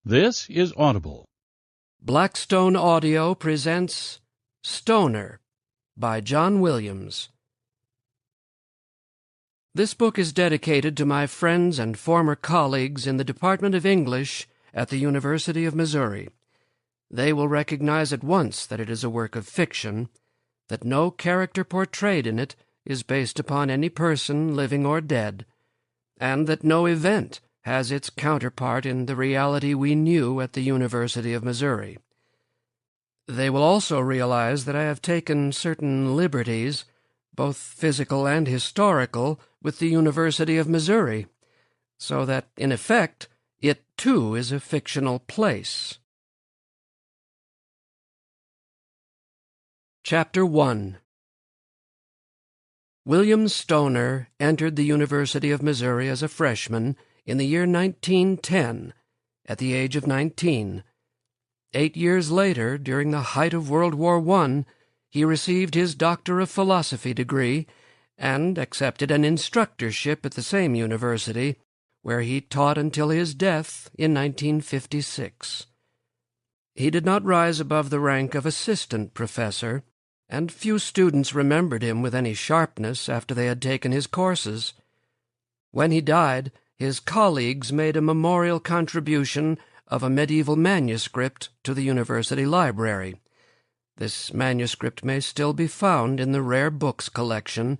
This is Audible. Blackstone Audio presents Stoner by John Williams. This book is dedicated to my friends and former colleagues in the Department of English at the University of Missouri. They will recognize at once that it is a work of fiction, that no character portrayed in it is based upon any person, living or dead, and that no event has its counterpart in the reality we knew at the University of Missouri. They will also realize that I have taken certain liberties, both physical and historical, with the University of Missouri, so that, in effect, it too is a fictional place. Chapter 1. William Stoner entered the University of Missouri as a freshman in the year 1910, at the age of 19. 8 years later, during the height of World War I, he received his Doctor of Philosophy degree and accepted an instructorship at the same university, where he taught until his death in 1956. He did not rise above the rank of assistant professor, and few students remembered him with any sharpness after they had taken his courses. When he died, his colleagues made a memorial contribution of a medieval manuscript to the university library. This manuscript may still be found in the rare books collection,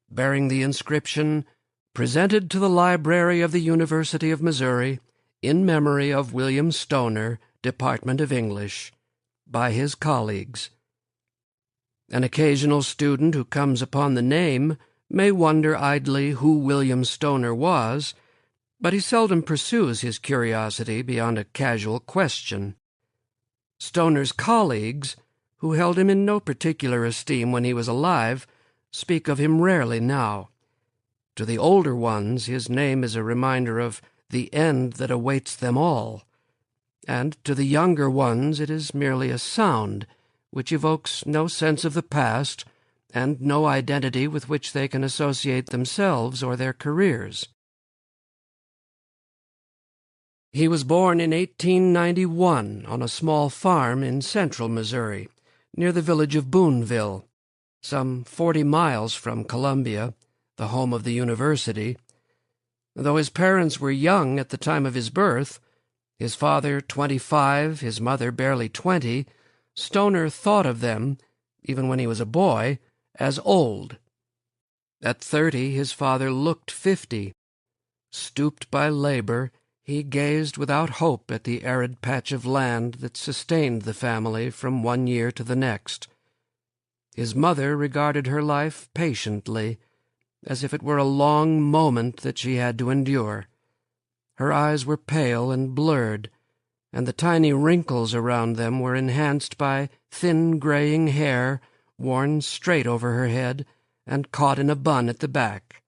bearing the inscription, "Presented to the Library of the University of Missouri, in memory of William Stoner, Department of English," by his colleagues. An occasional student who comes upon the name may wonder idly who William Stoner was, but he seldom pursues his curiosity beyond a casual question. Stoner's colleagues, who held him in no particular esteem when he was alive, speak of him rarely now. To the older ones his name is a reminder of the end that awaits them all, and to the younger ones it is merely a sound which evokes no sense of the past and no identity with which they can associate themselves or their careers. He was born in 1891 on a small farm in central Missouri, near the village of Boonville, some 40 miles from Columbia, the home of the university. Though his parents were young at the time of his birth, his father 25, his mother barely 20, Stoner thought of them, even when he was a boy, as old. At 30, his father looked 50. Stooped by labor, he gazed without hope at the arid patch of land that sustained the family from one year to the next. His mother regarded her life patiently, as if it were a long moment that she had to endure. Her eyes were pale and blurred, and the tiny wrinkles around them were enhanced by thin graying hair worn straight over her head and caught in a bun at the back.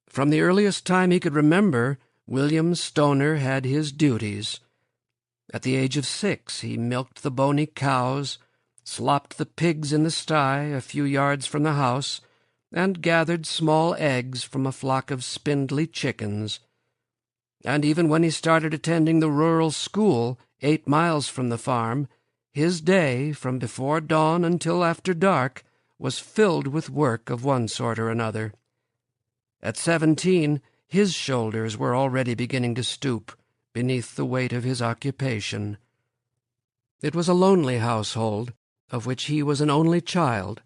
From the earliest time he could remember, William Stoner had his duties. At the age of 6 he milked the bony cows, slopped the pigs in the sty a few yards from the house, and gathered small eggs from a flock of spindly chickens. And even when he started attending the rural school 8 miles from the farm, his day, from before dawn until after dark, was filled with work of one sort or another. At 17, his shoulders were already beginning to stoop beneath the weight of his occupation. It was a lonely household, of which he was an only child,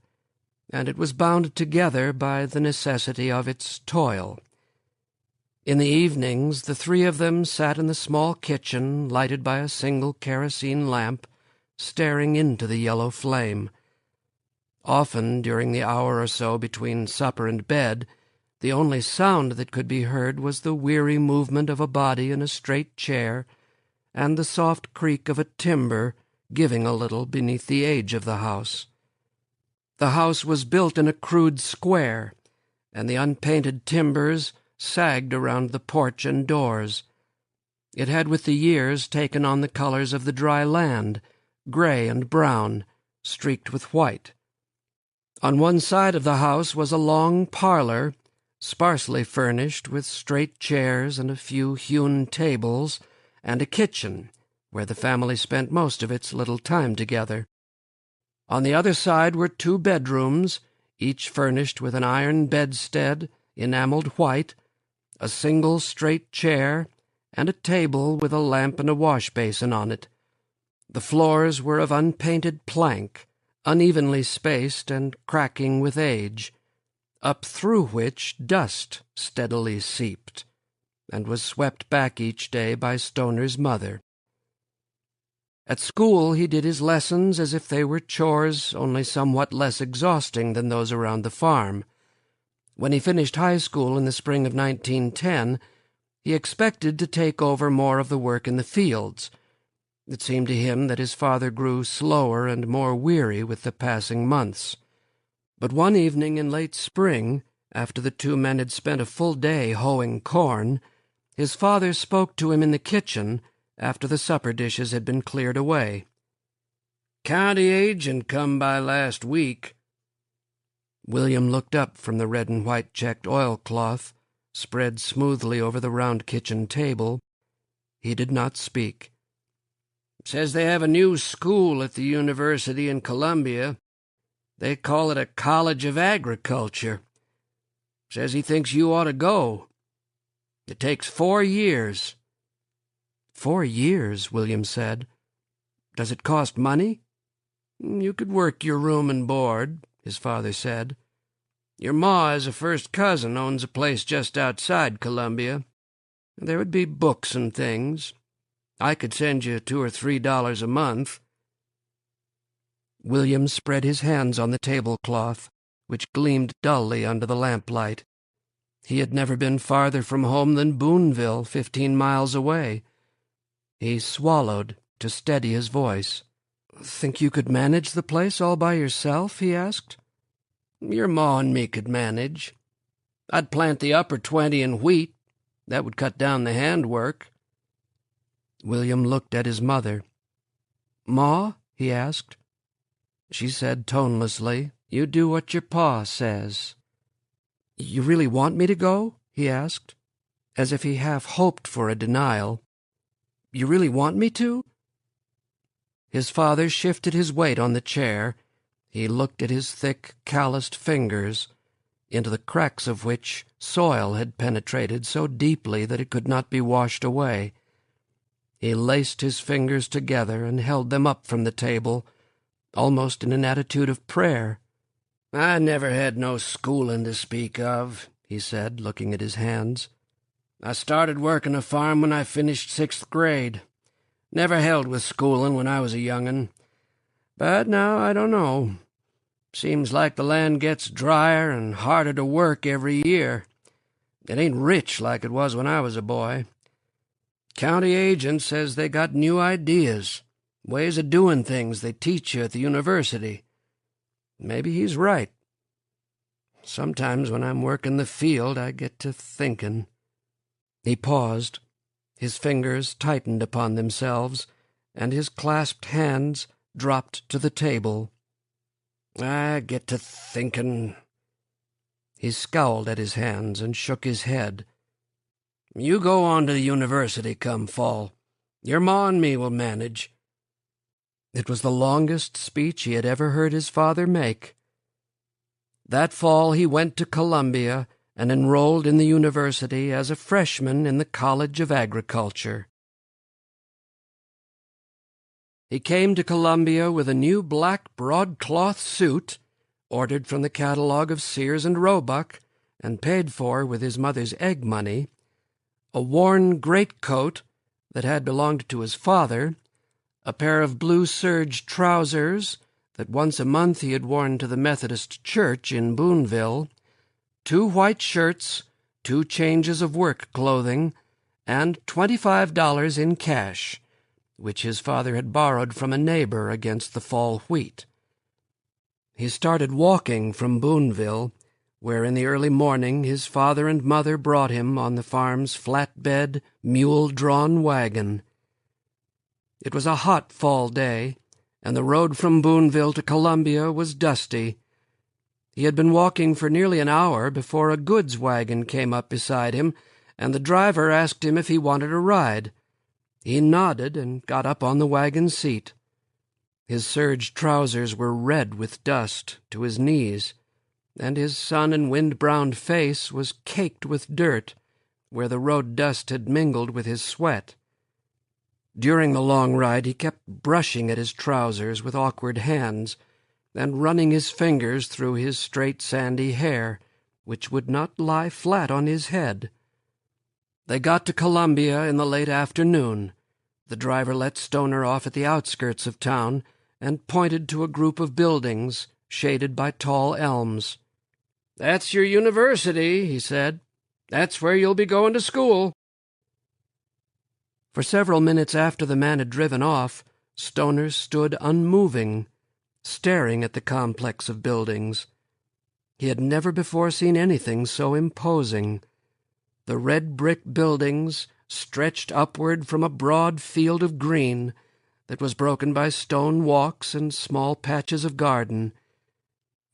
and it was bound together by the necessity of its toil. In the evenings, the three of them sat in the small kitchen, lighted by a single kerosene lamp, staring into the yellow flame. Often, during the hour or so between supper and bed, the only sound that could be heard was the weary movement of a body in a straight chair, and the soft creak of a timber giving a little beneath the age of the house. The house was built in a crude square, and the unpainted timbers sagged around the porch and doors. It had with the years taken on the colors of the dry land, gray and brown, streaked with white. On one side of the house was a long parlor, sparsely furnished with straight chairs and a few hewn tables, and a kitchen, where the family spent most of its little time together. On the other side were 2 bedrooms, each furnished with an iron bedstead, enameled white, a single straight chair, and a table with a lamp and a wash-basin on it. The floors were of unpainted plank, unevenly spaced and cracking with age, up through which dust steadily seeped, and was swept back each day by Stoner's mother. At school he did his lessons as if they were chores, only somewhat less exhausting than those around the farm. When he finished high school in the spring of 1910, he expected to take over more of the work in the fields. It seemed to him that his father grew slower and more weary with the passing months. But one evening in late spring, after the 2 men had spent a full day hoeing corn, his father spoke to him in the kitchen after the supper dishes had been cleared away. "County agent come by last week." William looked up from the red and white checked oilcloth, spread smoothly over the round kitchen table. He did not speak. "Says they have a new school at the university in Columbia. They call it a College of Agriculture. Says he thinks you ought to go. It takes 4 years. 4 years, William said. Does it cost money? You could work your room and board, his father said. Your ma is a first cousin, owns a place just outside Columbia. There would be books and things. I could send you $2 or $3 a month. William spread his hands on the tablecloth, which gleamed dully under the lamplight. He had never been farther from home than Boonville, 15 miles away. He swallowed to steady his voice. "Think you could manage the place all by yourself?" he asked. "Your ma and me could manage. I'd plant the upper 20 in wheat. That would cut down the handwork." William looked at his mother. "Ma?" he asked. She said tonelessly, "You do what your pa says." "You really want me to go?" he asked, as if he half hoped for a denial. "You really want me to?" His father shifted his weight on the chair. He looked at his thick, calloused fingers, into the cracks of which soil had penetrated so deeply that it could not be washed away. He laced his fingers together and held them up from the table, almost in an attitude of prayer. "I never had no schooling to speak of," he said, looking at his hands. "I started working a farm when I finished 6th grade. Never held with schooling when I was a young'un. But now I don't know. Seems like the land gets drier and harder to work every year. It ain't rich like it was when I was a boy. County agent says they got new ideas, ways of doing things they teach you at the university. Maybe he's right. Sometimes when I'm working the field, I get to thinking." He paused. His fingers tightened upon themselves, and his clasped hands dropped to the table. "I get to thinking." He scowled at his hands and shook his head. "You go on to the university come fall. Your ma and me will manage." It was the longest speech he had ever heard his father make. That fall he went to Columbia and enrolled in the university as a freshman in the College of Agriculture. He came to Columbia with a new black broadcloth suit, ordered from the catalog of Sears and Roebuck, and paid for with his mother's egg money, a worn greatcoat that had belonged to his father, a pair of blue serge trousers that once a month he had worn to the Methodist church in Boonville, 2 white shirts, 2 changes of work clothing, and $25 in cash, which his father had borrowed from a neighbor against the fall wheat. He started walking from Boonville, where in the early morning his father and mother brought him on the farm's flatbed, mule-drawn wagon. It was a hot fall day, and the road from Boonville to Columbia was dusty. He had been walking for nearly an hour before a goods wagon came up beside him, and the driver asked him if he wanted a ride. He nodded and got up on the wagon seat. His serge trousers were red with dust to his knees, and his sun and wind-browned face was caked with dirt, where the road dust had mingled with his sweat. During the long ride he kept brushing at his trousers with awkward hands, and running his fingers through his straight sandy hair, which would not lie flat on his head. They got to Columbia in the late afternoon. The driver let Stoner off at the outskirts of town and pointed to a group of buildings shaded by tall elms. "That's your university," he said. "That's where you'll be going to school." For several minutes after the man had driven off, Stoner stood unmoving, staring at the complex of buildings. He had never before seen anything so imposing. The red brick buildings stretched upward from a broad field of green that was broken by stone walks and small patches of garden.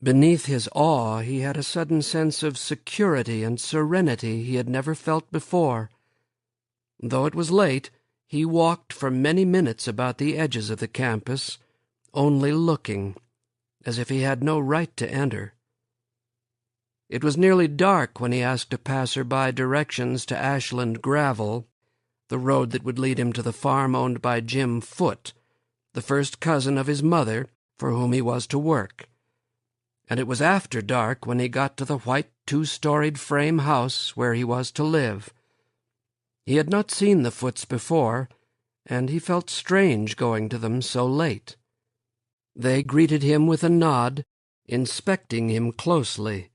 Beneath his awe he had a sudden sense of security and serenity he had never felt before. Though it was late, he walked for many minutes about the edges of the campus, only looking, as if he had no right to enter. It was nearly dark when he asked a passer-by directions to Ashland Gravel, the road that would lead him to the farm owned by Jim Foote, the first cousin of his mother, for whom he was to work. And it was after dark when he got to the white two-storied frame house where he was to live. He had not seen the Footes before, and he felt strange going to them so late. They greeted him with a nod, inspecting him closely.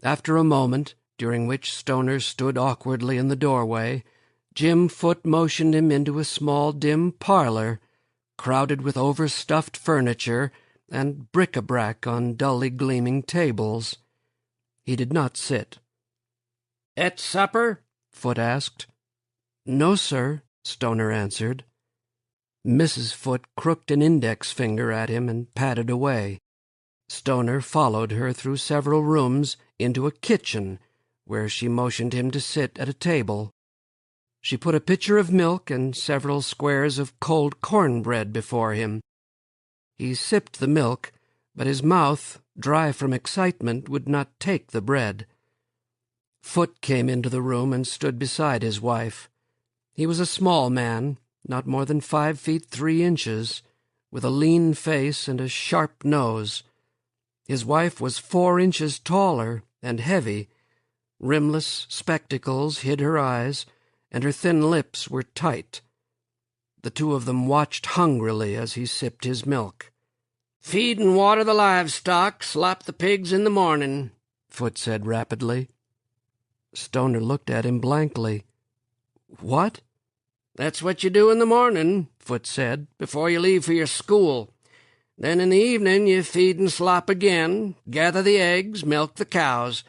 After a moment, during which Stoner stood awkwardly in the doorway, Jim Foote motioned him into a small dim parlor, crowded with overstuffed furniture and bric-a-brac on dully gleaming tables. He did not sit. "Et supper?" Foote asked. "No, sir," Stoner answered. Mrs. Foote crooked an index finger at him and padded away. Stoner followed her through several rooms into a kitchen, where she motioned him to sit at a table. She put a pitcher of milk and several squares of cold cornbread before him. He sipped the milk, but his mouth, dry from excitement, would not take the bread. Foote came into the room and stood beside his wife. He was a small man, not more than 5 feet 3 inches, with a lean face and a sharp nose. His wife was 4 inches taller and heavy. Rimless spectacles hid her eyes, and her thin lips were tight. The two of them watched hungrily as he sipped his milk. "Feed and water the livestock, slop the pigs in the morning," Foote said rapidly. Stoner looked at him blankly. "What?" "That's what you do in the morning," Foote said, "before you leave for your school. Then in the evening you feed and slop again, gather the eggs, milk the cows,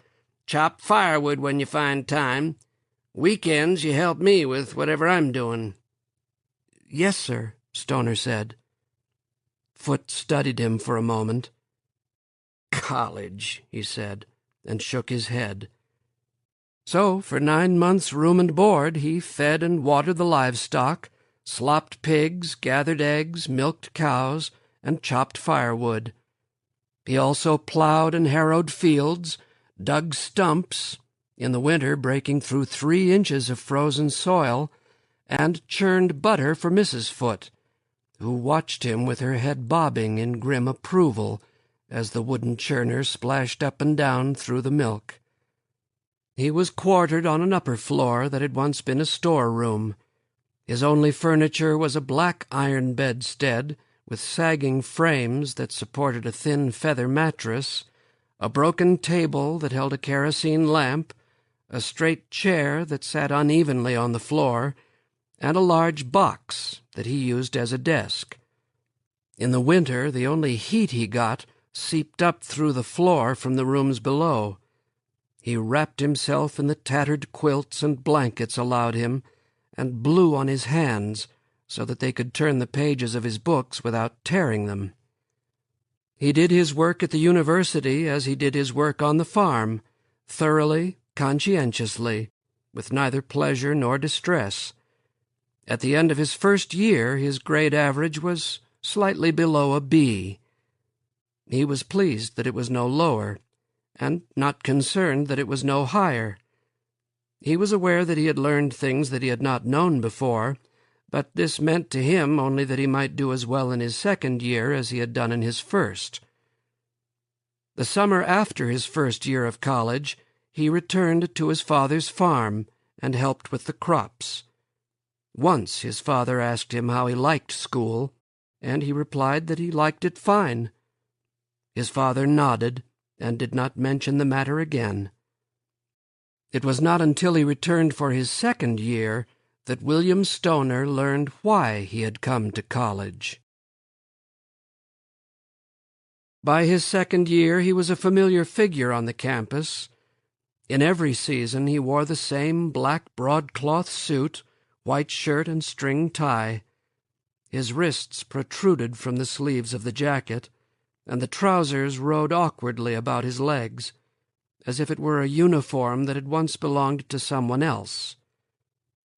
chop firewood when you find time. Weekends you help me with whatever I'm doing." "Yes, sir," Stoner said. Foote studied him for a moment. "College," he said, and shook his head. So, for 9 months' room and board, he fed and watered the livestock, slopped pigs, gathered eggs, milked cows, and chopped firewood. He also plowed and harrowed fields, dug stumps, in the winter breaking through 3 inches of frozen soil, and churned butter for Mrs. Foote, who watched him with her head bobbing in grim approval as the wooden churner splashed up and down through the milk. He was quartered on an upper floor that had once been a storeroom. His only furniture was a black iron bedstead with sagging frames that supported a thin feather mattress, a broken table that held a kerosene lamp, a straight chair that sat unevenly on the floor, and a large box that he used as a desk. In the winter, the only heat he got seeped up through the floor from the rooms below. He wrapped himself in the tattered quilts and blankets allowed him, and blew on his hands so that they could turn the pages of his books without tearing them. He did his work at the university as he did his work on the farm, thoroughly, conscientiously, with neither pleasure nor distress. At the end of his first year, his grade average was slightly below a B. He was pleased that it was no lower, and not concerned that it was no higher. He was aware that he had learned things that he had not known before, but this meant to him only that he might do as well in his second year as he had done in his first. The summer after his first year of college, he returned to his father's farm and helped with the crops. Once his father asked him how he liked school, and he replied that he liked it fine. His father nodded and did not mention the matter again. It was not until he returned for his second year that William Stoner learned why he had come to college. By his second year he was a familiar figure on the campus. In every season he wore the same black broadcloth suit, white shirt and string tie. His wrists protruded from the sleeves of the jacket, and the trousers rode awkwardly about his legs, as if it were a uniform that had once belonged to someone else.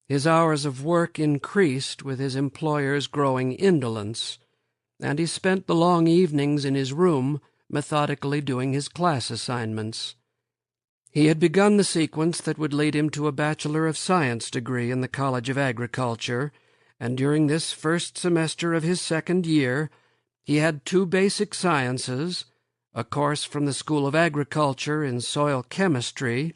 His hours of work increased with his employer's growing indolence, and he spent the long evenings in his room methodically doing his class assignments. He had begun the sequence that would lead him to a Bachelor of Science degree in the College of Agriculture, and during this first semester of his second year he had 2 basic sciences, a course from the School of Agriculture in soil chemistry,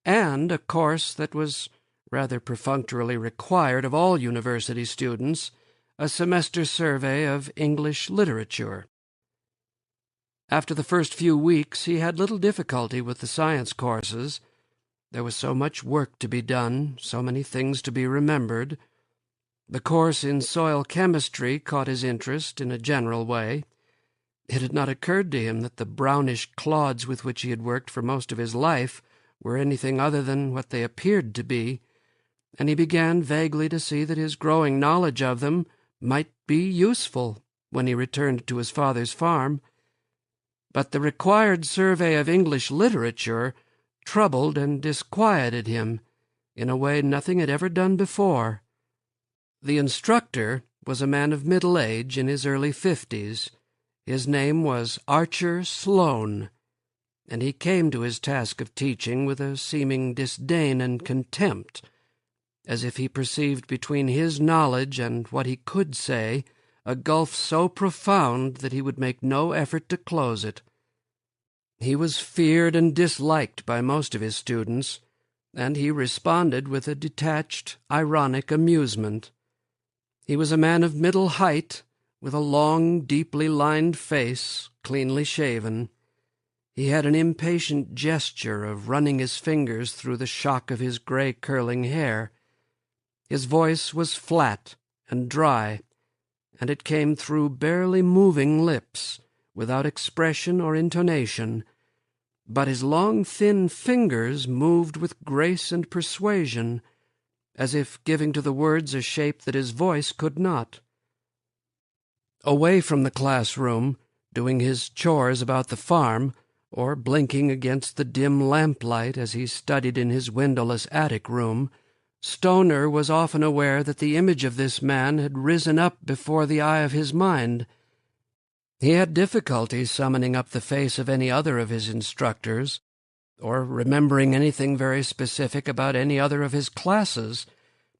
and a course that was rather perfunctorily required of all university students, a semester survey of English literature. After the first few weeks he had little difficulty with the science courses. There was so much work to be done, so many things to be remembered. The course in soil chemistry caught his interest in a general way. It had not occurred to him that the brownish clods with which he had worked for most of his life were anything other than what they appeared to be, and he began vaguely to see that his growing knowledge of them might be useful when he returned to his father's farm. But the required survey of English literature troubled and disquieted him in a way nothing had ever done before. The instructor was a man of middle age in his early 50s. His name was Archer Sloane, and he came to his task of teaching with a seeming disdain and contempt, as if he perceived between his knowledge and what he could say a gulf so profound that he would make no effort to close it. He was feared and disliked by most of his students, and he responded with a detached, ironic amusement. He was a man of middle height, with a long, deeply lined face, cleanly shaven. He had an impatient gesture of running his fingers through the shock of his gray curling hair. His voice was flat and dry, and it came through barely moving lips, without expression or intonation, but his long, thin fingers moved with grace and persuasion, as if giving to the words a shape that his voice could not. Away from the classroom, doing his chores about the farm, or blinking against the dim lamplight as he studied in his windowless attic room, Stoner was often aware that the image of this man had risen up before the eye of his mind. He had difficulty summoning up the face of any other of his instructors, or remembering anything very specific about any other of his classes,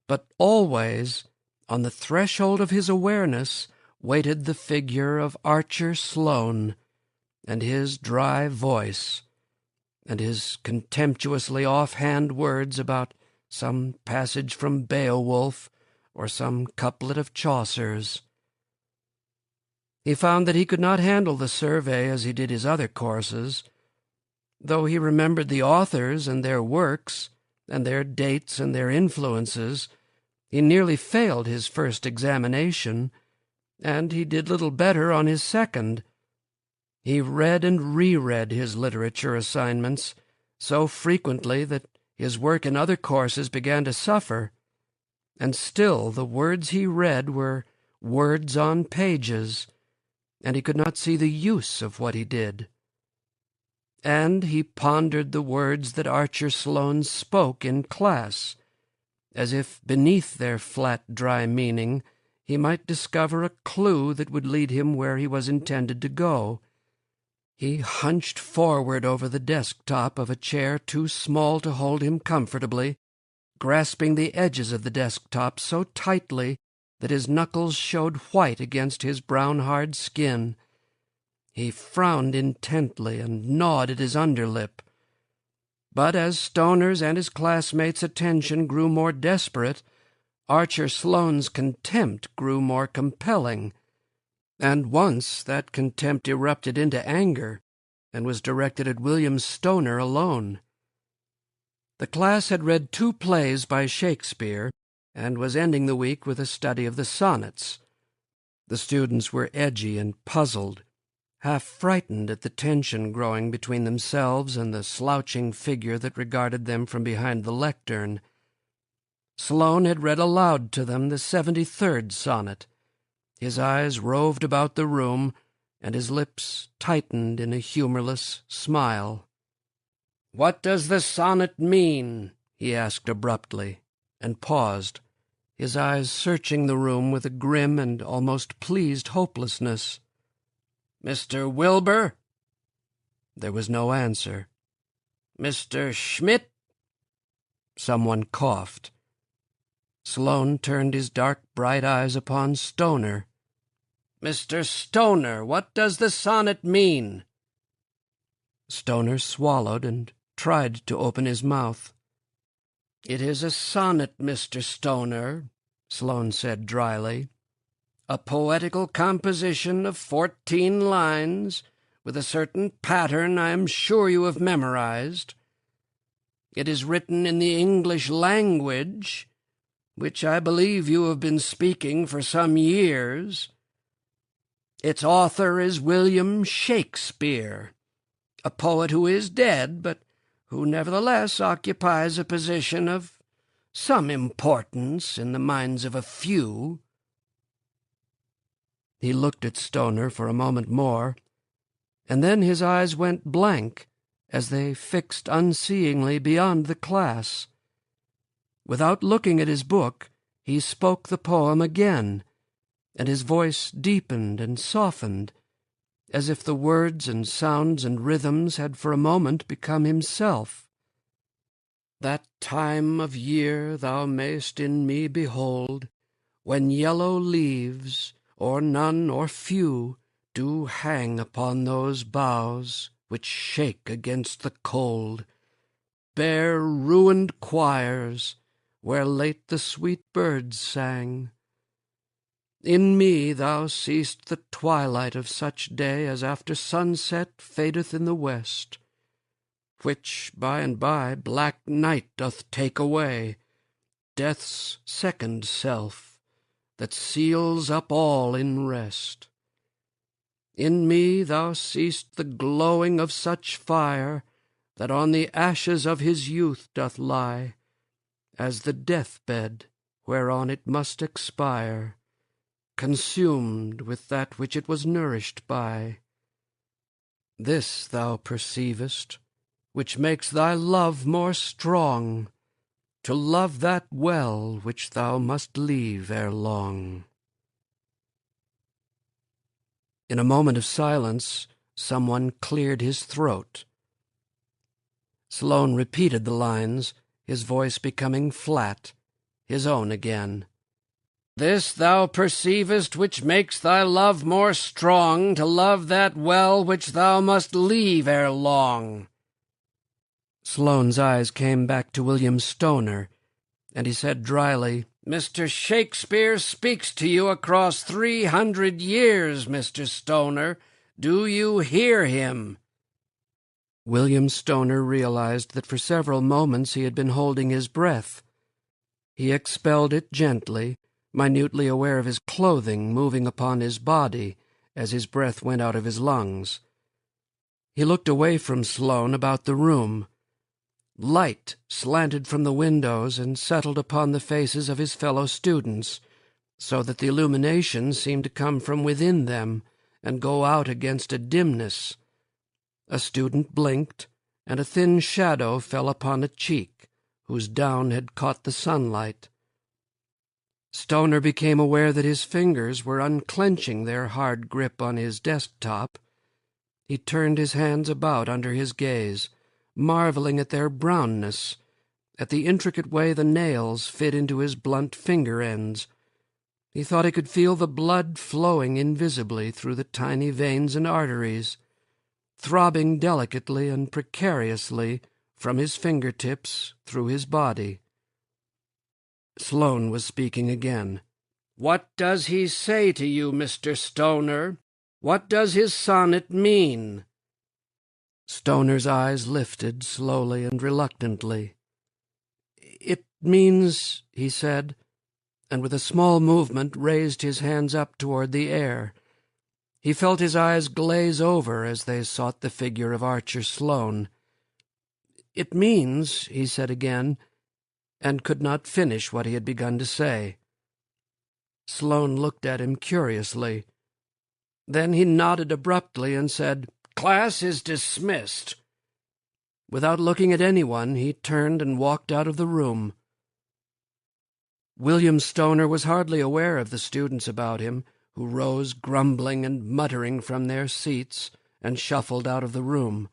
but always, on the threshold of his awareness, waited the figure of Archer Sloane, and his dry voice, and his contemptuously offhand words about some passage from Beowulf, or some couplet of Chaucer's. He found that he could not handle the survey as he did his other courses. Though he remembered the authors and their works, and their dates and their influences, he nearly failed his first examination, and he did little better on his second. He read and reread his literature assignments so frequently that his work in other courses began to suffer, and still the words he read were words on pages, and he could not see the use of what he did. And he pondered the words that Archer Sloane spoke in class, as if beneath their flat, dry meaning he might discover a clue that would lead him where he was intended to go. He hunched forward over the desk-top of a chair too small to hold him comfortably, grasping the edges of the desk-top so tightly that his knuckles showed white against his brown hard skin. He frowned intently and gnawed at his underlip. But as Stoner's and his classmates' attention grew more desperate, Archer Sloane's contempt grew more compelling, and once that contempt erupted into anger and was directed at William Stoner alone. The class had read 2 plays by Shakespeare and was ending the week with a study of the sonnets. The students were edgy and puzzled, half frightened at the tension growing between themselves and the slouching figure that regarded them from behind the lectern. Sloane had read aloud to them the 73rd sonnet. His eyes roved about the room, and his lips tightened in a humorless smile. "What does the sonnet mean?" he asked abruptly, and paused, his eyes searching the room with a grim and almost pleased hopelessness. "Mr. Wilbur?" There was no answer. "Mr. Schmidt?" Someone coughed. Sloane turned his dark, bright eyes upon Stoner. "Mr. Stoner, what does the sonnet mean?" Stoner swallowed and tried to open his mouth. "It is a sonnet, Mr. Stoner," Sloane said dryly. "A poetical composition of 14 lines, with a certain pattern I am sure you have memorized. It is written in the English language, which I believe you have been speaking for some years. Its author is William Shakespeare, a poet who is dead, but who nevertheless occupies a position of some importance in the minds of a few." He looked at Stoner for a moment more, and then his eyes went blank as they fixed unseeingly beyond the class. Without looking at his book, he spoke the poem again, and his voice deepened and softened, as if the words and sounds and rhythms had for a moment become himself. "That time of year thou mayst in me behold, when yellow leaves, or none or few, do hang upon those boughs which shake against the cold, bare ruined choirs, where late the sweet birds sang. In me thou seest the twilight of such day as after sunset fadeth in the west, which by and by black night doth take away, death's second self, that seals up all in rest. In me thou seest the glowing of such fire that on the ashes of his youth doth lie, as the death-bed whereon it must expire, consumed with that which it was nourished by. This thou perceivest, which makes thy love more strong, to love that well which thou must leave ere long." In a moment of silence, someone cleared his throat. Sloane repeated the lines, his voice becoming flat, his own again. "This thou perceivest which makes thy love more strong, to love that well which thou must leave ere long." Sloane's eyes came back to William Stoner, and he said dryly, "Mr. Shakespeare speaks to you across 300 years, Mr. Stoner. Do you hear him?" William Stoner realized that for several moments he had been holding his breath. He expelled it gently, minutely aware of his clothing moving upon his body as his breath went out of his lungs. He looked away from Sloane about the room. Light slanted from the windows and settled upon the faces of his fellow students, so that the illumination seemed to come from within them and go out against a dimness. A student blinked, and a thin shadow fell upon a cheek, whose down had caught the sunlight. Stoner became aware that his fingers were unclenching their hard grip on his desktop. He turned his hands about under his gaze, marveling at their brownness, at the intricate way the nails fit into his blunt finger ends. He thought he could feel the blood flowing invisibly through the tiny veins and arteries, throbbing delicately and precariously from his fingertips through his body. Sloane was speaking again. "What does he say to you, Mr. Stoner? What does his sonnet mean?" Stoner's eyes lifted slowly and reluctantly. "It means," he said, and with a small movement raised his hands up toward the air. He felt his eyes glaze over as they sought the figure of Archer Sloane. "It means," he said again, and could not finish what he had begun to say. Sloane looked at him curiously. Then he nodded abruptly and said, "Class is dismissed." Without looking at anyone, he turned and walked out of the room. William Stoner was hardly aware of the students about him, who rose grumbling and muttering from their seats and shuffled out of the room.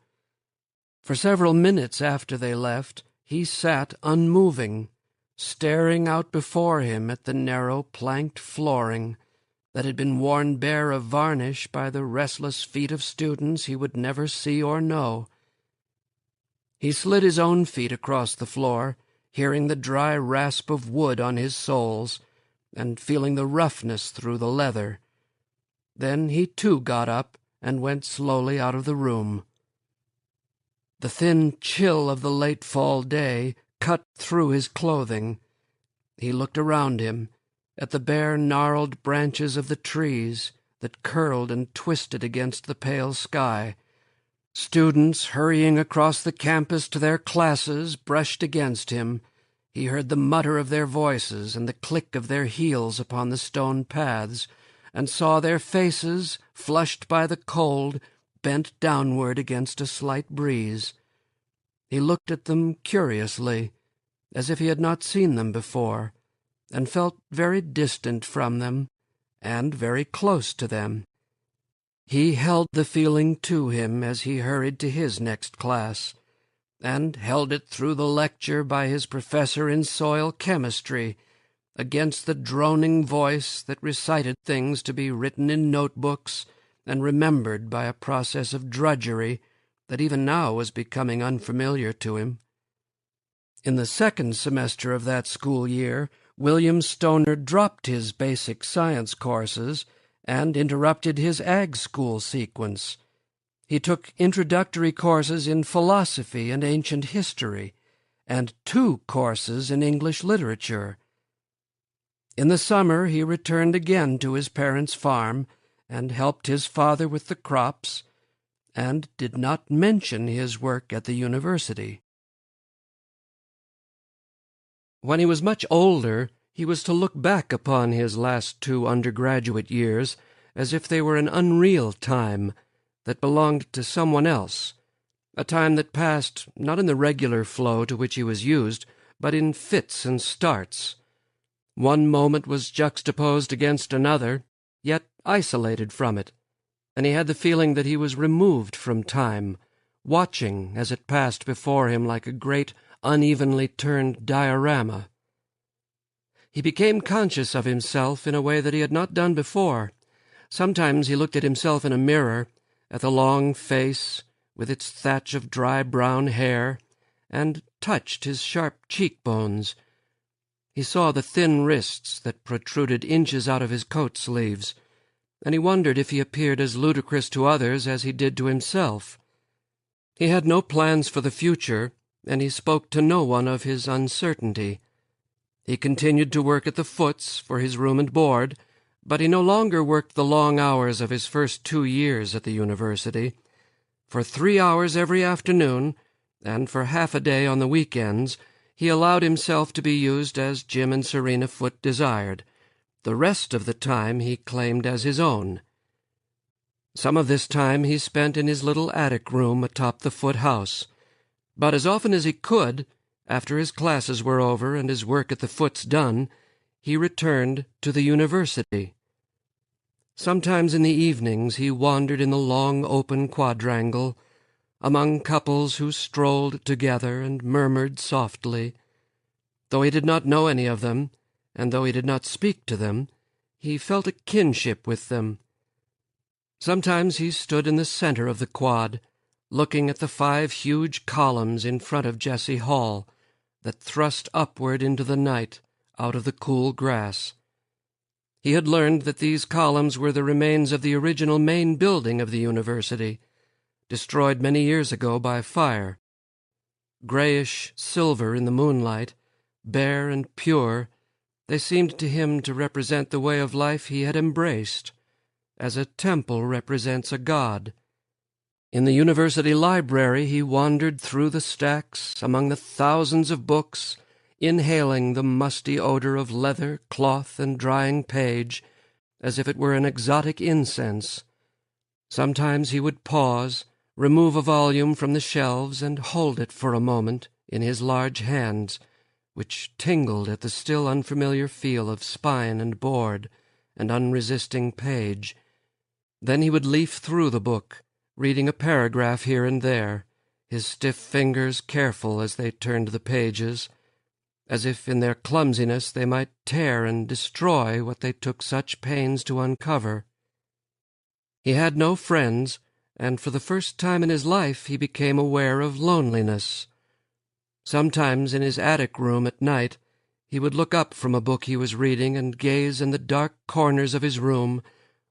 For several minutes after they left, he sat unmoving, staring out before him at the narrow planked flooring that had been worn bare of varnish by the restless feet of students he would never see or know. He slid his own feet across the floor, hearing the dry rasp of wood on his soles, and feeling the roughness through the leather. Then he too got up and went slowly out of the room. The thin chill of the late fall day cut through his clothing. He looked around him, at the bare gnarled branches of the trees that curled and twisted against the pale sky. Students hurrying across the campus to their classes brushed against him. He heard the mutter of their voices and the click of their heels upon the stone paths, and saw their faces, flushed by the cold, bent downward against a slight breeze. He looked at them curiously, as if he had not seen them before, and felt very distant from them, and very close to them. He held the feeling to him as he hurried to his next class, and held it through the lecture by his professor in soil chemistry, against the droning voice that recited things to be written in notebooks and remembered by a process of drudgery that even now was becoming unfamiliar to him. In the second semester of that school year, William Stoner dropped his basic science courses and interrupted his ag school sequence. He took introductory courses in philosophy and ancient history, and 2 courses in English literature. In the summer he returned again to his parents' farm and helped his father with the crops, and did not mention his work at the university. When he was much older, he was to look back upon his last 2 undergraduate years as if they were an unreal time that belonged to someone else, a time that passed not in the regular flow to which he was used, but in fits and starts. One moment was juxtaposed against another, yet isolated from it, and he had the feeling that he was removed from time, watching as it passed before him like a great, unevenly turned diorama. He became conscious of himself in a way that he had not done before. Sometimes he looked at himself in a mirror, at the long face with its thatch of dry brown hair, and touched his sharp cheekbones. He saw the thin wrists that protruded inches out of his coat sleeves, and he wondered if he appeared as ludicrous to others as he did to himself. He had no plans for the future, and he spoke to no one of his uncertainty. He continued to work at the Foots for his room and board, but he no longer worked the long hours of his first 2 years at the university. For 3 hours every afternoon, and for half a day on the weekends, he allowed himself to be used as Jim and Serena Foote desired. The rest of the time he claimed as his own. Some of this time he spent in his little attic room atop the Foote house, but as often as he could, After his classes were over and his work at the foots done, he returned to the university. Sometimes in the evenings he wandered in the long open quadrangle, among couples who strolled together and murmured softly. Though he did not know any of them, and though he did not speak to them, he felt a kinship with them. Sometimes he stood in the center of the quad, looking at the 5 huge columns in front of Jesse Hall that thrust upward into the night out of the cool grass. He had learned that these columns were the remains of the original main building of the university, destroyed many years ago by fire. Grayish silver in the moonlight, bare and pure, they seemed to him to represent the way of life he had embraced, as a temple represents a god. In the university library he wandered through the stacks, among the thousands of books, inhaling the musty odor of leather, cloth, and drying page, as if it were an exotic incense. Sometimes he would pause, remove a volume from the shelves, and hold it for a moment in his large hands, which tingled at the still unfamiliar feel of spine and board and unresisting page. Then he would leaf through the book, reading a paragraph here and there, his stiff fingers careful as they turned the pages, as if in their clumsiness they might tear and destroy what they took such pains to uncover. He had no friends, and for the first time in his life he became aware of loneliness. Sometimes in his attic room at night he would look up from a book he was reading and gaze in the dark corners of his room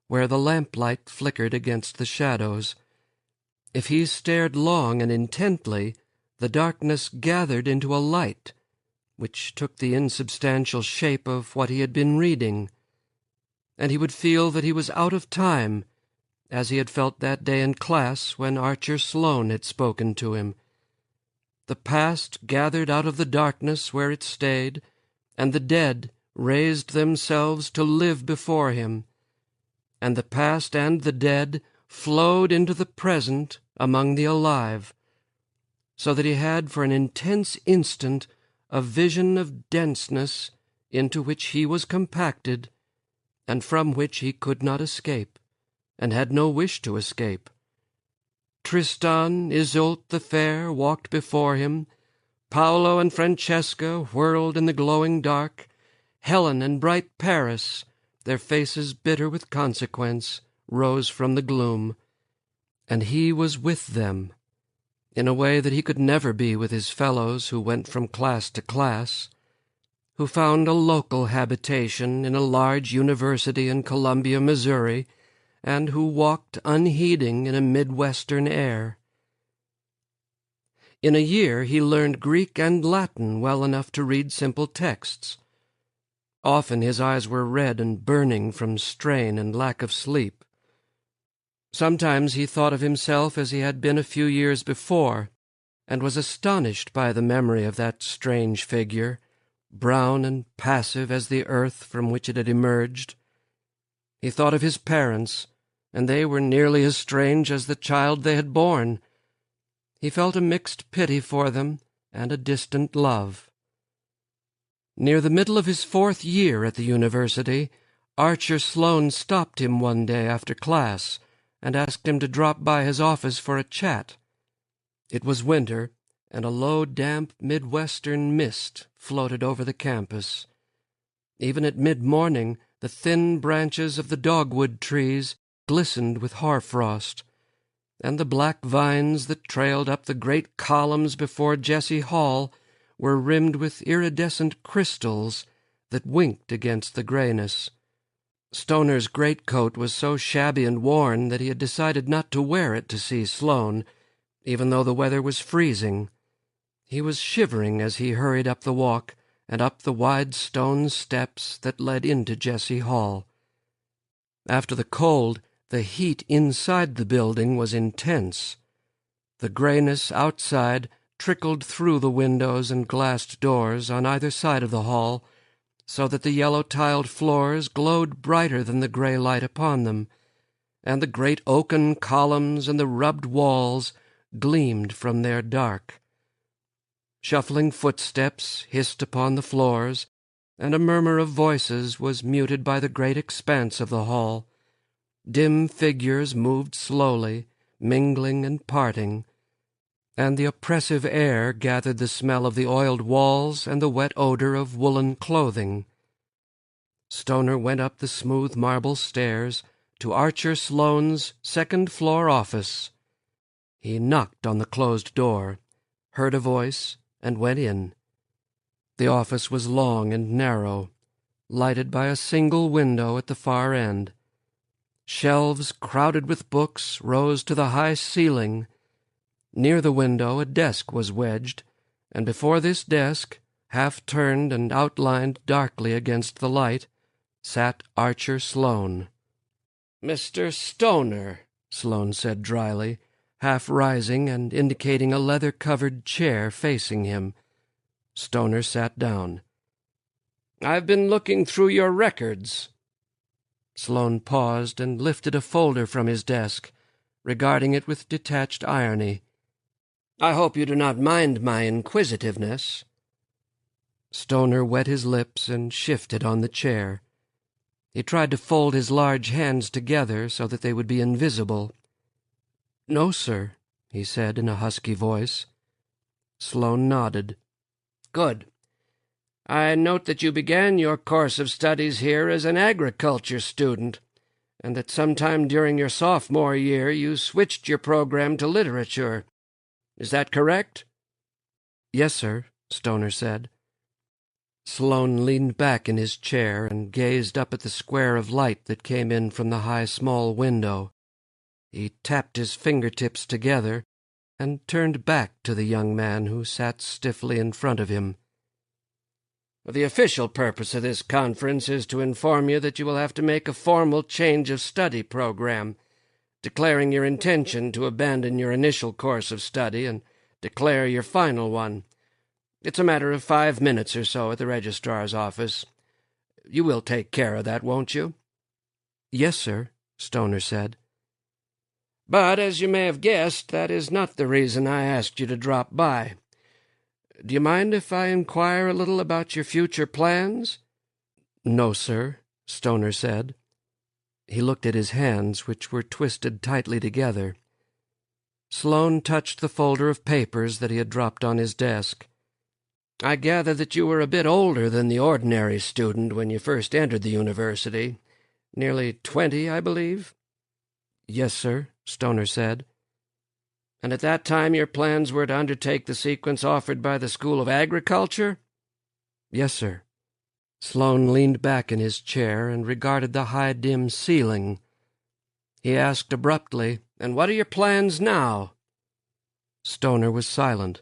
where the lamplight flickered against the shadows. If he stared long and intently, the darkness gathered into a light, which took the insubstantial shape of what he had been reading, and he would feel that he was out of time, as he had felt that day in class when Archer Sloane had spoken to him. The past gathered out of the darkness where it stayed, and the dead raised themselves to live before him, and the past and the dead flowed into the present among the alive, so that he had for an intense instant a vision of denseness into which he was compacted, and from which he could not escape, and had no wish to escape. Tristan, Iseult the fair, walked before him. Paolo and Francesca whirled in the glowing dark. Helen and bright Paris, their faces bitter with consequence, rose from the gloom. And he was with them, in a way that he could never be with his fellows who went from class to class, who found a local habitation in a large university in Columbia, Missouri, and who walked unheeding in a Midwestern air. In a year he learned Greek and Latin well enough to read simple texts. Often his eyes were red and burning from strain and lack of sleep. Sometimes he thought of himself as he had been a few years before, and was astonished by the memory of that strange figure, brown and passive as the earth from which it had emerged. He thought of his parents, and they were nearly as strange as the child they had borne. He felt a mixed pity for them and a distant love. Near the middle of his 4th year at the university, Archer Sloane stopped him one day after class and asked him to drop by his office for a chat. It was winter, and a low, damp Midwestern mist floated over the campus. Even at mid-morning, the thin branches of the dogwood trees glistened with hoarfrost, and the black vines that trailed up the great columns before Jesse Hall were rimmed with iridescent crystals that winked against the grayness. Stoner's greatcoat was so shabby and worn that he had decided not to wear it to see Sloane, even though the weather was freezing. He was shivering as he hurried up the walk and up the wide stone steps that led into Jesse Hall. After the cold, the heat inside the building was intense. The grayness outside trickled through the windows and glassed doors on either side of the hall, so that the yellow-tiled floors glowed brighter than the gray light upon them, and the great oaken columns and the rubbed walls gleamed from their dark. Shuffling footsteps hissed upon the floors, and a murmur of voices was muted by the great expanse of the hall. Dim figures moved slowly, mingling and parting, and the oppressive air gathered the smell of the oiled walls and the wet odor of woolen clothing. Stoner went up the smooth marble stairs to Archer Sloane's second-floor office. He knocked on the closed door, heard a voice, and went in. The office was long and narrow, lighted by a single window at the far end. Shelves crowded with books rose to the high ceiling. Near the window a desk was wedged, and before this desk, half-turned and outlined darkly against the light, sat Archer Sloane. "Mr. Stoner," Sloane said dryly, half rising and indicating a leather-covered chair facing him. Stoner sat down. "I've been looking through your records." Sloane paused and lifted a folder from his desk, regarding it with detached irony. "I hope you do not mind my inquisitiveness." Stoner wet his lips and shifted on the chair. He tried to fold his large hands together so that they would be invisible. "No, sir," he said in a husky voice. Sloane nodded. "Good. I note that you began your course of studies here as an agriculture student, and that sometime during your sophomore year you switched your program to literature. Is that correct?" "Yes, sir," Stoner said. Sloane leaned back in his chair and gazed up at the square of light that came in from the high small window. He tapped his fingertips together and turned back to the young man who sat stiffly in front of him. "The official purpose of this conference is to inform you that you will have to make a formal change of study program, declaring your intention to abandon your initial course of study and declare your final one. It's a matter of 5 minutes or so at the registrar's office. You will take care of that, won't you?" "Yes, sir," Stoner said. "But, as you may have guessed, that is not the reason I asked you to drop by. Do you mind if I inquire a little about your future plans?" "No, sir," Stoner said. He looked at his hands, which were twisted tightly together. Sloane touched the folder of papers that he had dropped on his desk. "I gather that you were a bit older than the ordinary student when you first entered the university. Nearly 20, I believe?" "Yes, sir," Stoner said. "And at that time your plans were to undertake the sequence offered by the School of Agriculture?" "Yes, sir." Sloane leaned back in his chair and regarded the high, dim ceiling. He asked abruptly, "And what are your plans now?" Stoner was silent.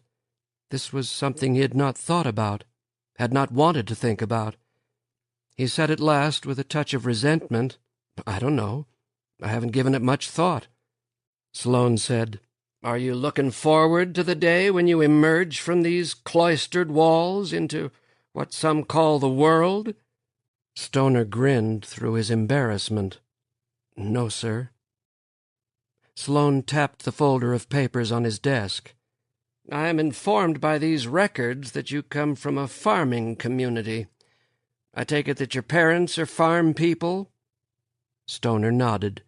This was something he had not thought about, had not wanted to think about. He said at last, with a touch of resentment, "I don't know. I haven't given it much thought." Sloane said, "Are you looking forward to the day when you emerge from these cloistered walls into what some call the world?" Stoner grinned through his embarrassment. "No, sir." Sloane tapped the folder of papers on his desk. "I am informed by these records that you come from a farming community. I take it that your parents are farm people?" Stoner nodded.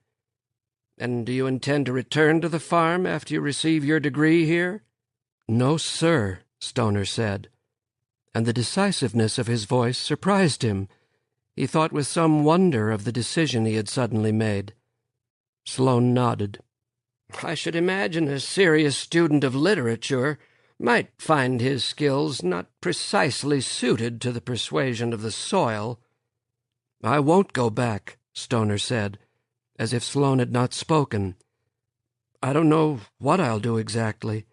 "And do you intend to return to the farm after you receive your degree here?" "No, sir," Stoner said, and the decisiveness of his voice surprised him. He thought with some wonder of the decision he had suddenly made. Sloane nodded. "I should imagine a serious student of literature might find his skills not precisely suited to the persuasion of the soil." "I won't go back," Stoner said, as if Sloane had not spoken. "I don't know what I'll do exactly."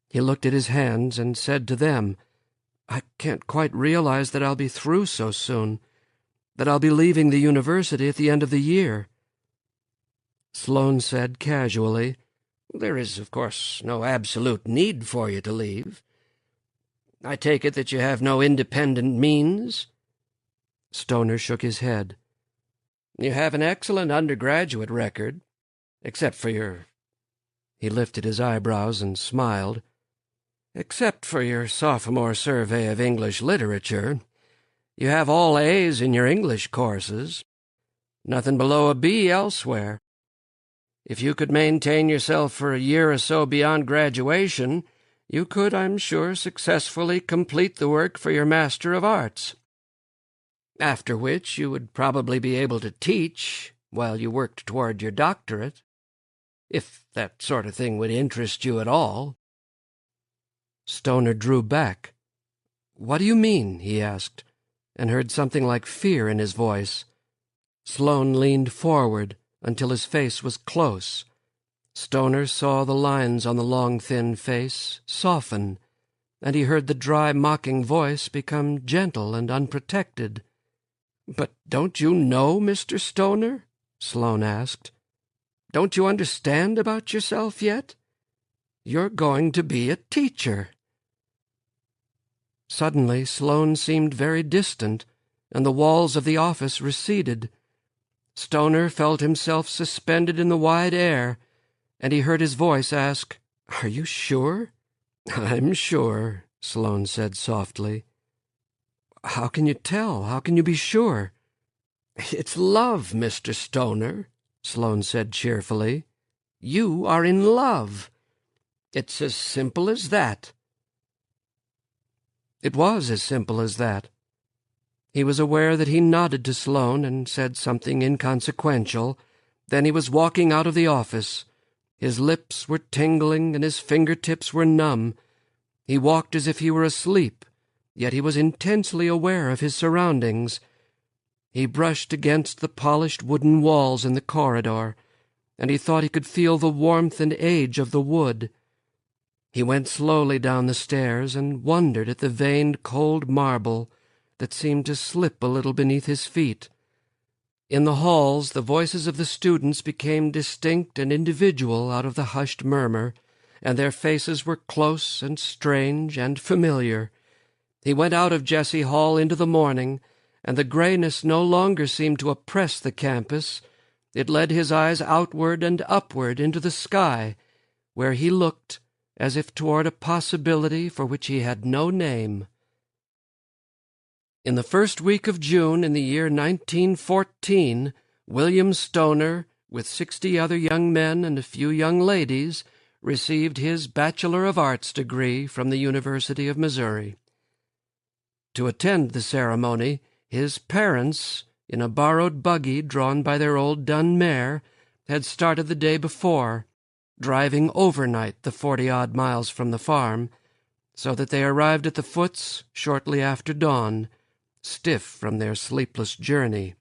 He looked at his hands and said to them, "I can't quite realize that I'll be through so soon, that I'll be leaving the university at the end of the year." Sloane said casually, "There is, of course, no absolute need for you to leave. I take it that you have no independent means?" Stoner shook his head. "You have an excellent undergraduate record, except for your—" He lifted his eyebrows and smiled. Except for your sophomore survey of English literature, you have all A's in your English courses. Nothing below a B elsewhere. If you could maintain yourself for a year or so beyond graduation, you could, I'm sure, successfully complete the work for your Master of Arts. After which you would probably be able to teach while you worked toward your doctorate, if that sort of thing would interest you at all. Stoner drew back. "What do you mean?" he asked, and heard something like fear in his voice. Sloane leaned forward until his face was close. Stoner saw the lines on the long, thin face soften, and he heard the dry, mocking voice become gentle and unprotected. "But don't you know, Mr. Stoner?" Sloane asked. "Don't you understand about yourself yet? You're going to be a teacher." Suddenly, Sloane seemed very distant, and the walls of the office receded. Stoner felt himself suspended in the wide air, and he heard his voice ask, "Are you sure?" "I'm sure," Sloane said softly. "How can you tell? How can you be sure?" "It's love, Mr. Stoner," Sloane said cheerfully. "You are in love. It's as simple as that." It was as simple as that. He was aware that he nodded to Sloane and said something inconsequential. Then he was walking out of the office. His lips were tingling and his fingertips were numb. He walked as if he were asleep, yet he was intensely aware of his surroundings. He brushed against the polished wooden walls in the corridor, and he thought he could feel the warmth and age of the wood. He went slowly down the stairs and wondered at the veined, cold marble that seemed to slip a little beneath his feet. In the halls, the voices of the students became distinct and individual out of the hushed murmur, and their faces were close and strange and familiar. He went out of Jesse Hall into the morning, and the grayness no longer seemed to oppress the campus. It led his eyes outward and upward into the sky, where he looked as if toward a possibility for which he had no name. In the first week of June in the year 1914, William Stoner, with 60 other young men and a few young ladies, received his Bachelor of Arts degree from the University of Missouri. To attend the ceremony, his parents, in a borrowed buggy drawn by their old dun mare, had started the day before, driving overnight the 40-odd miles from the farm, so that they arrived at the Foots shortly after dawn, stiff from their sleepless journey.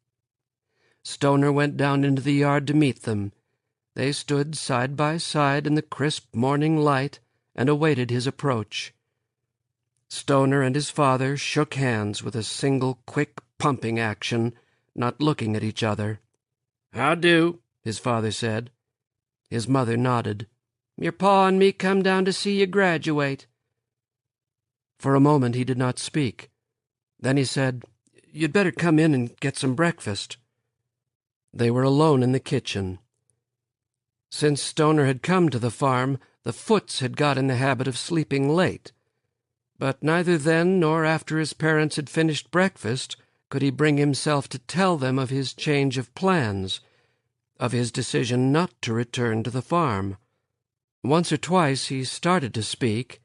Stoner went down into the yard to meet them. They stood side by side in the crisp morning light and awaited his approach. Stoner and his father shook hands with a single quick pumping action, not looking at each other. "How do?" his father said. His mother nodded. "Your pa and me come down to see you graduate." For a moment he did not speak. Then he said, "You'd better come in and get some breakfast." They were alone in the kitchen. Since Stoner had come to the farm, the Foots had got in the habit of sleeping late. But neither then nor after his parents had finished breakfast could he bring himself to tell them of his change of plans, of his decision not to return to the farm. Once or twice he started to speak.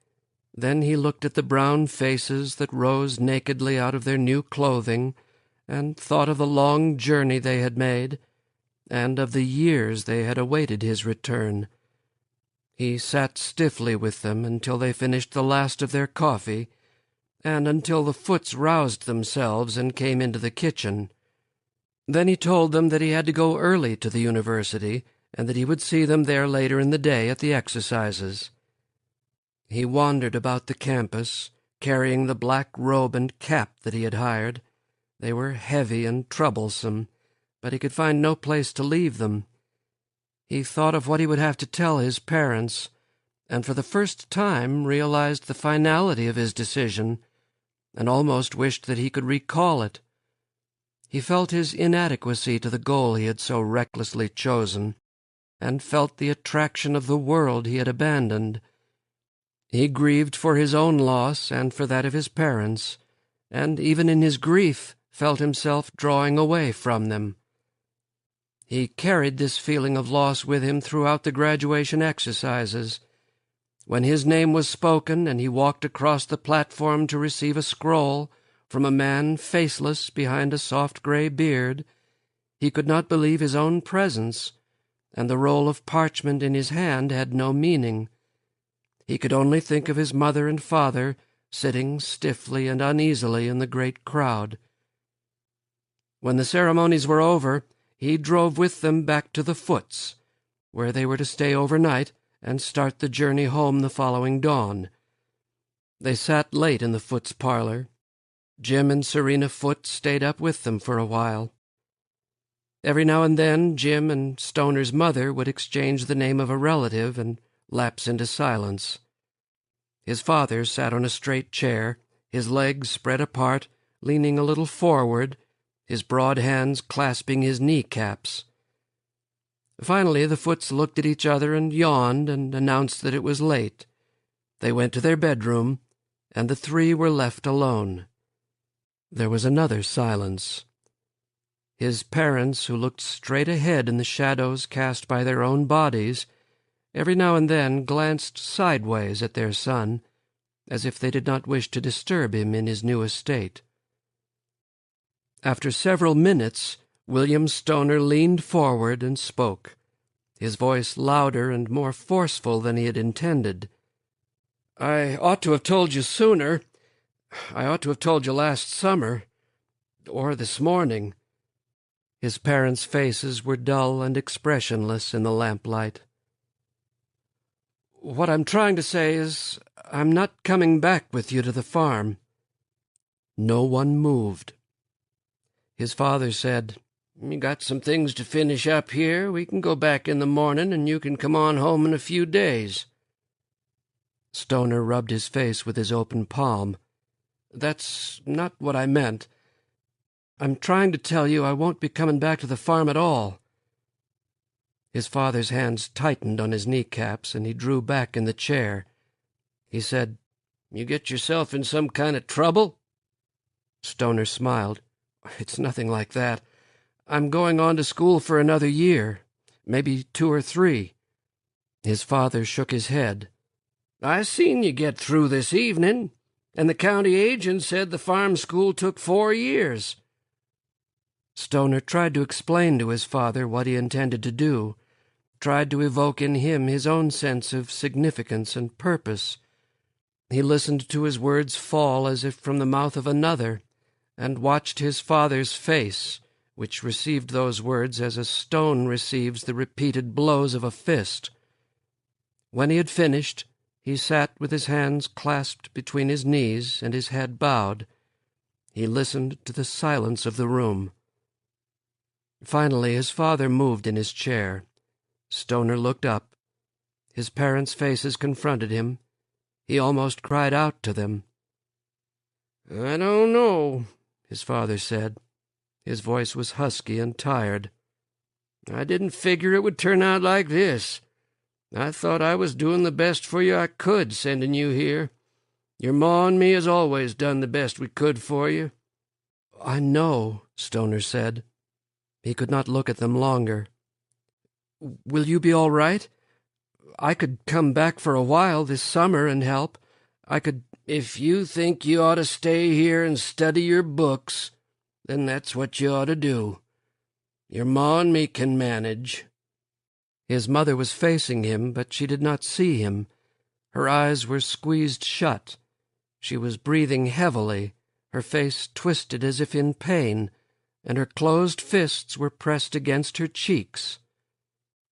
Then he looked at the brown faces that rose nakedly out of their new clothing, and thought of the long journey they had made, and of the years they had awaited his return. He sat stiffly with them until they finished the last of their coffee, and until the Foots roused themselves and came into the kitchen. Then he told them that he had to go early to the university, and that he would see them there later in the day at the exercises. He wandered about the campus, carrying the black robe and cap that he had hired. They were heavy and troublesome, but he could find no place to leave them. He thought of what he would have to tell his parents, and for the first time realized the finality of his decision, and almost wished that he could recall it. He felt his inadequacy to the goal he had so recklessly chosen, and felt the attraction of the world he had abandoned. He grieved for his own loss and for that of his parents, and even in his grief felt himself drawing away from them. He carried this feeling of loss with him throughout the graduation exercises. When his name was spoken and he walked across the platform to receive a scroll from a man faceless behind a soft gray beard, he could not believe his own presence, and the roll of parchment in his hand had no meaning. He could only think of his mother and father sitting stiffly and uneasily in the great crowd. When the ceremonies were over, he drove with them back to the Foots, where they were to stay overnight and start the journey home the following dawn. They sat late in the Foots' parlor. Jim and Serena Foote stayed up with them for a while. Every now and then Jim and Stoner's mother would exchange the name of a relative and lapse into silence. His father sat on a straight chair, his legs spread apart, leaning a little forward, his broad hands clasping his kneecaps. Finally the Footes looked at each other and yawned and announced that it was late. They went to their bedroom, and the three were left alone. There was another silence. His parents, who looked straight ahead in the shadows cast by their own bodies, every now and then glanced sideways at their son, as if they did not wish to disturb him in his new estate. After several minutes, William Stoner leaned forward and spoke, his voice louder and more forceful than he had intended. "I ought to have told you sooner. I ought to have told you last summer, or this morning." His parents' faces were dull and expressionless in the lamplight. "What I'm trying to say is, I'm not coming back with you to the farm." No one moved. His father said, "You got some things to finish up here. We can go back in the morning, and you can come on home in a few days." Stoner rubbed his face with his open palm. "That's not what I meant. I'm trying to tell you I won't be coming back to the farm at all." His father's hands tightened on his kneecaps, and he drew back in the chair. He said, "You get yourself in some kind of trouble?" Stoner smiled. "It's nothing like that. I'm going on to school for another year, maybe 2 or 3. His father shook his head. "I seen you get through this evening, and the county agent said the farm school took 4 years. Stoner tried to explain to his father what he intended to do, tried to evoke in him his own sense of significance and purpose. He listened to his words fall as if from the mouth of another, and watched his father's face, which received those words as a stone receives the repeated blows of a fist. When he had finished, he sat with his hands clasped between his knees and his head bowed. He listened to the silence of the room. Finally his father moved in his chair. Stoner looked up. His parents' faces confronted him. He almost cried out to them. "I don't know," his father said. His voice was husky and tired. "I didn't figure it would turn out like this. I thought I was doing the best for you I could, sending you here. Your ma and me has always done the best we could for you." "I know," Stoner said. He could not look at them longer. "Will you be all right? I could come back for a while this summer and help. I could—" "If you think you ought to stay here and study your books, then that's what you ought to do. Your ma and me can manage." His mother was facing him, but she did not see him. Her eyes were squeezed shut. She was breathing heavily, her face twisted as if in pain, and her closed fists were pressed against her cheeks.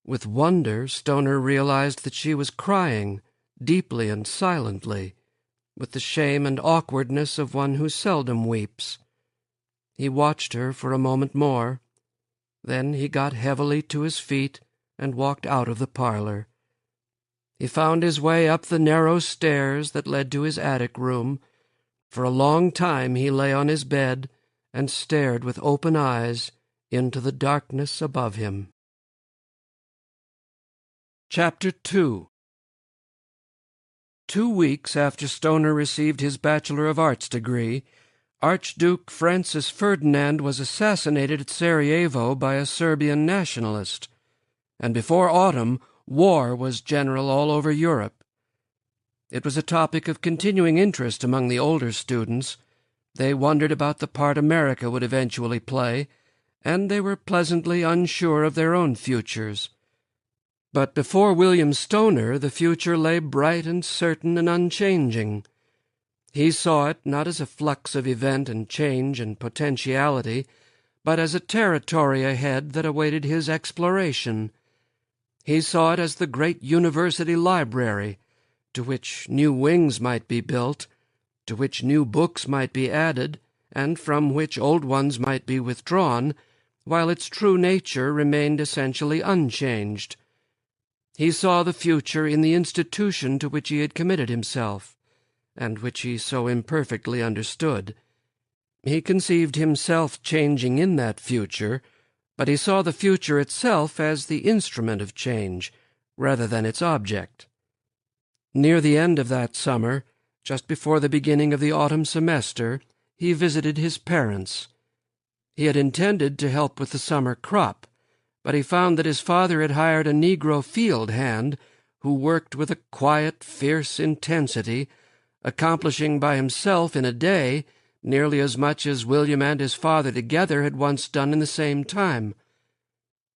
With wonder, Stoner realized that she was crying, deeply and silently, with the shame and awkwardness of one who seldom weeps. He watched her for a moment more. Then he got heavily to his feet and walked out of the parlor. He found his way up the narrow stairs that led to his attic room. For a long time he lay on his bed and stared with open eyes into the darkness above him. Chapter 2. 2 weeks after Stoner received his Bachelor of Arts degree, Archduke Francis Ferdinand was assassinated at Sarajevo by a Serbian nationalist, and before autumn war was general all over Europe. It was a topic of continuing interest among the older students. They wondered about the part America would eventually play, and they were pleasantly unsure of their own futures. But before William Stoner the future lay bright and certain and unchanging. He saw it not as a flux of event and change and potentiality, but as a territory ahead that awaited his exploration. He saw it as the great university library, to which new wings might be built, to which new books might be added, and from which old ones might be withdrawn, while its true nature remained essentially unchanged. He saw the future in the institution to which he had committed himself, and which he so imperfectly understood. He conceived himself changing in that future, but he saw the future itself as the instrument of change, rather than its object. Near the end of that summer, just before the beginning of the autumn semester, he visited his parents. He had intended to help with the summer crop, but he found that his father had hired a Negro field hand who worked with a quiet, fierce intensity, accomplishing by himself in a day nearly as much as William and his father together had once done in the same time.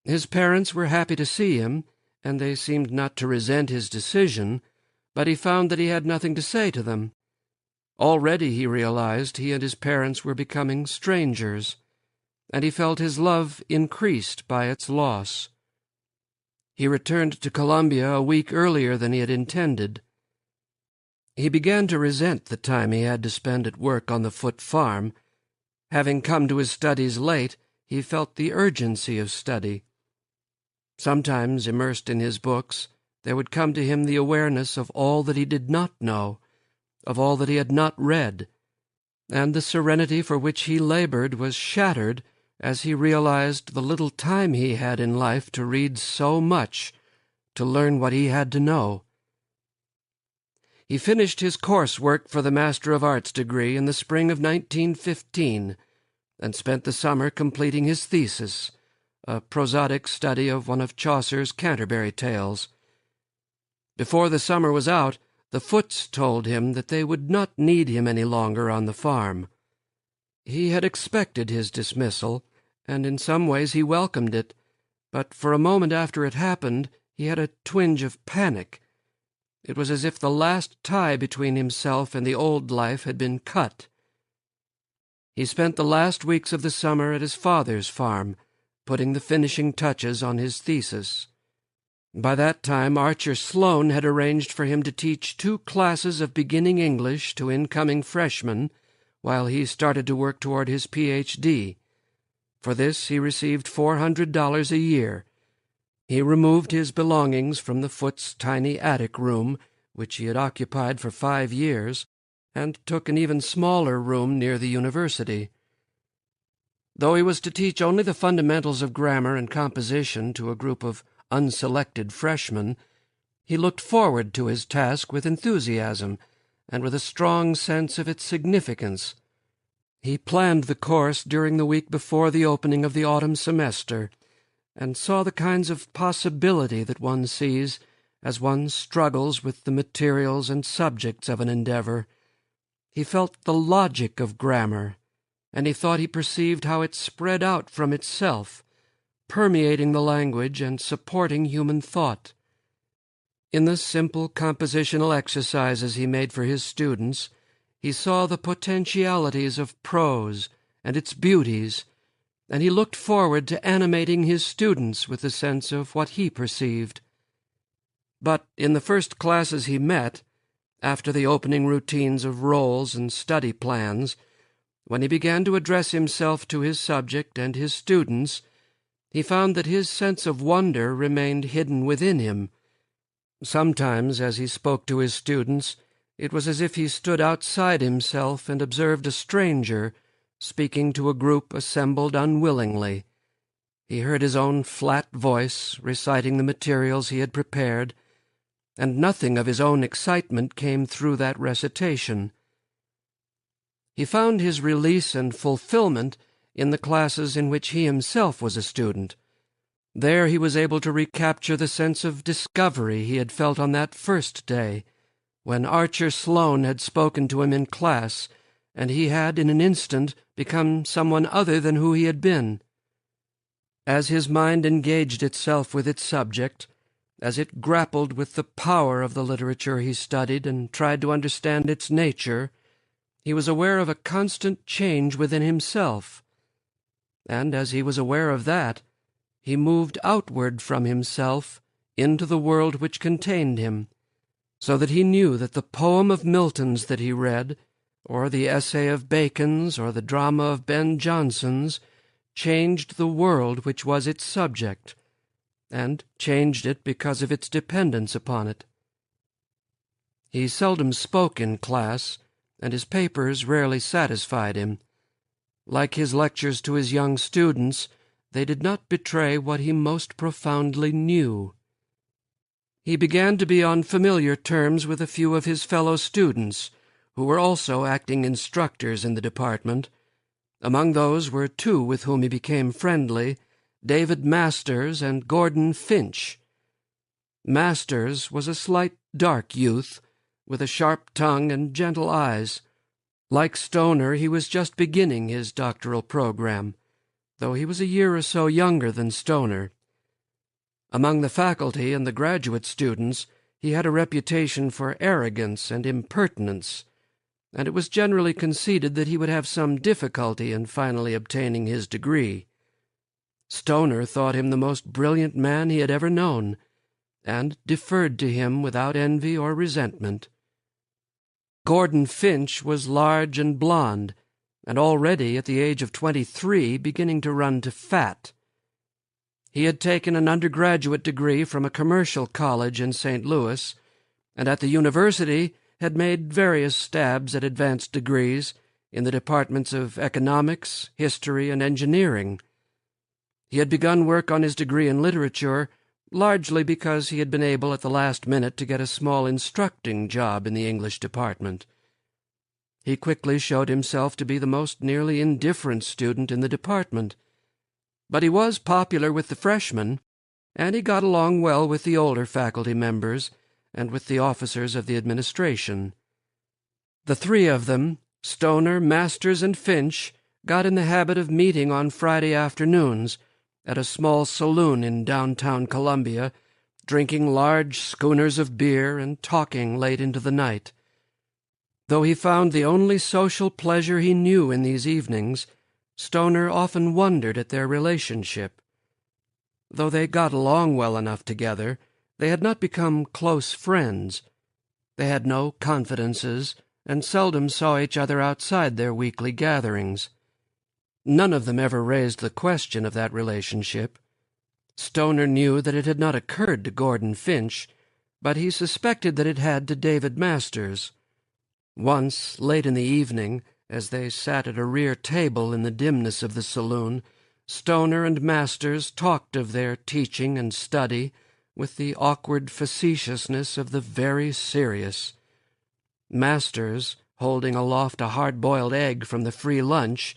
His parents were happy to see him, and they seemed not to resent his decision, but he found that he had nothing to say to them. Already, he realized, he and his parents were becoming strangers, and he felt his love increased by its loss. He returned to Columbia a week earlier than he had intended. He began to resent the time he had to spend at work on the Foote farm. Having come to his studies late, he felt the urgency of study. Sometimes, immersed in his books, there would come to him the awareness of all that he did not know, of all that he had not read, and the serenity for which he labored was shattered as he realized the little time he had in life to read so much, to learn what he had to know. He finished his coursework for the Master of Arts degree in the spring of 1915, and spent the summer completing his thesis, a prosodic study of one of Chaucer's Canterbury Tales. Before the summer was out, the Footes told him that they would not need him any longer on the farm. He had expected his dismissal, and in some ways he welcomed it, but for a moment after it happened he had a twinge of panic. It was as if the last tie between himself and the old life had been cut. He spent the last weeks of the summer at his father's farm, putting the finishing touches on his thesis. By that time Archer Sloane had arranged for him to teach 2 classes of beginning English to incoming freshmen, while he started to work toward his Ph.D. For this he received $400 a year. He removed his belongings from the Footes' tiny attic room, which he had occupied for 5 years, and took an even smaller room near the university. Though he was to teach only the fundamentals of grammar and composition to a group of unselected freshmen, he looked forward to his task with enthusiasm and with a strong sense of its significance. He planned the course during the week before the opening of the autumn semester, and saw the kinds of possibility that one sees as one struggles with the materials and subjects of an endeavor. He felt the logic of grammar, and he thought he perceived how it spread out from itself, permeating the language and supporting human thought. In the simple compositional exercises he made for his students, he saw the potentialities of prose and its beauties, and he looked forward to animating his students with a sense of what he perceived. But in the first classes he met, after the opening routines of roles and study plans, when he began to address himself to his subject and his students, he found that his sense of wonder remained hidden within him. Sometimes, as he spoke to his students, it was as if he stood outside himself and observed a stranger, speaking to a group assembled unwillingly. He heard his own flat voice reciting the materials he had prepared, and nothing of his own excitement came through that recitation. He found his release and fulfillment in the classes in which he himself was a student. There he was able to recapture the sense of discovery he had felt on that first day, when Archer Sloane had spoken to him in class, and he had, in an instant, become someone other than who he had been. As his mind engaged itself with its subject, as it grappled with the power of the literature he studied and tried to understand its nature, he was aware of a constant change within himself. And as he was aware of that, he moved outward from himself into the world which contained him, so that he knew that the poem of Milton's that he read, or the essay of Bacon's, or the drama of Ben Jonson's, changed the world which was its subject, and changed it because of its dependence upon it. He seldom spoke in class, and his papers rarely satisfied him. Like his lectures to his young students, they did not betray what he most profoundly knew. He began to be on familiar terms with a few of his fellow students, who were also acting instructors in the department. Among those were two with whom he became friendly, David Masters and Gordon Finch. Masters was a slight, dark youth, with a sharp tongue and gentle eyes. Like Stoner, he was just beginning his doctoral program, though he was a year or so younger than Stoner. Among the faculty and the graduate students, he had a reputation for arrogance and impertinence, and it was generally conceded that he would have some difficulty in finally obtaining his degree. Stoner thought him the most brilliant man he had ever known, and deferred to him without envy or resentment. Gordon Finch was large and blond, and already at the age of 23 beginning to run to fat. He had taken an undergraduate degree from a commercial college in St. Louis, and at the university had made various stabs at advanced degrees in the departments of economics, history, and engineering. He had begun work on his degree in literature largely because he had been able at the last minute to get a small instructing job in the English department. He quickly showed himself to be the most nearly indifferent student in the department, but he was popular with the freshmen, and he got along well with the older faculty members and with the officers of the administration. The three of them, Stoner, Masters, and Finch, got in the habit of meeting on Friday afternoons at a small saloon in downtown Columbia, drinking large schooners of beer and talking late into the night. Though he found the only social pleasure he knew in these evenings, Stoner often wondered at their relationship. Though they got along well enough together, they had not become close friends. They had no confidences, and seldom saw each other outside their weekly gatherings. None of them ever raised the question of that relationship. Stoner knew that it had not occurred to Gordon Finch, but he suspected that it had to David Masters. Once, late in the evening, as they sat at a rear table in the dimness of the saloon, Stoner and Masters talked of their teaching and study with the awkward facetiousness of the very serious. Masters, holding aloft a hard-boiled egg from the free lunch,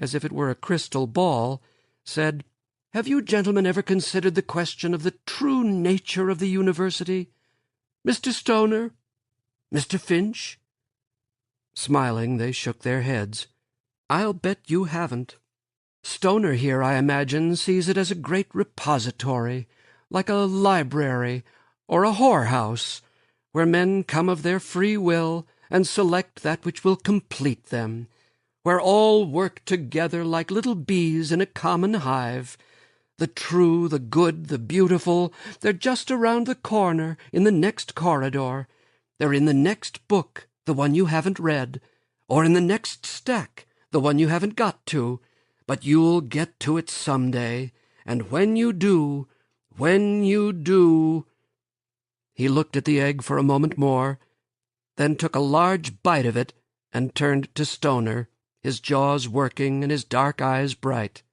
as if it were a crystal ball, said, "Have you gentlemen ever considered the question of the true nature of the university? Mr. Stoner? Mr. Finch?" Smiling, they shook their heads. "I'll bet you haven't. Stoner here, I imagine, sees it as a great repository, like a library or a whorehouse, where men come of their free will and select that which will complete them, where all work together like little bees in a common hive. The true, the good, the beautiful, they're just around the corner, in the next corridor. They're in the next book, the one you haven't read, or in the next stack, the one you haven't got to, but you'll get to it some day, and when you do... He looked at the egg for a moment more, then took a large bite of it and turned to Stoner, his jaws working and his dark eyes bright.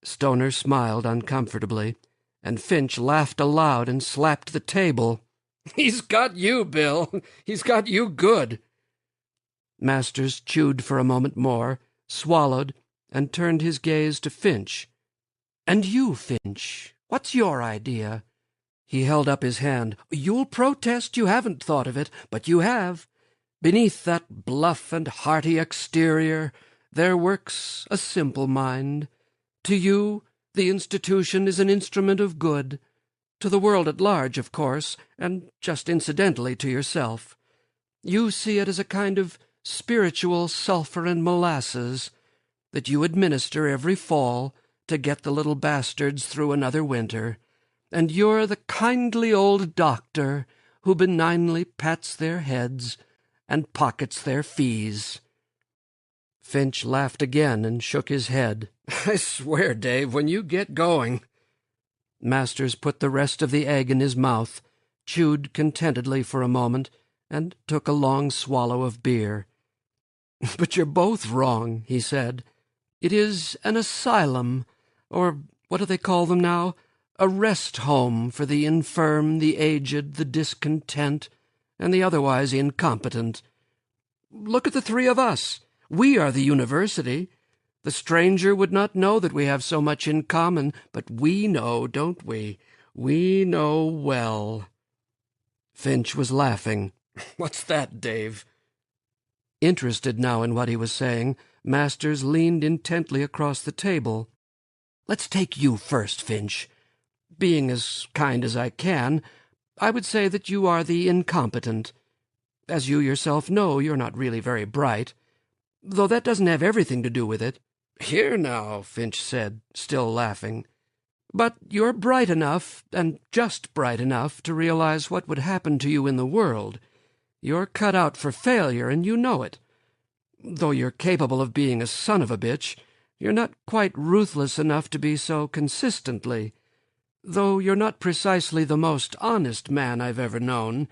Stoner smiled uncomfortably, and Finch laughed aloud and slapped the table. He's got you, Bill. He's got you good. Masters chewed for a moment more, swallowed, and turned his gaze to Finch. "And you, Finch, what's your idea?" He held up his hand. "You'll protest you haven't thought of it, but you have. Beneath that bluff and hearty exterior there works a simple mind. To you, the institution is an instrument of good. To the world at large, of course, and just incidentally to yourself. You see it as a kind of spiritual sulphur and molasses that you administer every fall to get the little bastards through another winter, and you're the kindly old doctor who benignly pats their heads and pockets their fees." Finch laughed again and shook his head. "I swear, Dave, when you get going—" Masters put the rest of the egg in his mouth, chewed contentedly for a moment, and took a long swallow of beer. "But you're both wrong," he said. "It is an asylum, or what do they call them now? A rest home for the infirm, the aged, the discontent, and the otherwise incompetent. Look at the three of us. We are the university. The stranger would not know that we have so much in common, but we know, don't we? We know well." Finch was laughing. "What's that, Dave?" Interested now in what he was saying, Masters leaned intently across the table. "Let's take you first, Finch. Being as kind as I can, I would say that you are the incompetent. As you yourself know, you're not really very bright, though that doesn't have everything to do with it." "Here now," Finch said, still laughing. "But you're bright enough, and just bright enough, to realize what would happen to you in the world. You're cut out for failure, and you know it. Though you're capable of being a son of a bitch, you're not quite ruthless enough to be so consistently. Though you're not precisely the most honest man I've ever known,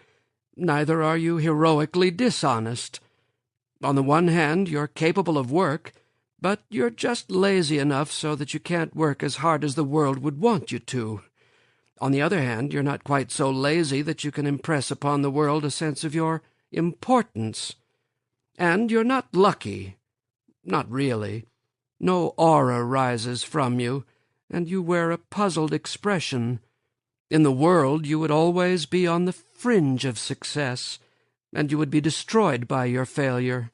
neither are you heroically dishonest. On the one hand, you're capable of work, but you're just lazy enough so that you can't work as hard as the world would want you to. On the other hand, you're not quite so lazy that you can impress upon the world a sense of your importance. And you're not lucky. Not really. No aura rises from you, and you wear a puzzled expression. In the world you would always be on the fringe of success, and you would be destroyed by your failure.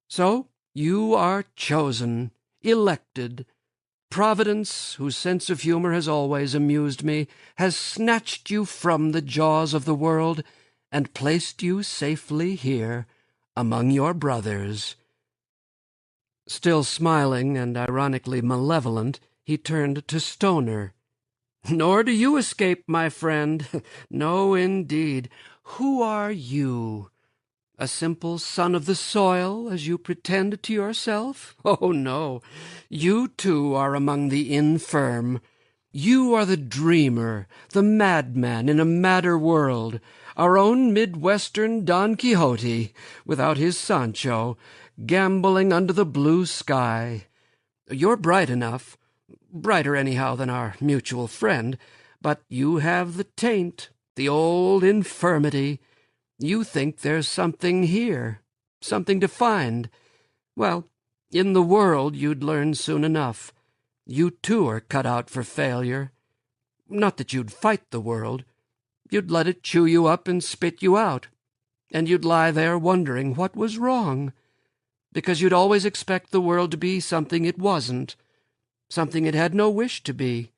So you are chosen, elected. Providence, whose sense of humor has always amused me, has snatched you from the jaws of the world and placed you safely here among your brothers." Still smiling and ironically malevolent, he turned to Stoner. "Nor do you escape, my friend. No, indeed. Who are you? A simple son of the soil, as you pretend to yourself? Oh, no. You, too, are among the infirm. You are the dreamer, the madman in a madder world, our own Midwestern Don Quixote, without his Sancho, gambolling under the blue sky. You're bright enough, brighter anyhow than our mutual friend, but you have the taint, the old infirmity. You think there's something here, something to find. Well, in the world you'd learn soon enough. You too are cut out for failure. Not that you'd fight the world. You'd let it chew you up and spit you out, and you'd lie there wondering what was wrong, because you'd always expect the world to be something it wasn't, something it had no wish to be.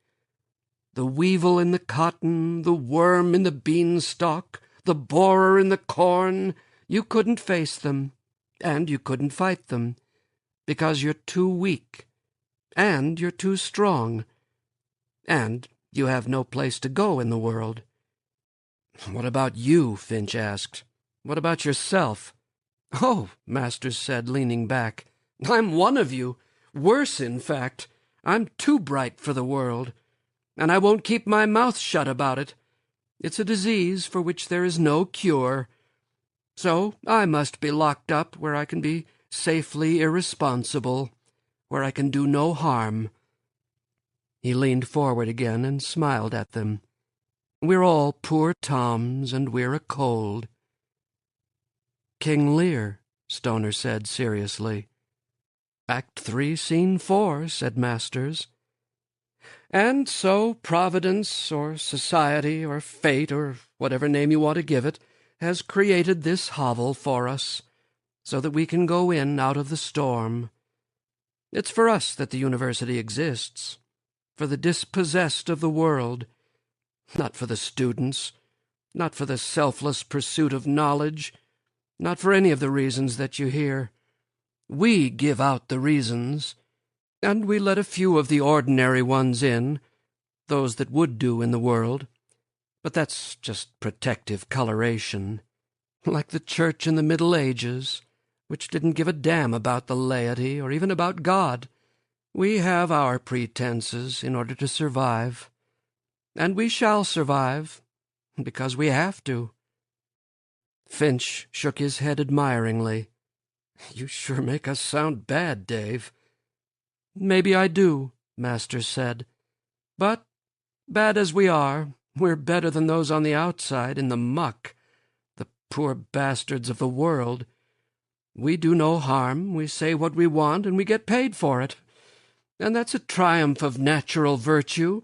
The weevil in the cotton, the worm in the beanstalk, the borer in the corn, you couldn't face them, and you couldn't fight them, because you're too weak, and you're too strong, and you have no place to go in the world." "What about you?" Finch asked. "What about yourself?" "Oh," Masters said, leaning back, "I'm one of you. Worse, in fact. I'm too bright for the world, and I won't keep my mouth shut about it. It's a disease for which there is no cure. So I must be locked up where I can be safely irresponsible, where I can do no harm." He leaned forward again and smiled at them. We're all poor Toms, and we're a cold." "King Lear," Stoner said seriously. "Act 3, Scene 4, said Masters. "And so Providence, or Society, or Fate, or whatever name you want to give it, has created this hovel for us, so that we can go in out of the storm. It's for us that the university exists, for the dispossessed of the world, not for the students, not for the selfless pursuit of knowledge, not for any of the reasons that you hear. We give out the reasons, and we let a few of the ordinary ones in, those that would do in the world. But that's just protective coloration, like the church in the Middle Ages, which didn't give a damn about the laity or even about God. We have our pretenses in order to survive, and we shall survive, because we have to." Finch shook his head admiringly. "You sure make us sound bad, Dave." "Maybe I do," Masters said. "But, bad as we are, we're better than those on the outside in the muck, the poor bastards of the world. We do no harm, we say what we want, and we get paid for it. And that's a triumph of natural virtue,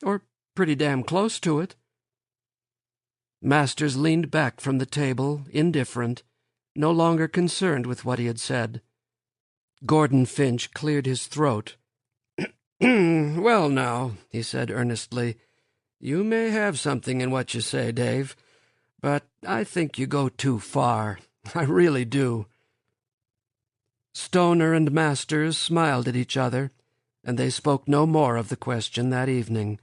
or pretty damn close to it." Masters leaned back from the table, indifferent, no longer concerned with what he had said. Gordon Finch cleared his throat. "Well, now," he said earnestly, "you may have something in what you say, Dave, but I think you go too far. I really do." Stoner and Masters smiled at each other, and they spoke no more of the question that evening.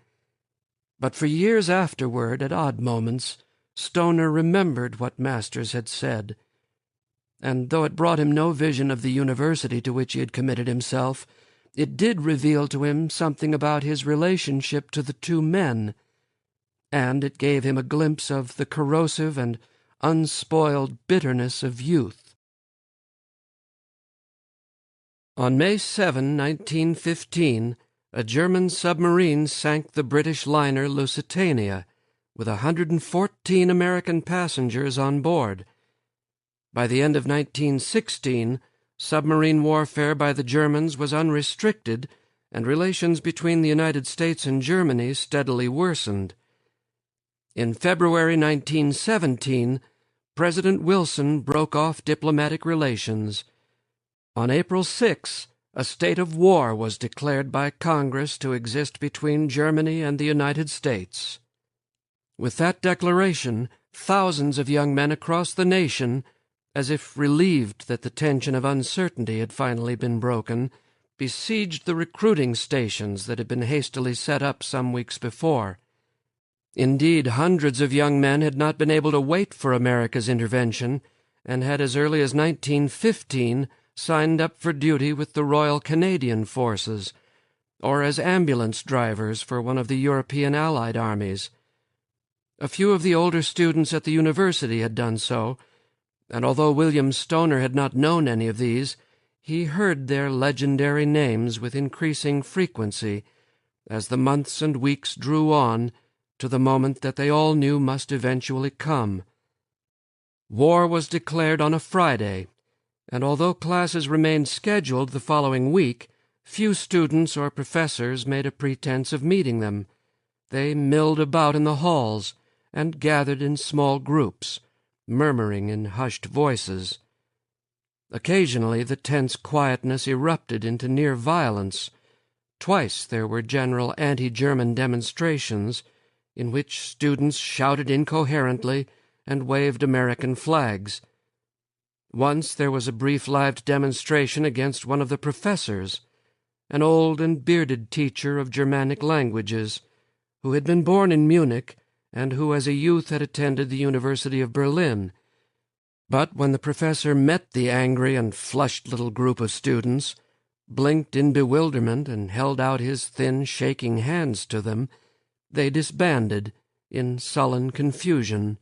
But for years afterward, at odd moments, Stoner remembered what Masters had said, and though it brought him no vision of the university to which he had committed himself, it did reveal to him something about his relationship to the two men, and it gave him a glimpse of the corrosive and unspoiled bitterness of youth. On May 7, 1915, a German submarine sank the British liner Lusitania, with 114 American passengers on board. By the end of 1916, submarine warfare by the Germans was unrestricted, and relations between the United States and Germany steadily worsened. In February 1917, President Wilson broke off diplomatic relations. On April 6, a state of war was declared by Congress to exist between Germany and the United States. With that declaration, thousands of young men across the nation, as if relieved that the tension of uncertainty had finally been broken, besieged the recruiting stations that had been hastily set up some weeks before. Indeed, hundreds of young men had not been able to wait for America's intervention, and had as early as 1915 signed up for duty with the Royal Canadian Forces, or as ambulance drivers for one of the European Allied armies. A few of the older students at the university had done so, and although William Stoner had not known any of these, he heard their legendary names with increasing frequency as the months and weeks drew on to the moment that they all knew must eventually come. War was declared on a Friday, and although classes remained scheduled the following week, few students or professors made a pretense of meeting them. They milled about in the halls and gathered in small groups, murmuring in hushed voices. Occasionally the tense quietness erupted into near violence. Twice there were general anti-German demonstrations, in which students shouted incoherently and waved American flags. Once there was a brief-lived demonstration against one of the professors, an old and bearded teacher of Germanic languages, who had been born in Munich and who as a youth had attended the University of Berlin. But when the professor met the angry and flushed little group of students, blinked in bewilderment and held out his thin, shaking hands to them, they disbanded in sullen confusion.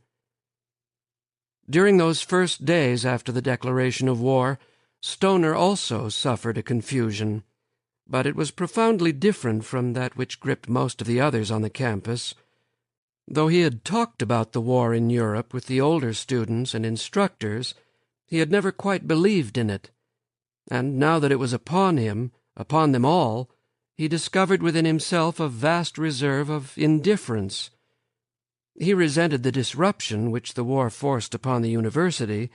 During those first days after the declaration of war, Stoner also suffered a confusion, but it was profoundly different from that which gripped most of the others on the campus. Though he had talked about the war in Europe with the older students and instructors, he had never quite believed in it. And now that it was upon him, upon them all, he discovered within himself a vast reserve of indifference. He resented the disruption which the war forced upon the university,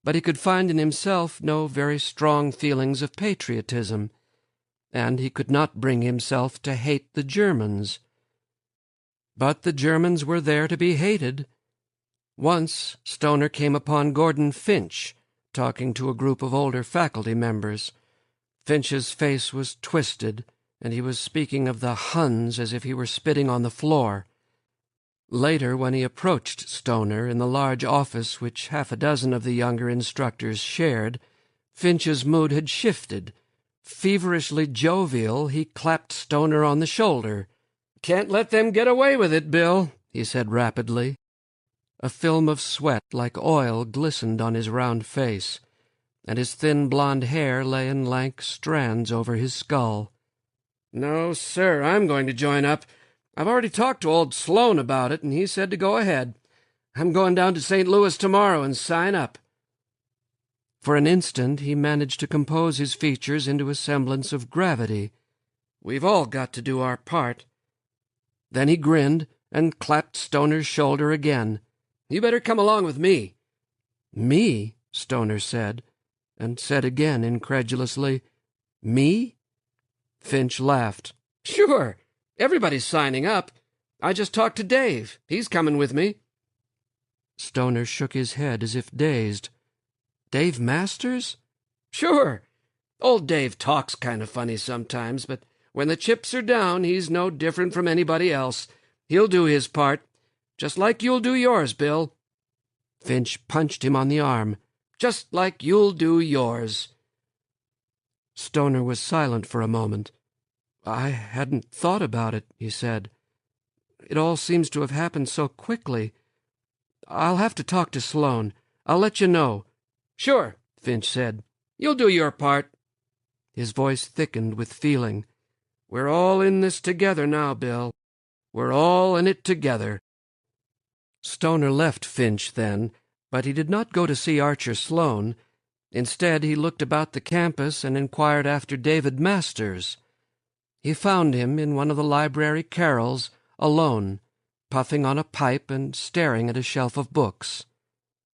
but he could find in himself no very strong feelings of patriotism, and he could not bring himself to hate the Germans. But the Germans were there to be hated. Once Stoner came upon Gordon Finch talking to a group of older faculty members. Finch's face was twisted, and he was speaking of the Huns as if he were spitting on the floor. Later, when he approached Stoner in the large office which half a dozen of the younger instructors shared, Finch's mood had shifted. Feverishly jovial, he clapped Stoner on the shoulder. "Can't let them get away with it, Bill," he said rapidly. A film of sweat like oil glistened on his round face, and his thin blond hair lay in lank strands over his skull. "No, sir, I'm going to join up. I've already talked to old Sloan about it, and he said to go ahead. I'm going down to St. Louis tomorrow and sign up." For an instant he managed to compose his features into a semblance of gravity. "We've all got to do our part." Then he grinned and clapped Stoner's shoulder again. "You better come along with me." "Me?" Stoner said, and said again incredulously, "Me?" Finch laughed. "Sure. Everybody's signing up. I just talked to Dave. He's coming with me." Stoner shook his head as if dazed. "Dave Masters?" "Sure. Old Dave talks kind of funny sometimes, but when the chips are down, he's no different from anybody else. He'll do his part, just like you'll do yours, Bill." Finch punched him on the arm. "Just like you'll do yours." Stoner was silent for a moment. "I hadn't thought about it," he said. "It all seems to have happened so quickly. I'll have to talk to Sloan. I'll let you know." "Sure," Finch said. "You'll do your part." His voice thickened with feeling. "We're all in this together now, Bill. We're all in it together." Stoner left Finch then, but he did not go to see Archer Sloan. Instead, he looked about the campus and inquired after David Masters. He found him in one of the library carrels, alone, puffing on a pipe and staring at a shelf of books.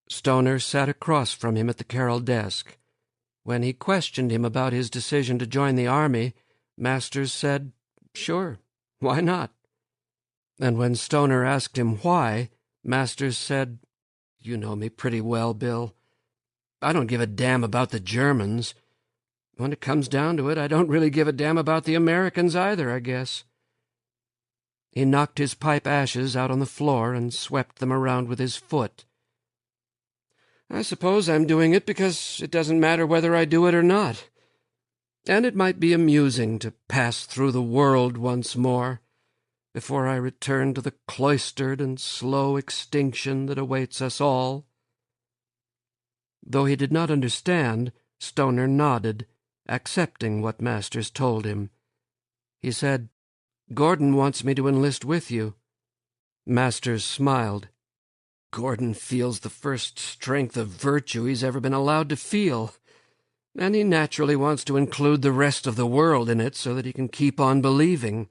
Stoner sat across from him at the carrel desk. When he questioned him about his decision to join the army, Masters said, "Sure, why not?" And when Stoner asked him why, Masters said, "You know me pretty well, Bill. I don't give a damn about the Germans. When it comes down to it, I don't really give a damn about the Americans either, I guess." He knocked his pipe ashes out on the floor and swept them around with his foot. "I suppose I'm doing it because it doesn't matter whether I do it or not. And it might be amusing to pass through the world once more, before I return to the cloistered and slow extinction that awaits us all." Though he did not understand, Stoner nodded, accepting what Masters told him. He said, "Gordon wants me to enlist with you." Masters smiled. "Gordon feels the first strength of virtue he's ever been allowed to feel, and he naturally wants to include the rest of the world in it so that he can keep on believing.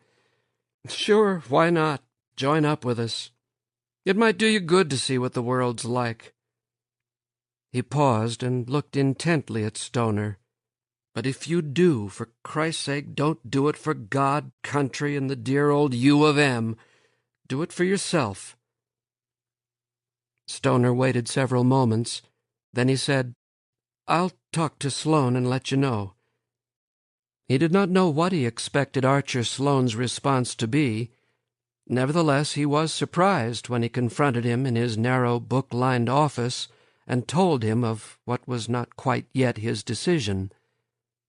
Sure, why not? Join up with us. It might do you good to see what the world's like." He paused and looked intently at Stoner. "But if you do, for Christ's sake, don't do it for God, country, and the dear old U of M. Do it for yourself." Stoner waited several moments. Then he said, "I'll talk to Sloan and let you know." He did not know what he expected Archer Sloane's response to be. Nevertheless, he was surprised when he confronted him in his narrow, book-lined office and told him of what was not quite yet his decision.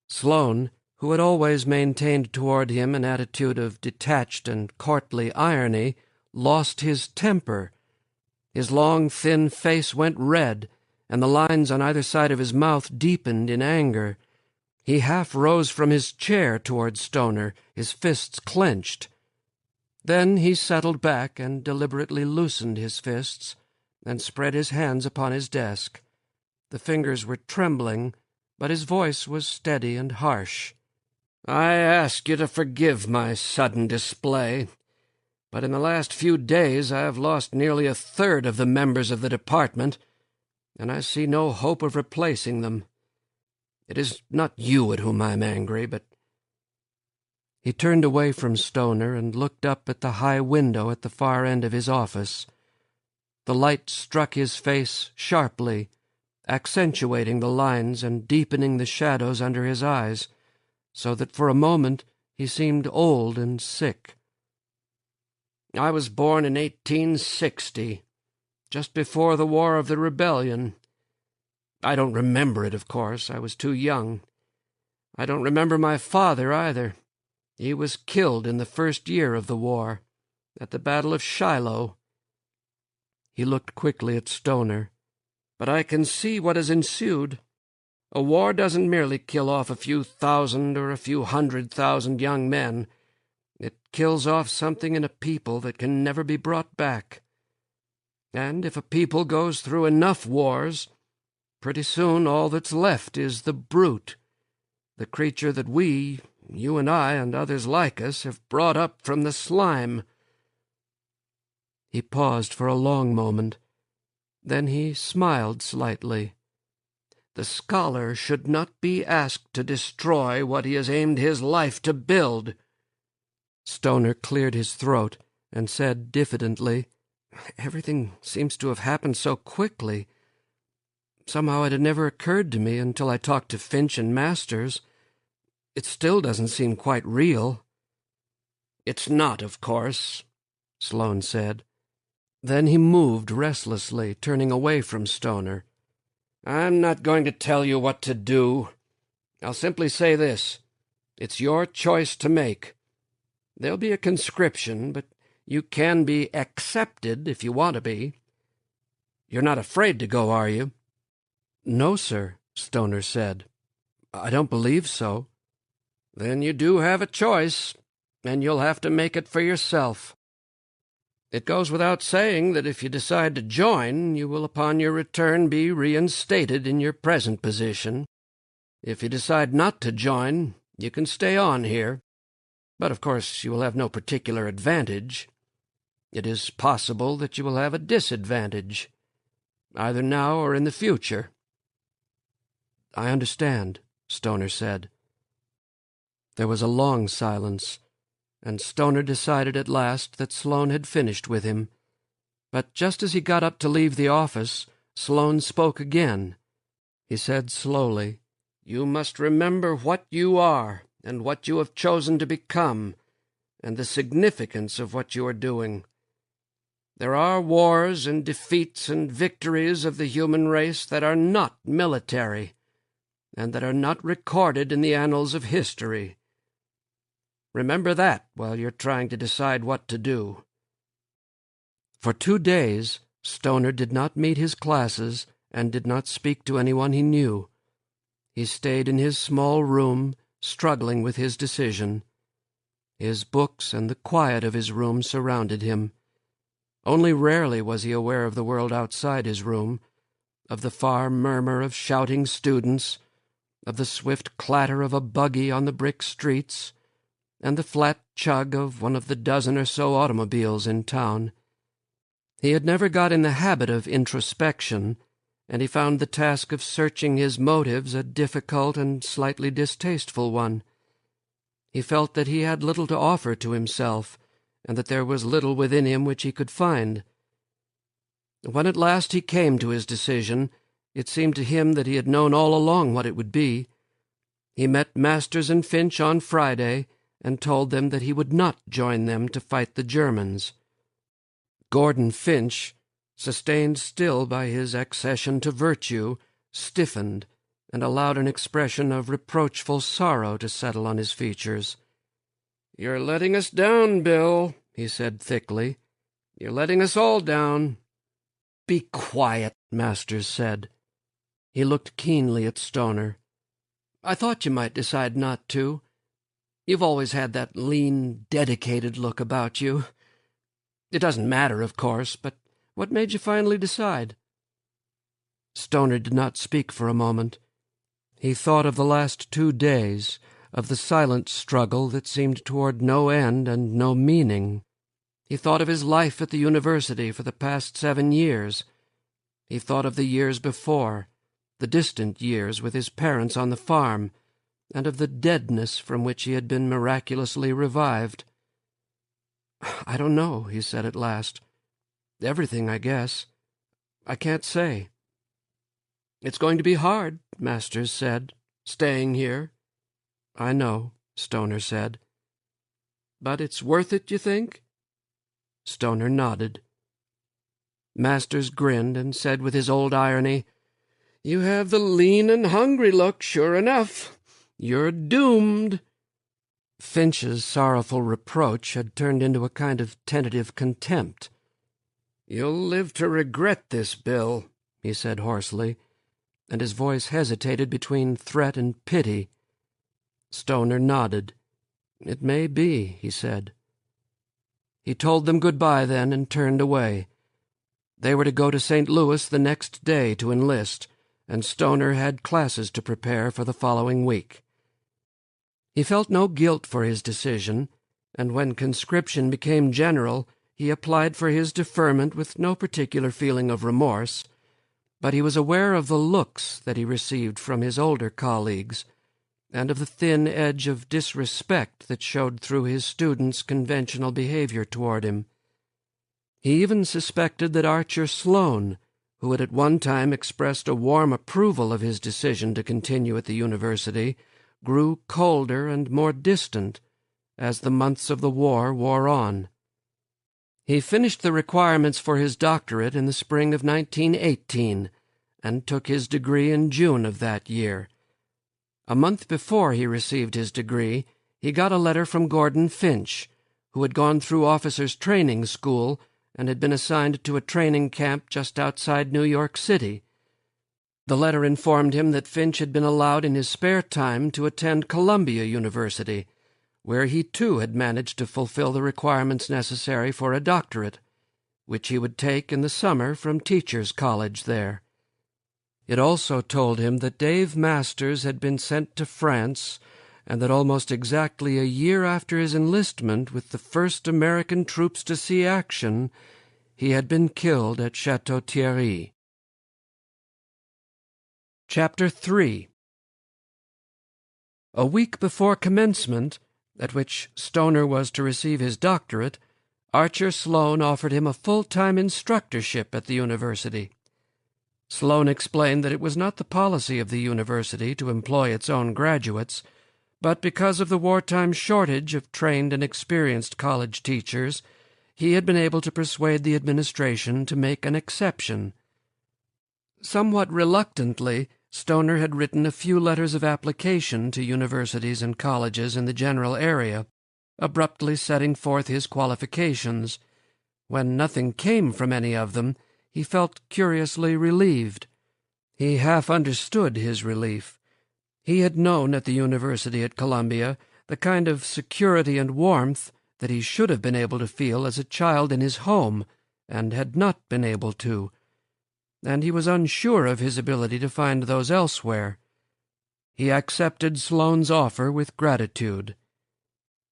Sloane, who had always maintained toward him an attitude of detached and courtly irony, lost his temper. His long, thin face went red, and the lines on either side of his mouth deepened in anger. He half rose from his chair toward Stoner, his fists clenched. Then he settled back and deliberately loosened his fists and spread his hands upon his desk. The fingers were trembling, but his voice was steady and harsh. "I ask you to forgive my sudden display, but in the last few days I have lost nearly a third of the members of the department, and I see no hope of replacing them. It is not you at whom I am angry, but—" He turned away from Stoner and looked up at the high window at the far end of his office. The light struck his face sharply, accentuating the lines and deepening the shadows under his eyes, so that for a moment he seemed old and sick. "I was born in 1860, just before the War of the Rebellion. I don't remember it, of course. I was too young. I don't remember my father either. He was killed in the first year of the war, at the Battle of Shiloh." He looked quickly at Stoner. "But I can see what has ensued. A war doesn't merely kill off a few thousand or a few 100,000 young men. It kills off something in a people that can never be brought back. And if a people goes through enough wars, pretty soon all that's left is the brute, the creature that we, you and I and others like us, have brought up from the slime." He paused for a long moment. Then he smiled slightly. "The scholar should not be asked to destroy what he has aimed his life to build." Stoner cleared his throat and said diffidently, "Everything seems to have happened so quickly. Somehow it had never occurred to me until I talked to Finch and Masters. It still doesn't seem quite real." "It's not, of course," Sloane said. Then he moved restlessly, turning away from Stoner. "I'm not going to tell you what to do. I'll simply say this. It's your choice to make. There'll be a conscription, but you can be accepted if you want to be. You're not afraid to go, are you?" "No, sir," Stoner said. "I don't believe so." "Then you do have a choice, and you'll have to make it for yourself. It goes without saying that if you decide to join, you will upon your return be reinstated in your present position. If you decide not to join, you can stay on here, but of course you will have no particular advantage. It is possible that you will have a disadvantage, either now or in the future." "I understand," Stoner said. There was a long silence, and Stoner decided at last that Sloane had finished with him. But just as he got up to leave the office, Sloane spoke again. He said slowly, "You must remember what you are and what you have chosen to become, and the significance of what you are doing. There are wars and defeats and victories of the human race that are not military, and that are not recorded in the annals of history. Remember that while you're trying to decide what to do." For 2 days, Stoner did not meet his classes and did not speak to anyone he knew. He stayed in his small room, struggling with his decision. His books and the quiet of his room surrounded him. Only rarely was he aware of the world outside his room, of the far murmur of shouting students, of the swift clatter of a buggy on the brick streets, and the flat chug of one of the dozen or so automobiles in town. He had never got in the habit of introspection, and he found the task of searching his motives a difficult and slightly distasteful one. He felt that he had little to offer to himself, and that there was little within him which he could find. When at last he came to his decision, it seemed to him that he had known all along what it would be. He met Masters and Finch on Friday, and told them that he would not join them to fight the Germans. Gordon Finch, sustained still by his accession to virtue, stiffened and allowed an expression of reproachful sorrow to settle on his features. "You're letting us down, Bill," he said thickly. "You're letting us all down." "Be quiet," Masters said. He looked keenly at Stoner. "I thought you might decide not to. You've always had that lean, dedicated look about you. It doesn't matter, of course, but what made you finally decide?" Stoner did not speak for a moment. He thought of the last 2 days, of the silent struggle that seemed toward no end and no meaning. He thought of his life at the university for the past 7 years. He thought of the years before, the distant years with his parents on the farm, and of the deadness from which he had been miraculously revived. "I don't know," he said at last. "Everything, I guess. I can't say." "It's going to be hard," Masters said, "staying here." "I know," Stoner said. "But it's worth it, you think?" Stoner nodded. Masters grinned and said with his old irony, "You have the lean and hungry look, sure enough. You're doomed." Finch's sorrowful reproach had turned into a kind of tentative contempt. "You'll live to regret this, Bill," he said hoarsely, and his voice hesitated between threat and pity. Stoner nodded. "It may be," he said. He told them good-bye then and turned away. They were to go to St. Louis the next day to enlist, and Stoner had classes to prepare for the following week. He felt no guilt for his decision, and when conscription became general, he applied for his deferment with no particular feeling of remorse, but he was aware of the looks that he received from his older colleagues, and of the thin edge of disrespect that showed through his students' conventional behavior toward him. He even suspected that Archer Sloane, who had at one time expressed a warm approval of his decision to continue at the university, grew colder and more distant as the months of the war wore on. He finished the requirements for his doctorate in the spring of 1918, and took his degree in June of that year. A month before he received his degree, he got a letter from Gordon Finch, who had gone through officers' training school and had been assigned to a training camp just outside New York City. The letter informed him that Finch had been allowed in his spare time to attend Columbia University, where he too had managed to fulfill the requirements necessary for a doctorate, which he would take in the summer from Teachers' College there. It also told him that Dave Masters had been sent to France, and that almost exactly a year after his enlistment with the first American troops to see action, he had been killed at Chateau Thierry. Chapter 3. A week before commencement, at which Stoner was to receive his doctorate, Archer Sloane offered him a full-time instructorship at the university. Sloane explained that it was not the policy of the university to employ its own graduates, but because of the wartime shortage of trained and experienced college teachers, he had been able to persuade the administration to make an exception. Somewhat reluctantly, Stoner had written a few letters of application to universities and colleges in the general area, abruptly setting forth his qualifications. When nothing came from any of them, he felt curiously relieved. He half understood his relief. He had known at the university at Columbia the kind of security and warmth that he should have been able to feel as a child in his home, and had not been able to, and he was unsure of his ability to find those elsewhere. He accepted Sloane's offer with gratitude,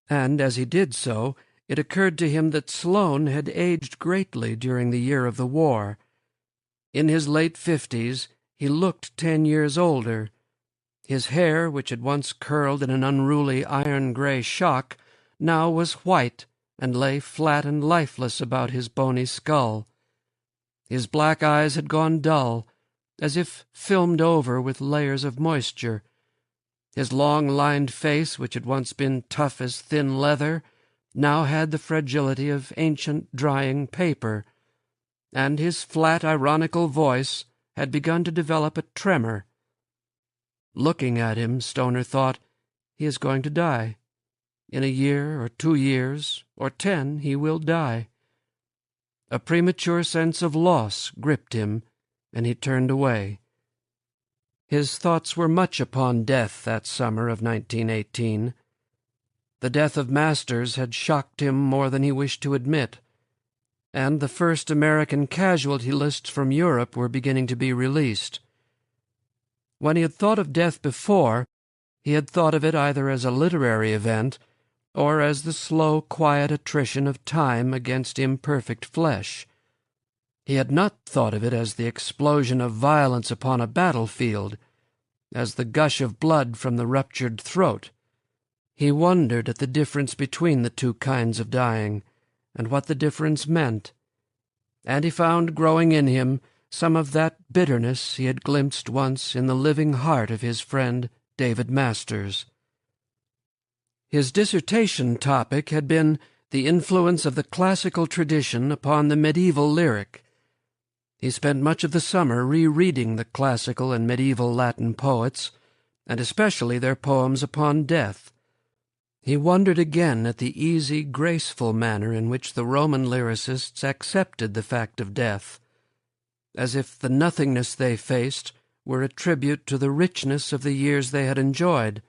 and as he did so, it occurred to him that Sloane had aged greatly during the year of the war. In his late 50s, he looked 10 years older. His hair, which had once curled in an unruly iron-gray shock, now was white and lay flat and lifeless about his bony skull. His black eyes had gone dull, as if filmed over with layers of moisture. His long-lined face, which had once been tough as thin leather, now had the fragility of ancient drying paper, and his flat, ironical voice had begun to develop a tremor. Looking at him, Stoner thought, he is going to die. In a year or 2 years, or 10, he will die. A premature sense of loss gripped him, and he turned away. His thoughts were much upon death that summer of 1918. The death of Masters had shocked him more than he wished to admit. and the first American casualty lists from Europe were beginning to be released. When he had thought of death before, he had thought of it either as a literary event or as the slow, quiet attrition of time against imperfect flesh. He had not thought of it as the explosion of violence upon a battlefield, as the gush of blood from the ruptured throat. He wondered at the difference between the two kinds of dying, and what the difference meant, and he found growing in him some of that bitterness he had glimpsed once in the living heart of his friend David Masters. His dissertation topic had been the influence of the classical tradition upon the medieval lyric. He spent much of the summer rereading the classical and medieval Latin poets, and especially their poems upon death. He wondered again at the easy, graceful manner in which the Roman lyricists accepted the fact of death, as if the nothingness they faced were a tribute to the richness of the years they had enjoyed,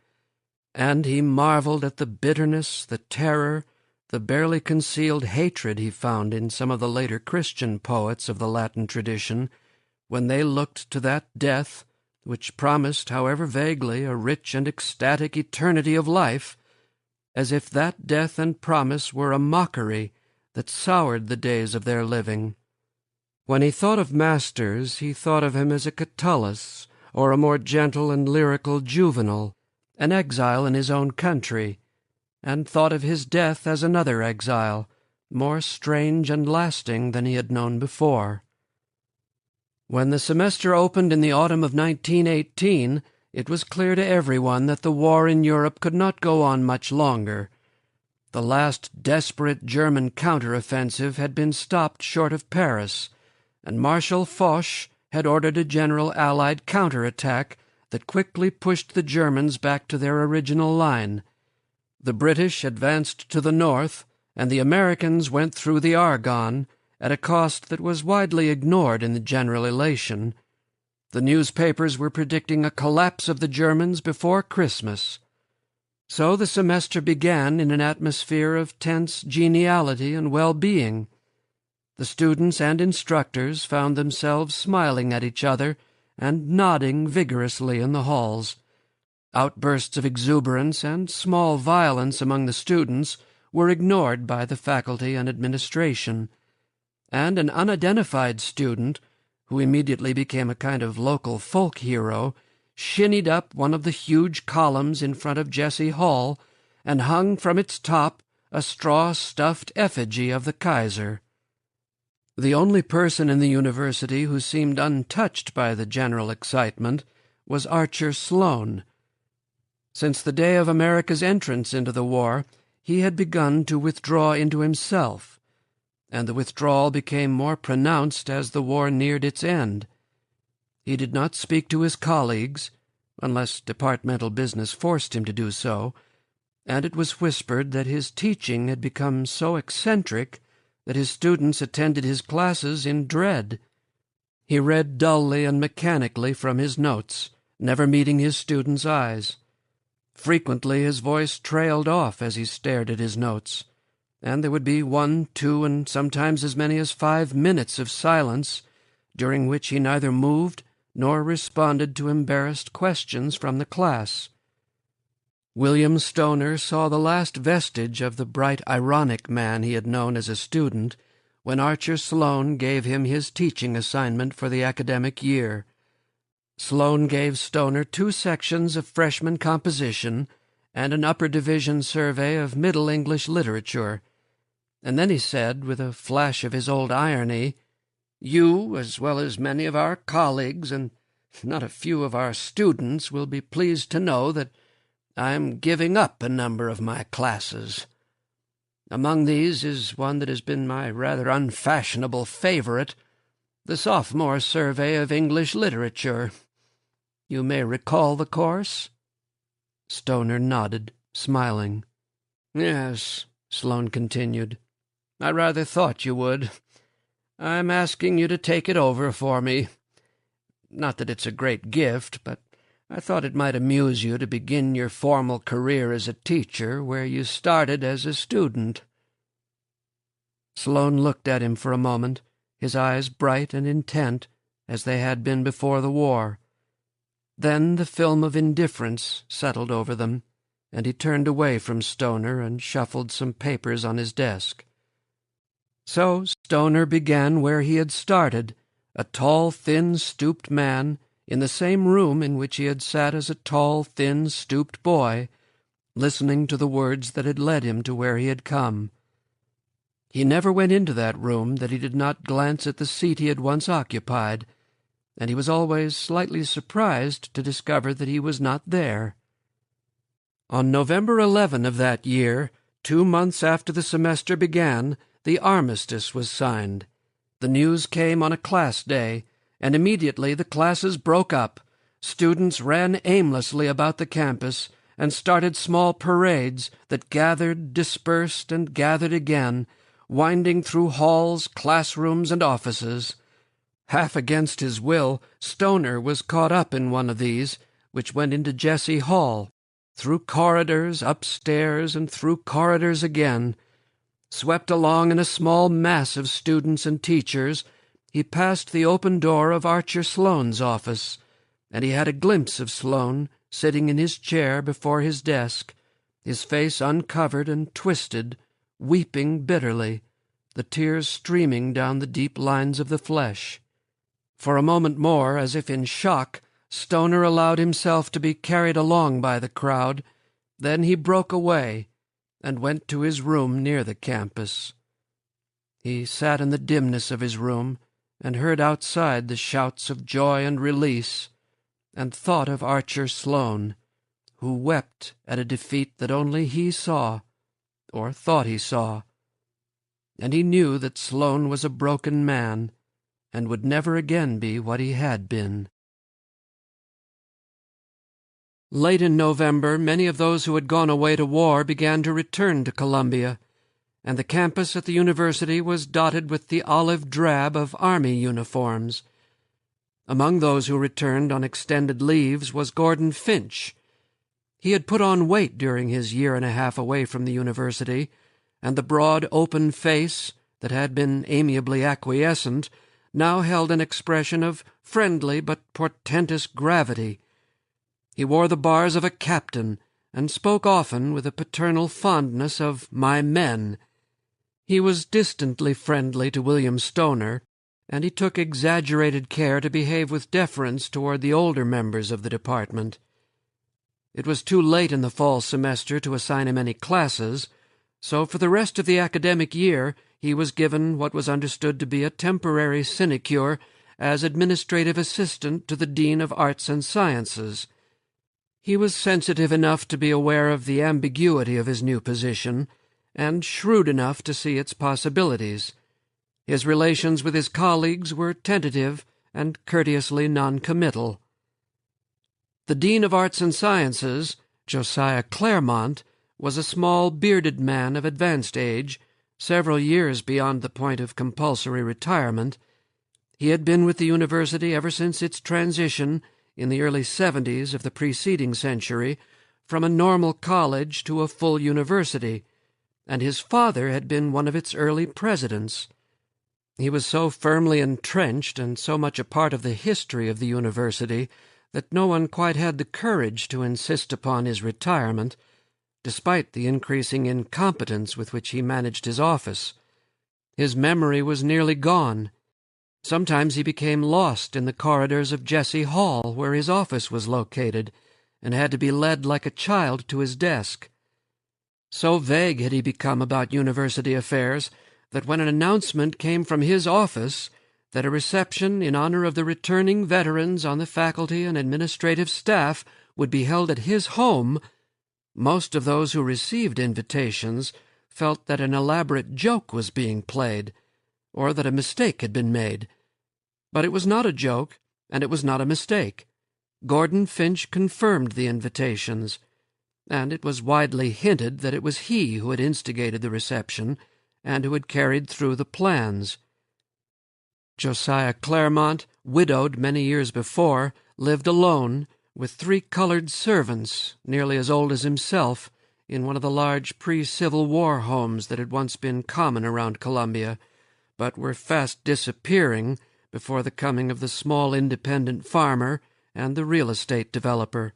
and he marveled at the bitterness, the terror, the barely concealed hatred he found in some of the later Christian poets of the Latin tradition, when they looked to that death, which promised, however vaguely, a rich and ecstatic eternity of life, as if that death and promise were a mockery that soured the days of their living. When he thought of Masters, he thought of him as a Catullus, or a more gentle and lyrical Juvenal, an exile in his own country, and thought of his death as another exile, more strange and lasting than he had known before. When the semester opened in the autumn of 1918, it was clear to everyone that the war in Europe could not go on much longer. The last desperate German counter-offensive had been stopped short of Paris, and Marshal Foch had ordered a general Allied counterattack that quickly pushed the Germans back to their original line. The British advanced to the north, and the Americans went through the Argonne at a cost that was widely ignored in the general elation. The newspapers were predicting a collapse of the Germans before Christmas. So the semester began in an atmosphere of tense geniality and well-being. The students and instructors found themselves smiling at each other and nodding vigorously in the halls. Outbursts of exuberance and small violence among the students were ignored by the faculty and administration, and an unidentified student, who immediately became a kind of local folk hero, shinnied up one of the huge columns in front of Jesse Hall and hung from its top a straw-stuffed effigy of the Kaiser. The only person in the university who seemed untouched by the general excitement was Archer Sloane. Since the day of America's entrance into the war, he had begun to withdraw into himself, and the withdrawal became more pronounced as the war neared its end. He did not speak to his colleagues, unless departmental business forced him to do so, and it was whispered that his teaching had become so eccentric that his students attended his classes in dread. He read dully and mechanically from his notes, never meeting his students' eyes. Frequently his voice trailed off as he stared at his notes, and there would be 1, 2, and sometimes as many as 5 minutes of silence, during which he neither moved nor responded to embarrassed questions from the class. William Stoner saw the last vestige of the bright, ironic man he had known as a student when Archer Sloane gave him his teaching assignment for the academic year. Sloane gave Stoner 2 sections of freshman composition and an upper division survey of Middle English literature, and then he said, with a flash of his old irony, "You, as well as many of our colleagues and not a few of our students, will be pleased to know that I am giving up a number of my classes. Among these is one that has been my rather unfashionable favorite, the sophomore survey of English literature. You may recall the course?" Stoner nodded, smiling. "Yes," Sloane continued. "I rather thought you would. I'm asking you to take it over for me. Not that it's a great gift, but I thought it might amuse you to begin your formal career as a teacher where you started as a student." Sloane looked at him for a moment, his eyes bright and intent, as they had been before the war. Then the film of indifference settled over them, and he turned away from Stoner and shuffled some papers on his desk. So Stoner began where he had started, a tall, thin, stooped man, in the same room in which he had sat as a tall, thin, stooped boy, listening to the words that had led him to where he had come. He never went into that room that he did not glance at the seat he had once occupied, and he was always slightly surprised to discover that he was not there. On November 11 of that year, 2 months after the semester began, the armistice was signed. The news came on a class day, and immediately the classes broke up. Students ran aimlessly about the campus and started small parades that gathered, dispersed, and gathered again, winding through halls, classrooms, and offices. Half against his will, Stoner was caught up in one of these, which went into Jesse Hall, through corridors, upstairs, and through corridors again. Swept along in a small mass of students and teachers, he passed the open door of Archer Sloane's office, and he had a glimpse of Sloane sitting in his chair before his desk, his face uncovered and twisted, weeping bitterly, the tears streaming down the deep lines of the flesh. For a moment more, as if in shock, Stoner allowed himself to be carried along by the crowd. Then he broke away and went to his room near the campus. He sat in the dimness of his room and heard outside the shouts of joy and release, and thought of Archer Sloane, who wept at a defeat that only he saw, or thought he saw. And he knew that Sloane was a broken man, and would never again be what he had been. Late in November, many of those who had gone away to war began to return to Columbia, and the campus at the university was dotted with the olive drab of army uniforms. Among those who returned on extended leaves was Gordon Finch. He had put on weight during his year and a half away from the university, and the broad, open face that had been amiably acquiescent now held an expression of friendly but portentous gravity. He wore the bars of a captain, and spoke often with a paternal fondness of "my men." He was distantly friendly to William Stoner, and he took exaggerated care to behave with deference toward the older members of the department. It was too late in the fall semester to assign him any classes, so for the rest of the academic year he was given what was understood to be a temporary sinecure as administrative assistant to the Dean of Arts and Sciences. He was sensitive enough to be aware of the ambiguity of his new position, and shrewd enough to see its possibilities. His relations with his colleagues were tentative and courteously non-committal. The Dean of Arts and Sciences, Josiah Claremont, was a small, bearded man of advanced age, several years beyond the point of compulsory retirement. He had been with the university ever since its transition, in the early 70s of the preceding century, from a normal college to a full university, and his father had been one of its early presidents. He was so firmly entrenched and so much a part of the history of the university that no one quite had the courage to insist upon his retirement, despite the increasing incompetence with which he managed his office. His memory was nearly gone. Sometimes he became lost in the corridors of Jesse Hall, where his office was located, and had to be led like a child to his desk. So vague had he become about university affairs that when an announcement came from his office that a reception in honor of the returning veterans on the faculty and administrative staff would be held at his home, most of those who received invitations felt that an elaborate joke was being played, or that a mistake had been made. But it was not a joke, and it was not a mistake. Gordon Finch confirmed the invitations, and it was widely hinted that it was he who had instigated the reception and who had carried through the plans. Josiah Claremont, widowed many years before, lived alone, with 3 colored servants, nearly as old as himself, in one of the large pre-Civil War homes that had once been common around Columbia, but were fast disappearing before the coming of the small independent farmer and the real estate developer.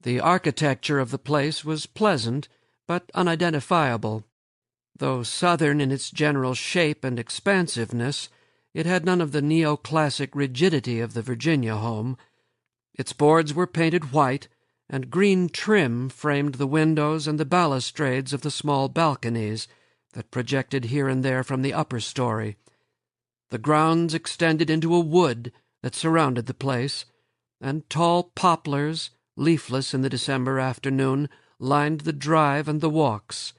The architecture of the place was pleasant, but unidentifiable. Though Southern in its general shape and expansiveness, it had none of the neoclassic rigidity of the Virginia home. Its boards were painted white, and green trim framed the windows and the balustrades of the small balconies that projected here and there from the upper story. The grounds extended into a wood that surrounded the place, and tall poplars, leafless in the December afternoon, lined the drive and the walks.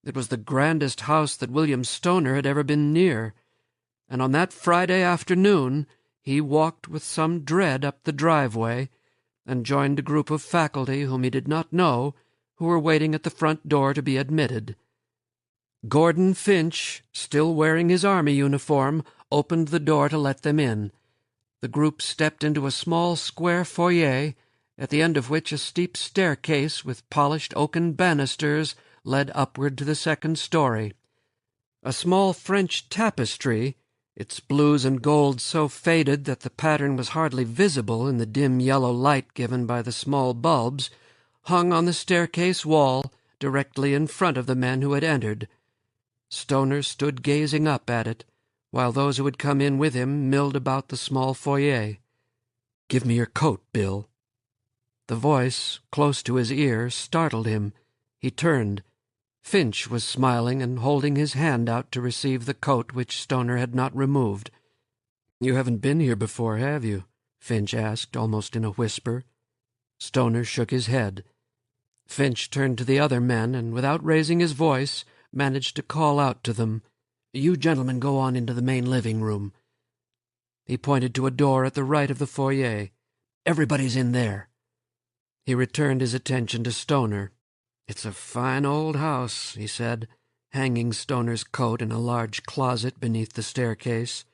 It was the grandest house that William Stoner had ever been near, and on that Friday afternoon he walked with some dread up the driveway and joined a group of faculty whom he did not know, who were waiting at the front door to be admitted. Gordon Finch, still wearing his army uniform, opened the door to let them in. The group stepped into a small square foyer, at the end of which a steep staircase with polished oaken banisters led upward to the second story. A small French tapestry, its blues and gold so faded that the pattern was hardly visible in the dim yellow light given by the small bulbs, hung on the staircase wall directly in front of the men who had entered. Stoner stood gazing up at it, while those who had come in with him milled about the small foyer. "Give me your coat, Bill." The voice, close to his ear, startled him. He turned. Finch was smiling and holding his hand out to receive the coat which Stoner had not removed. "You haven't been here before, have you?" Finch asked, almost in a whisper. Stoner shook his head. Finch turned to the other men, and without raising his voice, managed to call out to them, "You gentlemen go on into the main living room." He pointed to a door at the right of the foyer. "Everybody's in there." He returned his attention to Stoner. "It's a fine old house," he said, hanging Stoner's coat in a large closet beneath the staircase.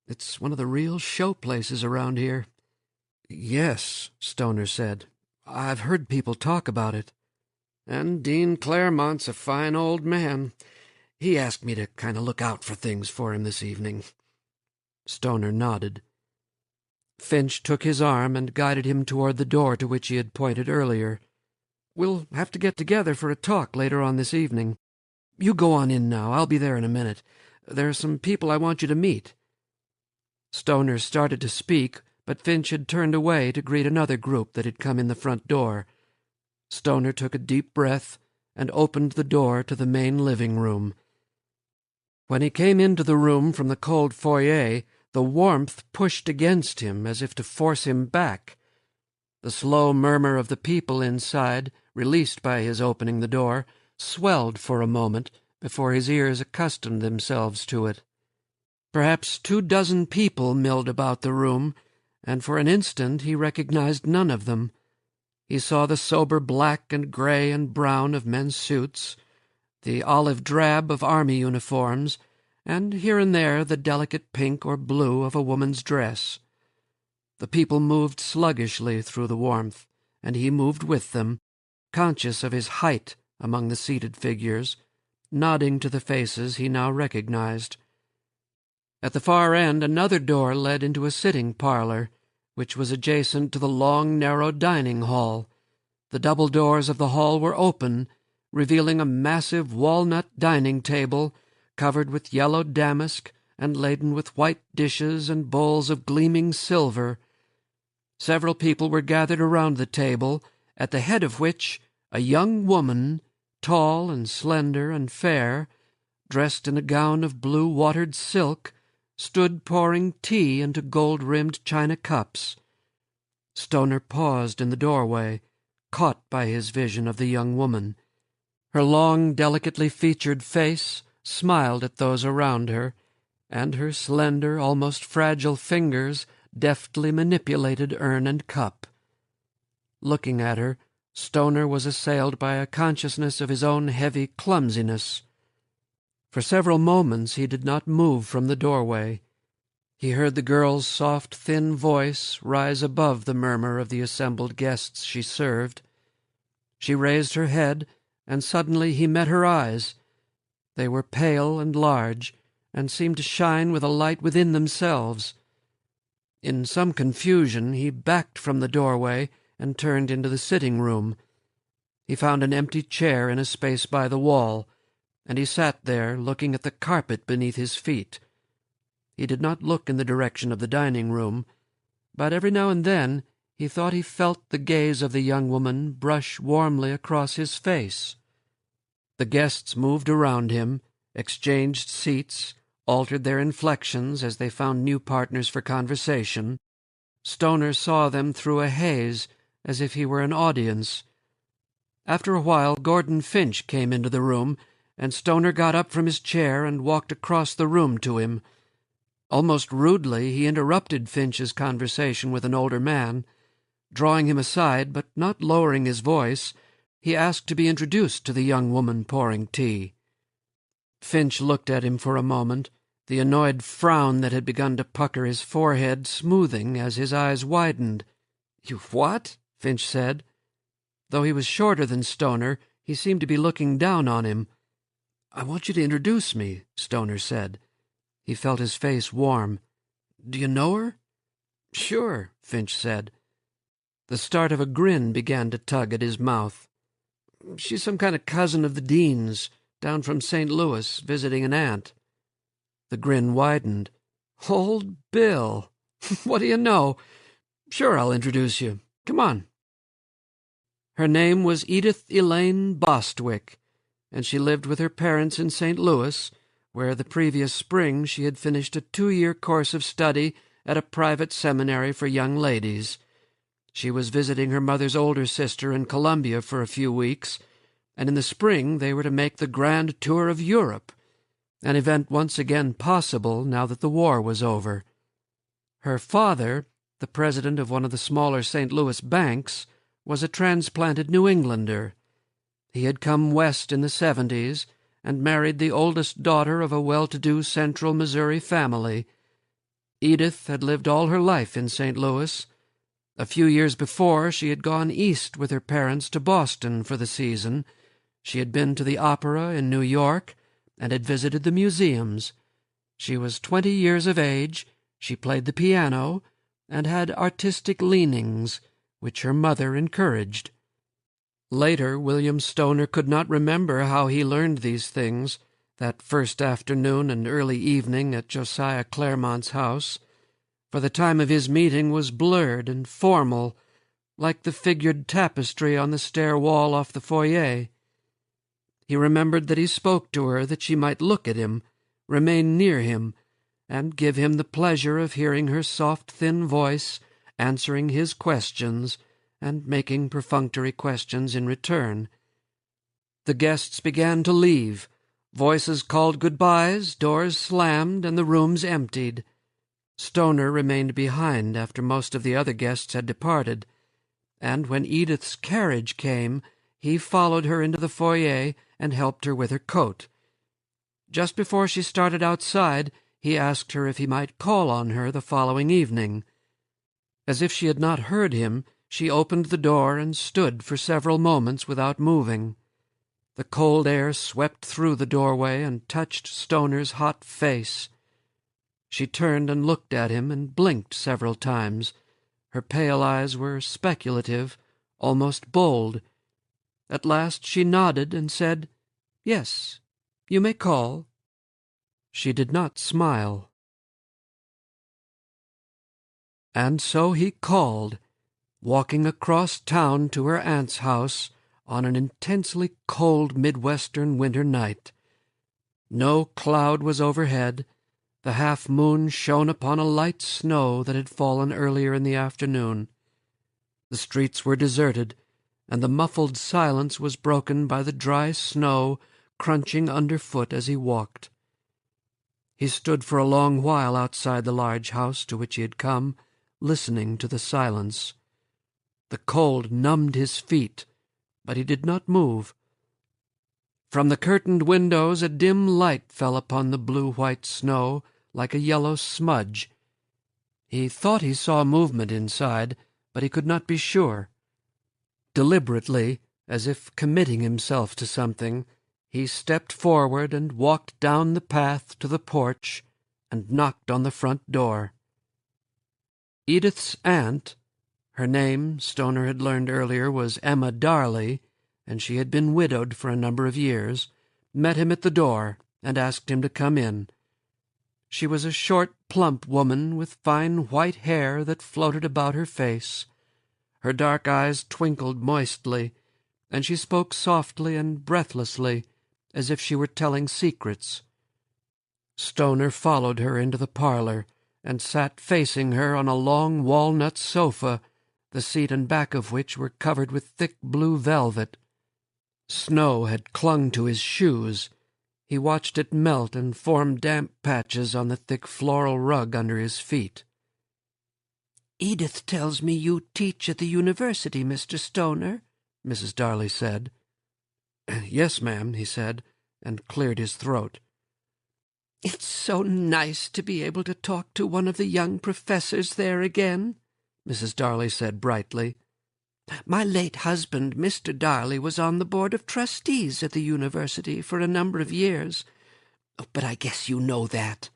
"It's one of the real show places around here." "Yes," Stoner said. "I've heard people talk about it. And Dean Claremont's a fine old man. He asked me to kind of look out for things for him this evening." Stoner nodded. Finch took his arm and guided him toward the door to which he had pointed earlier. "We'll have to get together for a talk later on this evening. You go on in now. I'll be there in a minute. There are some people I want you to meet." Stoner started to speak, but Finch had turned away to greet another group that had come in the front door. Stoner took a deep breath and opened the door to the main living room. When he came into the room from the cold foyer, the warmth pushed against him as if to force him back. The slow murmur of the people inside, released by his opening the door, swelled for a moment before his ears accustomed themselves to it. Perhaps 24 people milled about the room, and for an instant he recognized none of them. He saw the sober black and gray and brown of men's suits, the olive drab of army uniforms, and here and there the delicate pink or blue of a woman's dress. The people moved sluggishly through the warmth, and he moved with them, conscious of his height among the seated figures, nodding to the faces he now recognized. At the far end another door led into a sitting parlor, which was adjacent to the long, narrow dining hall. The double doors of the hall were open, revealing a massive walnut dining table covered with yellow damask and laden with white dishes and bowls of gleaming silver. Several people were gathered around the table, at the head of which a young woman, tall and slender and fair, dressed in a gown of blue watered silk, stood pouring tea into gold-rimmed china cups. Stoner paused in the doorway, caught by his vision of the young woman. Her long, delicately featured face smiled at those around her, and her slender, almost fragile fingers deftly manipulated urn and cup. Looking at her, Stoner was assailed by a consciousness of his own heavy clumsiness. For several moments he did not move from the doorway. He heard the girl's soft, thin voice rise above the murmur of the assembled guests she served. She raised her head and suddenly he met her eyes. They were pale and large, and seemed to shine with a light within themselves. In some confusion he backed from the doorway and turned into the sitting-room. He found an empty chair in a space by the wall, and he sat there looking at the carpet beneath his feet. He did not look in the direction of the dining-room, but every now and then he thought he felt the gaze of the young woman brush warmly across his face. The guests moved around him, exchanged seats, altered their inflections as they found new partners for conversation. Stoner saw them through a haze, as if he were an audience. After a while Gordon Finch came into the room, and Stoner got up from his chair and walked across the room to him. Almost rudely he interrupted Finch's conversation with an older man. Drawing him aside, but not lowering his voice, he asked to be introduced to the young woman pouring tea. Finch looked at him for a moment, the annoyed frown that had begun to pucker his forehead smoothing as his eyes widened. "You what?" Finch said. Though he was shorter than Stoner, he seemed to be looking down on him. "I want you to introduce me," Stoner said. He felt his face warm. "Do you know her?" "Sure," Finch said. The start of a grin began to tug at his mouth. "She's some kind of cousin of the Dean's, down from St. Louis, visiting an aunt." The grin widened. "Old Bill! What do you know? Sure, I'll introduce you. Come on." Her name was Edith Elaine Bostwick, and she lived with her parents in St. Louis, where the previous spring she had finished a 2-year course of study at a private seminary for young ladies. She was visiting her mother's older sister in Columbia for a few weeks, and in the spring they were to make the grand tour of Europe, an event once again possible now that the war was over. Her father, the president of one of the smaller St. Louis banks, was a transplanted New Englander. He had come west in the 70s and married the oldest daughter of a well-to-do central Missouri family. Edith had lived all her life in St. Louis. A few years before, she had gone east with her parents to Boston for the season. She had been to the opera in New York and had visited the museums. She was 20 years of age, she played the piano, and had artistic leanings, which her mother encouraged. Later, William Stoner could not remember how he learned these things, that first afternoon and early evening at Josiah Claremont's house, for the time of his meeting was blurred and formal, like the figured tapestry on the stair wall off the foyer. He remembered that he spoke to her that she might look at him, remain near him, and give him the pleasure of hearing her soft, thin voice, answering his questions, and making perfunctory questions in return. The guests began to leave. Voices called goodbyes, doors slammed, and the rooms emptied. Stoner remained behind after most of the other guests had departed, and when Edith's carriage came, he followed her into the foyer and helped her with her coat. Just before she started outside, he asked her if he might call on her the following evening. As if she had not heard him, she opened the door and stood for several moments without moving. The cold air swept through the doorway and touched Stoner's hot face. She turned and looked at him and blinked several times. Her pale eyes were speculative, almost bold. At last she nodded and said, "Yes, you may call." She did not smile. And so he called, walking across town to her aunt's house on an intensely cold Midwestern winter night. No cloud was overhead. The half-moon shone upon a light snow that had fallen earlier in the afternoon. The streets were deserted, and the muffled silence was broken by the dry snow crunching underfoot as he walked. He stood for a long while outside the large house to which he had come, listening to the silence. The cold numbed his feet, but he did not move. From the curtained windows a dim light fell upon the blue-white snow like a yellow smudge. He thought he saw movement inside, but he could not be sure. Deliberately, As if committing himself to something, he stepped forward and walked down the path to the porch and knocked on the front door. Edith's aunt, her name, Stoner had learned earlier, was Emma Darley, and she had been widowed for a number of years, met him at the door and asked him to come in. She was a short, plump woman with fine white hair that floated about her face. Her dark eyes twinkled moistly, and she spoke softly and breathlessly, as if she were telling secrets. Stoner followed her into the parlor, and sat facing her on a long walnut sofa, the seat and back of which were covered with thick blue velvet. Snow had clung to his shoes. He watched it melt and form damp patches on the thick floral rug under his feet. "Edith tells me you teach at the university, Mr. Stoner," Mrs. Darley said. "Yes, ma'am," he said, and cleared his throat. "It's so nice to be able to talk to one of the young professors there again," Mrs. Darley said brightly. "My late husband, Mr. Darley, was on the board of trustees at the university for a number of years. But I guess you know that."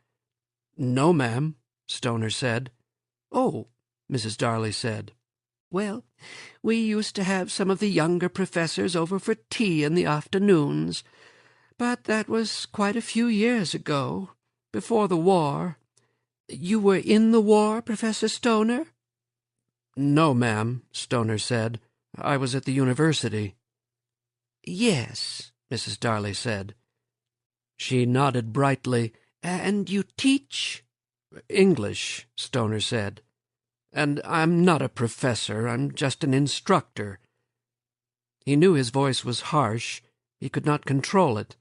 "No, ma'am," Stoner said. "Oh," Mrs. Darley said. "Well, we used to have some of the younger professors over for tea in the afternoons, but that was quite a few years ago, before the war. You were in the war, Professor Stoner?" "No, ma'am," Stoner said. "I was at the university." "Yes," Mrs. Darley said. She nodded brightly. "And you teach?" "English," Stoner said. "And I'm not a professor. I'm just an instructor." He knew his voice was harsh. He could not control it.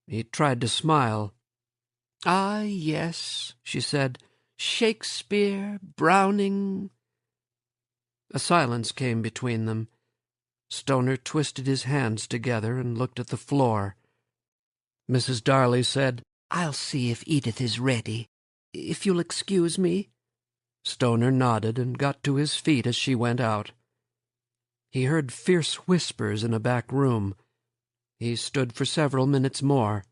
He tried to smile. "Ah, yes," she said. "Shakespeare, Browning." A silence came between them. Stoner twisted his hands together and looked at the floor. Mrs. Darley said, "I'll see if Edith is ready, if you'll excuse me." Stoner nodded and got to his feet as she went out. He heard fierce whispers in a back room. He stood for several minutes more.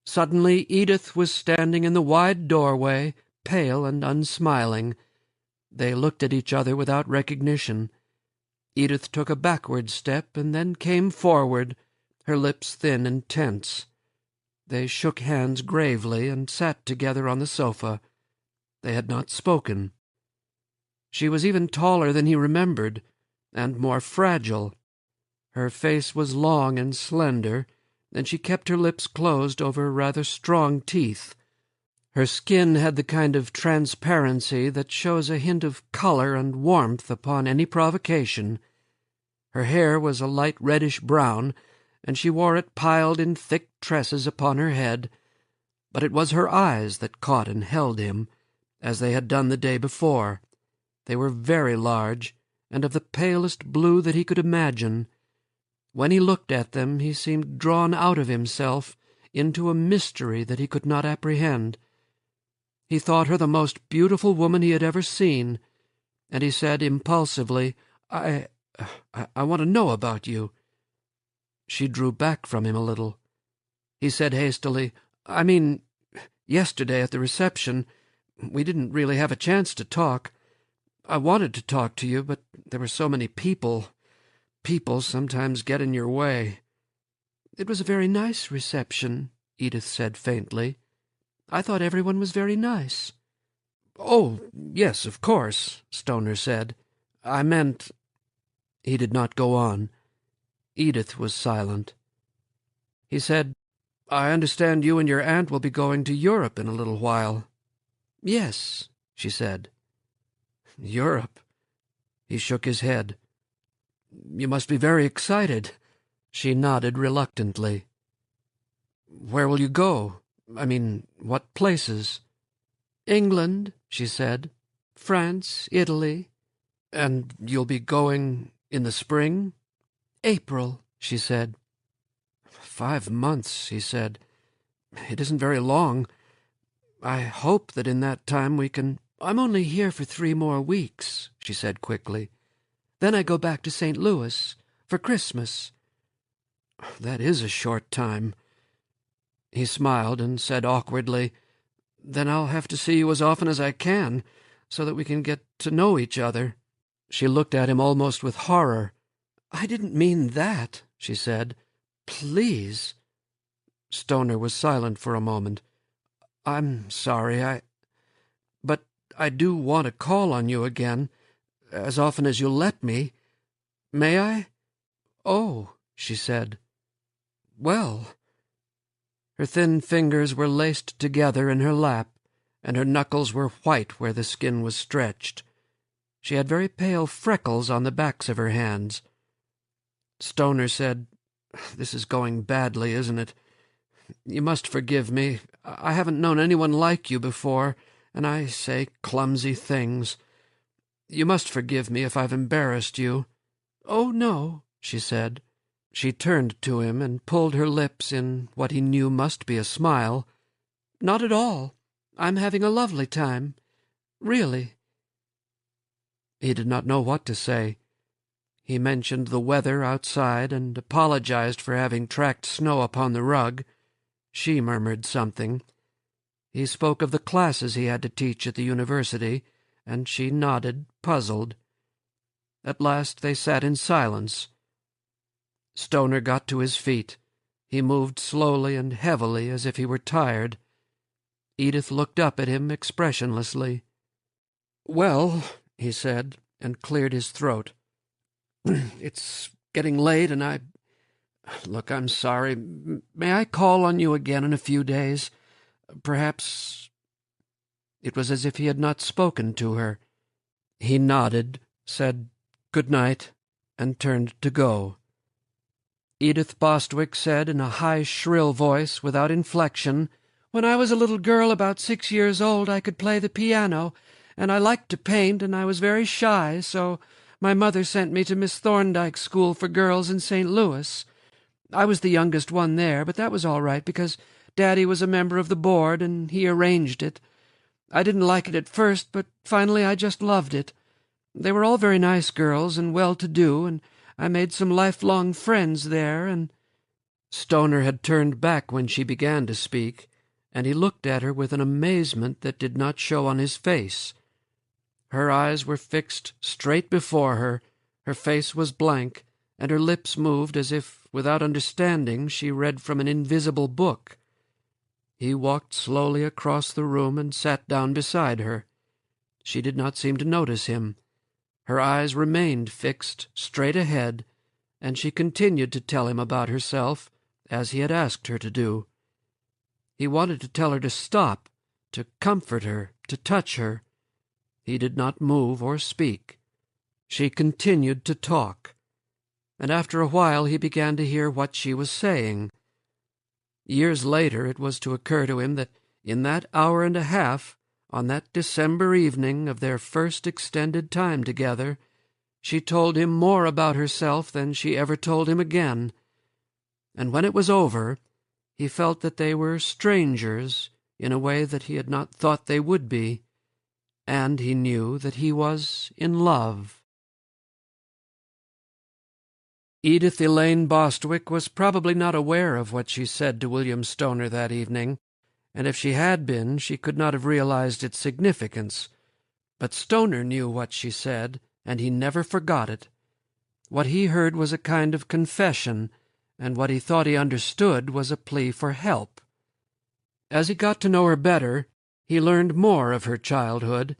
Suddenly Edith was standing in the wide doorway, pale and unsmiling. They looked at each other without recognition. Edith took a backward step and then came forward, her lips thin and tense. They shook hands gravely and sat together on the sofa. They had not spoken. She was even taller than he remembered, and more fragile. Her face was long and slender, and she kept her lips closed over rather strong teeth. Her skin had the kind of transparency that shows a hint of color and warmth upon any provocation. Her hair was a light reddish-brown, and she wore it piled in thick tresses upon her head, but it was her eyes that caught and held him, as they had done the day before. They were very large, and of the palest blue that he could imagine. When he looked at them, he seemed drawn out of himself into a mystery that he could not apprehend. He thought her the most beautiful woman he had ever seen, and he said impulsively, I want to know about you." She drew back from him a little. He said hastily, "I mean, yesterday at the reception, we didn't really have a chance to talk. I wanted to talk to you, but there were so many people. People sometimes get in your way." "It was a very nice reception," Edith said faintly. "I thought everyone was very nice." "Oh, yes, of course," Stoner said. "I meant—" He did not go on. Edith was silent. He said, "I understand you and your aunt will be going to Europe in a little while." "Yes," she said. "Europe?" He shook his head. "You must be very excited." She nodded reluctantly. "Where will you go? I mean, what places?" "England," she said. "France, Italy." "And you'll be going in the spring?" "April," she said. 5 months, he said. "It isn't very long. I hope that in that time we can—" "I'm only here for 3 more weeks," she said quickly. "Then I go back to St. Louis. for Christmas." "That is a short time." He smiled and said awkwardly, "Then I'll have to see you as often as I can, so that we can get to know each other." She looked at him almost with horror. "I didn't mean that," she said. "Please." Stoner was silent for a moment. "I'm sorry, but I do want to call on you again, as often as you'll let me. May I?" "Oh," she said. "Well." Her thin fingers were laced together in her lap, and her knuckles were white where the skin was stretched. She had very pale freckles on the backs of her hands. Stoner said, "This is going badly, isn't it? You must forgive me. I haven't known anyone like you before, and I say clumsy things. You must forgive me if I've embarrassed you." "Oh, no," she said. She turned to him and pulled her lips in what he knew must be a smile. "Not at all. I'm having a lovely time. Really." He did not know what to say. He mentioned the weather outside and apologized for having tracked snow upon the rug. She murmured something. He spoke of the classes he had to teach at the university, and she nodded, puzzled. At last they sat in silence. Stoner got to his feet. He moved slowly and heavily as if he were tired. Edith looked up at him expressionlessly. "Well," he said, and cleared his throat. "It's getting late, and Look, I'm sorry. May I call on you again in a few days? Perhaps—" It was as if he had not spoken to her. He nodded, said "Good night," and turned to go. Edith Bostwick said in a high, shrill voice, without inflection, "When I was a little girl about 6 years old, I could play the piano, and I liked to paint, and I was very shy, so my mother sent me to Miss Thorndyke's school for girls in St. Louis. I was the youngest one there, but that was all right, because Daddy was a member of the board, and he arranged it. I didn't like it at first, but finally I just loved it. They were all very nice girls and well-to-do, and I made some lifelong friends there, and—" Stoner had turned back when she began to speak, and he looked at her with an amazement that did not show on his face. Her eyes were fixed straight before her, her face was blank, and her lips moved as if, without understanding, she read from an invisible book. He walked slowly across the room and sat down beside her. She did not seem to notice him. Her eyes remained fixed straight ahead, and she continued to tell him about herself, as he had asked her to do. He wanted to tell her to stop, to comfort her, to touch her. He did not move or speak. She continued to talk, and after a while he began to hear what she was saying. Years later it was to occur to him that in that hour and a half, on that December evening of their first extended time together, she told him more about herself than she ever told him again. And when it was over, he felt that they were strangers in a way that he had not thought they would be, and he knew that he was in love. Edith Elaine Bostwick was probably not aware of what she said to William Stoner that evening, and if she had been, she could not have realized its significance. But Stoner knew what she said, and he never forgot it. What he heard was a kind of confession, and what he thought he understood was a plea for help. As he got to know her better, he learned more of her childhood,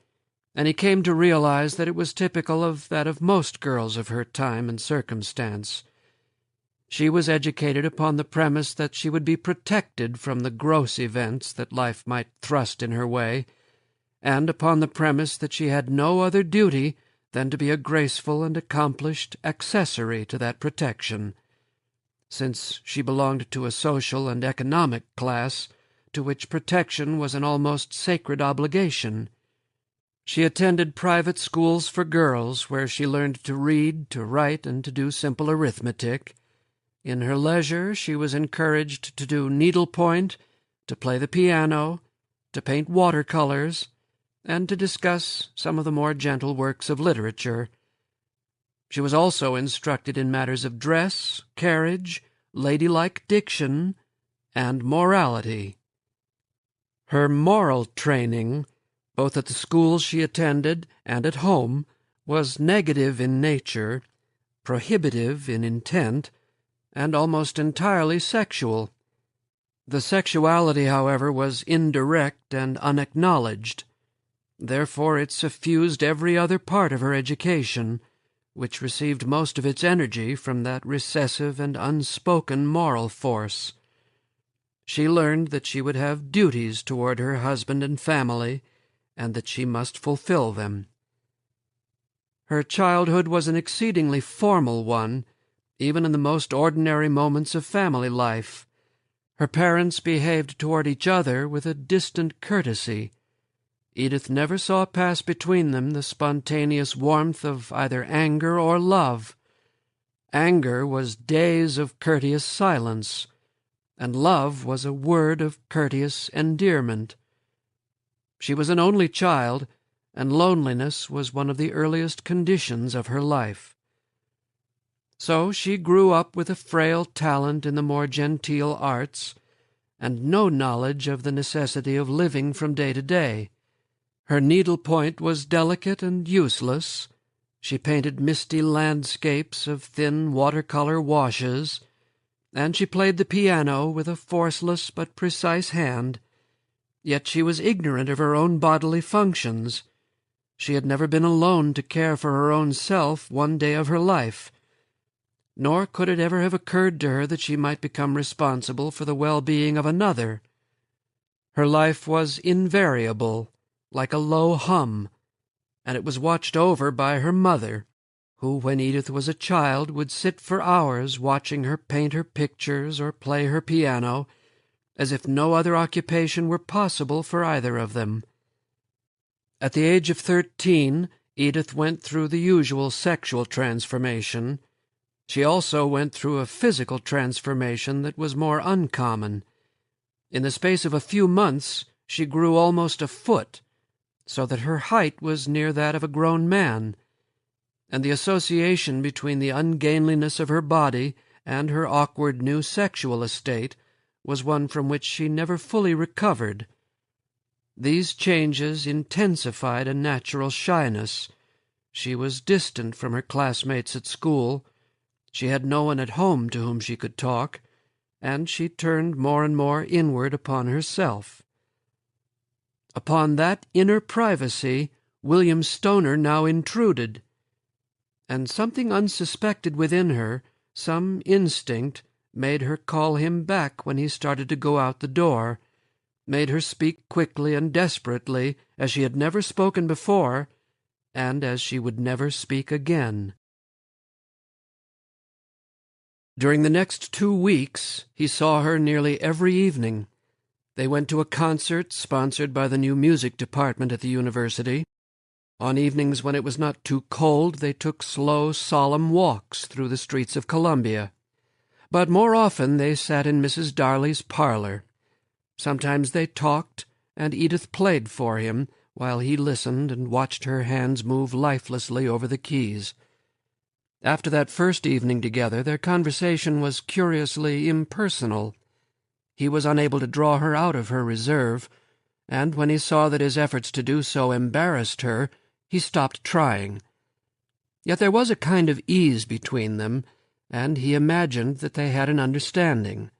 and he came to realize that it was typical of that of most girls of her time and circumstance. She was educated upon the premise that she would be protected from the gross events that life might thrust in her way, and upon the premise that she had no other duty than to be a graceful and accomplished accessory to that protection, since she belonged to a social and economic class to which protection was an almost sacred obligation. She attended private schools for girls, where she learned to read, to write, and to do simple arithmetic. In her leisure she was encouraged to do needlepoint, to play the piano, to paint watercolors, and to discuss some of the more gentle works of literature. She was also instructed in matters of dress, carriage, ladylike diction, and morality. Her moral training, both at the schools she attended and at home, was negative in nature, prohibitive in intent, and almost entirely sexual. The sexuality, however, was indirect and unacknowledged. Therefore it suffused every other part of her education, which received most of its energy from that recessive and unspoken moral force. She learned that she would have duties toward her husband and family, and that she must fulfill them. Her childhood was an exceedingly formal one, even in the most ordinary moments of family life. Her parents behaved toward each other with a distant courtesy. Edith never saw pass between them the spontaneous warmth of either anger or love. Anger was days of courteous silence, and love was a word of courteous endearment. She was an only child, and loneliness was one of the earliest conditions of her life. So she grew up with a frail talent in the more genteel arts, and no knowledge of the necessity of living from day to day. Her needlepoint was delicate and useless. She painted misty landscapes of thin watercolor washes, and she played the piano with a forceless but precise hand. Yet she was ignorant of her own bodily functions. She had never been alone to care for her own self one day of her life, nor could it ever have occurred to her that she might become responsible for the well-being of another. Her life was invariable, like a low hum, and it was watched over by her mother, who, when Edith was a child, would sit for hours watching her paint her pictures or play her piano, as if no other occupation were possible for either of them. At the age of 13, Edith went through the usual sexual transformation. She also went through a physical transformation that was more uncommon. In the space of a few months, she grew almost a foot, so that her height was near that of a grown man, and the association between the ungainliness of her body and her awkward new sexual estate was one from which she never fully recovered. These changes intensified a natural shyness. She was distant from her classmates at school. She had no one at home to whom she could talk, and she turned more and more inward upon herself. Upon that inner privacy William Stoner now intruded, and something unsuspected within her, some instinct, made her call him back when he started to go out the door, made her speak quickly and desperately as she had never spoken before, and as she would never speak again. During the next 2 weeks he saw her nearly every evening. They went to a concert sponsored by the new music department at the university. On evenings when it was not too cold, they took slow, solemn walks through the streets of Columbia. But more often they sat in Mrs. Darley's parlor. Sometimes they talked, and Edith played for him, while he listened and watched her hands move lifelessly over the keys. After that first evening together, their conversation was curiously impersonal. He was unable to draw her out of her reserve, and when he saw that his efforts to do so embarrassed her, he stopped trying. Yet there was a kind of ease between them, and he imagined that they had an understanding.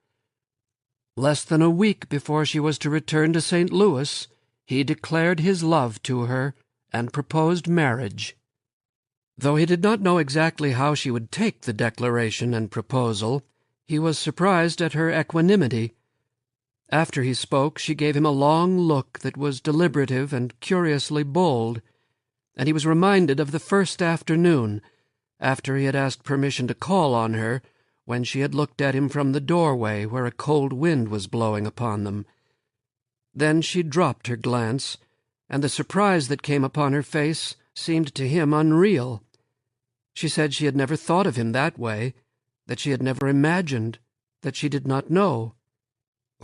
Less than a week before she was to return to St. Louis, he declared his love to her and proposed marriage. Though he did not know exactly how she would take the declaration and proposal, he was surprised at her equanimity. After he spoke, she gave him a long look that was deliberative and curiously bold, and he was reminded of the first afternoon, after he had asked permission to call on her, when she had looked at him from the doorway where a cold wind was blowing upon them. Then she dropped her glance, and the surprise that came upon her face seemed to him unreal. She said she had never thought of him that way, that she had never imagined, that she did not know.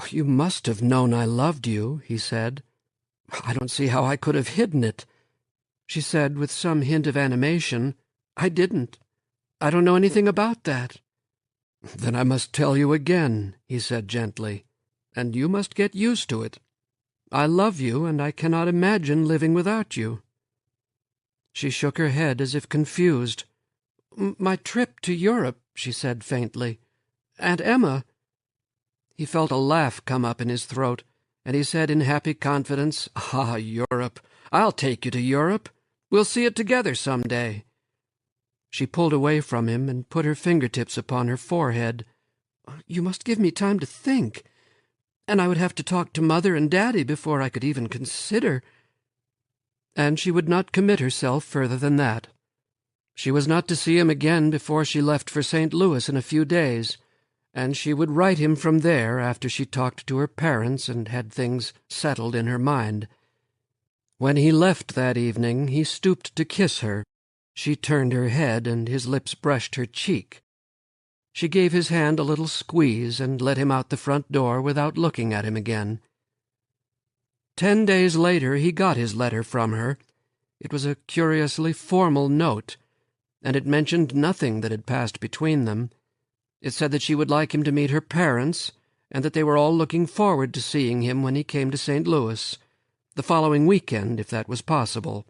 "You must have known I loved you," he said. "I don't see how I could have hidden it." She said with some hint of animation, "I didn't. I don't know anything about that." "Then I must tell you again," he said gently, "and you must get used to it. I love you, and I cannot imagine living without you." She shook her head as if confused. "My trip to Europe," she said faintly. "Aunt Emma—" He felt a laugh come up in his throat, and he said in happy confidence, "Ah, Europe! I'll take you to Europe. We'll see it together some day." She pulled away from him and put her fingertips upon her forehead. "You must give me time to think. And I would have to talk to Mother and Daddy before I could even consider—" And she would not commit herself further than that. She was not to see him again before she left for St. Louis in a few days, and she would write him from there after she talked to her parents and had things settled in her mind. When he left that evening, he stooped to kiss her. She turned her head, and his lips brushed her cheek. She gave his hand a little squeeze and let him out the front door without looking at him again. 10 days later he got his letter from her. It was a curiously formal note, and it mentioned nothing that had passed between them. It said that she would like him to meet her parents, and that they were all looking forward to seeing him when he came to St. Louis, the following weekend, if that was possible.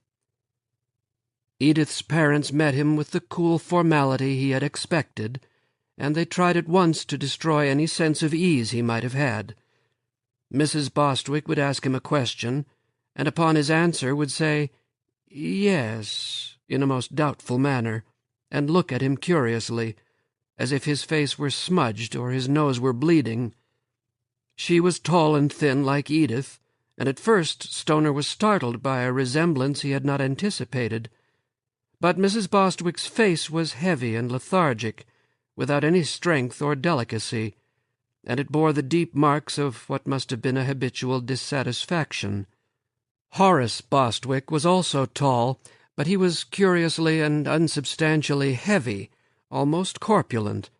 Edith's parents met him with the cool formality he had expected, and they tried at once to destroy any sense of ease he might have had. Mrs. Bostwick would ask him a question, and upon his answer would say, "Yes," in a most doubtful manner, and look at him curiously, as if his face were smudged or his nose were bleeding. She was tall and thin like Edith, and at first Stoner was startled by a resemblance he had not anticipated. But Mrs. Bostwick's face was heavy and lethargic, without any strength or delicacy, and it bore the deep marks of what must have been a habitual dissatisfaction. Horace Bostwick was also tall, but he was curiously and unsubstantially heavy, almost corpulent.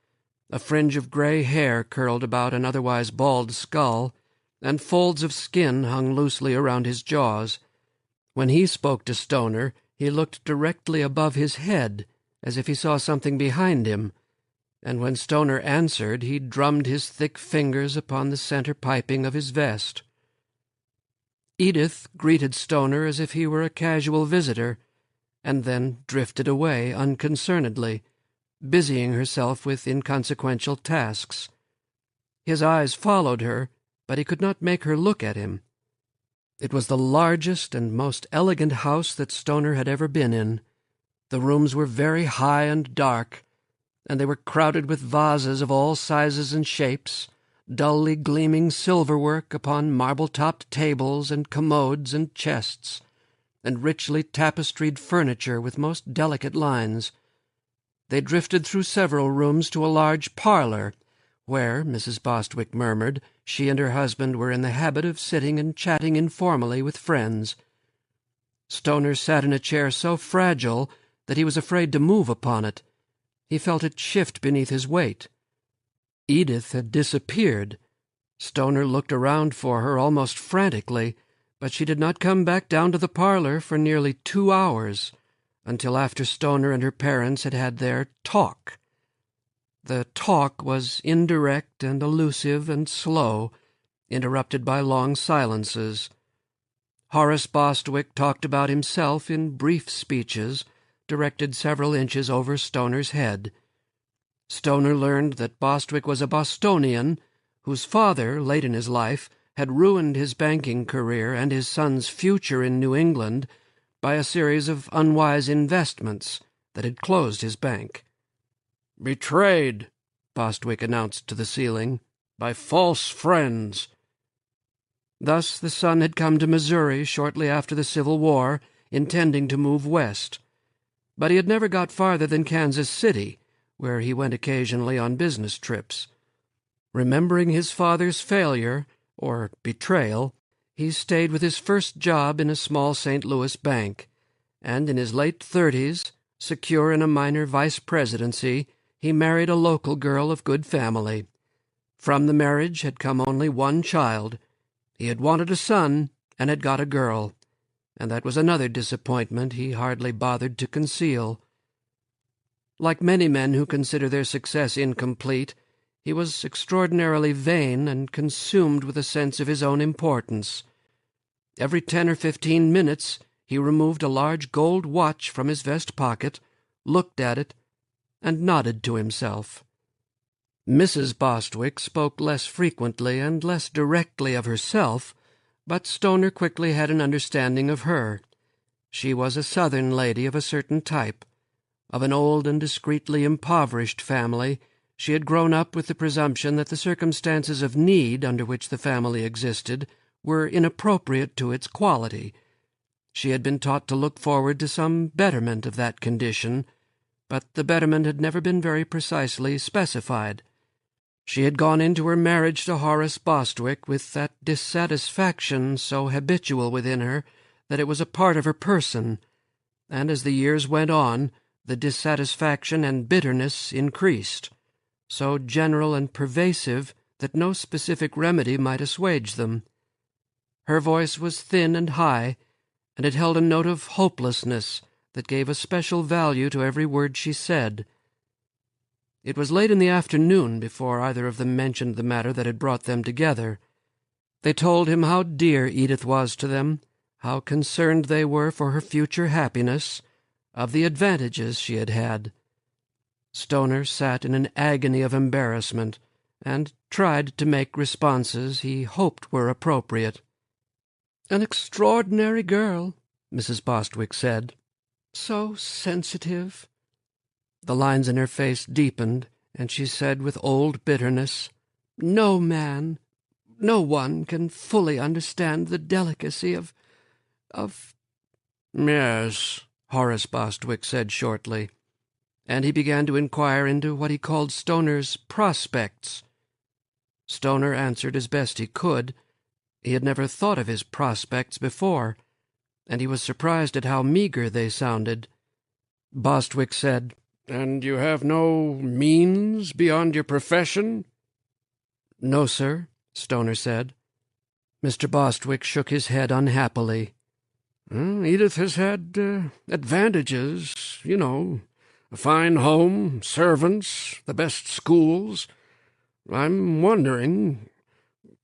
A fringe of gray hair curled about an otherwise bald skull, and folds of skin hung loosely around his jaws. When he spoke to Stoner, he looked directly above his head, as if he saw something behind him, and when Stoner answered, he drummed his thick fingers upon the center piping of his vest. Edith greeted Stoner as if he were a casual visitor, and then drifted away unconcernedly, busying herself with inconsequential tasks. His eyes followed her, but he could not make her look at him. It was the largest and most elegant house that Stoner had ever been in. The rooms were very high and dark, and they were crowded with vases of all sizes and shapes, dully gleaming silverwork upon marble-topped tables and commodes and chests, and richly tapestried furniture with most delicate lines. They drifted through several rooms to a large parlor, where, Mrs. Bostwick murmured, she and her husband were in the habit of sitting and chatting informally with friends. Stoner sat in a chair so fragile that he was afraid to move upon it. He felt it shift beneath his weight. Edith had disappeared. Stoner looked around for her almost frantically, but she did not come back down to the parlor for nearly 2 hours, until after Stoner and her parents had had their talk. The talk was indirect and elusive and slow, interrupted by long silences. Horace Bostwick talked about himself in brief speeches, directed several inches over Stoner's head. Stoner learned that Bostwick was a Bostonian, whose father, late in his life, had ruined his banking career and his son's future in New England by a series of unwise investments that had closed his bank. "Betrayed," Bostwick announced to the ceiling, "by false friends." Thus the son had come to Missouri shortly after the Civil War, intending to move west. But he had never got farther than Kansas City, where he went occasionally on business trips. Remembering his father's failure, or betrayal, he stayed with his first job in a small St. Louis bank, and in his late 30s, secure in a minor vice-presidency, he married a local girl of good family. From the marriage had come only one child. He had wanted a son and had got a girl, and that was another disappointment he hardly bothered to conceal. Like many men who consider their success incomplete, he was extraordinarily vain and consumed with a sense of his own importance. Every 10 or 15 minutes he removed a large gold watch from his vest pocket, looked at it, and nodded to himself. Mrs. Bostwick spoke less frequently and less directly of herself, but Stoner quickly had an understanding of her. She was a Southern lady of a certain type. Of an old and discreetly impoverished family, she had grown up with the presumption that the circumstances of need under which the family existed were inappropriate to its quality. She had been taught to look forward to some betterment of that condition, but the betterment had never been very precisely specified. She had gone into her marriage to Horace Bostwick with that dissatisfaction so habitual within her that it was a part of her person, and as the years went on, the dissatisfaction and bitterness increased, so general and pervasive that no specific remedy might assuage them. Her voice was thin and high, and it held a note of hopelessness that gave a special value to every word she said. It was late in the afternoon before either of them mentioned the matter that had brought them together. They told him how dear Edith was to them, how concerned they were for her future happiness, of the advantages she had had. Stoner sat in an agony of embarrassment, and tried to make responses he hoped were appropriate. "An extraordinary girl," Mrs. Bostwick said. "So sensitive." The lines in her face deepened, and she said with old bitterness, "No man, no one can fully understand the delicacy of—" "Yes," Horace Bostwick said shortly, and he began to inquire into what he called Stoner's prospects. Stoner answered as best he could. He had never thought of his prospects before, and he was surprised at how meager they sounded. Bostwick said, "And you have no means beyond your profession?" "No, sir," Stoner said. Mr. Bostwick shook his head unhappily. "Edith has had advantages, you know. A fine home, servants, the best schools. I'm wondering.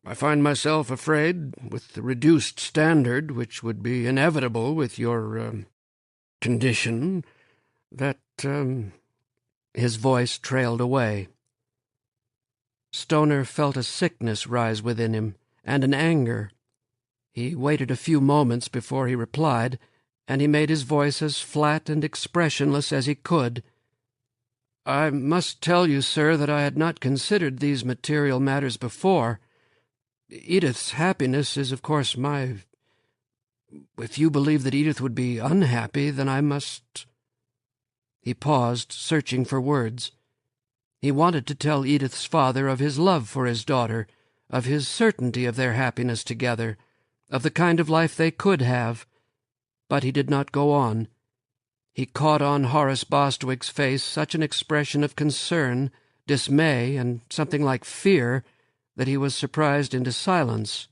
I find myself afraid, with the reduced standard which would be inevitable with your condition, that—" His voice trailed away. Stoner felt a sickness rise within him, and an anger. He waited a few moments before he replied, and he made his voice as flat and expressionless as he could. "I must tell you, sir, that I had not considered these material matters before. Edith's happiness is, of course, my— If you believe that Edith would be unhappy, then I must—" He paused, searching for words. He wanted to tell Edith's father of his love for his daughter, of his certainty of their happiness together, of the kind of life they could have, but he did not go on. He caught on Horace Bostwick's face such an expression of concern, dismay, and something like fear, that he was surprised into silence.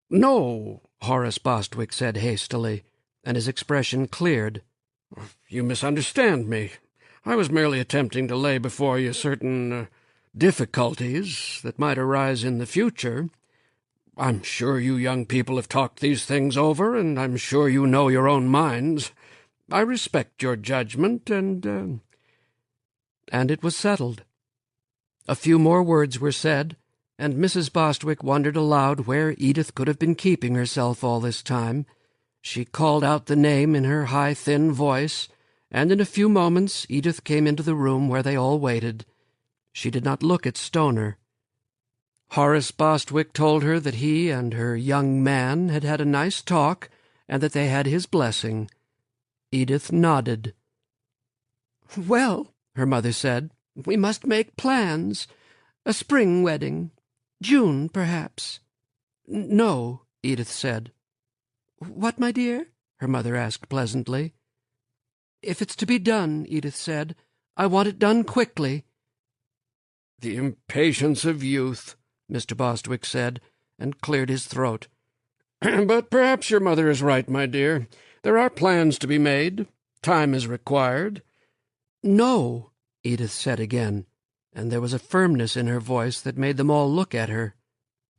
"No," Horace Bostwick said hastily, and his expression cleared. "You misunderstand me. I was merely attempting to lay before you certain difficulties that might arise in the future. I'm sure you young people have talked these things over, and I'm sure you know your own minds. I respect your judgment, and it was settled. A few more words were said, and Mrs. Bostwick wondered aloud where Edith could have been keeping herself all this time. She called out the name in her high, thin voice, and in a few moments Edith came into the room where they all waited. She did not look at Stoner. Horace Bostwick told her that he and her young man had had a nice talk, and that they had his blessing. Edith nodded. "Well," her mother said, "we must make plans. A spring wedding. June, perhaps." "No," Edith said. "What, my dear?" her mother asked pleasantly. "If it's to be done," Edith said, "I want it done quickly." "The impatience of youth," Mr. Bostwick said, and cleared his throat. "But perhaps your mother is right, my dear. There are plans to be made. Time is required. "No," Edith said again, and there was a firmness in her voice that made them all look at her.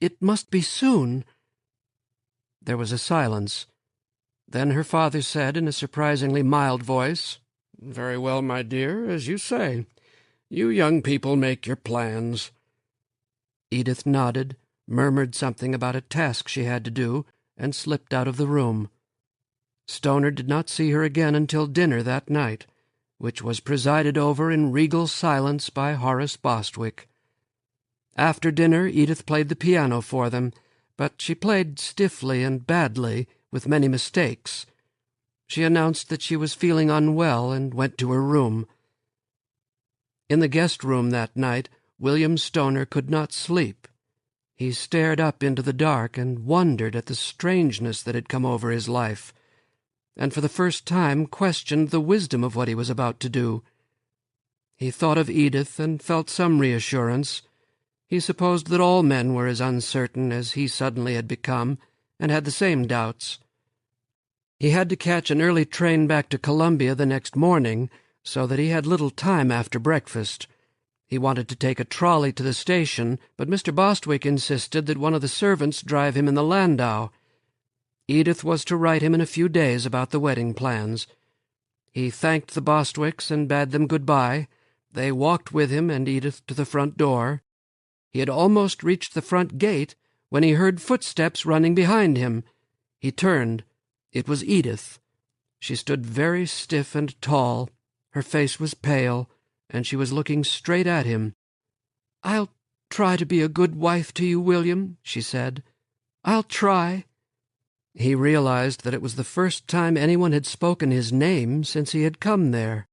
"It must be soon." There was a silence. Then her father said in a surprisingly mild voice, "Very well, my dear, as you say. You young people make your plans." Edith nodded, murmured something about a task she had to do, and slipped out of the room. Stoner did not see her again until dinner that night, which was presided over in regal silence by Horace Bostwick. After dinner Edith played the piano for them, but she played stiffly and badly, with many mistakes. She announced that she was feeling unwell and went to her room. In the guest room that night, William Stoner could not sleep. He stared up into the dark and wondered at the strangeness that had come over his life, and for the first time questioned the wisdom of what he was about to do. He thought of Edith and felt some reassurance. He supposed that all men were as uncertain as he suddenly had become, and had the same doubts. He had to catch an early train back to Columbia the next morning, so that he had little time after breakfast. He wanted to take a trolley to the station, but Mr. Bostwick insisted that one of the servants drive him in the landau. Edith was to write him in a few days about the wedding plans. He thanked the Bostwicks and bade them good-bye. They walked with him and Edith to the front door. He had almost reached the front gate when he heard footsteps running behind him. He turned. It was Edith. She stood very stiff and tall. Her face was pale, and she was looking straight at him. "I'll try to be a good wife to you, William," she said. "I'll try." He realized that it was the first time anyone had spoken his name since he had come there.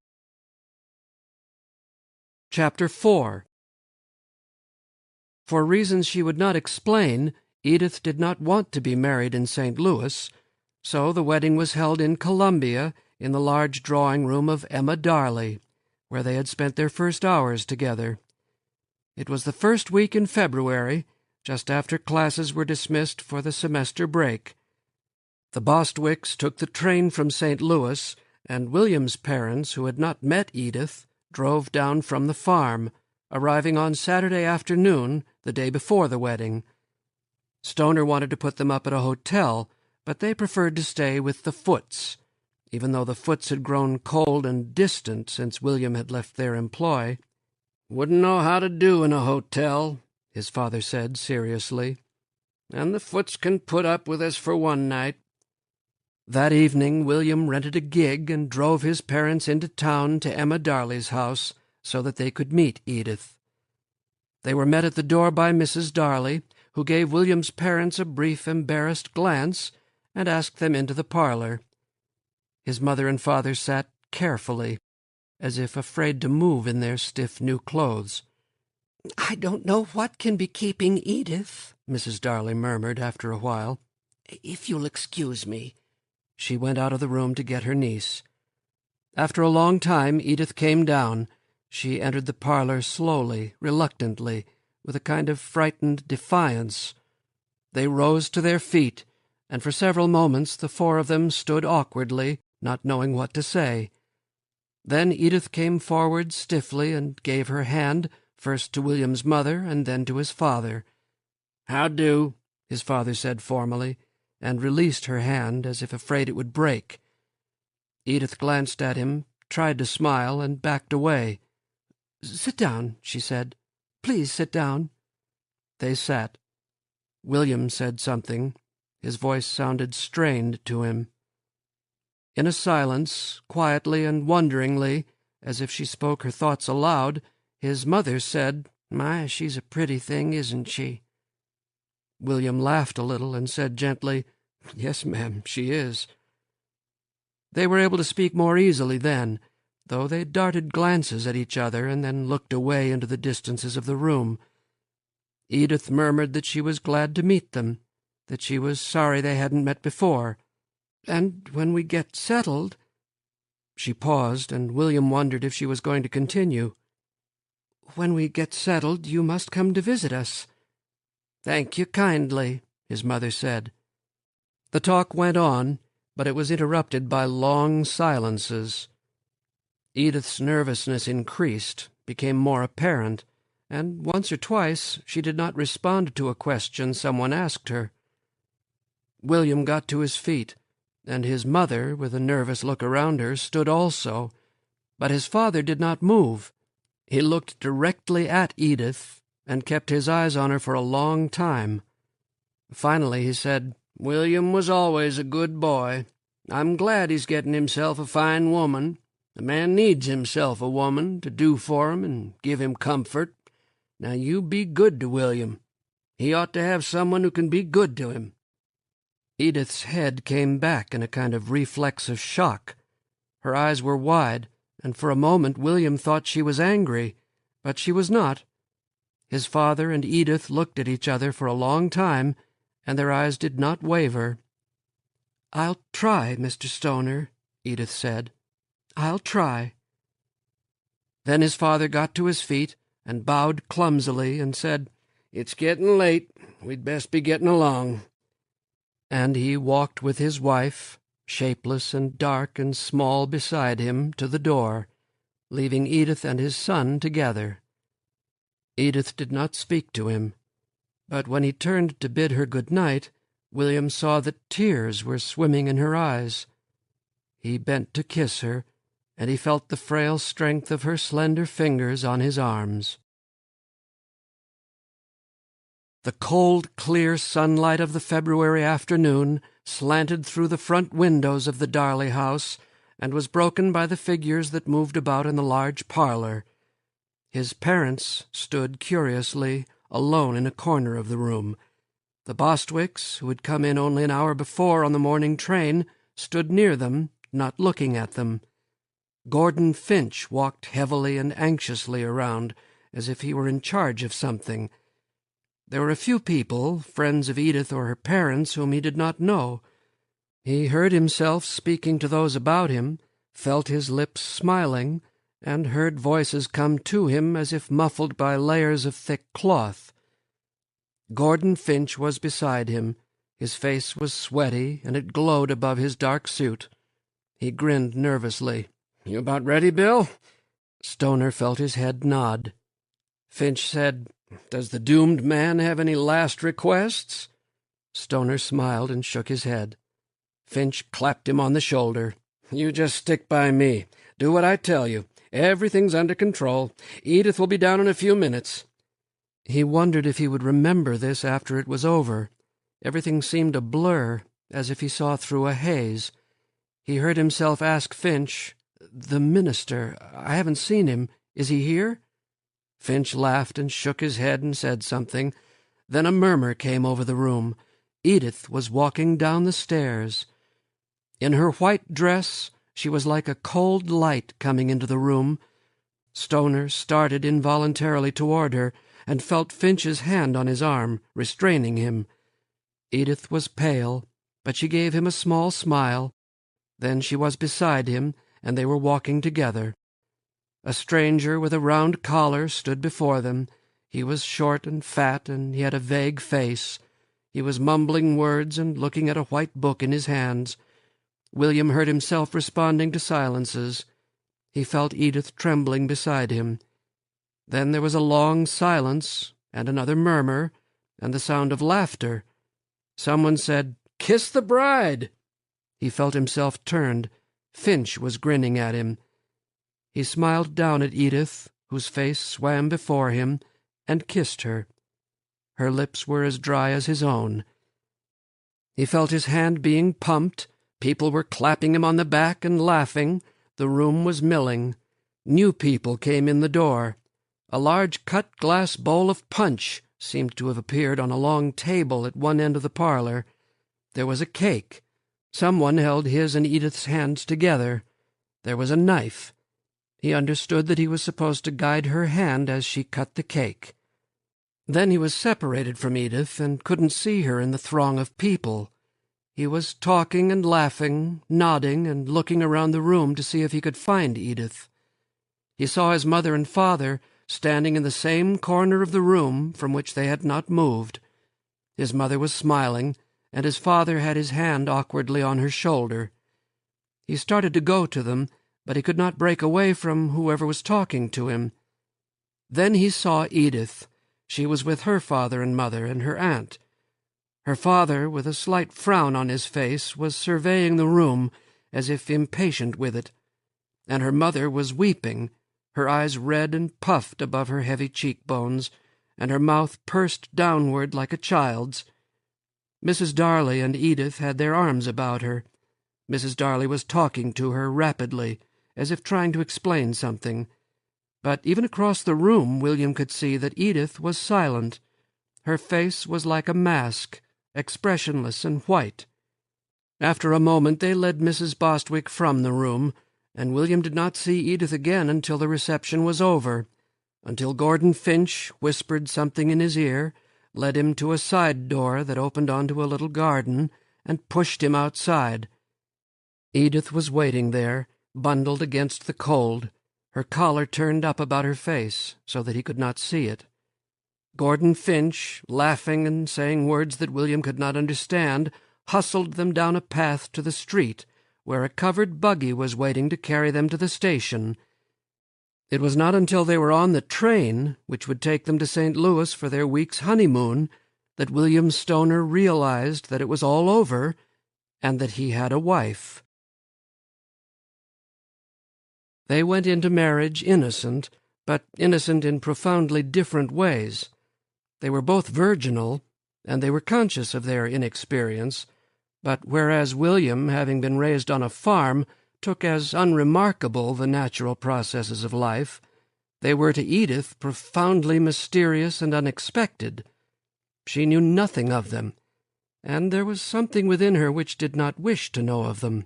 Chapter 4. For reasons she would not explain, Edith did not want to be married in St. Louis, so the wedding was held in Columbia, in the large drawing-room of Emma Darley, where they had spent their first hours together. It was the first week in February, just after classes were dismissed for the semester break. The Bostwicks took the train from St. Louis, and William's parents, who had not met Edith, drove down from the farm, arriving on Saturday afternoon, the day before the wedding. Stoner wanted to put them up at a hotel, but they preferred to stay with the Foots, even though the Foots had grown cold and distant since William had left their employ. "Wouldn't know how to do in a hotel," his father said seriously, "and the Foots can put up with us for one night." That evening William rented a gig and drove his parents into town to Emma Darley's house so that they could meet Edith. They were met at the door by Mrs. Darley, who gave William's parents a brief, embarrassed glance and asked them into the parlor. His mother and father sat carefully, as if afraid to move in their stiff new clothes. "I don't know what can be keeping Edith," Mrs. Darley murmured after a while. "If you'll excuse me." She went out of the room to get her niece. After a long time Edith came down. She entered the parlor slowly, reluctantly, with a kind of frightened defiance. They rose to their feet, and for several moments the four of them stood awkwardly, not knowing what to say. Then Edith came forward stiffly and gave her hand, first to William's mother and then to his father. "How do?" his father said formally, and released her hand as if afraid it would break. Edith glanced at him, tried to smile, and backed away. "Sit down," she said. "Please sit down." They sat. William said something. His voice sounded strained to him. In a silence, quietly and wonderingly, as if she spoke her thoughts aloud, his mother said, "My, she's a pretty thing, isn't she?" William laughed a little and said gently, "Yes, ma'am, she is." They were able to speak more easily then, though they darted glances at each other and then looked away into the distances of the room. Edith murmured that she was glad to meet them, that she was sorry they hadn't met before. "And when we get settled—" She paused, and William wondered if she was going to continue. "When we get settled, you must come to visit us." "Thank you kindly," his mother said. The talk went on, but it was interrupted by long silences. Edith's nervousness increased, became more apparent, and once or twice she did not respond to a question someone asked her. William got to his feet, and his mother, with a nervous look around her, stood also, but his father did not move. He looked directly at Edith and kept his eyes on her for a long time. Finally he said, "William was always a good boy. I'm glad he's getting himself a fine woman. A man needs himself a woman to do for him and give him comfort. Now you be good to William. He ought to have someone who can be good to him." Edith's head came back in a kind of reflex of shock. Her eyes were wide, and for a moment William thought she was angry, but she was not. His father and Edith looked at each other for a long time, and their eyes did not waver. "I'll try, Mr. Stoner," Edith said. "I'll try." Then his father got to his feet and bowed clumsily and said, "It's getting late. We'd best be getting along." And he walked with his wife, shapeless and dark and small beside him, to the door, leaving Edith and his son together. Edith did not speak to him, but when he turned to bid her good night, William saw that tears were swimming in her eyes. He bent to kiss her, and he felt the frail strength of her slender fingers on his arms. The cold, clear sunlight of the February afternoon slanted through the front windows of the Darley house and was broken by the figures that moved about in the large parlor. His parents stood curiously alone in a corner of the room. The Bostwicks, who had come in only an hour before on the morning train, stood near them, not looking at them. Gordon Finch walked heavily and anxiously around, as if he were in charge of something. There were a few people, friends of Edith or her parents, whom he did not know. He heard himself speaking to those about him, felt his lips smiling, and heard voices come to him as if muffled by layers of thick cloth. Gordon Finch was beside him. His face was sweaty, and it glowed above his dark suit. He grinned nervously. "You about ready, Bill?" Stoner felt his head nod. Finch said, "Does the doomed man have any last requests?" Stoner smiled and shook his head. Finch clapped him on the shoulder. "You just stick by me. Do what I tell you. Everything's under control. Edith will be down in a few minutes." He wondered if he would remember this after it was over. Everything seemed a blur, as if he saw through a haze. He heard himself ask Finch, "The minister, I haven't seen him. Is he here?" Finch laughed and shook his head and said something. Then a murmur came over the room. Edith was walking down the stairs. In her white dress, she was like a cold light coming into the room. Stoner started involuntarily toward her and felt Finch's hand on his arm, restraining him. Edith was pale, but she gave him a small smile. Then she was beside him, and they were walking together. A stranger with a round collar stood before them. He was short and fat, and he had a vague face. He was mumbling words and looking at a white book in his hands. William heard himself responding to silences. He felt Edith trembling beside him. Then there was a long silence, and another murmur, and the sound of laughter. Someone said, "Kiss the bride!" He felt himself turned. Finch was grinning at him. He smiled down at Edith, whose face swam before him, and kissed her. Her lips were as dry as his own. He felt his hand being pumped. People were clapping him on the back and laughing. The room was milling. New people came in the door. A large cut-glass bowl of punch seemed to have appeared on a long table at one end of the parlor. There was a cake. Someone held his and Edith's hands together. There was a knife. He understood that he was supposed to guide her hand as she cut the cake. Then he was separated from Edith and couldn't see her in the throng of people. He was talking and laughing, nodding and looking around the room to see if he could find Edith. He saw his mother and father standing in the same corner of the room from which they had not moved. His mother was smiling, and his father had his hand awkwardly on her shoulder. He started to go to them, but he could not break away from whoever was talking to him. Then he saw Edith. She was with her father and mother and her aunt. Her father, with a slight frown on his face, was surveying the room as if impatient with it, and her mother was weeping, her eyes red and puffed above her heavy cheekbones, and her mouth pursed downward like a child's. Mrs. Darley and Edith had their arms about her. Mrs. Darley was talking to her rapidly, as if trying to explain something. But even across the room William could see that Edith was silent. Her face was like a mask, expressionless and white. After a moment they led Mrs. Bostwick from the room, and William did not see Edith again until the reception was over, until Gordon Finch whispered something in his ear, led him to a side door that opened onto a little garden, and pushed him outside. Edith was waiting there, bundled against the cold, her collar turned up about her face so that he could not see it. Gordon Finch, laughing and saying words that William could not understand, hustled them down a path to the street, where a covered buggy was waiting to carry them to the station. It was not until they were on the train, which would take them to St. Louis for their week's honeymoon, that William Stoner realized that it was all over and that he had a wife. They went into marriage innocent, but innocent in profoundly different ways. They were both virginal, and they were conscious of their inexperience, but whereas William, having been raised on a farm, took as unremarkable the natural processes of life, they were to Edith profoundly mysterious and unexpected. She knew nothing of them, and there was something within her which did not wish to know of them.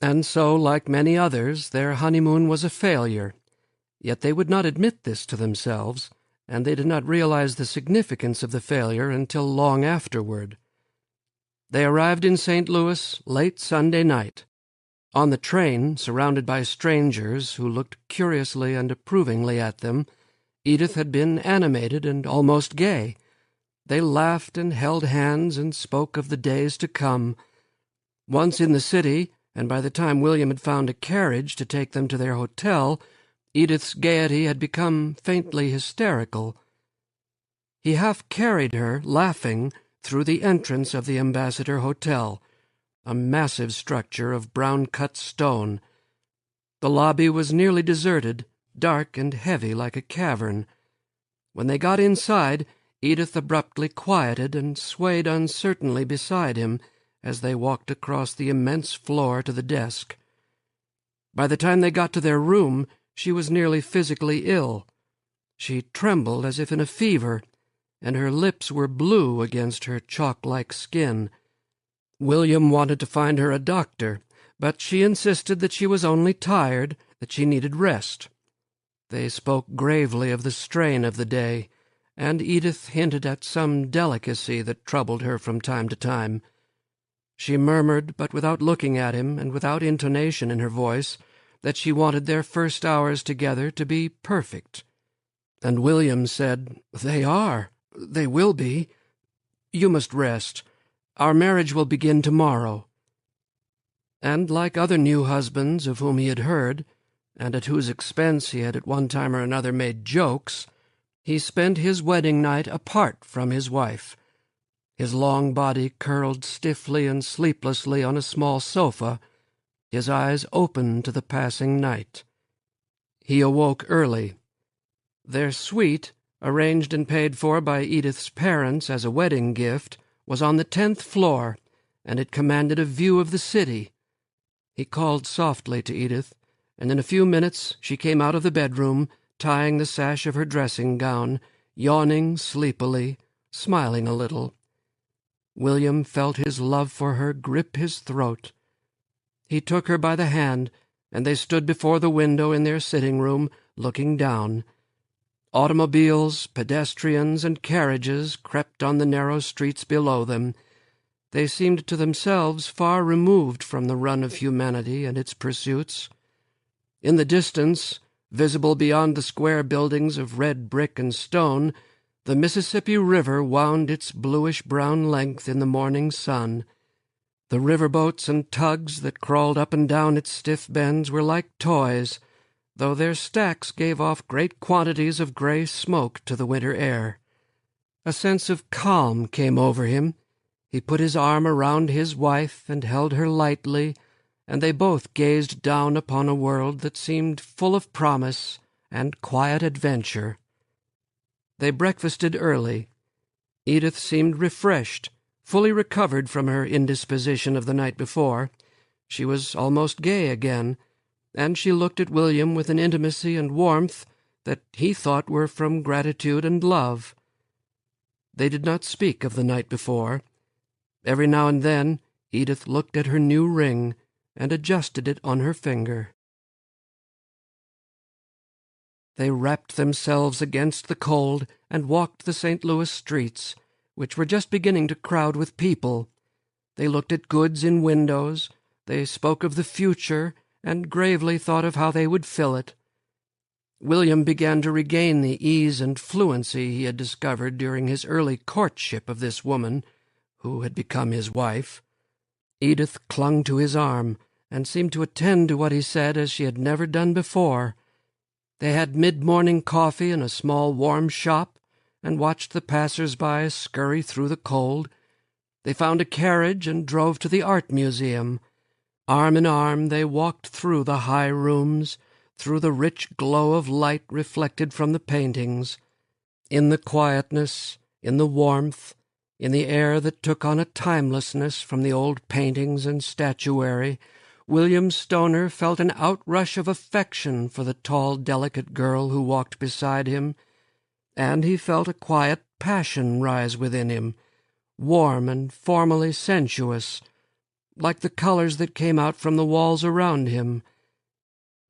And so, like many others, their honeymoon was a failure. Yet they would not admit this to themselves, and they did not realize the significance of the failure until long afterward. They arrived in St. Louis late Sunday night. On the train, surrounded by strangers who looked curiously and approvingly at them, Edith had been animated and almost gay. They laughed and held hands and spoke of the days to come. Once in the city, and by the time William had found a carriage to take them to their hotel, Edith's gaiety had become faintly hysterical. He half carried her, laughing, through the entrance of the Ambassador Hotel, a massive structure of brown-cut stone. The lobby was nearly deserted, dark and heavy like a cavern. When they got inside, Edith abruptly quieted and swayed uncertainly beside him as they walked across the immense floor to the desk. By the time they got to their room, she was nearly physically ill. She trembled as if in a fever, and her lips were blue against her chalk-like skin. William wanted to find her a doctor, but she insisted that she was only tired, that she needed rest. They spoke gravely of the strain of the day, and Edith hinted at some delicacy that troubled her from time to time. She murmured, but without looking at him and without intonation in her voice, that she wanted their first hours together to be perfect. And William said, "They are. They will be. You must rest. Our marriage will begin tomorrow." And like other new husbands of whom he had heard, and at whose expense he had at one time or another made jokes, he spent his wedding night apart from his wife. His long body curled stiffly and sleeplessly on a small sofa, his eyes open to the passing night. He awoke early. Their suite, arranged and paid for by Edith's parents as a wedding gift, was on the 10th floor, and it commanded a view of the city. He called softly to Edith, and in a few minutes she came out of the bedroom, tying the sash of her dressing gown, yawning sleepily, smiling a little. William felt his love for her grip his throat. He took her by the hand, and they stood before the window in their sitting-room, looking down. Automobiles, pedestrians, and carriages crept on the narrow streets below them. They seemed to themselves far removed from the run of humanity and its pursuits. In the distance, visible beyond the square buildings of red brick and stone, the Mississippi River wound its bluish-brown length in the morning sun. The The riverboats and tugs that crawled up and down its stiff bends were like toys, though their stacks gave off great quantities of gray smoke to the winter air. A sense of calm came over him. He put his arm around his wife and held her lightly, and they both gazed down upon a world that seemed full of promise and quiet adventure. They breakfasted early. Edith seemed refreshed, fully recovered from her indisposition of the night before. She was almost gay again, and she looked at William with an intimacy and warmth that he thought were from gratitude and love. They did not speak of the night before. Every now and then Edith looked at her new ring and adjusted it on her finger. They wrapped themselves against the cold and walked the St. Louis streets, which were just beginning to crowd with people. They looked at goods in windows, they spoke of the future, and gravely thought of how they would fill it. William began to regain the ease and fluency he had discovered during his early courtship of this woman, who had become his wife. Edith clung to his arm, and seemed to attend to what he said as she had never done before. They had mid-morning coffee in a small warm shop, and watched the passers-by scurry through the cold. They found a carriage and drove to the art museum. Arm in arm they walked through the high rooms, through the rich glow of light reflected from the paintings. In the quietness, in the warmth, in the air that took on a timelessness from the old paintings and statuary, William Stoner felt an outrush of affection for the tall, delicate girl who walked beside him, and he felt a quiet passion rise within him, warm and formally sensuous, like the colors that came out from the walls around him.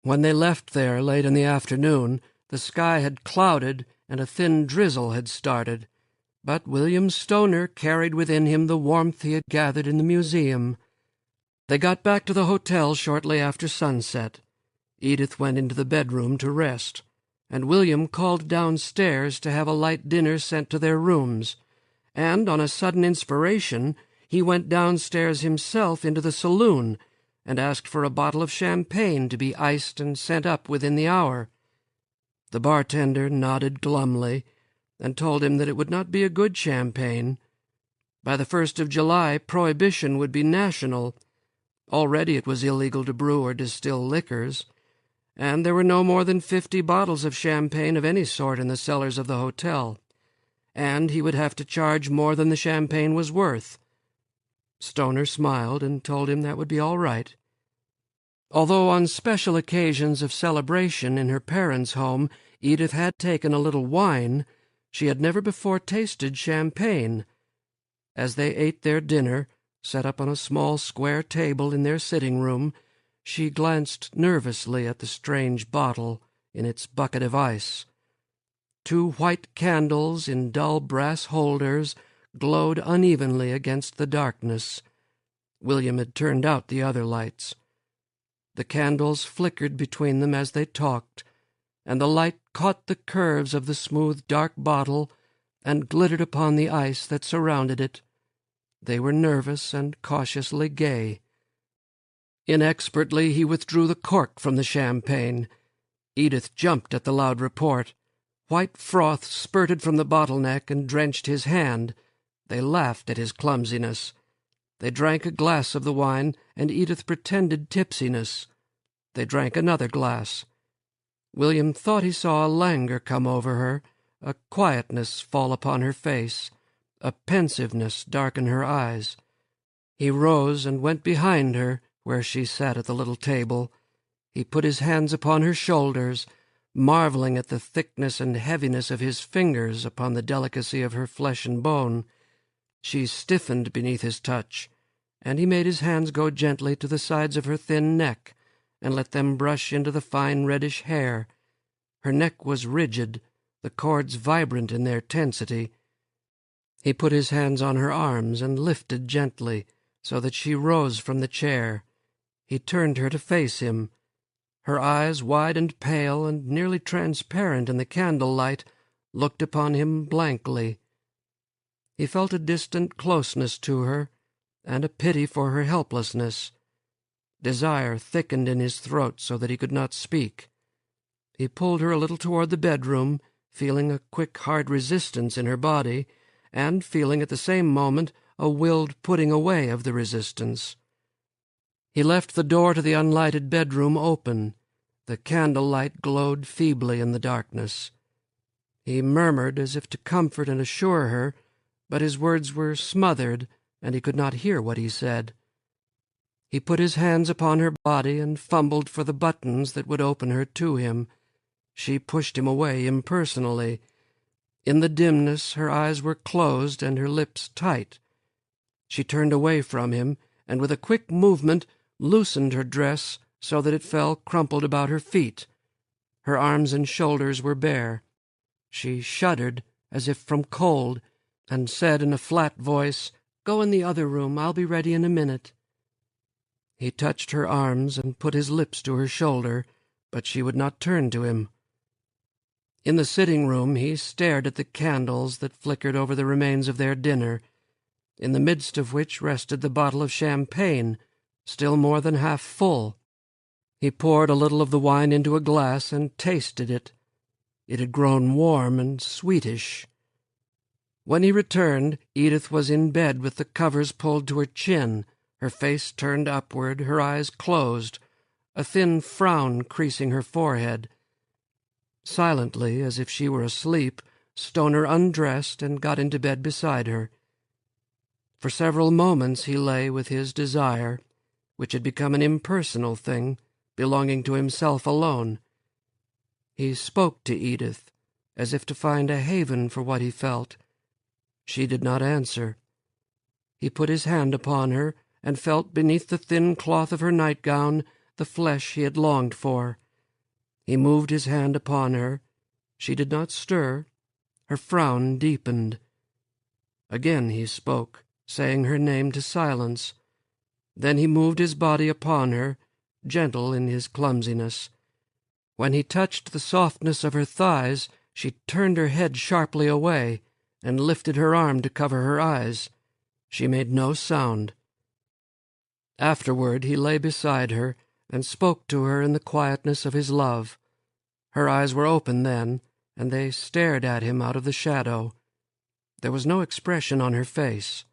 When they left there late in the afternoon, the sky had clouded and a thin drizzle had started, but William Stoner carried within him the warmth he had gathered in the museum. They got back to the hotel shortly after sunset. Edith went into the bedroom to rest, and William called downstairs to have a light dinner sent to their rooms, and on a sudden inspiration he went downstairs himself into the saloon and asked for a bottle of champagne to be iced and sent up within the hour. The bartender nodded glumly and told him that it would not be a good champagne. By the 1st of July, prohibition would be national. Already it was illegal to brew or distill liquors, and there were no more than 50 bottles of champagne of any sort in the cellars of the hotel, and he would have to charge more than the champagne was worth. Stoner smiled and told him that would be all right. Although on special occasions of celebration in her parents' home Edith had taken a little wine, she had never before tasted champagne. As they ate their dinner, set up on a small square table in their sitting-room, she glanced nervously at the strange bottle in its bucket of ice. 2 white candles in dull brass holders glowed unevenly against the darkness. William had turned out the other lights. The candles flickered between them as they talked, and the light caught the curves of the smooth dark bottle and glittered upon the ice that surrounded it. They were nervous and cautiously gay. Inexpertly he withdrew the cork from the champagne. Edith jumped at the loud report. White froth spurted from the bottle-neck and drenched his hand. They laughed at his clumsiness. They drank a glass of the wine, and Edith pretended tipsiness. They drank another glass. William thought he saw a languor come over her, a quietness fall upon her face, a pensiveness darken her eyes. He rose and went behind her, where she sat at the little table. He put his hands upon her shoulders, marveling at the thickness and heaviness of his fingers upon the delicacy of her flesh and bone. She stiffened beneath his touch, and he made his hands go gently to the sides of her thin neck, and let them brush into the fine reddish hair. Her neck was rigid, the cords vibrant in their tensity. He put his hands on her arms and lifted gently, so that she rose from the chair. He turned her to face him. Her eyes, wide and pale and nearly transparent in the candlelight, looked upon him blankly. He felt a distant closeness to her, and a pity for her helplessness. Desire thickened in his throat so that he could not speak. He pulled her a little toward the bedroom, feeling a quick, hard resistance in her body, and feeling at the same moment a willed putting away of the resistance. He left the door to the unlighted bedroom open. The candlelight glowed feebly in the darkness. He murmured as if to comfort and assure her, but his words were smothered, and he could not hear what he said. He put his hands upon her body and fumbled for the buttons that would open her to him. She pushed him away impersonally. In the dimness her eyes were closed and her lips tight. She turned away from him, and with a quick movement loosened her dress so that it fell crumpled about her feet. Her arms and shoulders were bare. She shuddered as if from cold, and said in a flat voice, "Go in the other room. I'll be ready in a minute." He touched her arms and put his lips to her shoulder, but she would not turn to him. In the sitting-room he stared at the candles that flickered over the remains of their dinner, in the midst of which rested the bottle of champagne, still more than half full. He poured a little of the wine into a glass and tasted it. It had grown warm and sweetish. When he returned, Edith was in bed with the covers pulled to her chin, her face turned upward, her eyes closed, a thin frown creasing her forehead. Silently, as if she were asleep, Stoner undressed and got into bed beside her. For several moments he lay with his desire, which had become an impersonal thing, belonging to himself alone. He spoke to Edith, as if to find a haven for what he felt. She did not answer. He put his hand upon her, and felt beneath the thin cloth of her nightgown the flesh he had longed for. He moved his hand upon her. She did not stir. Her frown deepened. Again he spoke, saying her name to silence. Then he moved his body upon her, gentle in his clumsiness. When he touched the softness of her thighs, she turned her head sharply away and lifted her arm to cover her eyes. She made no sound. Afterward he lay beside her and spoke to her in the quietness of his love. Her eyes were open then, and they stared at him out of the shadow. There was no expression on her face.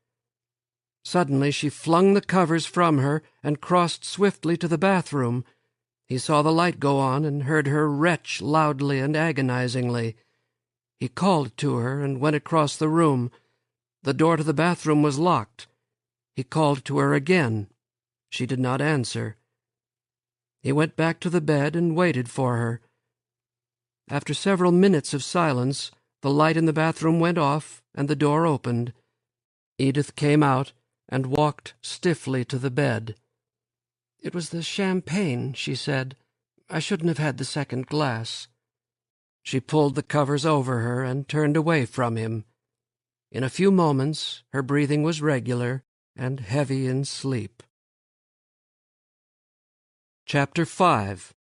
Suddenly she flung the covers from her and crossed swiftly to the bathroom. He saw the light go on and heard her retch loudly and agonizingly. He called to her and went across the room. The door to the bathroom was locked. He called to her again. She did not answer. He went back to the bed and waited for her. After several minutes of silence, the light in the bathroom went off and the door opened. Edith came out and walked stiffly to the bed. "It was the champagne," she said. "I shouldn't have had the second glass." She pulled the covers over her and turned away from him. In a few moments her breathing was regular and heavy in sleep. Chapter 5.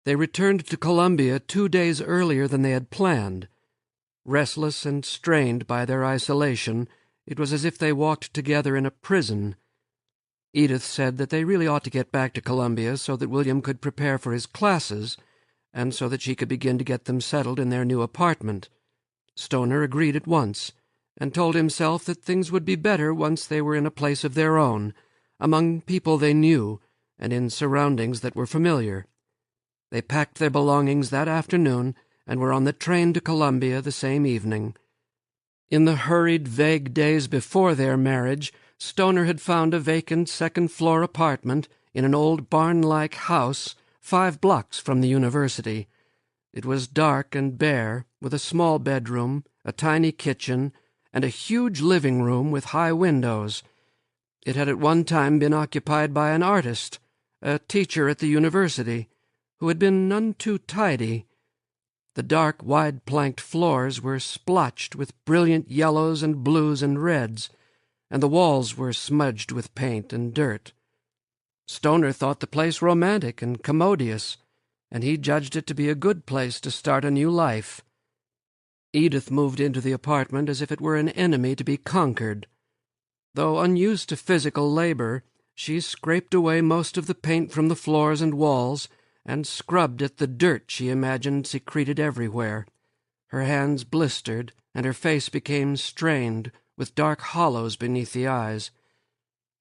They returned to Columbia 2 days earlier than they had planned. Restless and strained by their isolation, it was as if they walked together in a prison. Edith said that they really ought to get back to Columbia so that William could prepare for his classes, and so that she could begin to get them settled in their new apartment. Stoner agreed at once, and told himself that things would be better once they were in a place of their own, among people they knew, and in surroundings that were familiar. They packed their belongings that afternoon and were on the train to Columbia the same evening. In the hurried, vague days before their marriage, Stoner had found a vacant second-floor apartment in an old barn-like house 5 blocks from the university. It was dark and bare, with a small bedroom, a tiny kitchen, and a huge living room with high windows. It had at one time been occupied by an artist, a teacher at the university, who had been none too tidy. The dark, wide-planked floors were splotched with brilliant yellows and blues and reds, and the walls were smudged with paint and dirt. Stoner thought the place romantic and commodious, and he judged it to be a good place to start a new life. Edith moved into the apartment as if it were an enemy to be conquered. Though unused to physical labor, she scraped away most of the paint from the floors and walls, and scrubbed at the dirt she imagined secreted everywhere. Her hands blistered, and her face became strained, with dark hollows beneath the eyes.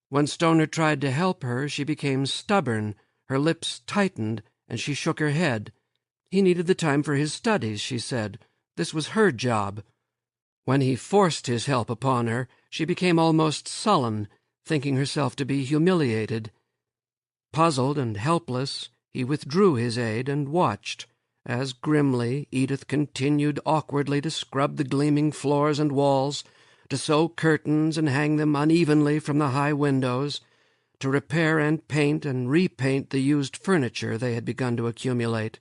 When Stoner tried to help her, she became stubborn, her lips tightened, and she shook her head. He needed the time for his studies, she said. This was her job. When he forced his help upon her, she became almost sullen, thinking herself to be humiliated. Puzzled and helpless, he withdrew his aid and watched, as grimly Edith continued awkwardly to scrub the gleaming floors and walls, to sew curtains and hang them unevenly from the high windows, to repair and paint and repaint the used furniture they had begun to accumulate.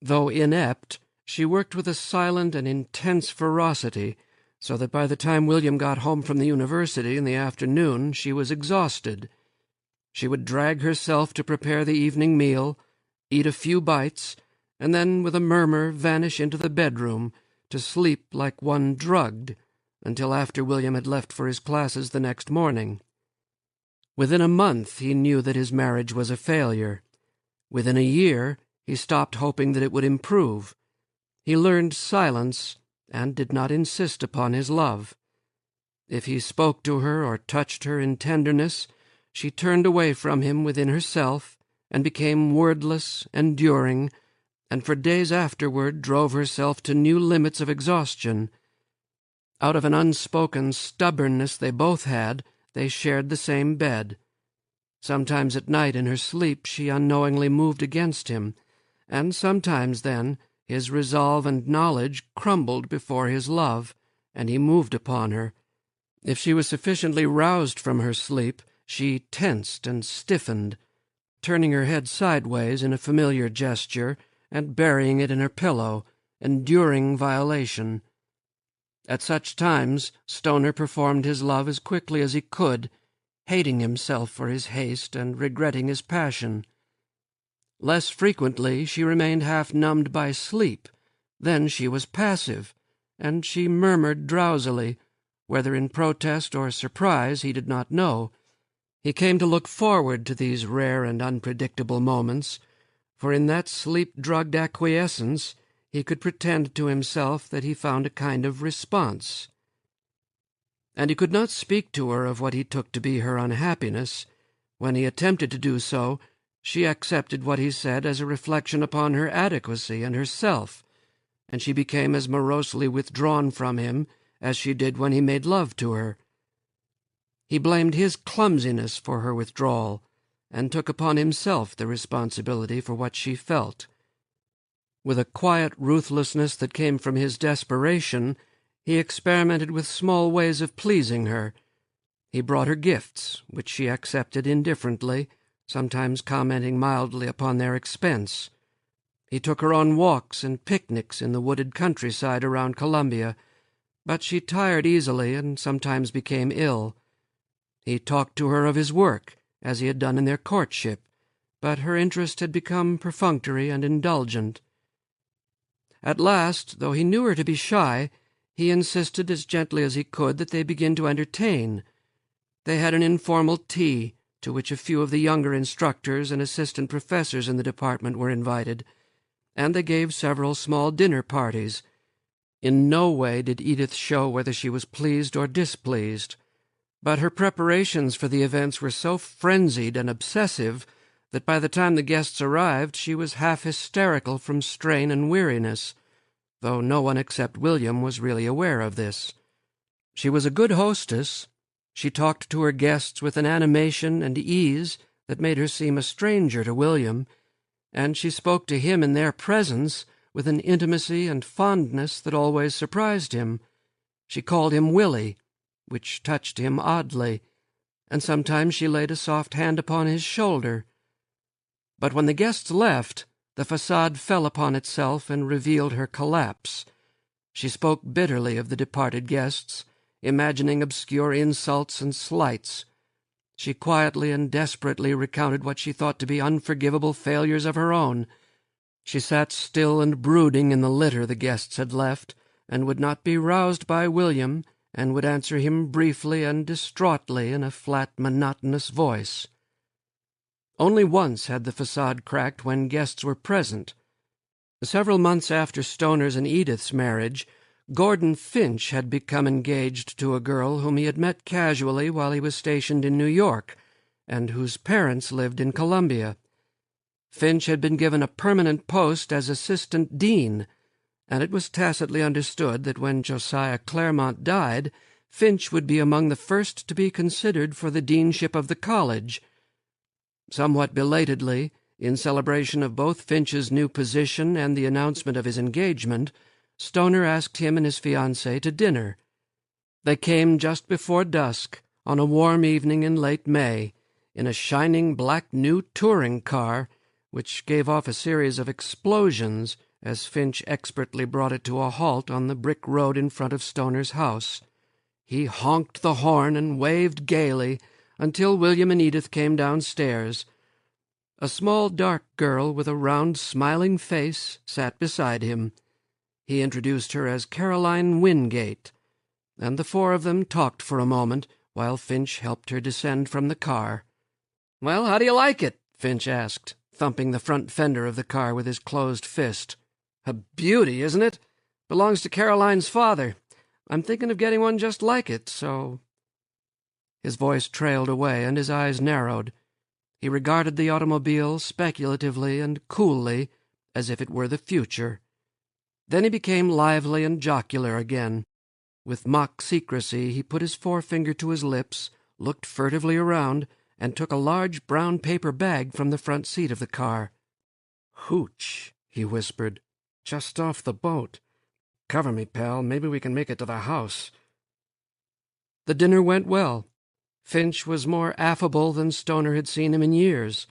Though inept, she worked with a silent and intense ferocity, so that by the time William got home from the university in the afternoon she was exhausted. She would drag herself to prepare the evening meal, eat a few bites, and then with a murmur vanish into the bedroom, to sleep like one drugged, until after William had left for his classes the next morning. Within a month he knew that his marriage was a failure. Within a year he stopped hoping that it would improve. He learned silence and did not insist upon his love. If he spoke to her or touched her in tenderness, she turned away from him within herself and became wordless, enduring, and for days afterward drove herself to new limits of exhaustion. Out of an unspoken stubbornness they both had, they shared the same bed. Sometimes at night in her sleep she unknowingly moved against him, and sometimes then his resolve and knowledge crumbled before his love, and he moved upon her. If she was sufficiently roused from her sleep, she tensed and stiffened, turning her head sideways in a familiar gesture and burying it in her pillow, enduring violation. At such times Stoner performed his love as quickly as he could, hating himself for his haste and regretting his passion. Less frequently she remained half-numbed by sleep. Then she was passive, and she murmured drowsily, whether in protest or surprise he did not know. He came to look forward to these rare and unpredictable moments, for in that sleep-drugged acquiescence he could pretend to himself that he found a kind of response. And he could not speak to her of what he took to be her unhappiness. When he attempted to do so, she accepted what he said as a reflection upon her adequacy and herself, and she became as morosely withdrawn from him as she did when he made love to her. He blamed his clumsiness for her withdrawal, and took upon himself the responsibility for what she felt. With a quiet ruthlessness that came from his desperation, he experimented with small ways of pleasing her. He brought her gifts, which she accepted indifferently, sometimes commenting mildly upon their expense. He took her on walks and picnics in the wooded countryside around Columbia, but she tired easily and sometimes became ill. He talked to her of his work, as he had done in their courtship, but her interest had become perfunctory and indulgent. At last, though he knew her to be shy, he insisted as gently as he could that they begin to entertain. They had an informal tea, to which a few of the younger instructors and assistant professors in the department were invited, and they gave several small dinner parties. In no way did Edith show whether she was pleased or displeased, but her preparations for the events were so frenzied and obsessive that by the time the guests arrived she was half hysterical from strain and weariness, though no one except William was really aware of this. She was a good hostess. She talked to her guests with an animation and ease that made her seem a stranger to William, and she spoke to him in their presence with an intimacy and fondness that always surprised him. She called him Willie, which touched him oddly, and sometimes she laid a soft hand upon his shoulder. But when the guests left, the facade fell upon itself and revealed her collapse. She spoke bitterly of the departed guests, imagining obscure insults and slights. She quietly and desperately recounted what she thought to be unforgivable failures of her own. She sat still and brooding in the litter the guests had left, and would not be roused by William, and would answer him briefly and distraughtly in a flat, monotonous voice. Only once had the facade cracked when guests were present. Several months after Stoner's and Edith's marriage, Gordon Finch had become engaged to a girl whom he had met casually while he was stationed in New York, and whose parents lived in Columbia. Finch had been given a permanent post as assistant dean, and it was tacitly understood that when Josiah Claremont died, Finch would be among the first to be considered for the deanship of the college. Somewhat belatedly, in celebration of both Finch's new position and the announcement of his engagement, Stoner asked him and his fiancée to dinner. They came just before dusk, on a warm evening in late May, in a shining black new touring car, which gave off a series of explosions as Finch expertly brought it to a halt on the brick road in front of Stoner's house. He honked the horn and waved gaily until William and Edith came downstairs. A small dark girl with a round smiling face sat beside him. He introduced her as Caroline Wingate, and the four of them talked for a moment while Finch helped her descend from the car. "Well, how do you like it?" Finch asked, thumping the front fender of the car with his closed fist. "A beauty, isn't it? Belongs to Caroline's father. I'm thinking of getting one just like it, so—" His voice trailed away, and his eyes narrowed. He regarded the automobile speculatively and coolly, as if it were the future. Then he became lively and jocular again. With mock secrecy he put his forefinger to his lips, looked furtively around, and took a large brown paper bag from the front seat of the car. "Hooch," he whispered. "Just off the boat. Cover me, pal. Maybe we can make it to the house." The dinner went well. Finch was more affable than Stoner had seen him in years.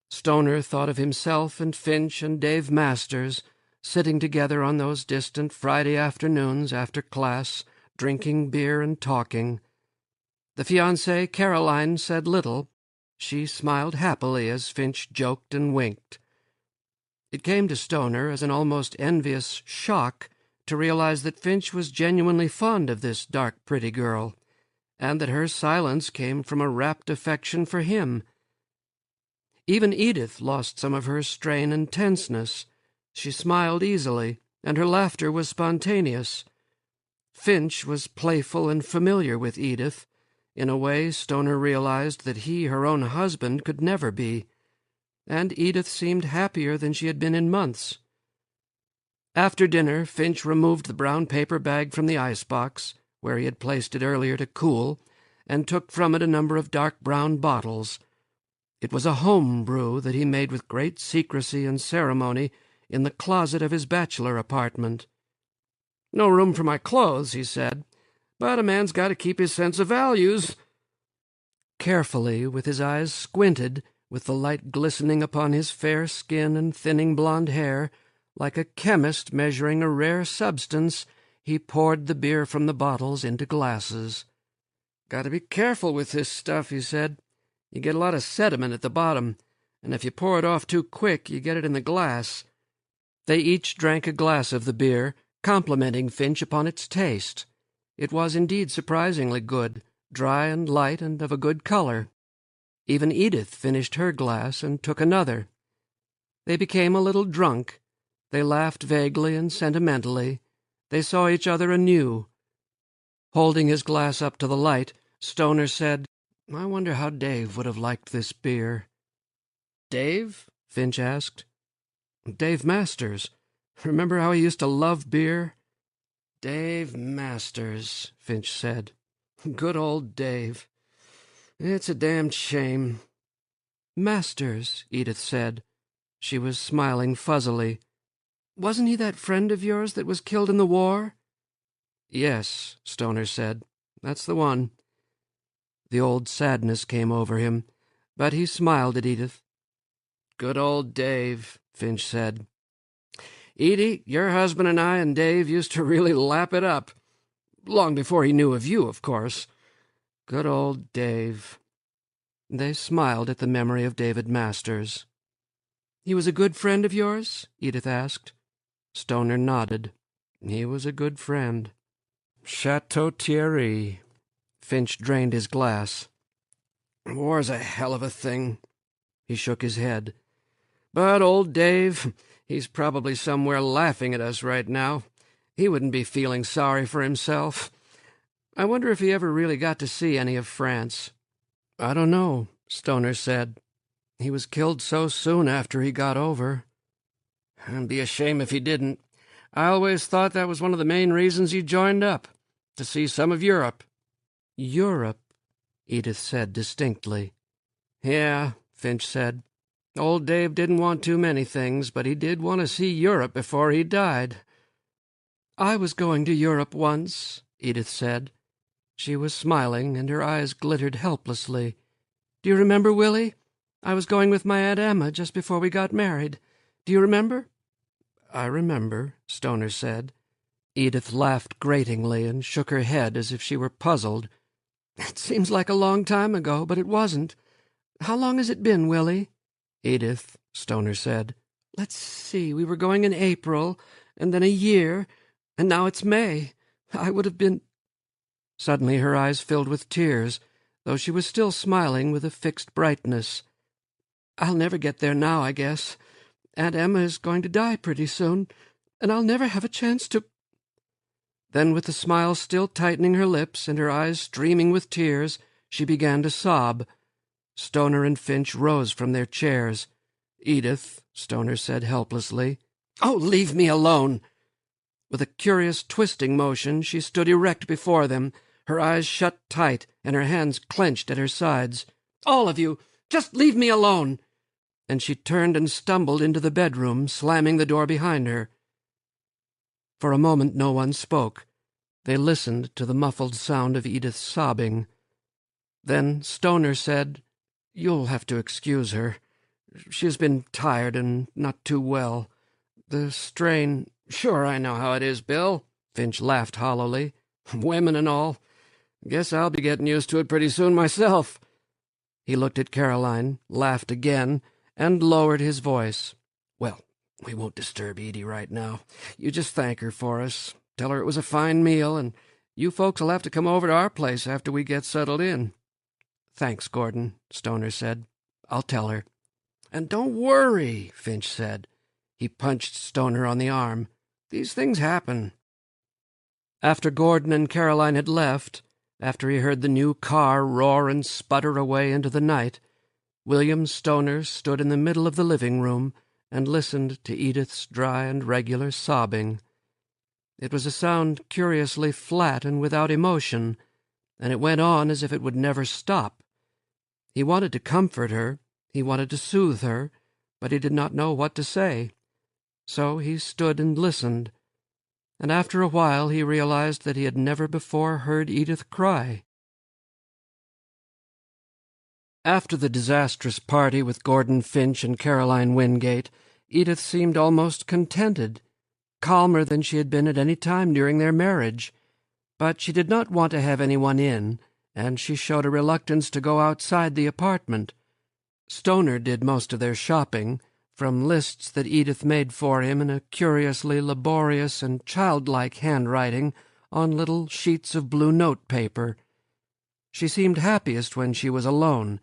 Stoner thought of himself and Finch and Dave Masters sitting together on those distant Friday afternoons after class, drinking beer and talking. The fiancée, Caroline, said little. She smiled happily as Finch joked and winked. It came to Stoner as an almost envious shock to realize that Finch was genuinely fond of this dark, pretty girl, and that her silence came from a rapt affection for him. Even Edith lost some of her strain and tenseness. She smiled easily, and her laughter was spontaneous. Finch was playful and familiar with Edith, in a way Stoner realized that he, her own husband, could never be, and Edith seemed happier than she had been in months. After dinner, Finch removed the brown paper bag from the icebox, where he had placed it earlier to cool, and took from it a number of dark brown bottles. It was a home brew that he made with great secrecy and ceremony in the closet of his bachelor apartment. "No room for my clothes," he said, "but a man's got to keep his sense of values." Carefully, with his eyes squinted, with the light glistening upon his fair skin and thinning blonde hair, like a chemist measuring a rare substance, he poured the beer from the bottles into glasses. "Got to be careful with this stuff," he said. "You get a lot of sediment at the bottom, and if you pour it off too quick, you get it in the glass." They each drank a glass of the beer, complimenting Finch upon its taste. It was indeed surprisingly good, dry and light and of a good color. Even Edith finished her glass and took another. They became a little drunk. They laughed vaguely and sentimentally. They saw each other anew. Holding his glass up to the light, Stoner said, "I wonder how Dave would have liked this beer." "Dave?" Finch asked. "Dave Masters. Remember how he used to love beer?" "Dave Masters," Finch said. "Good old Dave. It's a damned shame." "Masters," Edith said. She was smiling fuzzily. "Wasn't he that friend of yours that was killed in the war?" "Yes," Stoner said. "That's the one." The old sadness came over him, but he smiled at Edith. "Good old Dave," Finch said. "Edie, your husband and I and Dave used to really lap it up. Long before he knew of you, of course. Good old Dave." They smiled at the memory of David Masters. "He was a good friend of yours?" Edith asked. Stoner nodded. "He was a good friend." Chateau Thierry. Finch drained his glass. War's a hell of a thing. He shook his head. But old Dave, he's probably somewhere laughing at us right now. He wouldn't be feeling sorry for himself. I wonder if he ever really got to see any of France. I don't know, Stoner said. He was killed so soon after he got over. It'd be a shame if he didn't. I always thought that was one of the main reasons he joined up, to see some of Europe. Europe, Edith said distinctly. Yeah, Finch said. Old Dave didn't want too many things, but he did want to see Europe before he died. I was going to Europe once, Edith said. She was smiling, and her eyes glittered helplessly. Do you remember, Willie? I was going with my Aunt Emma just before we got married. Do you remember? I remember, Stoner said. Edith laughed gratingly and shook her head as if she were puzzled. It seems like a long time ago, but it wasn't. How long has it been, Willie? Edith, Stoner said. Let's see, we were going in April, and then a year, and now it's May. I would have been... Suddenly her eyes filled with tears, though she was still smiling with a fixed brightness. I'll never get there now, I guess. Aunt Emma is going to die pretty soon, and I'll never have a chance to... Then, with the smile still tightening her lips and her eyes streaming with tears, she began to sob. Stoner and Finch rose from their chairs. Edith, Stoner said helplessly. Oh, leave me alone! With a curious twisting motion, she stood erect before them, her eyes shut tight and her hands clenched at her sides. All of you, just leave me alone! And she turned and stumbled into the bedroom, slamming the door behind her. For a moment no one spoke. They listened to the muffled sound of Edith's sobbing. Then Stoner said, You'll have to excuse her. She's been tired and not too well. The strain... Sure, I know how it is, Bill. Finch laughed hollowly. Women and all. Guess I'll be getting used to it pretty soon myself. He looked at Caroline, laughed again, and lowered his voice. Well, we won't disturb Edie right now. You just thank her for us. Tell her it was a fine meal, and you folks will have to come over to our place after we get settled in. Thanks, Gordon, Stoner said. I'll tell her. And don't worry, Finch said. He punched Stoner on the arm. These things happen. After Gordon and Caroline had left, after he heard the new car roar and sputter away into the night, William Stoner stood in the middle of the living room and listened to Edith's dry and regular sobbing. It was a sound curiously flat and without emotion, and it went on as if it would never stop. He wanted to comfort her, he wanted to soothe her, but he did not know what to say. So he stood and listened, and after a while he realized that he had never before heard Edith cry. After the disastrous party with Gordon Finch and Caroline Wingate, Edith seemed almost contented, calmer than she had been at any time during their marriage. But she did not want to have anyone in, and she showed a reluctance to go outside the apartment. Stoner did most of their shopping, from lists that Edith made for him in a curiously laborious and childlike handwriting on little sheets of blue note-paper. She seemed happiest when she was alone.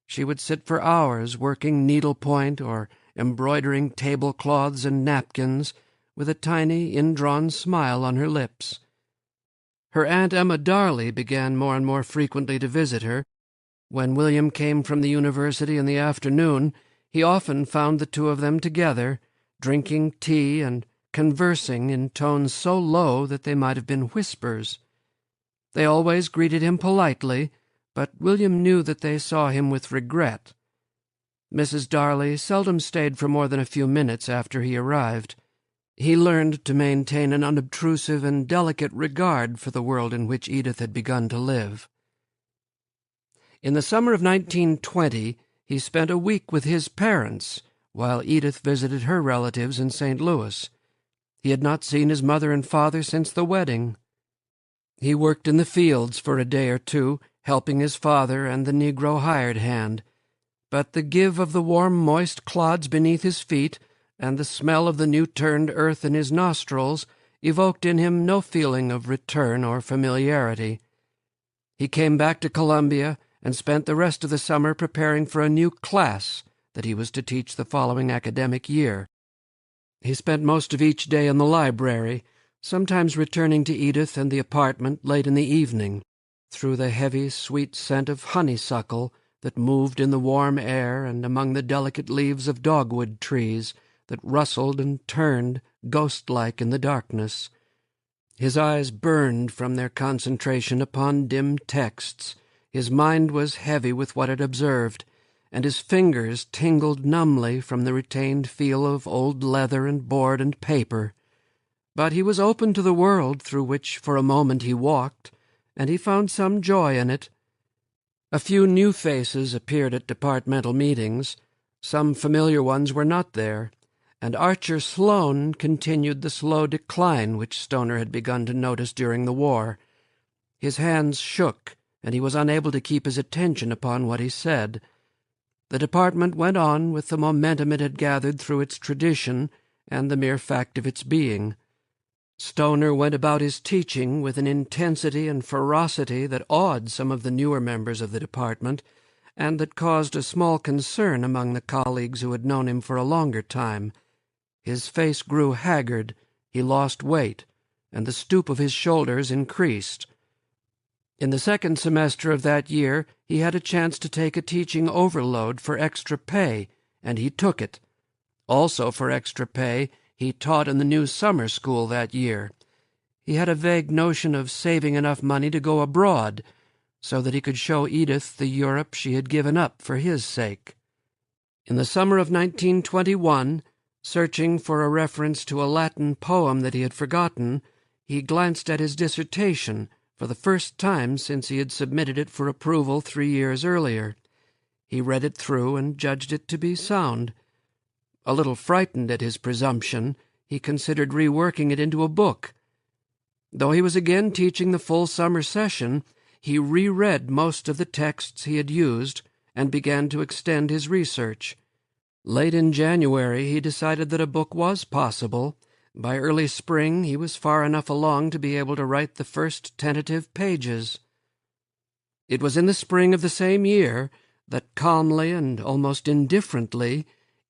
She would sit for hours working needlepoint or embroidering tablecloths and napkins, with a tiny, indrawn smile on her lips. Her Aunt Emma Darley began more and more frequently to visit her. When William came from the university in the afternoon, he often found the two of them together, drinking tea and conversing in tones so low that they might have been whispers. They always greeted him politely, but William knew that they saw him with regret. Mrs. Darley seldom stayed for more than a few minutes after he arrived. He learned to maintain an unobtrusive and delicate regard for the world in which Edith had begun to live. In the summer of 1920, he spent a week with his parents, while Edith visited her relatives in St. Louis. He had not seen his mother and father since the wedding. He worked in the fields for a day or two, helping his father and the Negro hired hand. But the give of the warm, moist clods beneath his feet, and the smell of the new-turned earth in his nostrils, evoked in him no feeling of return or familiarity. He came back to Columbia and spent the rest of the summer preparing for a new class that he was to teach the following academic year. He spent most of each day in the library, sometimes returning to Edith and the apartment late in the evening, through the heavy, sweet scent of honeysuckle that moved in the warm air and among the delicate leaves of dogwood trees that rustled and turned ghost-like in the darkness. His eyes burned from their concentration upon dim texts, his mind was heavy with what it observed, and his fingers tingled numbly from the retained feel of old leather and board and paper. But he was open to the world through which for a moment he walked, and he found some joy in it. A few new faces appeared at departmental meetings. Some familiar ones were not there, and Archer Sloane continued the slow decline which Stoner had begun to notice during the war. His hands shook, and he was unable to keep his attention upon what he said. The department went on with the momentum it had gathered through its tradition and the mere fact of its being. Stoner went about his teaching with an intensity and ferocity that awed some of the newer members of the department, and that caused a small concern among the colleagues who had known him for a longer time. His face grew haggard, he lost weight, and the stoop of his shoulders increased. In the second semester of that year he had a chance to take a teaching overload for extra pay, and he took it. Also for extra pay, he taught in the new summer school that year. He had a vague notion of saving enough money to go abroad, so that he could show Edith the Europe she had given up for his sake. In the summer of 1921, searching for a reference to a Latin poem that he had forgotten, he glanced at his dissertation for the first time since he had submitted it for approval 3 years earlier. He read it through and judged it to be sound. A little frightened at his presumption, he considered reworking it into a book. Though he was again teaching the full summer session, he reread most of the texts he had used and began to extend his research. Late in January he decided that a book was possible. By early spring he was far enough along to be able to write the first tentative pages. It was in the spring of the same year that calmly and almost indifferently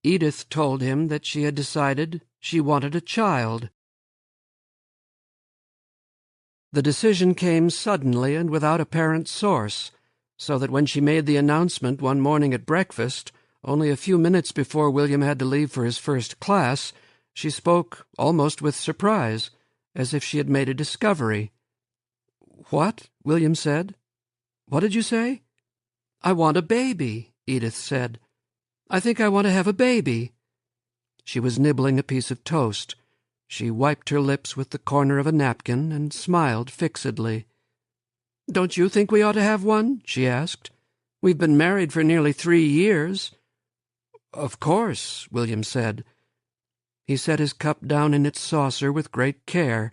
Edith told him that she had decided she wanted a child. The decision came suddenly and without apparent source, so that when she made the announcement one morning at breakfast, only a few minutes before William had to leave for his first class, she spoke almost with surprise, as if she had made a discovery. "What?" William said. "What did you say?" "I want a baby," Edith said. "I think I want to have a baby." She was nibbling a piece of toast. She wiped her lips with the corner of a napkin and smiled fixedly. "Don't you think we ought to have one?" she asked. "We've been married for nearly 3 years." "Of course," William said. He set his cup down in its saucer with great care.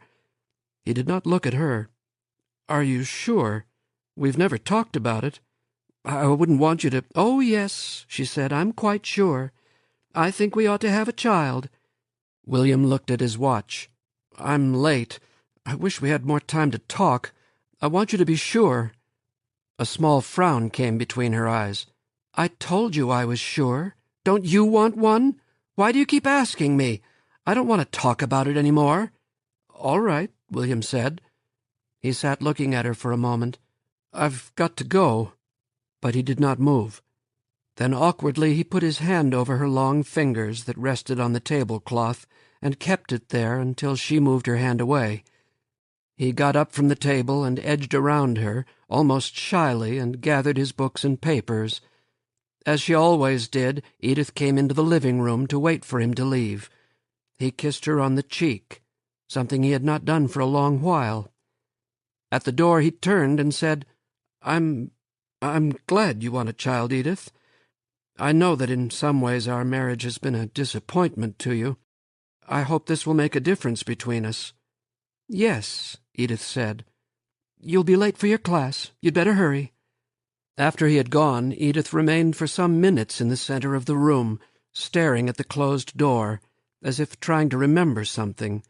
He did not look at her. "Are you sure? We've never talked about it. I wouldn't want you to—" "Oh, yes," she said, "I'm quite sure. I think we ought to have a child." William looked at his watch. "I'm late. I wish we had more time to talk. I want you to be sure." A small frown came between her eyes. "I told you I was sure. Don't you want one? Why do you keep asking me? I don't want to talk about it any more." "All right," William said. He sat looking at her for a moment. "I've got to go." But he did not move. Then awkwardly he put his hand over her long fingers that rested on the tablecloth and kept it there until she moved her hand away. He got up from the table and edged around her, almost shyly, and gathered his books and papers. As she always did, Edith came into the living room to wait for him to leave. He kissed her on the cheek, something he had not done for a long while. At the door he turned and said, I'm glad you want a child, Edith. I know that in some ways our marriage has been a disappointment to you. I hope this will make a difference between us." "Yes," Edith said. "You'll be late for your class. You'd better hurry." After he had gone, Edith remained for some minutes in the center of the room, staring at the closed door, as if trying to remember something.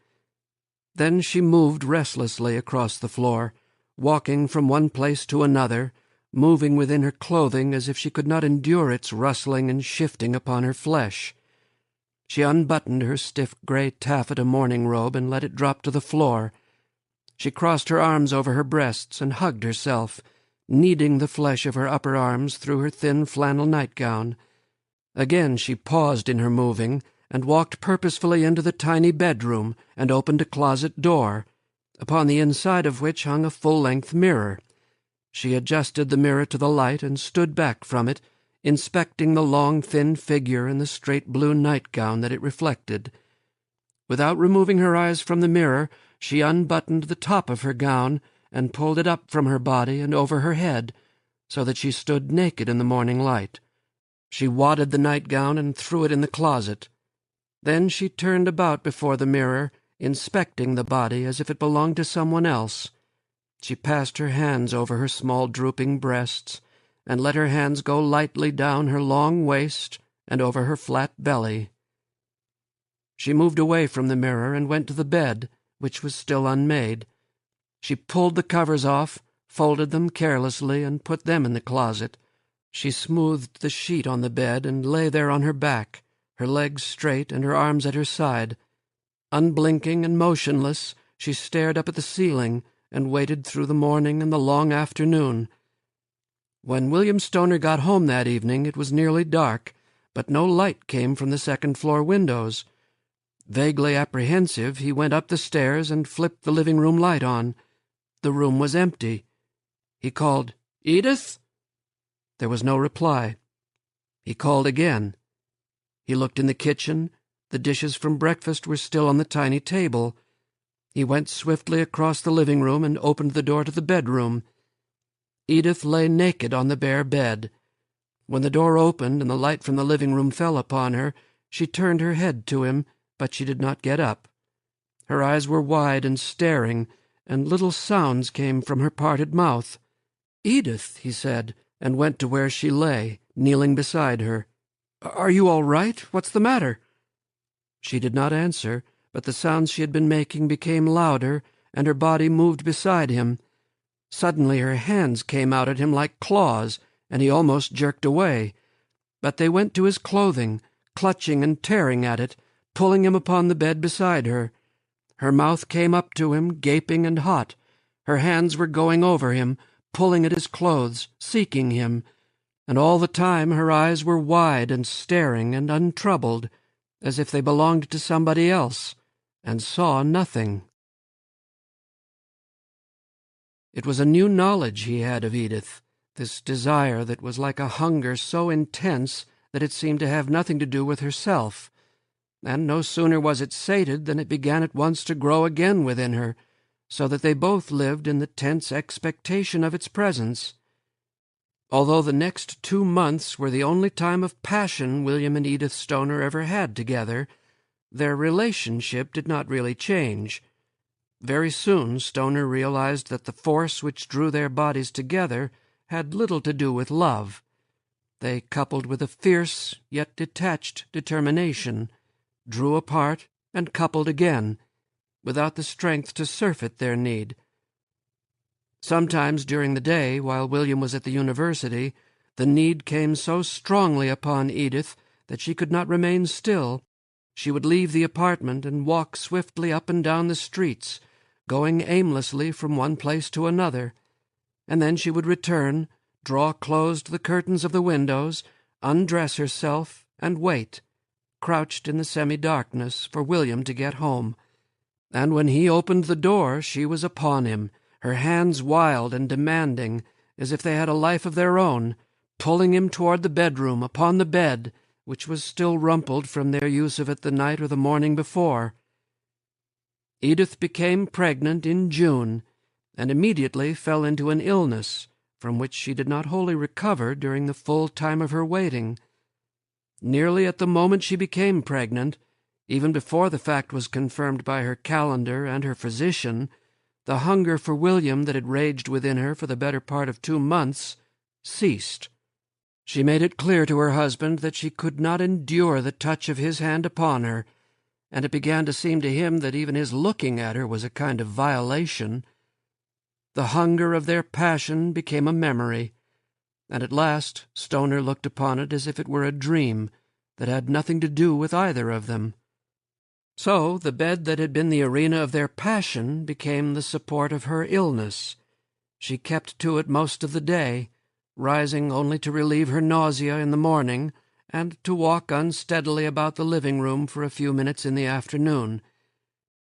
Then she moved restlessly across the floor, walking from one place to another, moving within her clothing as if she could not endure its rustling and shifting upon her flesh. She unbuttoned her stiff gray taffeta morning robe and let it drop to the floor. She crossed her arms over her breasts and hugged herself, kneading the flesh of her upper arms through her thin flannel nightgown. Again she paused in her moving and walked purposefully into the tiny bedroom and opened a closet door, upon the inside of which hung a full-length mirror. She adjusted the mirror to the light and stood back from it, inspecting the long, thin figure in the straight blue nightgown that it reflected. Without removing her eyes from the mirror, she unbuttoned the top of her gown and pulled it up from her body and over her head, so that she stood naked in the morning light. She wadded the nightgown and threw it in the closet. Then she turned about before the mirror, inspecting the body as if it belonged to someone else. She passed her hands over her small drooping breasts, and let her hands go lightly down her long waist and over her flat belly. She moved away from the mirror and went to the bed, which was still unmade. She pulled the covers off, folded them carelessly, and put them in the closet. She smoothed the sheet on the bed and lay there on her back, her legs straight and her arms at her side. Unblinking and motionless, she stared up at the ceiling and waited through the morning and the long afternoon. When William Stoner got home that evening, it was nearly dark, but no light came from the second-floor windows. Vaguely apprehensive, he went up the stairs and flipped the living-room light on. The room was empty. He called, "Edith?" There was no reply. He called again. He looked in the kitchen. The dishes from breakfast were still on the tiny table. He went swiftly across the living room and opened the door to the bedroom. Edith lay naked on the bare bed. When the door opened and the light from the living room fell upon her, she turned her head to him, but she did not get up. Her eyes were wide and staring, and little sounds came from her parted mouth. "Edith," he said, and went to where she lay, kneeling beside her. "Are you all right? What's the matter?" She did not answer, but the sounds she had been making became louder, and her body moved beside him. Suddenly her hands came out at him like claws, and he almost jerked away. But they went to his clothing, clutching and tearing at it, pulling him upon the bed beside her. Her mouth came up to him, gaping and hot. Her hands were going over him, pulling at his clothes, seeking him, and all the time her eyes were wide and staring and untroubled, as if they belonged to somebody else, and saw nothing. It was a new knowledge he had of Edith, this desire that was like a hunger so intense that it seemed to have nothing to do with herself, and no sooner was it sated than it began at once to grow again within her, so that they both lived in the tense expectation of its presence. Although the next 2 months were the only time of passion William and Edith Stoner ever had together, their relationship did not really change. Very soon Stoner realized that the force which drew their bodies together had little to do with love. They coupled with a fierce yet detached determination, drew apart and coupled again, without the strength to surfeit their need. Sometimes during the day, while William was at the university, the need came so strongly upon Edith that she could not remain still. She would leave the apartment and walk swiftly up and down the streets, going aimlessly from one place to another, and then she would return, draw closed the curtains of the windows, undress herself, and wait, crouched in the semi-darkness, for William to get home. And when he opened the door, she was upon him, her hands wild and demanding, as if they had a life of their own, pulling him toward the bedroom, upon the bed, which was still rumpled from their use of it the night or the morning before. Edith became pregnant in June, and immediately fell into an illness, from which she did not wholly recover during the full time of her waiting. Nearly at the moment she became pregnant, even before the fact was confirmed by her calendar and her physician, the hunger for William that had raged within her for the better part of 2 months ceased. She made it clear to her husband that she could not endure the touch of his hand upon her, and it began to seem to him that even his looking at her was a kind of violation. The hunger of their passion became a memory, and at last Stoner looked upon it as if it were a dream that had nothing to do with either of them. So the bed that had been the arena of their passion became the support of her illness. She kept to it most of the day, rising only to relieve her nausea in the morning, and to walk unsteadily about the living-room for a few minutes in the afternoon.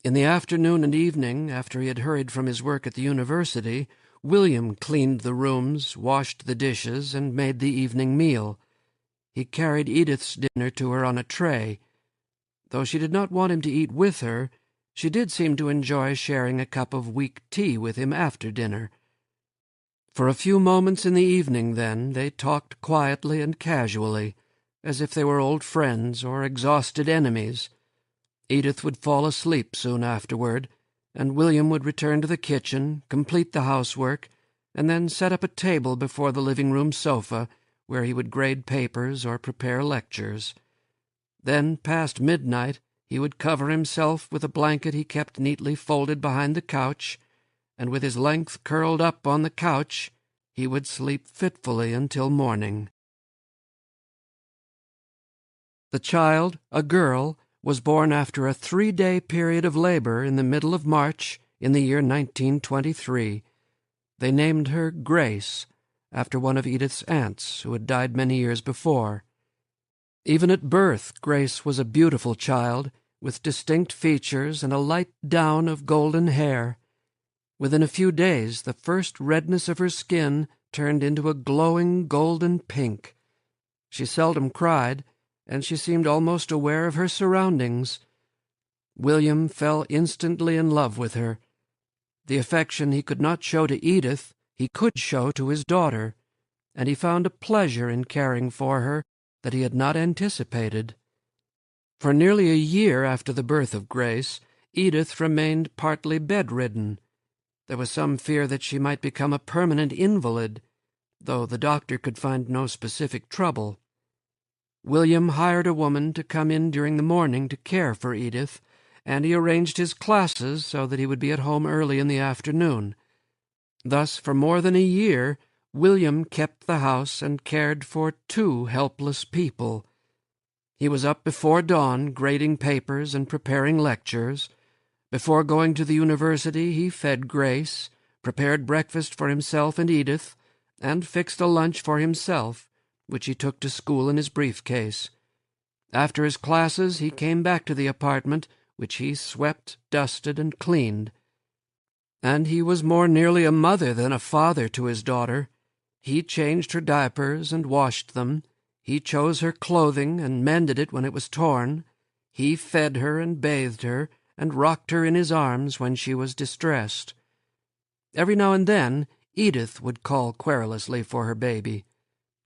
In the afternoon and evening, after he had hurried from his work at the university, William cleaned the rooms, washed the dishes, and made the evening meal. He carried Edith's dinner to her on a tray. Though she did not want him to eat with her, she did seem to enjoy sharing a cup of weak tea with him after dinner. For a few moments in the evening, then, they talked quietly and casually, as if they were old friends or exhausted enemies. Edith would fall asleep soon afterward, and William would return to the kitchen, complete the housework, and then set up a table before the living-room sofa, where he would grade papers or prepare lectures. Then, past midnight, he would cover himself with a blanket he kept neatly folded behind the couch, and with his length curled up on the couch, he would sleep fitfully until morning. The child, a girl, was born after a 3-day period of labor in the middle of March in the year 1923. They named her Grace, after one of Edith's aunts who had died many years before. Even at birth, Grace was a beautiful child, with distinct features and a light down of golden hair. Within a few days, the first redness of her skin turned into a glowing golden pink. She seldom cried, and she seemed almost aware of her surroundings. William fell instantly in love with her. The affection he could not show to Edith he could show to his daughter, and he found a pleasure in caring for her that he had not anticipated. For nearly a year after the birth of Grace, Edith remained partly bedridden. There was some fear that she might become a permanent invalid, though the doctor could find no specific trouble. William hired a woman to come in during the morning to care for Edith, and he arranged his classes so that he would be at home early in the afternoon. Thus, for more than a year, William kept the house and cared for 2 helpless people. He was up before dawn, grading papers and preparing lectures. Before going to the university, he fed Grace, prepared breakfast for himself and Edith, and fixed a lunch for himself, which he took to school in his briefcase. After his classes, he came back to the apartment, which he swept, dusted, and cleaned. And he was more nearly a mother than a father to his daughter. He changed her diapers and washed them. He chose her clothing and mended it when it was torn. He fed her and bathed her, and rocked her in his arms when she was distressed. Every now and then, Edith would call querulously for her baby.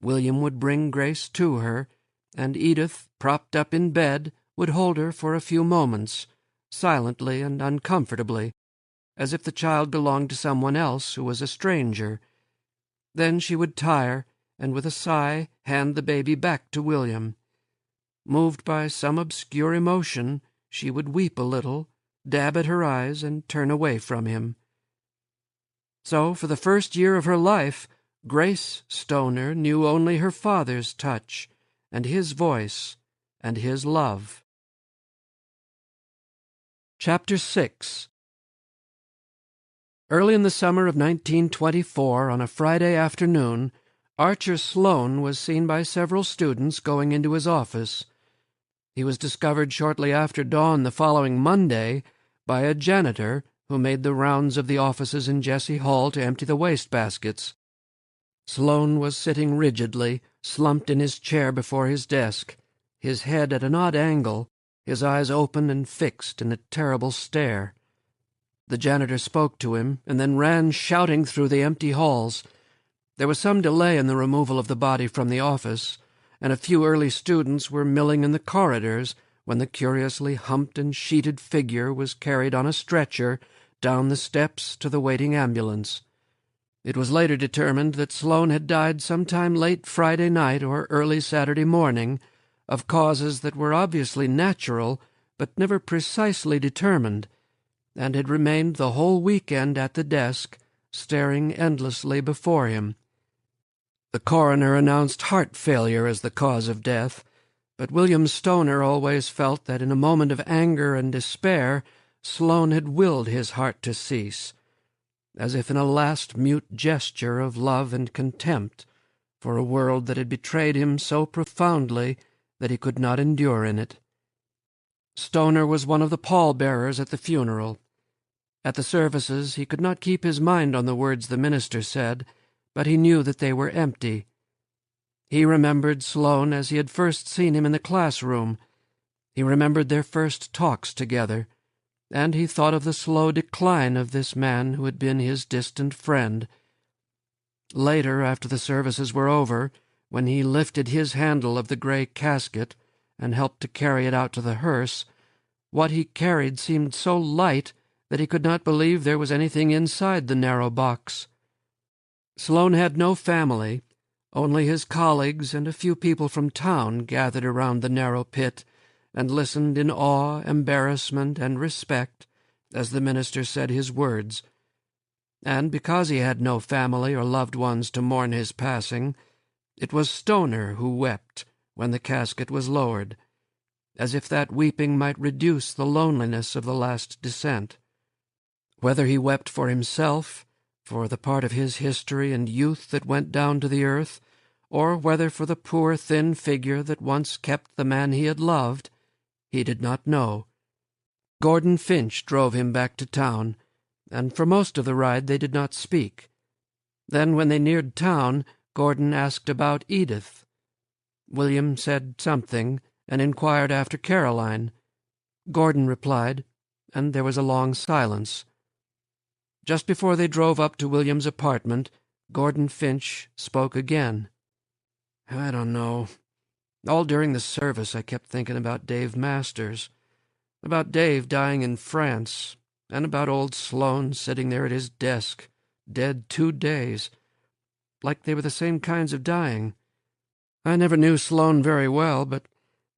William would bring Grace to her, and Edith, propped up in bed, would hold her for a few moments, silently and uncomfortably, as if the child belonged to someone else who was a stranger. Then she would tire, and with a sigh hand the baby back to William. Moved by some obscure emotion, she would weep a little, dab at her eyes, and turn away from him. So, for the first year of her life, Grace Stoner knew only her father's touch, and his voice, and his love. Chapter 6. Early in the summer of 1924, on a Friday afternoon, Archer Sloane was seen by several students going into his office. He was discovered shortly after dawn the following Monday by a janitor who made the rounds of the offices in Jesse Hall to empty the wastebaskets. Sloane was sitting rigidly, slumped in his chair before his desk, his head at an odd angle, his eyes open and fixed in a terrible stare. The janitor spoke to him, and then ran shouting through the empty halls. There was some delay in the removal of the body from the office, and a few early students were milling in the corridors when the curiously humped and sheeted figure was carried on a stretcher down the steps to the waiting ambulance. It was later determined that Sloane had died sometime late Friday night or early Saturday morning, of causes that were obviously natural, but never precisely determined, and had remained the whole weekend at the desk, staring endlessly before him. The coroner announced heart failure as the cause of death, but William Stoner always felt that in a moment of anger and despair Sloane had willed his heart to cease, as if in a last mute gesture of love and contempt for a world that had betrayed him so profoundly that he could not endure in it. Stoner was one of the pall-bearers at the funeral. At the services he could not keep his mind on the words the minister said, but he knew that they were empty. He remembered Sloane as he had first seen him in the classroom. He remembered their first talks together, and he thought of the slow decline of this man who had been his distant friend. Later, after the services were over, when he lifted his handle of the gray casket and helped to carry it out to the hearse, what he carried seemed so light that he could not believe there was anything inside the narrow box. Sloane had no family. Only his colleagues and a few people from town gathered around the narrow pit and listened in awe, embarrassment, and respect as the minister said his words. And because he had no family or loved ones to mourn his passing, it was Stoner who wept when the casket was lowered, as if that weeping might reduce the loneliness of the last descent. Whether he wept for himself, for the part of his history and youth that went down to the earth, or whether for the poor thin figure that once kept the man he had loved, he did not know. Gordon Finch drove him back to town, and for most of the ride they did not speak. Then when they neared town, Gordon asked about Edith. William said something, and inquired after Caroline. Gordon replied, and there was a long silence. Just before they drove up to William's apartment, Gordon Finch spoke again. "I don't know. All during the service I kept thinking about Dave Masters, about Dave dying in France, and about old Sloane sitting there at his desk, dead 2 days, like they were the same kinds of dying. I never knew Sloane very well, but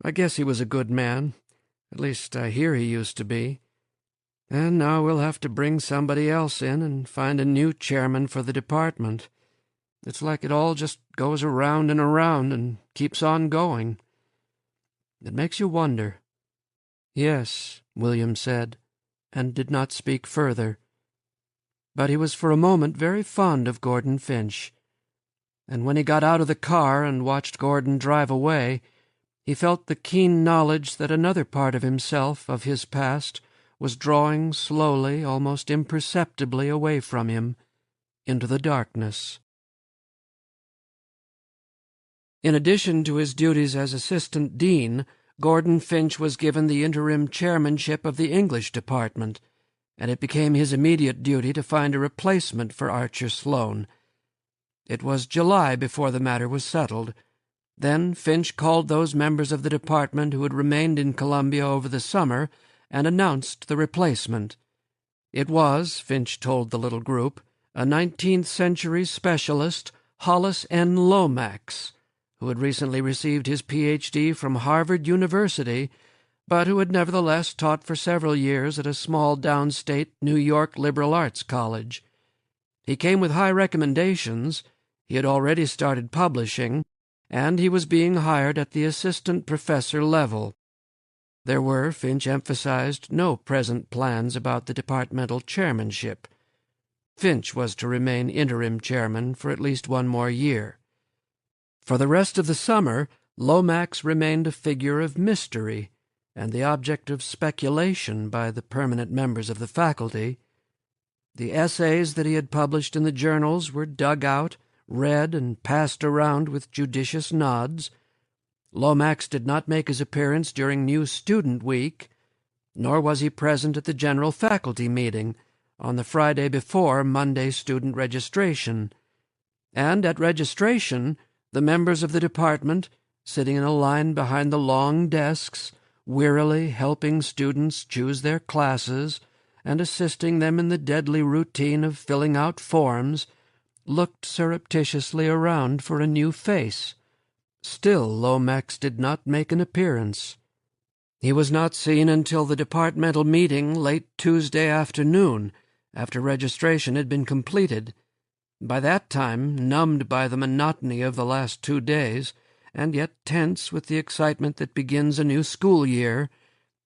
I guess he was a good man. At least I hear he used to be. And now we'll have to bring somebody else in and find a new chairman for the department. It's like it all just goes around and keeps on going. It makes you wonder." "Yes," William said, and did not speak further. But he was for a moment very fond of Gordon Finch, and when he got out of the car and watched Gordon drive away, he felt the keen knowledge that another part of himself, of his past, was drawing slowly, almost imperceptibly away from him, into the darkness. In addition to his duties as assistant dean, Gordon Finch was given the interim chairmanship of the English department, and it became his immediate duty to find a replacement for Archer Sloane. It was July before the matter was settled. Then Finch called those members of the department who had remained in Columbia over the summer and announced the replacement. It was, Finch told the little group, a 19th-century specialist, Hollis N. Lomax, who had recently received his Ph.D. from Harvard University, but who had nevertheless taught for several years at a small downstate New York liberal arts college. He came with high recommendations. He had already started publishing, and he was being hired at the assistant professor level. There were, Finch emphasized, no present plans about the departmental chairmanship. Finch was to remain interim chairman for at least 1 more year. For the rest of the summer, Lomax remained a figure of mystery and the object of speculation by the permanent members of the faculty. The essays that he had published in the journals were dug out, read, and passed around with judicious nods. Lomax did not make his appearance during New Student Week, nor was he present at the general faculty meeting on the Friday before Monday student registration. And at registration, the members of the department, sitting in a line behind the long desks, wearily helping students choose their classes and assisting them in the deadly routine of filling out forms, looked surreptitiously around for a new face. Still Lomax did not make an appearance. He was not seen until the departmental meeting late Tuesday afternoon, after registration had been completed. By that time, numbed by the monotony of the last 2 days, and yet tense with the excitement that begins a new school year,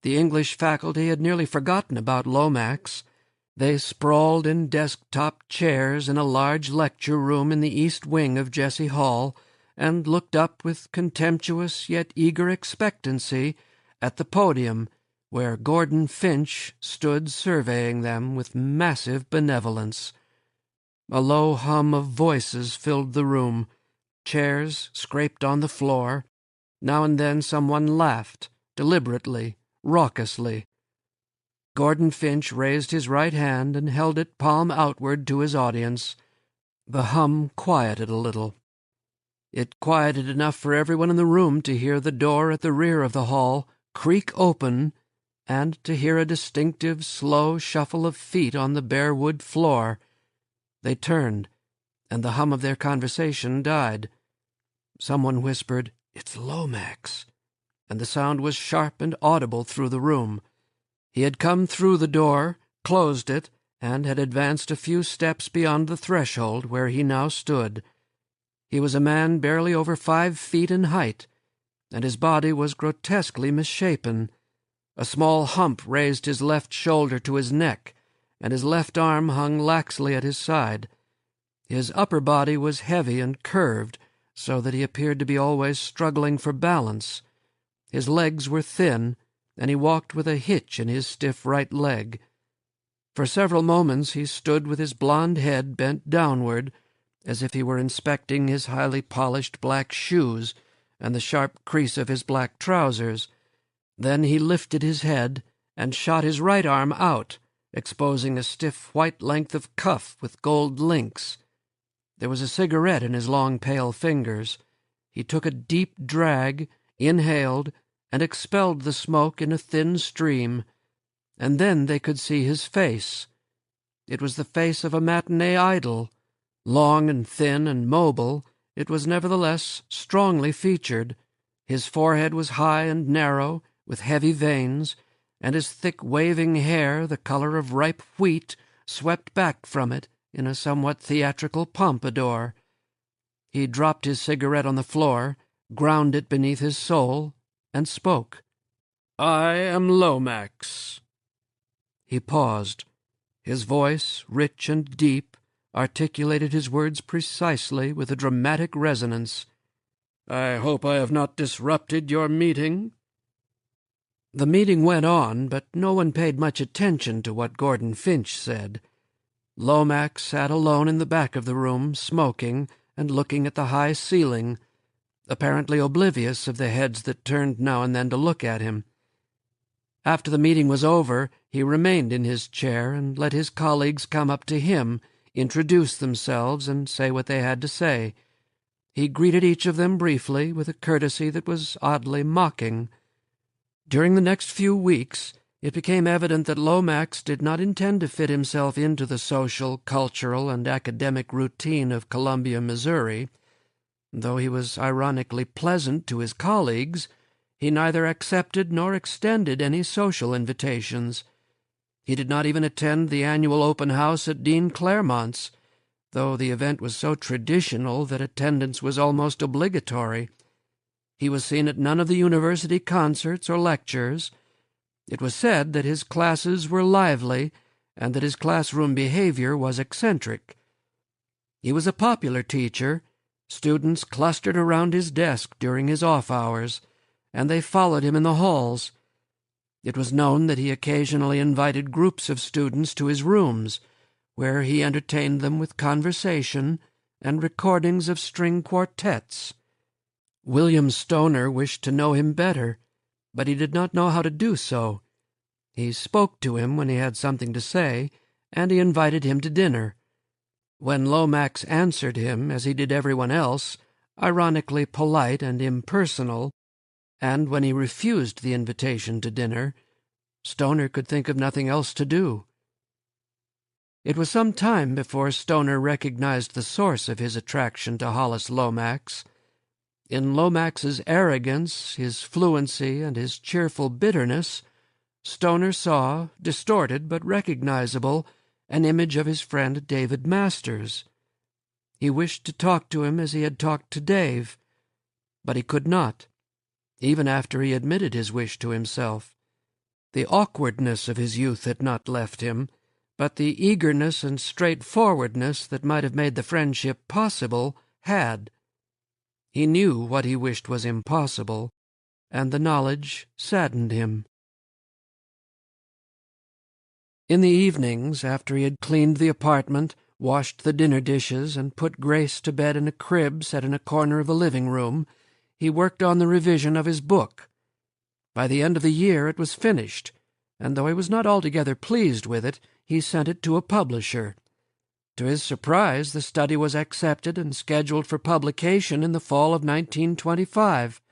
the English faculty had nearly forgotten about Lomax. They sprawled in desk-top chairs in a large lecture room in the east wing of Jesse Hall, and looked up with contemptuous yet eager expectancy at the podium, where Gordon Finch stood surveying them with massive benevolence. A low hum of voices filled the room. Chairs scraped on the floor. Now and then someone laughed, deliberately, raucously. Gordon Finch raised his right hand and held it palm outward to his audience. The hum quieted a little. It quieted enough for everyone in the room to hear the door at the rear of the hall creak open, and to hear a distinctive, slow shuffle of feet on the bare wood floor. They turned, and the hum of their conversation died. Someone whispered, "It's Lomax," and the sound was sharp and audible through the room. He had come through the door, closed it, and had advanced a few steps beyond the threshold where he now stood. He was a man barely over 5 feet in height, and his body was grotesquely misshapen. A small hump raised his left shoulder to his neck, and his left arm hung laxly at his side. His upper body was heavy and curved, so that he appeared to be always struggling for balance. His legs were thin, and he walked with a hitch in his stiff right leg. For several moments he stood with his blond head bent downward, as if he were inspecting his highly polished black shoes and the sharp crease of his black trousers. Then he lifted his head and shot his right arm out, exposing a stiff white length of cuff with gold links. There was a cigarette in his long pale fingers. He took a deep drag, inhaled, and expelled the smoke in a thin stream, and then they could see his face. It was the face of a matinee idol. Long and thin and mobile, it was nevertheless strongly featured. His forehead was high and narrow, with heavy veins, and his thick waving hair, the color of ripe wheat, swept back from it in a somewhat theatrical pompadour. He dropped his cigarette on the floor, ground it beneath his sole, and spoke. "I am Lomax." He paused. His voice, rich and deep, articulated his words precisely with a dramatic resonance. "I hope I have not disrupted your meeting." The meeting went on, but no one paid much attention to what Gordon Finch said. Lomax sat alone in the back of the room, smoking and looking at the high ceiling, apparently oblivious of the heads that turned now and then to look at him. After the meeting was over, he remained in his chair and let his colleagues come up to him, introduce themselves, and say what they had to say. He greeted each of them briefly with a courtesy that was oddly mocking. During the next few weeks, it became evident that Lomax did not intend to fit himself into the social, cultural, and academic routine of Columbia, Missouri. Though he was ironically pleasant to his colleagues, he neither accepted nor extended any social invitations. He did not even attend the annual open house at Dean Claremont's, though the event was so traditional that attendance was almost obligatory. He was seen at none of the university concerts or lectures. It was said that his classes were lively and that his classroom behavior was eccentric. He was a popular teacher. Students clustered around his desk during his off hours, and they followed him in the halls. It was known that he occasionally invited groups of students to his rooms, where he entertained them with conversation and recordings of string quartets. William Stoner wished to know him better, but he did not know how to do so. He spoke to him when he had something to say, and he invited him to dinner. When Lomax answered him, as he did everyone else, ironically polite and impersonal, and when he refused the invitation to dinner, Stoner could think of nothing else to do. It was some time before Stoner recognized the source of his attraction to Hollis Lomax. In Lomax's arrogance, his fluency, and his cheerful bitterness, Stoner saw, distorted but recognizable, an image of his friend David Masters. He wished to talk to him as he had talked to Dave, but he could not, even after he admitted his wish to himself. The awkwardness of his youth had not left him, but the eagerness and straightforwardness that might have made the friendship possible had. He knew what he wished was impossible, and the knowledge saddened him. In the evenings, after he had cleaned the apartment, washed the dinner dishes, and put Grace to bed in a crib set in a corner of the living room, he worked on the revision of his book. By the end of the year it was finished, and though he was not altogether pleased with it, he sent it to a publisher. To his surprise, the study was accepted and scheduled for publication in the fall of 1925.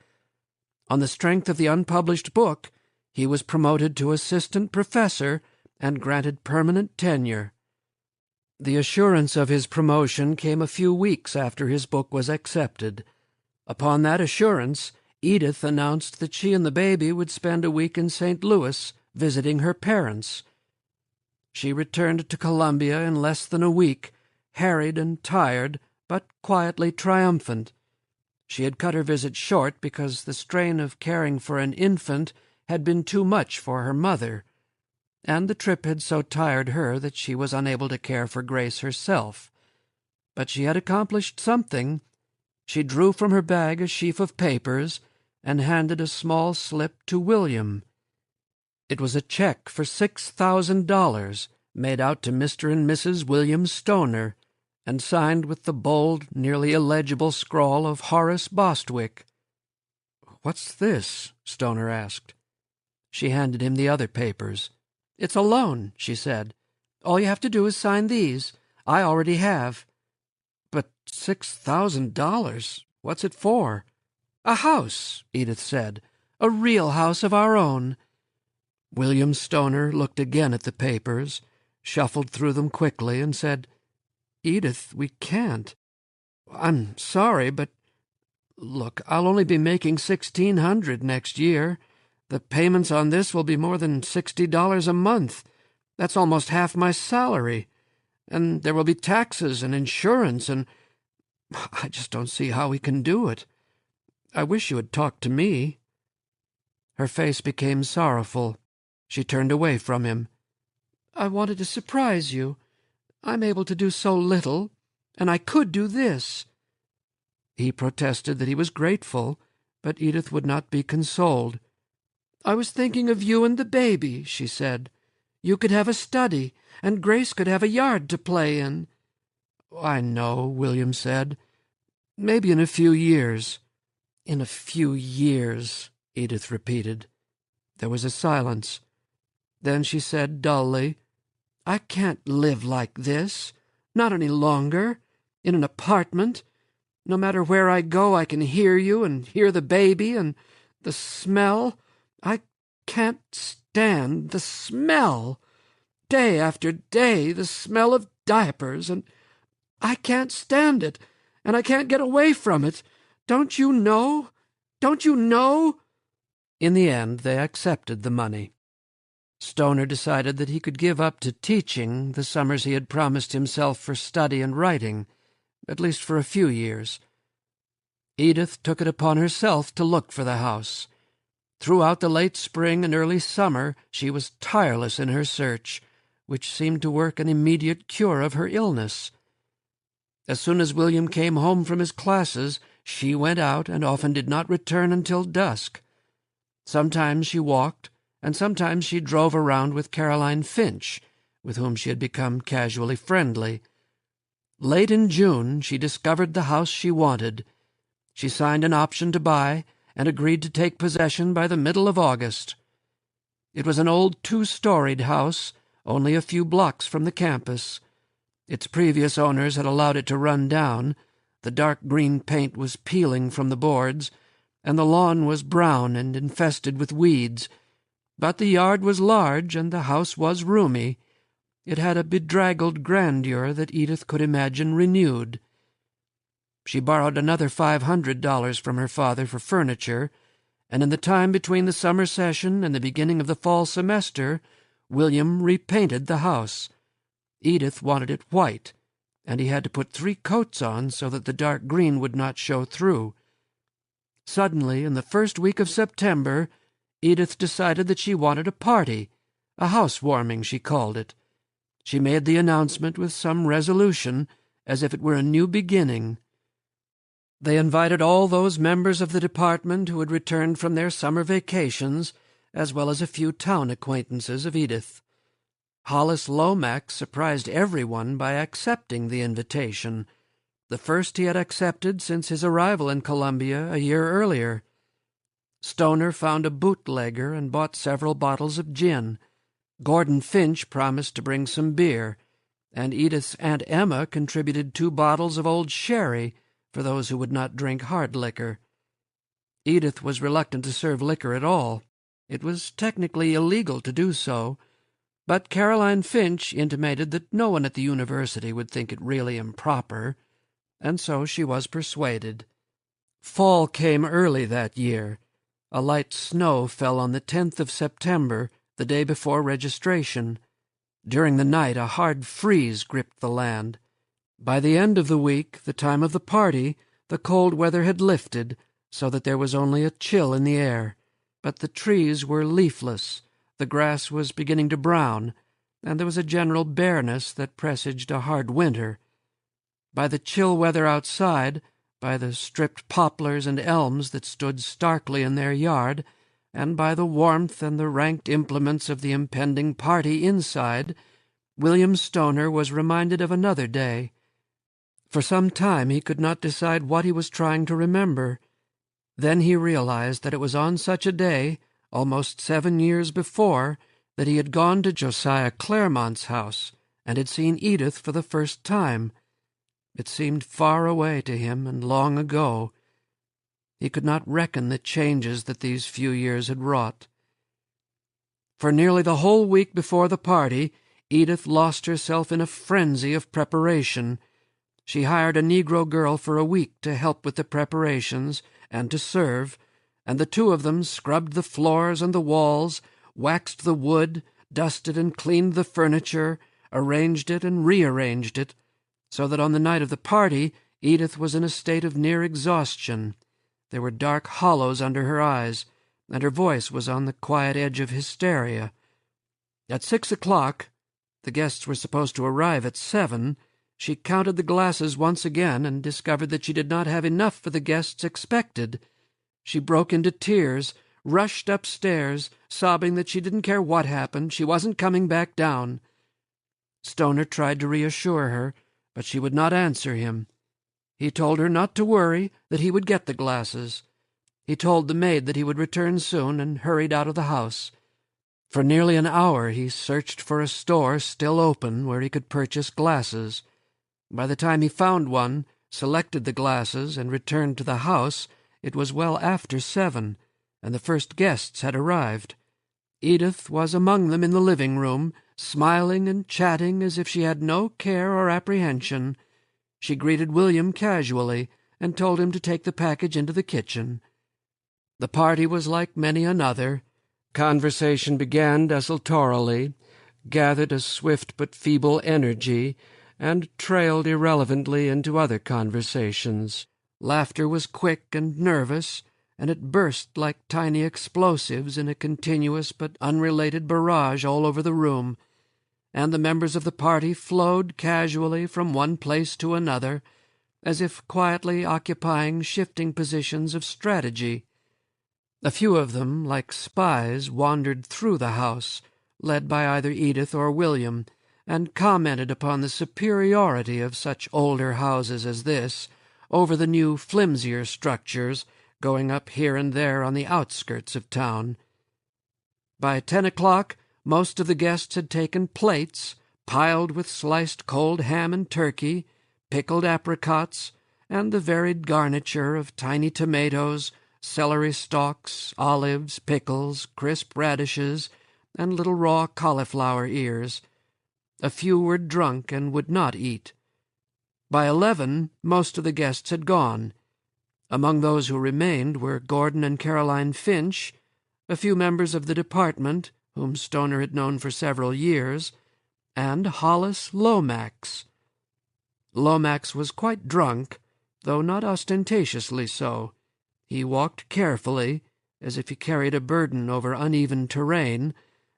On the strength of the unpublished book, he was promoted to assistant professor and granted permanent tenure. The assurance of his promotion came a few weeks after his book was accepted. Upon that assurance, Edith announced that she and the baby would spend a week in St. Louis visiting her parents. She returned to Columbia in less than a week, harried and tired, but quietly triumphant. She had cut her visit short because the strain of caring for an infant had been too much for her mother, and the trip had so tired her that she was unable to care for Grace herself. But she had accomplished something. She drew from her bag a sheaf of papers and handed a small slip to William. It was a check for $6,000, made out to Mr. and Mrs. William Stoner, and signed with the bold, nearly illegible scrawl of Horace Bostwick. "What's this?" Stoner asked. She handed him the other papers. "It's a loan," she said. "All you have to do is sign these. I already have." "But $6,000? What's it for?" "A house," Edith said. "A real house of our own." William Stoner looked again at the papers, shuffled through them quickly, and said, "Edith, we can't. I'm sorry, but look, I'll only be making $1,600 next year. The payments on this will be more than $60 a month. That's almost half my salary. And there will be taxes and insurance, and I just don't see how we can do it. I wish you had talked to me." Her face became sorrowful. She turned away from him. "I wanted to surprise you. I'm able to do so little, and I could do this." He protested that he was grateful, but Edith would not be consoled. "I was thinking of you and the baby," she said. "You could have a study, and Grace could have a yard to play in." "I know," William said. "Maybe in a few years." "In a few years," Edith repeated. There was a silence. Then she said dully, "I can't live like this. Not any longer. In an apartment. No matter where I go, I can hear you and hear the baby and the smell. I can't stand the smell. Day after day, the smell of diapers, and I can't stand it, and I can't get away from it. Don't you know? Don't you know?" In the end, they accepted the money. Stoner decided that he could give up to teaching the summers he had promised himself for study and writing, at least for a few years. Edith took it upon herself to look for the house. Throughout the late spring and early summer she was tireless in her search, which seemed to work an immediate cure of her illness. As soon as William came home from his classes, she went out and often did not return until dusk. Sometimes she walked, and sometimes she drove around with Caroline Finch, with whom she had become casually friendly. Late in June she discovered the house she wanted. She signed an option to buy, and agreed to take possession by the middle of August. It was an old two-storied house, only a few blocks from the campus. Its previous owners had allowed it to run down. The dark green paint was peeling from the boards, and the lawn was brown and infested with weeds. But the yard was large, and the house was roomy. It had a bedraggled grandeur that Edith could imagine renewed. She borrowed another $500 from her father for furniture, and in the time between the summer session and the beginning of the fall semester, William repainted the house. Edith wanted it white, and he had to put 3 coats on so that the dark green would not show through. Suddenly, in the first week of September, Edith decided that she wanted a party, a housewarming, she called it. She made the announcement with some resolution, as if it were a new beginning. They invited all those members of the department who had returned from their summer vacations, as well as a few town acquaintances of Edith. Hollis Lomax surprised everyone by accepting the invitation, the first he had accepted since his arrival in Columbia a year earlier. Stoner found a bootlegger and bought several bottles of gin. Gordon Finch promised to bring some beer, and Edith's Aunt Emma contributed 2 bottles of old sherry for those who would not drink hard liquor. Edith was reluctant to serve liquor at all. It was technically illegal to do so, but Caroline Finch intimated that no one at the university would think it really improper, and so she was persuaded. Fall came early that year. A light snow fell on the 10th of September, the day before registration. During the night a hard freeze gripped the land. By the end of the week, the time of the party, the cold weather had lifted, so that there was only a chill in the air. But the trees were leafless, the grass was beginning to brown, and there was a general bareness that presaged a hard winter. By the chill weather outside, by the stripped poplars and elms that stood starkly in their yard, and by the warmth and the ranked implements of the impending party inside, William Stoner was reminded of another day. For some time he could not decide what he was trying to remember. Then he realized that it was on such a day, almost 7 years before, that he had gone to Josiah Claremont's house and had seen Edith for the first time. It seemed far away to him and long ago. He could not reckon the changes that these few years had wrought. For nearly the whole week before the party, Edith lost herself in a frenzy of preparation. She hired a Negro girl for a week to help with the preparations and to serve, and the 2 of them scrubbed the floors and the walls, waxed the wood, dusted and cleaned the furniture, arranged it and rearranged it, so that on the night of the party Edith was in a state of near exhaustion. There were dark hollows under her eyes, and her voice was on the quiet edge of hysteria. At 6 o'clock, the guests were supposed to arrive at 7, she counted the glasses once again and discovered that she did not have enough for the guests expected. She broke into tears, rushed upstairs, sobbing that she didn't care what happened, she wasn't coming back down. Stoner tried to reassure her, but she would not answer him. He told her not to worry, that he would get the glasses. He told the maid that he would return soon and hurried out of the house. For nearly an hour he searched for a store still open where he could purchase glasses. By the time he found one, selected the glasses, and returned to the house, it was well after 7, and the first guests had arrived. Edith was among them in the living room, smiling and chatting as if she had no care or apprehension. She greeted William casually and told him to take the package into the kitchen. The party was like many another. Conversation began desultorily, gathered a swift but feeble energy, and trailed irrelevantly into other conversations. Laughter was quick and nervous, and it burst like tiny explosives in a continuous but unrelated barrage all over the room, and the members of the party flowed casually from one place to another, as if quietly occupying shifting positions of strategy. A few of them, like spies, wandered through the house, led by either Edith or William, and commented upon the superiority of such older houses as this over the new, flimsier structures going up here and there on the outskirts of town. By 10 o'clock, most of the guests had taken plates, piled with sliced cold ham and turkey, pickled apricots, and the varied garniture of tiny tomatoes, celery stalks, olives, pickles, crisp radishes, and little raw cauliflower ears. A few were drunk and would not eat. By 11, most of the guests had gone. Among those who remained were Gordon and Caroline Finch, a few members of the department, whom Stoner had known for several years, and Hollis Lomax. Lomax was quite drunk, though not ostentatiously so. He walked carefully, as if he carried a burden over uneven terrain,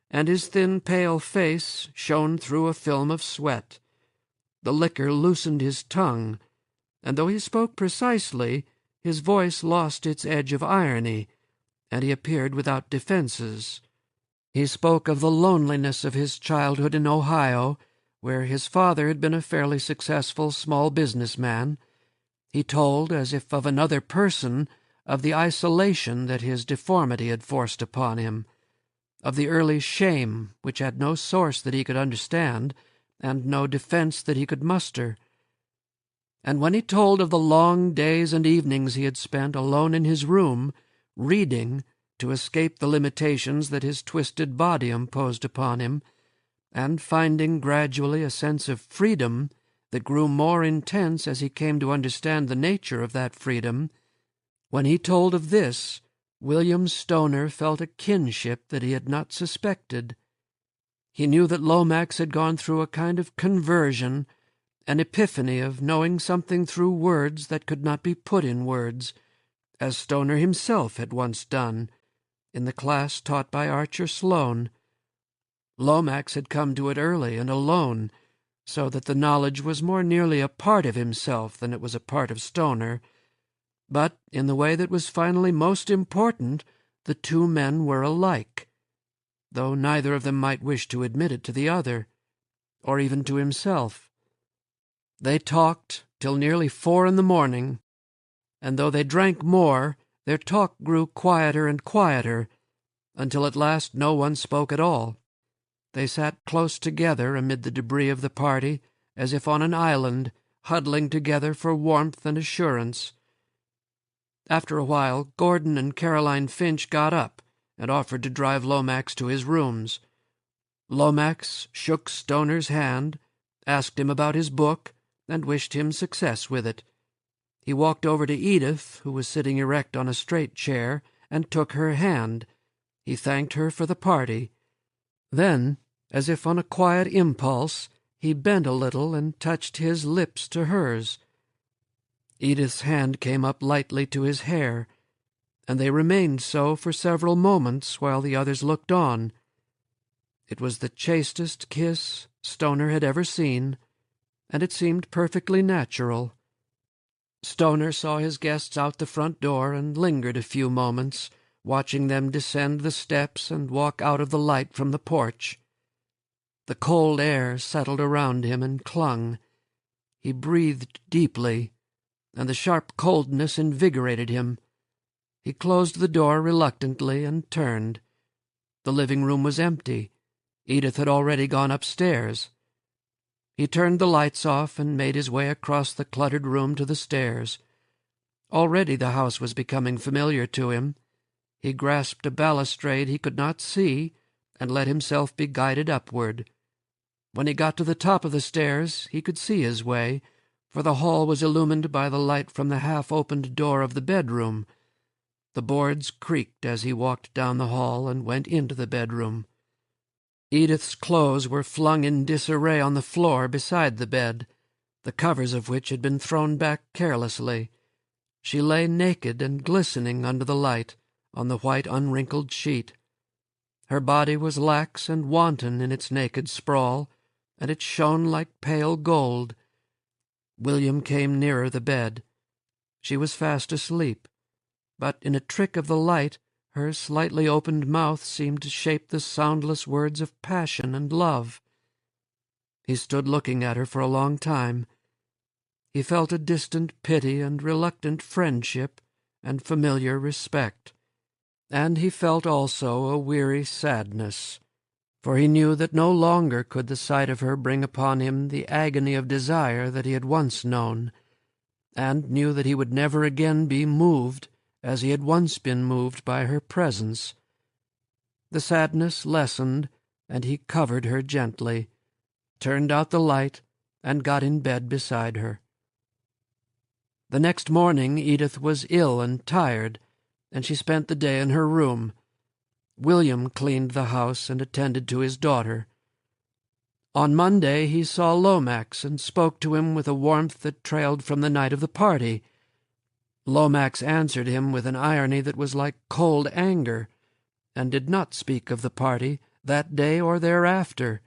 and his thin, pale face shone through a film of sweat. The liquor loosened his tongue, and though he spoke precisely, his voice lost its edge of irony, and he appeared without defenses. He spoke of the loneliness of his childhood in Ohio, where his father had been a fairly successful small businessman. He told, as if of another person, of the isolation that his deformity had forced upon him, of the early shame which had no source that he could understand, and no defense that he could muster. And when he told of the long days and evenings he had spent alone in his room, reading, to escape the limitations that his twisted body imposed upon him, and finding gradually a sense of freedom that grew more intense as he came to understand the nature of that freedom, when he told of this, William Stoner felt a kinship that he had not suspected. He knew that Lomax had gone through a kind of conversion, an epiphany of knowing something through words that could not be put in words, as Stoner himself had once done, in the class taught by Archer Sloane. Lomax had come to it early and alone, so that the knowledge was more nearly a part of himself than it was a part of Stoner. But, in the way that was finally most important, the two men were alike, though neither of them might wish to admit it to the other, or even to himself. They talked till nearly 4 in the morning, and though they drank more, their talk grew quieter and quieter, until at last no one spoke at all. They sat close together amid the debris of the party, as if on an island, huddling together for warmth and assurance. After a while, Gordon and Caroline Finch got up and offered to drive Lomax to his rooms. Lomax shook Stoner's hand, asked him about his book, and wished him success with it. He walked over to Edith, who was sitting erect on a straight chair, and took her hand. He thanked her for the party. Then, as if on a quiet impulse, he bent a little and touched his lips to hers. Edith's hand came up lightly to his hair, and they remained so for several moments while the others looked on. It was the chastest kiss Stoner had ever seen, and it seemed perfectly natural. Stoner saw his guests out the front door and lingered a few moments, watching them descend the steps and walk out of the light from the porch. The cold air settled around him and clung. He breathed deeply, and the sharp coldness invigorated him. He closed the door reluctantly and turned. The living room was empty. Edith had already gone upstairs. He turned the lights off and made his way across the cluttered room to the stairs. Already the house was becoming familiar to him. He grasped a balustrade he could not see and let himself be guided upward. When he got to the top of the stairs, he could see his way, for the hall was illumined by the light from the half-opened door of the bedroom. The boards creaked as he walked down the hall and went into the bedroom. Edith's clothes were flung in disarray on the floor beside the bed, the covers of which had been thrown back carelessly. She lay naked and glistening under the light on the white unwrinkled sheet. Her body was lax and wanton in its naked sprawl, and it shone like pale gold. William came nearer the bed. She was fast asleep, but in a trick of the light her slightly opened mouth seemed to shape the soundless words of passion and love. He stood looking at her for a long time. He felt a distant pity and reluctant friendship and familiar respect. And he felt also a weary sadness, for he knew that no longer could the sight of her bring upon him the agony of desire that he had once known, and knew that he would never again be moved as he had once been moved by her presence. The sadness lessened, and he covered her gently, turned out the light, and got in bed beside her. The next morning Edith was ill and tired, and she spent the day in her room. William cleaned the house and attended to his daughter. On Monday he saw Lomax and spoke to him with a warmth that trailed from the night of the party. Lomax answered him with an irony that was like cold anger, and did not speak of the party that day or thereafter.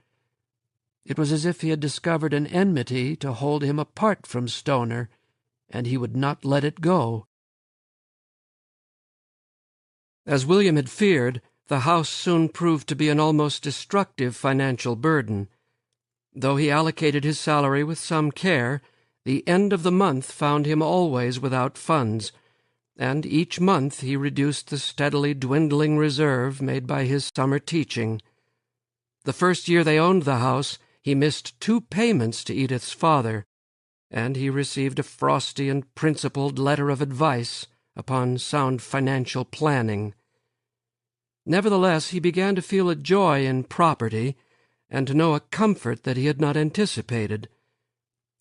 It was as if he had discovered an enmity to hold him apart from Stoner, and he would not let it go. As William had feared, the house soon proved to be an almost destructive financial burden. Though he allocated his salary with some care, the end of the month found him always without funds, and each month he reduced the steadily dwindling reserve made by his summer teaching. The first year they owned the house, he missed 2 payments to Edith's father, and he received a frosty and principled letter of advice upon sound financial planning. Nevertheless, he began to feel a joy in property, and to know a comfort that he had not anticipated.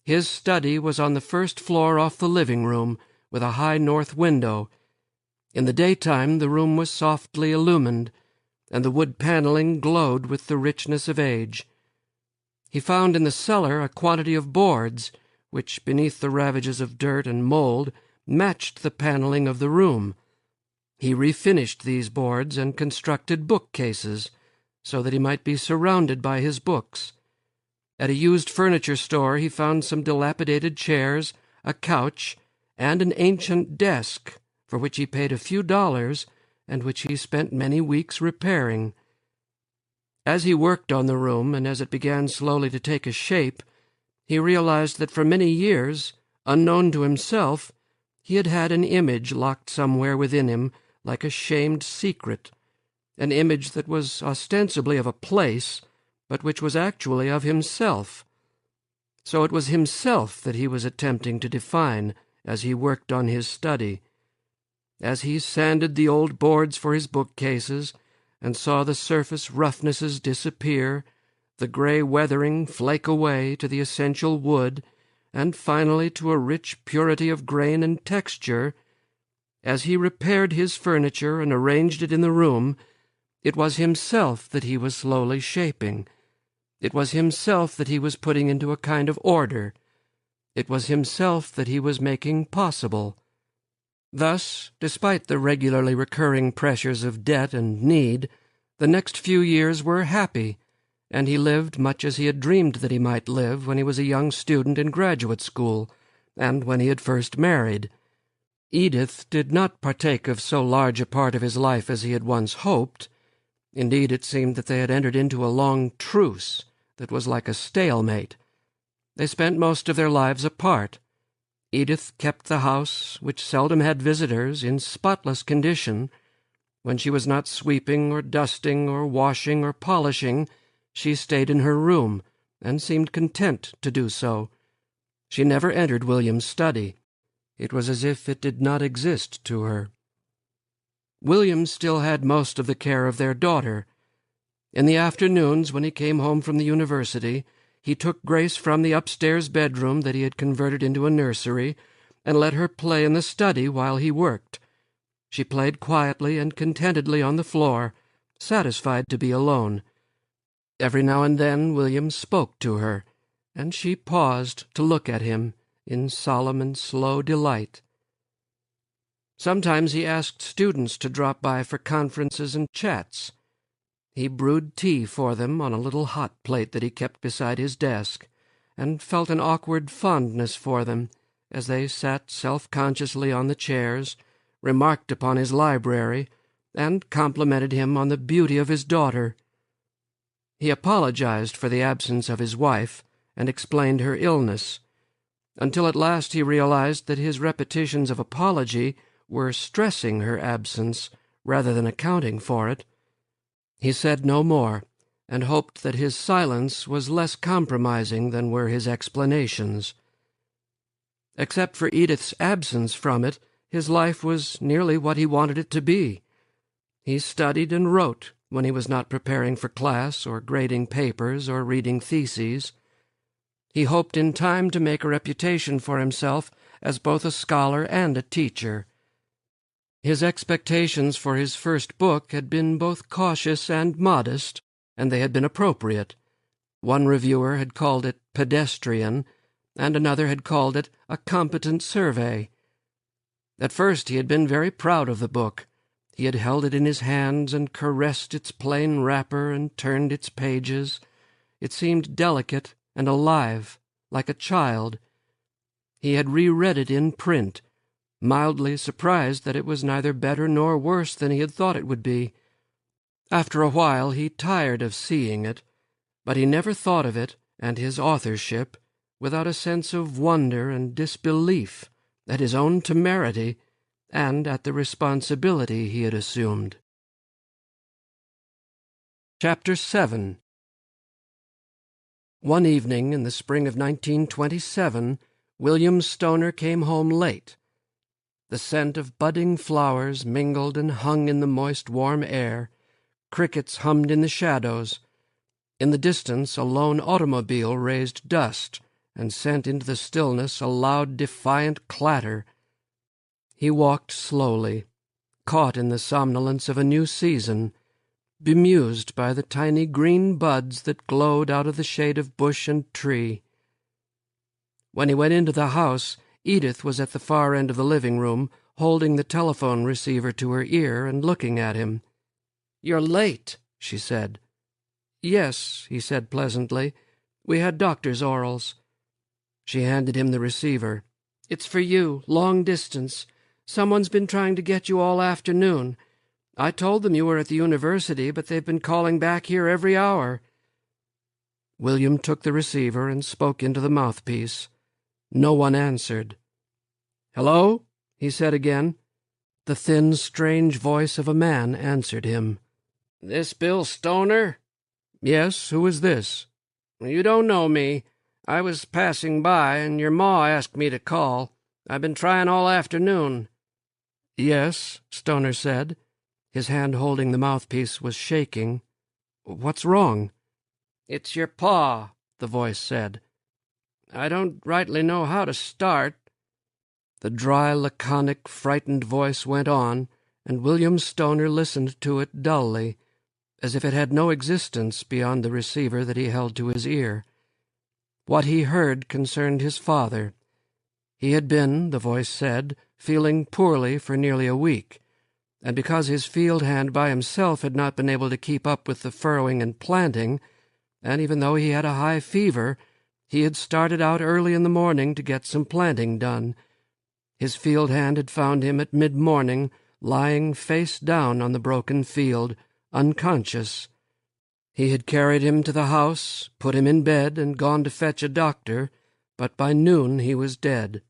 His study was on the first floor off the living room, with a high north window. In the daytime the room was softly illumined, and the wood paneling glowed with the richness of age. He found in the cellar a quantity of boards, which, beneath the ravages of dirt and mold, matched the paneling of the room. He refinished these boards and constructed bookcases, so that he might be surrounded by his books. At a used furniture store he found some dilapidated chairs, a couch, and an ancient desk, for which he paid a few dollars, and which he spent many weeks repairing. As he worked on the room, and as it began slowly to take a shape, he realized that for many years, unknown to himself, he had had an image locked somewhere within him like a shamed secret, an image that was ostensibly of a place, but which was actually of himself. So it was himself that he was attempting to define as he worked on his study. As he sanded the old boards for his bookcases, and saw the surface roughnesses disappear, the gray weathering flake away to the essential wood, and finally to a rich purity of grain and texture, as he repaired his furniture and arranged it in the room, it was himself that he was slowly shaping. It was himself that he was putting into a kind of order. It was himself that he was making possible. Thus, despite the regularly recurring pressures of debt and need, the next few years were happy, and he lived much as he had dreamed that he might live when he was a young student in graduate school, and when he had first married. Edith did not partake of so large a part of his life as he had once hoped. Indeed, it seemed that they had entered into a long truce that was like a stalemate. They spent most of their lives apart. Edith kept the house, which seldom had visitors, in spotless condition. When she was not sweeping or dusting or washing or polishing, she stayed in her room, and seemed content to do so. She never entered William's study. It was as if it did not exist to her. William still had most of the care of their daughter. In the afternoons, when he came home from the university, he took Grace from the upstairs bedroom that he had converted into a nursery, and let her play in the study while he worked. She played quietly and contentedly on the floor, satisfied to be alone. Every now and then William spoke to her, and she paused to look at him in solemn and slow delight. Sometimes he asked students to drop by for conferences and chats. He brewed tea for them on a little hot plate that he kept beside his desk, and felt an awkward fondness for them as they sat self-consciously on the chairs, remarked upon his library, and complimented him on the beauty of his daughter. He apologized for the absence of his wife, and explained her illness, until at last he realized that his repetitions of apology were stressing her absence rather than accounting for it. He said no more, and hoped that his silence was less compromising than were his explanations. Except for Edith's absence from it, his life was nearly what he wanted it to be. He studied and wrote when he was not preparing for class or grading papers or reading theses. He hoped in time to make a reputation for himself as both a scholar and a teacher. His expectations for his first book had been both cautious and modest, and they had been appropriate. One reviewer had called it pedestrian, and another had called it a competent survey. At first he had been very proud of the book. He had held it in his hands and caressed its plain wrapper and turned its pages. It seemed delicate and alive, like a child. He had reread it in print, mildly surprised that it was neither better nor worse than he had thought it would be. After a while he tired of seeing it, but he never thought of it and his authorship without a sense of wonder and disbelief at his own temerity and at the responsibility he had assumed. Chapter 7. One evening in the spring of 1927, William Stoner came home late. The scent of budding flowers mingled and hung in the moist, warm air. Crickets hummed in the shadows. In the distance a lone automobile raised dust and sent into the stillness a loud, defiant clatter. He walked slowly, caught in the somnolence of a new season, bemused by the tiny green buds that glowed out of the shade of bush and tree. When he went into the house, Edith was at the far end of the living room, holding the telephone receiver to her ear and looking at him. "You're late," she said. "Yes," he said pleasantly. "We had doctor's orals." She handed him the receiver. "It's for you, long distance. Someone's been trying to get you all afternoon. I told them you were at the university, but they've been calling back here every hour." William took the receiver and spoke into the mouthpiece. No one answered. "Hello?" he said again. The thin, strange voice of a man answered him. "This Bill Stoner?" "Yes, who is this?" "You don't know me. I was passing by, and your ma asked me to call. I've been trying all afternoon." "Yes," Stoner said. His hand holding the mouthpiece was shaking. "What's wrong?" "It's your pa," the voice said. "I don't rightly know how to start." The dry, laconic, frightened voice went on, and William Stoner listened to it dully, as if it had no existence beyond the receiver that he held to his ear. What he heard concerned his father. He had been, the voice said, feeling poorly for nearly a week, and because his field hand by himself had not been able to keep up with the furrowing and planting, and even though he had a high fever, he had started out early in the morning to get some planting done. His field hand had found him at mid-morning, lying face down on the broken field, unconscious. He had carried him to the house, put him in bed, and gone to fetch a doctor, but by noon he was dead.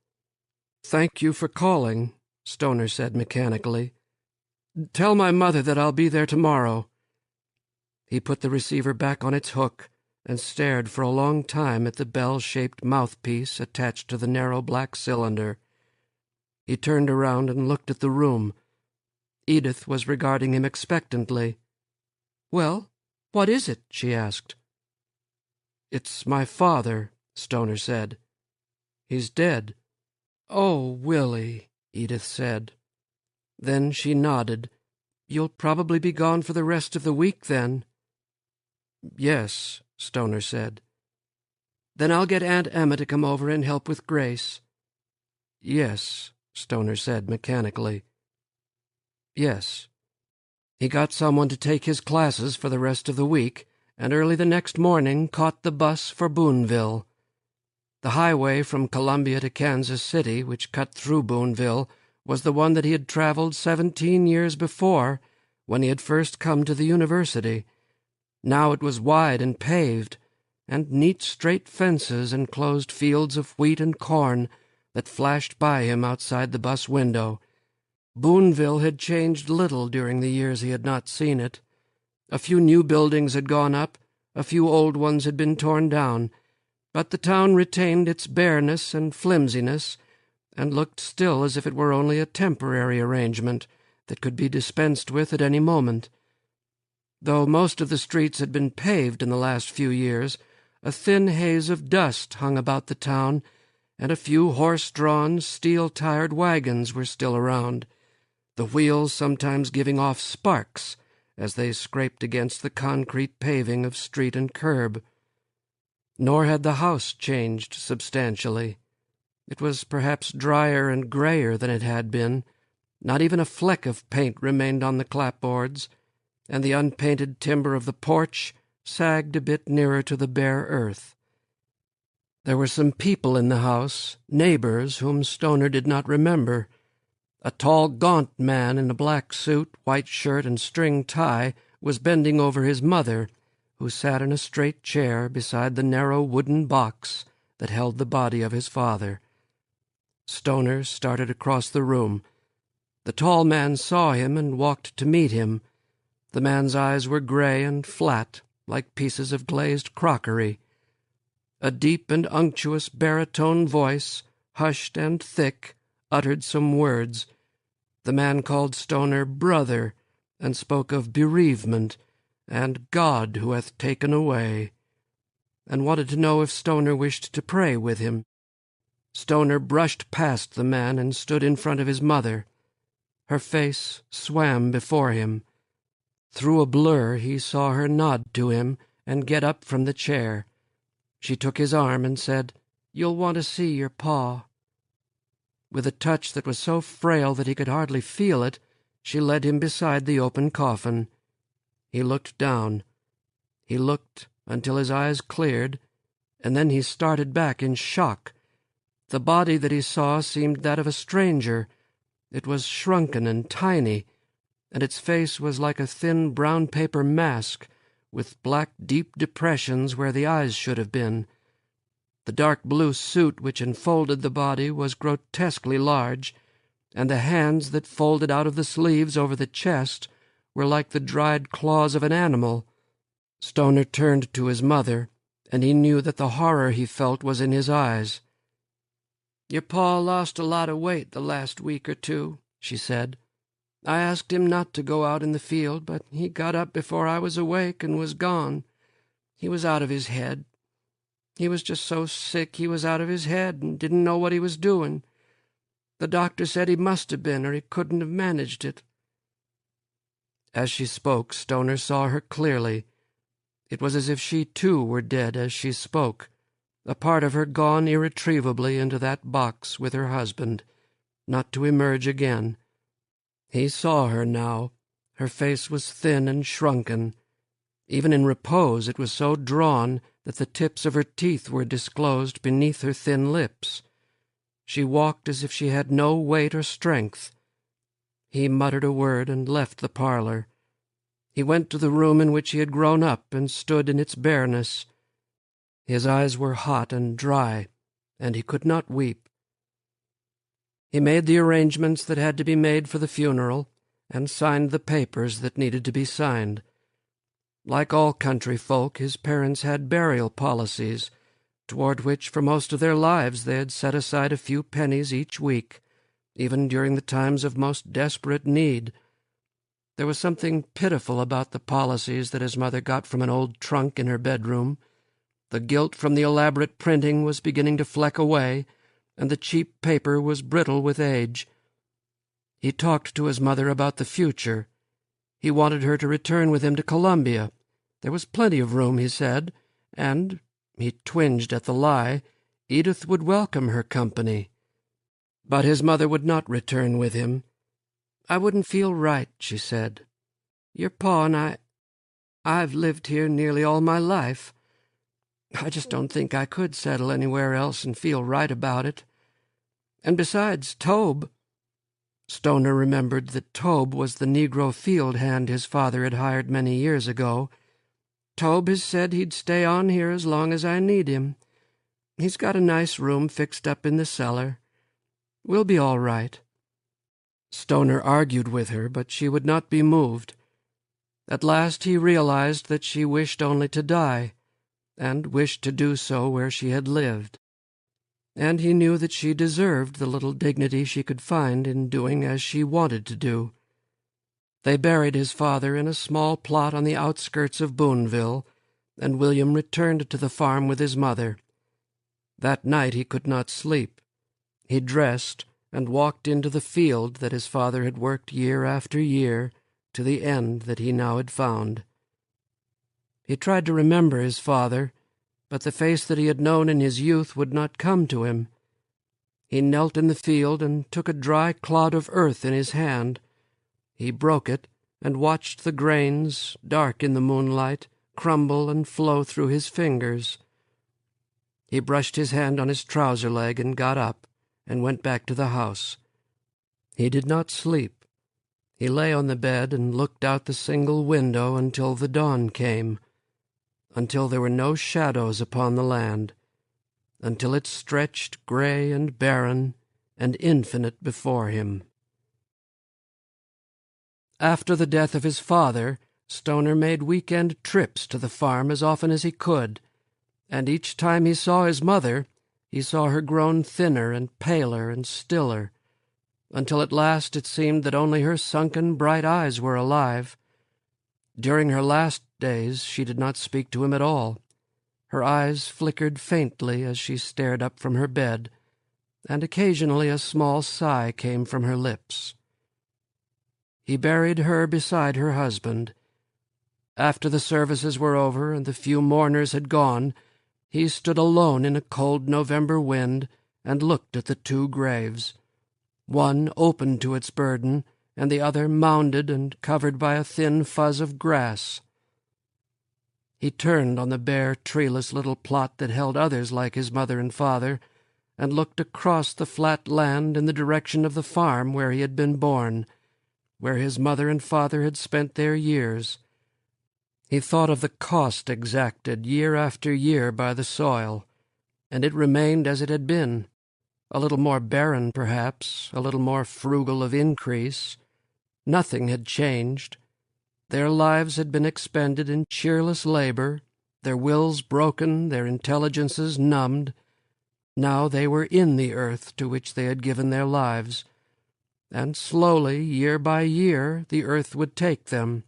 "Thank you for calling," Stoner said mechanically. "Tell my mother that I'll be there tomorrow." He put the receiver back on its hook and stared for a long time at the bell-shaped mouthpiece attached to the narrow black cylinder. He turned around and looked at the room. Edith was regarding him expectantly. "Well, what is it?" she asked. "It's my father," Stoner said. "He's dead." "Oh, Willie," Edith said. Then she nodded. "You'll probably be gone for the rest of the week, then?" "Yes," Stoner said. "Then I'll get Aunt Emma to come over and help with Grace." "Yes," Stoner said mechanically. "Yes." He got someone to take his classes for the rest of the week, and early the next morning caught the bus for Boonville. The highway from Columbia to Kansas City, which cut through Boonville, was the one that he had traveled 17 years before, when he had first come to the university. Now it was wide and paved, and neat straight fences enclosed fields of wheat and corn that flashed by him outside the bus window. Boonville had changed little during the years he had not seen it. A few new buildings had gone up, a few old ones had been torn down, but the town retained its bareness and flimsiness, and looked still as if it were only a temporary arrangement that could be dispensed with at any moment. Though most of the streets had been paved in the last few years, a thin haze of dust hung about the town, and a few horse-drawn, steel-tired wagons were still around, the wheels sometimes giving off sparks as they scraped against the concrete paving of street and curb. Nor had the house changed substantially. It was perhaps drier and grayer than it had been. Not even a fleck of paint remained on the clapboards, and the unpainted timber of the porch sagged a bit nearer to the bare earth. There were some people in the house, neighbors whom Stoner did not remember. A tall, gaunt man in a black suit, white shirt, and string tie was bending over his mother, who sat in a straight chair beside the narrow wooden box that held the body of his father. Stoner started across the room. The tall man saw him and walked to meet him. The man's eyes were gray and flat, like pieces of glazed crockery. A deep and unctuous baritone voice, hushed and thick, uttered some words. The man called Stoner brother, and spoke of bereavement, and God who hath taken away, and wanted to know if Stoner wished to pray with him. Stoner brushed past the man and stood in front of his mother. Her face swam before him. Through a blur he saw her nod to him and get up from the chair. She took his arm and said, "You'll want to see your pa." With a touch that was so frail that he could hardly feel it, she led him beside the open coffin. He looked down. He looked until his eyes cleared, and then he started back in shock. The body that he saw seemed that of a stranger. It was shrunken and tiny, and its face was like a thin brown paper mask, with black deep depressions where the eyes should have been. The dark blue suit which enfolded the body was grotesquely large, and the hands that folded out of the sleeves over the chest were like the dried claws of an animal. Stoner turned to his mother, and he knew that the horror he felt was in his eyes. "Your pa lost a lot of weight the last week or two," she said. "I asked him not to go out in the field, but he got up before I was awake and was gone. He was out of his head. He was just so sick he was out of his head and didn't know what he was doing. The doctor said he must have been, or he couldn't have managed it." As she spoke, Stoner saw her clearly. It was as if she too were dead as she spoke, a part of her gone irretrievably into that box with her husband, not to emerge again. He saw her now. Her face was thin and shrunken. Even in repose it was so drawn that the tips of her teeth were disclosed beneath her thin lips. She walked as if she had no weight or strength. He muttered a word and left the parlor. He went to the room in which he had grown up and stood in its bareness. His eyes were hot and dry, and he could not weep. He made the arrangements that had to be made for the funeral, and signed the papers that needed to be signed. Like all country folk, his parents had burial policies, toward which for most of their lives they had set aside a few pennies each week, even during the times of most desperate need. There was something pitiful about the policies that his mother got from an old trunk in her bedroom. The gilt from the elaborate printing was beginning to fleck away, and the cheap paper was brittle with age. He talked to his mother about the future. He wanted her to return with him to Columbia. There was plenty of room, he said, and, he twinged at the lie, Edith would welcome her company. But his mother would not return with him. "I wouldn't feel right," she said. "Your pa and I've lived here nearly all my life. I just don't think I could settle anywhere else and feel right about it. And besides, Tobe—" Stoner remembered that Tobe was the Negro field hand his father had hired many years ago. "Tobe has said he'd stay on here as long as I need him. He's got a nice room fixed up in the cellar. We'll be all right." Stoner argued with her, but she would not be moved. At last he realized that she wished only to die, and wished to do so where she had lived. And he knew that she deserved the little dignity she could find in doing as she wanted to do. They buried his father in a small plot on the outskirts of Boonville, and William returned to the farm with his mother. That night he could not sleep. He dressed and walked into the field that his father had worked year after year to the end that he now had found. He tried to remember his father, but the face that he had known in his youth would not come to him. He knelt in the field and took a dry clod of earth in his hand. He broke it and watched the grains, dark in the moonlight, crumble and flow through his fingers. He brushed his hand on his trouser leg and got up and went back to the house. He did not sleep. He lay on the bed and looked out the single window until the dawn came, until there were no shadows upon the land, until it stretched gray and barren and infinite before him. After the death of his father, Stoner made week-end trips to the farm as often as he could, and each time he saw his mother, he saw her grown thinner and paler and stiller, until at last it seemed that only her sunken bright eyes were alive. During her last days she did not speak to him at all. Her eyes flickered faintly as she stared up from her bed, and occasionally a small sigh came from her lips. He buried her beside her husband. After the services were over and the few mourners had gone, he stood alone in a cold November wind and looked at the two graves, one open to its burden, and the other mounded and covered by a thin fuzz of grass. He turned on the bare, treeless little plot that held others like his mother and father, and looked across the flat land in the direction of the farm where he had been born, where his mother and father had spent their years. He thought of the cost exacted year after year by the soil, and it remained as it had been, a little more barren perhaps, a little more frugal of increase. Nothing had changed. Their lives had been expended in cheerless labor, their wills broken, their intelligences numbed. Now they were in the earth to which they had given their lives, and slowly, year by year, the earth would take them.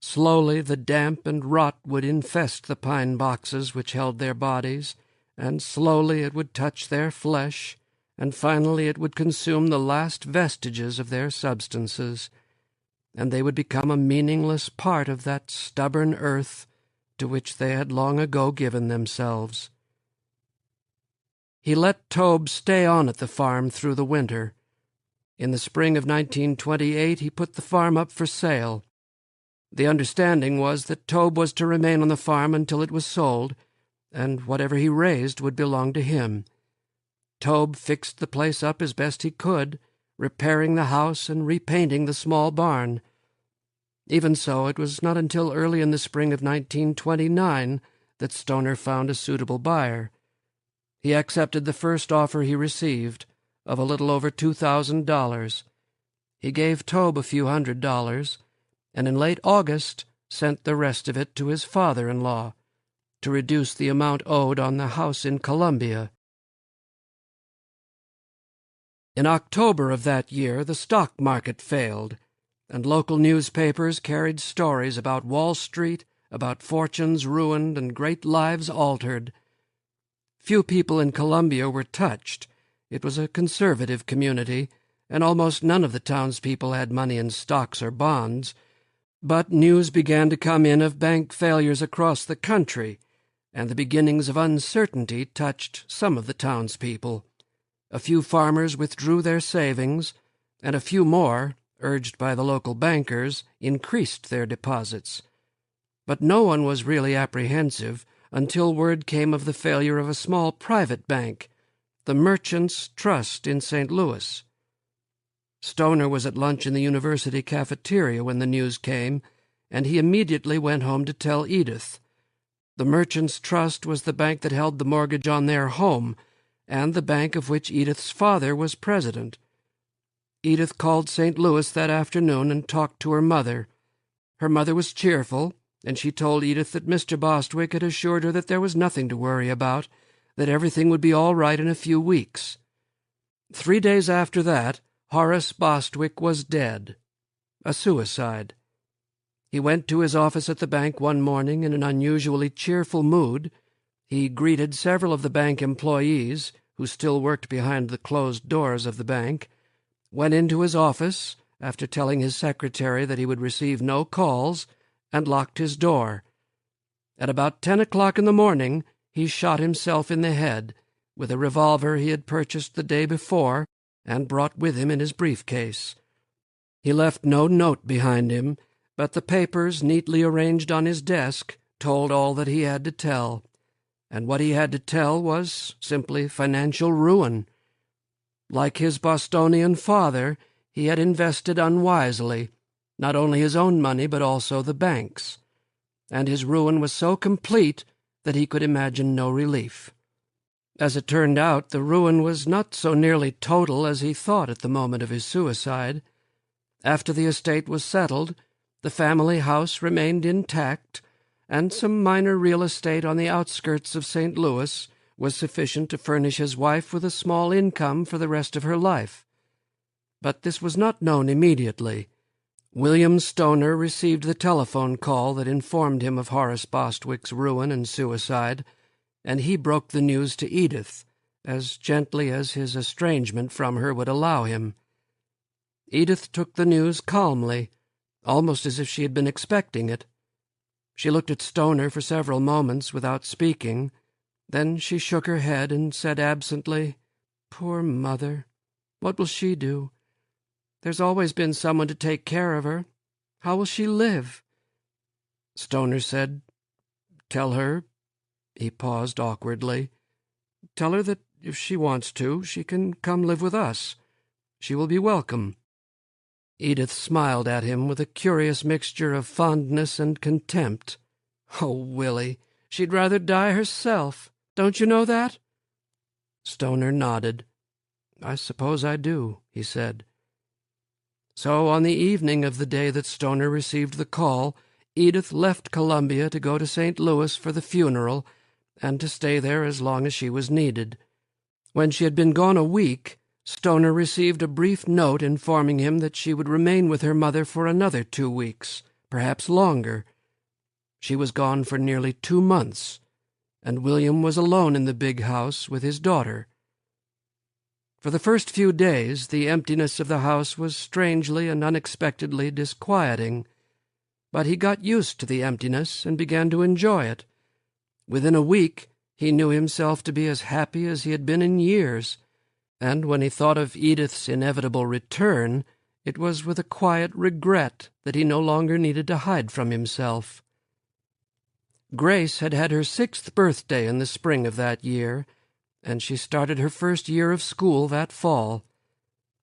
Slowly the damp and rot would infest the pine boxes which held their bodies, and slowly it would touch their flesh, and finally it would consume the last vestiges of their substances, and they would become a meaningless part of that stubborn earth to which they had long ago given themselves. He let Tobe stay on at the farm through the winter. In the spring of 1928 he put the farm up for sale. The understanding was that Tobe was to remain on the farm until it was sold, and whatever he raised would belong to him. Tobe fixed the place up as best he could, repairing the house and repainting the small barn. Even so, it was not until early in the spring of 1929 that Stoner found a suitable buyer. He accepted the first offer he received, of a little over $2,000. He gave Tobe a few $100, and in late August sent the rest of it to his father-in-law, to reduce the amount owed on the house in Columbia. In October of that year the stock market failed, and local newspapers carried stories about Wall Street, about fortunes ruined and great lives altered. Few people in Columbia were touched. It was a conservative community, and almost none of the townspeople had money in stocks or bonds. But news began to come in of bank failures across the country, and the beginnings of uncertainty touched some of the townspeople. A few farmers withdrew their savings, and a few more, urged by the local bankers, increased their deposits. But no one was really apprehensive until word came of the failure of a small private bank, the Merchants' Trust in St. Louis. Stoner was at lunch in the university cafeteria when the news came, and he immediately went home to tell Edith. The Merchants' Trust was the bank that held the mortgage on their home, and the bank of which Edith's father was president. Edith called St. Louis that afternoon and talked to her mother. Her mother was cheerful, and she told Edith that Mr. Bostwick had assured her that there was nothing to worry about, that everything would be all right in a few weeks. 3 days after that, Horace Bostwick was dead. A suicide. He went to his office at the bank one morning in an unusually cheerful mood. He greeted several of the bank employees, who still worked behind the closed doors of the bank, went into his office, after telling his secretary that he would receive no calls, and locked his door. At about 10 o'clock in the morning, he shot himself in the head with a revolver he had purchased the day before and brought with him in his briefcase. He left no note behind him, but the papers neatly arranged on his desk told all that he had to tell, and what he had to tell was simply financial ruin. Like his Bostonian father, he had invested unwisely, not only his own money but also the bank's, and his ruin was so complete that he could imagine no relief. As it turned out, the ruin was not so nearly total as he thought at the moment of his suicide. After the estate was settled, the family house remained intact, and some minor real estate on the outskirts of St. Louis was sufficient to furnish his wife with a small income for the rest of her life. But this was not known immediately. William Stoner received the telephone call that informed him of Horace Bostwick's ruin and suicide, and he broke the news to Edith, as gently as his estrangement from her would allow him. Edith took the news calmly, almost as if she had been expecting it. She looked at Stoner for several moments without speaking. Then she shook her head and said absently, "Poor mother. What will she do? There's always been someone to take care of her. How will she live?" Stoner said, "Tell her—" He paused awkwardly. "Tell her that if she wants to, she can come live with us. She will be welcome." Edith smiled at him with a curious mixture of fondness and contempt. "Oh, Willie, she'd rather die herself. Don't you know that?" Stoner nodded. "I suppose I do," he said. So on the evening of the day that Stoner received the call, Edith left Columbia to go to St. Louis for the funeral, and to stay there as long as she was needed. When she had been gone a week, Stoner received a brief note informing him that she would remain with her mother for another 2 weeks, perhaps longer. She was gone for nearly 2 months, and William was alone in the big house with his daughter. For the first few days, the emptiness of the house was strangely and unexpectedly disquieting, but he got used to the emptiness and began to enjoy it. Within a week, he knew himself to be as happy as he had been in years, and when he thought of Edith's inevitable return, it was with a quiet regret that he no longer needed to hide from himself. Grace had had her 6th birthday in the spring of that year, and she started her first year of school that fall.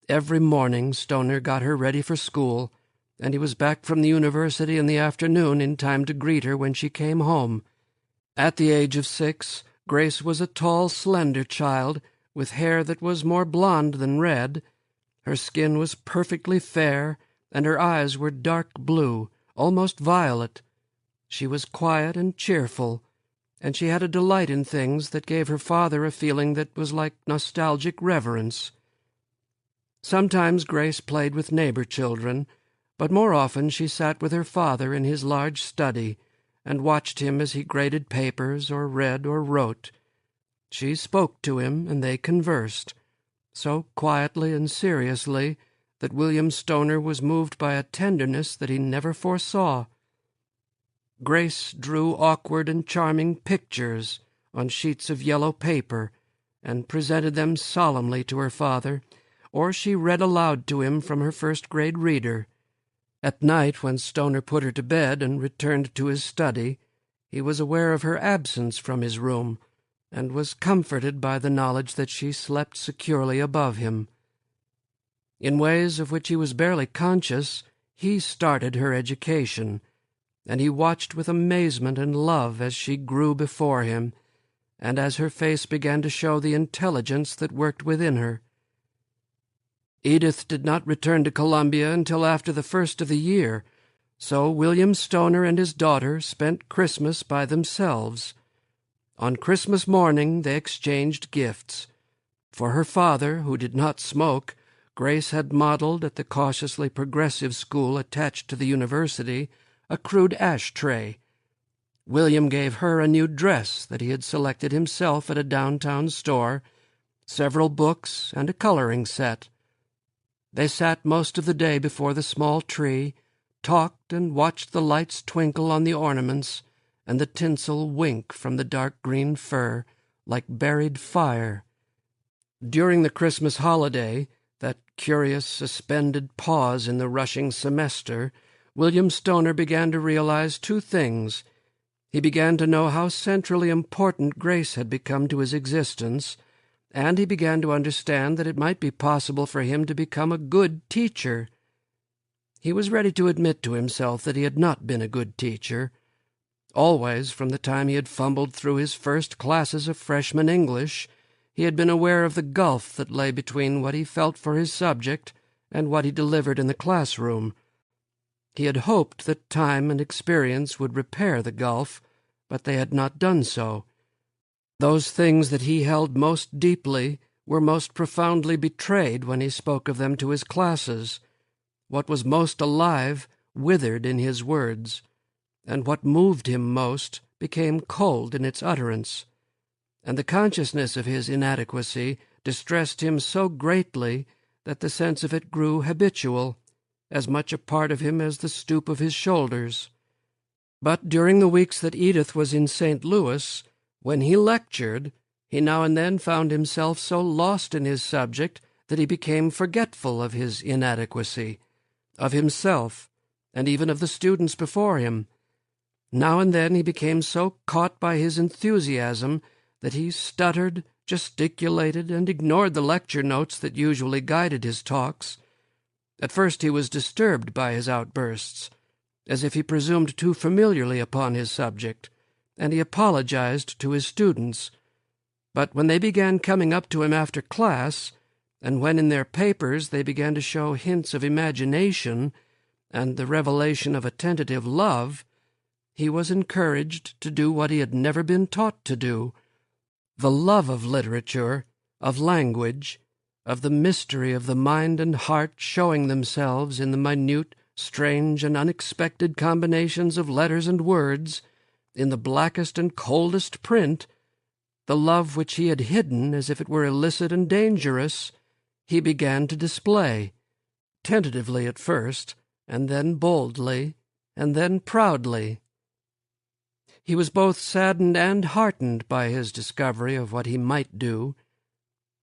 Every morning Stoner got her ready for school, and he was back from the university in the afternoon in time to greet her when she came home. At the age of 6, Grace was a tall, slender child, with hair that was more blonde than red. Her skin was perfectly fair, and her eyes were dark blue, almost violet. She was quiet and cheerful, and she had a delight in things that gave her father a feeling that was like nostalgic reverence. Sometimes Grace played with neighbor children, but more often she sat with her father in his large study and watched him as he graded papers or read or wrote. She spoke to him, and they conversed, so quietly and seriously that William Stoner was moved by a tenderness that he never foresaw. Grace drew awkward and charming pictures on sheets of yellow paper and presented them solemnly to her father, or she read aloud to him from her first-grade reader. At night, when Stoner put her to bed and returned to his study, he was aware of her absence from his room, and was comforted by the knowledge that she slept securely above him. In ways of which he was barely conscious, he started her education, and he watched with amazement and love as she grew before him, and as her face began to show the intelligence that worked within her. Edith did not return to Columbia until after the first of the year, so William Stoner and his daughter spent Christmas by themselves. On Christmas morning they exchanged gifts. For her father, who did not smoke, Grace had modeled at the cautiously progressive school attached to the university a crude ashtray. William gave her a new dress that he had selected himself at a downtown store, several books, and a coloring set. They sat most of the day before the small tree, talked and watched the lights twinkle on the ornaments and the tinsel wink from the dark green fur like buried fire. During the Christmas holiday, that curious suspended pause in the rushing semester, William Stoner began to realize two things. He began to know how centrally important grace had become to his existence, and he began to understand that it might be possible for him to become a good teacher. He was ready to admit to himself that he had not been a good teacher. Always, from the time he had fumbled through his first classes of freshman English, he had been aware of the gulf that lay between what he felt for his subject and what he delivered in the classroom. He had hoped that time and experience would repair the gulf, but they had not done so. Those things that he held most deeply were most profoundly betrayed when he spoke of them to his classes. What was most alive withered in his words, and what moved him most became cold in its utterance. And the consciousness of his inadequacy distressed him so greatly that the sense of it grew habitual, as much a part of him as the stoop of his shoulders. But during the weeks that Edith was in St. Louis, when he lectured, he now and then found himself so lost in his subject that he became forgetful of his inadequacy, of himself, and even of the students before him. Now and then he became so caught by his enthusiasm that he stuttered, gesticulated, and ignored the lecture notes that usually guided his talks. At first he was disturbed by his outbursts, as if he presumed too familiarly upon his subject, and he apologized to his students. But when they began coming up to him after class, and when in their papers they began to show hints of imagination and the revelation of a tentative love, he was encouraged to do what he had never been taught to do. The love of literature, of language, of the mystery of the mind and heart showing themselves in the minute, strange, and unexpected combinations of letters and words, in the blackest and coldest print, the love which he had hidden as if it were illicit and dangerous, he began to display, tentatively at first, and then boldly, and then proudly. He was both saddened and heartened by his discovery of what he might do.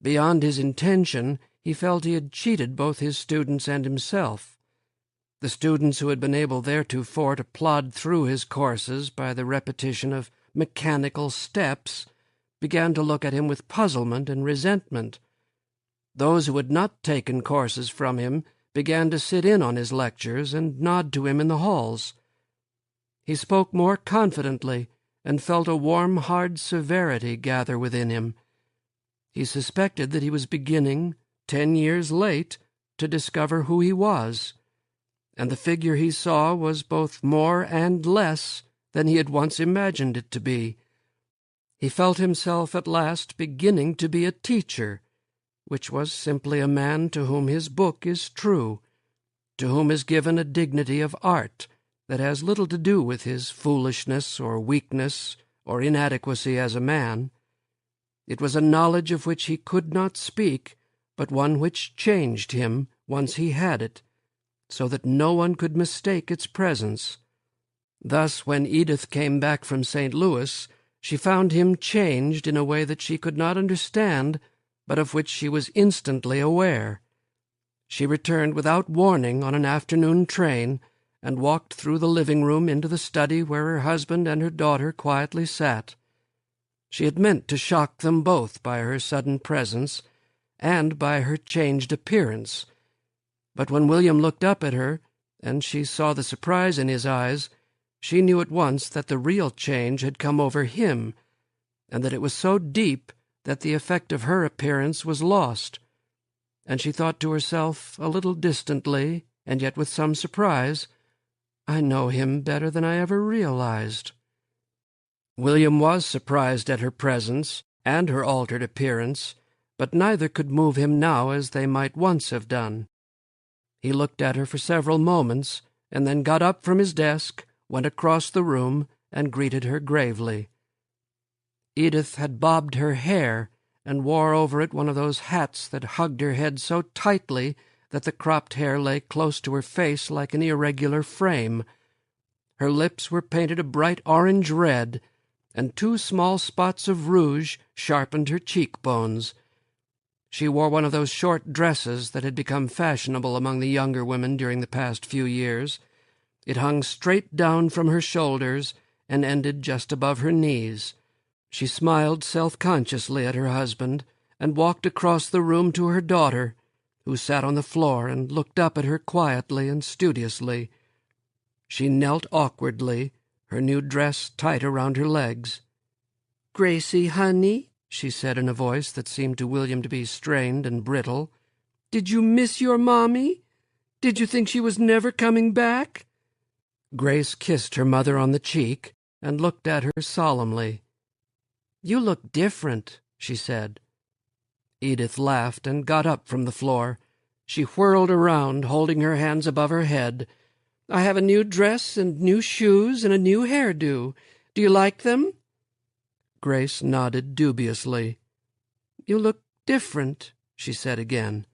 Beyond his intention, he felt he had cheated both his students and himself. The students who had been able theretofore to plod through his courses by the repetition of mechanical steps began to look at him with puzzlement and resentment. Those who had not taken courses from him began to sit in on his lectures and nod to him in the halls. He spoke more confidently and felt a warm, hard severity gather within him. He suspected that he was beginning, 10 years late, to discover who he was, and the figure he saw was both more and less than he had once imagined it to be. He felt himself at last beginning to be a teacher, which was simply a man to whom his book is true, to whom is given a dignity of art that has little to do with his foolishness or weakness or inadequacy as a man. It was a knowledge of which he could not speak, but one which changed him once he had it, so that no one could mistake its presence. Thus, when Edith came back from St. Louis, she found him changed in a way that she could not understand, but of which she was instantly aware. She returned without warning on an afternoon train, and walked through the living-room into the study where her husband and her daughter quietly sat. She had meant to shock them both by her sudden presence and by her changed appearance. But when William looked up at her, and she saw the surprise in his eyes, she knew at once that the real change had come over him, and that it was so deep that the effect of her appearance was lost. And she thought to herself, a little distantly, and yet with some surprise, "I know him better than I ever realized." William was surprised at her presence and her altered appearance, but neither could move him now as they might once have done. He looked at her for several moments, and then got up from his desk, went across the room, and greeted her gravely. Edith had bobbed her hair and wore over it one of those hats that hugged her head so tightly that the cropped hair lay close to her face like an irregular frame. Her lips were painted a bright orange red, and 2 small spots of rouge sharpened her cheekbones. She wore one of those short dresses that had become fashionable among the younger women during the past few years. It hung straight down from her shoulders and ended just above her knees. She smiled self-consciously at her husband and walked across the room to her daughter, who sat on the floor and looked up at her quietly and studiously. She knelt awkwardly, her new dress tight around her legs. "Gracie, honey," she said in a voice that seemed to William to be strained and brittle, "did you miss your mommy? Did you think she was never coming back?" Grace kissed her mother on the cheek and looked at her solemnly. "You look different," she said. Edith laughed and got up from the floor. She whirled around, holding her hands above her head. "I have a new dress and new shoes and a new hairdo. Do you like them?" Grace nodded dubiously. "You look different," she said again.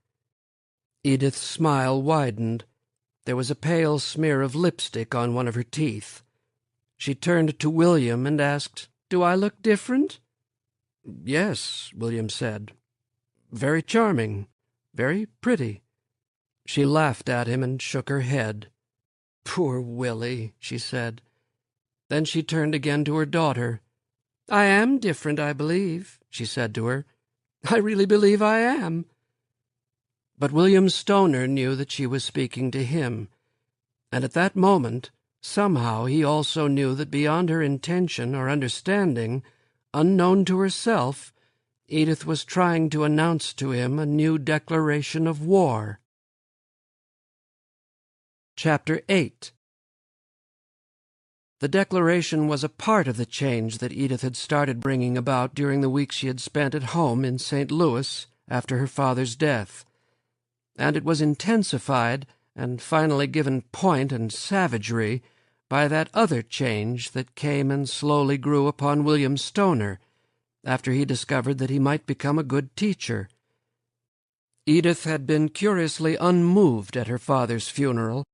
Edith's smile widened. There was a pale smear of lipstick on one of her teeth. She turned to William and asked, "Do I look different?" "Yes," William said. "Very charming, very pretty." She laughed at him and shook her head. "Poor Willie," she said. Then she turned again to her daughter. "I am different, I believe," she said to her. "I really believe I am." But William Stoner knew that she was speaking to him, and at that moment, somehow, he also knew that beyond her intention or understanding, unknown to herself, Edith was trying to announce to him a new declaration of war. Chapter 8. The declaration was a part of the change that Edith had started bringing about during the week she had spent at home in St. Louis after her father's death, and it was intensified and finally given point and savagery by that other change that came and slowly grew upon William Stoner after he discovered that he might become a good teacher. Edith had been curiously unmoved at her father's funeral.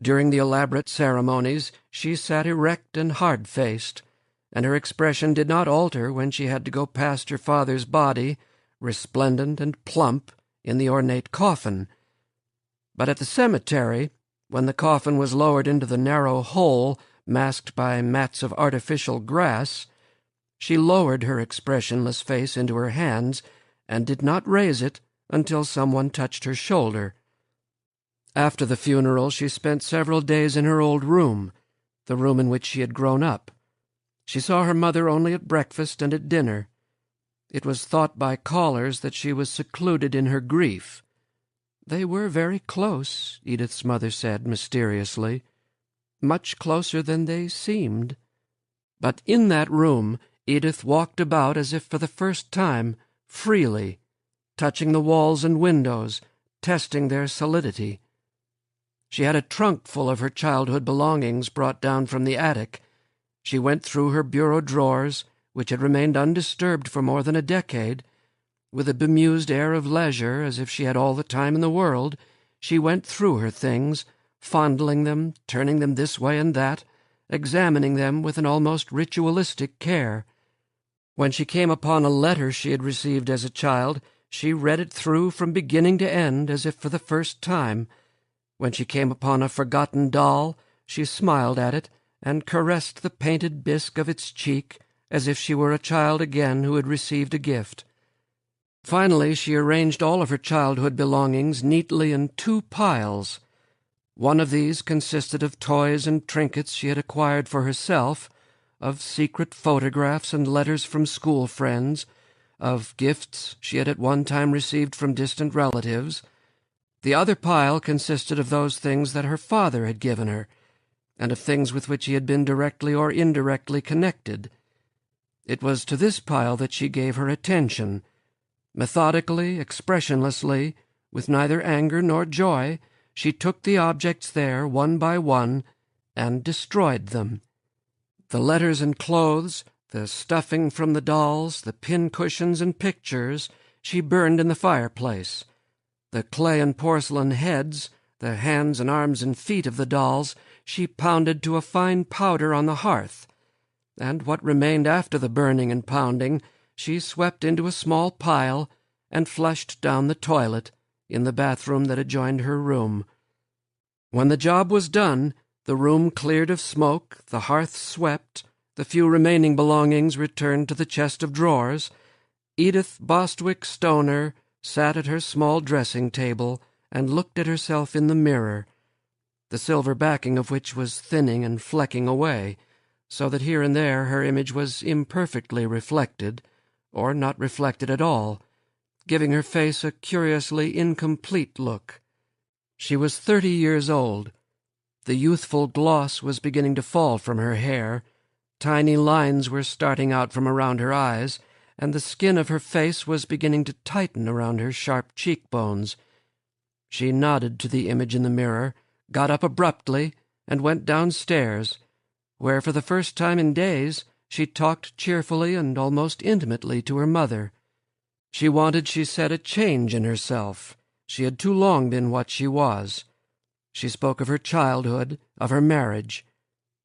During the elaborate ceremonies she sat erect and hard-faced, and her expression did not alter when she had to go past her father's body, resplendent and plump, in the ornate coffin. But at the cemetery, when the coffin was lowered into the narrow hole masked by mats of artificial grass, she lowered her expressionless face into her hands and did not raise it until someone touched her shoulder. After the funeral she spent several days in her old room, the room in which she had grown up. She saw her mother only at breakfast and at dinner. It was thought by callers that she was secluded in her grief. They were very close, Edith's mother said mysteriously, much closer than they seemed. But in that room Edith walked about as if for the first time, freely, touching the walls and windows, testing their solidity. She had a trunk full of her childhood belongings brought down from the attic. She went through her bureau drawers, which had remained undisturbed for more than a decade. With a bemused air of leisure, as if she had all the time in the world, she went through her things, fondling them, turning them this way and that, examining them with an almost ritualistic care. When she came upon a letter she had received as a child, she read it through from beginning to end as if for the first time. When she came upon a forgotten doll, she smiled at it and caressed the painted bisque of its cheek as if she were a child again who had received a gift. Finally, she arranged all of her childhood belongings neatly in 2 piles. One of these consisted of toys and trinkets she had acquired for herself, of secret photographs and letters from school friends, of gifts she had at one time received from distant relatives. The other pile consisted of those things that her father had given her, and of things with which he had been directly or indirectly connected. It was to this pile that she gave her attention. Methodically, expressionlessly, with neither anger nor joy, she took the objects there one by one and destroyed them. The letters and clothes, the stuffing from the dolls, the pin-cushions and pictures, she burned in the fireplace. The clay and porcelain heads, the hands and arms and feet of the dolls, she pounded to a fine powder on the hearth, and what remained after the burning and pounding she swept into a small pile and flushed down the toilet in the bathroom that adjoined her room. When the job was done, the room cleared of smoke, the hearth swept, the few remaining belongings returned to the chest of drawers, Edith Bostwick Stoner sat at her small dressing-table and looked at herself in the mirror, the silver backing of which was thinning and flecking away, so that here and there her image was imperfectly reflected, or not reflected at all, giving her face a curiously incomplete look. She was 30 years old. The youthful gloss was beginning to fall from her hair, tiny lines were starting out from around her eyes, and the skin of her face was beginning to tighten around her sharp cheekbones. She nodded to the image in the mirror, got up abruptly, and went downstairs, where for the first time in days she talked cheerfully and almost intimately to her mother. She wanted, she said, a change in herself. She had too long been what she was. She spoke of her childhood, of her marriage,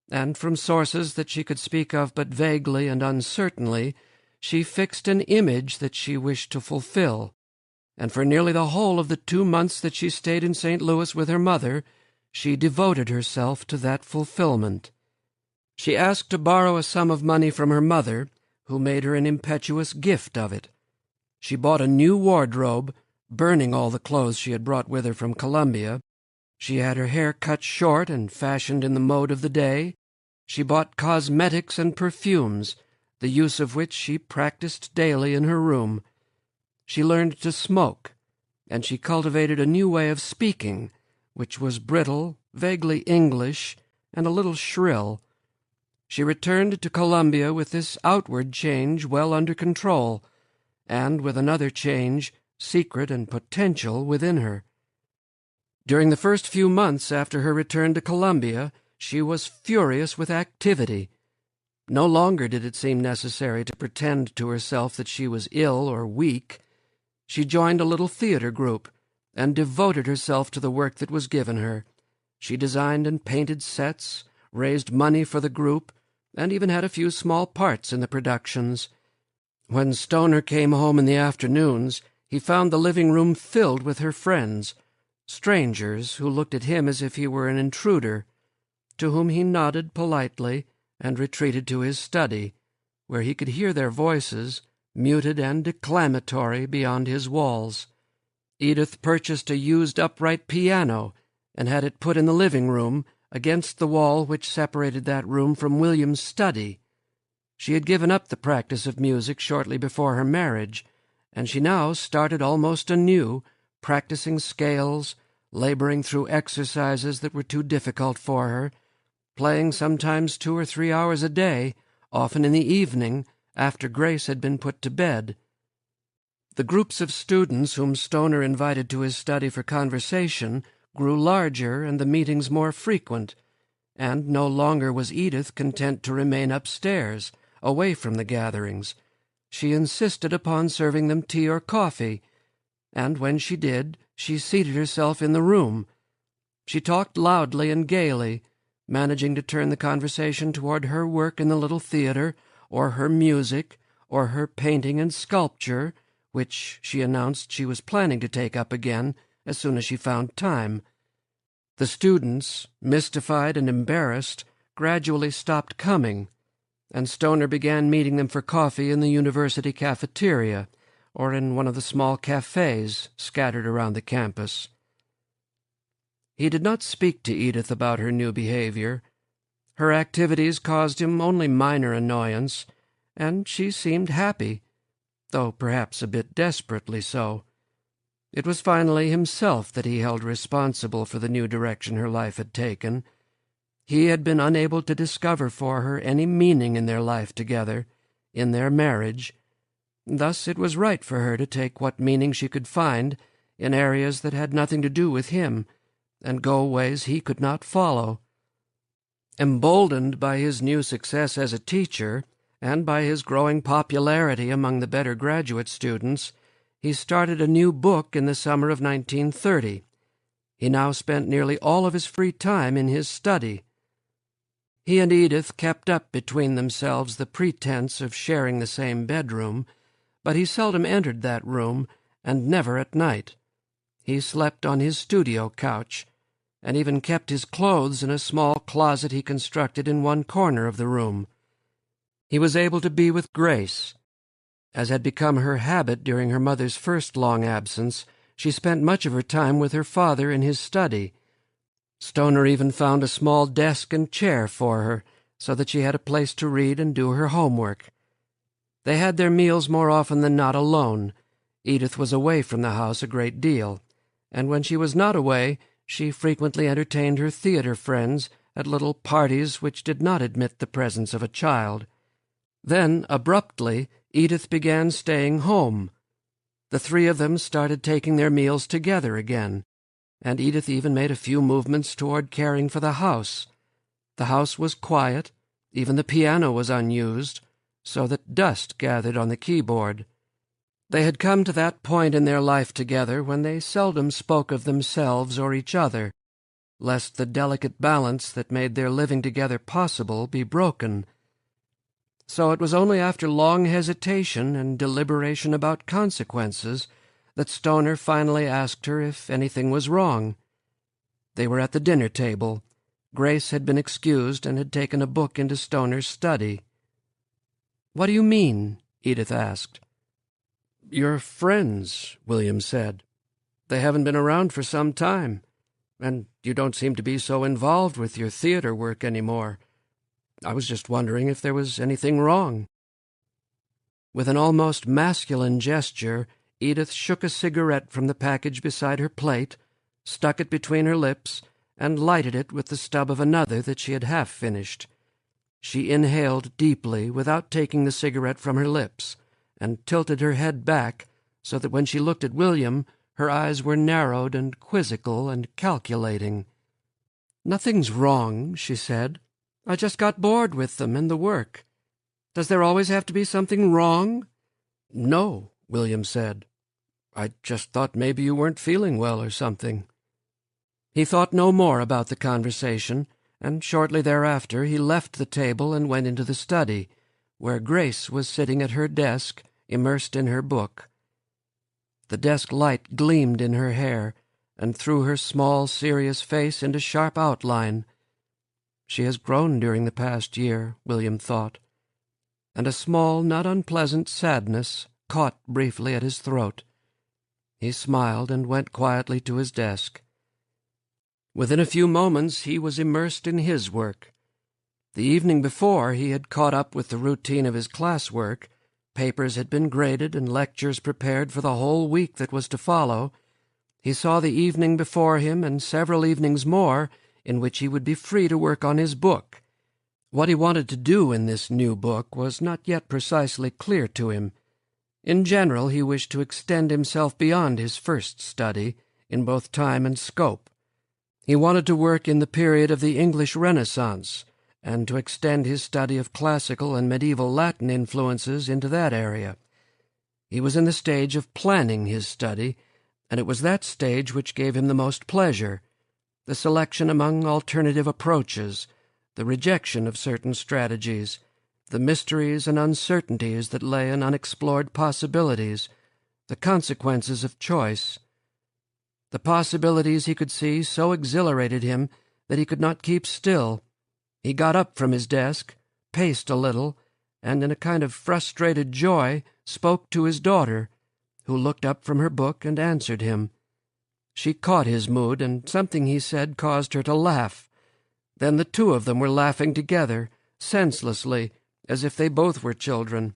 and from sources that she could speak of but vaguely and uncertainly, she fixed an image that she wished to fulfill, and for nearly the whole of the 2 months that she stayed in St. Louis with her mother, she devoted herself to that fulfillment. She asked to borrow a sum of money from her mother, who made her an impetuous gift of it. She bought a new wardrobe, burning all the clothes she had brought with her from Columbia. She had her hair cut short and fashioned in the mode of the day. She bought cosmetics and perfumes, the use of which she practiced daily in her room. She learned to smoke, and she cultivated a new way of speaking, which was brittle, vaguely English, and a little shrill. She returned to Columbia with this outward change well under control, and with another change, secret and potential, within her. During the first few months after her return to Columbia, she was furious with activity. No longer did it seem necessary to pretend to herself that she was ill or weak. She joined a little theater group and devoted herself to the work that was given her. She designed and painted sets, raised money for the group, and even had a few small parts in the productions. When Stoner came home in the afternoons, he found the living room filled with her friends, strangers who looked at him as if he were an intruder, to whom he nodded politely and retreated to his study, where he could hear their voices, muted and declamatory beyond his walls. Edith purchased a used upright piano and had it put in the living room against the wall which separated that room from William's study. She had given up the practice of music shortly before her marriage, and she now started almost anew, practicing scales, laboring through exercises that were too difficult for her, playing sometimes 2 or 3 hours a day, often in the evening, after Grace had been put to bed. The groups of students whom Stoner invited to his study for conversation grew larger and the meetings more frequent, and no longer was Edith content to remain upstairs, away from the gatherings. She insisted upon serving them tea or coffee, and when she did, she seated herself in the room. She talked loudly and gaily, managing to turn the conversation toward her work in the little theater, or her music, or her painting and sculpture, which she announced she was planning to take up again as soon as she found time. The students, mystified and embarrassed, gradually stopped coming, and Stoner began meeting them for coffee in the university cafeteria, or in one of the small cafes scattered around the campus. He did not speak to Edith about her new behavior. Her activities caused him only minor annoyance, and she seemed happy, though perhaps a bit desperately so. It was finally himself that he held responsible for the new direction her life had taken. He had been unable to discover for her any meaning in their life together, in their marriage. Thus it was right for her to take what meaning she could find in areas that had nothing to do with him, and go ways he could not follow. Emboldened by his new success as a teacher, and by his growing popularity among the better graduate students, he started a new book in the summer of 1930. He now spent nearly all of his free time in his study. He and Edith kept up between themselves the pretense of sharing the same bedroom, but he seldom entered that room, and never at night. He slept on his studio couch, and even kept his clothes in a small closet he constructed in one corner of the room. He was able to be with Grace. As had become her habit during her mother's first long absence, she spent much of her time with her father in his study. Stoner even found a small desk and chair for her, so that she had a place to read and do her homework. They had their meals more often than not alone. Edith was away from the house a great deal, and when she was not away, she frequently entertained her theater friends at little parties which did not admit the presence of a child. Then, abruptly, Edith began staying home. The three of them started taking their meals together again, and Edith even made a few movements toward caring for the house. The house was quiet, even the piano was unused, so that dust gathered on the keyboard. They had come to that point in their life together when they seldom spoke of themselves or each other, lest the delicate balance that made their living together possible be broken. So it was only after long hesitation and deliberation about consequences that Stoner finally asked her if anything was wrong. They were at the dinner table. Grace had been excused and had taken a book into Stoner's study. "What do you mean?" Edith asked. "Your friends," William said. "They haven't been around for some time, and you don't seem to be so involved with your theater work anymore. I was just wondering if there was anything wrong." With an almost masculine gesture, Edith shook a cigarette from the package beside her plate, stuck it between her lips, and lighted it with the stub of another that she had half finished. She inhaled deeply without taking the cigarette from her lips, and tilted her head back so that when she looked at William, her eyes were narrowed and quizzical and calculating. "Nothing's wrong," she said. "I just got bored with them and the work. Does there always have to be something wrong?" "No," William said. "I just thought maybe you weren't feeling well or something." He thought no more about the conversation, and shortly thereafter he left the table and went into the study, where Grace was sitting at her desk, immersed in her book. The desk light gleamed in her hair, and threw her small, serious face into sharp outline. She has grown during the past year, William thought, and a small, not unpleasant sadness caught briefly at his throat. He smiled and went quietly to his desk. Within a few moments he was immersed in his work. The evening before he had caught up with the routine of his classwork. Papers had been graded and lectures prepared for the whole week that was to follow. He saw the evening before him and several evenings more in which he would be free to work on his book. What he wanted to do in this new book was not yet precisely clear to him. In general, he wished to extend himself beyond his first study, in both time and scope. He wanted to work in the period of the English Renaissance, and to extend his study of classical and medieval Latin influences into that area. He was in the stage of planning his study, and it was that stage which gave him the most pleasure, the selection among alternative approaches, the rejection of certain strategies, the mysteries and uncertainties that lay in unexplored possibilities, the consequences of choice. The possibilities he could see so exhilarated him that he could not keep still. He got up from his desk, paced a little, and in a kind of frustrated joy spoke to his daughter, who looked up from her book and answered him. She caught his mood, and something he said caused her to laugh. Then the two of them were laughing together, senselessly, as if they both were children.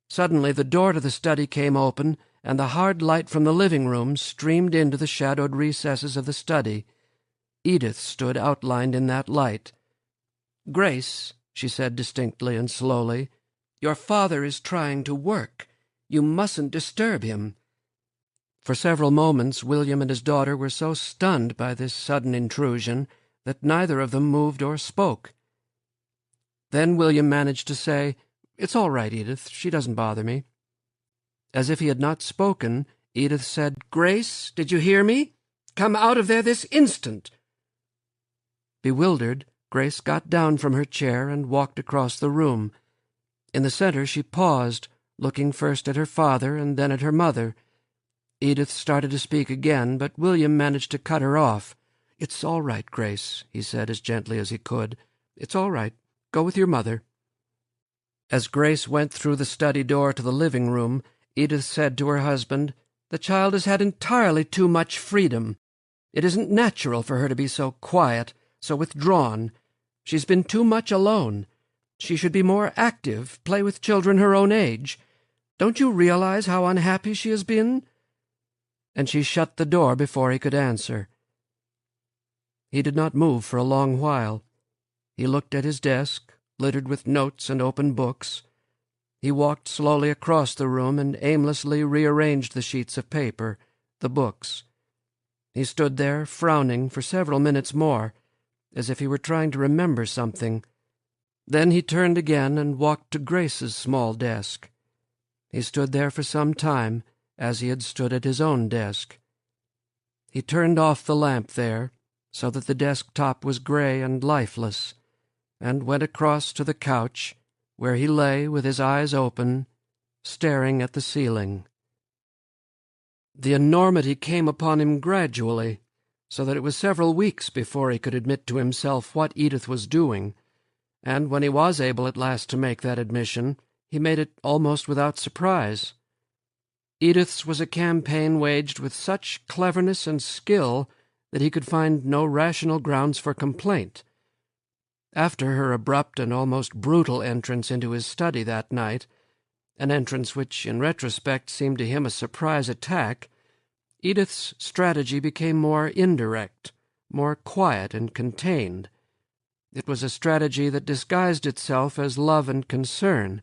Suddenly the door to the study came open, and the hard light from the living room streamed into the shadowed recesses of the study. Edith stood outlined in that light. "Grace," she said distinctly and slowly, "your father is trying to work. You mustn't disturb him." For several moments William and his daughter were so stunned by this sudden intrusion that neither of them moved or spoke. Then William managed to say, "It's all right, Edith. She doesn't bother me." As if he had not spoken, Edith said, "Grace, did you hear me? Come out of there this instant." Bewildered, Grace got down from her chair and walked across the room. In the center she paused, looking first at her father and then at her mother. Edith started to speak again, but William managed to cut her off. "It's all right, Grace," he said as gently as he could. "It's all right. Go with your mother." As Grace went through the study door to the living room, Edith said to her husband, "The child has had entirely too much freedom. It isn't natural for her to be so quiet, so withdrawn. She's been too much alone. She should be more active, play with children her own age. Don't you realize how unhappy she has been?" And she shut the door before he could answer. He did not move for a long while. He looked at his desk, littered with notes and open books. He walked slowly across the room and aimlessly rearranged the sheets of paper, the books. He stood there, frowning, for several minutes more, as if he were trying to remember something. Then he turned again and walked to Grace's small desk. He stood there for some time, as he had stood at his own desk. He turned off the lamp there, so that the desk top was gray and lifeless, and went across to the couch, where he lay with his eyes open, staring at the ceiling. The enormity came upon him gradually, so that it was several weeks before he could admit to himself what Edith was doing, and when he was able at last to make that admission, he made it almost without surprise. Edith's was a campaign waged with such cleverness and skill that he could find no rational grounds for complaint. After her abrupt and almost brutal entrance into his study that night, an entrance which in retrospect seemed to him a surprise attack, Edith's strategy became more indirect, more quiet and contained. It was a strategy that disguised itself as love and concern,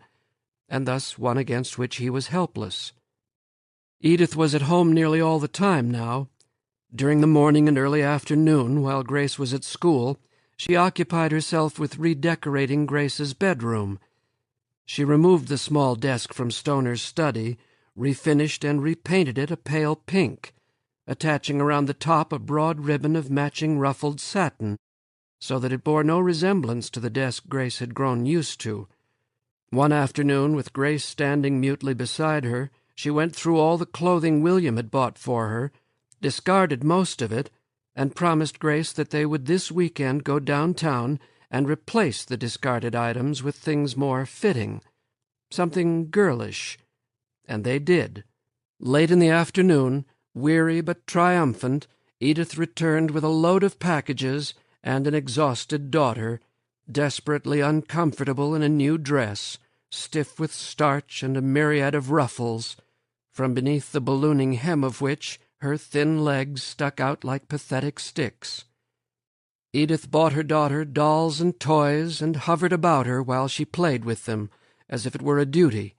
and thus one against which he was helpless. Edith was at home nearly all the time now. During the morning and early afternoon, while Grace was at school, she occupied herself with redecorating Grace's bedroom. She removed the small desk from Stoner's study, refinished and repainted it a pale pink, attaching around the top a broad ribbon of matching ruffled satin, so that it bore no resemblance to the desk Grace had grown used to. One afternoon, with Grace standing mutely beside her, she went through all the clothing William had bought for her, discarded most of it, and promised Grace that they would this weekend go downtown and replace the discarded items with things more fitting, something girlish. And they did. Late in the afternoon, weary but triumphant, Edith returned with a load of packages and an exhausted daughter, desperately uncomfortable in a new dress, stiff with starch and a myriad of ruffles, from beneath the ballooning hem of which her thin legs stuck out like pathetic sticks. Edith bought her daughter dolls and toys and hovered about her while she played with them, as if it were a duty.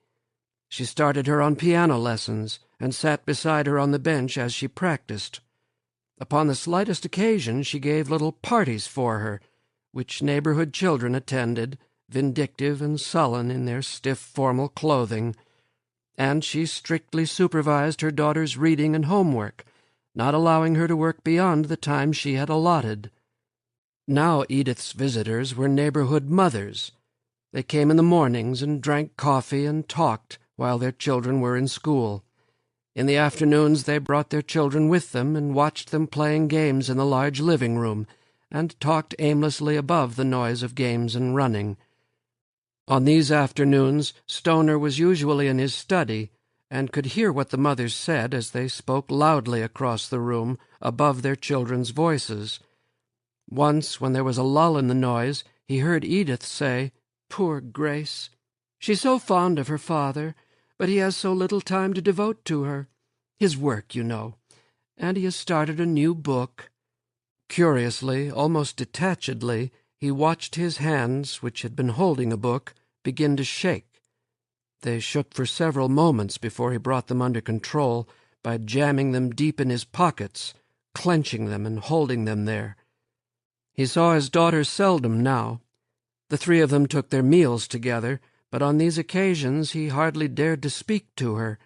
She started her on piano lessons and sat beside her on the bench as she practiced. Upon the slightest occasion she gave little parties for her, which neighborhood children attended, vindictive and sullen in their stiff formal clothing, and she strictly supervised her daughter's reading and homework, not allowing her to work beyond the time she had allotted. Now Edith's visitors were neighborhood mothers. They came in the mornings and drank coffee and talked while their children were in school. In the afternoons they brought their children with them and watched them playing games in the large living room, and talked aimlessly above the noise of games and running. On these afternoons Stoner was usually in his study, and could hear what the mothers said as they spoke loudly across the room above their children's voices. Once, when there was a lull in the noise, he heard Edith say, "Poor Grace! She's so fond of her father, but he has so little time to devote to her. His work, you know. And he has started a new book." Curiously, almost detachedly, he watched his hands, which had been holding a book, begin to shake. They shook for several moments before he brought them under control by jamming them deep in his pockets, clenching them and holding them there. He saw his daughter seldom now. The three of them took their meals together, but on these occasions he hardly dared to speak to her,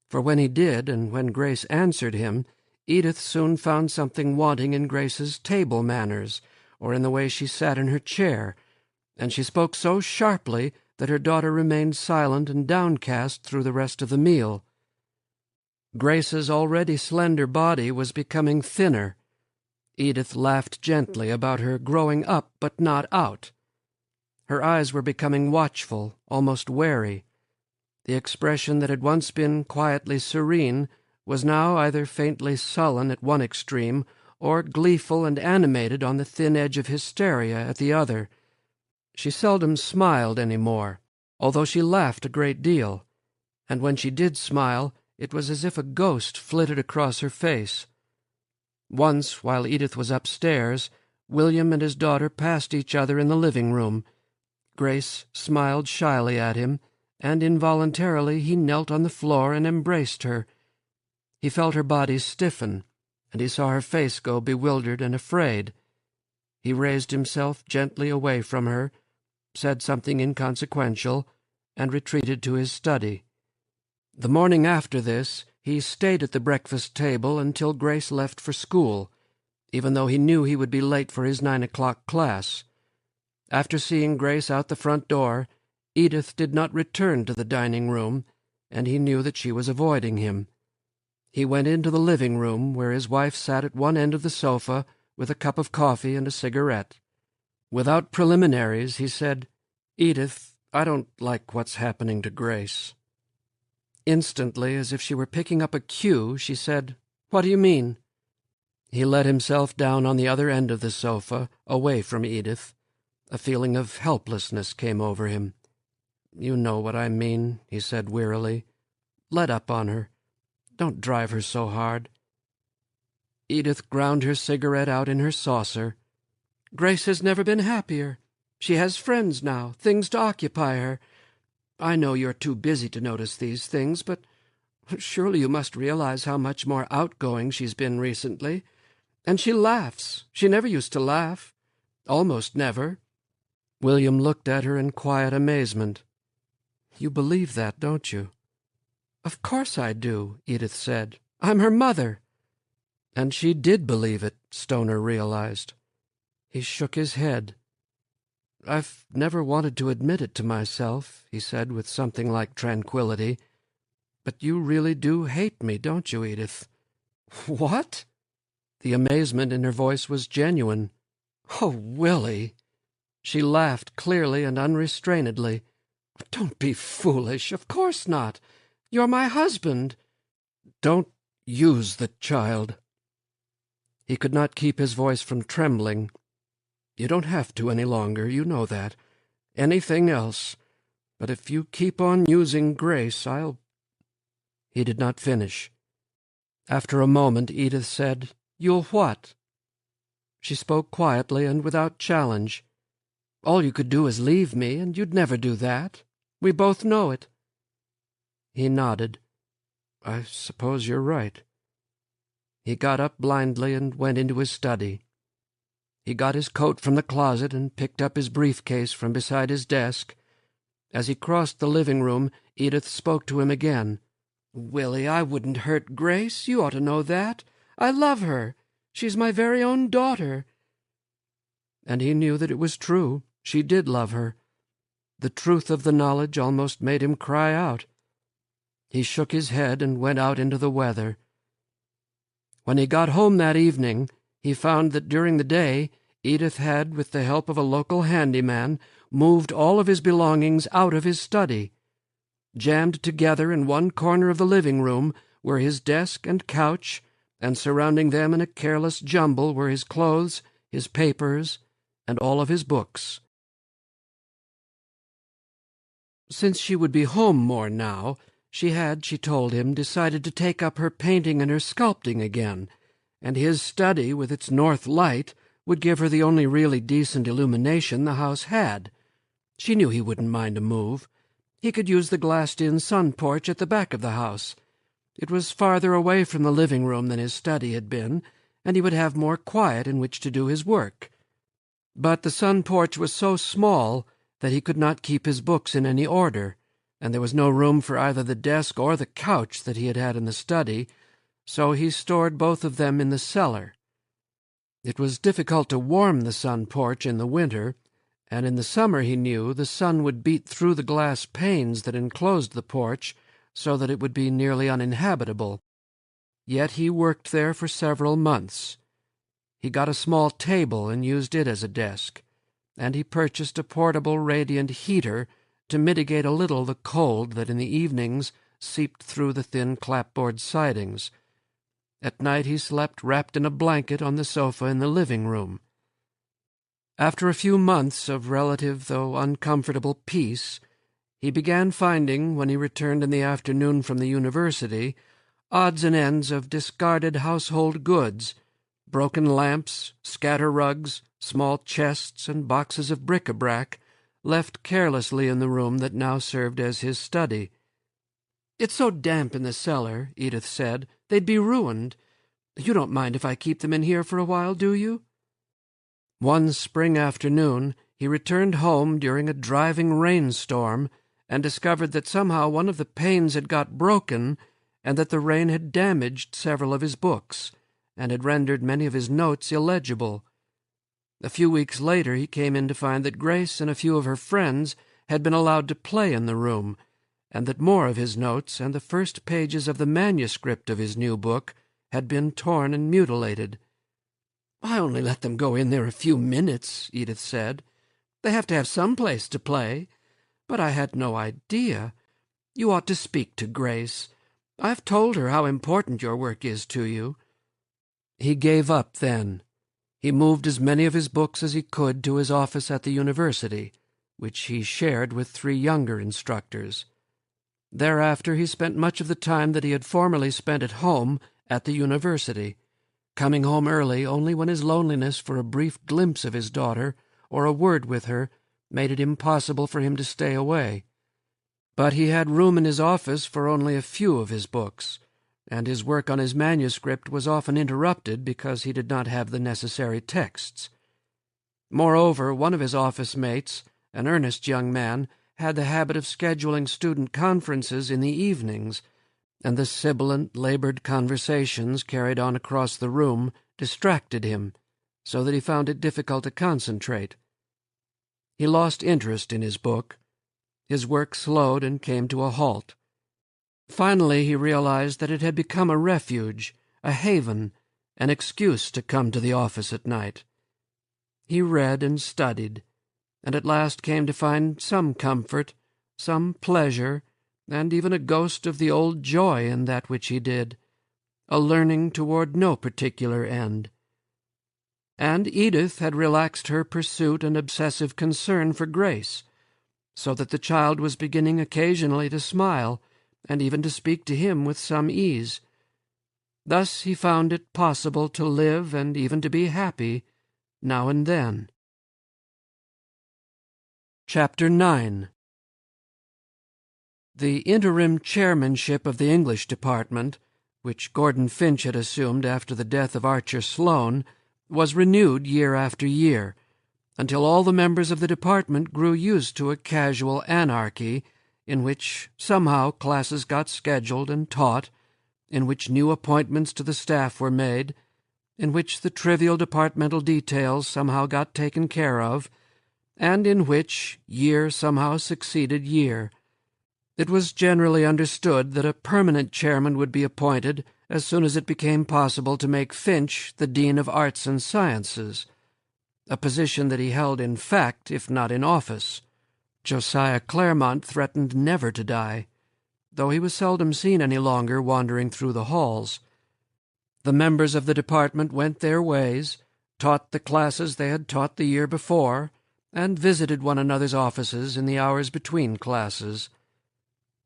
for when he did, and when Grace answered him, Edith soon found something wanting in Grace's table manners, or in the way she sat in her chair, and she spoke so sharply that her daughter remained silent and downcast through the rest of the meal. Grace's already slender body was becoming thinner. Edith laughed gently about her growing up but not out. Her eyes were becoming watchful, almost wary. The expression that had once been quietly serene was now either faintly sullen at one extreme or gleeful and animated on the thin edge of hysteria at the other. She seldom smiled any more, although she laughed a great deal, and when she did smile, it was as if a ghost flitted across her face. Once, while Edith was upstairs, William and his daughter passed each other in the living-room. Grace smiled shyly at him, and involuntarily he knelt on the floor and embraced her. He felt her body stiffen, and he saw her face go bewildered and afraid. He raised himself gently away from her, said something inconsequential, and retreated to his study. The morning after this, he stayed at the breakfast table until Grace left for school, even though he knew he would be late for his 9 o'clock class. After seeing Grace out the front door, Edith did not return to the dining-room, and he knew that she was avoiding him. He went into the living-room, where his wife sat at one end of the sofa with a cup of coffee and a cigarette. Without preliminaries, he said, "Edith, I don't like what's happening to Grace." Instantly, as if she were picking up a cue, she said, "What do you mean?" He let himself down on the other end of the sofa, away from Edith. A feeling of helplessness came over him. "You know what I mean," he said wearily. "Let up on her. Don't drive her so hard." Edith ground her cigarette out in her saucer. "Grace has never been happier. She has friends now, things to occupy her. I know you're too busy to notice these things, but surely you must realize how much more outgoing she's been recently. And she laughs. She never used to laugh. Almost never." William looked at her in quiet amazement. "You believe that, don't you?" "Of course I do," Edith said. "I'm her mother." And she did believe it, Stoner realized. He shook his head. "I've never wanted to admit it to myself," he said with something like tranquility. "But you really do hate me, don't you, Edith?" "What?" The amazement in her voice was genuine. "Oh, Willie!" She laughed clearly and unrestrainedly. "Don't be foolish. Of course not. You're my husband." "Don't use the child." He could not keep his voice from trembling. "You don't have to any longer, you know that. Anything else. But if you keep on using Grace, I'll—" He did not finish. After a moment, Edith said, "You'll what?" She spoke quietly and without challenge. "All you could do is leave me, and you'd never do that. We both know it." He nodded. "I suppose you're right." He got up blindly and went into his study. He got his coat from the closet and picked up his briefcase from beside his desk. As he crossed the living-room, Edith spoke to him again. "Willie, I wouldn't hurt Grace. You ought to know that. I love her. She's my very own daughter." And he knew that it was true. She did love her. The truth of the knowledge almost made him cry out. He shook his head and went out into the weather. When he got home that evening, he found that during the day Edith had, with the help of a local handyman, moved all of his belongings out of his study. Jammed together in one corner of the living-room were his desk and couch, and surrounding them in a careless jumble were his clothes, his papers, and all of his books. Since she would be home more now, she had, she told him, decided to take up her painting and her sculpting again, and his study, with its north light, would give her the only really decent illumination the house had. She knew he wouldn't mind a move. He could use the glassed-in sun porch at the back of the house. It was farther away from the living-room than his study had been, and he would have more quiet in which to do his work. But the sun porch was so small that he could not keep his books in any order, and there was no room for either the desk or the couch that he had in the study, so he stored both of them in the cellar. It was difficult to warm the sun porch in the winter, and in the summer, he knew, the sun would beat through the glass panes that enclosed the porch so that it would be nearly uninhabitable. Yet he worked there for several months. He got a small table and used it as a desk, and he purchased a portable radiant heater to mitigate a little the cold that in the evenings seeped through the thin clapboard sidings. At night he slept wrapped in a blanket on the sofa in the living room. After a few months of relative though uncomfortable peace, he began finding, when he returned in the afternoon from the university, odds and ends of discarded household goods, broken lamps, scatter rugs, small chests, and boxes of bric-a-brac, left carelessly in the room that now served as his study. "It's so damp in the cellar," Edith said. "They'd be ruined. You don't mind if I keep them in here for a while, do you?" One spring afternoon he returned home during a driving rainstorm and discovered that somehow one of the panes had got broken and that the rain had damaged several of his books and had rendered many of his notes illegible. A few weeks later he came in to find that Grace and a few of her friends had been allowed to play in the room, and that more of his notes and the first pages of the manuscript of his new book had been torn and mutilated. "I only let them go in there a few minutes," Edith said. "They have to have some place to play. But I had no idea. You ought to speak to Grace. I've told her how important your work is to you." He gave up then. He moved as many of his books as he could to his office at the university, which he shared with 3 younger instructors. Thereafter he spent much of the time that he had formerly spent at home at the university, coming home early only when his loneliness for a brief glimpse of his daughter or a word with her made it impossible for him to stay away. But he had room in his office for only a few of his books, and his work on his manuscript was often interrupted because he did not have the necessary texts. Moreover, one of his office mates, an earnest young man, had the habit of scheduling student conferences in the evenings, and the sibilant, labored conversations carried on across the room distracted him, so that he found it difficult to concentrate. He lost interest in his book. His work slowed and came to a halt. Finally he realized that it had become a refuge, a haven, an excuse to come to the office at night. He read and studied, and at last came to find some comfort, some pleasure, and even a ghost of the old joy in that which he did, a learning toward no particular end. And Edith had relaxed her pursuit and obsessive concern for Grace, so that the child was beginning occasionally to smile, and even to speak to him with some ease. Thus he found it possible to live and even to be happy, now and then. Chapter 9. The interim chairmanship of the English department, which Gordon Finch had assumed after the death of Archer Sloane, was renewed year after year, until all the members of the department grew used to a casual anarchy in which somehow classes got scheduled and taught, in which new appointments to the staff were made, in which the trivial departmental details somehow got taken care of, and in which year somehow succeeded year. It was generally understood that a permanent chairman would be appointed as soon as it became possible to make Finch the Dean of Arts and Sciences, a position that he held in fact, if not in office. Josiah Claremont threatened never to die, though he was seldom seen any longer wandering through the halls. The members of the department went their ways, taught the classes they had taught the year before, and visited one another's offices in the hours between classes.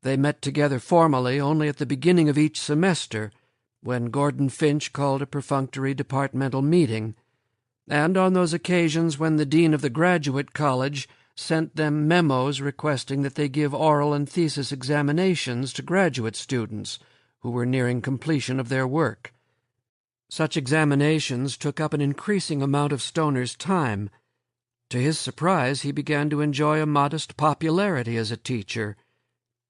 They met together formally only at the beginning of each semester, when Gordon Finch called a perfunctory departmental meeting, and on those occasions when the dean of the graduate college sent them memos requesting that they give oral and thesis examinations to graduate students who were nearing completion of their work. Such examinations took up an increasing amount of Stoner's time, To his surprise, he began to enjoy a modest popularity as a teacher.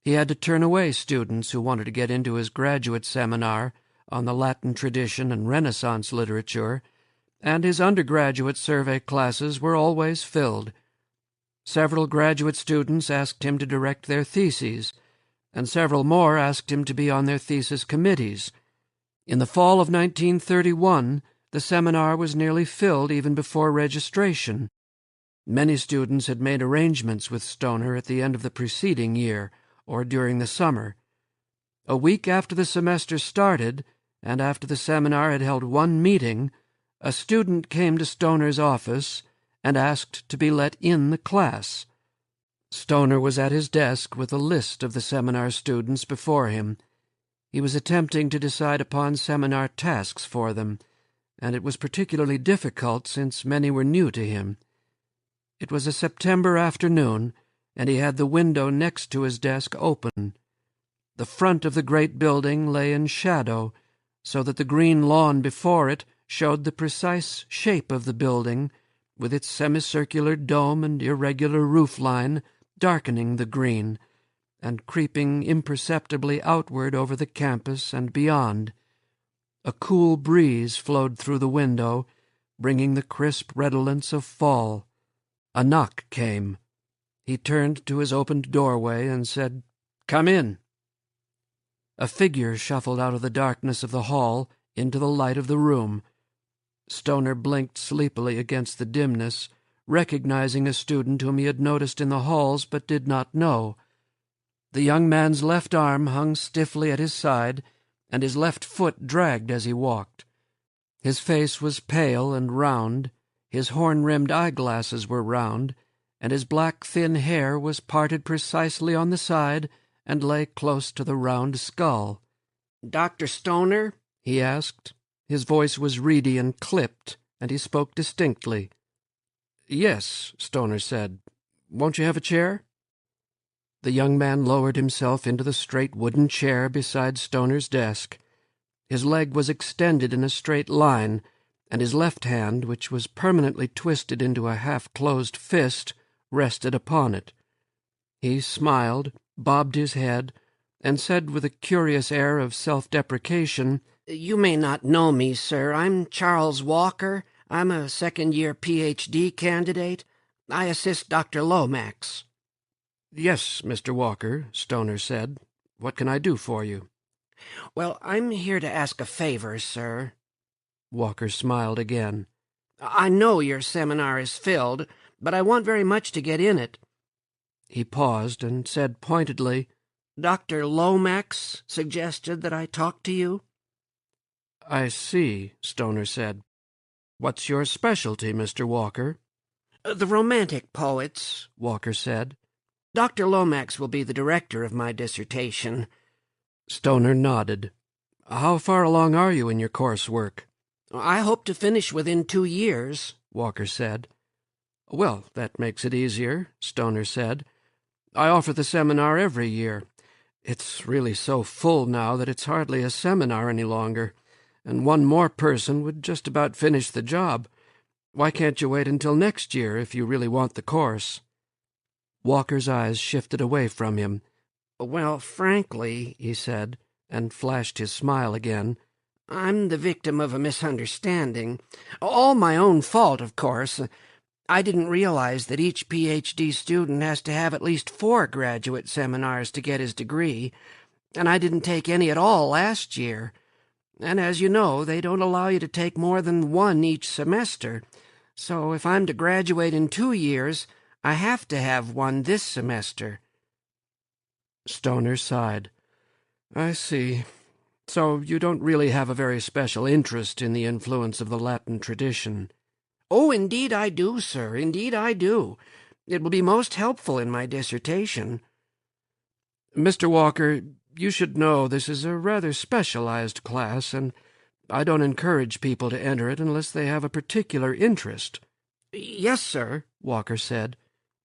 He had to turn away students who wanted to get into his graduate seminar on the Latin tradition and Renaissance literature, and his undergraduate survey classes were always filled. Several graduate students asked him to direct their theses, and several more asked him to be on their thesis committees. In the fall of 1931, the seminar was nearly filled even before registration. Many students had made arrangements with Stoner at the end of the preceding year, or during the summer. A week after the semester started, and after the seminar had held one meeting, a student came to Stoner's office and asked to be let in the class. Stoner was at his desk with a list of the seminar students before him. He was attempting to decide upon seminar tasks for them, and it was particularly difficult since many were new to him. It was a September afternoon, and he had the window next to his desk open. The front of the great building lay in shadow, so that the green lawn before it showed the precise shape of the building, with its semicircular dome and irregular roof line darkening the green, and creeping imperceptibly outward over the campus and beyond. A cool breeze flowed through the window, bringing the crisp redolence of fall. A knock came. He turned to his opened doorway and said, "Come in." A figure shuffled out of the darkness of the hall into the light of the room. Stoner blinked sleepily against the dimness, recognizing a student whom he had noticed in the halls but did not know. The young man's left arm hung stiffly at his side, and his left foot dragged as he walked. His face was pale and round, his horn-rimmed eyeglasses were round, and his black thin hair was parted precisely on the side and lay close to the round skull. "Dr. Stoner?" he asked. His voice was reedy and clipped, and he spoke distinctly. "Yes," Stoner said. "Won't you have a chair?" The young man lowered himself into the straight wooden chair beside Stoner's desk. His leg was extended in a straight line, and his left hand, which was permanently twisted into a half-closed fist, rested upon it. He smiled, bobbed his head, and said with a curious air of self-deprecation, "You may not know me, sir. I'm Charles Walker. I'm a second-year Ph.D. candidate. I assist Dr. Lomax." "Yes, Mr. Walker," Stoner said. "What can I do for you?" "Well, I'm here to ask a favor, sir." Walker smiled again. "I know your seminar is filled, but I want very much to get in it." He paused and said pointedly, "Dr. Lomax suggested that I talk to you." "I see," Stoner said. "What's your specialty, Mr. Walker?" "The Romantic poets," Walker said. "Dr. Lomax will be the director of my dissertation." Stoner nodded. "How far along are you in your coursework?" "I hope to finish within 2 years," Walker said. "Well, that makes it easier," Stoner said. "I offer the seminar every year. It's really so full now that it's hardly a seminar any longer, and one more person would just about finish the job. Why can't you wait until next year if you really want the course?" Walker's eyes shifted away from him. "Well, frankly," he said, and flashed his smile again, "I'm the victim of a misunderstanding. All my own fault, of course. I didn't realize that each Ph.D. student has to have at least 4 graduate seminars to get his degree, and I didn't take any at all last year. And as you know, they don't allow you to take more than 1 each semester. So if I'm to graduate in 2 years, I have to have 1 this semester." Stoner sighed. "I see. So you don't really have a very special interest in the influence of the Latin tradition." "Oh, indeed I do, sir. Indeed I do. It will be most helpful in my dissertation." "Mr. Walker, you should know this is a rather specialized class, and I don't encourage people to enter it unless they have a particular interest." "Yes, sir," Walker said.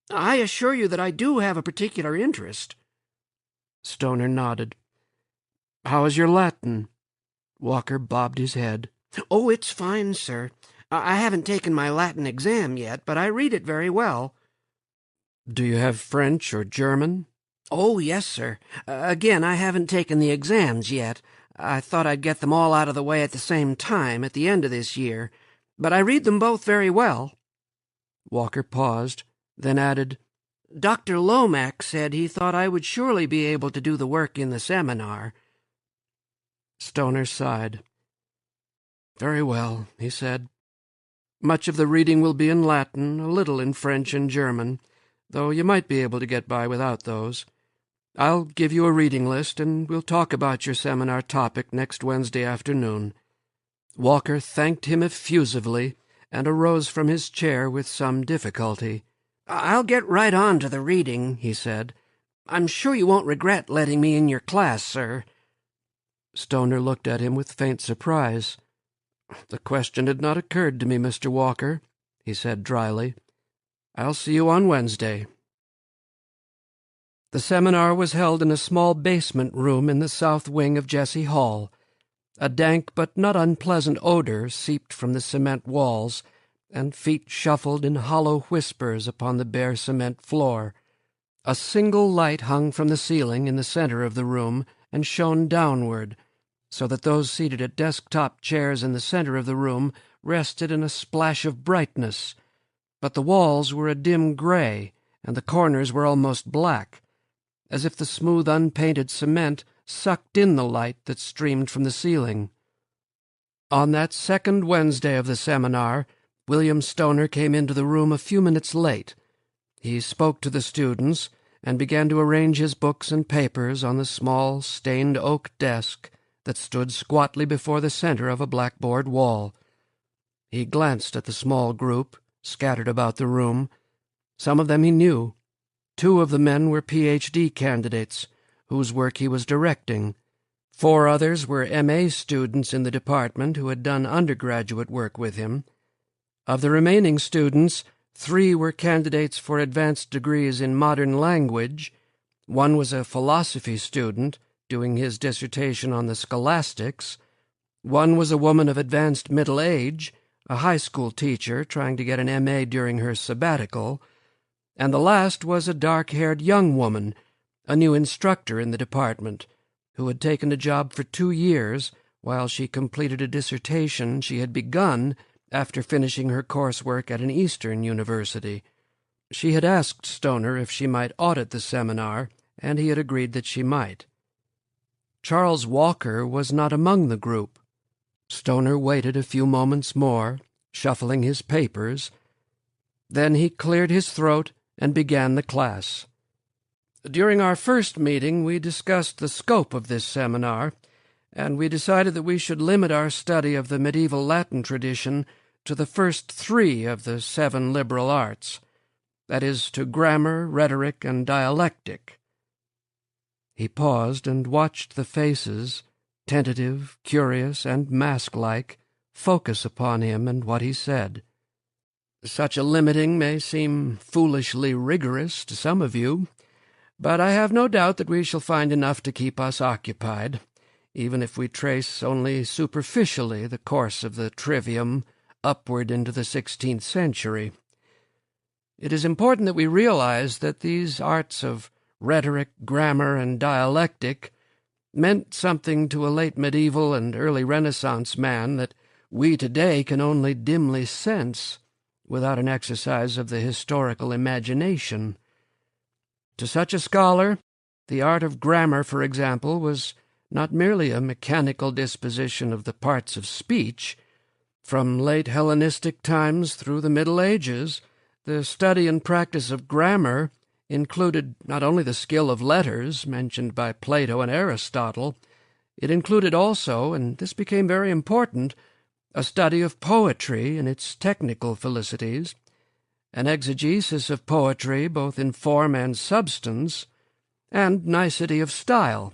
"I assure you that I do have a particular interest." Stoner nodded. "How is your Latin?" Walker bobbed his head. "Oh, it's fine, sir. I haven't taken my Latin exam yet, but I read it very well. Do you have French or German? Oh, yes, sir. Again, I haven't taken the exams yet. I thought I'd get them all out of the way at the same time at the end of this year, but I read them both very well. Walker paused, then added, Dr. Lomax said he thought I would surely be able to do the work in the seminar. Stoner sighed. Very well, he said. Much of the reading will be in Latin, a little in French and German, though you might be able to get by without those. I'll give you a reading list, and we'll talk about your seminar topic next Wednesday afternoon. Walker thanked him effusively and arose from his chair with some difficulty. I'll get right on to the reading, he said. I'm sure you won't regret letting me in your class, sir. Stoner looked at him with faint surprise. The question had not occurred to me, Mr. Walker, he said dryly. I'll see you on Wednesday. The seminar was held in a small basement room in the south wing of Jesse Hall. A dank but not unpleasant odor seeped from the cement walls, and feet shuffled in hollow whispers upon the bare cement floor. A single light hung from the ceiling in the center of the room and shone downward, so that those seated at desk-top chairs in the center of the room rested in a splash of brightness. But the walls were a dim gray, and the corners were almost black, as if the smooth, unpainted cement sucked in the light that streamed from the ceiling. On that second Wednesday of the seminar, William Stoner came into the room a few minutes late. He spoke to the students and began to arrange his books and papers on the small, stained oak desk that stood squatly before the center of a blackboard wall. He glanced at the small group scattered about the room. Some of them he knew. 2 of the men were Ph.D. candidates, whose work he was directing. 4 others were M.A. students in the department who had done undergraduate work with him. Of the remaining students, 3 were candidates for advanced degrees in modern language. 1 was a philosophy student, doing his dissertation on the scholastics. 1 was a woman of advanced middle age, a high school teacher trying to get an M.A. during her sabbatical. And the last was a dark-haired young woman, a new instructor in the department, who had taken a job for 2 years while she completed a dissertation she had begun after finishing her coursework at an Eastern university. She had asked Stoner if she might audit the seminar, and he had agreed that she might. Charles Walker was not among the group. Stoner waited a few moments more, shuffling his papers. Then he cleared his throat and began the class. During our first meeting, we discussed the scope of this seminar, and we decided that we should limit our study of the medieval Latin tradition to the first 3 of the 7 liberal arts, that is, to grammar, rhetoric, and dialectic. He paused and watched the faces, tentative, curious, and mask-like, focus upon him and what he said. Such a limiting may seem foolishly rigorous to some of you, but I have no doubt that we shall find enough to keep us occupied, even if we trace only superficially the course of the trivium upward into the 16th century. It is important that we realize that these arts of rhetoric, grammar, and dialectic meant something to a late medieval and early Renaissance man that we today can only dimly sense without an exercise of the historical imagination. To such a scholar, the art of grammar, for example, was not merely a mechanical disposition of the parts of speech. From late Hellenistic times through the Middle Ages, the study and practice of grammar included not only the skill of letters, mentioned by Plato and Aristotle, it included also, and this became very important, a study of poetry in its technical felicities, an exegesis of poetry both in form and substance, and nicety of style,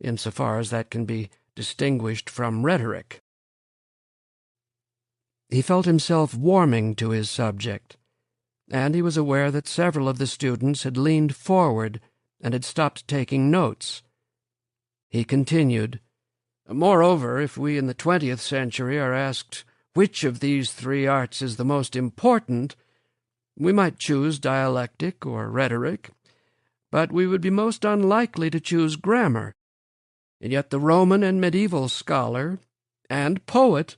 insofar as that can be distinguished from rhetoric. He felt himself warming to his subject, and he was aware that several of the students had leaned forward and had stopped taking notes. He continued, "Moreover, if we in the 20th century are asked which of these three arts is the most important, we might choose dialectic or rhetoric, but we would be most unlikely to choose grammar. And yet the Roman and medieval scholar and poet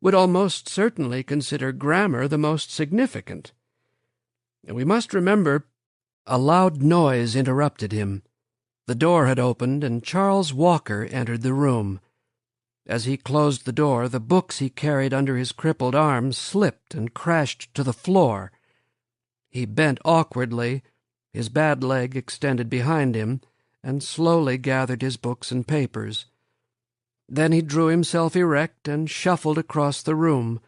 would almost certainly consider grammar the most significant. And we must remember. A loud noise interrupted him. The door had opened, and Charles Walker entered the room. As he closed the door, the books he carried under his crippled arm slipped and crashed to the floor. He bent awkwardly, his bad leg extended behind him, and slowly gathered his books and papers. Then he drew himself erect and shuffled across the room,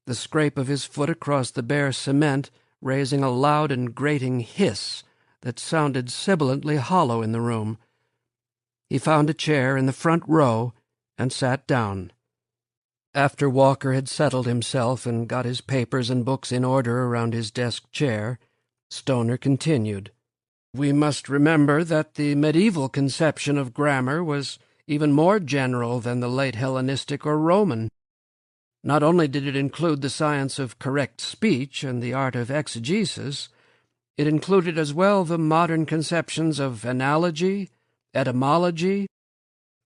the scrape of his foot across the bare cement raising a loud and grating hiss that sounded sibilantly hollow in the room. He found a chair in the front row and sat down. After Walker had settled himself and got his papers and books in order around his desk chair, Stoner continued. We must remember that the medieval conception of grammar was even more general than the late Hellenistic or Roman. Not only did it include the science of correct speech and the art of exegesis, it included as well the modern conceptions of analogy, etymology,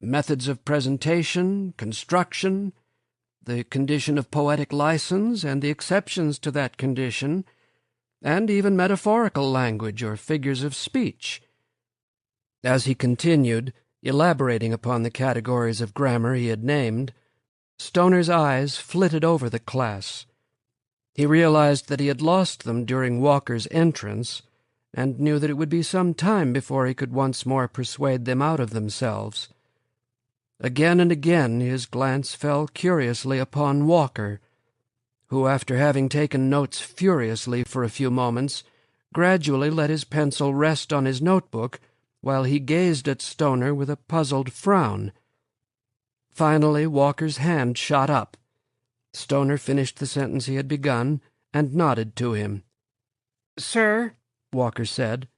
methods of presentation, construction, the condition of poetic license and the exceptions to that condition, and even metaphorical language or figures of speech. As he continued, elaborating upon the categories of grammar he had named, Stoner's eyes flitted over the class. He realized that he had lost them during Walker's entrance, and knew that it would be some time before he could once more persuade them out of themselves. Again and again his glance fell curiously upon Walker, who, after having taken notes furiously for a few moments, gradually let his pencil rest on his notebook while he gazed at Stoner with a puzzled frown. Finally, Walker's hand shot up. Stoner finished the sentence he had begun and nodded to him. "Sir," Walker said,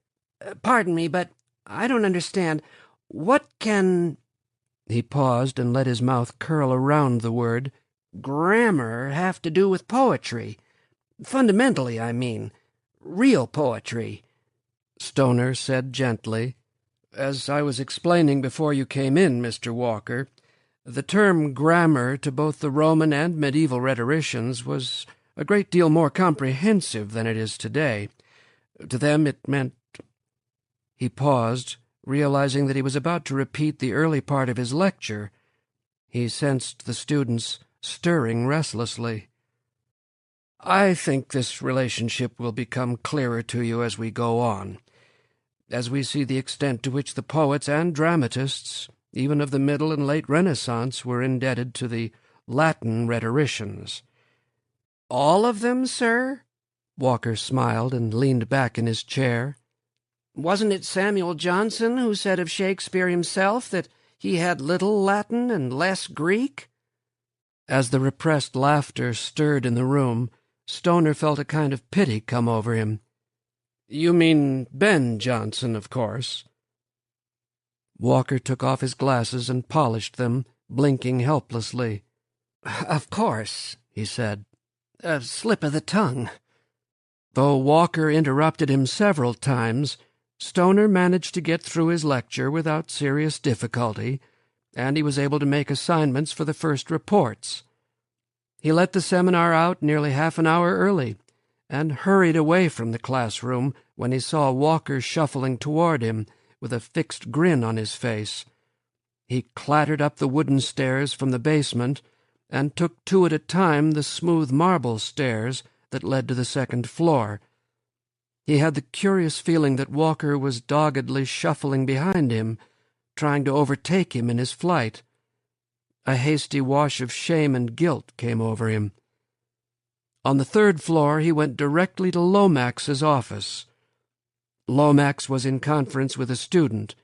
"pardon me, but I don't understand. What can—" He paused and let his mouth curl around the word grammar have to do with poetry? Fundamentally, I mean. Real poetry." Stoner said gently, "As I was explaining before you came in, Mr. Walker, the term grammar to both the Roman and medieval rhetoricians was a great deal more comprehensive than it is today. To them it meant—" He paused, realizing that he was about to repeat the early part of his lecture. He sensed the students stirring restlessly. "I think this relationship will become clearer to you as we go on, as we see the extent to which the poets and dramatists, even of the Middle and Late Renaissance, were indebted to the Latin rhetoricians." "All of them, sir?" Walker smiled and leaned back in his chair. "Wasn't it Samuel Johnson who said of Shakespeare himself that he had little Latin and less Greek?" As the repressed laughter stirred in the room, Stoner felt a kind of pity come over him. "You mean Ben Jonson, of course." Walker took off his glasses and polished them, blinking helplessly. "Of course," he said. "A slip of the tongue." Though Walker interrupted him several times, Stoner managed to get through his lecture without serious difficulty, and he was able to make assignments for the first reports. He let the seminar out nearly half an hour early, and hurried away from the classroom when he saw Walker shuffling toward him with a fixed grin on his face. He clattered up the wooden stairs from the basement and took two at a time the smooth marble stairs that led to the second floor. He had the curious feeling that Walker was doggedly shuffling behind him, trying to overtake him in his flight. A hasty wash of shame and guilt came over him. On the third floor he went directly to Lomax's office. Lomax was in conference with a student.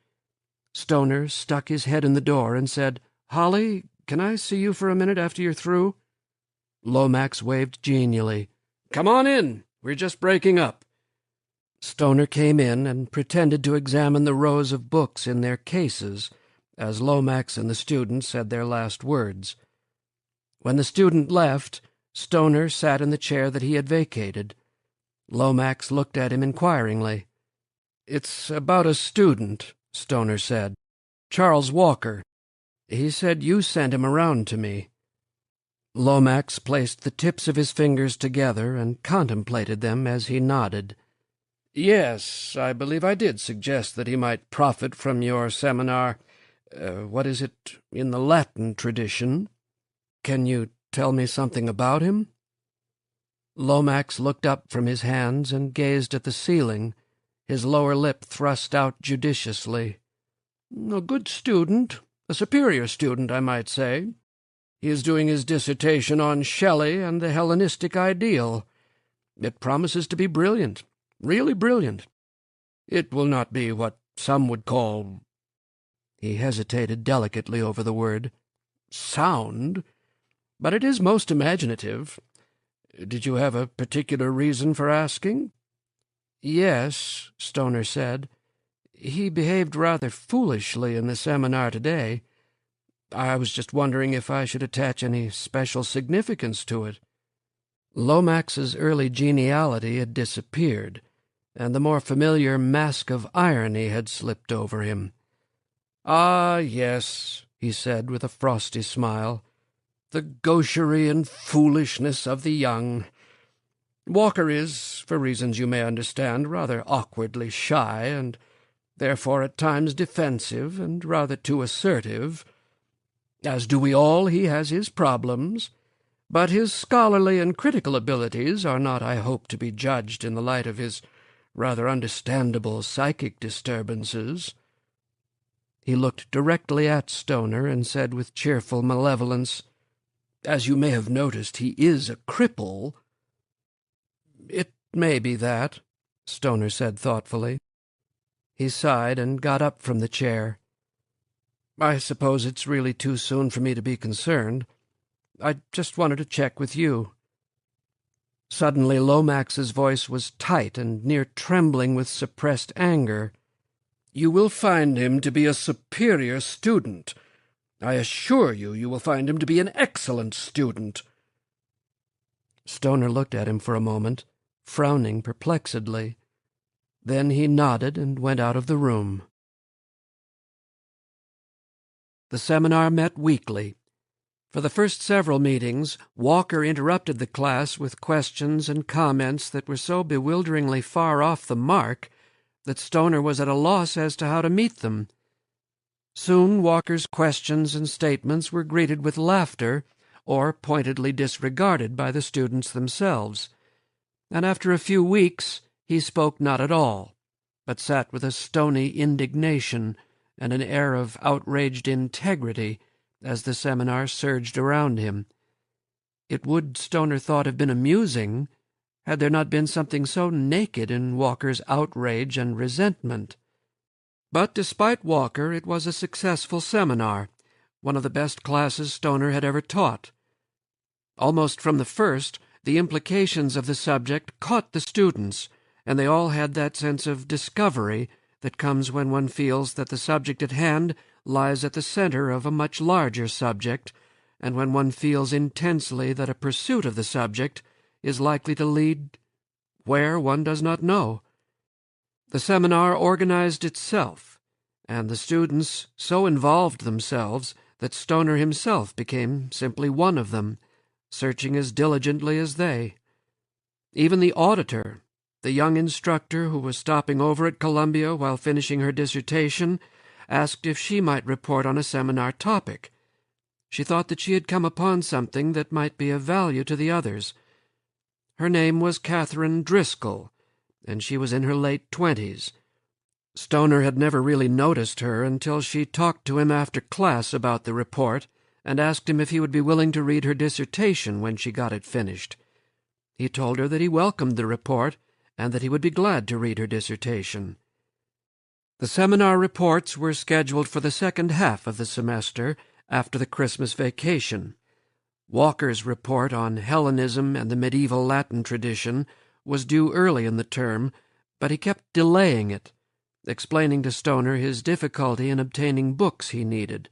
Stoner stuck his head in the door and said, "Holly, can I see you for a minute after you're through?" Lomax waved genially. "Come on in. We're just breaking up." Stoner came in and pretended to examine the rows of books in their cases, as Lomax and the student said their last words. When the student left, Stoner sat in the chair that he had vacated. Lomax looked at him inquiringly. "It's about a student," Stoner said. "Charles Walker. He said you sent him around to me." Lomax placed the tips of his fingers together and contemplated them as he nodded. "Yes, I believe I did suggest that he might profit from your seminar. What is it, in the Latin tradition? Can you tell me something about him?" Lomax looked up from his hands and gazed at the ceiling, his lower lip thrust out judiciously. "A good student, a superior student, I might say. He is doing his dissertation on Shelley and the Hellenistic ideal. It promises to be brilliant, really brilliant. It will not be what some would call—" he hesitated delicately over the word, "sound, but it is most imaginative. Did you have a particular reason for asking?" "Yes," Stoner said. "He behaved rather foolishly in the seminar today. I was just wondering if I should attach any special significance to it." Lomax's early geniality had disappeared, and the more familiar mask of irony had slipped over him. "Ah, yes," he said with a frosty smile, "the gaucherie and foolishness of the young. Walker is, for reasons you may understand, rather awkwardly shy, and therefore at times defensive and rather too assertive. As do we all, he has his problems, but his scholarly and critical abilities are not, I hope, to be judged in the light of his rather understandable psychic disturbances." He looked directly at Stoner and said with cheerful malevolence, "As you may have noticed, he is a cripple." "It may be that," Stoner said thoughtfully. He sighed and got up from the chair. "I suppose it's really too soon for me to be concerned. I just wanted to check with you." Suddenly Lomax's voice was tight and near trembling with suppressed anger. "You will find him to be a superior student. I assure you, you will find him to be an excellent student." Stoner looked at him for a moment, frowning perplexedly. Then he nodded and went out of the room. The seminar met weekly. For the first several meetings, Walker interrupted the class with questions and comments that were so bewilderingly far off the mark that Stoner was at a loss as to how to meet them. Soon Walker's questions and statements were greeted with laughter or pointedly disregarded by the students themselves, and after a few weeks he spoke not at all, but sat with a stony indignation and an air of outraged integrity as the seminar surged around him. It would, Stoner thought, have been amusing had there not been something so naked in Walker's outrage and resentment. But despite Walker, it was a successful seminar, one of the best classes Stoner had ever taught. Almost from the first, the implications of the subject caught the students, and they all had that sense of discovery that comes when one feels that the subject at hand lies at the center of a much larger subject, and when one feels intensely that a pursuit of the subject is likely to lead where one does not know. The seminar organized itself, and the students so involved themselves that Stoner himself became simply one of them, searching as diligently as they. Even the auditor, the young instructor who was stopping over at Columbia while finishing her dissertation, asked if she might report on a seminar topic. She thought that she had come upon something that might be of value to the others. Her name was Catherine Driscoll, and she was in her late 20s. Stoner had never really noticed her until she talked to him after class about the report and asked him if he would be willing to read her dissertation when she got it finished. He told her that he welcomed the report and that he would be glad to read her dissertation. The seminar reports were scheduled for the second half of the semester, after the Christmas vacation. Walker's report on Hellenism and the medieval Latin tradition was due early in the term, but he kept delaying it, explaining to Stoner his difficulty in obtaining books he needed,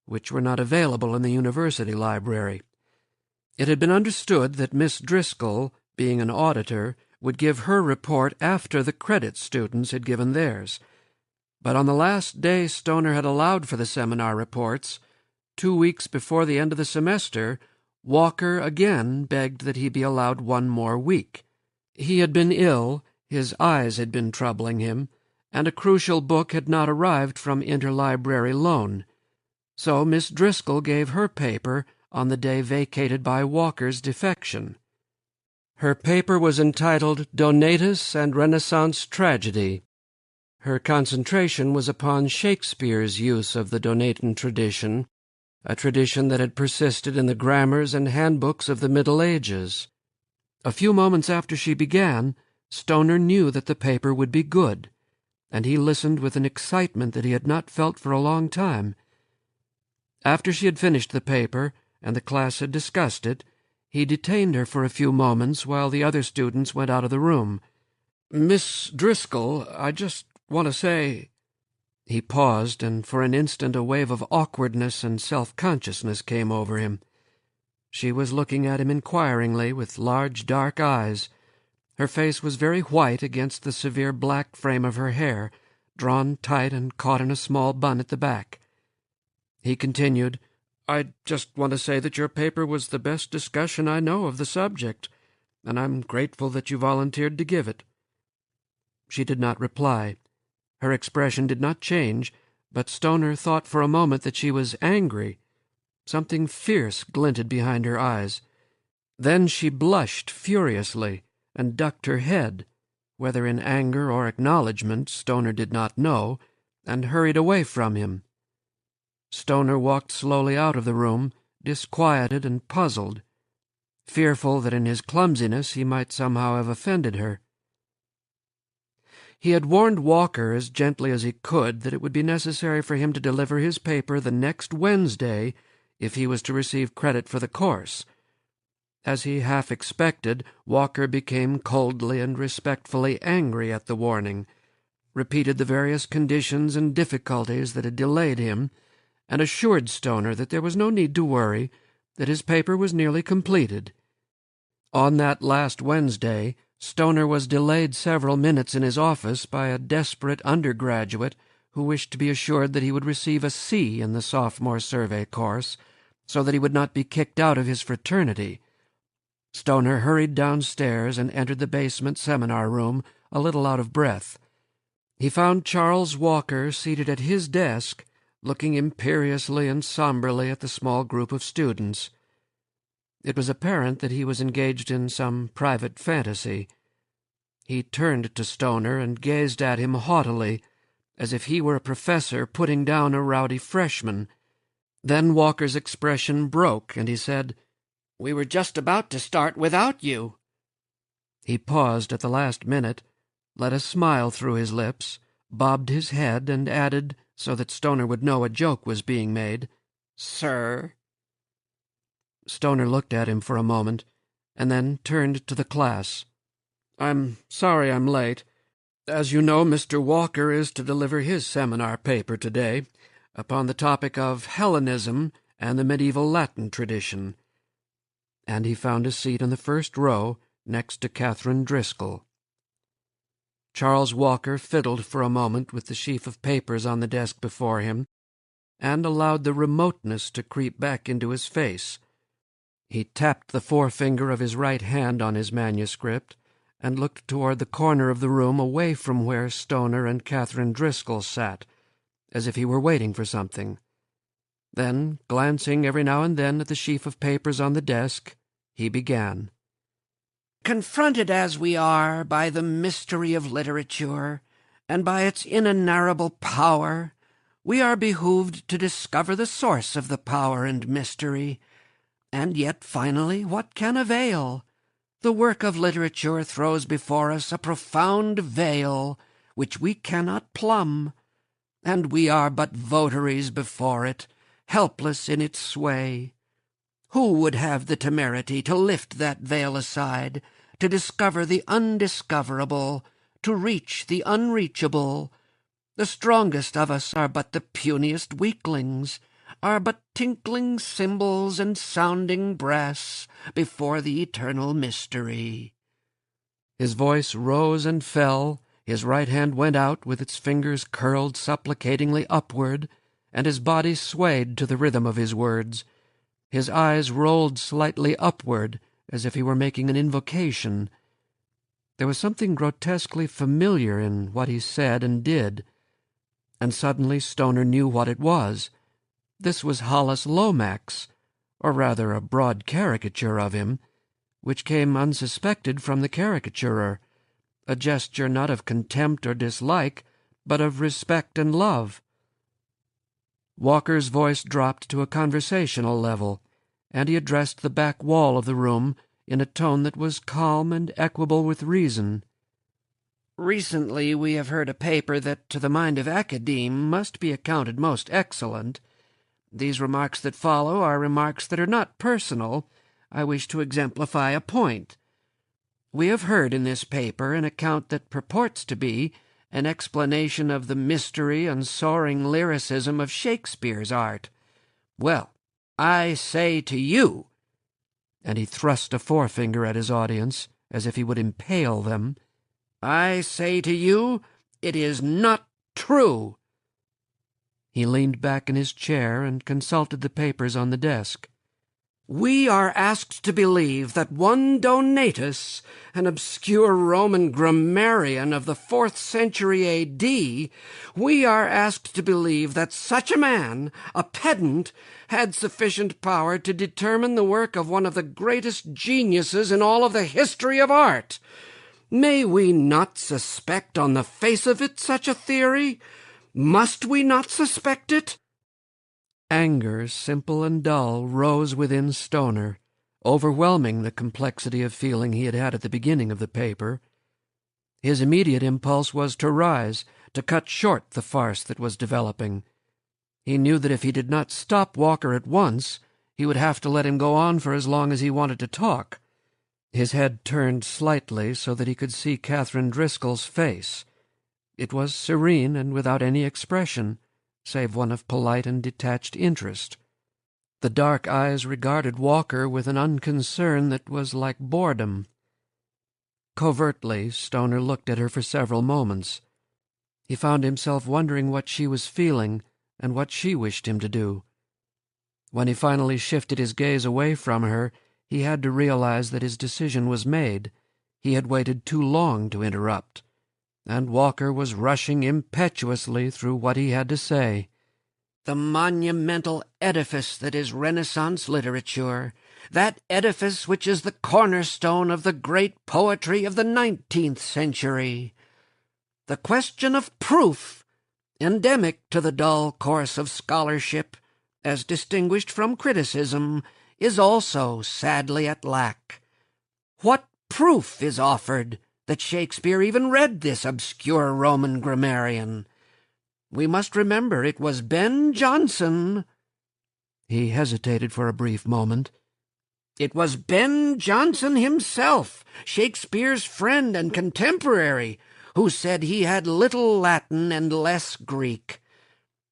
which were not available in the university library. It had been understood that Miss Driscoll, being an auditor, would give her report after the credit students had given theirs. But on the last day Stoner had allowed for the seminar reports, 2 weeks before the end of the semester, Walker again begged that he be allowed 1 more week. He had been ill, his eyes had been troubling him, and a crucial book had not arrived from interlibrary loan. So Miss Driscoll gave her paper on the day vacated by Walker's defection. Her paper was entitled Donatus and Renaissance Tragedy. Her concentration was upon Shakespeare's use of the Donatan tradition, a tradition that had persisted in the grammars and handbooks of the Middle Ages. A few moments after she began, Stoner knew that the paper would be good, and he listened with an excitement that he had not felt for a long time. After she had finished the paper, and the class had discussed it, he detained her for a few moments while the other students went out of the room. "Miss Driscoll, I just want to say—" He paused, and for an instant a wave of awkwardness and self-consciousness came over him. She was looking at him inquiringly with large dark eyes. Her face was very white against the severe black frame of her hair, drawn tight and caught in a small bun at the back. He continued, "I just want to say that your paper was the best discussion I know of the subject, and I'm grateful that you volunteered to give it." She did not reply. Her expression did not change, but Stoner thought for a moment that she was angry. Something fierce glinted behind her eyes. Then she blushed furiously and ducked her head, whether in anger or acknowledgment Stoner did not know, and hurried away from him. Stoner walked slowly out of the room, disquieted and puzzled, fearful that in his clumsiness he might somehow have offended her. He had warned Walker as gently as he could that it would be necessary for him to deliver his paper the next Wednesday if he was to receive credit for the course. As he half expected, Walker became coldly and respectfully angry at the warning, repeated the various conditions and difficulties that had delayed him, and assured Stoner that there was no need to worry, that his paper was nearly completed. On that last Wednesday, Stoner was delayed several minutes in his office by a desperate undergraduate who wished to be assured that he would receive a C in the sophomore survey course, so that he would not be kicked out of his fraternity. Stoner hurried downstairs and entered the basement seminar room, a little out of breath. He found Charles Walker seated at his desk, looking imperiously and somberly at the small group of students. It was apparent that he was engaged in some private fantasy. He turned to Stoner and gazed at him haughtily, as if he were a professor putting down a rowdy freshman. Then Walker's expression broke, and he said, "We were just about to start without you." He paused at the last minute, let a smile through his lips, bobbed his head, and added, so that Stoner would know a joke was being made, "Sir." Stoner looked at him for a moment, and then turned to the class. "I'm sorry I'm late. As you know, Mr. Walker is to deliver his seminar paper today upon the topic of Hellenism and the medieval Latin tradition." And he found a seat in the first row next to Catherine Driscoll. Charles Walker fiddled for a moment with the sheaf of papers on the desk before him, and allowed the remoteness to creep back into his face. He tapped the forefinger of his right hand on his manuscript, and looked toward the corner of the room away from where Stoner and Catherine Driscoll sat, as if he were waiting for something. Then, glancing every now and then at the sheaf of papers on the desk, he began. "Confronted as we are by the mystery of literature, and by its inenarrable power, we are behooved to discover the source of the power and mystery. And yet, finally, what can avail? The work of literature throws before us a profound veil, which we cannot plumb, and we are but votaries before it, helpless in its sway. Who would have the temerity to lift that veil aside, to discover the undiscoverable, to reach the unreachable? The strongest of us are but the puniest weaklings. are but tinkling cymbals and sounding brass before the eternal mystery." His voice rose and fell, his right hand went out with its fingers curled supplicatingly upward, and his body swayed to the rhythm of his words. His eyes rolled slightly upward, as if he were making an invocation. There was something grotesquely familiar in what he said and did, and suddenly Stoner knew what it was. This was Hollis Lomax, or rather a broad caricature of him, which came unsuspected from the caricaturer, a gesture not of contempt or dislike, but of respect and love. Walker's voice dropped to a conversational level, and he addressed the back wall of the room in a tone that was calm and equable with reason. "Recently we have heard a paper that to the mind of academe must be accounted most excellent. These remarks that follow are remarks that are not personal. I wish to exemplify a point. We have heard in this paper an account that purports to be an explanation of the mystery and soaring lyricism of Shakespeare's art. Well, I say to you," and he thrust a forefinger at his audience as if he would impale them, "I say to you, it is not true." He leaned back in his chair and consulted the papers on the desk. "We are asked to believe that one Donatus, an obscure Roman grammarian of the 4th century A.D., we are asked to believe that such a man, a pedant, had sufficient power to determine the work of one of the greatest geniuses in all of the history of art. May we not suspect on the face of it such a theory? Must we not suspect it?" Anger, simple and dull, rose within Stoner, overwhelming the complexity of feeling he had had at the beginning of the paper. His immediate impulse was to rise, to cut short the farce that was developing. He knew that if he did not stop Walker at once, he would have to let him go on for as long as he wanted to talk. His head turned slightly so that he could see Catherine Driscoll's face. It was serene and without any expression, save one of polite and detached interest. The dark eyes regarded Walker with an unconcern that was like boredom. Covertly, Stoner looked at her for several moments. He found himself wondering what she was feeling and what she wished him to do. When he finally shifted his gaze away from her, he had to realize that his decision was made. He had waited too long to interrupt, and Walker was rushing impetuously through what he had to say. "The monumental edifice that is Renaissance literature, that edifice which is the cornerstone of the great poetry of the 19th century. The question of proof, endemic to the dull course of scholarship, as distinguished from criticism, is also sadly at lack. What proof is offered that Shakespeare even read this obscure Roman grammarian? We must remember it was Ben Jonson." He hesitated for a brief moment. "It was Ben Jonson himself, Shakespeare's friend and contemporary, who said he had little Latin and less Greek.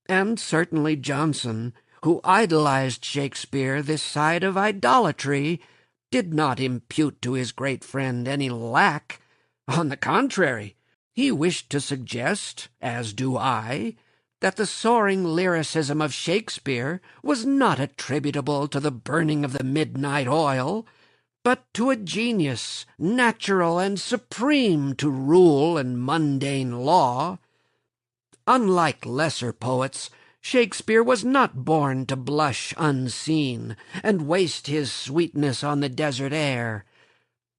And certainly Jonson, who idolized Shakespeare this side of idolatry, did not impute to his great friend any lack. On the contrary, he wished to suggest, as do I, that the soaring lyricism of Shakespeare was not attributable to the burning of the midnight oil, but to a genius natural and supreme to rule and mundane law. Unlike lesser poets, Shakespeare was not born to blush unseen and waste his sweetness on the desert air.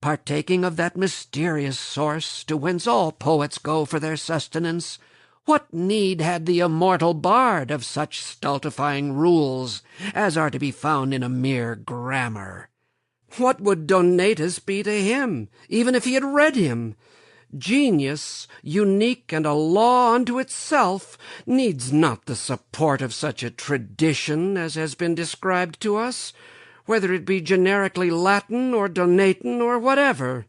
Partaking of that mysterious source to whence all poets go for their sustenance, what need had the immortal bard of such stultifying rules as are to be found in a mere grammar? What would Donatus be to him, even if he had read him? Genius, unique and a law unto itself, needs not the support of such a tradition as has been described to us, whether it be generically Latin or Donatan or whatever.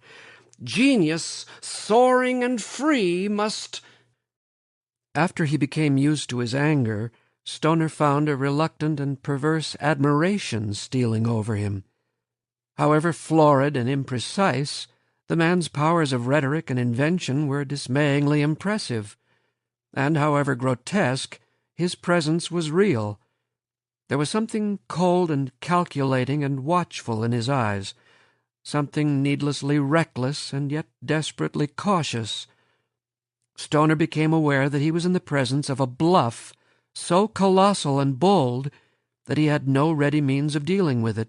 Genius, soaring and free, must—" After he became used to his anger, Stoner found a reluctant and perverse admiration stealing over him. However florid and imprecise, the man's powers of rhetoric and invention were dismayingly impressive, and however grotesque, his presence was real. There was something cold and calculating and watchful in his eyes, something needlessly reckless and yet desperately cautious. Stoner became aware that he was in the presence of a bluff so colossal and bold that he had no ready means of dealing with it.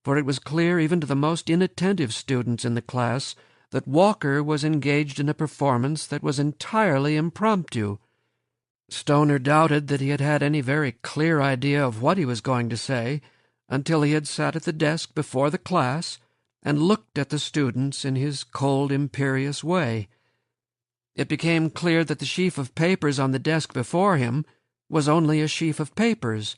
For it was clear even to the most inattentive students in the class that Walker was engaged in a performance that was entirely impromptu. Stoner doubted that he had had any very clear idea of what he was going to say until he had sat at the desk before the class and looked at the students in his cold, imperious way. It became clear that the sheaf of papers on the desk before him was only a sheaf of papers.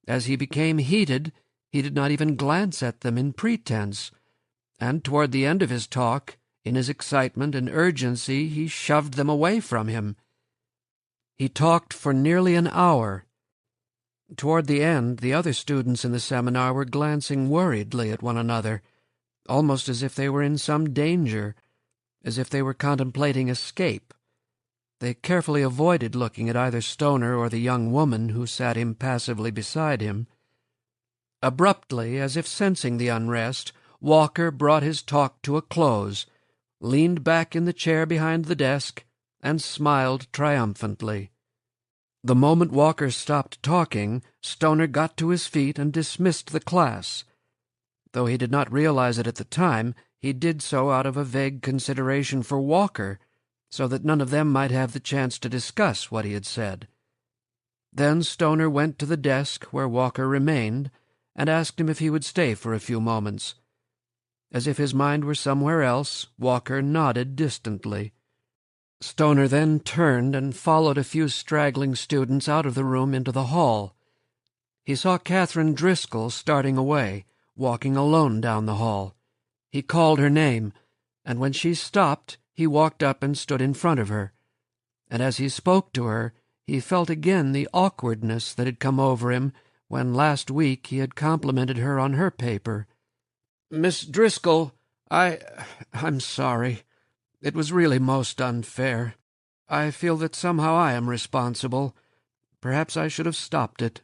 As he became heated, he did not even glance at them in pretense, and toward the end of his talk, in his excitement and urgency, he shoved them away from him. He talked for nearly an hour. Toward the end, the other students in the seminar were glancing worriedly at one another, almost as if they were in some danger, as if they were contemplating escape. They carefully avoided looking at either Stoner or the young woman who sat impassively beside him. Abruptly, as if sensing the unrest, Walker brought his talk to a close, leaned back in the chair behind the desk, and smiled triumphantly. The moment Walker stopped talking, Stoner got to his feet and dismissed the class. Though he did not realize it at the time, he did so out of a vague consideration for Walker, so that none of them might have the chance to discuss what he had said. Then Stoner went to the desk where Walker remained, and asked him if he would stay for a few moments. As if his mind were somewhere else, Walker nodded distantly. Stoner then turned and followed a few straggling students out of the room into the hall. He saw Catherine Driscoll starting away, walking alone down the hall. He called her name, and when she stopped, he walked up and stood in front of her. And as he spoke to her, he felt again the awkwardness that had come over him when last week he had complimented her on her paper. "Miss Driscoll, I'm sorry. It was really most unfair. I feel that somehow I am responsible. Perhaps I should have stopped it."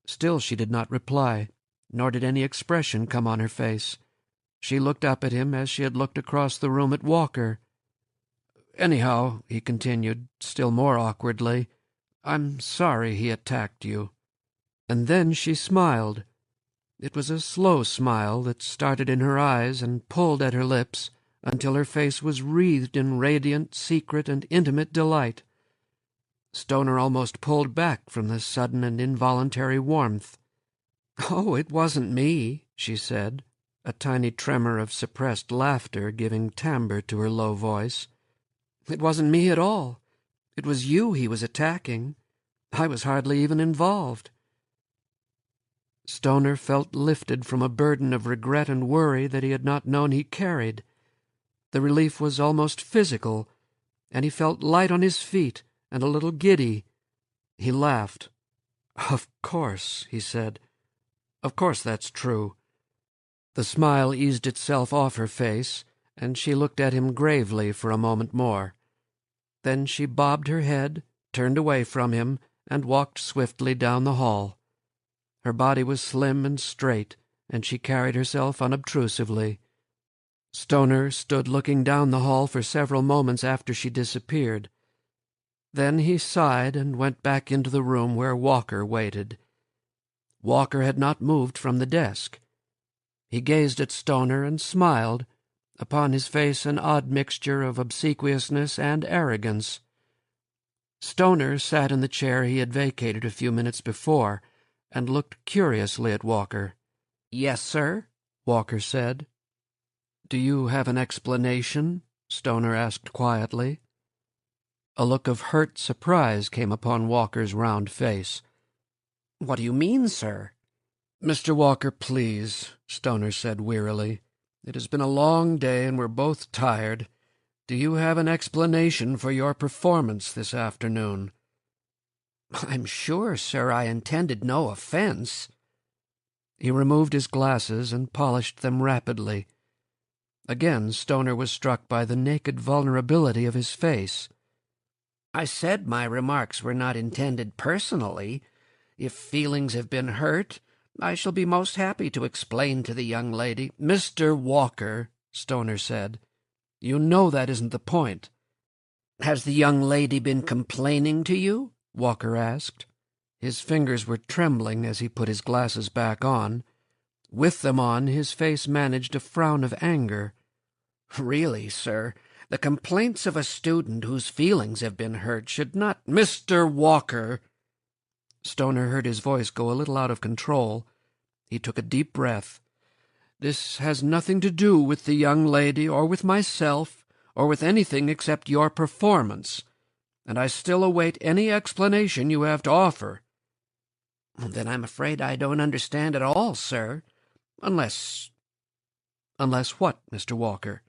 Still she did not reply, nor did any expression come on her face. She looked up at him as she had looked across the room at Walker. "Anyhow," he continued, still more awkwardly, "I'm sorry he attacked you." And then she smiled. It was a slow smile that started in her eyes and pulled at her lips until her face was wreathed in radiant, secret, and intimate delight. Stoner almost pulled back from the sudden and involuntary warmth. "Oh, it wasn't me," she said, a tiny tremor of suppressed laughter giving timbre to her low voice. "It wasn't me at all. It was you he was attacking. I was hardly even involved." Stoner felt lifted from a burden of regret and worry that he had not known he carried. The relief was almost physical, and he felt light on his feet and a little giddy. He laughed. "Of course," he said. "Of course that's true." The smile eased itself off her face, and she looked at him gravely for a moment more. Then she bobbed her head, turned away from him, and walked swiftly down the hall. Her body was slim and straight, and she carried herself unobtrusively. Stoner stood looking down the hall for several moments after she disappeared. Then he sighed and went back into the room where Walker waited. Walker had not moved from the desk. He gazed at Stoner and smiled, upon his face an odd mixture of obsequiousness and arrogance. Stoner sat in the chair he had vacated a few minutes before, and looked curiously at Walker. "Yes, sir," Walker said. "Do you have an explanation?" Stoner asked quietly. A look of hurt surprise came upon Walker's round face. "What do you mean, sir?" "Mr. Walker, please," Stoner said wearily. "It has been a long day and we're both tired. Do you have an explanation for your performance this afternoon?" I'm sure, sir, I intended no offense. He removed his glasses and polished them rapidly. Again Stoner was struck by the naked vulnerability of his face. I said my remarks were not intended personally. If feelings have been hurt, I shall be most happy to explain to the young lady. Mr. Walker, Stoner said, you know that isn't the point. Has the young lady been complaining to you? Walker asked. His fingers were trembling as he put his glasses back on. With them on, his face managed a frown of anger. Really, sir, the complaints of a student whose feelings have been hurt should not— Mr. Walker! Stoner heard his voice go a little out of control. He took a deep breath. This has nothing to do with the young lady or with myself or with anything except your performance, and I still await any explanation you have to offer. Then I'm afraid I don't understand at all, sir, unless— Unless what, Mr. Walker?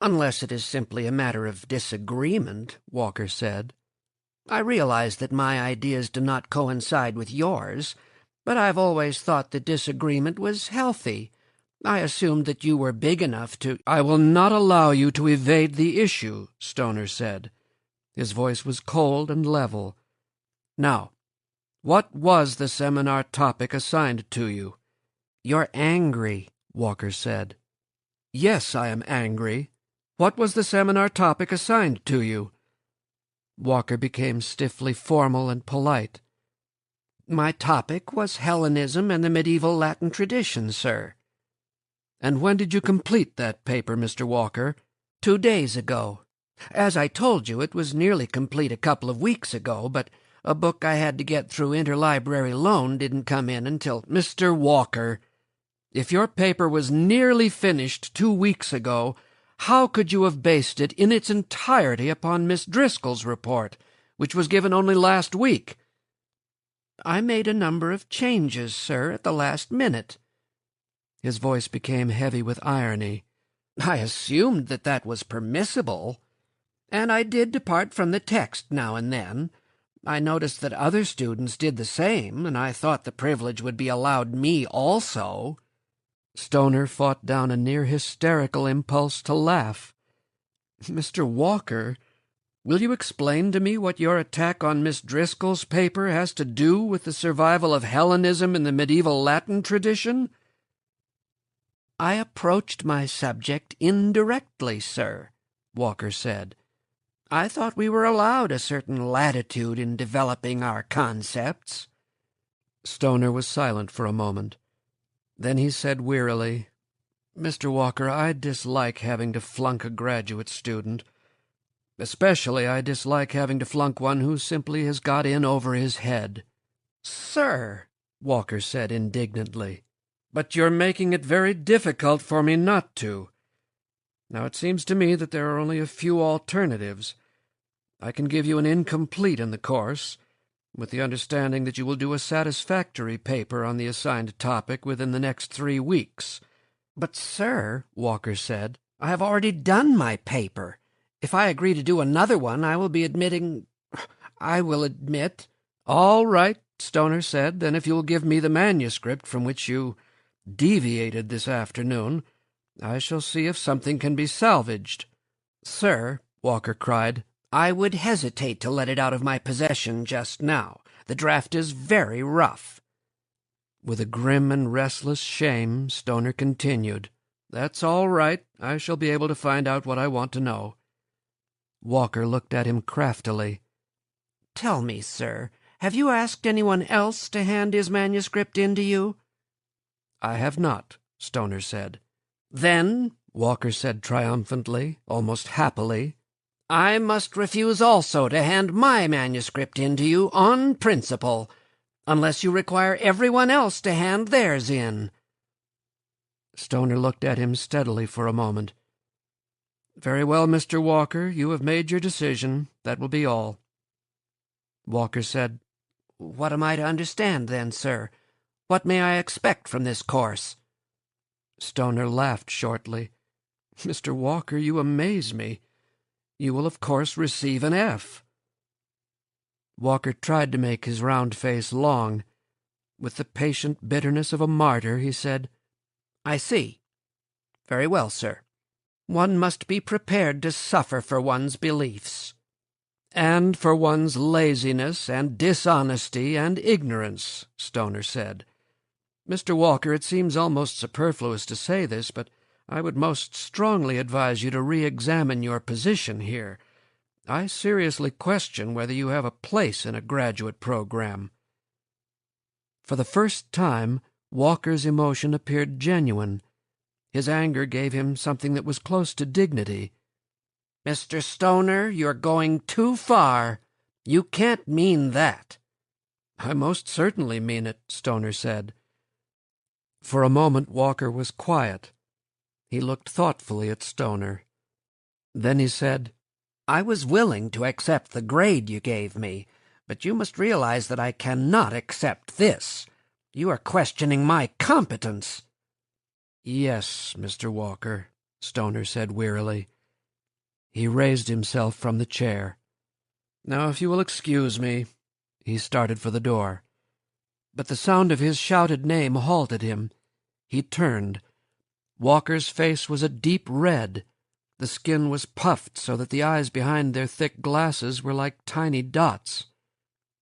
Unless it is simply a matter of disagreement, Walker said. I realize that my ideas do not coincide with yours, but I've always thought that disagreement was healthy. I assumed that you were big enough to— I will not allow you to evade the issue, Stoner said. His voice was cold and level. Now, what was the seminar topic assigned to you? You're angry, Walker said. Yes, I am angry. What was the seminar topic assigned to you? Walker became stiffly formal and polite. My topic was Hellenism and the medieval Latin tradition, sir. And when did you complete that paper, Mr. Walker? 2 days ago. As I told you, it was nearly complete a couple of weeks ago, but a book I had to get through interlibrary loan didn't come in until— Mr. Walker, if your paper was nearly finished 2 weeks ago, how could you have based it in its entirety upon Miss Driscoll's report, which was given only last week? I made a number of changes, sir, at the last minute. His voice became heavy with irony. I assumed that that was permissible, and I did depart from the text now and then. I noticed that other students did the same, and I thought the privilege would be allowed me also. Stoner fought down a near-hysterical impulse to laugh. Mr. Walker, will you explain to me what your attack on Miss Driscoll's paper has to do with the survival of Hellenism in the medieval Latin tradition? I approached my subject indirectly, sir, Walker said. I thought we were allowed a certain latitude in developing our concepts. Stoner was silent for a moment. Then he said wearily, Mr. Walker, I dislike having to flunk a graduate student. Especially I dislike having to flunk one who simply has got in over his head. Sir, Walker said indignantly, but you're making it very difficult for me not to. Now it seems to me that there are only a few alternatives. I can give you an incomplete in the course, with the understanding that you will do a satisfactory paper on the assigned topic within the next 3 weeks. But, sir, Walker said, I have already done my paper. If I agree to do another one, I will admit— All right, Stoner said, then if you'll give me the manuscript from which you deviated this afternoon, I shall see if something can be salvaged. Sir, Walker cried, I would hesitate to let it out of my possession just now. The draft is very rough. With a grim and restless shame, Stoner continued, That's all right. I shall be able to find out what I want to know. Walker looked at him craftily. Tell me, sir, have you asked anyone else to hand his manuscript in to you? I have not, Stoner said. Then, Walker said triumphantly, almost happily, I must refuse also to hand my manuscript in to you on principle, unless you require everyone else to hand theirs in. Stoner looked at him steadily for a moment. Very well, Mr. Walker, you have made your decision. That will be all. Walker said, What am I to understand, then, sir? What may I expect from this course? Stoner laughed shortly. Mr. Walker, you amaze me. You will, of course, receive an F. Walker tried to make his round face long. With the patient bitterness of a martyr, he said, "I see. Very well, sir. One must be prepared to suffer for one's beliefs." "And for one's laziness and dishonesty and ignorance," Stoner said. "Mr. Walker, it seems almost superfluous to say this, but I would most strongly advise you to re-examine your position here. I seriously question whether you have a place in a graduate program." For the first time, Walker's emotion appeared genuine. His anger gave him something that was close to dignity. "Mr. Stoner, you're going too far. You can't mean that." "I most certainly mean it," Stoner said. For a moment Walker was quiet. He looked thoughtfully at Stoner. Then he said, "I was willing to accept the grade you gave me, but you must realize that I cannot accept this. You are questioning my competence." "Yes, Mr. Walker," Stoner said wearily. He raised himself from the chair. "Now, if you will excuse me," he started for the door. But the sound of his shouted name halted him. He turned. Walker's face was a deep red. The skin was puffed so that the eyes behind their thick glasses were like tiny dots.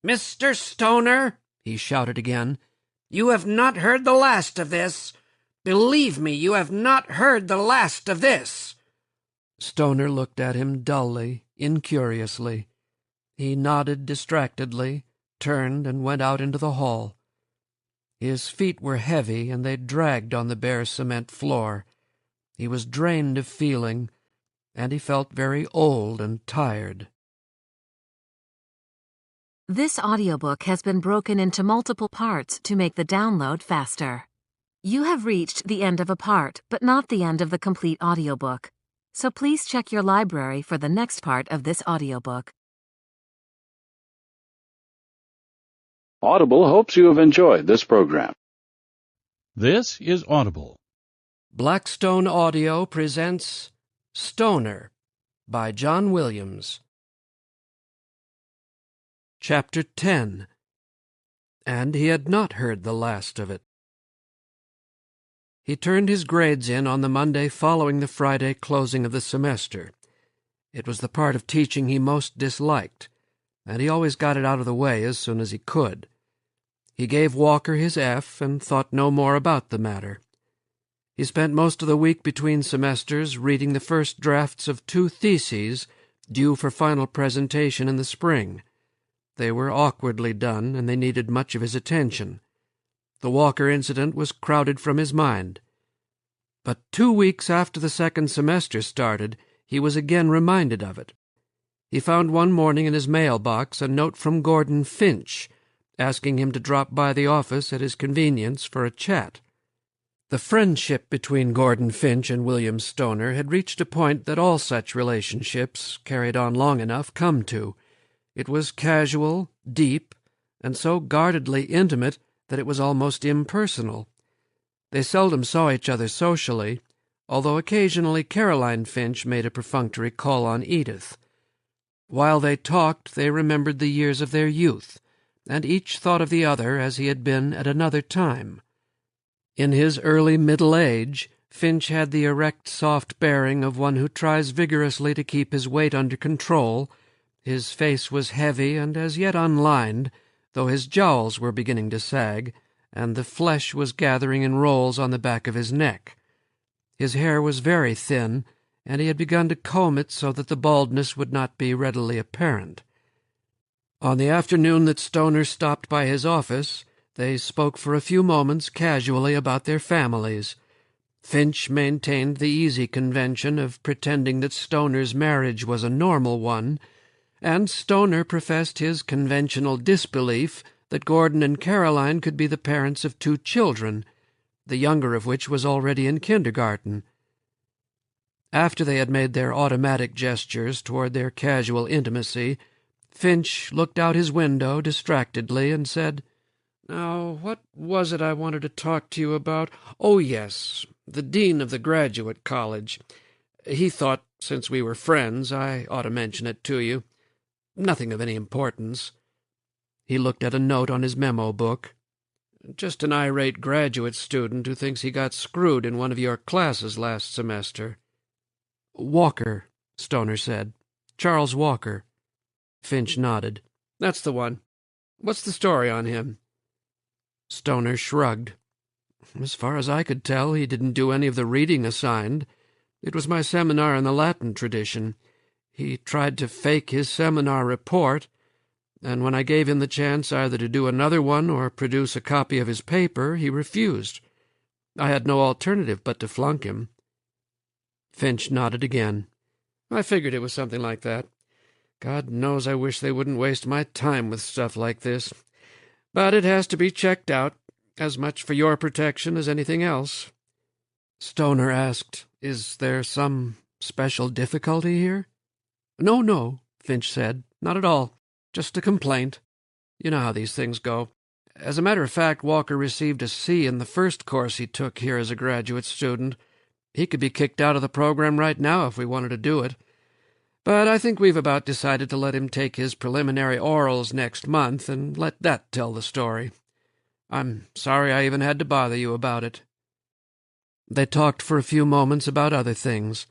"Mr. Stoner," he shouted again, "you have not heard the last of this. Believe me, you have not heard the last of this." Stoner looked at him dully, incuriously. He nodded distractedly, turned, and went out into the hall. His feet were heavy, and they dragged on the bare cement floor. He was drained of feeling, and he felt very old and tired. This audiobook has been broken into multiple parts to make the download faster. You have reached the end of a part, but not the end of the complete audiobook. So please check your library for the next part of this audiobook. Audible hopes you have enjoyed this program. This is Audible. Blackstone Audio presents Stoner by John Williams. Chapter 10. And he had not heard the last of it. He turned his grades in on the Monday following the Friday closing of the semester. It was the part of teaching he most disliked, and he always got it out of the way as soon as he could. He gave Walker his F and thought no more about the matter. He spent most of the week between semesters reading the first drafts of 2 theses due for final presentation in the spring. They were awkwardly done, and they needed much of his attention. The Walker incident was crowded from his mind. But 2 weeks after the second semester started, he was again reminded of it. He found one morning in his mailbox a note from Gordon Finch, asking him to drop by the office at his convenience for a chat. The friendship between Gordon Finch and William Stoner had reached a point that all such relationships, carried on long enough, come to. It was casual, deep, and so guardedly intimate that it was almost impersonal. They seldom saw each other socially, although occasionally Caroline Finch made a perfunctory call on Edith. While they talked, they remembered the years of their youth, and each thought of the other as he had been at another time. In his early middle age, Finch had the erect, soft bearing of one who tries vigorously to keep his weight under control. His face was heavy and as yet unlined, though his jowls were beginning to sag, and the flesh was gathering in rolls on the back of his neck. His hair was very thin, and he had begun to comb it so that the baldness would not be readily apparent. On the afternoon that Stoner stopped by his office, they spoke for a few moments casually about their families. Finch maintained the easy convention of pretending that Stoner's marriage was a normal one, and Stoner professed his conventional disbelief that Gordon and Caroline could be the parents of 2 children, the younger of which was already in kindergarten. After they had made their automatic gestures toward their casual intimacy, Finch looked out his window distractedly and said, "Now, what was it I wanted to talk to you about? Oh, yes, the dean of the graduate college. He thought, since we were friends, I ought to mention it to you. Nothing of any importance. He looked at a note on his memo book. "Just an irate graduate student who thinks he got screwed in one of your classes last semester." "Walker," Stoner said. "Charles Walker." Finch nodded. "That's the one. What's the story on him?" Stoner shrugged. "As far as I could tell, he didn't do any of the reading assigned. It was my seminar in the Latin tradition. He tried to fake his seminar report, and when I gave him the chance either to do another one or produce a copy of his paper, he refused. I had no alternative but to flunk him." Finch nodded again. "I figured it was something like that. God knows I wish they wouldn't waste my time with stuff like this. But it has to be checked out, as much for your protection as anything else." Stoner asked, "Is there some special difficulty here?" No, Finch said. "Not at all. Just a complaint. You know how these things go. As a matter of fact, Walker received a C in the first course he took here as a graduate student. He could be kicked out of the program right now if we wanted to do it. But I think we've about decided to let him take his preliminary orals next month and let that tell the story. I'm sorry I even had to bother you about it." They talked for a few moments about other things.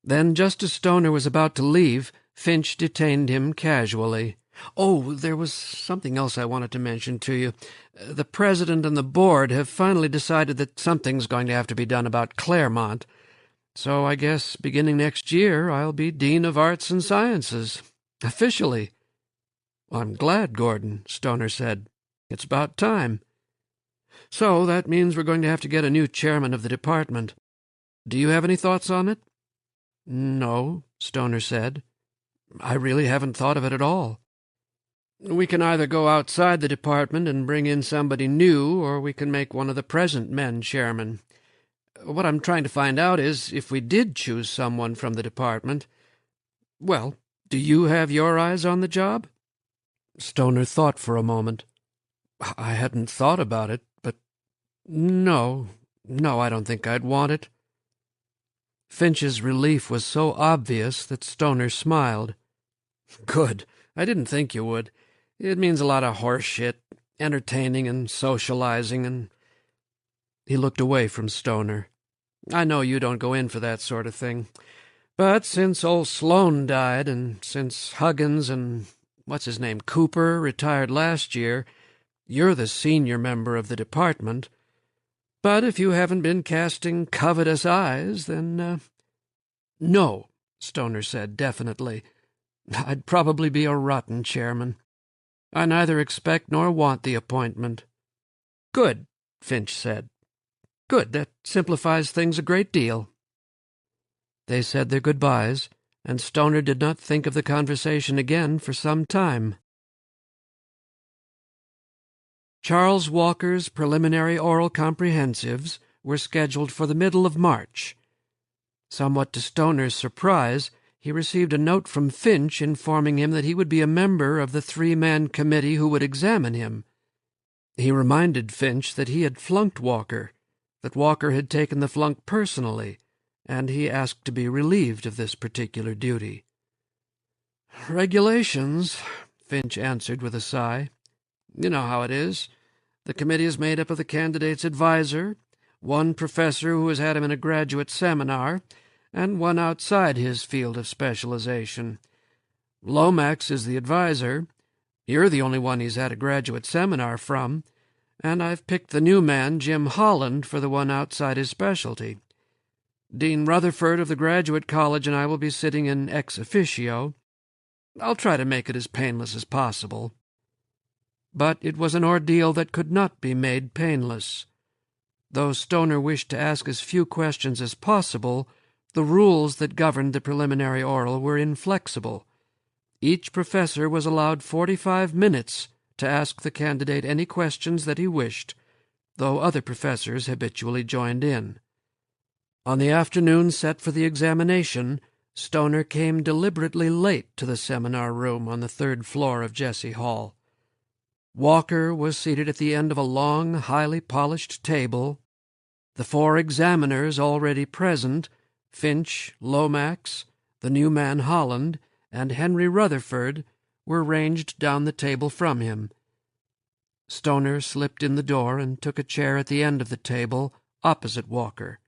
Then, just as Stoner was about to leave, Finch detained him casually. "Oh, there was something else I wanted to mention to you. The president and the board have finally decided that something's going to have to be done about Claremont. So I guess beginning next year I'll be Dean of Arts and Sciences. Officially." "I'm glad, Gordon," Stoner said. "It's about time. So that means we're going to have to get a new chairman of the department. Do you have any thoughts on it?" "No," Stoner said. "I really haven't thought of it at all." "We can either go outside the department and bring in somebody new, or we can make one of the present men chairman. What I'm trying to find out is, if we did choose someone from the department, well, do you have your eyes on the job?" Stoner thought for a moment. "I hadn't thought about it, but no, I don't think I'd want it." Finch's relief was so obvious that Stoner smiled. "Good. I didn't think you would. It means a lot of horse shit, entertaining and socializing, and—" He looked away from Stoner. "I know you don't go in for that sort of thing. But since old Sloan died, and since Huggins and what's-his-name, Cooper, retired last year, you're the senior member of the department. But if you haven't been casting covetous eyes, then—" "No," Stoner said definitely. "I'd probably be a rotten chairman. I neither expect nor want the appointment." "Good," Finch said. "Good. That simplifies things a great deal." They said their goodbyes, and Stoner did not think of the conversation again for some time. Charles Walker's preliminary oral comprehensives were scheduled for the middle of March. Somewhat to Stoner's surprise, he received a note from Finch informing him that he would be a member of the three-man committee who would examine him. He reminded Finch that he had flunked Walker, that Walker had taken the flunk personally, and he asked to be relieved of this particular duty. "Regulations," Finch answered with a sigh. "You know how it is. The committee is made up of the candidate's advisor, one professor who has had him in a graduate seminar, and one outside his field of specialization. Lomax is the advisor. You're the only one he's had a graduate seminar from, and I've picked the new man, Jim Holland, for the one outside his specialty. Dean Rutherford of the Graduate College and I will be sitting in ex officio. I'll try to make it as painless as possible." But it was an ordeal that could not be made painless. Though Stoner wished to ask as few questions as possible, the rules that governed the preliminary oral were inflexible. Each professor was allowed 45 minutes to ask the candidate any questions that he wished, though other professors habitually joined in. On the afternoon set for the examination, Stoner came deliberately late to the seminar room on the third floor of Jesse Hall. Walker was seated at the end of a long, highly polished table. The four examiners already present, Finch, Lomax, the new man Holland, and Henry Rutherford, were ranged down the table from him, Stoner slipped in the door and took a chair at the end of the table, opposite Walker.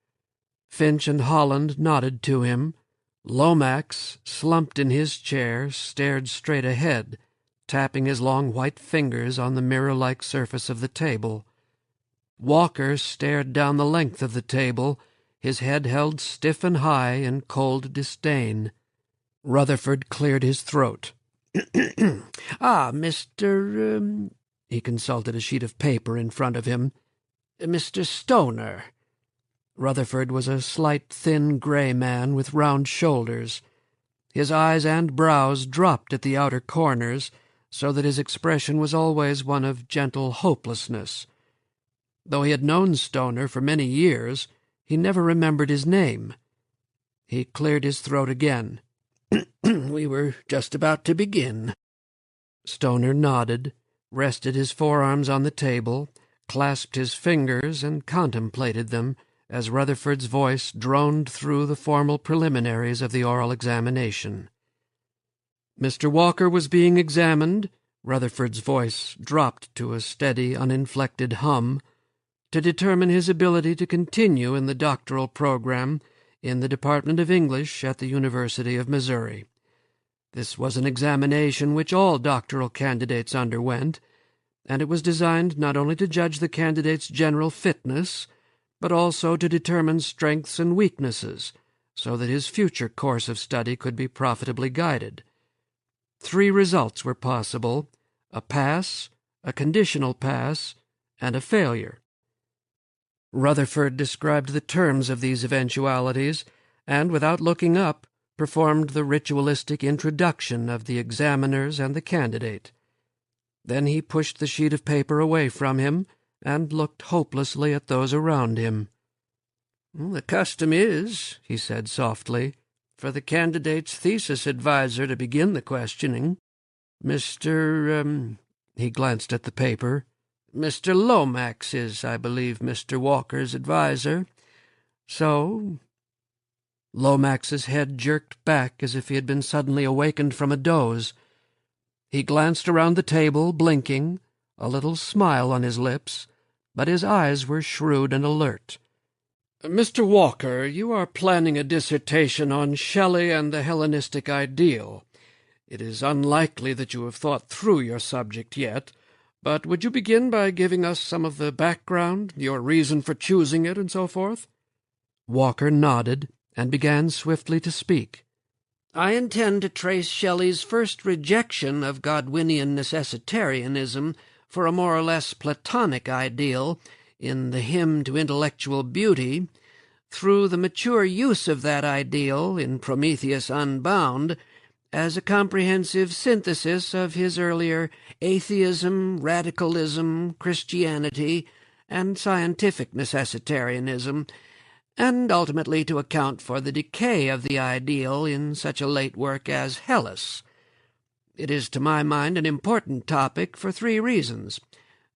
Finch and Holland nodded to him. Lomax, slumped in his chair, stared straight ahead, tapping his long white fingers on the mirror-like surface of the table. Walker stared down the length of the table, his head held stiff and high in cold disdain. Rutherford cleared his throat. "Ah, Mr. He consulted a sheet of paper in front of him. "Mr. Stoner." Rutherford was a slight, thin, grey man with round shoulders. His eyes and brows dropped at the outer corners, so that his expression was always one of gentle hopelessness. Though he had known Stoner for many years, he never remembered his name. He cleared his throat again. "We were just about to begin." Stoner nodded, rested his forearms on the table, clasped his fingers, and contemplated them, as Rutherford's voice droned through the formal preliminaries of the oral examination. Mr. Walker was being examined, Rutherford's voice dropped to a steady, uninflected hum, to determine his ability to continue in the doctoral program in the Department of English at the University of Missouri. This was an examination which all doctoral candidates underwent, and it was designed not only to judge the candidate's general fitness, but also to determine strengths and weaknesses, so that his future course of study could be profitably guided. 3 results were possible: a pass, a conditional pass, and a failure. Rutherford described the terms of these eventualities, and, without looking up, performed the ritualistic introduction of the examiners and the candidate. Then he pushed the sheet of paper away from him and looked hopelessly at those around him. "The custom is," he said softly, "for the candidate's thesis advisor to begin the questioning. Mr. He glanced at the paper. "Mr. Lomax is, I believe, Mr. Walker's advisor. So—" Lomax's head jerked back as if he had been suddenly awakened from a doze. He glanced around the table, blinking, a little smile on his lips, but his eyes were shrewd and alert. "Mr. Walker, you are planning a dissertation on Shelley and the Hellenistic ideal. It is unlikely that you have thought through your subject yet, but would you begin by giving us some of the background, your reason for choosing it, and so forth?" Walker nodded and began swiftly to speak. "I intend to trace Shelley's first rejection of Godwinian necessitarianism for a more or less Platonic ideal in the Hymn to Intellectual Beauty, through the mature use of that ideal in Prometheus Unbound, as a comprehensive synthesis of his earlier atheism, radicalism, Christianity, and scientific necessitarianism, and ultimately to account for the decay of the ideal in such a late work as Hellas. It is, to my mind, an important topic for 3 reasons.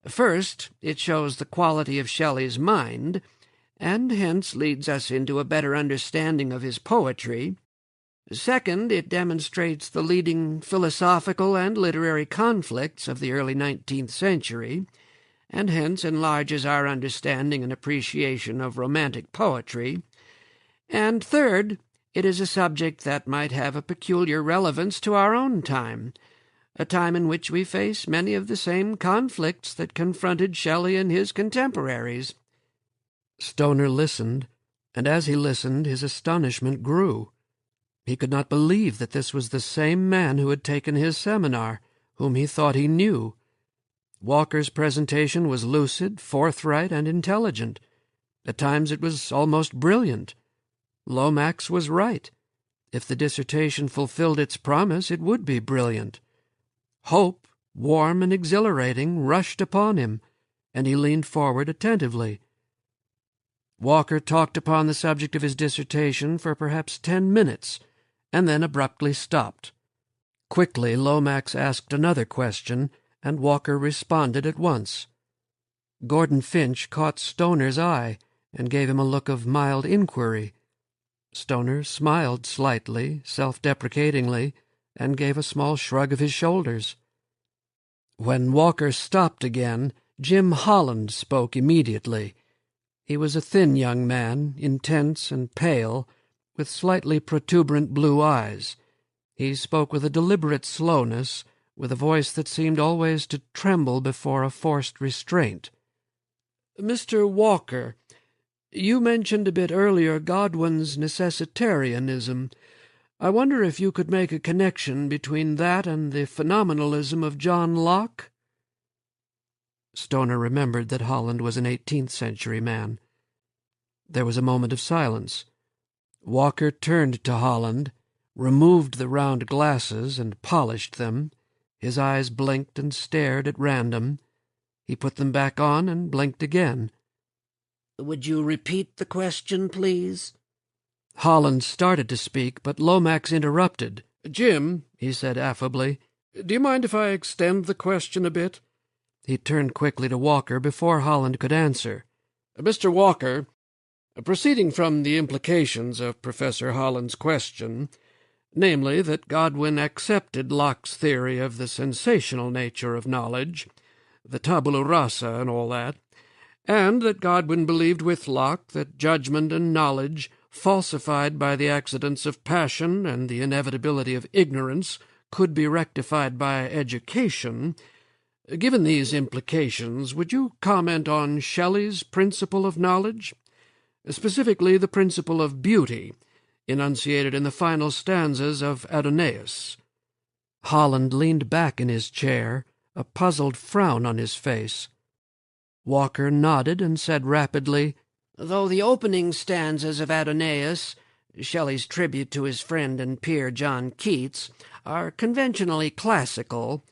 First, it shows the quality of Shelley's mind, and hence leads us into a better understanding of his poetry. Second, it demonstrates the leading philosophical and literary conflicts of the early 19th century, and hence enlarges our understanding and appreciation of Romantic poetry. And third, it is a subject that might have a peculiar relevance to our own time, a time in which we face many of the same conflicts that confronted Shelley and his contemporaries." Stoner listened, and as he listened his astonishment grew. He could not believe that this was the same man who had taken his seminar, whom he thought he knew. Walker's presentation was lucid, forthright, and intelligent. At times it was almost brilliant. Lomax was right. If the dissertation fulfilled its promise, it would be brilliant. Hope, warm and exhilarating, rushed upon him, and he leaned forward attentively. Walker talked upon the subject of his dissertation for perhaps 10 minutes, and then abruptly stopped. Quickly Lomax asked another question, and Walker responded at once. Gordon Finch caught Stoner's eye and gave him a look of mild inquiry. Stoner smiled slightly, self-deprecatingly, and gave a small shrug of his shoulders. When Walker stopped again, Jim Holland spoke immediately. He was a thin young man, intense and pale, with slightly protuberant blue eyes. He spoke with a deliberate slowness, with a voice that seemed always to tremble before a forced restraint. "Mr. Walker, you mentioned a bit earlier Godwin's necessitarianism. I wonder if you could make a connection between that and the phenomenalism of John Locke?" Stoner remembered that Holland was an 18th-century man. There was a moment of silence. Walker turned to Holland, removed the round glasses and polished them. His eyes blinked and stared at random. He put them back on and blinked again. "Would you repeat the question, please?" Holland started to speak, but Lomax interrupted. "Jim," he said affably, "do you mind if I extend the question a bit?" He turned quickly to Walker before Holland could answer. "Mr. Walker, proceeding from the implications of Professor Holland's question, namely that Godwin accepted Locke's theory of the sensational nature of knowledge, the tabula rasa and all that, and that Godwin believed with Locke that judgment and knowledge, falsified by the accidents of passion and the inevitability of ignorance, could be rectified by education. Given these implications, would you comment on Shelley's principle of knowledge, specifically the principle of beauty, enunciated in the final stanzas of Adonais?" Holland leaned back in his chair, a puzzled frown on his face. Walker nodded and said rapidly, "Though the opening stanzas of Adonais, Shelley's tribute to his friend and peer John Keats, are conventionally classical,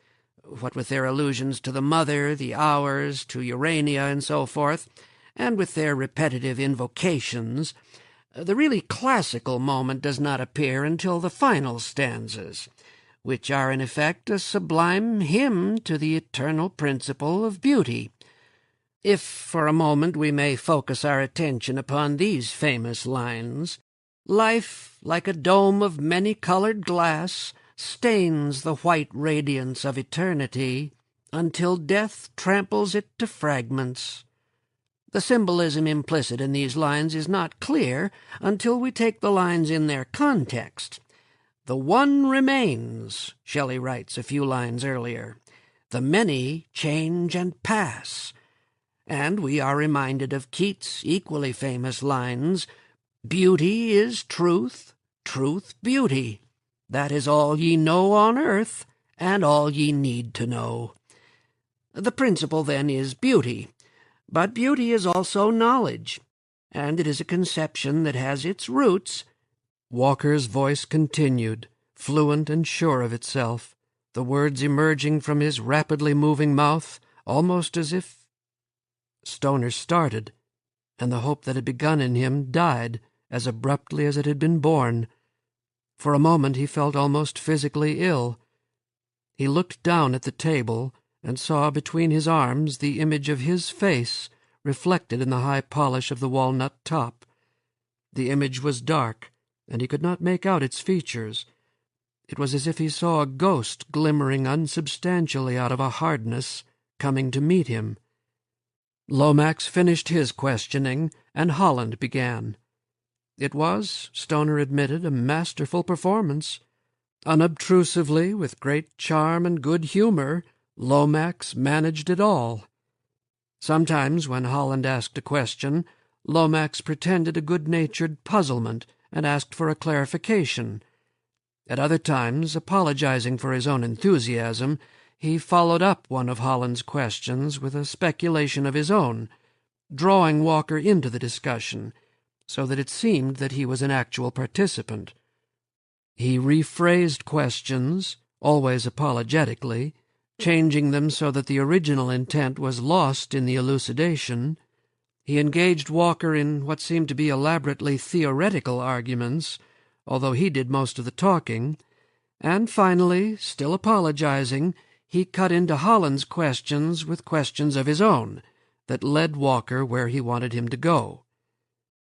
what with their allusions to the mother, the hours, to Urania, and so forth, and with their repetitive invocations, the really classical moment does not appear until the final stanzas, which are in effect a sublime hymn to the eternal principle of beauty. If for a moment we may focus our attention upon these famous lines, 'Life, like a dome of many-colored glass, stains the white radiance of eternity until death tramples it to fragments.' The symbolism implicit in these lines is not clear until we take the lines in their context. 'The one remains,' Shelley writes a few lines earlier. 'The many change and pass.' And we are reminded of Keats' equally famous lines, 'Beauty is truth, truth beauty. That is all ye know on earth, and all ye need to know.' The principle, then, is beauty, but beauty is also knowledge, and it is a conception that has its roots." Walker's voice continued, fluent and sure of itself, the words emerging from his rapidly moving mouth, almost as if— Stoner started, and the hope that had begun in him died as abruptly as it had been born. For a moment he felt almost physically ill. He looked down at the table and saw between his arms the image of his face reflected in the high polish of the walnut top. The image was dark, and he could not make out its features. It was as if he saw a ghost glimmering unsubstantially out of a hardness, coming to meet him. Lomax finished his questioning, and Holland began. It was, Stoner admitted, a masterful performance. Unobtrusively, with great charm and good humor, Lomax managed it all. Sometimes, when Holland asked a question, Lomax pretended a good-natured puzzlement and asked for a clarification. At other times, apologizing for his own enthusiasm, he followed up one of Holland's questions with a speculation of his own, drawing Walker into the discussion, so that it seemed that he was an actual participant. He rephrased questions, always apologetically, changing them so that the original intent was lost in the elucidation. He engaged Walker in what seemed to be elaborately theoretical arguments, although he did most of the talking, and finally, still apologizing, he cut into Holland's questions with questions of his own that led Walker where he wanted him to go.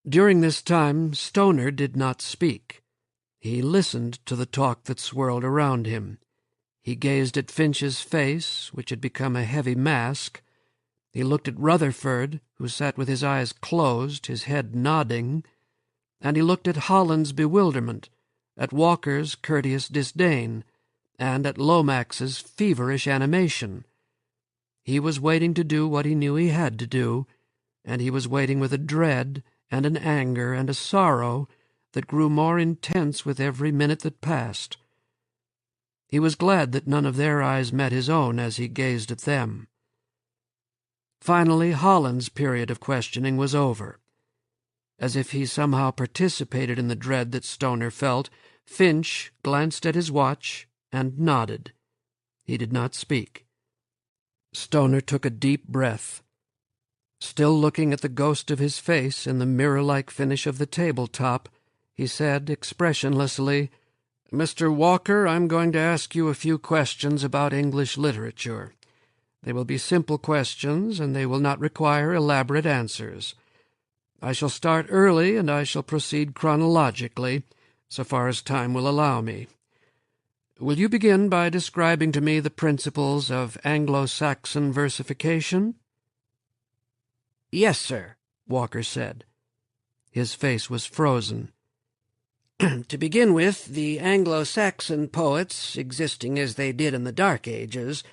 During this time, Stoner did not speak. He listened to the talk that swirled around him. He gazed at Finch's face, which had become a heavy mask. He looked at Rutherford, who sat with his eyes closed, his head nodding, and he looked at Holland's bewilderment, at Walker's courteous disdain, and at Lomax's feverish animation. He was waiting to do what he knew he had to do, and he was waiting with a dread and an anger and a sorrow that grew more intense with every minute that passed. He was glad that none of their eyes met his own as he gazed at them. Finally, Holland's period of questioning was over. As if he somehow participated in the dread that Stoner felt, Finch glanced at his watch and nodded. He did not speak. Stoner took a deep breath. Still looking at the ghost of his face in the mirror-like finish of the tabletop, he said expressionlessly, "Mr. Walker, I'm going to ask you a few questions about English literature. They will be simple questions, and they will not require elaborate answers. I shall start early, and I shall proceed chronologically, so far as time will allow me. Will you begin by describing to me the principles of Anglo-Saxon versification?" "Yes, sir," Walker said. His face was frozen. "To begin with, the Anglo-Saxon poets, existing as they did in the Dark Ages,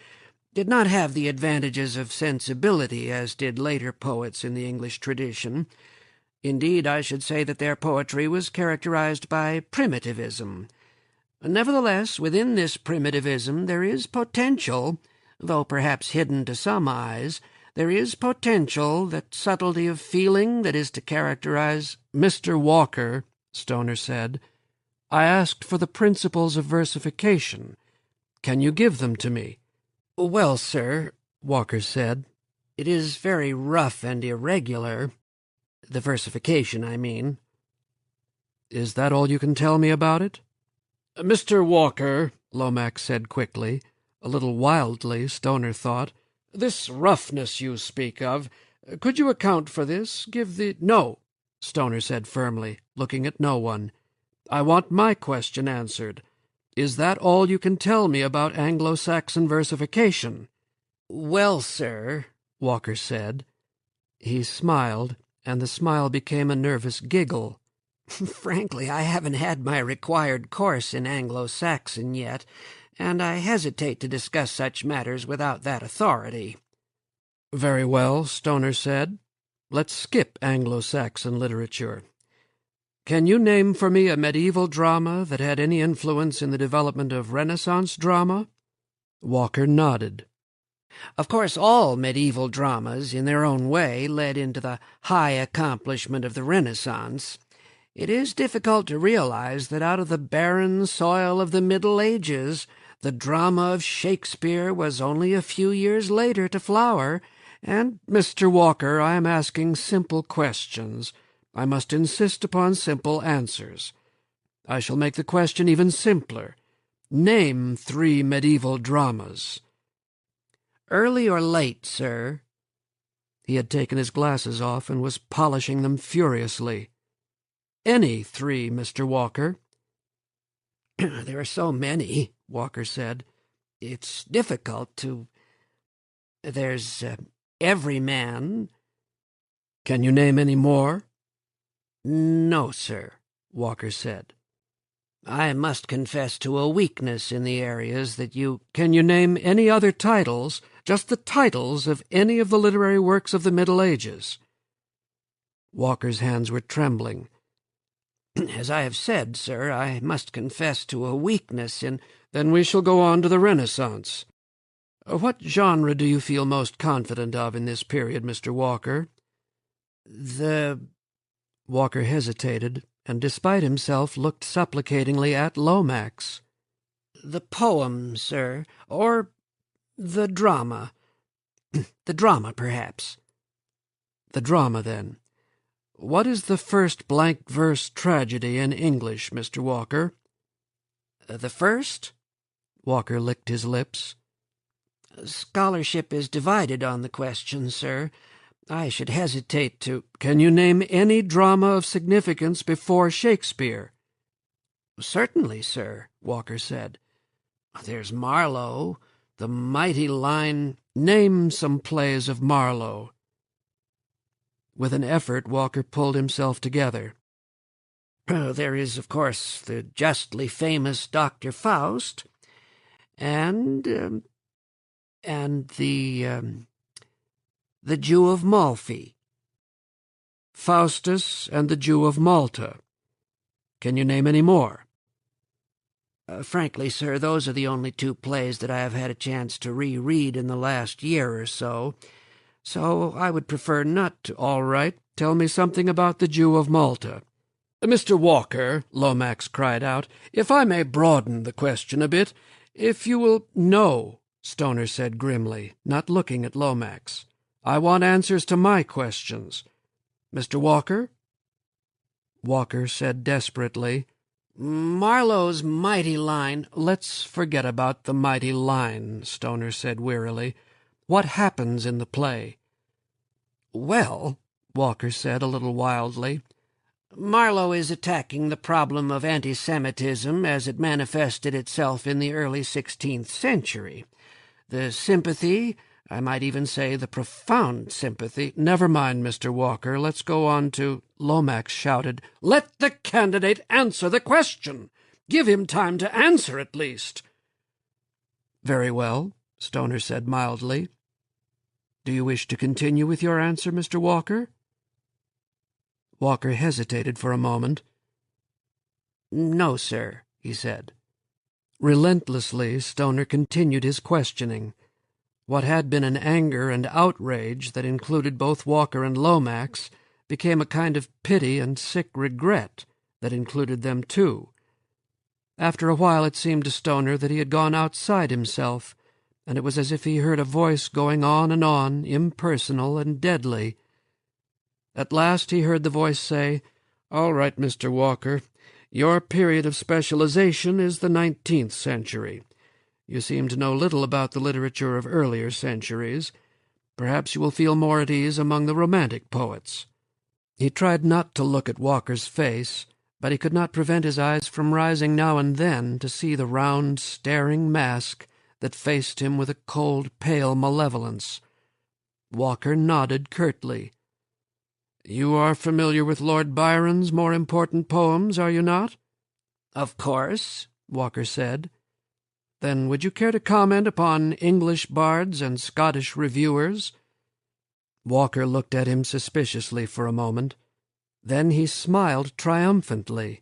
did not have the advantages of sensibility as did later poets in the English tradition. Indeed, I should say that their poetry was characterized by primitivism. Nevertheless, within this primitivism there is potential, though perhaps hidden to some eyes, there is potential, that subtlety of feeling that is to characterize—" "Mr. Walker," Stoner said, "I asked for the principles of versification. Can you give them to me?" "Well, sir," Walker said, "it is very rough and irregular. The versification, I mean." "Is that all you can tell me about it?" "Mr. Walker," Lomax said quickly, a little wildly, Stoner thought, "this roughness you speak of, could you account for this? Give the—" "No," Stoner said firmly, looking at no one. "I want my question answered. Is that all you can tell me about Anglo-Saxon versification?" "Well, sir," Walker said. He smiled, and the smile became a nervous giggle. "Frankly, I haven't had my required course in Anglo-Saxon yet, and I hesitate to discuss such matters without that authority." "Very well," Stoner said. "Let's skip Anglo-Saxon literature. Can you name for me a medieval drama that had any influence in the development of Renaissance drama?" Walker nodded. "Of course, all medieval dramas, in their own way, led into the high accomplishment of the Renaissance. It is difficult to realize that out of the barren soil of the Middle Ages, the drama of Shakespeare was only a few years later to flower, and—" "Mr. Walker, I am asking simple questions. I must insist upon simple answers. I shall make the question even simpler. Name 3 medieval dramas." "Early or late, sir?" He had taken his glasses off and was polishing them furiously. "Any 3, Mr. Walker." "There are so many," Walker said. "It's difficult to— There's Everyman." "Can you name any more?" "No, sir," Walker said. "I must confess to a weakness in the areas that you—" "Can you name any other titles, just the titles of any of the literary works of the Middle Ages?" Walker's hands were trembling. "As I have said, sir, I must confess to a weakness in—" "Then we shall go on to the Renaissance. What genre do you feel most confident of in this period, Mr. Walker?" Walker hesitated, and despite himself looked supplicatingly at Lomax. "The poem, sir, or the drama. The drama, perhaps." "The drama, then. What is the first blank-verse tragedy in English, Mr. Walker?" "The first?" Walker licked his lips. "Scholarship is divided on the question, sir. I should hesitate to—" "Can you name any drama of significance before Shakespeare?" "Certainly, sir," Walker said. There's Marlowe, the mighty line. Name some plays of Marlowe. With an effort, Walker pulled himself together. There is, of course, the justly famous Dr. Faust, and the Jew of Malfi. Faustus and the Jew of Malta. Can you name any more? Frankly, sir, those are the only two plays that I have had a chance to reread in the last year or so I would prefer not to. All right, tell me something about the Jew of Malta. Mr. Walker, Lomax cried out, if I may broaden the question a bit, if you will— No, Stoner said grimly, not looking at Lomax. I want answers to my questions. Mr. Walker? Walker said desperately, Marlowe's mighty line— Let's forget about the mighty line, Stoner said wearily. What happens in the play? Well, Walker said a little wildly, Marlowe is attacking the problem of anti-Semitism as it manifested itself in the early 16th century. The sympathy, I might even say the profound sympathy— Never mind, Mr. Walker, let's go on to— Lomax shouted, Let the candidate answer the question! Give him time to answer at least! Very well, Stoner said mildly. Do you wish to continue with your answer, Mr. Walker? Walker hesitated for a moment. No, sir, he said. Relentlessly, Stoner continued his questioning. What had been an anger and outrage that included both Walker and Lomax became a kind of pity and sick regret that included them too. After a while it seemed to Stoner that he had gone outside himself, and it was as if he heard a voice going on, impersonal and deadly. At last he heard the voice say, All right, Mr. Walker, your period of specialization is the 19th century. You seem to know little about the literature of earlier centuries. Perhaps you will feel more at ease among the Romantic poets. He tried not to look at Walker's face, but he could not prevent his eyes from rising now and then to see the round, staring mask that faced him with a cold, pale malevolence. Walker nodded curtly. You are familiar with Lord Byron's more important poems, are you not? Of course, Walker said. Then would you care to comment upon English bards and Scottish reviewers? Walker looked at him suspiciously for a moment. Then he smiled triumphantly.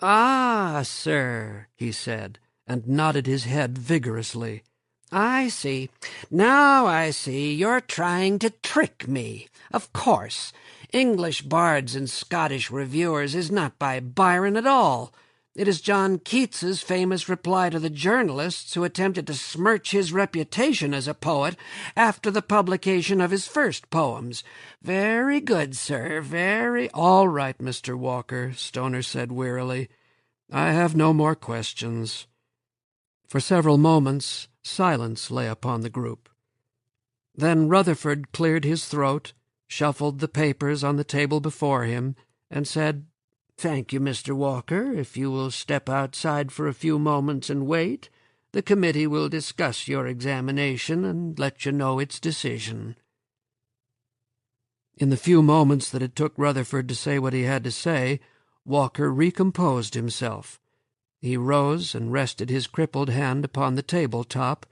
Ah, sir, he said, and nodded his head vigorously. I see. Now I see. You're trying to trick me. Of course. English bards and Scottish reviewers is not by Byron at all. It is John Keats's famous reply to the journalists who attempted to smirch his reputation as a poet after the publication of his first poems. Very good, sir, very— All right, Mr. Walker, Stoner said wearily. I have no more questions. For several moments silence lay upon the group. Then Rutherford cleared his throat, shuffled the papers on the table before him, and said, Thank you, Mr. Walker. If you will step outside for a few moments and wait, the committee will discuss your examination and let you know its decision. In the few moments that it took Rutherford to say what he had to say, Walker recomposed himself. He rose and rested his crippled hand upon the table-top.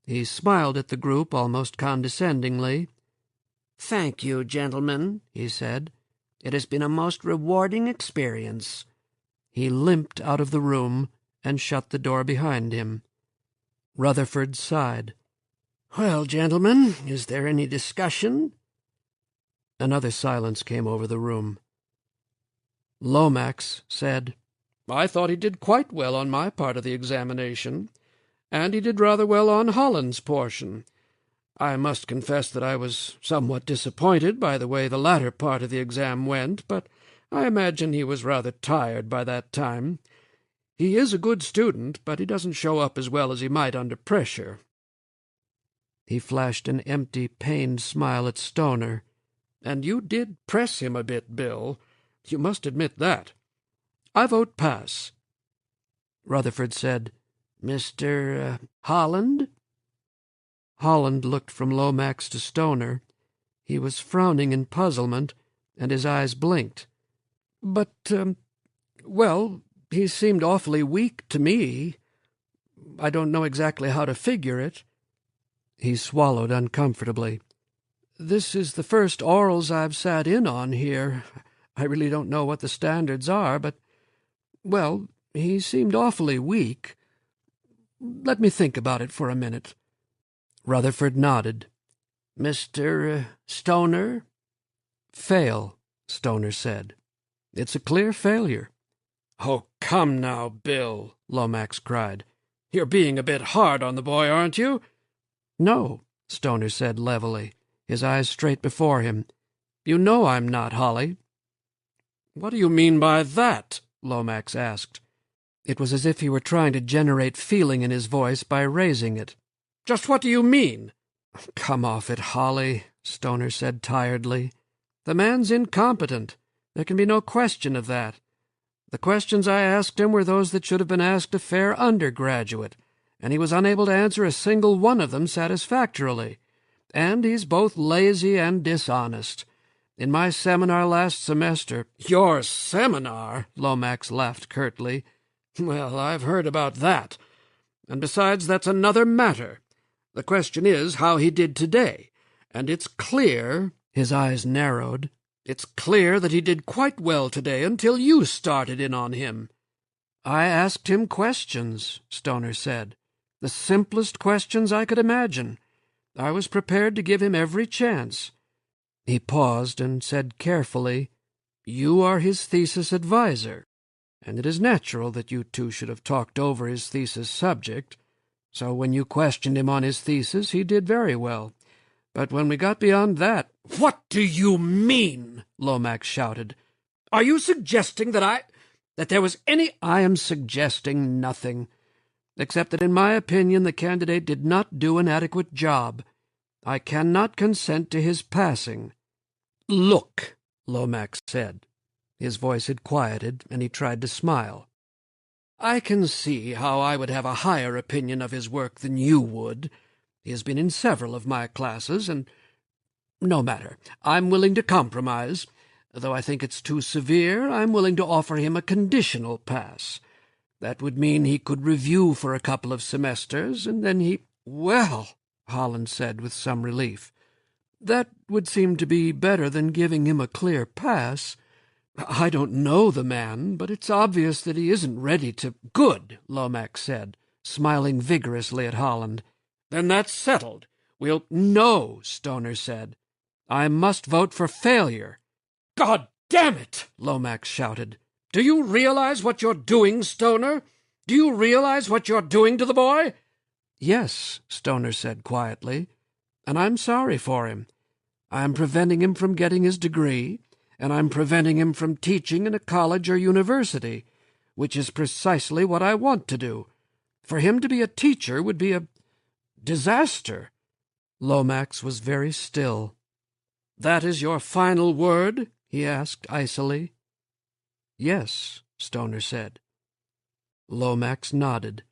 He smiled at the group almost condescendingly. Thank you, gentlemen, he said. It has been a most rewarding experience. He limped out of the room and shut the door behind him. Rutherford sighed. Well, gentlemen, is there any discussion? Another silence came over the room. Lomax said, I thought he did quite well on my part of the examination, and he did rather well on Holland's portion. I must confess that I was somewhat disappointed by the way the latter part of the exam went, but I imagine he was rather tired by that time. He is a good student, but he doesn't show up as well as he might under pressure. He flashed an empty, pained smile at Stoner. And you did press him a bit, Bill. You must admit that. I vote pass. Rutherford said, Mr. Holland?" Holland looked from Lomax to Stoner. He was frowning in puzzlement, and his eyes blinked. "But, well, he seemed awfully weak to me. I don't know exactly how to figure it." He swallowed uncomfortably. "This is the first orals I've sat in on here. I really don't know what the standards are, but, well, he seemed awfully weak. Let me think about it for a minute." Rutherford nodded. "Mr. Stoner?" "Fail," Stoner said. "It's a clear failure." "Oh, come now, Bill," Lomax cried. "You're being a bit hard on the boy, aren't you?" "No," Stoner said levelly, his eyes straight before him. "You know I'm not, Holly." "What do you mean by that?" Lomax asked. It was as if he were trying to generate feeling in his voice by raising it. "Just what do you mean?" "Come off it, Holly," Stoner said tiredly. "The man's incompetent. There can be no question of that. The questions I asked him were those that should have been asked a fair undergraduate, and he was unable to answer a single one of them satisfactorily. And he's both lazy and dishonest. In my seminar last semester—" "Your seminar?" Lomax laughed curtly. "Well, I've heard about that. And besides, that's another matter. The question is how he did today, and it's clear—" His eyes narrowed. "It's clear that he did quite well today until you started in on him." "I asked him questions," Stoner said. "The simplest questions I could imagine. I was prepared to give him every chance." He paused and said carefully, "You are his thesis advisor, and it is natural that you two should have talked over his thesis subject. So when you questioned him on his thesis, he did very well. But when we got beyond that—" "What do you mean?" Lomax shouted. "Are you suggesting that there was any—" "I am suggesting nothing, except that in my opinion the candidate did not do an adequate job. I cannot consent to his passing." "Look," Lomax said. His voice had quieted, and he tried to smile. "I can see how I would have a higher opinion of his work than you would. He has been in several of my classes, and no matter. I'm willing to compromise. Though I think it's too severe, I'm willing to offer him a conditional pass. That would mean he could review for a couple of semesters, and then he—" "Well," Holland said with some relief, "that would seem to be better than giving him a clear pass. I don't know the man, but it's obvious that he isn't ready to—" "Good," Lomax said, smiling vigorously at Holland. "Then that's settled. We'll—" "No," Stoner said. "I must vote for failure." "God damn it!" Lomax shouted. "Do you realize what you're doing, Stoner? Do you realize what you're doing to the boy?" "Yes," Stoner said quietly, "and I'm sorry for him. I'm preventing him from getting his degree, and I'm preventing him from teaching in a college or university, which is precisely what I want to do. For him to be a teacher would be a disaster." Lomax was very still. "That is your final word?" he asked icily. "Yes," Stoner said. Lomax nodded.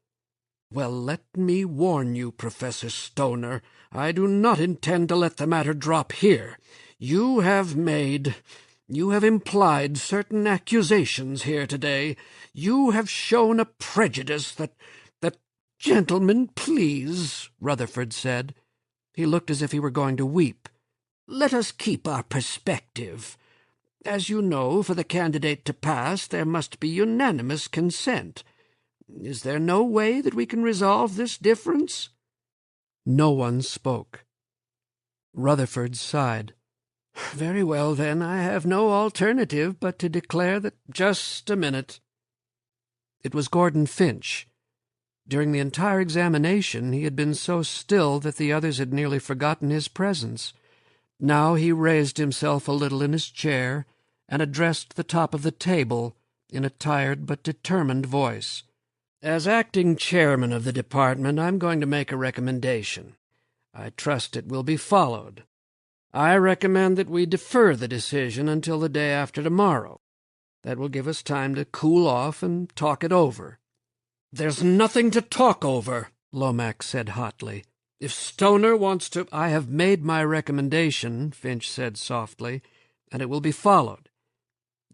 "Well, let me warn you, Professor Stoner, I do not intend to let the matter drop here. You have implied certain accusations here today. You have shown a prejudice that— "Gentlemen, please," Rutherford said. He looked as if he were going to weep. "Let us keep our perspective. As you know, for the candidate to pass, there must be unanimous consent. Is there no way that we can resolve this difference?" No one spoke. Rutherford sighed. "Very well, then, I have no alternative but to declare that—" "Just a minute." It was Gordon Finch. During the entire examination he had been so still that the others had nearly forgotten his presence. Now he raised himself a little in his chair and addressed the top of the table in a tired but determined voice. "As acting chairman of the department, I'm going to make a recommendation. I trust it will be followed. I recommend that we defer the decision until the day after tomorrow. That will give us time to cool off and talk it over." "There's nothing to talk over," Lomax said hotly. "If Stoner wants to—" "I have made my recommendation," Finch said softly, "and it will be followed.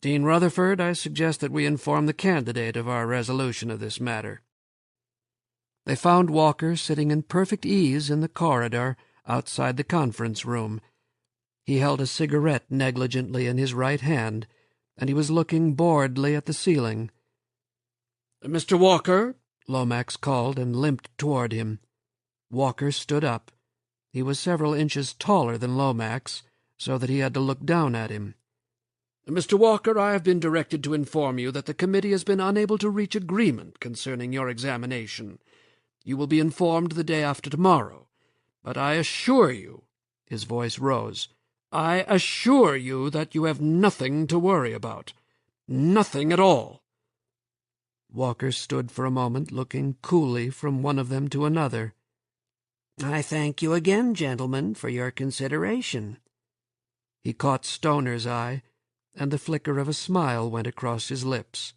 Dean Rutherford, I suggest that we inform the candidate of our resolution of this matter." They found Walker sitting in perfect ease in the corridor outside the conference room. He held a cigarette negligently in his right hand, and he was looking boredly at the ceiling. "Mr. Walker," Lomax called, and limped toward him. Walker stood up. He was several inches taller than Lomax, so that he had to look down at him. "Mr. Walker, I have been directed to inform you that the committee has been unable to reach agreement concerning your examination. You will be informed the day after tomorrow. But I assure you," his voice rose, "I assure you that you have nothing to worry about. Nothing at all." Walker stood for a moment, looking coolly from one of them to another. "I thank you again, gentlemen, for your consideration." He caught Stoner's eye, and the flicker of a smile went across his lips.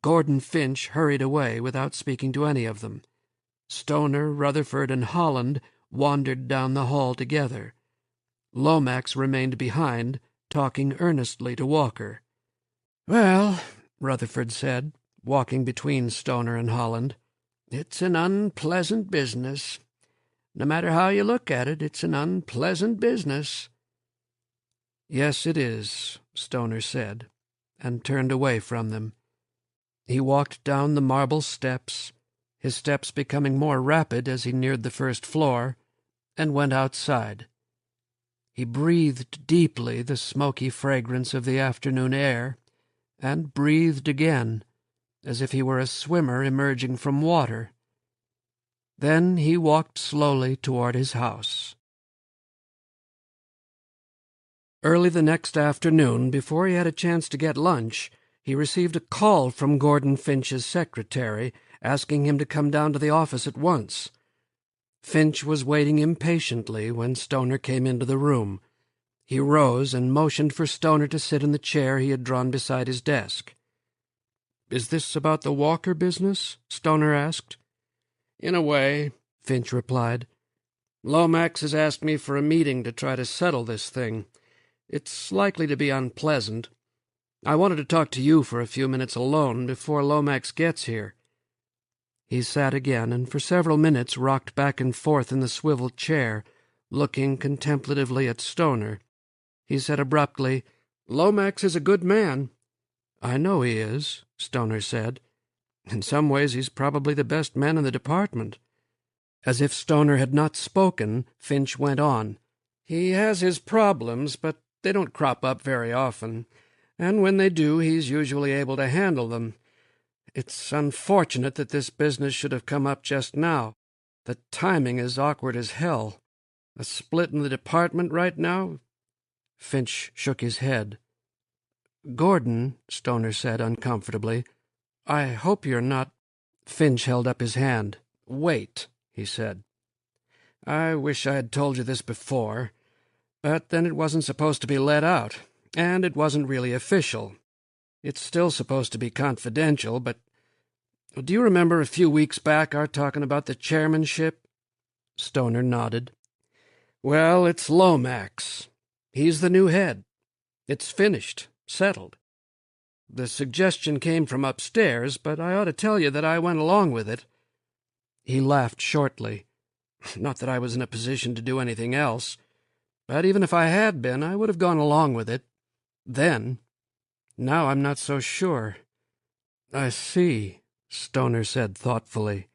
Gordon Finch hurried away without speaking to any of them. Stoner, Rutherford, and Holland wandered down the hall together. Lomax remained behind, talking earnestly to Walker. "Well," Rutherford said, walking between Stoner and Holland, "it's an unpleasant business. No matter how you look at it, it's an unpleasant business." "Yes, it is," Stoner said, and turned away from them. He walked down the marble steps, his steps becoming more rapid as he neared the first floor, and went outside. He breathed deeply the smoky fragrance of the afternoon air, and breathed again, as if he were a swimmer emerging from water. Then he walked slowly toward his house. Early the next afternoon, before he had a chance to get lunch, he received a call from Gordon Finch's secretary, asking him to come down to the office at once. Finch was waiting impatiently when Stoner came into the room. He rose and motioned for Stoner to sit in the chair he had drawn beside his desk. "Is this about the Walker business?" Stoner asked. "In a way," Finch replied. "Lomax has asked me for a meeting to try to settle this thing. It's likely to be unpleasant. I wanted to talk to you for a few minutes alone before Lomax gets here." He sat again and for several minutes rocked back and forth in the swivel chair, looking contemplatively at Stoner. He said abruptly, "Lomax is a good man." "I know he is," Stoner said. "In some ways he's probably the best man in the department." As if Stoner had not spoken, Finch went on. "He has his problems, but they don't crop up very often, and when they do, he's usually able to handle them. It's unfortunate that this business should have come up just now. The timing is awkward as hell. A split in the department right now?" Finch shook his head. "Gordon," Stoner said uncomfortably, "I hope you're not—" Finch held up his hand. "Wait," he said. "I wish I had told you this before, but then it wasn't supposed to be let out, and it wasn't really official. It's still supposed to be confidential, but do you remember a few weeks back our talking about the chairmanship?" Stoner nodded. "Well, it's Lomax. He's the new head. It's finished, settled. The suggestion came from upstairs, but I ought to tell you that I went along with it." He laughed shortly. "Not that I was in a position to do anything else, but even if I had been, I would have gone along with it. Then. Now I'm not so sure." "I see," Stoner said thoughtfully.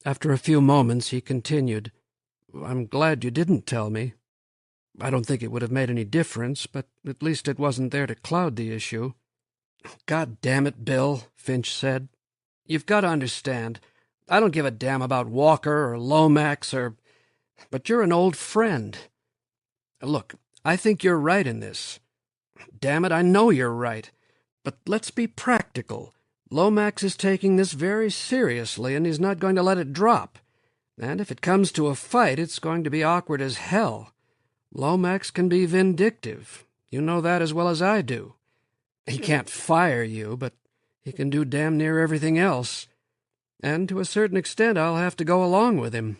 After a few moments he continued, "I'm glad you didn't tell me. I don't think it would have made any difference, but at least it wasn't there to cloud the issue." "God damn it, Bill," Finch said. "You've got to understand. I don't give a damn about Walker or Lomax but you're an old friend. Look, I think you're right in this. Damn it, I know you're right. But let's be practical. Lomax is taking this very seriously, and he's not going to let it drop. And if it comes to a fight, it's going to be awkward as hell. Lomax can be vindictive. You know that as well as I do. He can't fire you, but He can do damn near everything else. And to a certain extent I'll have to go along with him."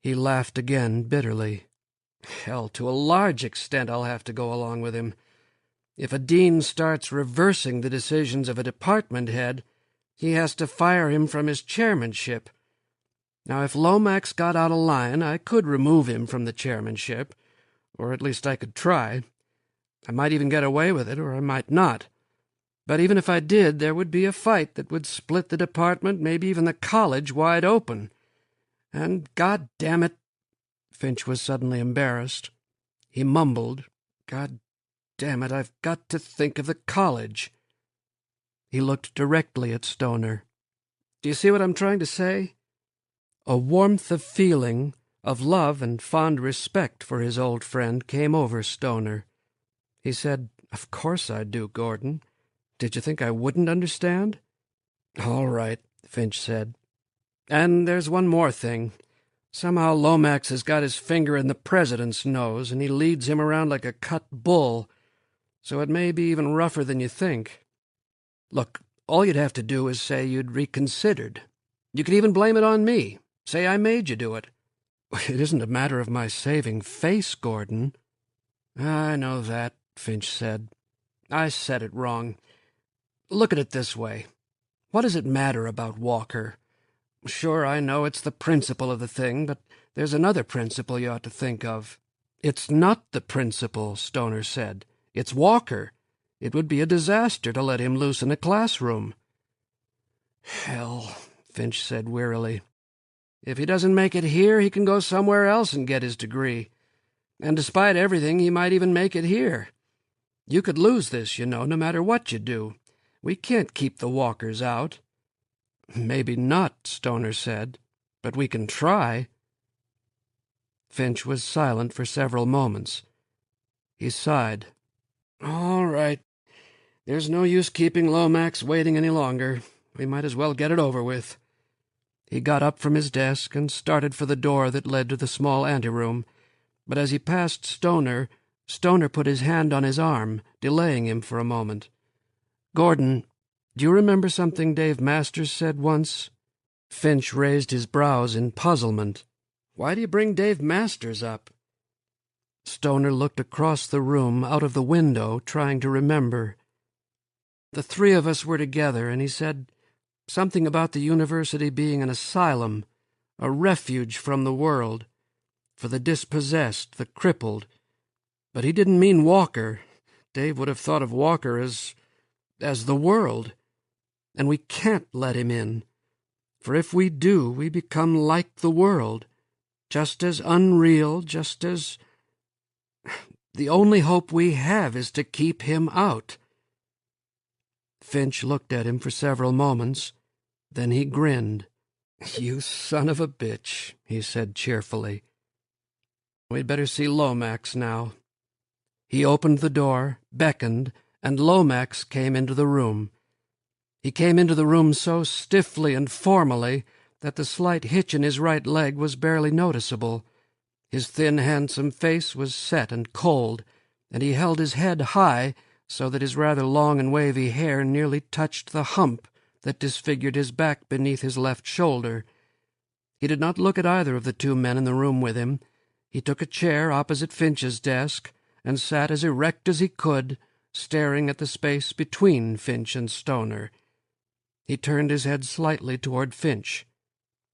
He laughed again bitterly. "Hell, to a large extent I'll have to go along with him. If a dean starts reversing the decisions of a department head, he has to fire him from his chairmanship. Now, if Lomax got out of line, I could remove him from the chairmanship, or at least I could try. I might even get away with it, or I might not. But even if I did, there would be a fight that would split the department, maybe even the college, wide open. And, God damn it," Finch was suddenly embarrassed. He mumbled, "God damn it, I've got to think of the college." He looked directly at Stoner. "Do you see what I'm trying to say?" A warmth of feeling, of love and fond respect for his old friend came over Stoner. He said, "Of course I do, Gordon. Did you think I wouldn't understand?" "All right," Finch said. "And there's one more thing. Somehow Lomax has got his finger in the president's nose, and he leads him around like a cut bull, so it may be even rougher than you think. Look, all you'd have to do is say you'd reconsidered. You could even blame it on me. Say I made you do it." "It isn't a matter of my saving face, Gordon." "I know that," Finch said. "I said it wrong. Look at it this way. What does it matter about Walker? Sure, I know it's the principle of the thing, but there's another principle you ought to think of." "It's not the principle," Stoner said. "It's Walker. It would be a disaster to let him loose in a classroom." "Hell," Finch said wearily. "If he doesn't make it here, he can go somewhere else and get his degree. And despite everything, he might even make it here. You could lose this, you know, no matter what you do. We can't keep the Walkers out." "Maybe not," Stoner said, "but we can try." Finch was silent for several moments. He sighed. "All right. There's no use keeping Lomax waiting any longer. We might as well get it over with." He got up from his desk and started for the door that led to the small anteroom, but as he passed Stoner, Stoner put his hand on his arm, delaying him for a moment. "Gordon, do you remember something Dave Masters said once?" Finch raised his brows in puzzlement. "Why do you bring Dave Masters up?" Stoner looked across the room, out of the window, trying to remember. "The three of us were together, and he said something about the university being an asylum, a refuge from the world, for the dispossessed, the crippled. But he didn't mean Walker. Dave would have thought of Walker as the world. And we can't let him in, for if we do, we become like the world, just as unreal, just as... The only hope we have is to keep him out." Finch looked at him for several moments. Then he grinned. "You son of a bitch," he said cheerfully. "We'd better see Lomax now." He opened the door, beckoned, and Lomax came into the room. He came into the room so stiffly and formally that the slight hitch in his right leg was barely noticeable. His thin, handsome face was set and cold, and he held his head high so that his rather long and wavy hair nearly touched the hump that disfigured his back beneath his left shoulder. He did not look at either of the two men in the room with him. He took a chair opposite Finch's desk and sat as erect as he could, staring at the space between Finch and Stoner. He turned his head slightly toward Finch.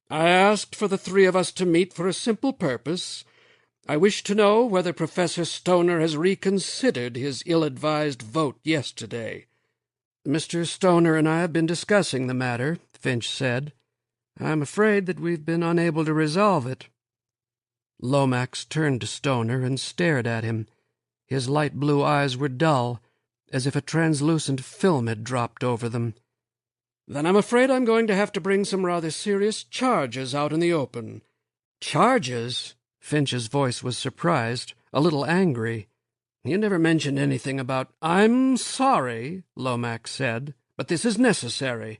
"I asked for the three of us to meet for a simple purpose. I wish to know whether Professor Stoner has reconsidered his ill-advised vote yesterday." "Mr. Stoner and I have been discussing the matter," Finch said. "I'm afraid that we've been unable to resolve it." Lomax turned to Stoner and stared at him. His light blue eyes were dull, as if a translucent film had dropped over them. "Then I'm afraid I'm going to have to bring some rather serious charges out in the open." "Charges?" Finch's voice was surprised, a little angry. "You never mentioned anything about—" "I'm sorry," Lomax said, "but this is necessary."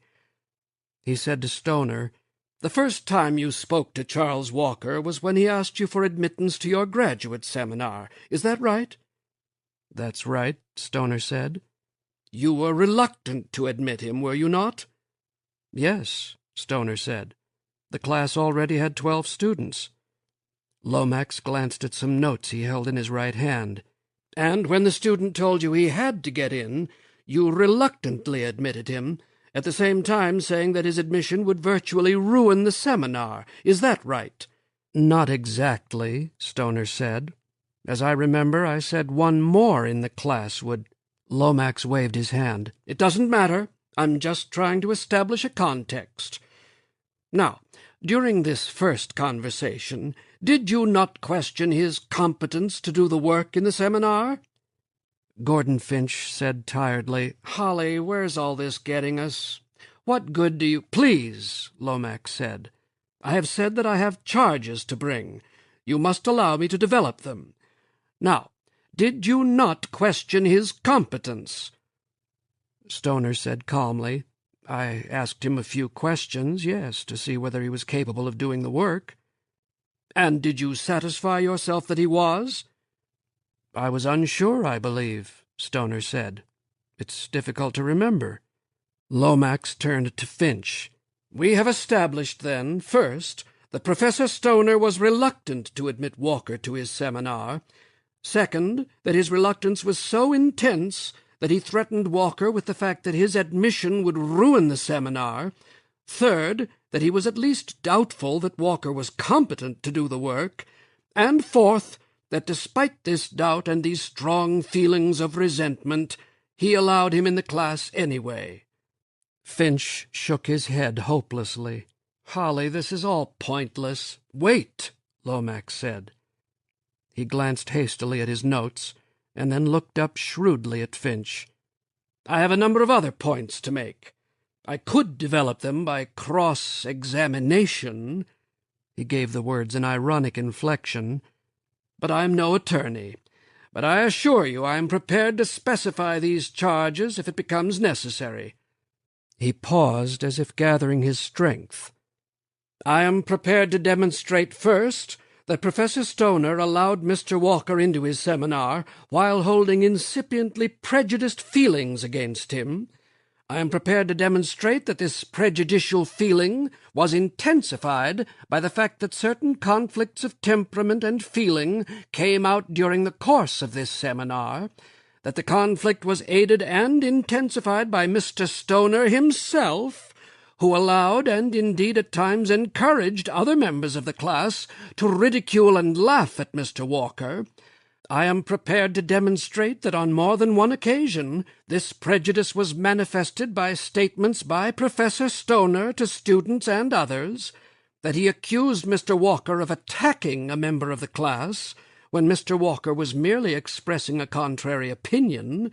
He said to Stoner, "The first time you spoke to Charles Walker was when he asked you for admittance to your graduate seminar. Is that right?" "That's right," Stoner said. You were reluctant to admit him, were you not?" "Yes," Stoner said. "The class already had 12 students." Lomax glanced at some notes he held in his right hand. "And when the student told you he had to get in, you reluctantly admitted him, at the same time saying that his admission would virtually ruin the seminar. Is that right?" "Not exactly," Stoner said. "As I remember, I said one more in the class would—" Lomax waved his hand. "It doesn't matter. I'm just trying to establish a context. Now, during this first conversation, did you not question his competence to do the work in the seminar?" Gordon Finch said tiredly, "Holly, where's all this getting us? What good do you—" "Please," Lomax said. "I have said that I have charges to bring. You must allow me to develop them. Now, did you not question his competence?" Stoner said calmly, "I asked him a few questions, yes, to see whether he was capable of doing the work." "And did you satisfy yourself that he was?" "I was unsure, I believe," Stoner said. "It's difficult to remember." Lomax turned to Finch. "We have established, then, first, that Professor Stoner was reluctant to admit Walker to his seminar. Second, that his reluctance was so intense that he threatened Walker with the fact that his admission would ruin the seminar. Third, that he was at least doubtful that Walker was competent to do the work. And fourth, that despite this doubt and these strong feelings of resentment, he allowed him in the class anyway." Finch shook his head hopelessly. "Holly, this is all pointless." "Wait," Lomax said. He glanced hastily at his notes, and then looked up shrewdly at Finch. "I have a number of other points to make. I could develop them by cross-examination." He gave the words an ironic inflection. "But I'm no attorney. But I assure you I am prepared to specify these charges if it becomes necessary." He paused as if gathering his strength. "I am prepared to demonstrate first that Professor Stoner allowed Mr. Walker into his seminar while holding incipiently prejudiced feelings against him. I am prepared to demonstrate that this prejudicial feeling was intensified by the fact that certain conflicts of temperament and feeling came out during the course of this seminar, that the conflict was aided and intensified by Mr. Stoner himself, who allowed and indeed at times encouraged other members of the class to ridicule and laugh at Mr. Walker. I am prepared to demonstrate that on more than one occasion this prejudice was manifested by statements by Professor Stoner to students and others, that he accused Mr. Walker of attacking a member of the class when Mr. Walker was merely expressing a contrary opinion,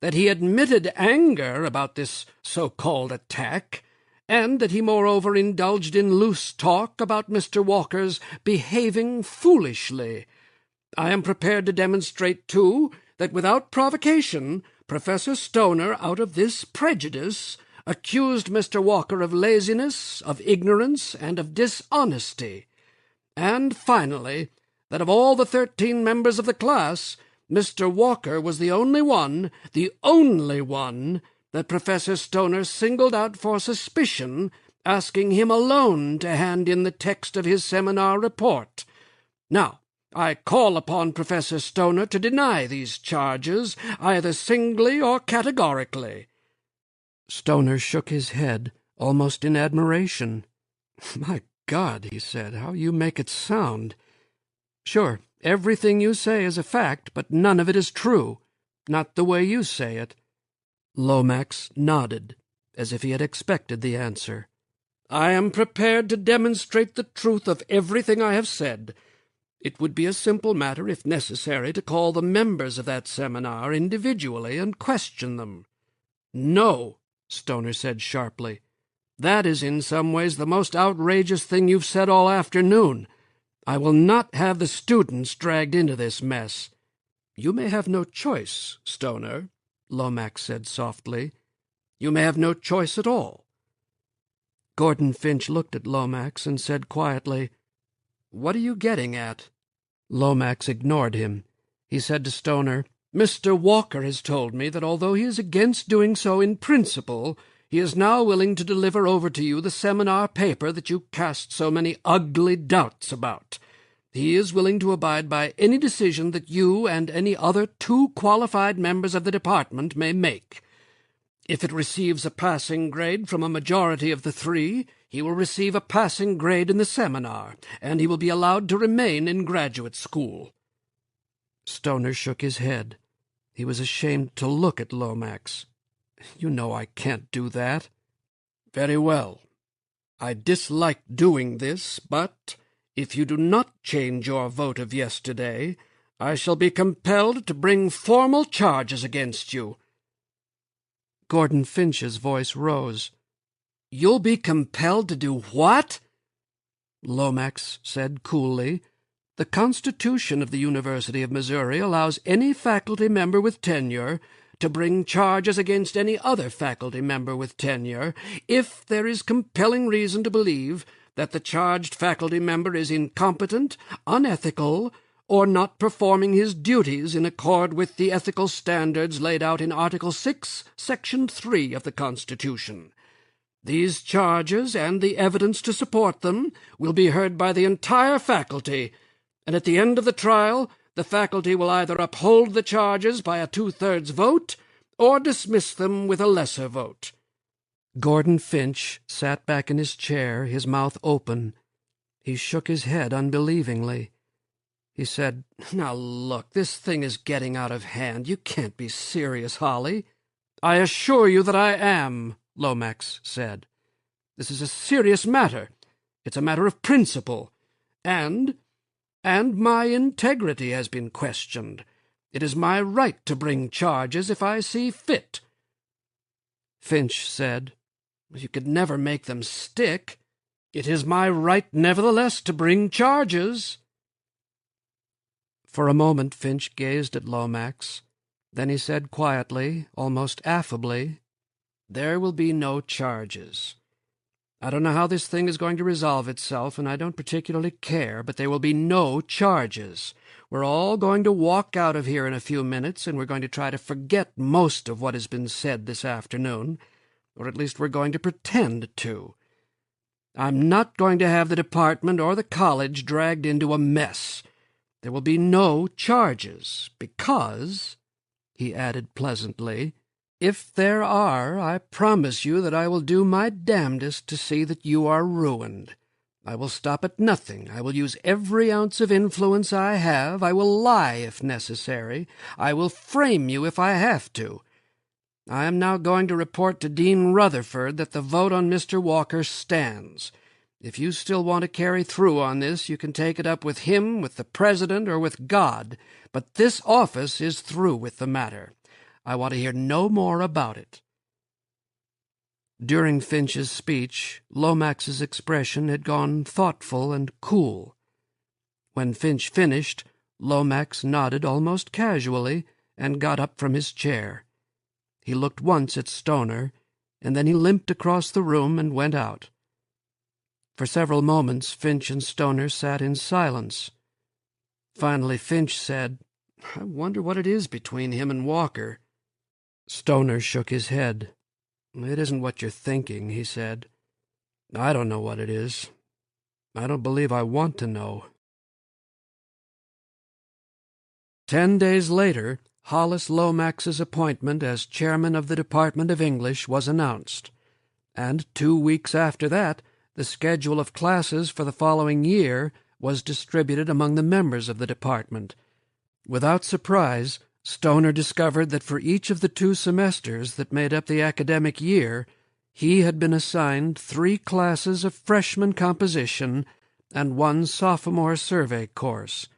that he admitted anger about this so-called attack, and that he moreover indulged in loose talk about Mr. Walker's behaving foolishly. I am prepared to demonstrate, too, that without provocation, Professor Stoner, out of this prejudice, accused Mr. Walker of laziness, of ignorance, and of dishonesty. And finally, that of all the 13 members of the class, Mr. Walker was the only one that Professor Stoner singled out for suspicion, asking him alone to hand in the text of his seminar report. Now, I call upon Professor Stoner to deny these charges, either singly or categorically." Stoner shook his head, almost in admiration. "My God," he said, "how you make it sound. Sure, everything you say is a fact, but none of it is true. Not the way you say it." Lomax nodded, as if he had expected the answer. "I am prepared to demonstrate the truth of everything I have said. It would be a simple matter, if necessary, to call the members of that seminar individually and question them." "No," Stoner said sharply. "That is in some ways the most outrageous thing you've said all afternoon. I will not have the students dragged into this mess." "You may have no choice, Stoner," Lomax said softly. "You may have no choice at all." Gordon Finch looked at Lomax and said quietly, "What are you getting at?" Lomax ignored him. He said to Stoner, Mr. Walker has told me that although he is against doing so in principle, he is now willing to deliver over to you the seminar paper that you cast so many ugly doubts about. He is willing to abide by any decision that you and any other 2 qualified members of the department may make. If it receives a passing grade from a majority of the 3, he will receive a passing grade in the seminar, and he will be allowed to remain in graduate school." Stoner shook his head. He was ashamed to look at Lomax. "You know I can't do that." "Very well. I dislike doing this, but if you do not change your vote of yesterday, I shall be compelled to bring formal charges against you." Gordon Finch's voice rose. "You'll be compelled to do what?" Lomax said coolly, "The Constitution of the University of Missouri allows any faculty member with tenure to bring charges against any other faculty member with tenure if there is compelling reason to believe that the charged faculty member is incompetent, unethical, or not performing his duties in accord with the ethical standards laid out in Article 6, Section 3 of the Constitution. These charges and the evidence to support them will be heard by the entire faculty, and at the end of the trial the faculty will either uphold the charges by a 2/3 vote or dismiss them with a lesser vote." Gordon Finch sat back in his chair, his mouth open. He shook his head unbelievingly. He said, "Now look, this thing is getting out of hand. You can't be serious, Holly." "I assure you that I am," Lomax said. "This is a serious matter. It's a matter of principle. And my integrity has been questioned. It is my right to bring charges if I see fit." Finch said, "You could never make them stick." "It is my right, nevertheless, to bring charges." For a moment Finch gazed at Lomax. Then he said quietly, almost affably, "There will be no charges. I don't know how this thing is going to resolve itself, and I don't particularly care, but there will be no charges. We're all going to walk out of here in a few minutes, and we're going to try to forget most of what has been said this afternoon, or at least we're going to pretend to. I'm not going to have the department or the college dragged into a mess. There will be no charges, because," he added pleasantly, "if there are, I promise you that I will do my damnedest to see that you are ruined. I will stop at nothing. I will use every ounce of influence I have. I will lie if necessary. I will frame you if I have to. I am now going to report to Dean Rutherford that the vote on Mr. Walker stands. If you still want to carry through on this, you can take it up with him, with the President, or with God, but this office is through with the matter. I want to hear no more about it." During Finch's speech, Lomax's expression had gone thoughtful and cool. When Finch finished, Lomax nodded almost casually and got up from his chair. He looked once at Stoner, and then he limped across the room and went out. For several moments Finch and Stoner sat in silence. Finally Finch said, "I wonder what it is between him and Walker." Stoner shook his head. "It isn't what you're thinking," he said. "I don't know what it is. I don't believe I want to know." 10 days later, Hollis Lomax's appointment as chairman of the Department of English was announced, and 2 weeks after that, the schedule of classes for the following year was distributed among the members of the department. Without surprise, Stoner discovered that for each of the 2 semesters that made up the academic year, he had been assigned 3 classes of freshman composition and 1 sophomore survey course.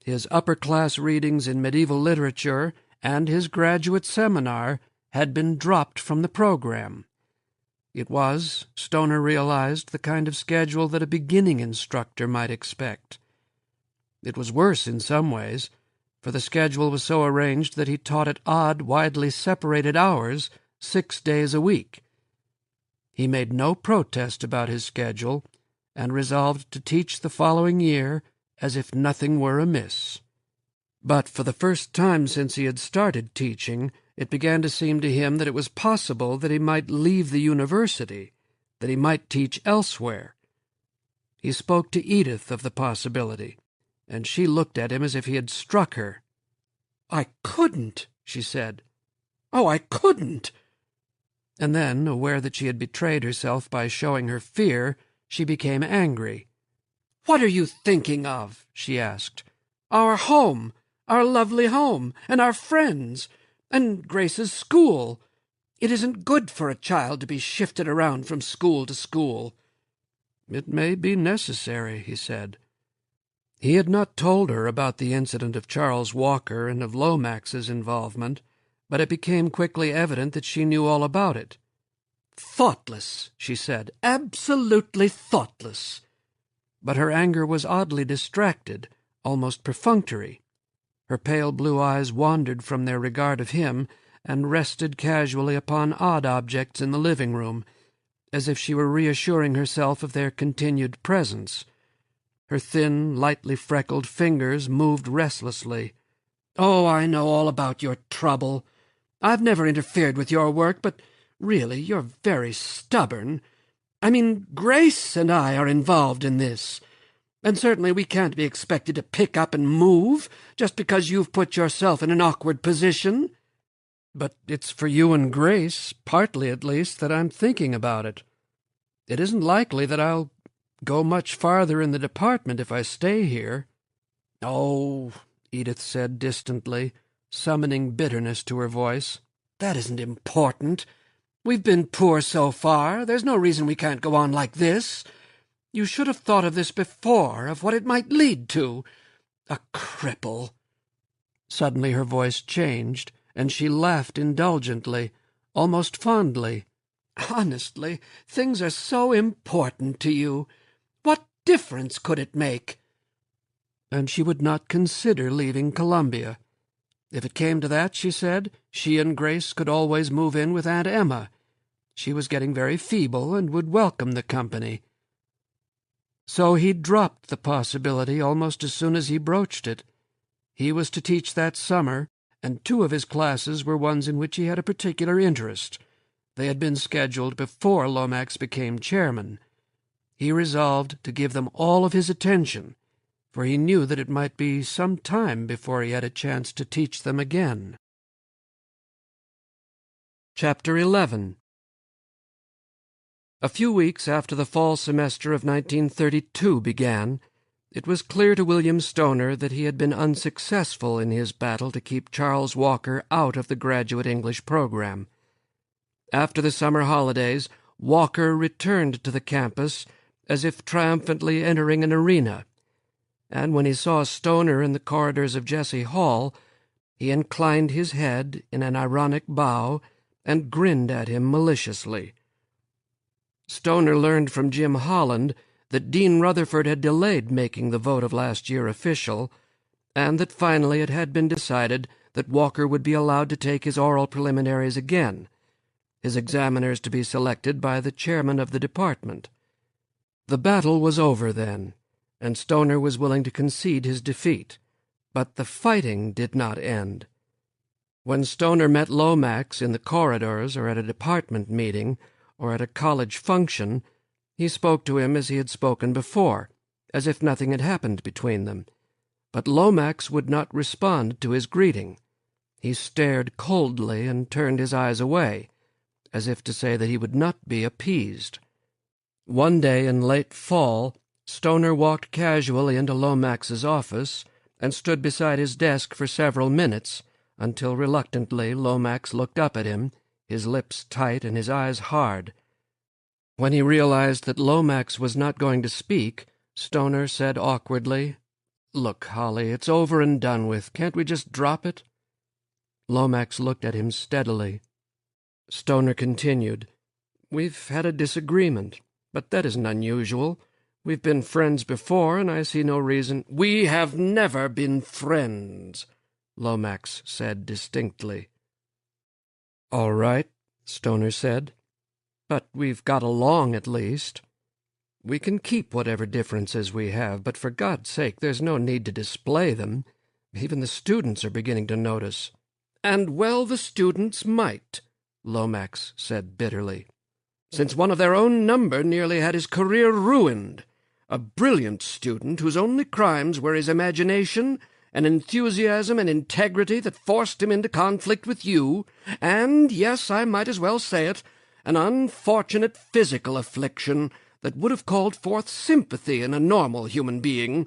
His upper-class readings in medieval literature and his graduate seminar had been dropped from the program. It was, Stoner realized, the kind of schedule that a beginning instructor might expect. It was worse in some ways, for the schedule was so arranged that he taught at odd, widely separated hours 6 days a week. He made no protest about his schedule, and resolved to teach the following year as if nothing were amiss. But for the first time since he had started teaching, it began to seem to him that it was possible that he might leave the university, that he might teach elsewhere. He spoke to Edith of the possibility, and she looked at him as if he had struck her. "I couldn't," she said. "Oh, I couldn't." And then, aware that she had betrayed herself by showing her fear, she became angry. "What are you thinking of?" she asked. "Our home, our lovely home, and our friends, and Grace's school. It isn't good for a child to be shifted around from school to school." "It may be necessary," he said. He had not told her about the incident of Charles Walker and of Lomax's involvement, but it became quickly evident that she knew all about it. "Thoughtless," she said, "absolutely thoughtless." But her anger was oddly distracted, almost perfunctory. Her pale blue eyes wandered from their regard of him and rested casually upon odd objects in the living room, as if she were reassuring herself of their continued presence. Her thin, lightly freckled fingers moved restlessly. "Oh, I know all about your trouble. I've never interfered with your work, but really, you're very stubborn. I mean, Grace and I are involved in this, and certainly we can't be expected to pick up and move just because you've put yourself in an awkward position." "But it's for you and Grace, partly at least, that I'm thinking about it. It isn't likely that I'll go much farther in the department if I stay here." "Oh," Edith said distantly, summoning bitterness to her voice, "that isn't important. We've been poor so far. There's no reason we can't go on like this. You should have thought of this before, of what it might lead to. A cripple." Suddenly her voice changed, and she laughed indulgently, almost fondly. "Honestly, things are so important to you. What difference could it make?" And she would not consider leaving Columbia. If it came to that, she said, she and Grace could always move in with Aunt Emma. She was getting very feeble and would welcome the company. So he dropped the possibility almost as soon as he broached it. He was to teach that summer, and 2 of his classes were ones in which he had a particular interest. They had been scheduled before Lomax became chairman. He resolved to give them all of his attention, for he knew that it might be some time before he had a chance to teach them again. Chapter 11. A few weeks after the fall semester of 1932 began, it was clear to William Stoner that he had been unsuccessful in his battle to keep Charles Walker out of the graduate English program. After the summer holidays, Walker returned to the campus as if triumphantly entering an arena, and when he saw Stoner in the corridors of Jesse Hall, he inclined his head in an ironic bow and grinned at him maliciously. Stoner learned from Jim Holland that Dean Rutherford had delayed making the vote of last year official, and that finally it had been decided that Walker would be allowed to take his oral preliminaries again, his examiners to be selected by the chairman of the department. The battle was over then, and Stoner was willing to concede his defeat, but the fighting did not end. When Stoner met Lomax in the corridors or at a department meeting or at a college function, he spoke to him as he had spoken before, as if nothing had happened between them. But Lomax would not respond to his greeting. He stared coldly and turned his eyes away, as if to say that he would not be appeased. One day in late fall, Stoner walked casually into Lomax's office and stood beside his desk for several minutes, until reluctantly Lomax looked up at him, his lips tight and his eyes hard. When he realized that Lomax was not going to speak, Stoner said awkwardly, "Look, Holly, it's over and done with. Can't we just drop it?" Lomax looked at him steadily. Stoner continued, "We've had a disagreement, but that isn't unusual. We've been friends before, and I see no reason—" "We have never been friends," Lomax said distinctly. "All right," Stoner said. "But we've got along at least. We can keep whatever differences we have, but for God's sake there's no need to display them. Even the students are beginning to notice. And well the students might, Lomax said bitterly, since one of their own number nearly had his career ruined. A brilliant student whose only crimes were his imagination, an enthusiasm and integrity that forced him into conflict with you, and, yes, I might as well say it, an unfortunate physical affliction that would have called forth sympathy in a normal human being.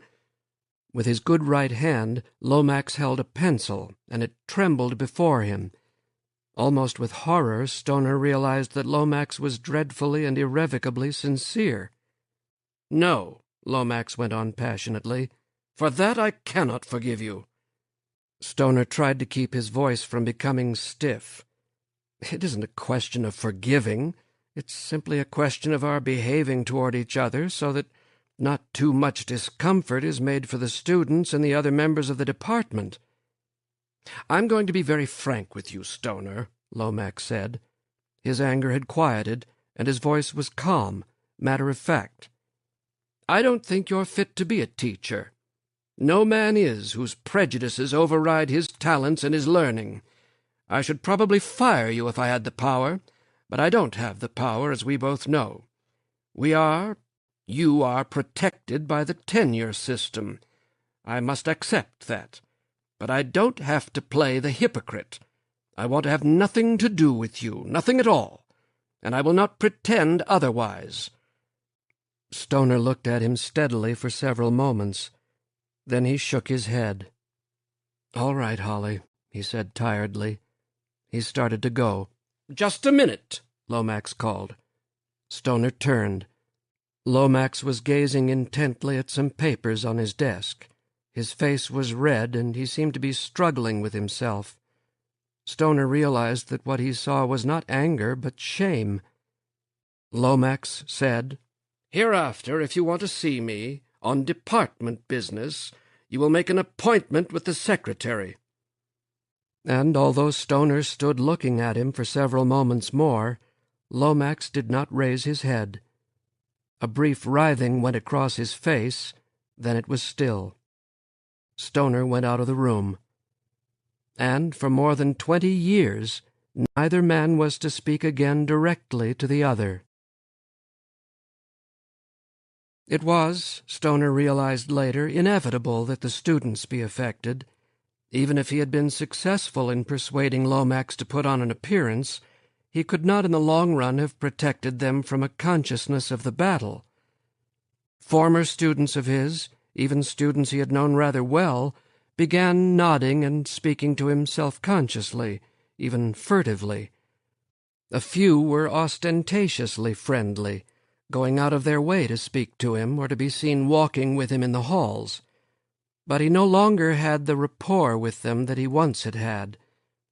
With his good right hand, Lomax held a pencil, and it trembled before him. Almost with horror, Stoner realized that Lomax was dreadfully and irrevocably sincere. "No," Lomax went on passionately, "for that I cannot forgive you." Stoner tried to keep his voice from becoming stiff. "It isn't a question of forgiving. It's simply a question of our behaving toward each other so that not too much discomfort is made for the students and the other members of the department." "I'm going to be very frank with you, Stoner," Lomax said. His anger had quieted, and his voice was calm, matter-of-fact. "I don't think you're fit to be a teacher. No man is whose prejudices override his talents and his learning. I should probably fire you if I had the power, but I don't have the power, as we both know. You are protected by the tenure system. I must accept that. But I don't have to play the hypocrite. I want to have nothing to do with you, nothing at all, and I will not pretend otherwise." Stoner looked at him steadily for several moments. Then he shook his head. "All right, Holly," he said tiredly. He started to go. "Just a minute," Lomax called. Stoner turned. Lomax was gazing intently at some papers on his desk. His face was red, and he seemed to be struggling with himself. Stoner realized that what he saw was not anger, but shame. Lomax said, "Hereafter, if you want to see me, on department business, you will make an appointment with the secretary." And although Stoner stood looking at him for several moments more, Lomax did not raise his head. A brief writhing went across his face, then it was still. Stoner went out of the room. And for more than 20 years, neither man was to speak again directly to the other. It was, Stoner realized later, inevitable that the students be affected. Even if he had been successful in persuading Lomax to put on an appearance, he could not in the long run have protected them from a consciousness of the battle. Former students of his, even students he had known rather well, began nodding and speaking to him self-consciously, even furtively. A few were ostentatiously friendly, going out of their way to speak to him or to be seen walking with him in the halls. But he no longer had the rapport with them that he once had had.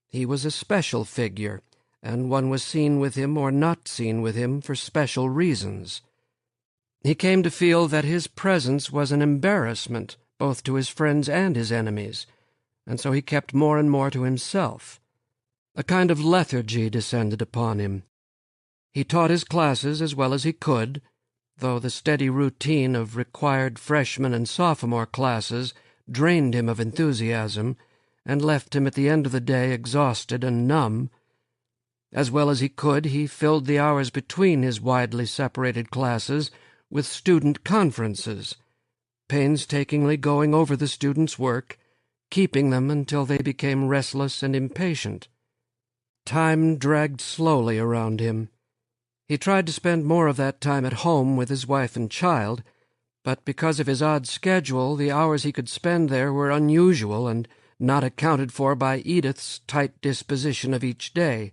He was a special figure, and one was seen with him or not seen with him for special reasons. He came to feel that his presence was an embarrassment both to his friends and his enemies, and so he kept more and more to himself. A kind of lethargy descended upon him. He taught his classes as well as he could, though the steady routine of required freshman and sophomore classes drained him of enthusiasm and left him at the end of the day exhausted and numb. As well as he could, he filled the hours between his widely separated classes with student conferences, painstakingly going over the students' work, keeping them until they became restless and impatient. Time dragged slowly around him. He tried to spend more of that time at home with his wife and child, but because of his odd schedule, the hours he could spend there were unusual and not accounted for by Edith's tight disposition of each day.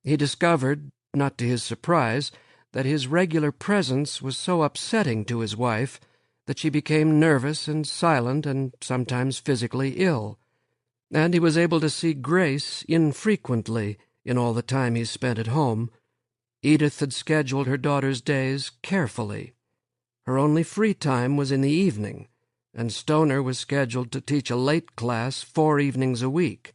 He discovered, not to his surprise, that his regular presence was so upsetting to his wife that she became nervous and silent and sometimes physically ill, and he was able to see Grace infrequently in all the time he spent at home. Edith had scheduled her daughter's days carefully. Her only free time was in the evening, and Stoner was scheduled to teach a late class 4 evenings a week.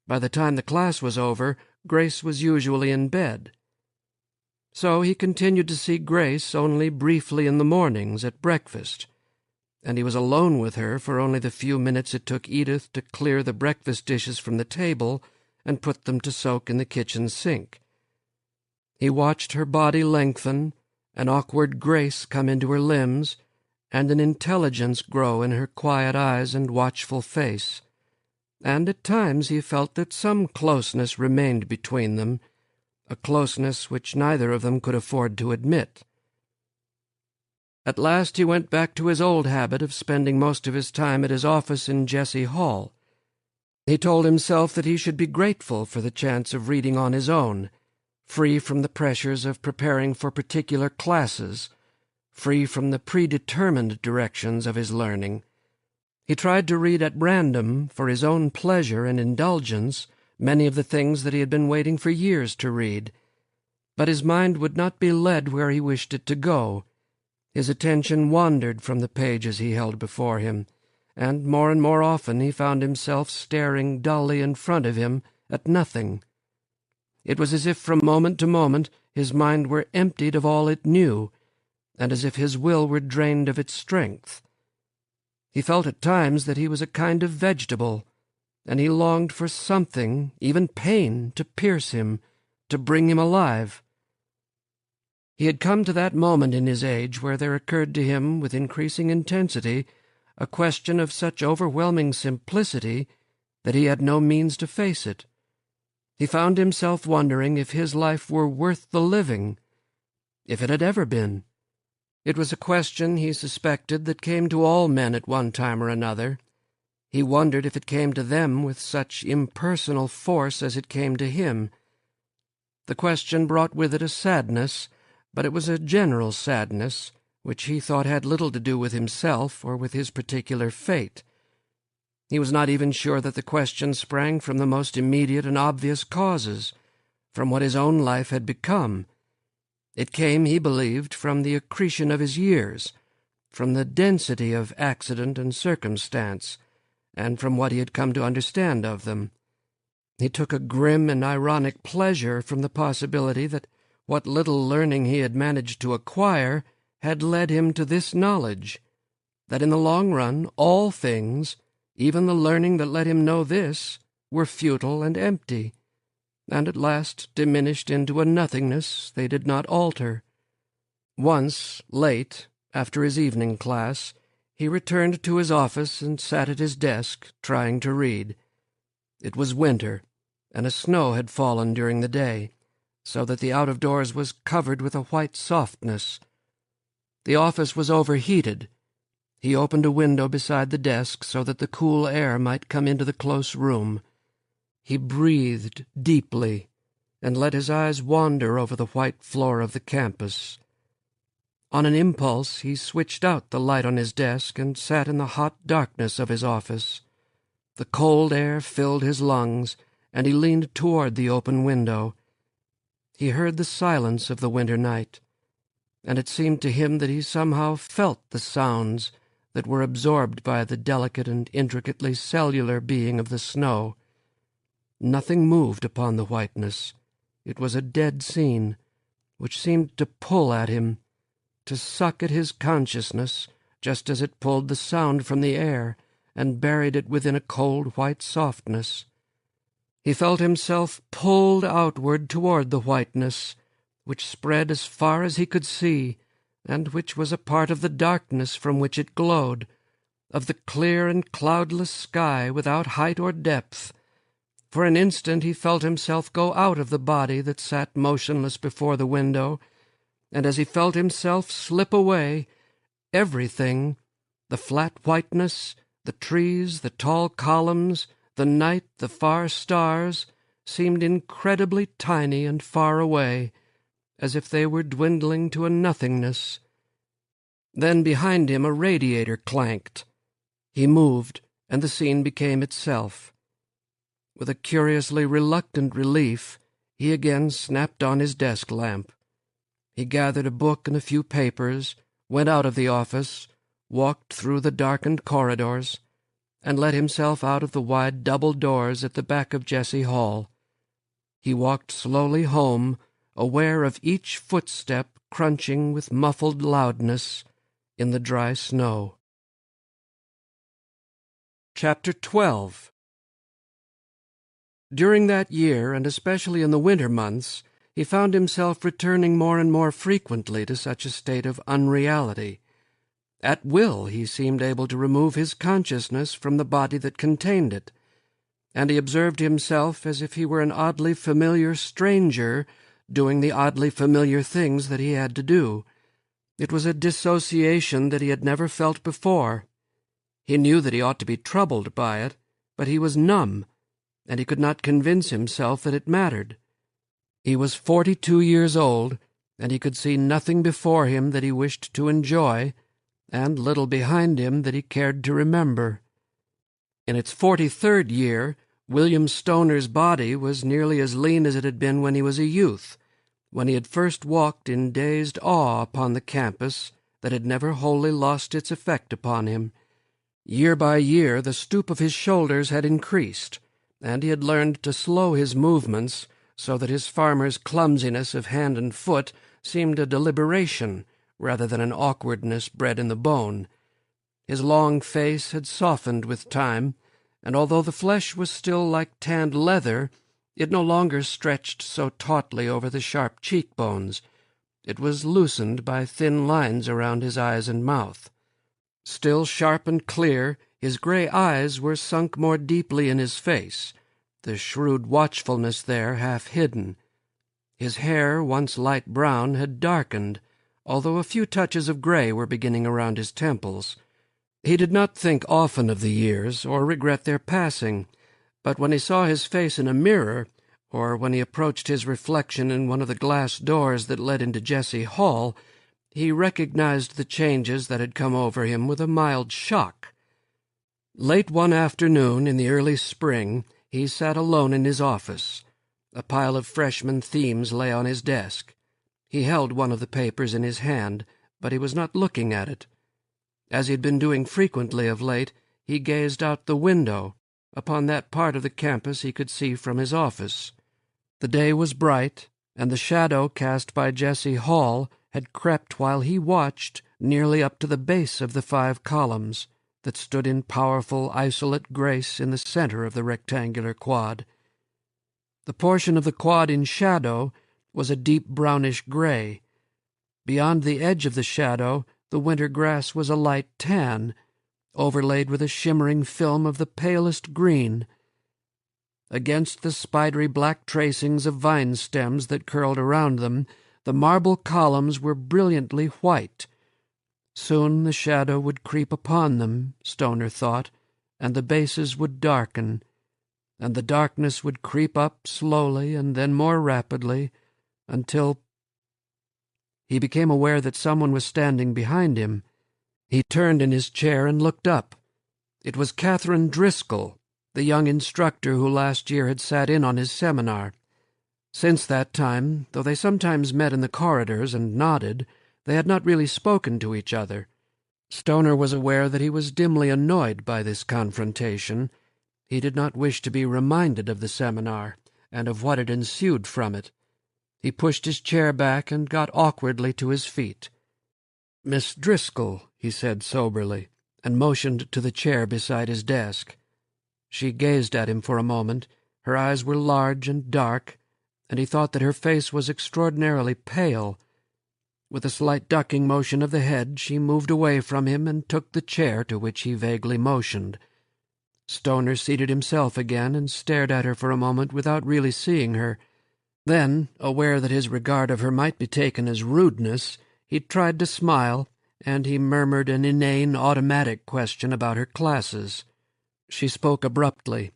By the time the class was over, Grace was usually in bed. So he continued to see Grace only briefly in the mornings at breakfast. and he was alone with her for only the few minutes it took Edith to clear the breakfast dishes from the table and put them to soak in the kitchen sink. He watched her body lengthen, an awkward grace come into her limbs, and an intelligence grow in her quiet eyes and watchful face, and at times he felt that some closeness remained between them, a closeness which neither of them could afford to admit. At last he went back to his old habit of spending most of his time at his office in Jesse Hall. He told himself that he should be grateful for the chance of reading on his own, free from the pressures of preparing for particular classes, free from the predetermined directions of his learning. He tried to read at random, for his own pleasure and indulgence, many of the things that he had been waiting for years to read, but his mind would not be led where he wished it to go. His attention wandered from the pages he held before him, and more often he found himself staring dully in front of him at nothing. It was as if from moment to moment his mind were emptied of all it knew, and as if his will were drained of its strength. He felt at times that he was a kind of vegetable, and he longed for something, even pain, to pierce him, to bring him alive. He had come to that moment in his age where there occurred to him with increasing intensity a question of such overwhelming simplicity that he had no means to face it. He found himself wondering if his life were worth the living, if it had ever been. It was a question, he suspected, that came to all men at one time or another. He wondered if it came to them with such impersonal force as it came to him. The question brought with it a sadness, but it was a general sadness, which he thought had little to do with himself or with his particular fate. He was not even sure that the question sprang from the most immediate and obvious causes, from what his own life had become. It came, he believed, from the accretion of his years, from the density of accident and circumstance, and from what he had come to understand of them. He took a grim and ironic pleasure from the possibility that what little learning he had managed to acquire had led him to this knowledge, that in the long run all things, even the learning that let him know this, were futile and empty, and at last diminished into a nothingness they did not alter. Once, late, after his evening class, he returned to his office and sat at his desk, trying to read. It was winter, and a snow had fallen during the day, so that the out-of-doors was covered with a white softness. The office was overheated. He opened a window beside the desk so that the cool air might come into the close room. He breathed deeply and let his eyes wander over the white floor of the campus. On an impulse, he switched out the light on his desk and sat in the hot darkness of his office. The cold air filled his lungs, and he leaned toward the open window. He heard the silence of the winter night, and it seemed to him that he somehow felt the sounds that were absorbed by the delicate and intricately cellular being of the snow. Nothing moved upon the whiteness. It was a dead scene, which seemed to pull at him, to suck at his consciousness, just as it pulled the sound from the air and buried it within a cold white softness. He felt himself pulled outward toward the whiteness, which spread as far as he could see, and which was a part of the darkness from which it glowed, of the clear and cloudless sky without height or depth. For an instant he felt himself go out of the body that sat motionless before the window, and as he felt himself slip away, everything, the flat whiteness, the trees, the tall columns, the night, the far stars, seemed incredibly tiny and far away, as if they were dwindling to a nothingness. Then behind him a radiator clanked. He moved, and the scene became itself. With a curiously reluctant relief, he again snapped on his desk lamp. He gathered a book and a few papers, went out of the office, walked through the darkened corridors, and let himself out of the wide double doors at the back of Jesse Hall. He walked slowly home, aware of each footstep crunching with muffled loudness in the dry snow. Chapter 12. During that year, and especially in the winter months, he found himself returning more and more frequently to such a state of unreality. At will he seemed able to remove his consciousness from the body that contained it, and he observed himself as if he were an oddly familiar stranger doing the oddly familiar things that he had to do. It was a dissociation that he had never felt before. He knew that he ought to be troubled by it, but he was numb, and he could not convince himself that it mattered. He was 42 years old, and he could see nothing before him that he wished to enjoy, and little behind him that he cared to remember. In its 43rd year, William Stoner's body was nearly as lean as it had been when he was a youth, when he had first walked in dazed awe upon the campus that had never wholly lost its effect upon him. Year by year the stoop of his shoulders had increased, and he had learned to slow his movements so that his farmer's clumsiness of hand and foot seemed a deliberation rather than an awkwardness bred in the bone. His long face had softened with time, and although the flesh was still like tanned leather, it no longer stretched so tautly over the sharp cheekbones. It was loosened by thin lines around his eyes and mouth. Still sharp and clear, his gray eyes were sunk more deeply in his face, the shrewd watchfulness there half hidden. His hair, once light brown, had darkened, although a few touches of gray were beginning around his temples. He did not think often of the years, or regret their passing, but when he saw his face in a mirror, or when he approached his reflection in one of the glass doors that led into Jesse Hall, he recognized the changes that had come over him with a mild shock. Late one afternoon in the early spring, he sat alone in his office. A pile of freshman themes lay on his desk. He held one of the papers in his hand, but he was not looking at it. As he had been doing frequently of late, he gazed out the window, upon that part of the campus he could see from his office. The day was bright, and the shadow cast by Jesse Hall had crept while he watched nearly up to the base of the 5 columns that stood in powerful isolate grace in the center of the rectangular quad. The portion of the quad in shadow was a deep brownish gray. Beyond the edge of the shadow, the winter grass was a light tan, overlaid with a shimmering film of the palest green. Against the spidery black tracings of vine stems that curled around them, the marble columns were brilliantly white. Soon the shadow would creep upon them, Stoner thought, and the bases would darken, and the darkness would creep up slowly and then more rapidly, until he became aware that someone was standing behind him. He turned in his chair and looked up. It was Catherine Driscoll, the young instructor who last year had sat in on his seminar. Since that time, though they sometimes met in the corridors and nodded, they had not really spoken to each other. Stoner was aware that he was dimly annoyed by this confrontation. He did not wish to be reminded of the seminar, and of what had ensued from it. He pushed his chair back and got awkwardly to his feet. "Miss Driscoll," he said soberly, and motioned to the chair beside his desk. She gazed at him for a moment. Her eyes were large and dark, and he thought that her face was extraordinarily pale. With a slight ducking motion of the head, she moved away from him and took the chair to which he vaguely motioned. Stoner seated himself again and stared at her for a moment without really seeing her. Then, aware that his regard of her might be taken as rudeness, he tried to smile, and he murmured an inane, automatic question about her classes. She spoke abruptly.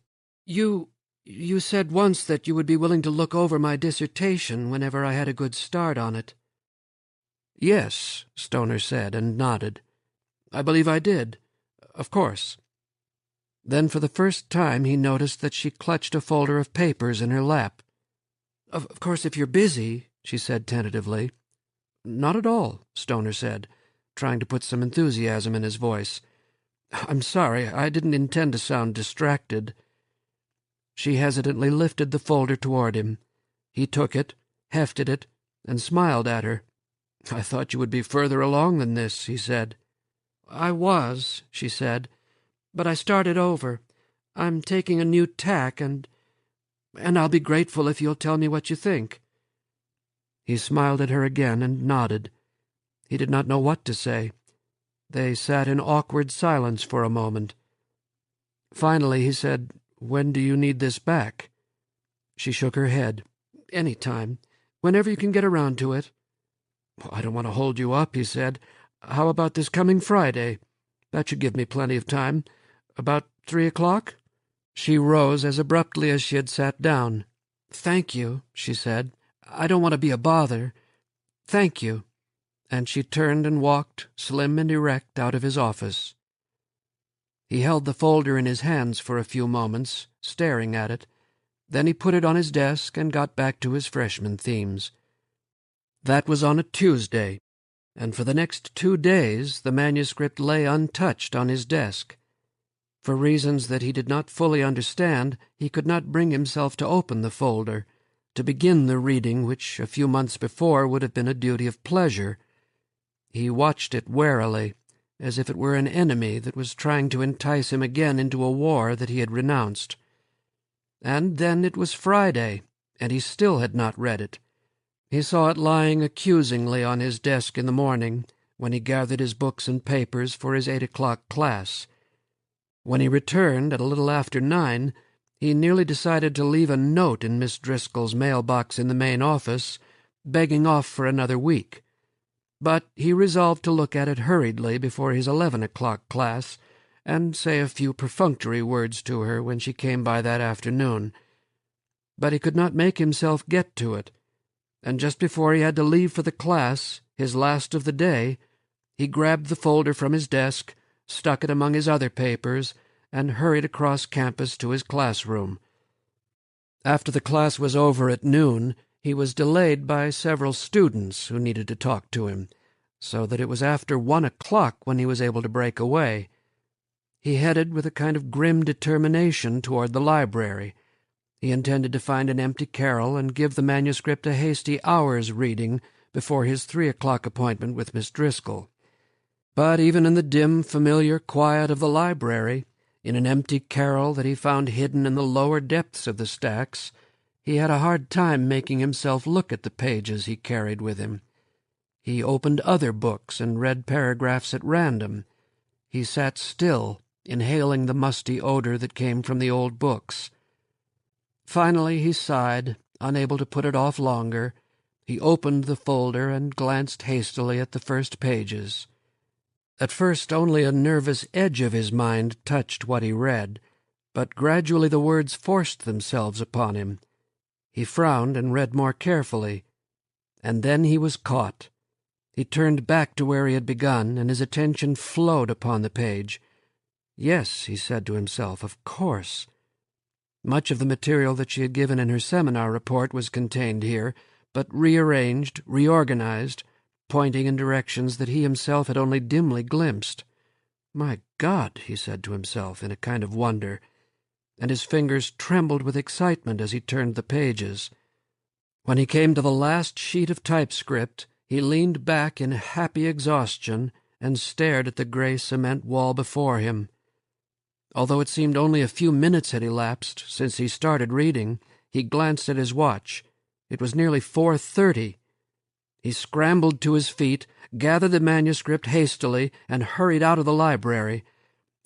You said once that you would be willing to look over my dissertation whenever I had a good start on it." "Yes," Stoner said, and nodded. "I believe I did. Of course." Then for the first time he noticed that she clutched a folder of papers in her lap. Of course, if you're busy," she said tentatively. "Not at all," Stoner said, trying to put some enthusiasm in his voice. "I'm sorry, I didn't intend to sound distracted." She hesitantly lifted the folder toward him. He took it, hefted it, and smiled at her. "I thought you would be further along than this," he said. "I was," she said, But I started over. I'm taking a new tack, and I'll be grateful if you'll tell me what you think." He smiled at her again and nodded. He did not know what to say. They sat in awkward silence for a moment. Finally he said, "When do you need this back?" She shook her head. "Any time. Whenever you can get around to it." "I don't want to hold you up," he said. "How about this coming Friday? That should give me plenty of time. About 3 o'clock?" She rose as abruptly as she had sat down. "Thank you," she said. "I don't want to be a bother. Thank you." And she turned and walked, slim and erect, out of his office. He held the folder in his hands for a few moments, staring at it. Then he put it on his desk and got back to his freshman themes. That was on a Tuesday, and for the next 2 days the manuscript lay untouched on his desk. For reasons that he did not fully understand, he could not bring himself to open the folder, to begin the reading which a few months before would have been a duty of pleasure. He watched it warily, as if it were an enemy that was trying to entice him again into a war that he had renounced. And then it was Friday, and he still had not read it. He saw it lying accusingly on his desk in the morning, when he gathered his books and papers for his 8 o'clock class. When he returned at a little after 9, he nearly decided to leave a note in Miss Driscoll's mailbox in the main office, begging off for another week. But he resolved to look at it hurriedly before his 11 o'clock class, and say a few perfunctory words to her when she came by that afternoon. But he could not make himself get to it, and just before he had to leave for the class, his last of the day, he grabbed the folder from his desk, stuck it among his other papers, and hurried across campus to his classroom. After the class was over at noon, he was delayed by several students who needed to talk to him, so that it was after 1 o'clock when he was able to break away. He headed with a kind of grim determination toward the library. He intended to find an empty carrel and give the manuscript a hasty hour's reading before his 3 o'clock appointment with Miss Driscoll. But even in the dim, familiar quiet of the library, in an empty carrel that he found hidden in the lower depths of the stacks, he had a hard time making himself look at the pages he carried with him. He opened other books and read paragraphs at random. He sat still, inhaling the musty odor that came from the old books. Finally he sighed, unable to put it off longer. He opened the folder and glanced hastily at the first pages. At first only a nervous edge of his mind touched what he read, but gradually the words forced themselves upon him. He frowned and read more carefully, and then he was caught. He turned back to where he had begun, and his attention flowed upon the page. Yes, he said to himself, of course. Much of the material that she had given in her seminar report was contained here, but rearranged, reorganized, pointing in directions that he himself had only dimly glimpsed. "My God," he said to himself in a kind of wonder, and his fingers trembled with excitement as he turned the pages. When he came to the last sheet of typescript, he leaned back in happy exhaustion and stared at the gray cement wall before him. Although it seemed only a few minutes had elapsed since he started reading, he glanced at his watch. It was nearly 4:30. He scrambled to his feet, gathered the manuscript hastily, and hurried out of the library.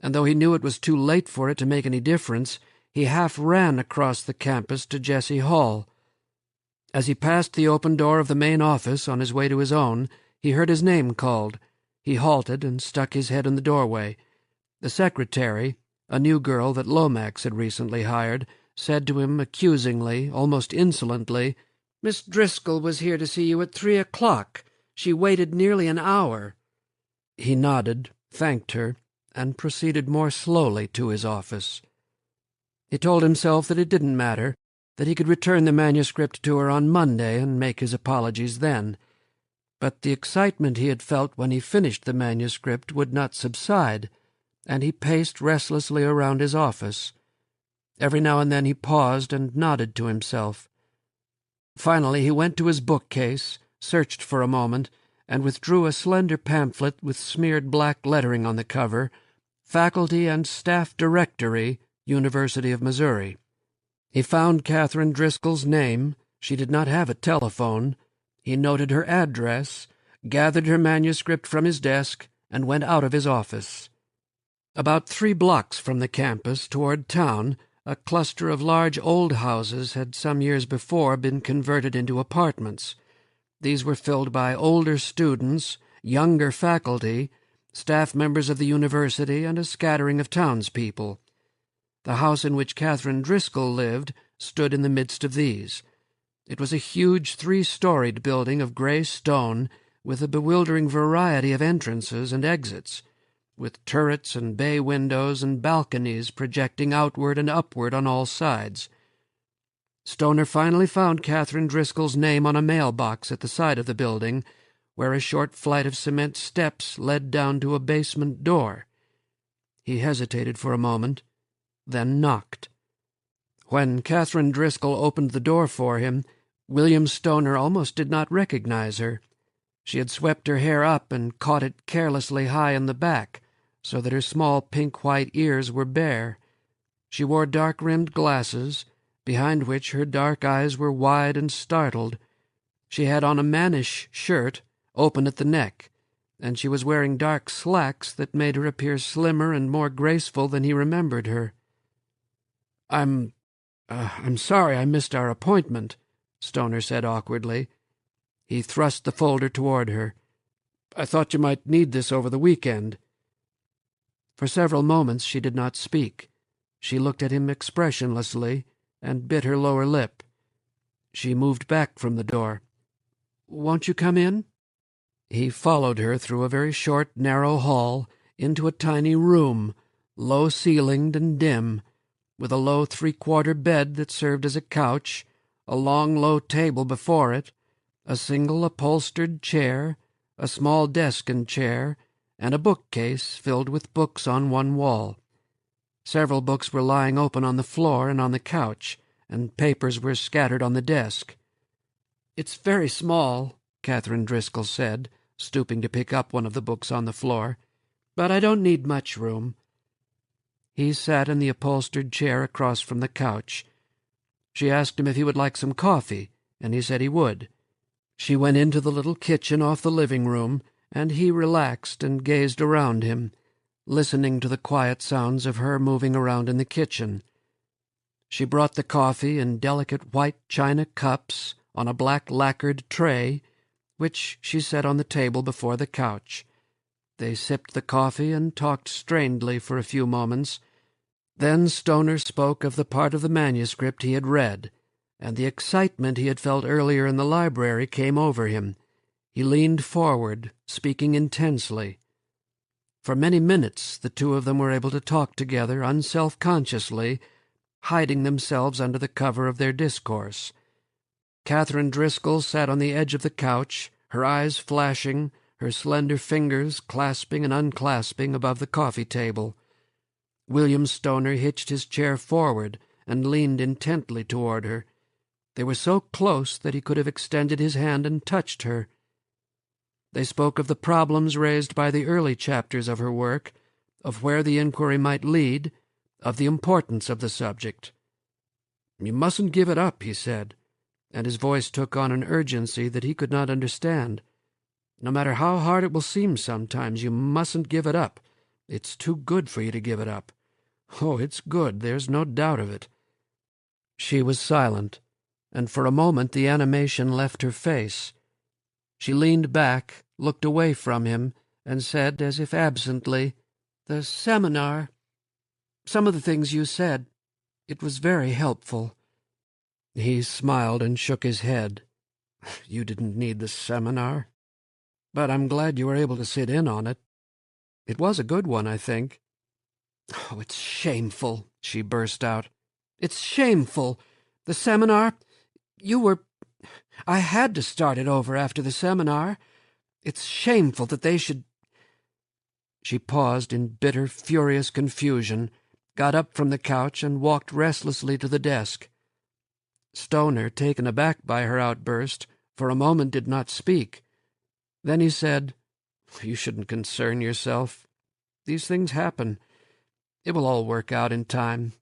And though he knew it was too late for it to make any difference, he half ran across the campus to Jesse Hall. As he passed the open door of the main office on his way to his own, he heard his name called. He halted and stuck his head in the doorway. The secretary, a new girl that Lomax had recently hired, said to him accusingly, almost insolently, "Miss Driscoll was here to see you at 3 o'clock. She waited nearly an hour." He nodded, thanked her, and proceeded more slowly to his office. He told himself that it didn't matter, that he could return the manuscript to her on Monday and make his apologies then. But the excitement he had felt when he finished the manuscript would not subside, and he paced restlessly around his office. Every now and then he paused and nodded to himself. Finally he went to his bookcase, searched for a moment, and withdrew a slender pamphlet with smeared black lettering on the cover, Faculty and Staff Directory, University of Missouri. He found Catherine Driscoll's name. She did not have a telephone. He noted her address, gathered her manuscript from his desk, and went out of his office. About 3 blocks from the campus, toward town, a cluster of large old houses had some years before been converted into apartments. These were filled by older students, younger faculty, staff members of the university, and a scattering of townspeople. The house in which Catherine Driscoll lived stood in the midst of these. It was a huge 3-storied building of gray stone with a bewildering variety of entrances and exits, with turrets and bay windows and balconies projecting outward and upward on all sides. Stoner finally found Catherine Driscoll's name on a mailbox at the side of the building, where a short flight of cement steps led down to a basement door. He hesitated for a moment, then knocked. When Catherine Driscoll opened the door for him, William Stoner almost did not recognize her. She had swept her hair up and caught it carelessly high in the back, so that her small pink-white ears were bare. She wore dark-rimmed glasses, behind which her dark eyes were wide and startled. She had on a mannish shirt, open at the neck, and she was wearing dark slacks that made her appear slimmer and more graceful than he remembered her. I'm sorry I missed our appointment," Stoner said awkwardly. He thrust the folder toward her. "I thought you might need this over the weekend." For several moments she did not speak. She looked at him expressionlessly and bit her lower lip. She moved back from the door. "Won't you come in?" He followed her through a very short, narrow hall into a tiny room, low-ceilinged and dim, with a low 3/4 bed that served as a couch, a long, low table before it, a single upholstered chair, a small desk and chair, and a bookcase filled with books on one wall. Several books were lying open on the floor and on the couch, and papers were scattered on the desk. "It's very small," Catherine Driscoll said, stooping to pick up one of the books on the floor, "but I don't need much room." He sat in the upholstered chair across from the couch. She asked him if he would like some coffee, and he said he would. She went into the little kitchen off the living room, and he relaxed and gazed around him, listening to the quiet sounds of her moving around in the kitchen. She brought the coffee in delicate white china cups on a black lacquered tray, which she set on the table before the couch. They sipped the coffee and talked strainedly for a few moments. Then Stoner spoke of the part of the manuscript he had read, and the excitement he had felt earlier in the library came over him. He leaned forward, speaking intensely. For many minutes the two of them were able to talk together unself-consciously, hiding themselves under the cover of their discourse. Catherine Driscoll sat on the edge of the couch, her eyes flashing, her slender fingers clasping and unclasping above the coffee table. William Stoner hitched his chair forward and leaned intently toward her. They were so close that he could have extended his hand and touched her. They spoke of the problems raised by the early chapters of her work, of where the inquiry might lead, of the importance of the subject. "You mustn't give it up," he said, and his voice took on an urgency that he could not understand. "No matter how hard it will seem sometimes, you mustn't give it up. It's too good for you to give it up. Oh, it's good, there's no doubt of it." She was silent, and for a moment the animation left her face. She leaned back, looked away from him, and said, as if absently, "The seminar, some of the things you said, it was very helpful." He smiled and shook his head. "You didn't need the seminar. But I'm glad you were able to sit in on it. It was a good one, I think." "Oh, it's shameful," she burst out. "It's shameful. The seminar, I had to start it over after the seminar. It's shameful that they should—" She paused in bitter, furious confusion, got up from the couch and walked restlessly to the desk. Stoner, taken aback by her outburst, for a moment did not speak. Then he said, "You shouldn't concern yourself. These things happen. It will all work out in time.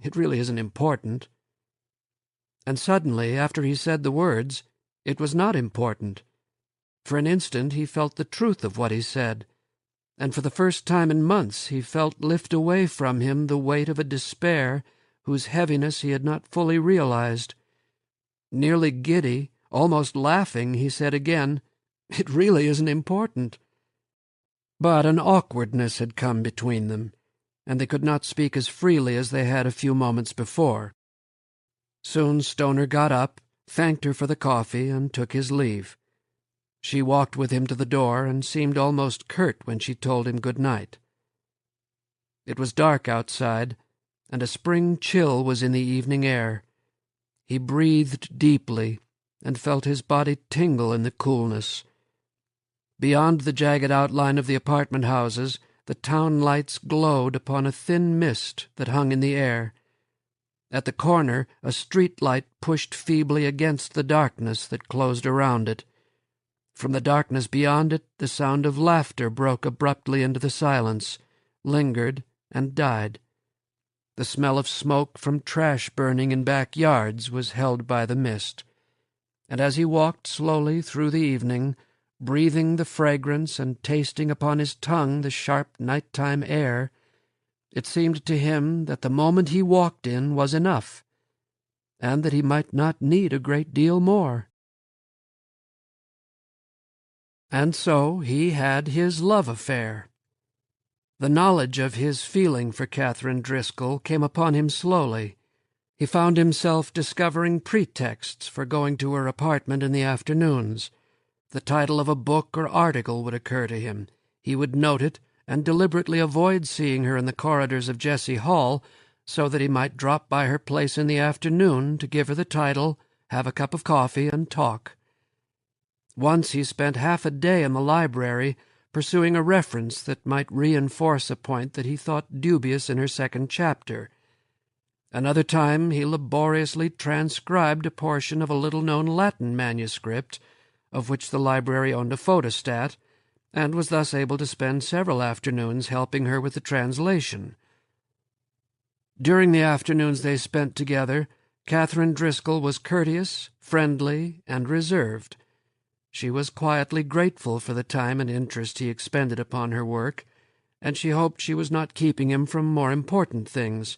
It really isn't important." And suddenly, after he said the words, it was not important. For an instant he felt the truth of what he said, and for the first time in months he felt lift away from him the weight of a despair whose heaviness he had not fully realized. Nearly giddy, almost laughing, he said again, "It really isn't important." But an awkwardness had come between them, and they could not speak as freely as they had a few moments before. Soon Stoner got up, thanked her for the coffee, and took his leave. She walked with him to the door and seemed almost curt when she told him good night. It was dark outside, and a spring chill was in the evening air. He breathed deeply and felt his body tingle in the coolness. Beyond the jagged outline of the apartment houses, the town lights glowed upon a thin mist that hung in the air. At the corner, a street light pushed feebly against the darkness that closed around it. From the darkness beyond it, the sound of laughter broke abruptly into the silence, lingered, and died. The smell of smoke from trash burning in backyards was held by the mist. And as he walked slowly through the evening, breathing the fragrance and tasting upon his tongue the sharp night-time air, it seemed to him that the moment he walked in was enough, and that he might not need a great deal more. And so he had his love affair. The knowledge of his feeling for Catherine Driscoll came upon him slowly. He found himself discovering pretexts for going to her apartment in the afternoons. The title of a book or article would occur to him. He would note it and deliberately avoid seeing her in the corridors of Jessie Hall, so that he might drop by her place in the afternoon to give her the title, have a cup of coffee, and talk. Once he spent half a day in the library, pursuing a reference that might reinforce a point that he thought dubious in her second chapter. Another time he laboriously transcribed a portion of a little-known Latin manuscript, of which the library owned a photostat, and was thus able to spend several afternoons helping her with the translation. During the afternoons they spent together, Catherine Driscoll was courteous, friendly, and reserved. She was quietly grateful for the time and interest he expended upon her work, and she hoped she was not keeping him from more important things.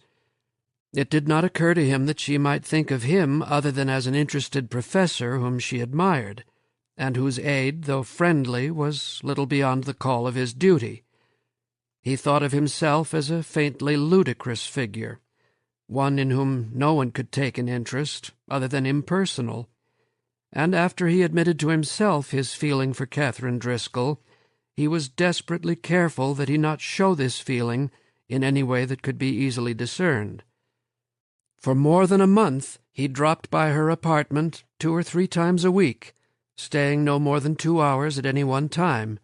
It did not occur to him that she might think of him other than as an interested professor whom she admired, and whose aid, though friendly, was little beyond the call of his duty. He thought of himself as a faintly ludicrous figure, one in whom no one could take an interest other than impersonal, and after he admitted to himself his feeling for Catherine Driscoll, he was desperately careful that he not show this feeling in any way that could be easily discerned. For more than a month he dropped by her apartment 2 or 3 times a week, staying no more than 2 hours at any one time.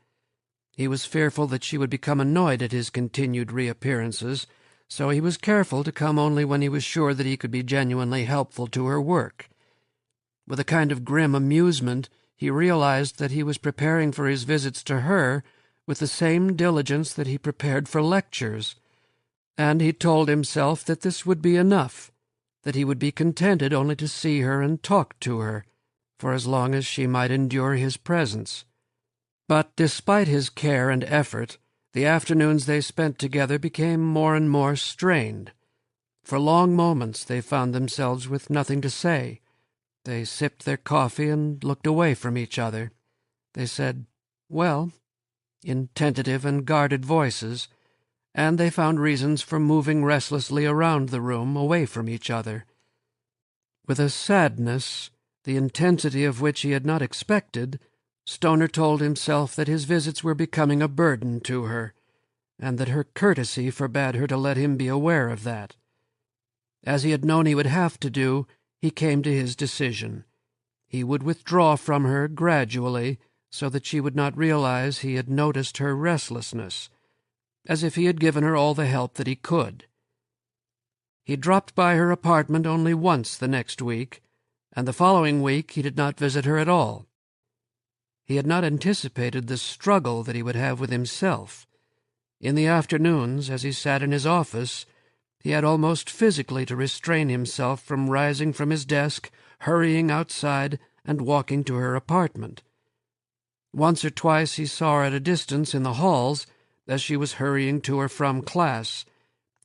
He was fearful that she would become annoyed at his continued reappearances, so he was careful to come only when he was sure that he could be genuinely helpful to her work. With a kind of grim amusement, he realized that he was preparing for his visits to her with the same diligence that he prepared for lectures, and he told himself that this would be enough, that he would be contented only to see her and talk to her, for as long as she might endure his presence. But despite his care and effort, the afternoons they spent together became more and more strained. For long moments they found themselves with nothing to say. They sipped their coffee and looked away from each other. They said, "Well," in tentative and guarded voices, and they found reasons for moving restlessly around the room away from each other. With a sadness, the intensity of which he had not expected, Stoner told himself that his visits were becoming a burden to her, and that her courtesy forbade her to let him be aware of that. As he had known he would have to do, he came to his decision. He would withdraw from her gradually, so that she would not realize he had noticed her restlessness, as if he had given her all the help that he could. He dropped by her apartment only once the next week, and the following week he did not visit her at all. He had not anticipated the struggle that he would have with himself. In the afternoons, as he sat in his office, he had almost physically to restrain himself from rising from his desk, hurrying outside, and walking to her apartment. Once or twice he saw her at a distance in the halls as she was hurrying to or from class.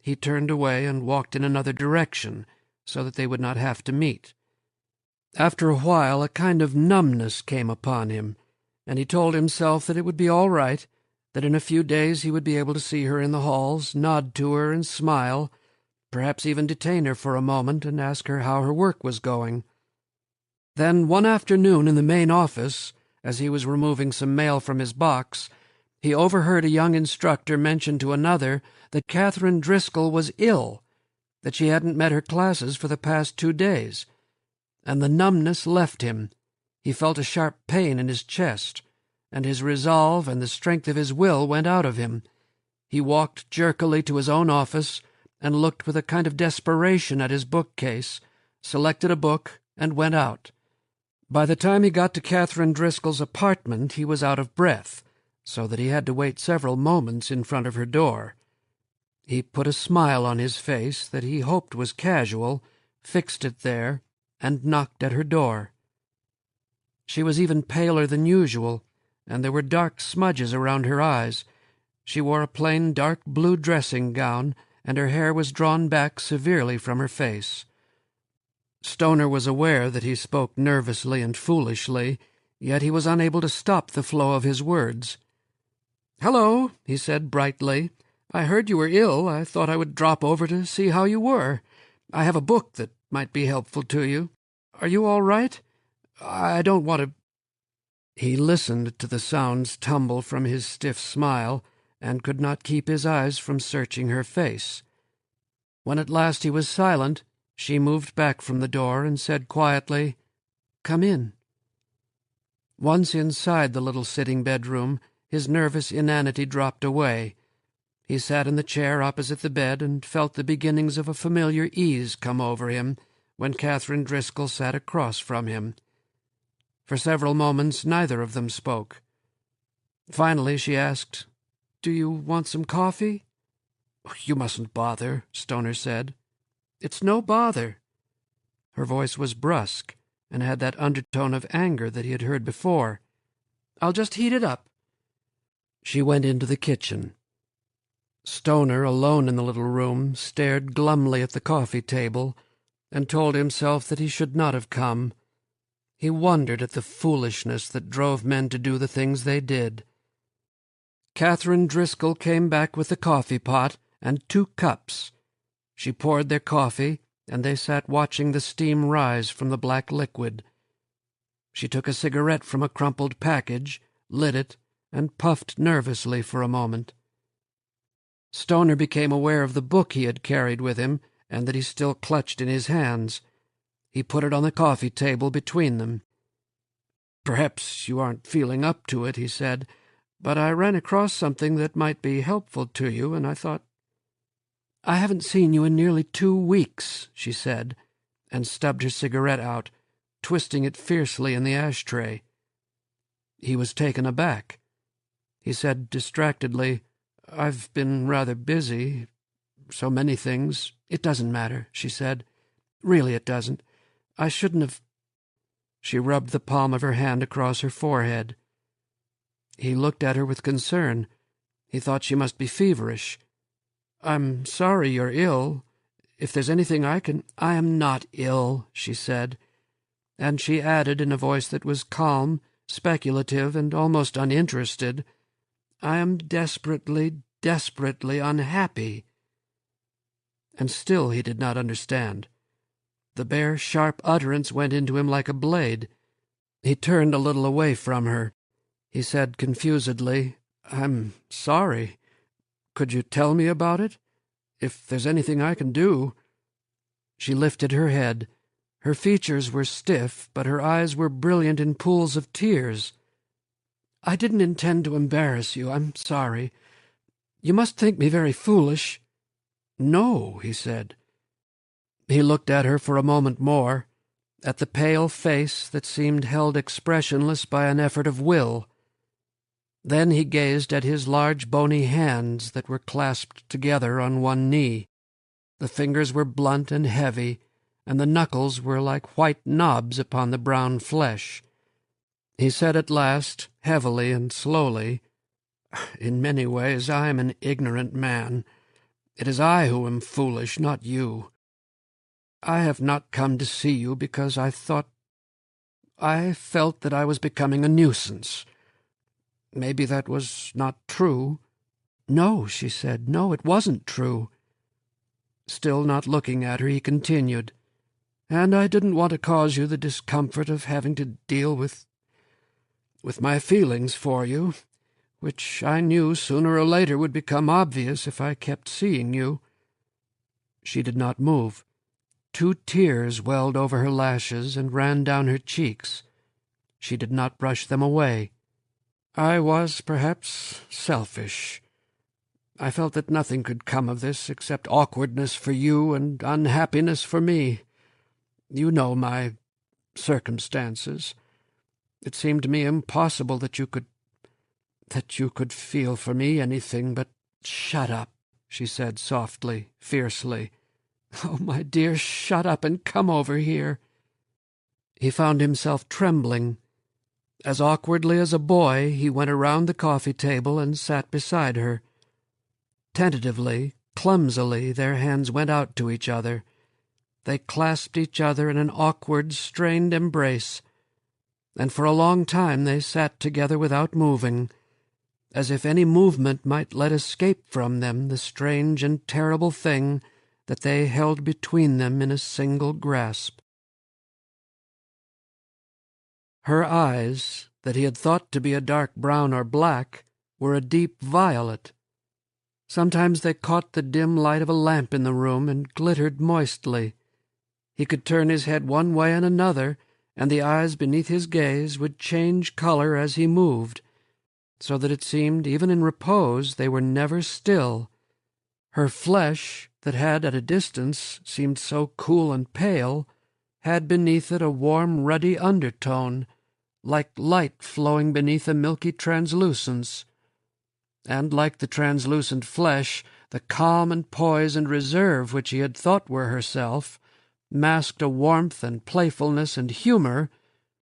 He turned away and walked in another direction so that they would not have to meet. After a while a kind of numbness came upon him, and he told himself that it would be all right, that in a few days he would be able to see her in the halls, nod to her and smile, perhaps even detain her for a moment and ask her how her work was going. Then one afternoon in the main office, as he was removing some mail from his box, he overheard a young instructor mention to another that Catherine Driscoll was ill, that she hadn't met her classes for the past 2 days, and the numbness left him. He felt a sharp pain in his chest, and his resolve and the strength of his will went out of him. He walked jerkily to his own office and looked with a kind of desperation at his bookcase, selected a book, and went out. By the time he got to Catherine Driscoll's apartment, he was out of breath, so that he had to wait several moments in front of her door. He put a smile on his face that he hoped was casual, fixed it there, and knocked at her door. She was even paler than usual, and there were dark smudges around her eyes. She wore a plain dark blue dressing gown, and her hair was drawn back severely from her face. Stoner was aware that he spoke nervously and foolishly, yet he was unable to stop the flow of his words. "Hello," he said brightly. "I heard you were ill. I thought I would drop over to see how you were. I have a book that might be helpful to you. Are you all right? I don't want to—" He listened to the sounds tumble from his stiff smile, and could not keep his eyes from searching her face. When at last he was silent, she moved back from the door and said quietly, "Come in." Once inside the little sitting bedroom, his nervous inanity dropped away. He sat in the chair opposite the bed and felt the beginnings of a familiar ease come over him when Catherine Driscoll sat across from him. For several moments neither of them spoke. Finally she asked, "Do you want some coffee?" "You mustn't bother," Stoner said. "It's no bother." Her voice was brusque and had that undertone of anger that he had heard before. "I'll just heat it up." She went into the kitchen. Stoner, alone in the little room, stared glumly at the coffee table and told himself that he should not have come. He wondered at the foolishness that drove men to do the things they did. Catherine Driscoll came back with the coffee pot and 2 cups. She poured their coffee, and they sat watching the steam rise from the black liquid. She took a cigarette from a crumpled package, lit it, and puffed nervously for a moment. Stoner became aware of the book he had carried with him and that he still clutched in his hands. He put it on the coffee table between them. "Perhaps you aren't feeling up to it," he said, "but I ran across something that might be helpful to you, and I thought—" "I haven't seen you in nearly 2 weeks," she said, and stubbed her cigarette out, twisting it fiercely in the ashtray. He was taken aback. He said distractedly, "I've been rather busy. So many things. It doesn't matter," she said. "Really it doesn't. I shouldn't have—" She rubbed the palm of her hand across her forehead. He looked at her with concern. He thought she must be feverish. "I'm sorry you're ill. If there's anything I can—" "I am not ill," she said, and she added in a voice that was calm, speculative, and almost uninterested, "I am desperately, desperately unhappy." And still he did not understand. The bare, sharp utterance went into him like a blade. He turned a little away from her. He said confusedly, "I'm sorry. Could you tell me about it? If there's anything I can do—" She lifted her head. Her features were stiff, but her eyes were brilliant in pools of tears. "I didn't intend to embarrass you. I'm sorry. You must think me very foolish." "No," he said. He looked at her for a moment more, at the pale face that seemed held expressionless by an effort of will. Then he gazed at his large bony hands that were clasped together on one knee. The fingers were blunt and heavy, and the knuckles were like white knobs upon the brown flesh. He said at last, heavily and slowly, "In many ways I am an ignorant man. It is I who am foolish, not you. I have not come to see you because I felt that I was becoming a nuisance. Maybe that was not true." "No," she said, "no, it wasn't true." Still not looking at her, he continued, "And I didn't want to cause you the discomfort of having to deal with my feelings for you, which I knew sooner or later would become obvious if I kept seeing you." She did not move. 2 tears welled over her lashes and ran down her cheeks. She did not brush them away. "I was perhaps selfish. I felt that nothing could come of this except awkwardness for you and unhappiness for me. You know my circumstances. It seemed to me impossible that you could feel for me anything but—" "Shut up," she said softly, fiercely. "Oh, my dear, shut up and come over here." He found himself trembling. As awkwardly as a boy, he went around the coffee table and sat beside her. Tentatively, clumsily, their hands went out to each other. They clasped each other in an awkward, strained embrace, and for a long time they sat together without moving, as if any movement might let escape from them the strange and terrible thing that they held between them in a single grasp. Her eyes, that he had thought to be a dark brown or black, were a deep violet. Sometimes they caught the dim light of a lamp in the room and glittered moistly. He could turn his head one way and another, and the eyes beneath his gaze would change color as he moved, so that it seemed, even in repose, they were never still. Her flesh, that had at a distance seemed so cool and pale, had beneath it a warm, ruddy undertone, like light flowing beneath a milky translucence. And like the translucent flesh, the calm and poise and reserve which he had thought were herself masked a warmth and playfulness and humor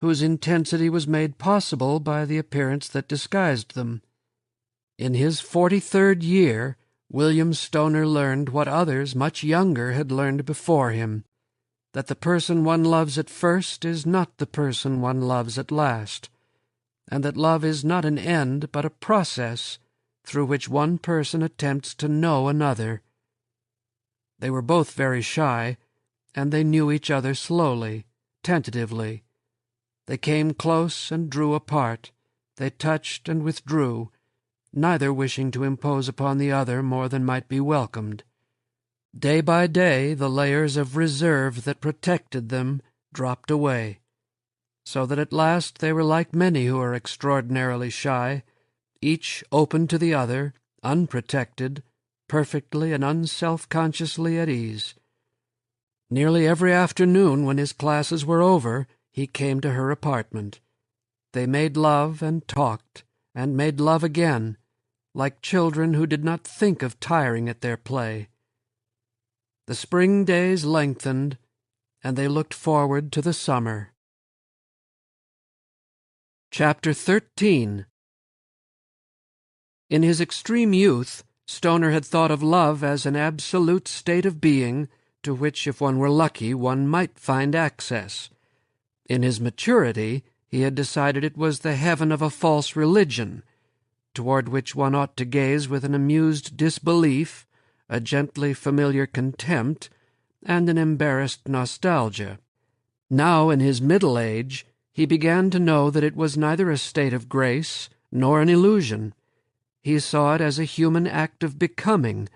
whose intensity was made possible by the appearance that disguised them. In his 43rd year, William Stoner learned what others much younger had learned before him, that the person one loves at first is not the person one loves at last, and that love is not an end but a process through which one person attempts to know another. They were both very shy, and they knew each other slowly, tentatively. They came close and drew apart. They touched and withdrew, neither wishing to impose upon the other more than might be welcomed. Day by day the layers of reserve that protected them dropped away, so that at last they were like many who are extraordinarily shy, each open to the other, unprotected, perfectly and unself-consciously at ease. Nearly every afternoon when his classes were over, he came to her apartment. They made love and talked, and made love again, like children who did not think of tiring at their play. The spring days lengthened, and they looked forward to the summer. Chapter 13. In his extreme youth, Stoner had thought of love as an absolute state of being to which, if one were lucky, one might find access. In his maturity, he had decided it was the heaven of a false religion, toward which one ought to gaze with an amused disbelief, a gently familiar contempt, and an embarrassed nostalgia. Now, in his middle age, he began to know that it was neither a state of grace nor an illusion. He saw it as a human act of becoming,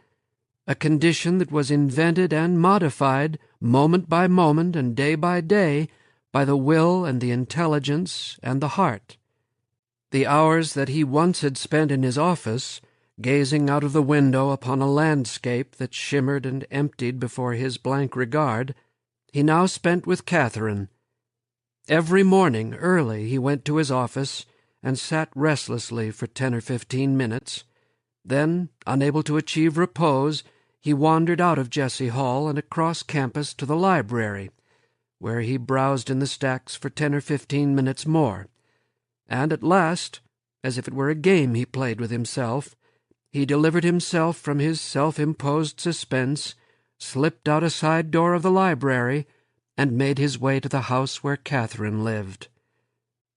a condition that was invented and modified, moment by moment and day by day, by the will and the intelligence and the heart. The hours that he once had spent in his office, gazing out of the window upon a landscape that shimmered and emptied before his blank regard, he now spent with Catherine. Every morning, early, he went to his office, and sat restlessly for 10 or 15 minutes. Then, unable to achieve repose, he wandered out of Jesse Hall and across campus to the library, where he browsed in the stacks for 10 or 15 minutes more. And at last, as if it were a game he played with himself, he delivered himself from his self-imposed suspense, slipped out a side door of the library, and made his way to the house where Catherine lived.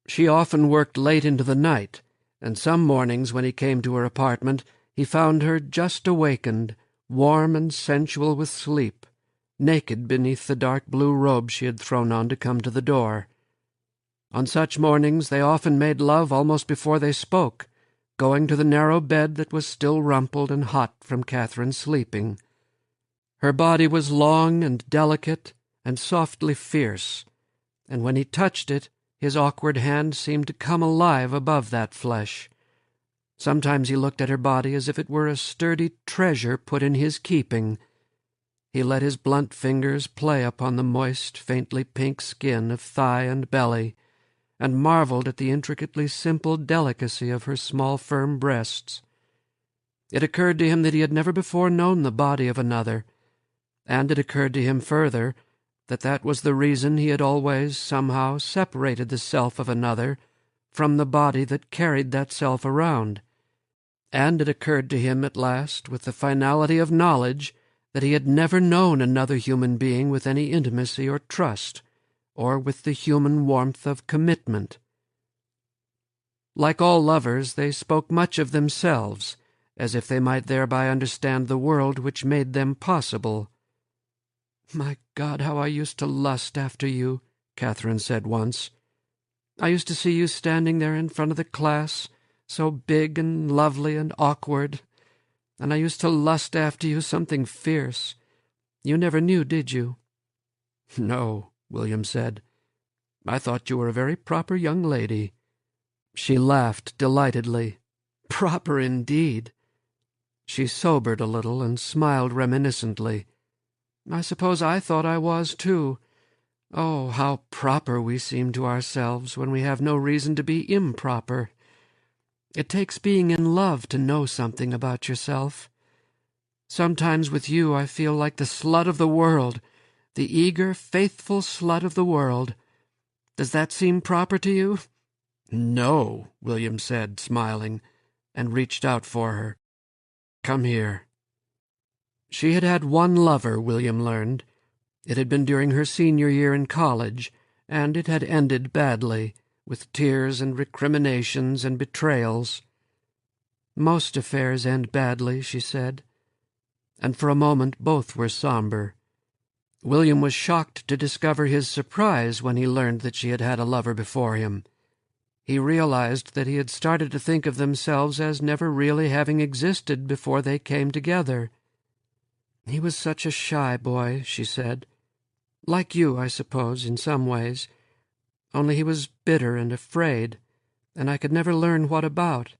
She often worked late into the night, and some mornings when he came to her apartment he found her just awakened, warm and sensual with sleep, naked beneath the dark blue robe she had thrown on to come to the door. On such mornings they often made love almost before they spoke, going to the narrow bed that was still rumpled and hot from Catherine's sleeping. Her body was long and delicate and softly fierce, and when he touched it, his awkward hand seemed to come alive above that flesh. Sometimes he looked at her body as if it were a sturdy treasure put in his keeping. He let his blunt fingers play upon the moist, faintly pink skin of thigh and belly, and marveled at the intricately simple delicacy of her small, firm breasts. It occurred to him that he had never before known the body of another, and it occurred to him further that that was the reason he had always somehow separated the self of another from the body that carried that self around. And it occurred to him at last, with the finality of knowledge, that he had never known another human being with any intimacy or trust, or with the human warmth of commitment. Like all lovers, they spoke much of themselves, as if they might thereby understand the world which made them possible. "My God, how I used to lust after you," Catherine said once. "I used to see you standing there in front of the class, so big and lovely and awkward, and I used to lust after you something fierce. You never knew, did you?" "No," William said. "I thought you were a very proper young lady." She laughed delightedly. "Proper indeed." She sobered a little and smiled reminiscently. "I suppose I thought I was, too. Oh, how proper we seem to ourselves when we have no reason to be improper. It takes being in love to know something about yourself. Sometimes with you I feel like the slut of the world, the eager, faithful slut of the world. Does that seem proper to you?" "No," William said, smiling, and reached out for her. "Come here." She had had one lover, William learned. It had been during her senior year in college, and it had ended badly, with tears and recriminations and betrayals. "Most affairs end badly," she said. And for a moment both were somber. William was shocked to discover his surprise when he learned that she had had a lover before him. He realized that he had started to think of themselves as never really having existed before they came together. "He was such a shy boy," she said. "Like you, I suppose, in some ways. Only he was bitter and afraid, and I could never learn what about.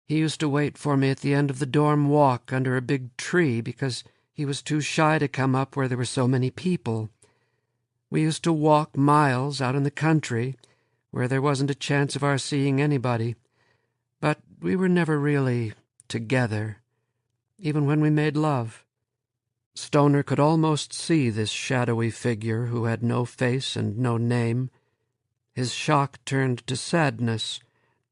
He used to wait for me at the end of the dorm walk under a big tree because he was too shy to come up where there were so many people. We used to walk miles out in the country, where there wasn't a chance of our seeing anybody. But we were never really together, even when we made love." Stoner could almost see this shadowy figure who had no face and no name. His shock turned to sadness,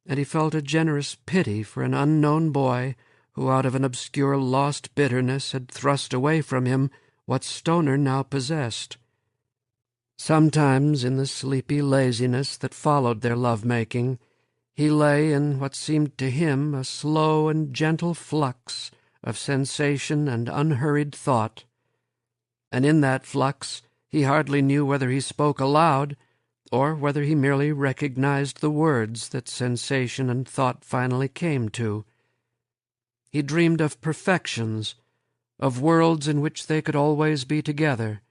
and he felt a generous pity for an unknown boy who out of an obscure lost bitterness had thrust away from him what Stoner now possessed. Sometimes in the sleepy laziness that followed their love-making, he lay in what seemed to him a slow and gentle flux of sensation and unhurried thought. And in that flux he hardly knew whether he spoke aloud or whether he merely recognized the words that sensation and thought finally came to. He dreamed of perfections, of worlds in which they could always be together,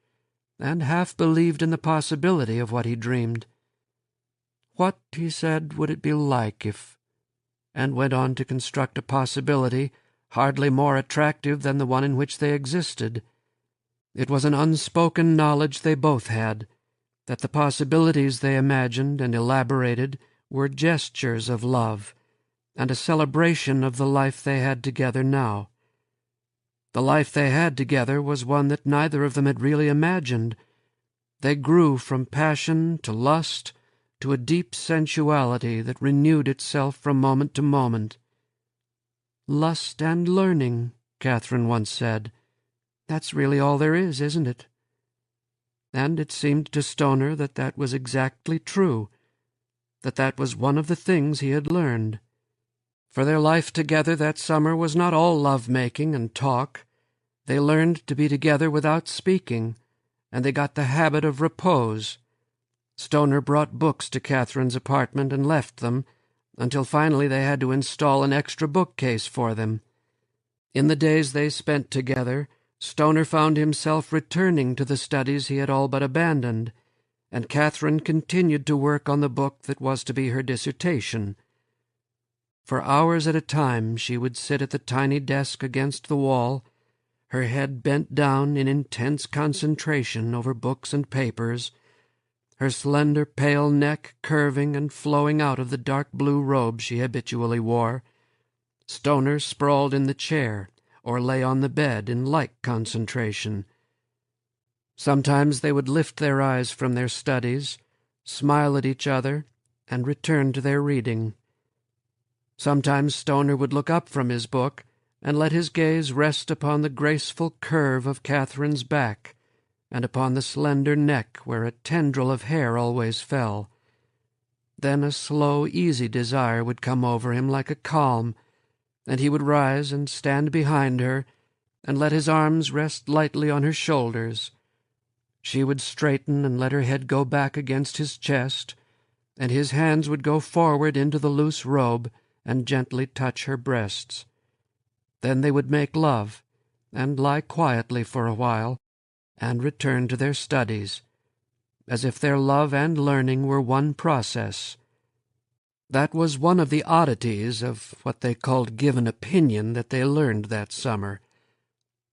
and half believed in the possibility of what he dreamed. What, he said, would it be like if... and went on to construct a possibility hardly more attractive than the one in which they existed. It was an unspoken knowledge they both had, that the possibilities they imagined and elaborated were gestures of love and a celebration of the life they had together now. The life they had together was one that neither of them had really imagined. They grew from passion to lust to a deep sensuality that renewed itself from moment to moment. "Lust and learning," Catherine once said. "That's really all there is, isn't it?" And it seemed to Stoner that that was exactly true, that that was one of the things he had learned. For their life together that summer was not all love-making and talk. They learned to be together without speaking, and they got the habit of repose. Stoner brought books to Catherine's apartment and left them, until finally they had to install an extra bookcase for them. In the days they spent together, Stoner found himself returning to the studies he had all but abandoned, and Catherine continued to work on the book that was to be her dissertation. For hours at a time she would sit at the tiny desk against the wall, her head bent down in intense concentration over books and papers, her slender pale neck curving and flowing out of the dark blue robe she habitually wore. Stoner sprawled in the chair or lay on the bed in like concentration. Sometimes they would lift their eyes from their studies, smile at each other, and return to their reading. Sometimes Stoner would look up from his book and let his gaze rest upon the graceful curve of Catherine's back and upon the slender neck where a tendril of hair always fell. Then a slow, easy desire would come over him like a calm, and he would rise and stand behind her and let his arms rest lightly on her shoulders. She would straighten and let her head go back against his chest, and his hands would go forward into the loose robe and gently touch her breasts. Then they would make love, and lie quietly for a while, and return to their studies, as if their love and learning were one process. That was one of the oddities of what they called given opinion that they learned that summer.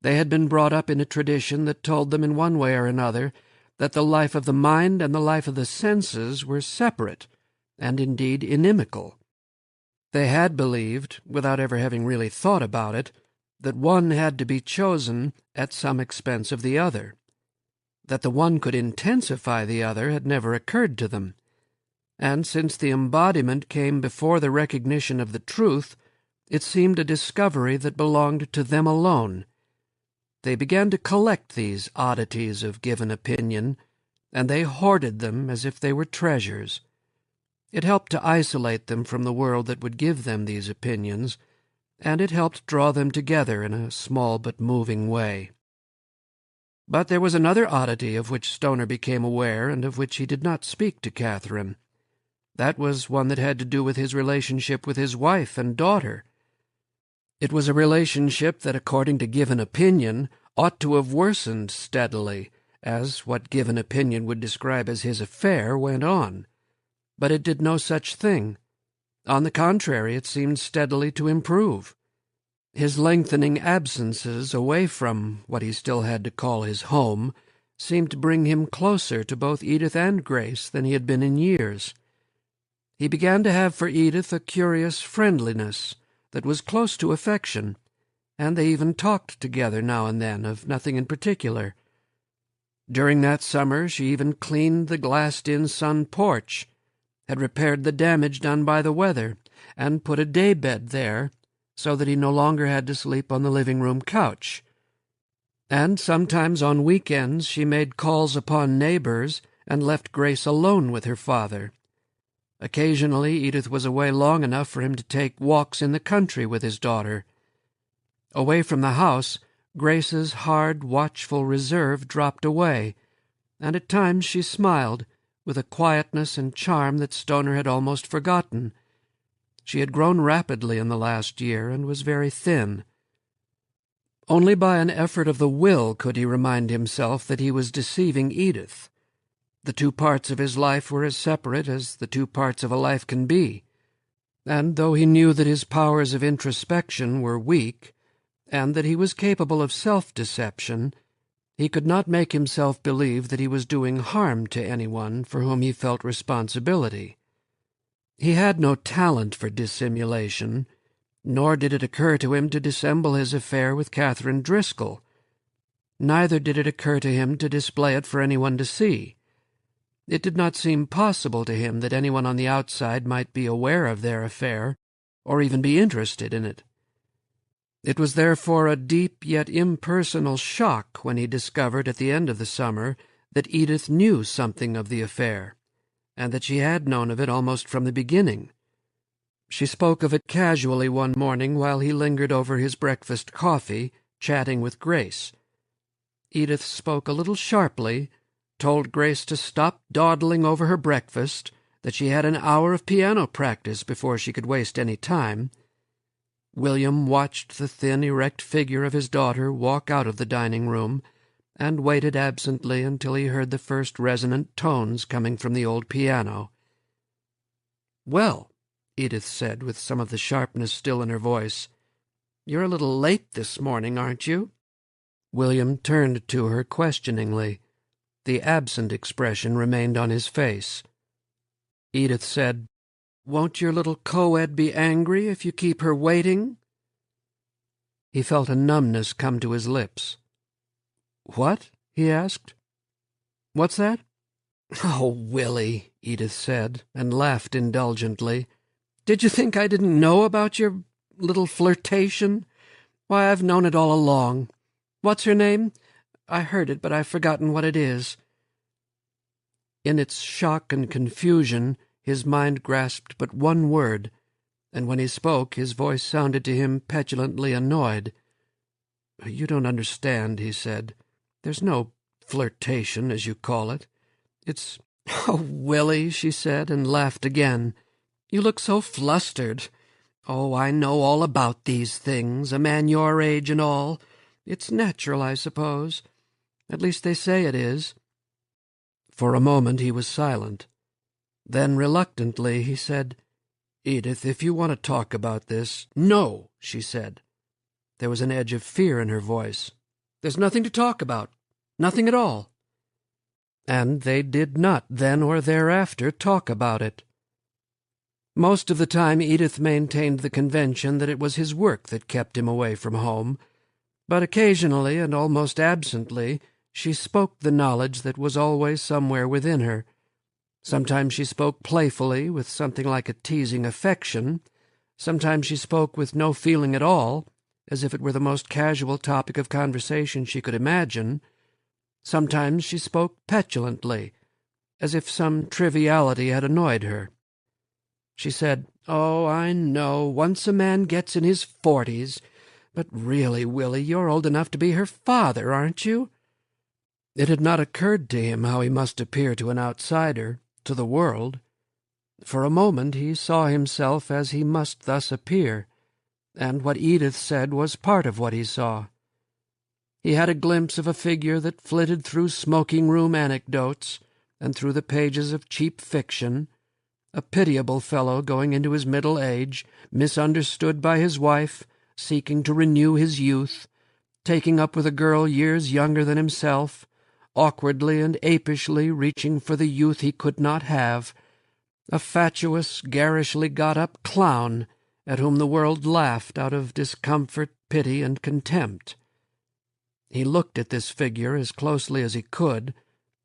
They had been brought up in a tradition that told them in one way or another that the life of the mind and the life of the senses were separate, and indeed inimical. They had believed, without ever having really thought about it, that one had to be chosen at some expense of the other. That the one could intensify the other had never occurred to them. And since the embodiment came before the recognition of the truth, it seemed a discovery that belonged to them alone. They began to collect these oddities of given opinion, and they hoarded them as if they were treasures. It helped to isolate them from the world that would give them these opinions, and it helped draw them together in a small but moving way. But there was another oddity of which Stoner became aware and of which he did not speak to Catherine. That was one that had to do with his relationship with his wife and daughter. It was a relationship that, according to given opinion, ought to have worsened steadily, as what given opinion would describe as his affair went on. But it did no such thing. On the contrary, it seemed steadily to improve. His lengthening absences away from what he still had to call his home seemed to bring him closer to both Edith and Grace than he had been in years. He began to have for Edith a curious friendliness that was close to affection, and they even talked together now and then of nothing in particular. During that summer she even cleaned the glassed-in sun porch, had repaired the damage done by the weather, and put a day-bed there, so that he no longer had to sleep on the living-room couch. And sometimes on weekends she made calls upon neighbors and left Grace alone with her father. Occasionally Edith was away long enough for him to take walks in the country with his daughter. Away from the house, Grace's hard, watchful reserve dropped away, and at times she smiled, with a quietness and charm that Stoner had almost forgotten. She had grown rapidly in the last year and was very thin. Only by an effort of the will could he remind himself that he was deceiving Edith. The two parts of his life were as separate as the two parts of a life can be, and though he knew that his powers of introspection were weak, and that he was capable of self-deception, he could not make himself believe that he was doing harm to anyone for whom he felt responsibility. He had no talent for dissimulation, nor did it occur to him to dissemble his affair with Catherine Driscoll. Neither did it occur to him to display it for anyone to see. It did not seem possible to him that anyone on the outside might be aware of their affair, or even be interested in it. It was therefore a deep yet impersonal shock when he discovered at the end of the summer that Edith knew something of the affair, and that she had known of it almost from the beginning. She spoke of it casually one morning while he lingered over his breakfast coffee, chatting with Grace. Edith spoke a little sharply, told Grace to stop dawdling over her breakfast, that she had an hour of piano practice before she could waste any time. William watched the thin, erect figure of his daughter walk out of the dining-room, and waited absently until he heard the first resonant tones coming from the old piano. "Well," Edith said, with some of the sharpness still in her voice, "you're a little late this morning, aren't you?" William turned to her questioningly. The absent expression remained on his face. Edith said, "Won't your little co-ed be angry if you keep her waiting?" He felt a numbness come to his lips. "What?" he asked. "What's that?" "Oh, Willie," Edith said, and laughed indulgently. "Did you think I didn't know about your little flirtation? Why, I've known it all along. What's her name? I heard it, but I've forgotten what it is." In its shock and confusion, his mind grasped but one word, and when he spoke, his voice sounded to him petulantly annoyed. "You don't understand," he said. "There's no flirtation, as you call it. It's—" "Oh, Willie," she said, and laughed again. "You look so flustered. Oh, I know all about these things, a man your age and all. It's natural, I suppose. At least they say it is." For a moment he was silent. Then, reluctantly, he said, "Edith, if you want to talk about this—" "No," she said. There was an edge of fear in her voice. "There's nothing to talk about. Nothing at all." And they did not then or thereafter talk about it. Most of the time Edith maintained the convention that it was his work that kept him away from home, but occasionally and almost absently she spoke the knowledge that was always somewhere within her. Sometimes she spoke playfully, with something like a teasing affection. Sometimes she spoke with no feeling at all, as if it were the most casual topic of conversation she could imagine. Sometimes she spoke petulantly, as if some triviality had annoyed her. She said, "Oh, I know, once a man gets in his 40s, but really, Willie, you're old enough to be her father, aren't you?" It had not occurred to him how he must appear to an outsider, to the world. For a moment he saw himself as he must thus appear, and what Edith said was part of what he saw. He had a glimpse of a figure that flitted through smoking-room anecdotes and through the pages of cheap fiction, a pitiable fellow going into his middle age, misunderstood by his wife, seeking to renew his youth, taking up with a girl years younger than himself, awkwardly and apishly reaching for the youth he could not have, a fatuous, garishly got-up clown at whom the world laughed out of discomfort, pity, and contempt. He looked at this figure as closely as he could,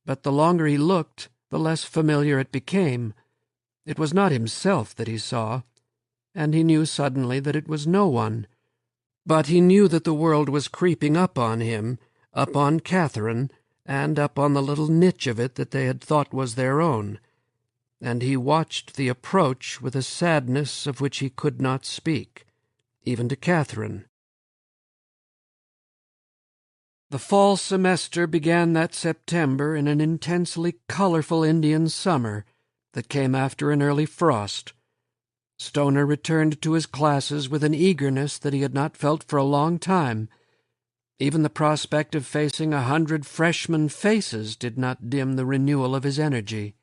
but the longer he looked, the less familiar it became. It was not himself that he saw, and he knew suddenly that it was no one. But he knew that the world was creeping up on him, up on Catherine, and up on the little niche of it that they had thought was their own, and he watched the approach with a sadness of which he could not speak, even to Catherine. The fall semester began that September in an intensely colorful Indian summer that came after an early frost. Stoner returned to his classes with an eagerness that he had not felt for a long time. Even the prospect of facing 100 freshman faces did not dim the renewal of his energy.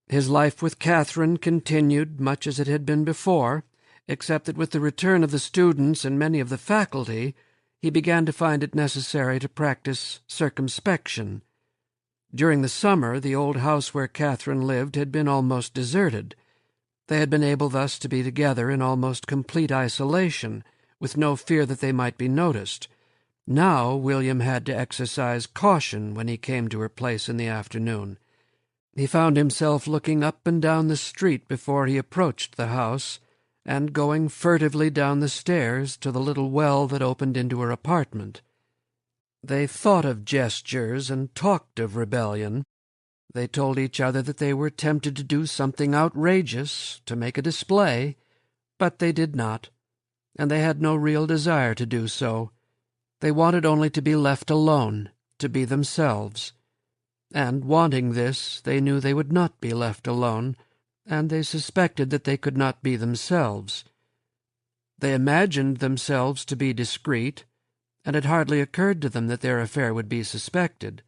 His life with Catherine continued much as it had been before, except that with the return of the students and many of the faculty, he began to find it necessary to practice circumspection. During the summer, the old house where Catherine lived had been almost deserted. They had been able thus to be together in almost complete isolation, with no fear that they might be noticed. Now William had to exercise caution when he came to her place in the afternoon. He found himself looking up and down the street before he approached the house, and going furtively down the stairs to the little well that opened into her apartment. They thought of gestures and talked of rebellion. They told each other that they were tempted to do something outrageous, to make a display, but they did not, and they had no real desire to do so. They wanted only to be left alone, to be themselves. And wanting this, they knew they would not be left alone, and they suspected that they could not be themselves. They imagined themselves to be discreet, and it hardly occurred to them that their affair would be suspected.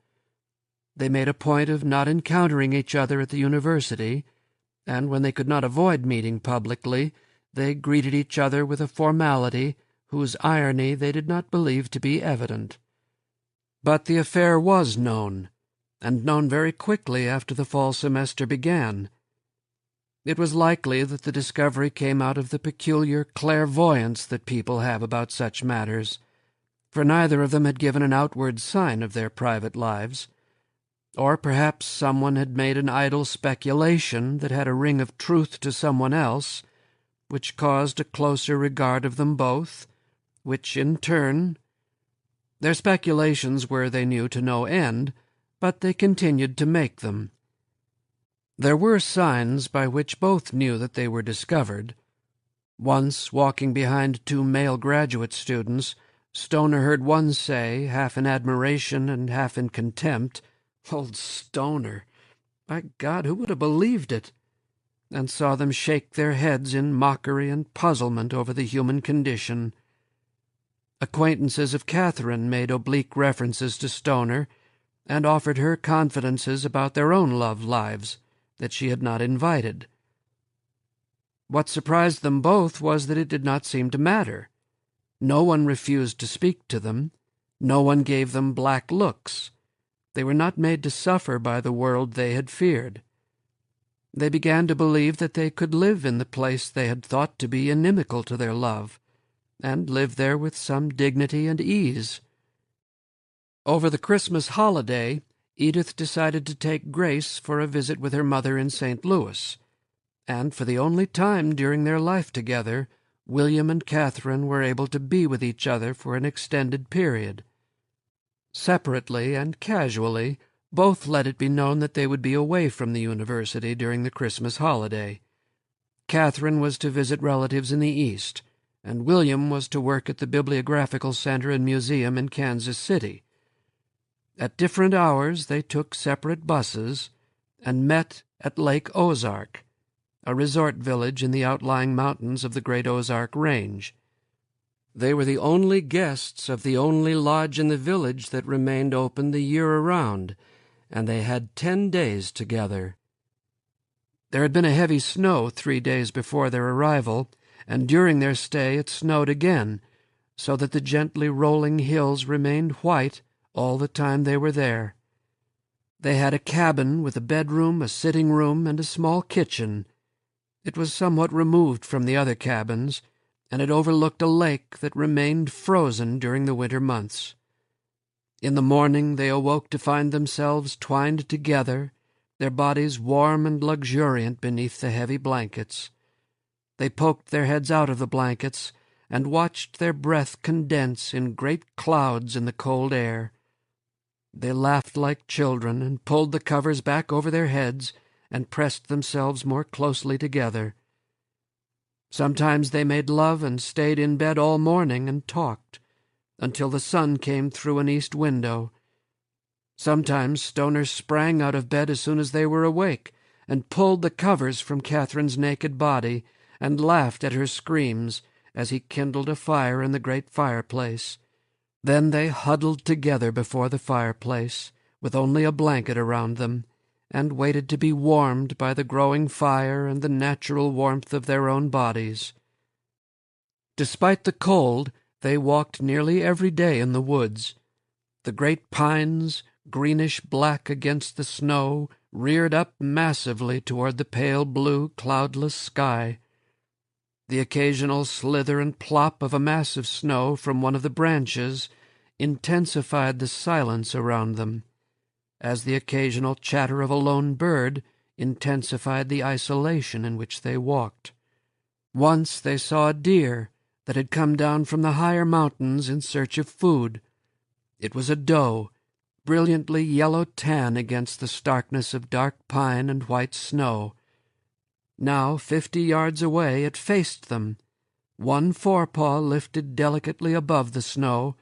They made a point of not encountering each other at the university, and when they could not avoid meeting publicly, they greeted each other with a formality whose irony they did not believe to be evident. But the affair was known, and known very quickly after the fall semester began. It was likely that the discovery came out of the peculiar clairvoyance that people have about such matters, for neither of them had given an outward sign of their private lives. Or perhaps someone had made an idle speculation that had a ring of truth to someone else, which caused a closer regard of them both, which in turn— Their speculations were, they knew, to no end, but they continued to make them. There were signs by which both knew that they were discovered. Once, walking behind two male graduate students, Stoner heard one say, half in admiration and half in contempt, "Old Stoner! By God, who would have believed it?" and saw them shake their heads in mockery and puzzlement over the human condition. Acquaintances of Catherine made oblique references to Stoner, and offered her confidences about their own love lives that she had not invited. What surprised them both was that it did not seem to matter. No one refused to speak to them. No one gave them black looks. They were not made to suffer by the world they had feared. They began to believe that they could live in the place they had thought to be inimical to their love, and live there with some dignity and ease. Over the Christmas holiday, Edith decided to take Grace for a visit with her mother in St. Louis, and for the only time during their life together, William and Catherine were able to be with each other for an extended period. Separately and casually, both let it be known that they would be away from the university during the Christmas holiday. Catherine was to visit relatives in the East, and William was to work at the Bibliographical Center and Museum in Kansas City. At different hours they took separate buses and met at Lake Ozark, a resort village in the outlying mountains of the Great Ozark Range. They were the only guests of the only lodge in the village that remained open the year around, and they had 10 days together. There had been a heavy snow 3 days before their arrival, and during their stay it snowed again, so that the gently rolling hills remained white all the time they were there. They had a cabin with a bedroom, a sitting room, and a small kitchen. It was somewhat removed from the other cabins, and it overlooked a lake that remained frozen during the winter months. In the morning they awoke to find themselves twined together, their bodies warm and luxuriant beneath the heavy blankets. They poked their heads out of the blankets and watched their breath condense in great clouds in the cold air. They laughed like children and pulled the covers back over their heads and pressed themselves more closely together. Sometimes they made love and stayed in bed all morning and talked, until the sun came through an east window. Sometimes Stoner sprang out of bed as soon as they were awake, and pulled the covers from Catherine's naked body, and laughed at her screams as he kindled a fire in the great fireplace. Then they huddled together before the fireplace, with only a blanket around them, and waited to be warmed by the growing fire and the natural warmth of their own bodies. Despite the cold, they walked nearly every day in the woods. The great pines, greenish-black against the snow, reared up massively toward the pale blue, cloudless sky. The occasional slither and plop of a mass of snow from one of the branches intensified the silence around them, as the occasional chatter of a lone bird intensified the isolation in which they walked. Once they saw a deer that had come down from the higher mountains in search of food. It was a doe, brilliantly yellow-tan against the starkness of dark pine and white snow. Now, 50 yards away, it faced them, one forepaw lifted delicately above the snow,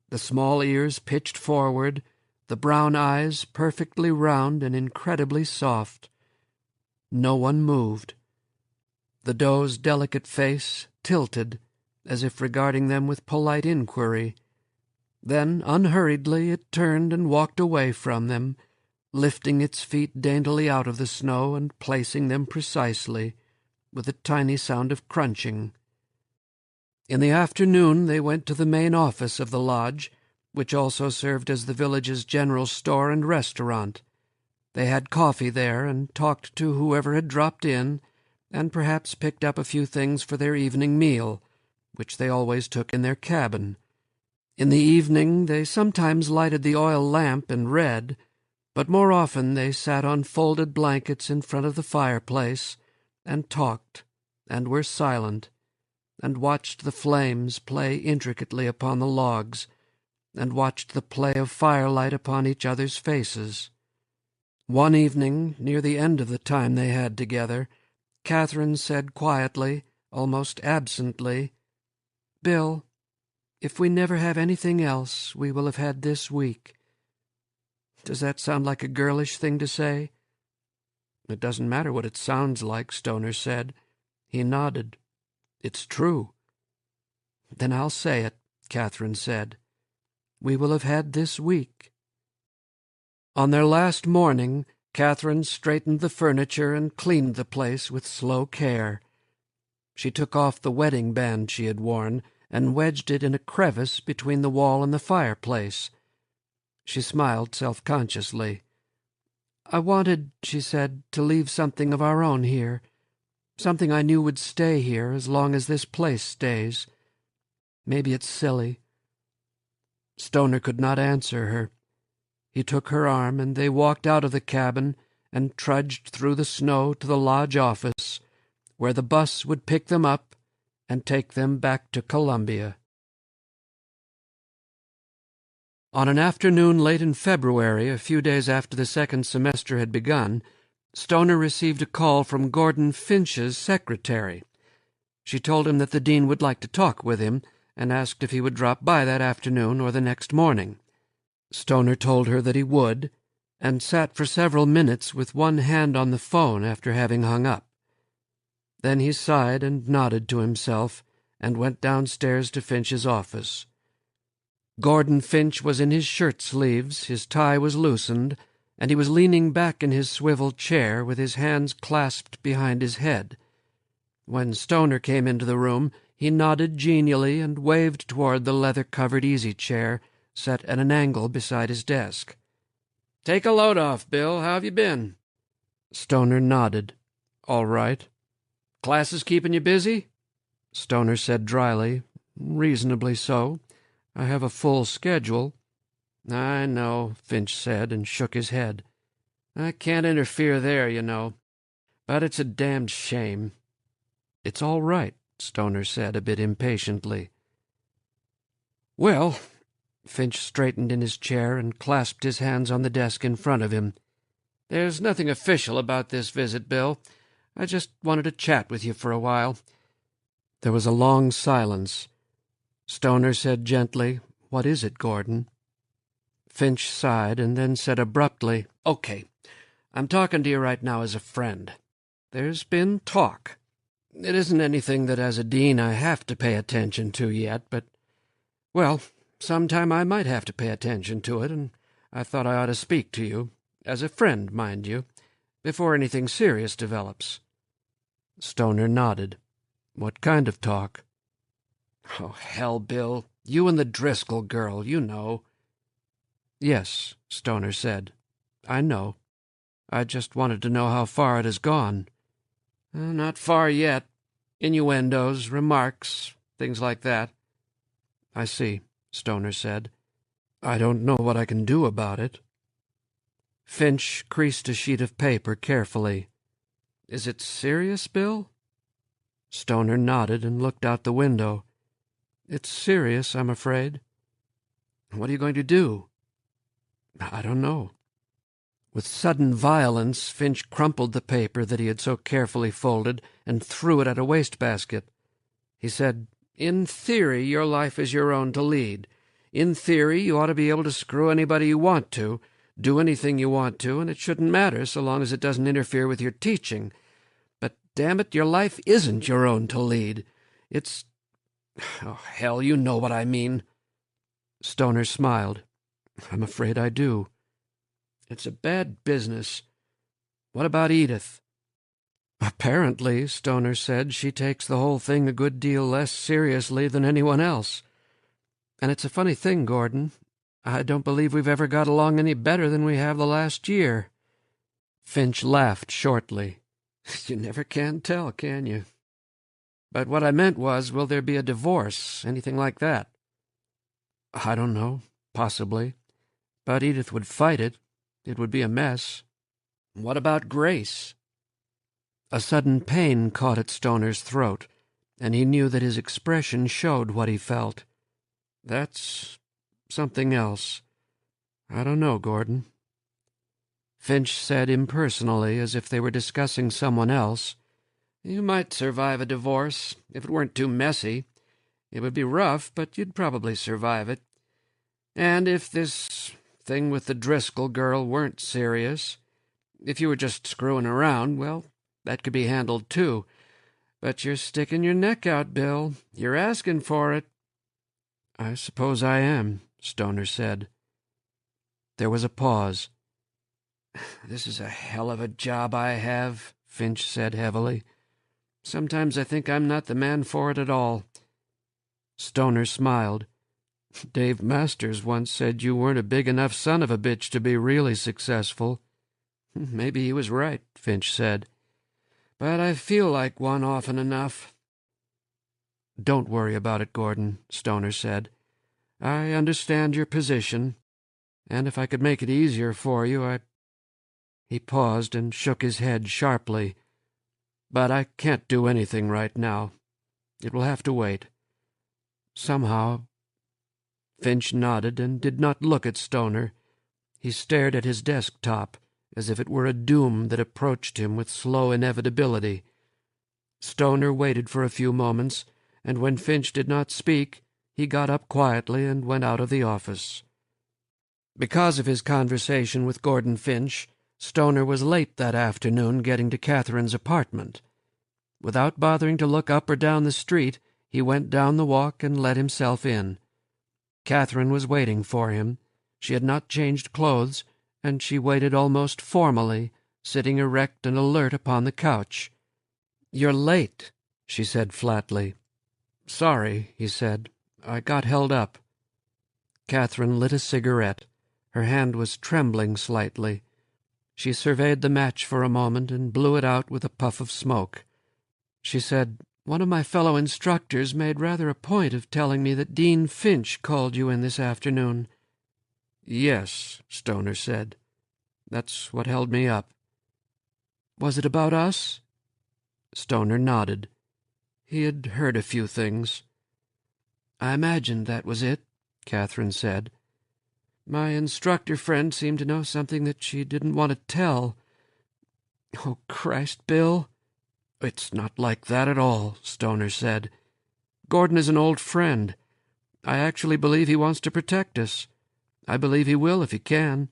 the small ears pitched forward, the brown eyes perfectly round and incredibly soft. No one moved. The doe's delicate face tilted, as if regarding them with polite inquiry. Then, unhurriedly, it turned and walked away from them, lifting its feet daintily out of the snow and placing them precisely, with a tiny sound of crunching. In the afternoon they went to the main office of the lodge, which also served as the village's general store and restaurant. They had coffee there and talked to whoever had dropped in, and perhaps picked up a few things for their evening meal, which they always took in their cabin. In the evening they sometimes lighted the oil lamp and read, but more often they sat on folded blankets in front of the fireplace, and talked, and were silent, and watched the flames play intricately upon the logs, and watched the play of firelight upon each other's faces. One evening, near the end of the time they had together, Catherine said quietly, almost absently, "Bill, if we never have anything else, we will have had this week." Does that sound like a girlish thing to say? It doesn't matter what it sounds like, Stoner said. He nodded. It's true. Then I'll say it, Catherine said. We will have had this week. On their last morning, Catherine straightened the furniture and cleaned the place with slow care. She took off the wedding band she had worn and wedged it in a crevice between the wall and the fireplace. She smiled self-consciously. I wanted, she said, to leave something of our own here, something I knew would stay here as long as this place stays. Maybe it's silly. Stoner could not answer her. He took her arm, and they walked out of the cabin and trudged through the snow to the lodge office, where the bus would pick them up and take them back to Columbia. On an afternoon late in February, a few days after the second semester had begun, Stoner received a call from Gordon Finch's secretary. She told him that the dean would like to talk with him, and asked if he would drop by that afternoon or the next morning. Stoner told her that he would, and sat for several minutes with one hand on the phone after having hung up. Then he sighed and nodded to himself, and went downstairs to Finch's office. Gordon Finch was in his shirt-sleeves, his tie was loosened, and he was leaning back in his swivel chair with his hands clasped behind his head. When Stoner came into the room, he nodded genially and waved toward the leather-covered easy-chair set at an angle beside his desk. "Take a load off, Bill. How have you been?" Stoner nodded. "All right." "Classes keeping you busy?" Stoner said dryly, "Reasonably so. I have a full schedule." "I know," Finch said, and shook his head. "I can't interfere there, you know. But it's a damned shame." "It's all right," Stoner said, a bit impatiently. "Well," Finch straightened in his chair and clasped his hands on the desk in front of him, "there's nothing official about this visit, Bill. I just wanted to chat with you for a while." There was a long silence. Stoner said gently, "What is it, Gordon?" Finch sighed and then said abruptly, "Okay, I'm talking to you right now as a friend. There's been talk. It isn't anything that as a dean I have to pay attention to yet, but, well, sometime I might have to pay attention to it, and I thought I ought to speak to you, as a friend, mind you, before anything serious develops." Stoner nodded. "What kind of talk?" "Oh, hell, Bill. You and the Driscoll girl, you know." "Yes," Stoner said. "I know." I just wanted to know how far it has gone." "Not far yet. Innuendos, remarks, things like that." "I see," Stoner said. "I don't know what I can do about it." Finch creased a sheet of paper carefully. "Is it serious, Bill?" Stoner nodded and looked out the window. "It's serious, I'm afraid." "What are you going to do?" "I don't know." With sudden violence, Finch crumpled the paper that he had so carefully folded and threw it at a wastebasket. He said, "In theory, your life is your own to lead. In theory, you ought to be able to screw anybody you want to, do anything you want to, and it shouldn't matter so long as it doesn't interfere with your teaching. But, damn it, your life isn't your own to lead. It's— oh, hell, you know what I mean." Stoner smiled. "I'm afraid I do." "It's a bad business. What about Edith?" "Apparently," Stoner said, "she takes the whole thing a good deal less seriously than anyone else. And it's a funny thing, Gordon. I don't believe we've ever got along any better than we have the last year." Finch laughed shortly. "You never can tell, can you? But what I meant was, will there be a divorce, anything like that?" "I don't know. Possibly. But Edith would fight it. It would be a mess." "What about Grace?" A sudden pain caught at Stoner's throat, and he knew that his expression showed what he felt. "That's something else. I don't know, Gordon." Finch said impersonally, as if they were discussing someone else, "You might survive a divorce, if it weren't too messy. It would be rough, but you'd probably survive it. And if this thing with the Driscoll girl weren't serious, if you were just screwing around, well, that could be handled too. But you're sticking your neck out, Bill. You're asking for it." "I suppose I am," Stoner said. There was a pause. "This is a hell of a job I have," Finch said heavily. "Sometimes I think I'm not the man for it at all." Stoner smiled. "Dave Masters once said you weren't a big enough son of a bitch to be really successful." "Maybe he was right," Finch said. "But I feel like one often enough." "Don't worry about it, Gordon," Stoner said. "I understand your position, and if I could make it easier for you, I—" He paused and shook his head sharply. "But I can't do anything right now. It will have to wait. Somehow—" Finch nodded and did not look at Stoner. He stared at his desktop, as if it were a doom that approached him with slow inevitability. Stoner waited for a few moments, and when Finch did not speak, he got up quietly and went out of the office. Because of his conversation with Gordon Finch, Stoner was late that afternoon getting to Catherine's apartment. Without bothering to look up or down the street, he went down the walk and let himself in. Catherine was waiting for him. She had not changed clothes, and she waited almost formally, sitting erect and alert upon the couch. "You're late," she said flatly. "Sorry," he said. "I got held up." Catherine lit a cigarette. Her hand was trembling slightly. She surveyed the match for a moment and blew it out with a puff of smoke. She said, "One of my fellow instructors made rather a point of telling me that Dean Finch called you in this afternoon." "Yes," Stoner said. "That's what held me up." "Was it about us?" Stoner nodded. He had heard a few things. "I imagined that was it," Catherine said. "My instructor friend seemed to know something that she didn't want to tell." "Oh, Christ, Bill!" "It's not like that at all," Stoner said. "Gordon is an old friend. I actually believe he wants to protect us. I believe he will if he can."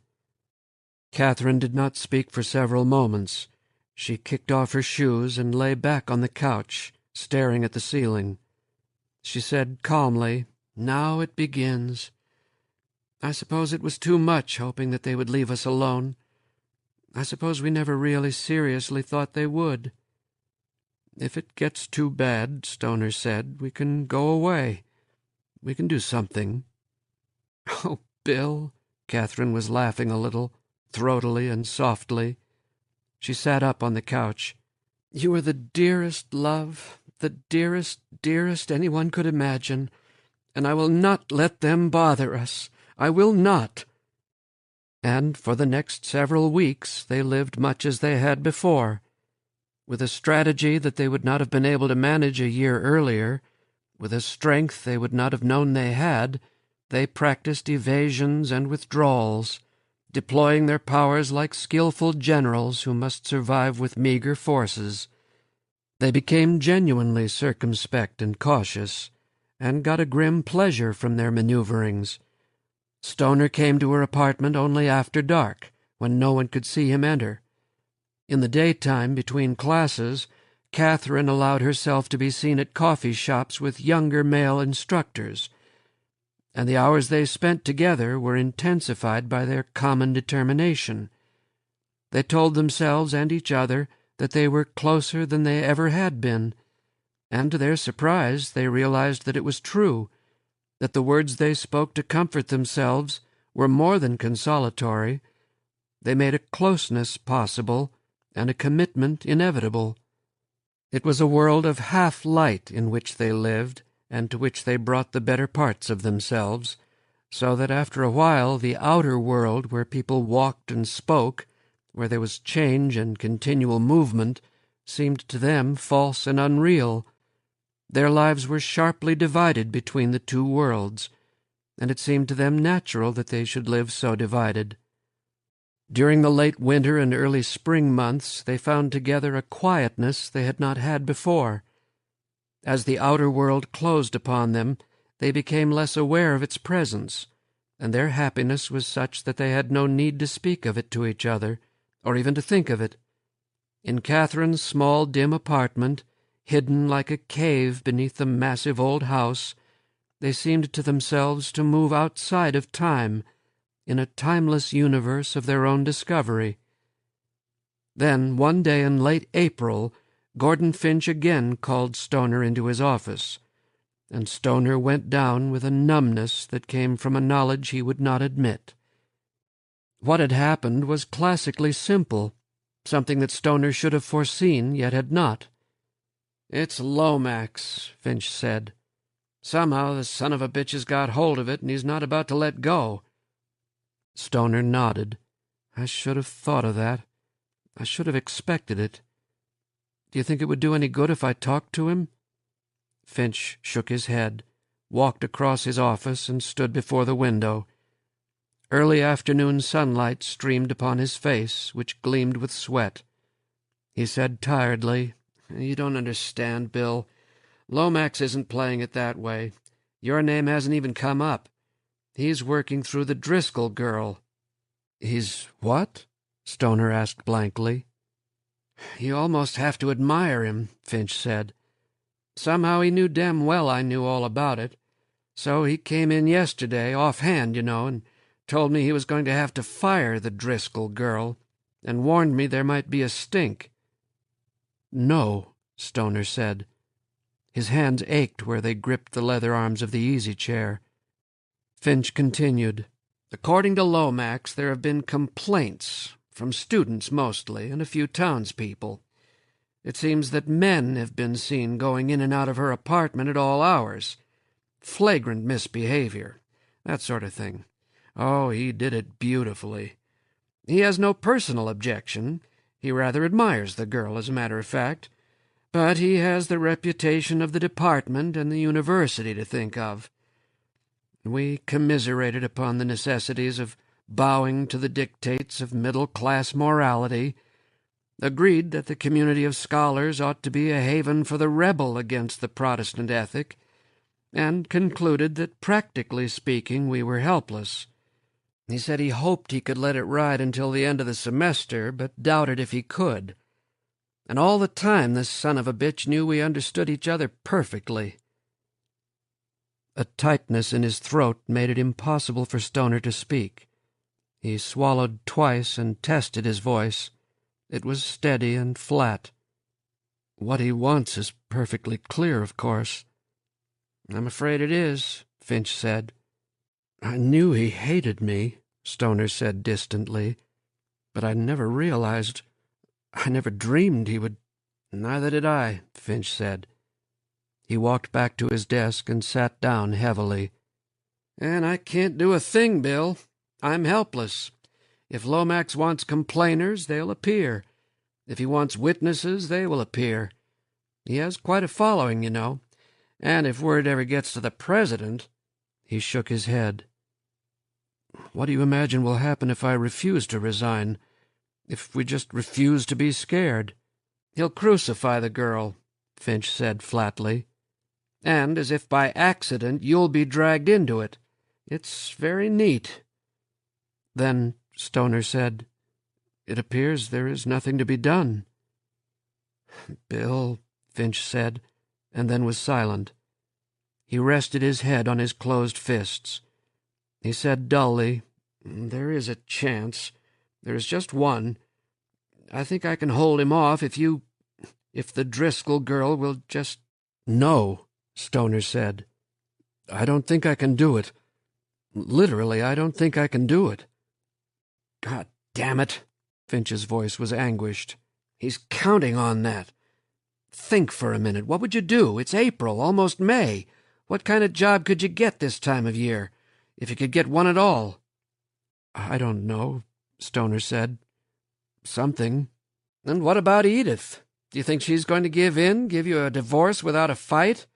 Catherine did not speak for several moments. She kicked off her shoes and lay back on the couch, staring at the ceiling. She said calmly, "Now it begins. I suppose it was too much hoping that they would leave us alone. I suppose we never really seriously thought they would." "If it gets too bad," Stoner said, "we can go away. We can do something." "Oh, Bill," Catherine was laughing a little, throatily and softly. She sat up on the couch. "You are the dearest love, the dearest, dearest anyone could imagine, and I will not let them bother us. I will not." And for the next several weeks they lived much as they had before. With a strategy that they would not have been able to manage a year earlier, with a strength they would not have known they had, they practiced evasions and withdrawals, deploying their powers like skillful generals who must survive with meager forces. They became genuinely circumspect and cautious, and got a grim pleasure from their maneuverings. Stoner came to her apartment only after dark, when no one could see him enter. In the daytime, between classes, Catherine allowed herself to be seen at coffee shops with younger male instructors, and the hours they spent together were intensified by their common determination. They told themselves and each other that they were closer than they ever had been, and to their surprise they realized that it was true, that the words they spoke to comfort themselves were more than consolatory. They made a closeness possible and a commitment inevitable. It was a world of half-light in which they lived, and to which they brought the better parts of themselves, so that after a while the outer world, where people walked and spoke, where there was change and continual movement, seemed to them false and unreal. Their lives were sharply divided between the two worlds, and it seemed to them natural that they should live so divided. During the late winter and early spring months they found together a quietness they had not had before. As the outer world closed upon them, they became less aware of its presence, and their happiness was such that they had no need to speak of it to each other, or even to think of it. In Catherine's small, dim apartment, hidden like a cave beneath the massive old house, they seemed to themselves to move outside of time, in a timeless universe of their own discovery. Then, one day in late April, Gordon Finch again called Stoner into his office, and Stoner went down with a numbness that came from a knowledge he would not admit. What had happened was classically simple, something that Stoner should have foreseen, yet had not. "It's Lomax," Finch said. "Somehow the son of a bitch has got hold of it, and he's not about to let go." Stoner nodded. "I should have thought of that. I should have expected it. Do you think it would do any good if I talked to him?" Finch shook his head, walked across his office, and stood before the window. Early afternoon sunlight streamed upon his face, which gleamed with sweat. He said tiredly, "You don't understand, Bill. Lomax isn't playing it that way. Your name hasn't even come up. He's working through the Driscoll girl." "He's what?" Stoner asked blankly. "You almost have to admire him," Finch said. "Somehow he knew damn well I knew all about it. So he came in yesterday, offhand, and told me he was going to have to fire the Driscoll girl, and warned me there might be a stink." "No," Stoner said. His hands ached where they gripped the leather arms of the easy-chair. Finch continued, "According to Lomax, there have been complaints, from students mostly, and a few townspeople. It seems that men have been seen going in and out of her apartment at all hours. Flagrant misbehavior, that sort of thing. Oh, he did it beautifully. He has no personal objection. He rather admires the girl, as a matter of fact. But he has the reputation of the department and the university to think of. We commiserated upon the necessities of bowing to the dictates of middle-class morality, agreed that the community of scholars ought to be a haven for the rebel against the Protestant ethic, and concluded that, practically speaking, we were helpless. He said he hoped he could let it ride until the end of the semester, but doubted if he could. And all the time this son of a bitch knew we understood each other perfectly." A tightness in his throat made it impossible for Stoner to speak. He swallowed twice and tested his voice. It was steady and flat. "What he wants is perfectly clear, of course." "I'm afraid it is," Finch said. "I knew he hated me," Stoner said distantly, "but I never realized I never dreamed he would—" "Neither did I," Finch said. He walked back to his desk and sat down heavily. "And I can't do a thing, Bill. I'm helpless. If Lomax wants complainers, they'll appear. If he wants witnesses, they will appear. He has quite a following, you know. And if word ever gets to the president—" He shook his head. "What do you imagine will happen if I refuse to resign? If we just refuse to be scared?" "He'll crucify the girl," Finch said flatly. "And as if by accident you'll be dragged into it. It's very neat." "Then," Stoner said, "it appears there is nothing to be done." "Bill," Finch said, and then was silent. He rested his head on his closed fists. He said dully, "There is a chance. There is just one. I think I can hold him off if the Driscoll girl will just—" "No," Stoner said. "I don't think I can do it. Literally, I don't think I can do it." "God damn it!" Finch's voice was anguished. "He's counting on that. Think for a minute. What would you do? It's April, almost May. What kind of job could you get this time of year, if you could get one at all?" "I don't know," Stoner said. "Something." "And what about Edith? Do you think she's going to give you a divorce without a fight?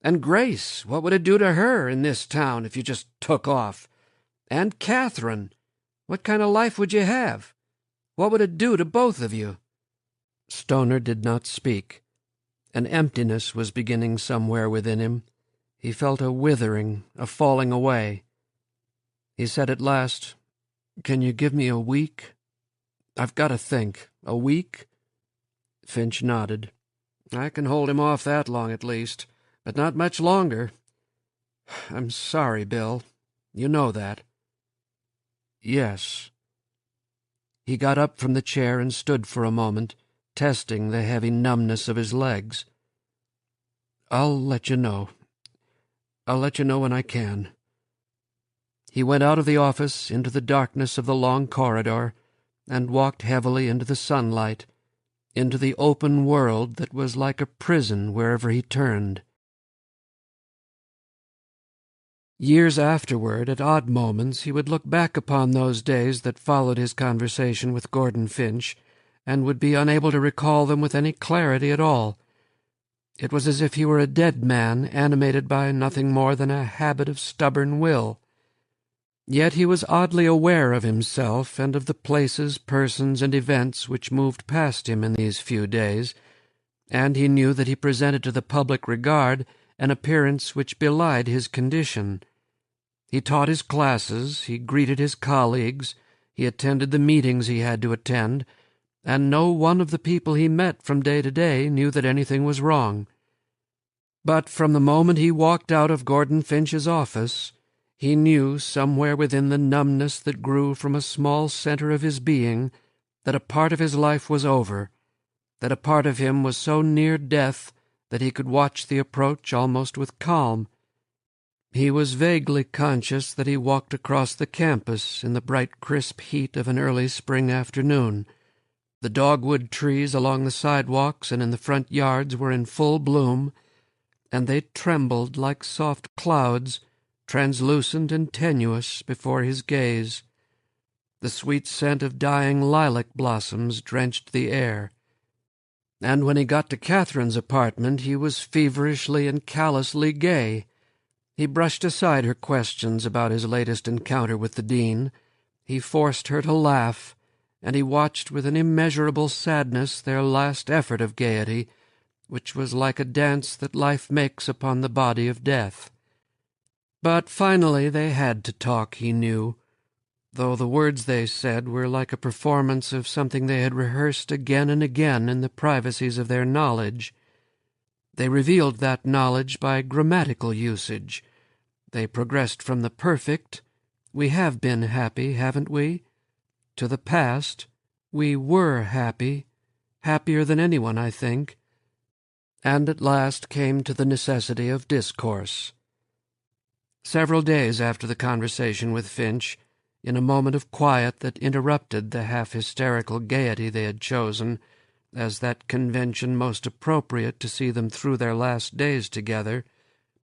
And Grace, what would it do to her in this town if you just took off? And Catherine, what kind of life would you have? What would it do to both of you?" Stoner did not speak. An emptiness was beginning somewhere within him. He felt a withering, a falling away. He said at last, "Can you give me a week? I've got to think. A week?" Finch nodded. "I can hold him off that long at least, but not much longer. I'm sorry, Bill. You know that." "Yes." He got up from the chair and stood for a moment, testing the heavy numbness of his legs. "I'll let you know. I'll let you know when I can." He went out of the office into the darkness of the long corridor and walked heavily into the sunlight, into the open world that was like a prison wherever he turned. Years afterward, at odd moments, he would look back upon those days that followed his conversation with Gordon Finch, and would be unable to recall them with any clarity at all. It was as if he were a dead man, animated by nothing more than a habit of stubborn will. Yet he was oddly aware of himself and of the places, persons, and events which moved past him in these few days, and he knew that he presented to the public regard an appearance which belied his condition. He taught his classes, he greeted his colleagues, he attended the meetings he had to attend, and no one of the people he met from day to day knew that anything was wrong. But from the moment he walked out of Gordon Finch's office, he knew, somewhere within the numbness that grew from a small center of his being, that a part of his life was over, that a part of him was so near death that he could watch the approach almost with calm. He was vaguely conscious that he walked across the campus in the bright, crisp heat of an early spring afternoon. The dogwood trees along the sidewalks and in the front yards were in full bloom, and they trembled like soft clouds, translucent and tenuous, before his gaze. The sweet scent of dying lilac blossoms drenched the air. And when he got to Catherine's apartment, he was feverishly and callously gay. He brushed aside her questions about his latest encounter with the dean. He forced her to laugh, and he watched with an immeasurable sadness their last effort of gaiety, which was like a dance that life makes upon the body of death. But finally they had to talk, he knew, though the words they said were like a performance of something they had rehearsed again and again in the privacies of their knowledge. They revealed that knowledge by grammatical usage. They progressed from the perfect, "We have been happy, haven't we?" to the past, "We were happy, happier than anyone, I think," and at last came to the necessity of discourse. Several days after the conversation with Finch, in a moment of quiet that interrupted the half-hysterical gaiety they had chosen, as that convention most appropriate to see them through their last days together,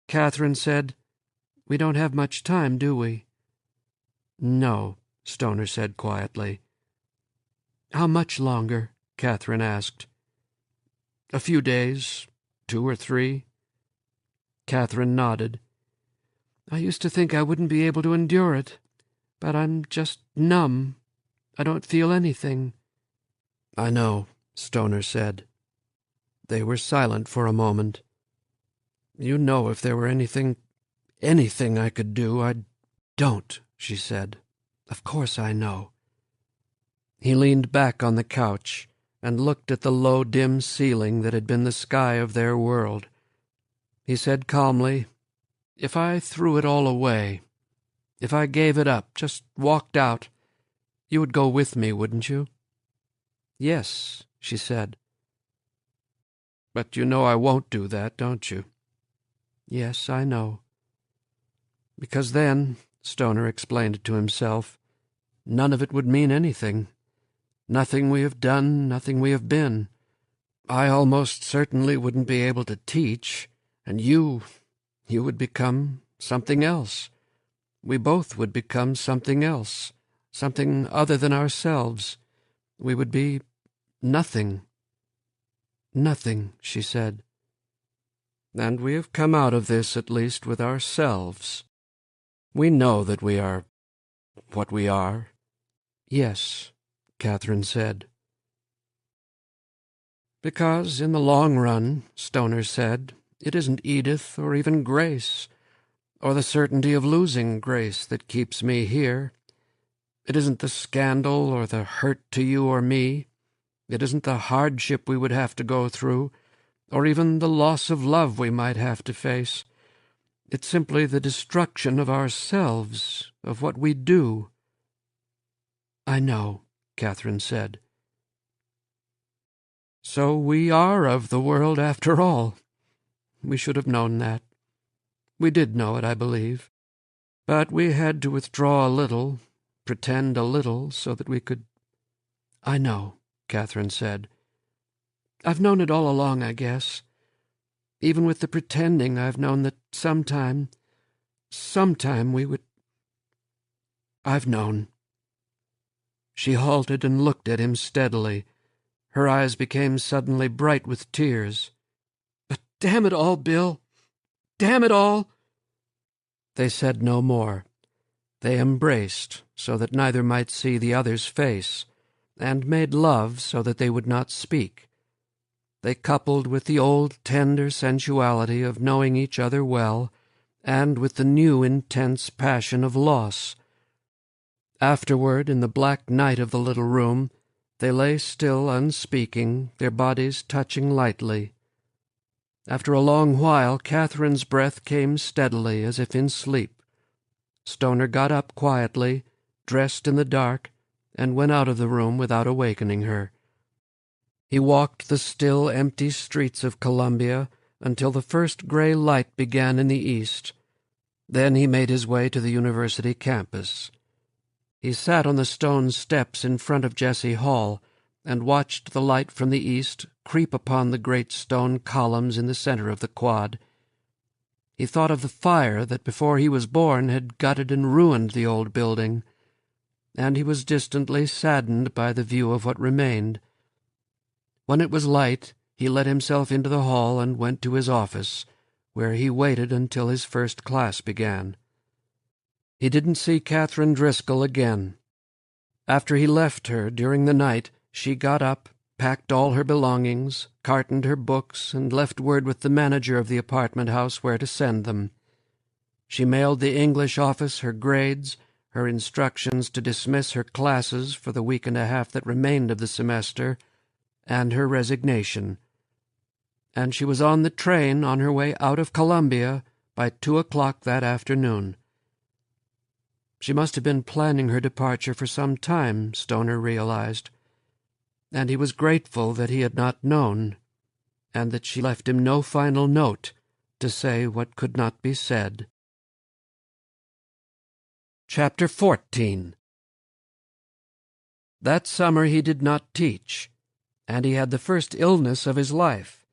Catherine said, "We don't have much time, do we?" "No," Stoner said quietly. "How much longer?" Catherine asked. "A few days, 2 or 3. Catherine nodded. "I used to think I wouldn't be able to endure it, but I'm just numb. I don't feel anything." "I know," Stoner said. They were silent for a moment. "You know if there were anything I could do, I'd—" "Don't," she said. "Of course I know." He leaned back on the couch and looked at the low, dim ceiling that had been the sky of their world. He said calmly, "If I threw it all away, if I gave it up, just walked out, you would go with me, wouldn't you?" "Yes," she said. "But you know I won't do that, don't you?" "Yes, I know." "Because then," Stoner explained it to himself, "none of it would mean anything. Nothing we have done, nothing we have been. I almost certainly wouldn't be able to teach, and you would become something else. We both would become something else, something other than ourselves. We would be nothing." "Nothing," she said. "And we have come out of this, at least, with ourselves. We know that we are what we are." "Yes," Catherine said. "Because, in the long run," Stoner said, "it isn't Edith or even Grace, or the certainty of losing Grace that keeps me here. It isn't the scandal or the hurt to you or me. It isn't the hardship we would have to go through, or even the loss of love we might have to face. It's simply the destruction of ourselves, of what we do." "I know," Catherine said. "So we are of the world after all. We should have known that. We did know it, I believe. But we had to withdraw a little, pretend a little, so that we could—" "I know," Catherine said. "I've known it all along, I guess. Even with the pretending, I've known that sometime we would— I've known." She halted and looked at him steadily. Her eyes became suddenly bright with tears. "But damn it all, Bill! Damn it all!" They said no more. They embraced, so that neither might see the other's face, and made love so that they would not speak. They coupled with the old tender sensuality of knowing each other well, and with the new intense passion of loss. Afterward, in the black night of the little room, they lay still, unspeaking, their bodies touching lightly. After a long while, Catherine's breath came steadily, as if in sleep. Stoner got up quietly, dressed in the dark, and went out of the room without awakening her. He walked the still, empty streets of Columbia until the first gray light began in the east. Then he made his way to the university campus. He sat on the stone steps in front of Jesse Hall and watched the light from the east creep upon the great stone columns in the center of the quad. He thought of the fire that before he was born had gutted and ruined the old building, and he was distantly saddened by the view of what remained. When it was light, he let himself into the hall and went to his office, where he waited until his first class began. He didn't see Catherine Driscoll again. After he left her during the night, she got up, packed all her belongings, cartoned her books, and left word with the manager of the apartment house where to send them. She mailed the English office her grades, her instructions to dismiss her classes for the week and a half that remained of the semester, and her resignation. And she was on the train on her way out of Columbia by 2:00 that afternoon. She must have been planning her departure for some time, Stoner realized, and he was grateful that he had not known, and that she left him no final note to say what could not be said. Chapter 14. That summer he did not teach. and he had the first illness of his life.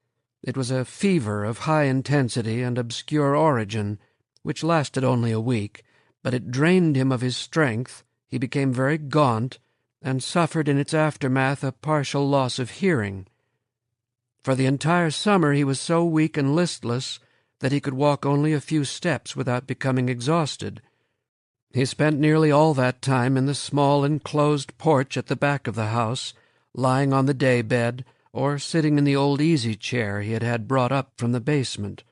It was a fever of high intensity and obscure origin, which lasted only a week, but it drained him of his strength. He became very gaunt, and suffered in its aftermath a partial loss of hearing. For the entire summer he was so weak and listless that he could walk only a few steps without becoming exhausted. He spent nearly all that time in the small enclosed porch at the back of the house, lying on the day-bed, or sitting in the old easy-chair he had had brought up from the basement.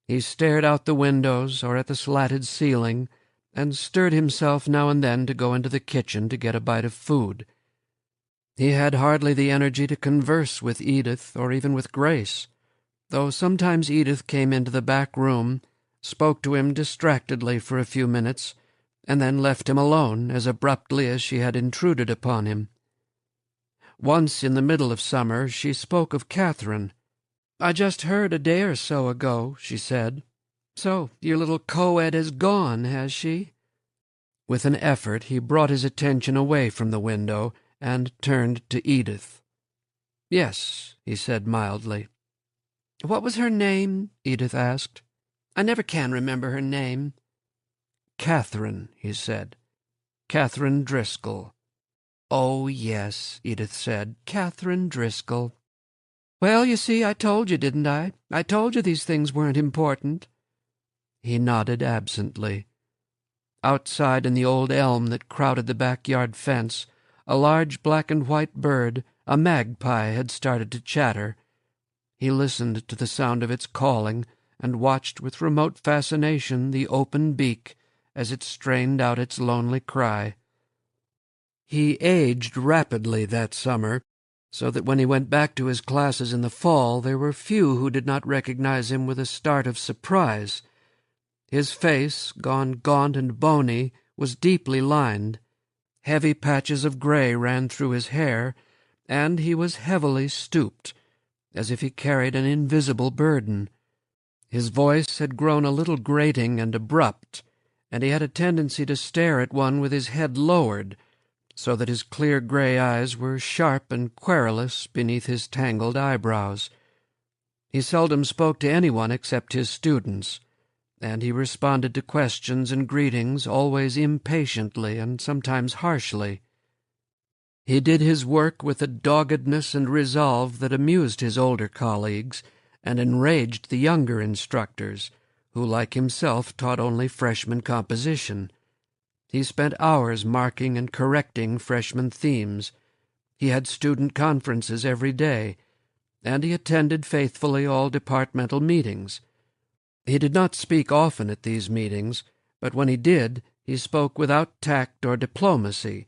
He stared out the windows or at the slatted ceiling, and stirred himself now and then to go into the kitchen to get a bite of food. He had hardly the energy to converse with Edith or even with Grace, though sometimes Edith came into the back room, spoke to him distractedly for a few minutes, and then left him alone as abruptly as she had intruded upon him. Once in the middle of summer she spoke of Catherine. "I just heard a day or so ago," she said. "So your little co-ed has gone, has she?" With an effort he brought his attention away from the window and turned to Edith. "Yes," he said mildly. "What was her name?" Edith asked. "I never can remember her name." "Catherine," he said. "Catherine Driscoll." "Oh, yes," Edith said. "Catherine Driscoll. Well, you see, I told you, didn't I? I told you these things weren't important." He nodded absently. Outside in the old elm that crowded the backyard fence, a large black-and-white bird, a magpie, had started to chatter. He listened to the sound of its calling and watched with remote fascination the open beak as it strained out its lonely cry. He aged rapidly that summer, so that when he went back to his classes in the fall there were few who did not recognize him with a start of surprise. His face, gone gaunt and bony, was deeply lined. Heavy patches of gray ran through his hair, and he was heavily stooped, as if he carried an invisible burden. His voice had grown a little grating and abrupt, and he had a tendency to stare at one with his head lowered, so that his clear gray eyes were sharp and querulous beneath his tangled eyebrows. He seldom spoke to anyone except his students, and he responded to questions and greetings always impatiently and sometimes harshly. He did his work with a doggedness and resolve that amused his older colleagues and enraged the younger instructors, who, like himself, taught only freshman composition. He spent hours marking and correcting freshman themes. He had student conferences every day, and he attended faithfully all departmental meetings. He did not speak often at these meetings, but when he did, he spoke without tact or diplomacy,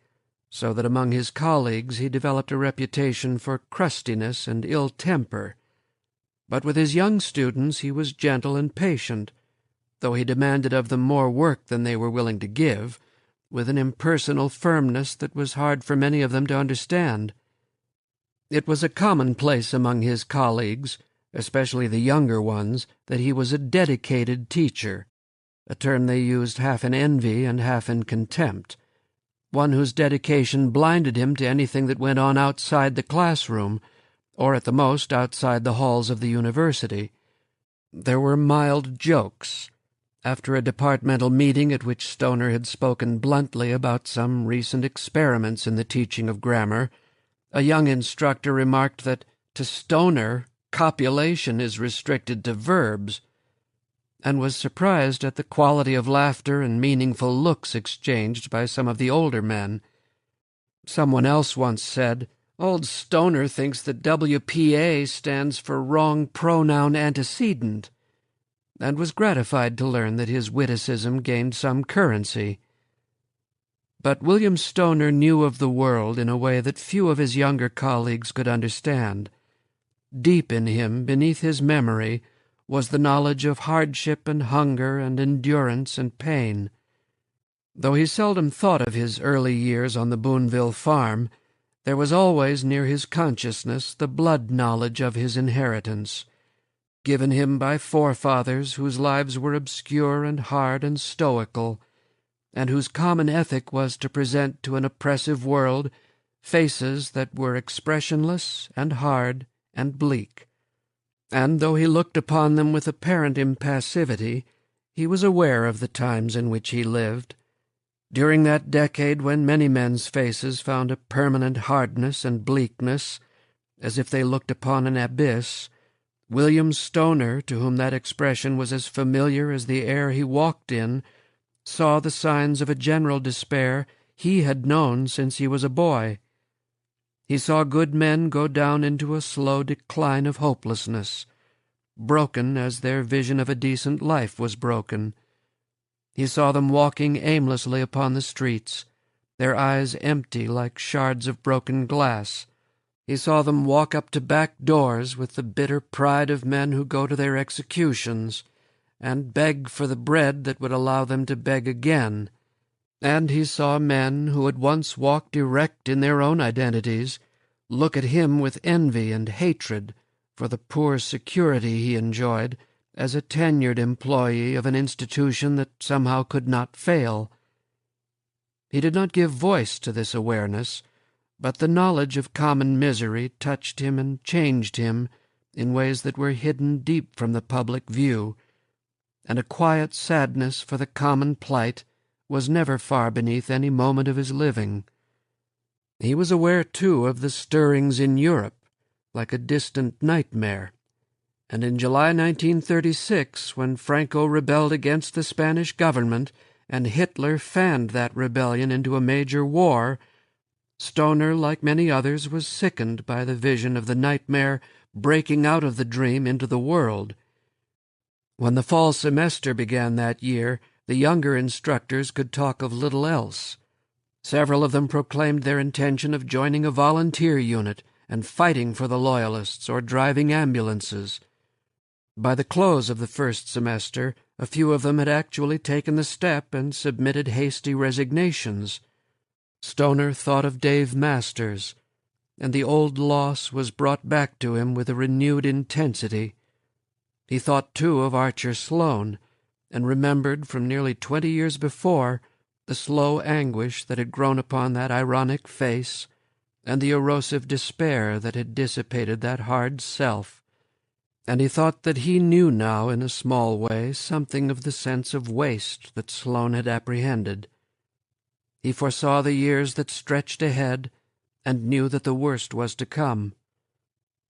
so that among his colleagues he developed a reputation for crustiness and ill temper. But with his young students he was gentle and patient, though he demanded of them more work than they were willing to give, with an impersonal firmness that was hard for many of them to understand. It was a commonplace among his colleagues, especially the younger ones, that he was a dedicated teacher, a term they used half in envy and half in contempt, one whose dedication blinded him to anything that went on outside the classroom, or at the most outside the halls of the university. There were mild jokes. After a departmental meeting at which Stoner had spoken bluntly about some recent experiments in the teaching of grammar, a young instructor remarked that, to Stoner, copulation is restricted to verbs, and was surprised at the quality of laughter and meaningful looks exchanged by some of the older men. Someone else once said, "Old Stoner thinks that WPA stands for wrong pronoun antecedent," and was gratified to learn that his witticism gained some currency. But William Stoner knew of the world in a way that few of his younger colleagues could understand. Deep in him, beneath his memory, was the knowledge of hardship and hunger and endurance and pain. Though he seldom thought of his early years on the Boonville farm, there was always near his consciousness the blood knowledge of his inheritance, given him by forefathers whose lives were obscure and hard and stoical, and whose common ethic was to present to an oppressive world faces that were expressionless and hard and bleak. And though he looked upon them with apparent impassivity, he was aware of the times in which he lived. During that decade when many men's faces found a permanent hardness and bleakness, as if they looked upon an abyss, William Stoner, to whom that expression was as familiar as the air he walked in, saw the signs of a general despair he had known since he was a boy. He saw good men go down into a slow decline of hopelessness, broken as their vision of a decent life was broken. He saw them walking aimlessly upon the streets, their eyes empty like shards of broken glass. He saw them walk up to back doors with the bitter pride of men who go to their executions, and beg for the bread that would allow them to beg again. And he saw men who had once walked erect in their own identities look at him with envy and hatred for the poor security he enjoyed as a tenured employee of an institution that somehow could not fail. He did not give voice to this awareness, but the knowledge of common misery touched him and changed him in ways that were hidden deep from the public view, and a quiet sadness for the common plight was never far beneath any moment of his living. He was aware, too, of the stirrings in Europe, like a distant nightmare, and in July 1936, when Franco rebelled against the Spanish government and Hitler fanned that rebellion into a major war, Stoner, like many others, was sickened by the vision of the nightmare breaking out of the dream into the world. When the fall semester began that year, the younger instructors could talk of little else. Several of them proclaimed their intention of joining a volunteer unit and fighting for the Loyalists or driving ambulances. By the close of the first semester, a few of them had actually taken the step and submitted hasty resignations. Stoner thought of Dave Masters, and the old loss was brought back to him with a renewed intensity. He thought, too, of Archer Sloane, and remembered from nearly 20 years before the slow anguish that had grown upon that ironic face, and the erosive despair that had dissipated that hard self. And he thought that he knew now, in a small way, something of the sense of waste that Sloane had apprehended. He foresaw the years that stretched ahead, and knew that the worst was to come.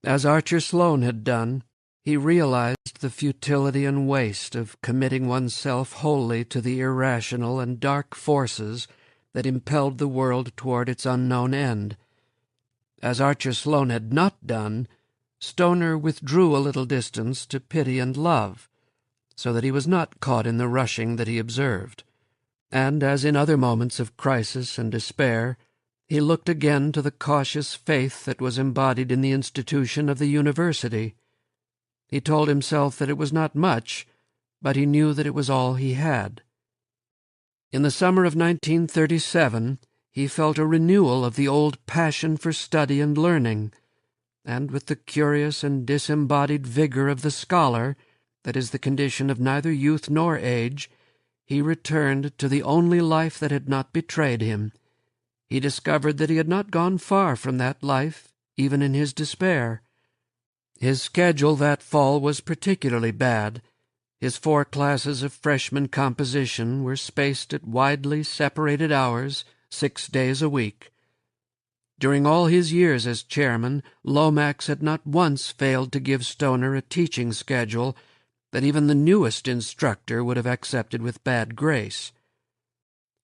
As Archer Sloane had done, he realized the futility and waste of committing oneself wholly to the irrational and dark forces that impelled the world toward its unknown end. As Archer Sloane had not done, Stoner withdrew a little distance to pity and love, so that he was not caught in the rushing that he observed. And as in other moments of crisis and despair, he looked again to the cautious faith that was embodied in the institution of the university. He told himself that it was not much, but he knew that it was all he had. In the summer of 1937, he felt a renewal of the old passion for study and learning, and with the curious and disembodied vigor of the scholar, that is the condition of neither youth nor age, he returned to the only life that had not betrayed him. He discovered that he had not gone far from that life, even in his despair. His schedule that fall was particularly bad. His 4 classes of freshman composition were spaced at widely separated hours, 6 days a week. During all his years as chairman, Lomax had not once failed to give Stoner a teaching schedule that even the newest instructor would have accepted with bad grace.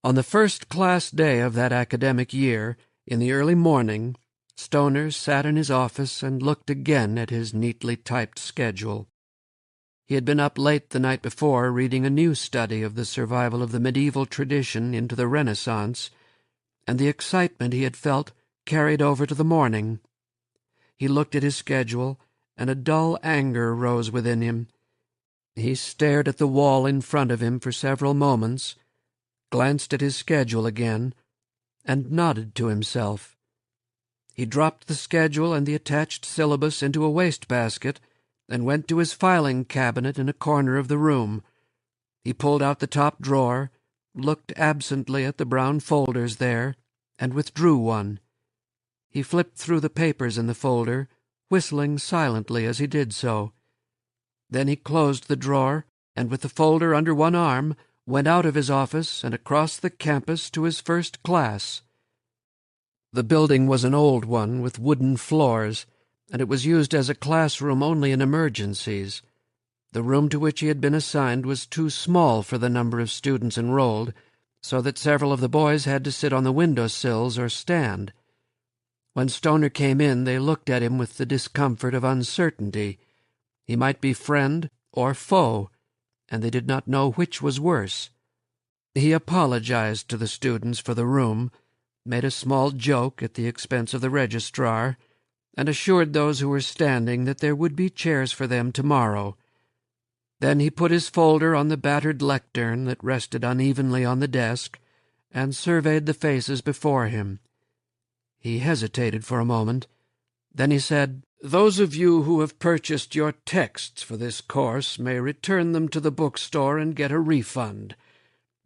On the first class day of that academic year, in the early morning, Stoner sat in his office and looked again at his neatly typed schedule. He had been up late the night before reading a new study of the survival of the medieval tradition into the Renaissance, and the excitement he had felt carried over to the morning. He looked at his schedule, and a dull anger rose within him. He stared at the wall in front of him for several moments, glanced at his schedule again, and nodded to himself. He dropped the schedule and the attached syllabus into a wastebasket and went to his filing cabinet in a corner of the room. He pulled out the top drawer, looked absently at the brown folders there, and withdrew one. He flipped through the papers in the folder, whistling silently as he did so. Then he closed the drawer, and with the folder under one arm, went out of his office and across the campus to his first class. The building was an old one with wooden floors, and it was used as a classroom only in emergencies. The room to which he had been assigned was too small for the number of students enrolled, so that several of the boys had to sit on the window sills or stand. When Stoner came in, they looked at him with the discomfort of uncertainty. He might be friend or foe, and they did not know which was worse. He apologized to the students for the room, made a small joke at the expense of the registrar, and assured those who were standing that there would be chairs for them tomorrow. Then he put his folder on the battered lectern that rested unevenly on the desk, and surveyed the faces before him. He hesitated for a moment. Then he said, "Those of you who have purchased your texts for this course may return them to the bookstore and get a refund.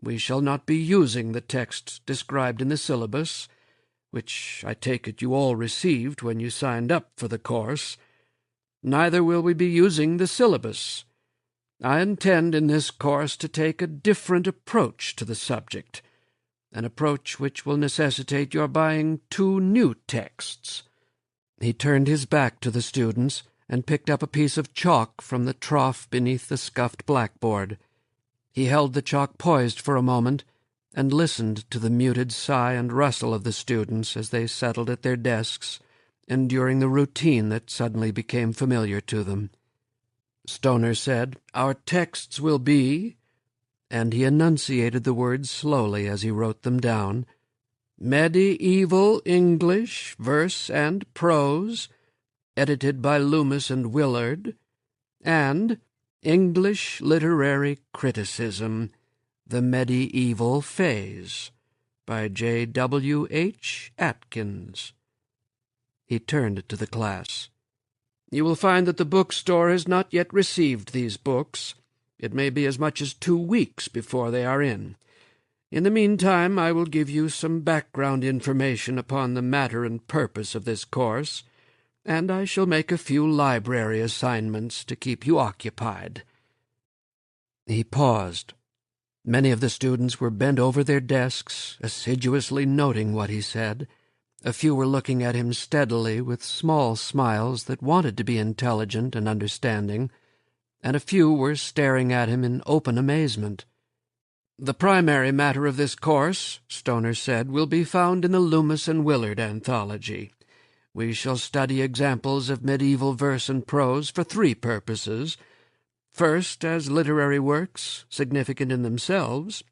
We shall not be using the texts described in the syllabus, which I take it you all received when you signed up for the course. Neither will we be using the syllabus. I intend in this course to take a different approach to the subject, an approach which will necessitate your buying 2 new texts." He turned his back to the students and picked up a piece of chalk from the trough beneath the scuffed blackboard. He held the chalk poised for a moment and listened to the muted sigh and rustle of the students as they settled at their desks, enduring the routine that suddenly became familiar to them. Stoner said, "Our texts will be," and he enunciated the words slowly as he wrote them down, "Medieval English, verse and prose, edited by Loomis and Willard, and English Literary Criticism, the Medieval Phase, by J. W. H. Atkins." He turned to the class. "You will find that the bookstore has not yet received these books. It may be as much as 2 weeks before they are in. In the meantime, I will give you some background information upon the matter and purpose of this course, and I shall make a few library assignments to keep you occupied." He paused. Many of the students were bent over their desks, assiduously noting what he said. A few were looking at him steadily with small smiles that wanted to be intelligent and understanding, and a few were staring at him in open amazement. "The primary matter of this course," Stoner said, "will be found in the Loomis and Willard anthology. We shall study examples of medieval verse and prose for 3 purposes. First, as literary works, significant in themselves.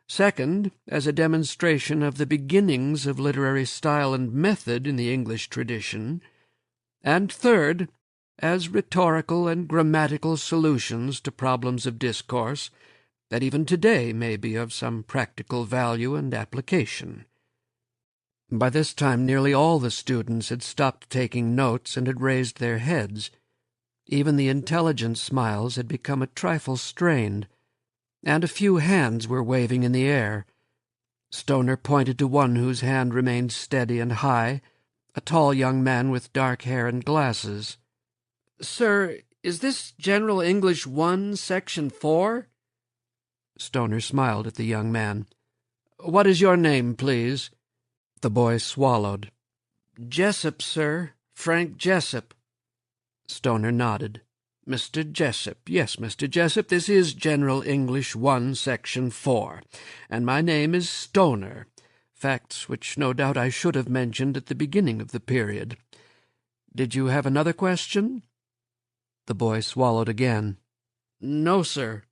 Second, as a demonstration of the beginnings of literary style and method in the English tradition. And third, as rhetorical and grammatical solutions to problems of discourse that even today may be of some practical value and application." By this time nearly all the students had stopped taking notes and had raised their heads. Even the intelligent smiles had become a trifle strained, and a few hands were waving in the air. Stoner pointed to one whose hand remained steady and high, a tall young man with dark hair and glasses. "Sir, is this General English 1, Section 4? Stoner smiled at the young man. "What is your name, please?" The boy swallowed. "Jessup, sir. Frank Jessup." Stoner nodded. "Mr. Jessup. Yes, Mr. Jessup, this is General English 1, Section 4, and my name is Stoner, facts which no doubt I should have mentioned at the beginning of the period. Did you have another question?" The boy swallowed again. "No, sir."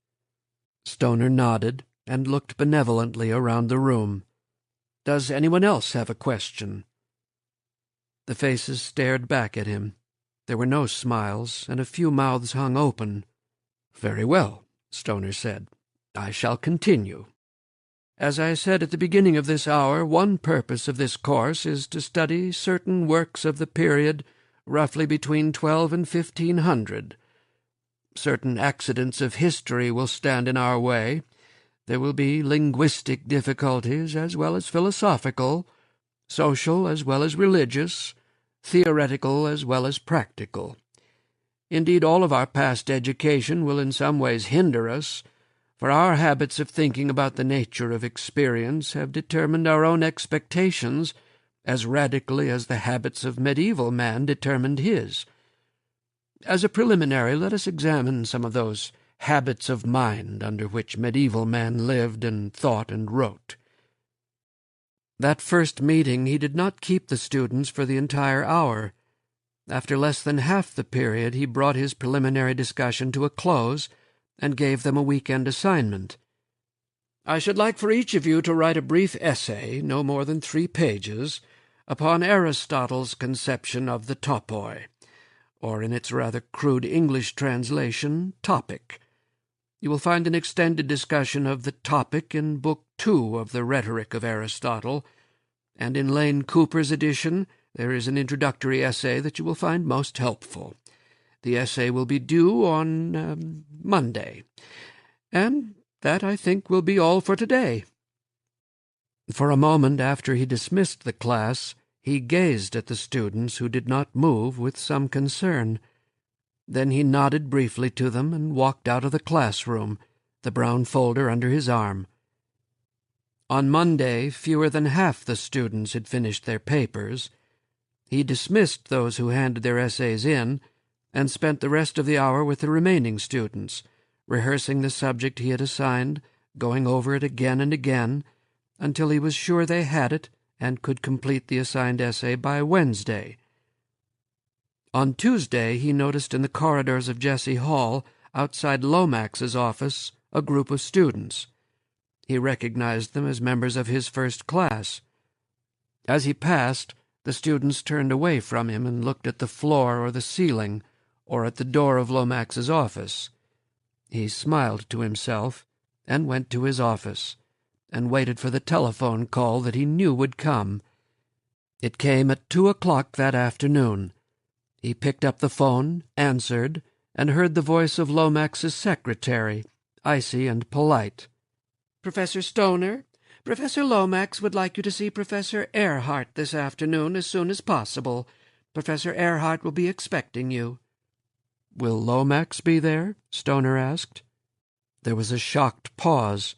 Stoner nodded and looked benevolently around the room. "Does anyone else have a question?" The faces stared back at him. There were no smiles, and a few mouths hung open. "Very well," Stoner said. "I shall continue. As I said at the beginning of this hour, one purpose of this course is to study certain works of the period roughly between 12 and 1500. Certain accidents of history will stand in our way. There will be linguistic difficulties as well as philosophical, social as well as religious, theoretical as well as practical. Indeed, all of our past education will in some ways hinder us, for our habits of thinking about the nature of experience have determined our own expectations as radically as the habits of medieval man determined his. As a preliminary, let us examine some of those habits of mind under which medieval man lived and thought and wrote. That first meeting he did not keep the students for the entire hour. After less than half the period, he brought his preliminary discussion to a close and gave them a weekend assignment. I should like for each of you to write a brief essay, no more than 3 pages, upon Aristotle's conception of the topoi, or in its rather crude English translation, topic. You will find an extended discussion of the topic in Book 2 of the Rhetoric of Aristotle, and in Lane Cooper's edition there is an introductory essay that you will find most helpful. The essay will be due on Monday, and that, I think, will be all for today." For a moment after he dismissed the class, he gazed at the students, who did not move, with some concern. Then he nodded briefly to them and walked out of the classroom, the brown folder under his arm. On Monday, fewer than half the students had finished their papers. He dismissed those who handed their essays in, and spent the rest of the hour with the remaining students, rehearsing the subject he had assigned, going over it again and again, until he was sure they had it and could complete the assigned essay by Wednesday. On Tuesday he noticed in the corridors of Jesse Hall, outside Lomax's office, a group of students. He recognized them as members of his first class. As he passed, the students turned away from him and looked at the floor or the ceiling, or at the door of Lomax's office. He smiled to himself and went to his office, and waited for the telephone call that he knew would come. It came at 2:00 that afternoon. He picked up the phone, answered, and heard the voice of Lomax's secretary, icy and polite. "Professor Stoner, Professor Lomax would like you to see Professor Erhart this afternoon as soon as possible. Professor Erhart will be expecting you." "Will Lomax be there?" Stoner asked. There was a shocked pause.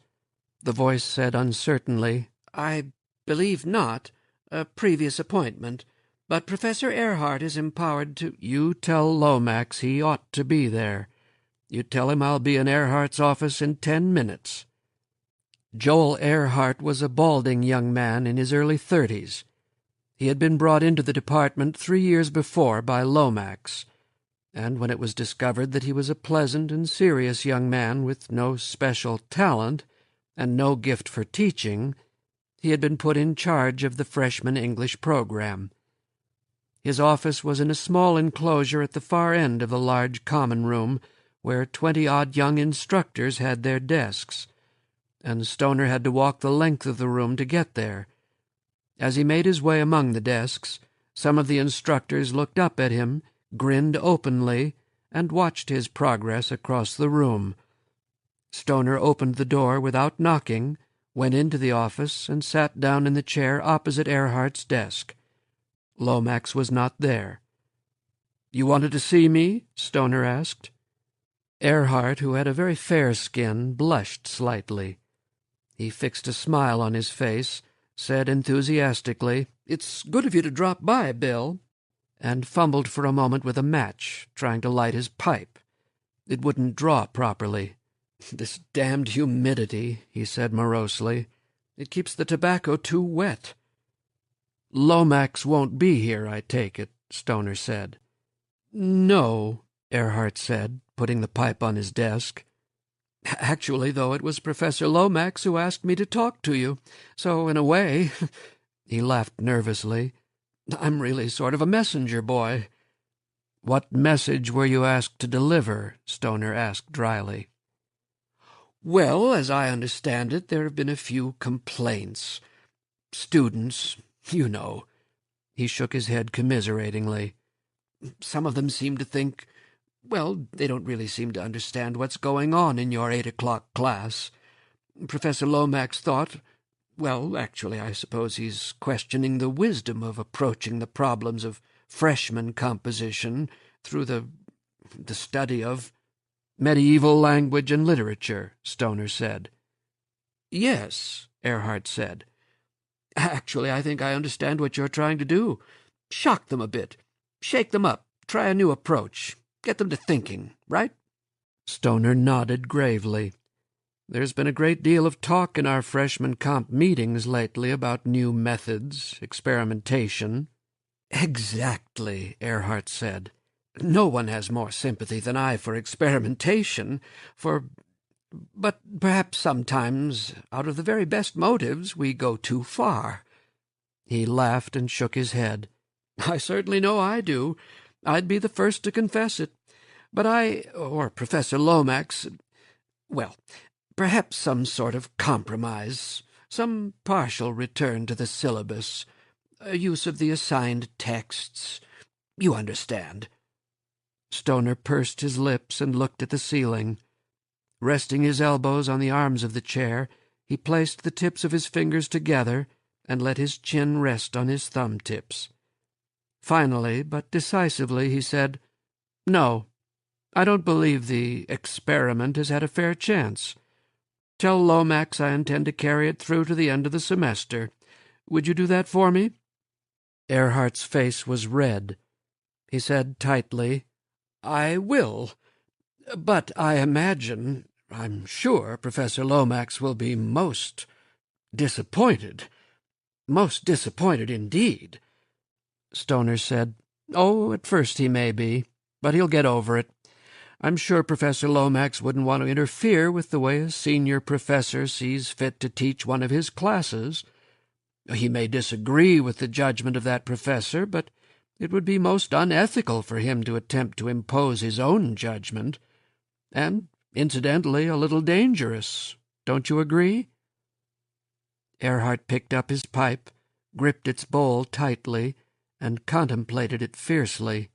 The voice said uncertainly, "I believe not. A previous appointment. But Professor Erhart is empowered to—" "You tell Lomax he ought to be there. You tell him I'll be in Erhart's office in 10 minutes. Joel Erhart was a balding young man in his early 30s. He had been brought into the department 3 years before by Lomax, and when it was discovered that he was a pleasant and serious young man with no special talent and no gift for teaching, he had been put in charge of the freshman English program. His office was in a small enclosure at the far end of the large common room, where 20-odd young instructors had their desks, and Stoner had to walk the length of the room to get there. As he made his way among the desks, some of the instructors looked up at him, grinned openly, and watched his progress across the room. Stoner opened the door without knocking, went into the office, and sat down in the chair opposite Erhart's desk. Lomax was not there. "You wanted to see me?" Stoner asked. Erhart, who had a very fair skin, blushed slightly. He fixed a smile on his face, said enthusiastically, "It's good of you to drop by, Bill," and fumbled for a moment with a match, trying to light his pipe. It wouldn't draw properly. "This damned humidity," he said morosely. "It keeps the tobacco too wet." "Lomax won't be here, I take it," Stoner said. "No," Erhart said, putting the pipe on his desk. "Actually, though, it was Professor Lomax who asked me to talk to you, so in a way," he laughed nervously, "I'm really sort of a messenger boy." "What message were you asked to deliver?" Stoner asked dryly. "Well, as I understand it, there have been a few complaints. Students, you know." He shook his head commiseratingly. "Some of them seem to think, well, they don't really seem to understand what's going on in your 8 o'clock class. Professor Lomax thought, Well, actually, I suppose he's questioning the wisdom of approaching the problems of freshman composition through the study of medieval language and literature, Stoner said. Yes, Earhart said. Actually, I think I understand what you're trying to do. Shock them a bit. Shake them up. Try a new approach. Get them to thinking, right? Stoner nodded gravely. There's been a great deal of talk in our freshman comp meetings lately about new methods, experimentation. Exactly, Earhart said. No one has more sympathy than I for experimentation, but perhaps sometimes, out of the very best motives, we go too far. He laughed and shook his head. I certainly know I do. I'd be the first to confess it. But or Professor Lomax, well, perhaps some sort of compromise, some partial return to the syllabus, a use of the assigned texts. You understand. Stoner pursed his lips and looked at the ceiling. Resting his elbows on the arms of the chair, he placed the tips of his fingers together and let his chin rest on his thumb-tips. Finally, but decisively, he said, No, I don't believe the experiment has had a fair chance. Tell Lomax I intend to carry it through to the end of the semester. Would you do that for me? Earhart's face was red. He said tightly, I will. But I'm sure Professor Lomax will be most disappointed. Most disappointed indeed. Stoner said, Oh, at first he may be, but he'll get over it. I'm sure Professor Lomax wouldn't want to interfere with the way a senior professor sees fit to teach one of his classes. He may disagree with the judgment of that professor, but it would be most unethical for him to attempt to impose his own judgment, and, incidentally, a little dangerous. Don't you agree? Earhart picked up his pipe, gripped its bowl tightly, and contemplated it fiercely.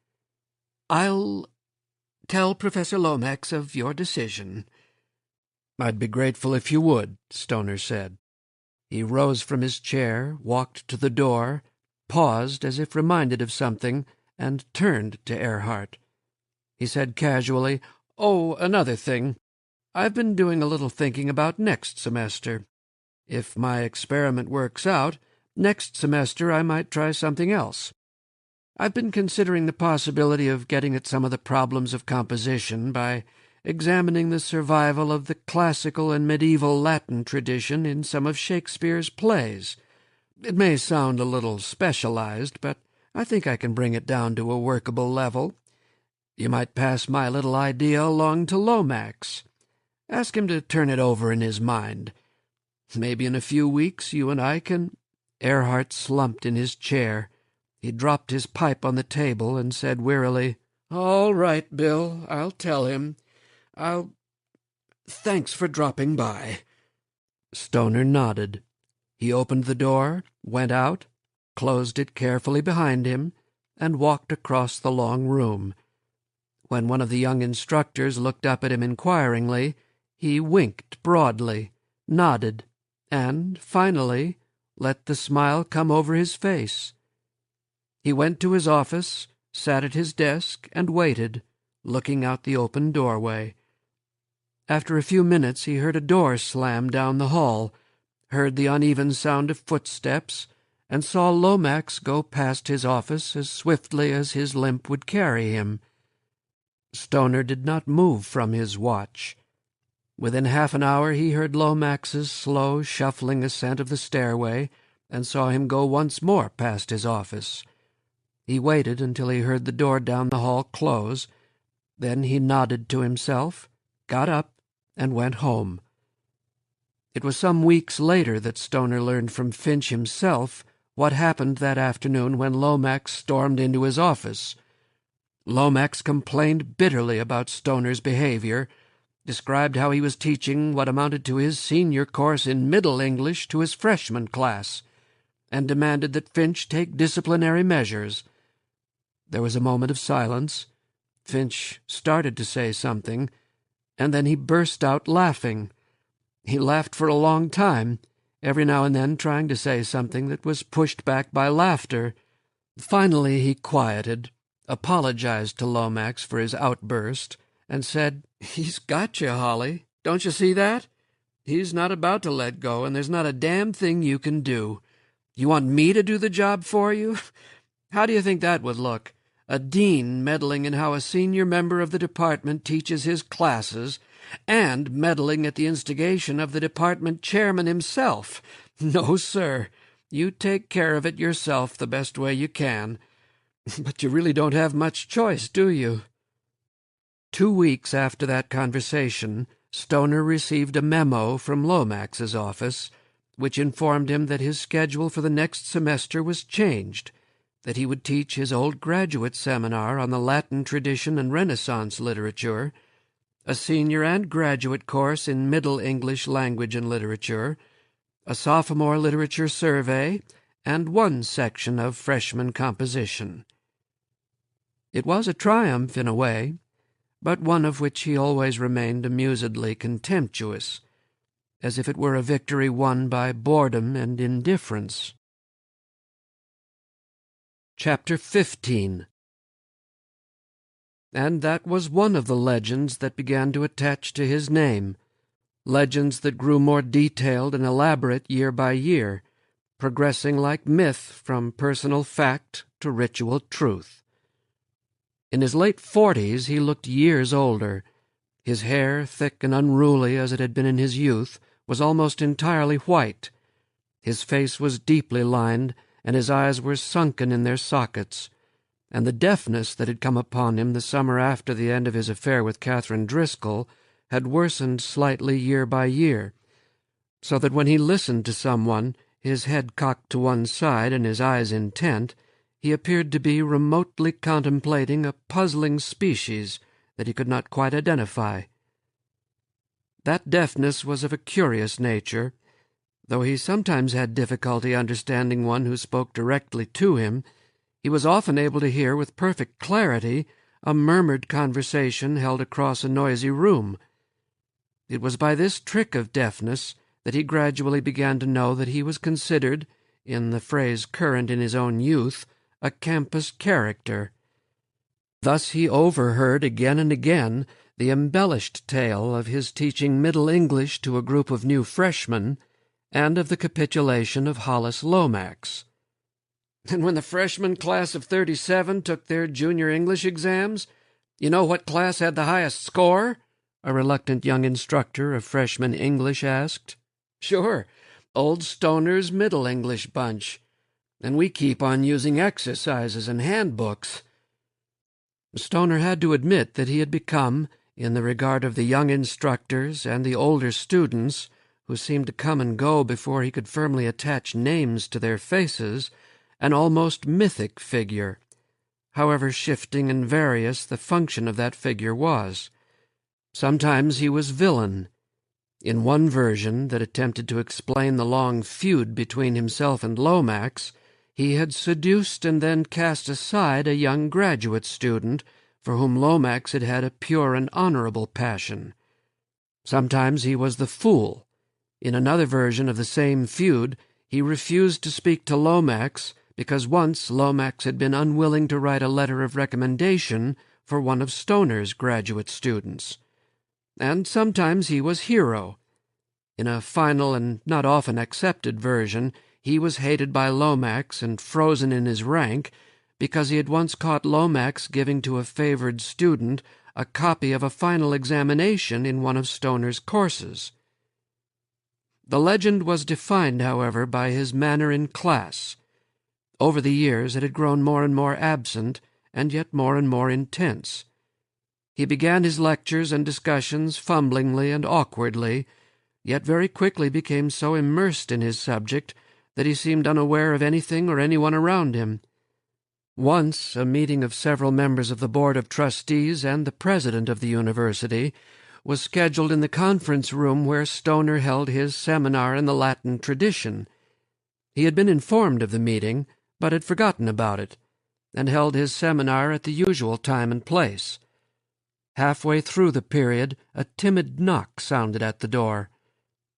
I'll tell Professor Lomax of your decision. I'd be grateful if you would, Stoner said. He rose from his chair, walked to the door, paused as if reminded of something, and turned to Earhart. He said casually, Oh, another thing. I've been doing a little thinking about next semester. If my experiment works out, next semester I might try something else. I've been considering the possibility of getting at some of the problems of composition by examining the survival of the classical and medieval Latin tradition in some of Shakespeare's plays. It may sound a little specialized, but I think I can bring it down to a workable level. You might pass my little idea along to Lomax. Ask him to turn it over in his mind. Maybe in a few weeks you and I can—" Earhart slumped in his chair. He dropped his pipe on the table and said wearily, "All right, Bill, I'll tell him. Thanks for dropping by." Stoner nodded. He opened the door, went out, closed it carefully behind him, and walked across the long room. When one of the young instructors looked up at him inquiringly, he winked broadly, nodded, and, finally, let the smile come over his face. He went to his office, sat at his desk, and waited, looking out the open doorway. After a few minutes he heard a door slam down the hall, heard the uneven sound of footsteps, and saw Lomax go past his office as swiftly as his limp would carry him. Stoner did not move from his watch. Within half an hour he heard Lomax's slow, shuffling ascent of the stairway, and saw him go once more past his office. He waited until he heard the door down the hall close. Then he nodded to himself, got up, and went home. It was some weeks later that Stoner learned from Finch himself what happened that afternoon when Lomax stormed into his office. Lomax complained bitterly about Stoner's behavior, described how he was teaching what amounted to his senior course in Middle English to his freshman class, and demanded that Finch take disciplinary measures. There was a moment of silence. Finch started to say something, and then he burst out laughing. He laughed for a long time, every now and then trying to say something that was pushed back by laughter. Finally he quieted, apologized to Lomax for his outburst, and said, "He's got you, Holly. Don't you see that? He's not about to let go, and there's not a damn thing you can do. You want me to do the job for you? How do you think that would look? A dean meddling in how a senior member of the department teaches his classes, and meddling at the instigation of the department chairman himself. No, sir. You take care of it yourself the best way you can. But you really don't have much choice, do you?" 2 weeks after that conversation, Stoner received a memo from Lomax's office, which informed him that his schedule for the next semester was changed, that he would teach his old graduate seminar on the Latin tradition and Renaissance literature, a senior and graduate course in Middle English language and literature, a sophomore literature survey, and one section of freshman composition. It was a triumph in a way, but one of which he always remained amusedly contemptuous, as if it were a victory won by boredom and indifference. Chapter 15. And that was one of the legends that began to attach to his name, legends that grew more detailed and elaborate year by year, progressing like myth from personal fact to ritual truth. In his late 40s he looked years older. His hair, thick and unruly as it had been in his youth, was almost entirely white. His face was deeply lined, and his eyes were sunken in their sockets, and the deafness that had come upon him the summer after the end of his affair with Catherine Driscoll had worsened slightly year by year, so that when he listened to someone, his head cocked to one side and his eyes intent, he appeared to be remotely contemplating a puzzling species that he could not quite identify. That deafness was of a curious nature. Though he sometimes had difficulty understanding one who spoke directly to him, he was often able to hear with perfect clarity a murmured conversation held across a noisy room. It was by this trick of deafness that he gradually began to know that he was considered, in the phrase current in his own youth, a campus character. Thus he overheard again and again the embellished tale of his teaching Middle English to a group of new freshmen, and of the capitulation of Hollis Lomax. And when the freshman class of 37 took their junior English exams, you know what class had the highest score? A reluctant young instructor of freshman English asked. Sure, old Stoner's Middle English bunch. And we keep on using exercises and handbooks. Stoner had to admit that he had become, in the regard of the young instructors and the older students, who seemed to come and go before he could firmly attach names to their faces, an almost mythic figure, however shifting and various the function of that figure was. Sometimes he was villain. In one version that attempted to explain the long feud between himself and Lomax, he had seduced and then cast aside a young graduate student for whom Lomax had had a pure and honorable passion. Sometimes he was the fool. In another version of the same feud, he refused to speak to Lomax because once Lomax had been unwilling to write a letter of recommendation for one of Stoner's graduate students. And sometimes he was hero. In a final and not often accepted version, he was hated by Lomax and frozen in his rank because he had once caught Lomax giving to a favored student a copy of a final examination in one of Stoner's courses. The legend was defined, however, by his manner in class. Over the years it had grown more and more absent, and yet more and more intense. He began his lectures and discussions fumblingly and awkwardly, yet very quickly became so immersed in his subject that he seemed unaware of anything or anyone around him. Once a meeting of several members of the Board of Trustees and the president of the university was scheduled in the conference room where Stoner held his seminar in the Latin tradition. He had been informed of the meeting, but had forgotten about it, and held his seminar at the usual time and place. Halfway through the period, a timid knock sounded at the door.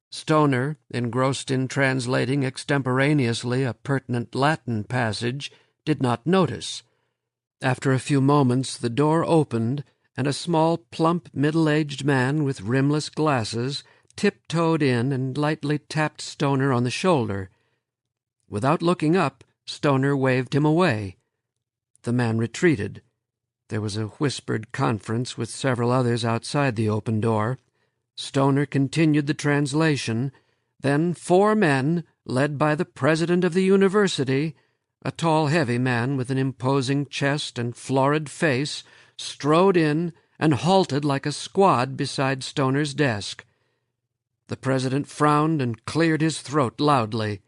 Stoner, engrossed in translating extemporaneously a pertinent Latin passage, did not notice. After a few moments the door opened, and a small, plump, middle-aged man with rimless glasses tiptoed in and lightly tapped Stoner on the shoulder. Without looking up, Stoner waved him away. The man retreated. There was a whispered conference with several others outside the open door. Stoner continued the translation. Then 4 men, led by the president of the university, a tall, heavy man with an imposing chest and florid face, strode in and halted like a squad beside Stoner's desk. The president frowned and cleared his throat loudly.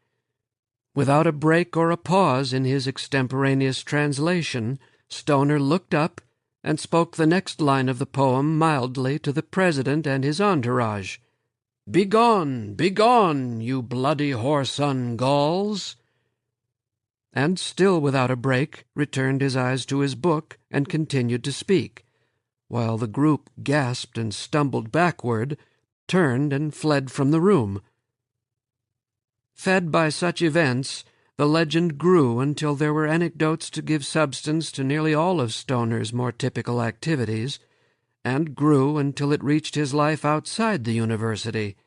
Without a break or a pause in his extemporaneous translation, Stoner looked up and spoke the next line of the poem mildly to the president and his entourage. "Begone, begone, you bloody whoreson Gauls!" And still without a break returned his eyes to his book and continued to speak, while the group gasped and stumbled backward, turned and fled from the room. Fed by such events, the legend grew until there were anecdotes to give substance to nearly all of Stoner's more typical activities, and grew until it reached his life outside the university.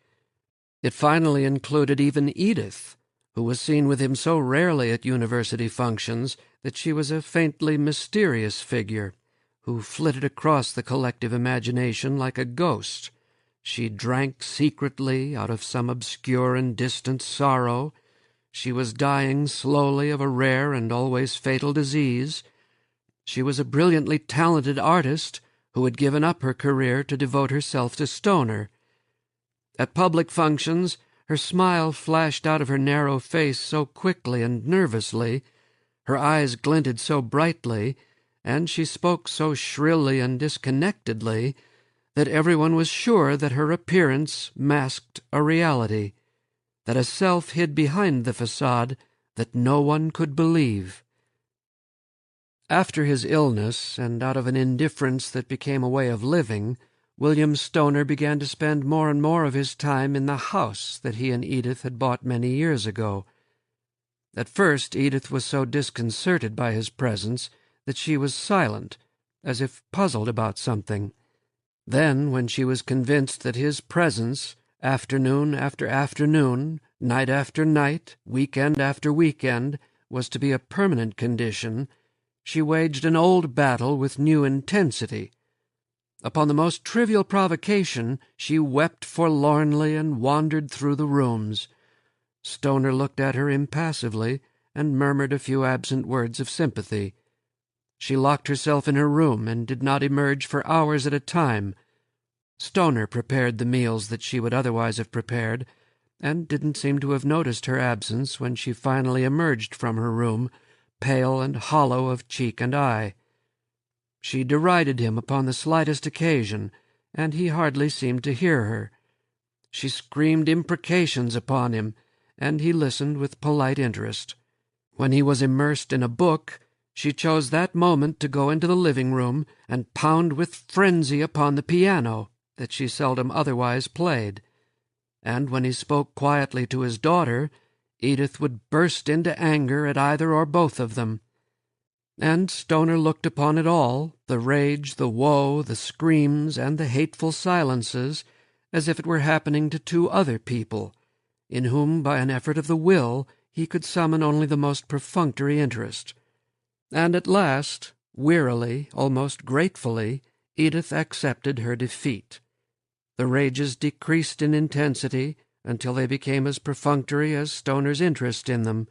It finally included even Edith, who was seen with him so rarely at university functions that she was a faintly mysterious figure, who flitted across the collective imagination like a ghost. She drank secretly out of some obscure and distant sorrow. She was dying slowly of a rare and always fatal disease. She was a brilliantly talented artist who had given up her career to devote herself to Stoner. At public functions, her smile flashed out of her narrow face so quickly and nervously, her eyes glinted so brightly, and she spoke so shrilly and disconnectedly that everyone was sure that her appearance masked a reality, that a self hid behind the facade that no one could believe. After his illness, and out of an indifference that became a way of living, William Stoner began to spend more and more of his time in the house that he and Edith had bought many years ago. At first Edith was so disconcerted by his presence that she was silent, as if puzzled about something. Then, when she was convinced that his presence, afternoon after afternoon, night after night, weekend after weekend, was to be a permanent condition, she waged an old battle with new intensity. Upon the most trivial provocation, she wept forlornly and wandered through the rooms. Stoner looked at her impassively and murmured a few absent words of sympathy. She locked herself in her room and did not emerge for hours at a time. Stoner prepared the meals that she would otherwise have prepared, and didn't seem to have noticed her absence when she finally emerged from her room, pale and hollow of cheek and eye. She derided him upon the slightest occasion, and he hardly seemed to hear her. She screamed imprecations upon him, and he listened with polite interest. When he was immersed in a book, she chose that moment to go into the living-room and pound with frenzy upon the piano that she seldom otherwise played. And when he spoke quietly to his daughter, Edith would burst into anger at either or both of them. And Stoner looked upon it all, the rage, the woe, the screams, and the hateful silences, as if it were happening to 2 other people, in whom, by an effort of the will, he could summon only the most perfunctory interest. And at last, wearily, almost gratefully, Edith accepted her defeat. The rages decreased in intensity until they became as perfunctory as Stoner's interest in them,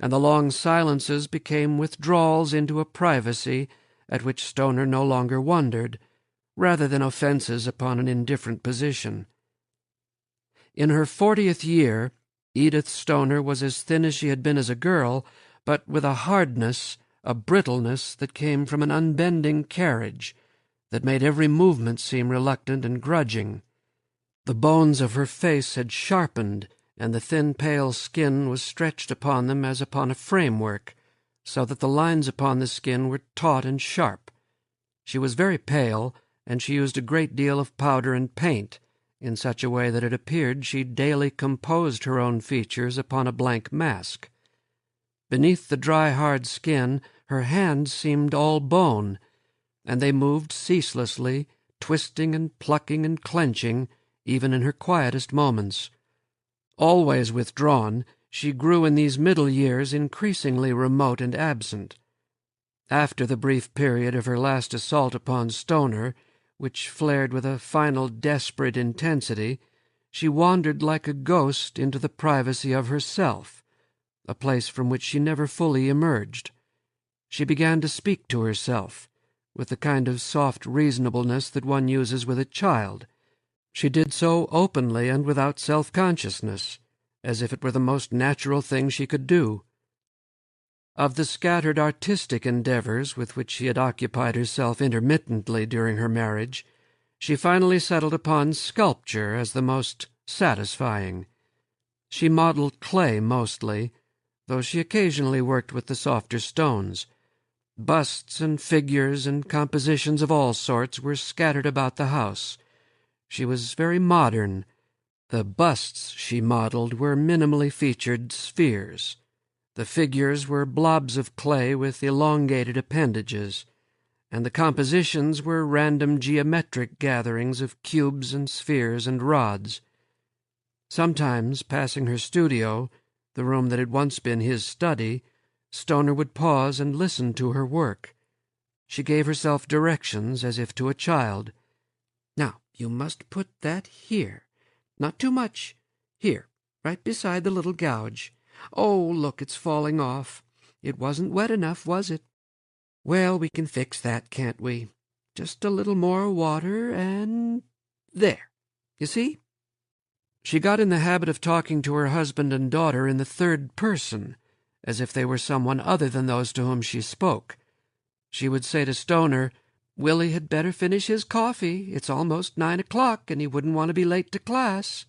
and the long silences became withdrawals into a privacy at which Stoner no longer wondered, rather than offenses upon an indifferent position. In her 40th year, Edith Stoner was as thin as she had been as a girl, but with a hardness, a brittleness that came from an unbending carriage, that made every movement seem reluctant and grudging. The bones of her face had sharpened, and the thin pale skin was stretched upon them as upon a framework, so that the lines upon the skin were taut and sharp. She was very pale, and she used a great deal of powder and paint, in such a way that it appeared she daily composed her own features upon a blank mask. Beneath the dry, hard skin, her hands seemed all bone, and they moved ceaselessly, twisting and plucking and clenching, even in her quietest moments. Always withdrawn, she grew in these middle years increasingly remote and absent. After the brief period of her last assault upon Stoner, which flared with a final desperate intensity, she wandered like a ghost into the privacy of herself, a place from which she never fully emerged. She began to speak to herself, with the kind of soft reasonableness that one uses with a child. She did so openly and without self-consciousness, as if it were the most natural thing she could do. Of the scattered artistic endeavors with which she had occupied herself intermittently during her marriage, she finally settled upon sculpture as the most satisfying. She modeled clay mostly, though she occasionally worked with the softer stones. Busts and figures and compositions of all sorts were scattered about the house. She was very modern. The busts she modeled were minimally featured spheres. The figures were blobs of clay with elongated appendages, and the compositions were random geometric gatherings of cubes and spheres and rods. Sometimes, passing her studio, the room that had once been his study, Stoner would pause and listen to her work. She gave herself directions as if to a child. "Now, you must put that here. Not too much. Here, right beside the little gouge. Oh, look, it's falling off. It wasn't wet enough, was it? Well, we can fix that, can't we? Just a little more water, and there. You see?" She got in the habit of talking to her husband and daughter in the third person, as if they were someone other than those to whom she spoke. She would say to Stoner, "Willie had better finish his coffee. It's almost 9 o'clock, and he wouldn't want to be late to class."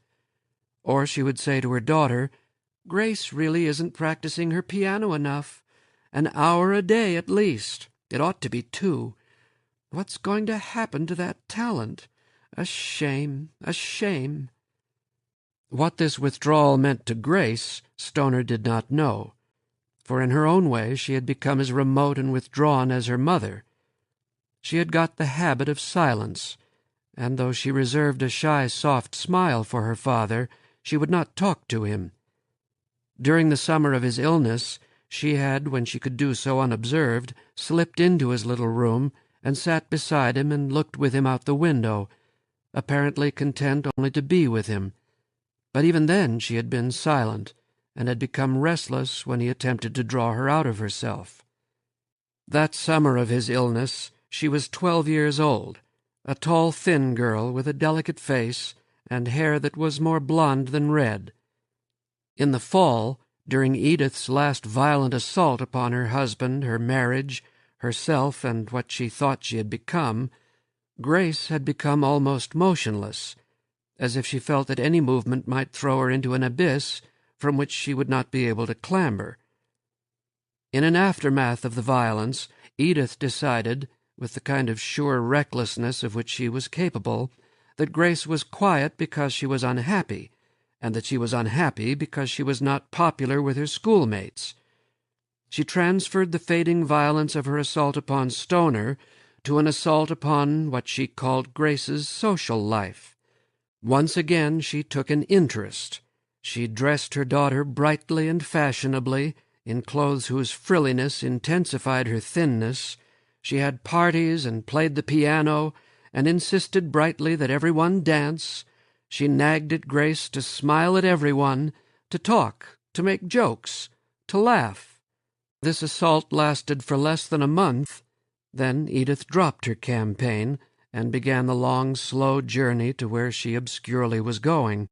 Or she would say to her daughter, "Grace really isn't practicing her piano enough. An hour a day at least. It ought to be 2. What's going to happen to that talent? A shame, a shame." What this withdrawal meant to Grace, Stoner did not know, for in her own way she had become as remote and withdrawn as her mother. She had got the habit of silence, and though she reserved a shy, soft smile for her father, she would not talk to him. During the summer of his illness, she had, when she could do so unobserved, slipped into his little room and sat beside him and looked with him out the window, apparently content only to be with him. But even then she had been silent, and had become restless when he attempted to draw her out of herself. That summer of his illness she was 12 years old, a tall, thin girl with a delicate face and hair that was more blonde than red. In the fall, during Edith's last violent assault upon her husband, her marriage, herself, and what she thought she had become, Grace had become almost motionless, as if she felt that any movement might throw her into an abyss from which she would not be able to clamber. In an aftermath of the violence, Edith decided, with the kind of sure recklessness of which she was capable, that Grace was quiet because she was unhappy, and that she was unhappy because she was not popular with her schoolmates. She transferred the fading violence of her assault upon Stoner to an assault upon what she called Grace's social life. Once again she took an interest. She dressed her daughter brightly and fashionably, in clothes whose frilliness intensified her thinness. She had parties and played the piano, and insisted brightly that everyone dance. She nagged at Grace to smile at everyone, to talk, to make jokes, to laugh. This assault lasted for less than a month. Then Edith dropped her campaign, and began the long, slow journey to where she obscurely was going.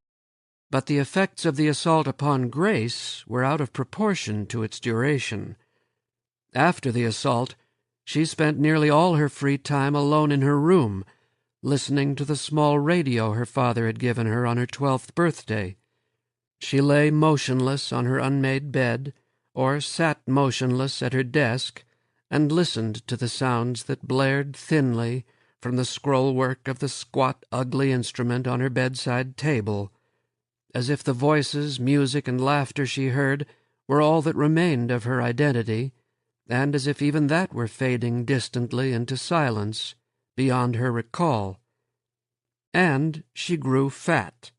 But the effects of the assault upon Grace were out of proportion to its duration. After the assault, she spent nearly all her free time alone in her room, listening to the small radio her father had given her on her 12th birthday. She lay motionless on her unmade bed, or sat motionless at her desk, and listened to the sounds that blared thinly from the scroll-work of the squat, ugly instrument on her bedside table, as if the voices, music, and laughter she heard were all that remained of her identity, and as if even that were fading distantly into silence, beyond her recall. And she grew fat.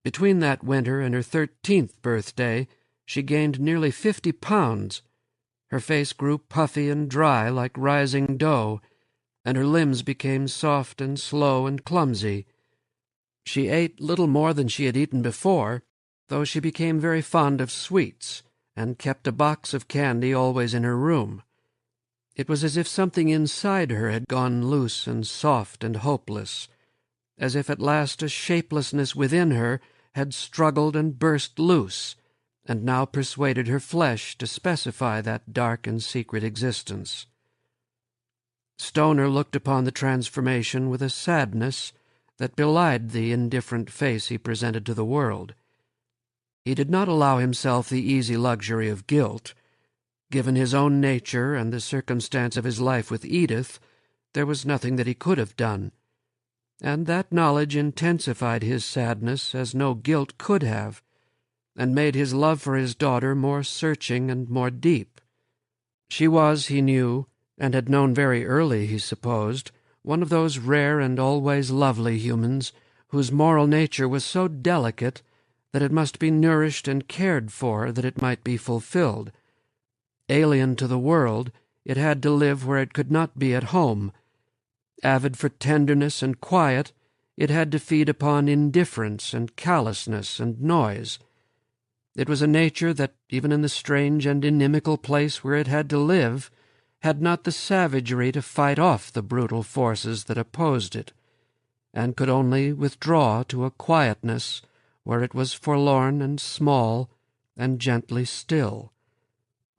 Between that winter and her 13th birthday, she gained nearly 50 pounds. Her face grew puffy and dry like rising dough, and her limbs became soft and slow and clumsy. She ate little more than she had eaten before, though she became very fond of sweets, and kept a box of candy always in her room. It was as if something inside her had gone loose and soft and hopeless, as if at last a shapelessness within her had struggled and burst loose, and now persuaded her flesh to specify that dark and secret existence. Stoner looked upon the transformation with a sadness that belied the indifferent face he presented to the world. He did not allow himself the easy luxury of guilt. Given his own nature and the circumstance of his life with Edith, there was nothing that he could have done, and that knowledge intensified his sadness as no guilt could have, and made his love for his daughter more searching and more deep. She was, he knew, and had known very early, he supposed, one of those rare and always lovely humans whose moral nature was so delicate that it must be nourished and cared for that it might be fulfilled. Alien to the world, it had to live where it could not be at home. Avid for tenderness and quiet, it had to feed upon indifference and callousness and noise. It was a nature that, even in the strange and inimical place where it had to live, had not the savagery to fight off the brutal forces that opposed it, and could only withdraw to a quietness where it was forlorn and small and gently still.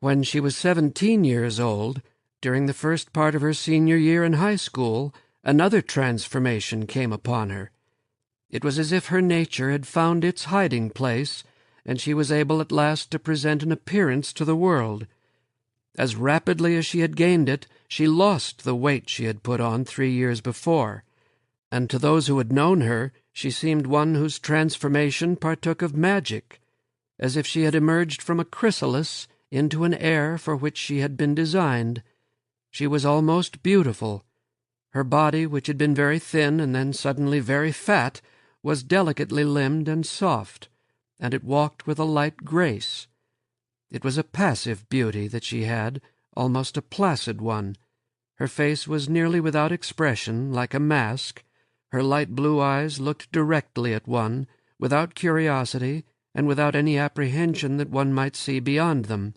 When she was 17 years old, during the first part of her senior year in high school, another transformation came upon her. It was as if her nature had found its hiding place, and she was able at last to present an appearance to the world. As rapidly as she had gained it, she lost the weight she had put on 3 years before, and to those who had known her, she seemed one whose transformation partook of magic, as if she had emerged from a chrysalis into an air for which she had been designed. She was almost beautiful. Her body, which had been very thin and then suddenly very fat, was delicately limbed and soft, and it walked with a light grace. It was a passive beauty that she had, almost a placid one. Her face was nearly without expression, like a mask. Her light blue eyes looked directly at one, without curiosity, and without any apprehension that one might see beyond them.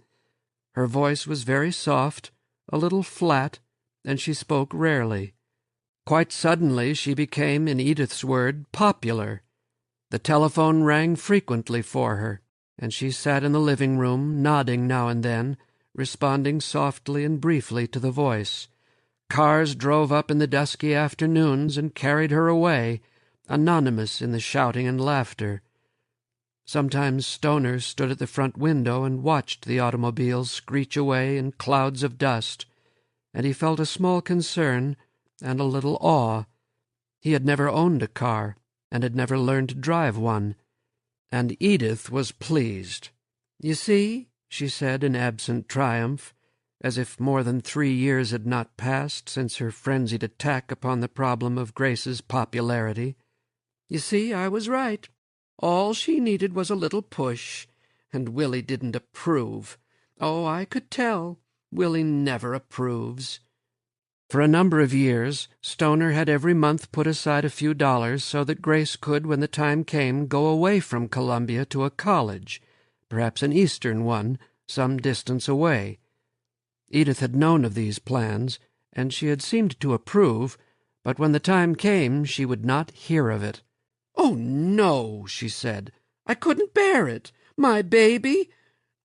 Her voice was very soft, a little flat, and she spoke rarely. Quite suddenly she became, in Edith's word, popular. The telephone rang frequently for her, and she sat in the living room, nodding now and then, responding softly and briefly to the voice. Cars drove up in the dusky afternoons and carried her away, anonymous in the shouting and laughter. Sometimes Stoner stood at the front window and watched the automobiles screech away in clouds of dust, and he felt a small concern and a little awe. He had never owned a car, and had never learned to drive one. And Edith was pleased. "You see," she said in absent triumph, as if more than 3 years had not passed since her frenzied attack upon the problem of Grace's popularity. "You see, I was right. All she needed was a little push, and Willie didn't approve. Oh, I could tell. Willie never approves." For a number of years, Stoner had every month put aside a few dollars so that Grace could, when the time came, go away from Columbia to a college, perhaps an Eastern one, some distance away. Edith had known of these plans, and she had seemed to approve, but when the time came she would not hear of it. "Oh, no," she said. "I couldn't bear it. My baby!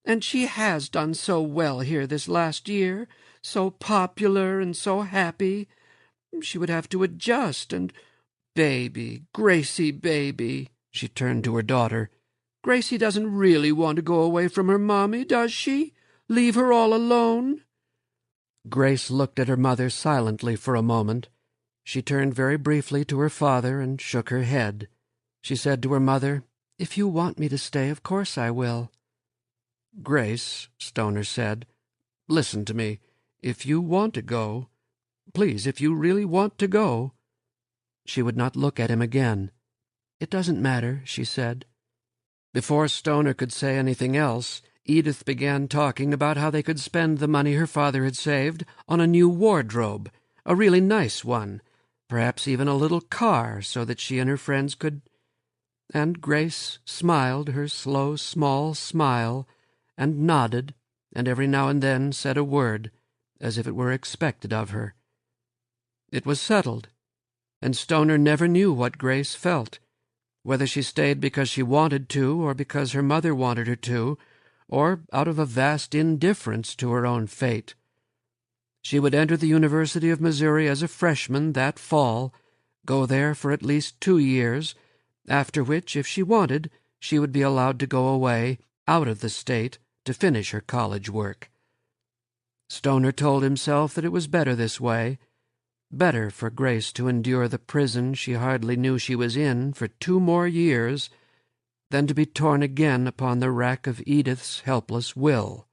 And she has done so well here this last year, so popular and so happy. She would have to adjust, and baby, Gracie baby," she turned to her daughter. "Gracie doesn't really want to go away from her mommy, does she? Leave her all alone?" Grace looked at her mother silently for a moment. She turned very briefly to her father and shook her head. She said to her mother, "If you want me to stay, of course I will." "Grace," Stoner said, "listen to me. If you want to go, please, if you really want to go—" She would not look at him again. "It doesn't matter," she said. Before Stoner could say anything else, Edith began talking about how they could spend the money her father had saved on a new wardrobe, a really nice one, perhaps even a little car, so that she and her friends could— And Grace smiled her slow, small smile, and nodded, and every now and then said a word, as if it were expected of her. It was settled, and Stoner never knew what Grace felt, whether she stayed because she wanted to, or because her mother wanted her to, or out of a vast indifference to her own fate. She would enter the University of Missouri as a freshman that fall, go there for at least 2 years, after which, if she wanted, she would be allowed to go away, out of the state, to finish her college work. Stoner told himself that it was better this way, better for Grace to endure the prison she hardly knew she was in for 2 more years than to be torn again upon the rack of Edith's helpless will.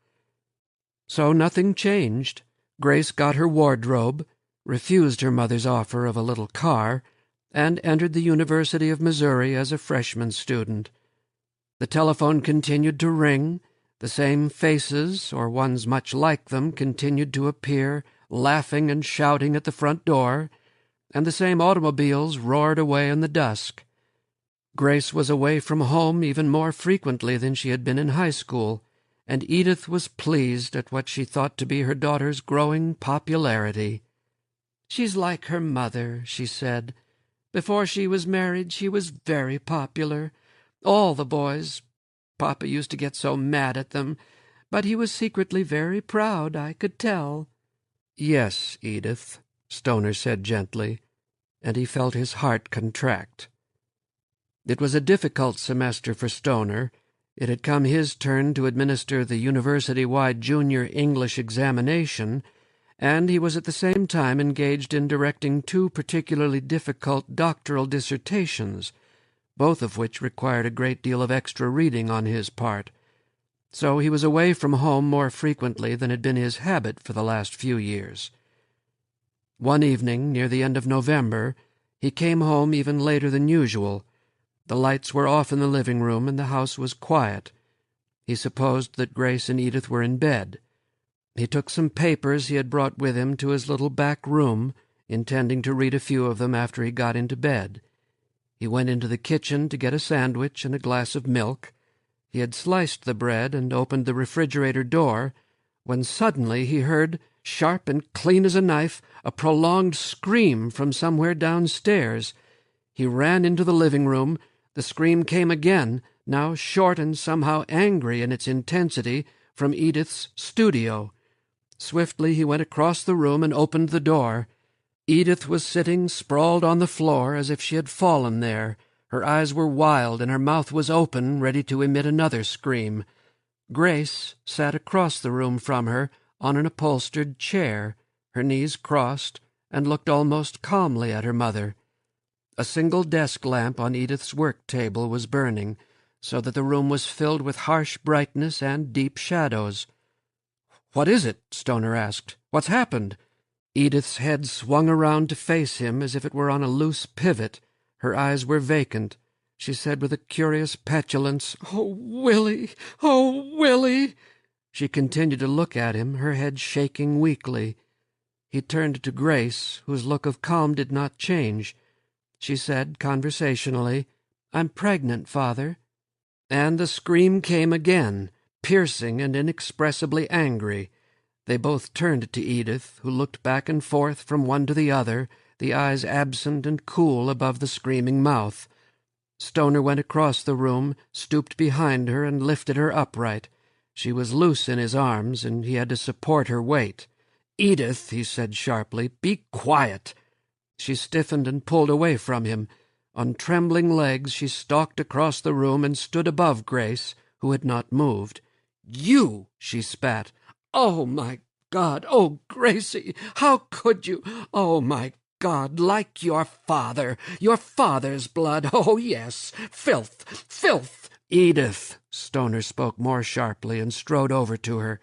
So nothing changed. Grace got her wardrobe, refused her mother's offer of a little car, and entered the University of Missouri as a freshman student. The telephone continued to ring, the same faces, or ones much like them, continued to appear, laughing and shouting at the front door, and the same automobiles roared away in the dusk. Grace was away from home even more frequently than she had been in high school, and Edith was pleased at what she thought to be her daughter's growing popularity. "She's like her mother," she said. "Before she was married, she was very popular. All the boys. Papa used to get so mad at them, but he was secretly very proud, I could tell." "Yes, Edith," Stoner said gently, and he felt his heart contract. It was a difficult semester for Stoner. It had come his turn to administer the university-wide junior English examination, and he was at the same time engaged in directing 2 particularly difficult doctoral dissertations, both of which required a great deal of extra reading on his part. So he was away from home more frequently than had been his habit for the last few years. One evening, near the end of November, he came home even later than usual. The lights were off in the living room, and the house was quiet. He supposed that Grace and Edith were in bed. He took some papers he had brought with him to his little back room, intending to read a few of them after he got into bed. He went into the kitchen to get a sandwich and a glass of milk. He had sliced the bread and opened the refrigerator door, when suddenly he heard, sharp and clean as a knife, a prolonged scream from somewhere downstairs. He ran into the living room. The scream came again, now short and somehow angry in its intensity, from Edith's studio. Swiftly he went across the room and opened the door. Edith was sitting sprawled on the floor as if she had fallen there. Her eyes were wild and her mouth was open, ready to emit another scream. Grace sat across the room from her on an upholstered chair, her knees crossed, and looked almost calmly at her mother. A single desk lamp on Edith's work table was burning, so that the room was filled with harsh brightness and deep shadows. "What is it?" Stoner asked. "What's happened?" Edith's head swung around to face him as if it were on a loose pivot. Her eyes were vacant. She said with a curious petulance, "Oh, Willie! Oh, Willie!" She continued to look at him, her head shaking weakly. He turned to Grace, whose look of calm did not change. She said conversationally, "I'm pregnant, Father." And the scream came again, piercing and inexpressibly angry. They both turned to Edith, who looked back and forth from one to the other, the eyes absent and cool above the screaming mouth. Stoner went across the room, stooped behind her, and lifted her upright. She was loose in his arms, and he had to support her weight. "Edith," he said sharply, "be quiet." She stiffened and pulled away from him. On trembling legs she stalked across the room and stood above Grace, who had not moved. "You!" she spat. "Oh, my God! Oh, Gracie! How could you? Oh, my God, like your father's blood. Oh, yes, filth, filth. Edith, Stoner spoke more sharply and strode over to her.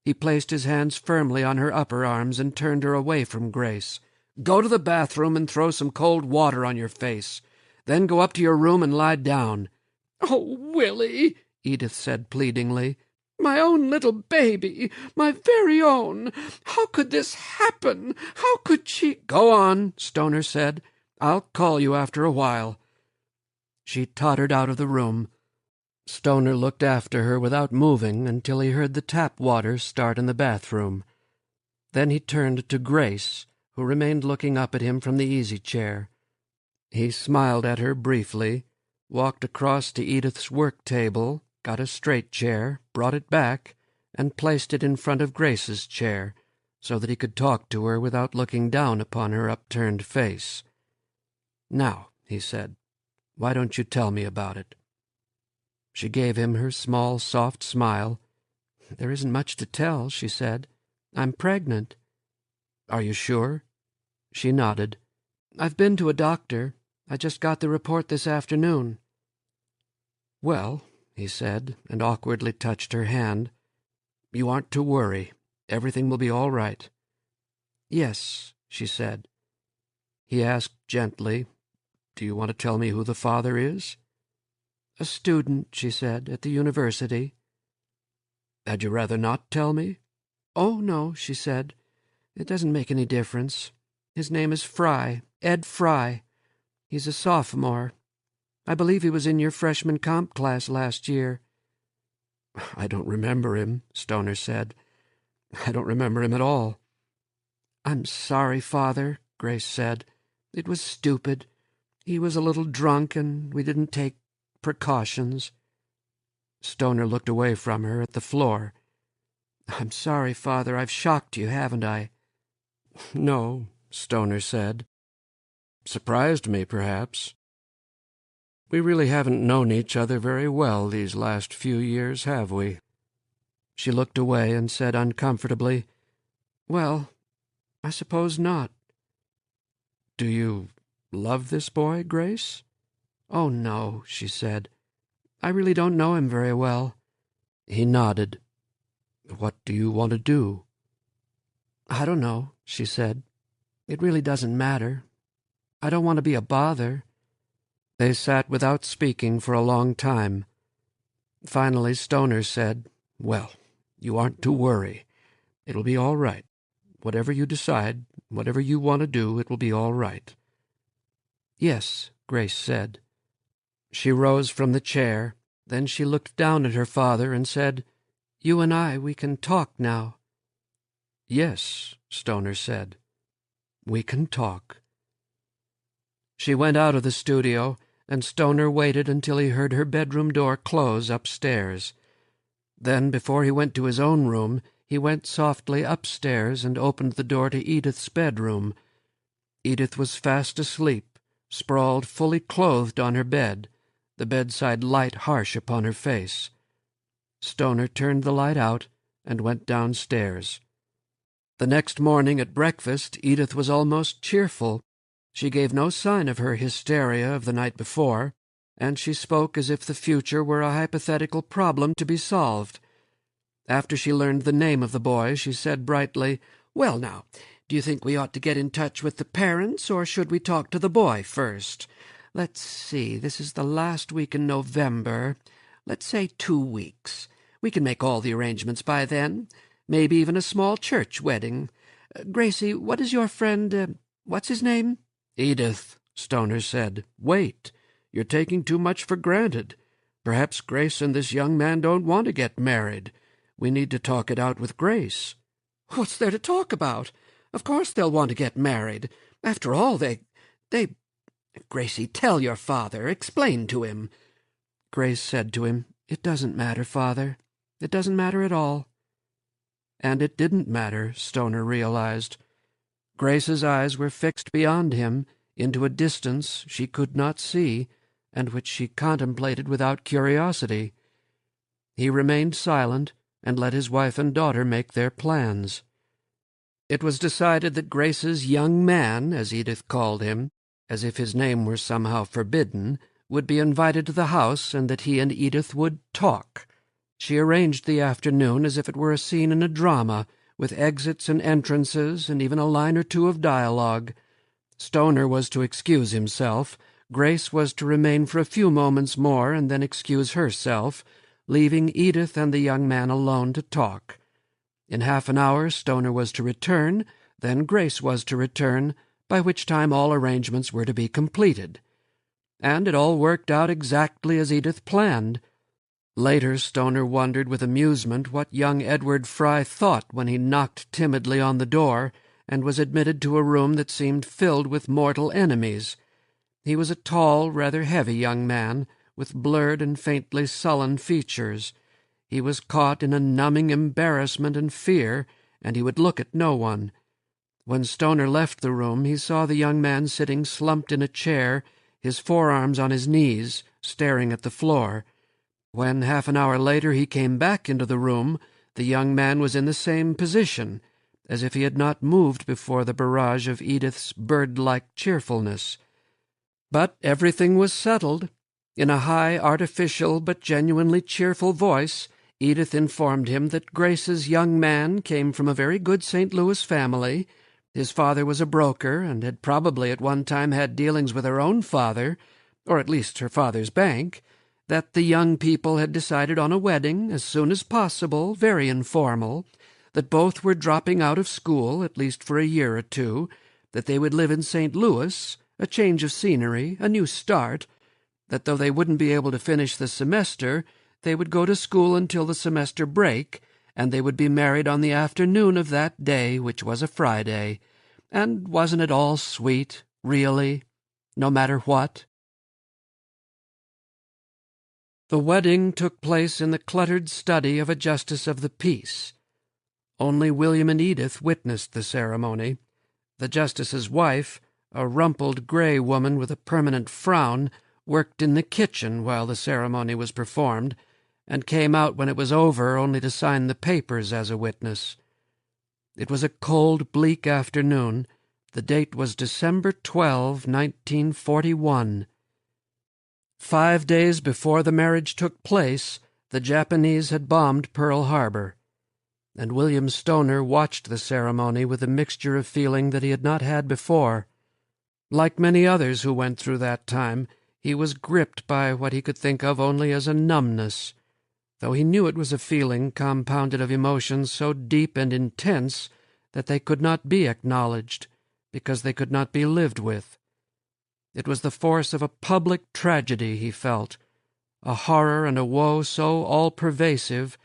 He placed his hands firmly on her upper arms and turned her away from Grace. Go to the bathroom and throw some cold water on your face. Then go up to your room and lie down. Oh, Willie, Edith said pleadingly. My own little baby, my very own. How could this happen? How could she— Go on, Stoner said. I'll call you after a while. She tottered out of the room. Stoner looked after her without moving until he heard the tap water start in the bathroom. Then he turned to Grace, who remained looking up at him from the easy-chair. He smiled at her briefly, walked across to Edith's work table, got a straight chair, brought it back, and placed it in front of Grace's chair, so that he could talk to her without looking down upon her upturned face. Now, he said, why don't you tell me about it? She gave him her small, soft smile. There isn't much to tell, she said. I'm pregnant. Are you sure? She nodded. I've been to a doctor. I just got the report this afternoon. Well, he said, and awkwardly touched her hand, you aren't to worry. Everything will be all right. Yes, she said. He asked gently, do you want to tell me who the father is? A student, she said, at the university. Had you rather not tell me? Oh, no, she said. It doesn't make any difference. His name is Fry, Ed Fry. He's a sophomore. I believe he was in your freshman comp class last year. I don't remember him, Stoner said. I don't remember him at all. I'm sorry, Father, Grace said. It was stupid. He was a little drunk, and we didn't take precautions. Stoner looked away from her at the floor. I'm sorry, Father, I've shocked you, haven't I? No, Stoner said. Surprised me, perhaps. We really haven't known each other very well these last few years, have we? She looked away and said uncomfortably, Well, I suppose not. Do you love this boy, Grace? Oh, no, she said. I really don't know him very well. He nodded. What do you want to do? I don't know, she said. It really doesn't matter. I don't want to be a bother. They sat without speaking for a long time. Finally, Stoner said, Well, you aren't to worry. It'll be all right. Whatever you decide, whatever you want to do, it will be all right. Yes, Grace said. She rose from the chair. Then she looked down at her father and said, You and I, we can talk now. Yes, Stoner said. We can talk. She went out of the studio, and Stoner waited until he heard her bedroom door close upstairs. Then, before he went to his own room, he went softly upstairs and opened the door to Edith's bedroom. Edith was fast asleep, sprawled fully clothed on her bed, the bedside light harsh upon her face. Stoner turned the light out and went downstairs. The next morning at breakfast, Edith was almost cheerful. She gave no sign of her hysteria of the night before, and she spoke as if the future were a hypothetical problem to be solved. After she learned the name of the boy, she said brightly, Well, now, do you think we ought to get in touch with the parents, or should we talk to the boy first? Let's see, this is the last week in November. Let's say 2 weeks. We can make all the arrangements by then. Maybe even a small church wedding. Gracie, what is your friend, what's his name? Edith, Stoner said. Wait. You're taking too much for granted. Perhaps Grace and this young man don't want to get married. We need to talk it out with Grace. What's there to talk about? Of course they'll want to get married. After all, they... Gracie, tell your father. Explain to him. Grace said to him, It doesn't matter, Father. It doesn't matter at all. And it didn't matter, Stoner realized. Grace's eyes were fixed beyond him, into a distance she could not see, and which she contemplated without curiosity. He remained silent, and let his wife and daughter make their plans. It was decided that Grace's young man, as Edith called him, as if his name were somehow forbidden, would be invited to the house, and that he and Edith would talk. She arranged the afternoon as if it were a scene in a drama, with exits and entrances, and even a line or two of dialogue. Stoner was to excuse himself. Grace was to remain for a few moments more and then excuse herself, leaving Edith and the young man alone to talk. In half an hour Stoner was to return, then Grace was to return, by which time all arrangements were to be completed. And it all worked out exactly as Edith planned. Later Stoner wondered with amusement what young Edward Fry thought when he knocked timidly on the door and was admitted to a room that seemed filled with mortal enemies. He was a tall, rather heavy young man, with blurred and faintly sullen features. He was caught in a numbing embarrassment and fear, and he would look at no one. When Stoner left the room, he saw the young man sitting slumped in a chair, his forearms on his knees, staring at the floor. When, half an hour later, he came back into the room, the young man was in the same position, as if he had not moved before the barrage of Edith's bird-like cheerfulness. But everything was settled. In a high, artificial, but genuinely cheerful voice, Edith informed him that Grace's young man came from a very good St. Louis family. His father was a broker, and had probably at one time had dealings with her own father, or at least her father's bank, that the young people had decided on a wedding as soon as possible, very informal, that both were dropping out of school, at least for a year or two, that they would live in St. Louis, a change of scenery, a new start, that though they wouldn't be able to finish the semester, they would go to school until the semester break, and they would be married on the afternoon of that day, which was a Friday. And wasn't it all sweet, really, no matter what? The wedding took place in the cluttered study of a justice of the peace. Only William and Edith witnessed the ceremony. The justice's wife, a rumpled gray woman with a permanent frown, worked in the kitchen while the ceremony was performed, and came out when it was over only to sign the papers as a witness. It was a cold, bleak afternoon. The date was December 12, 1941. 5 days before the marriage took place, the Japanese had bombed Pearl Harbor, and William Stoner watched the ceremony with a mixture of feeling that he had not had before. Like many others who went through that time, he was gripped by what he could think of only as a numbness, though he knew it was a feeling compounded of emotions so deep and intense that they could not be acknowledged, because they could not be lived with. It was the force of a public tragedy, he felt, a horror and a woe so all-pervasive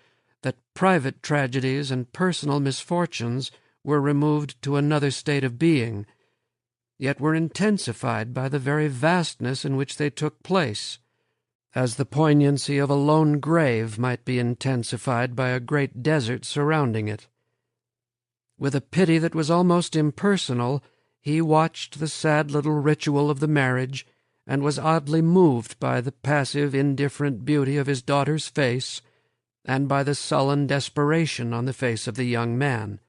that private tragedies and personal misfortunes were removed to another state of being, yet were intensified by the very vastness in which they took place, as the poignancy of a lone grave might be intensified by a great desert surrounding it. With a pity that was almost impersonal, he watched the sad little ritual of the marriage, and was oddly moved by the passive, indifferent beauty of his daughter's face, and by the sullen desperation on the face of the young man.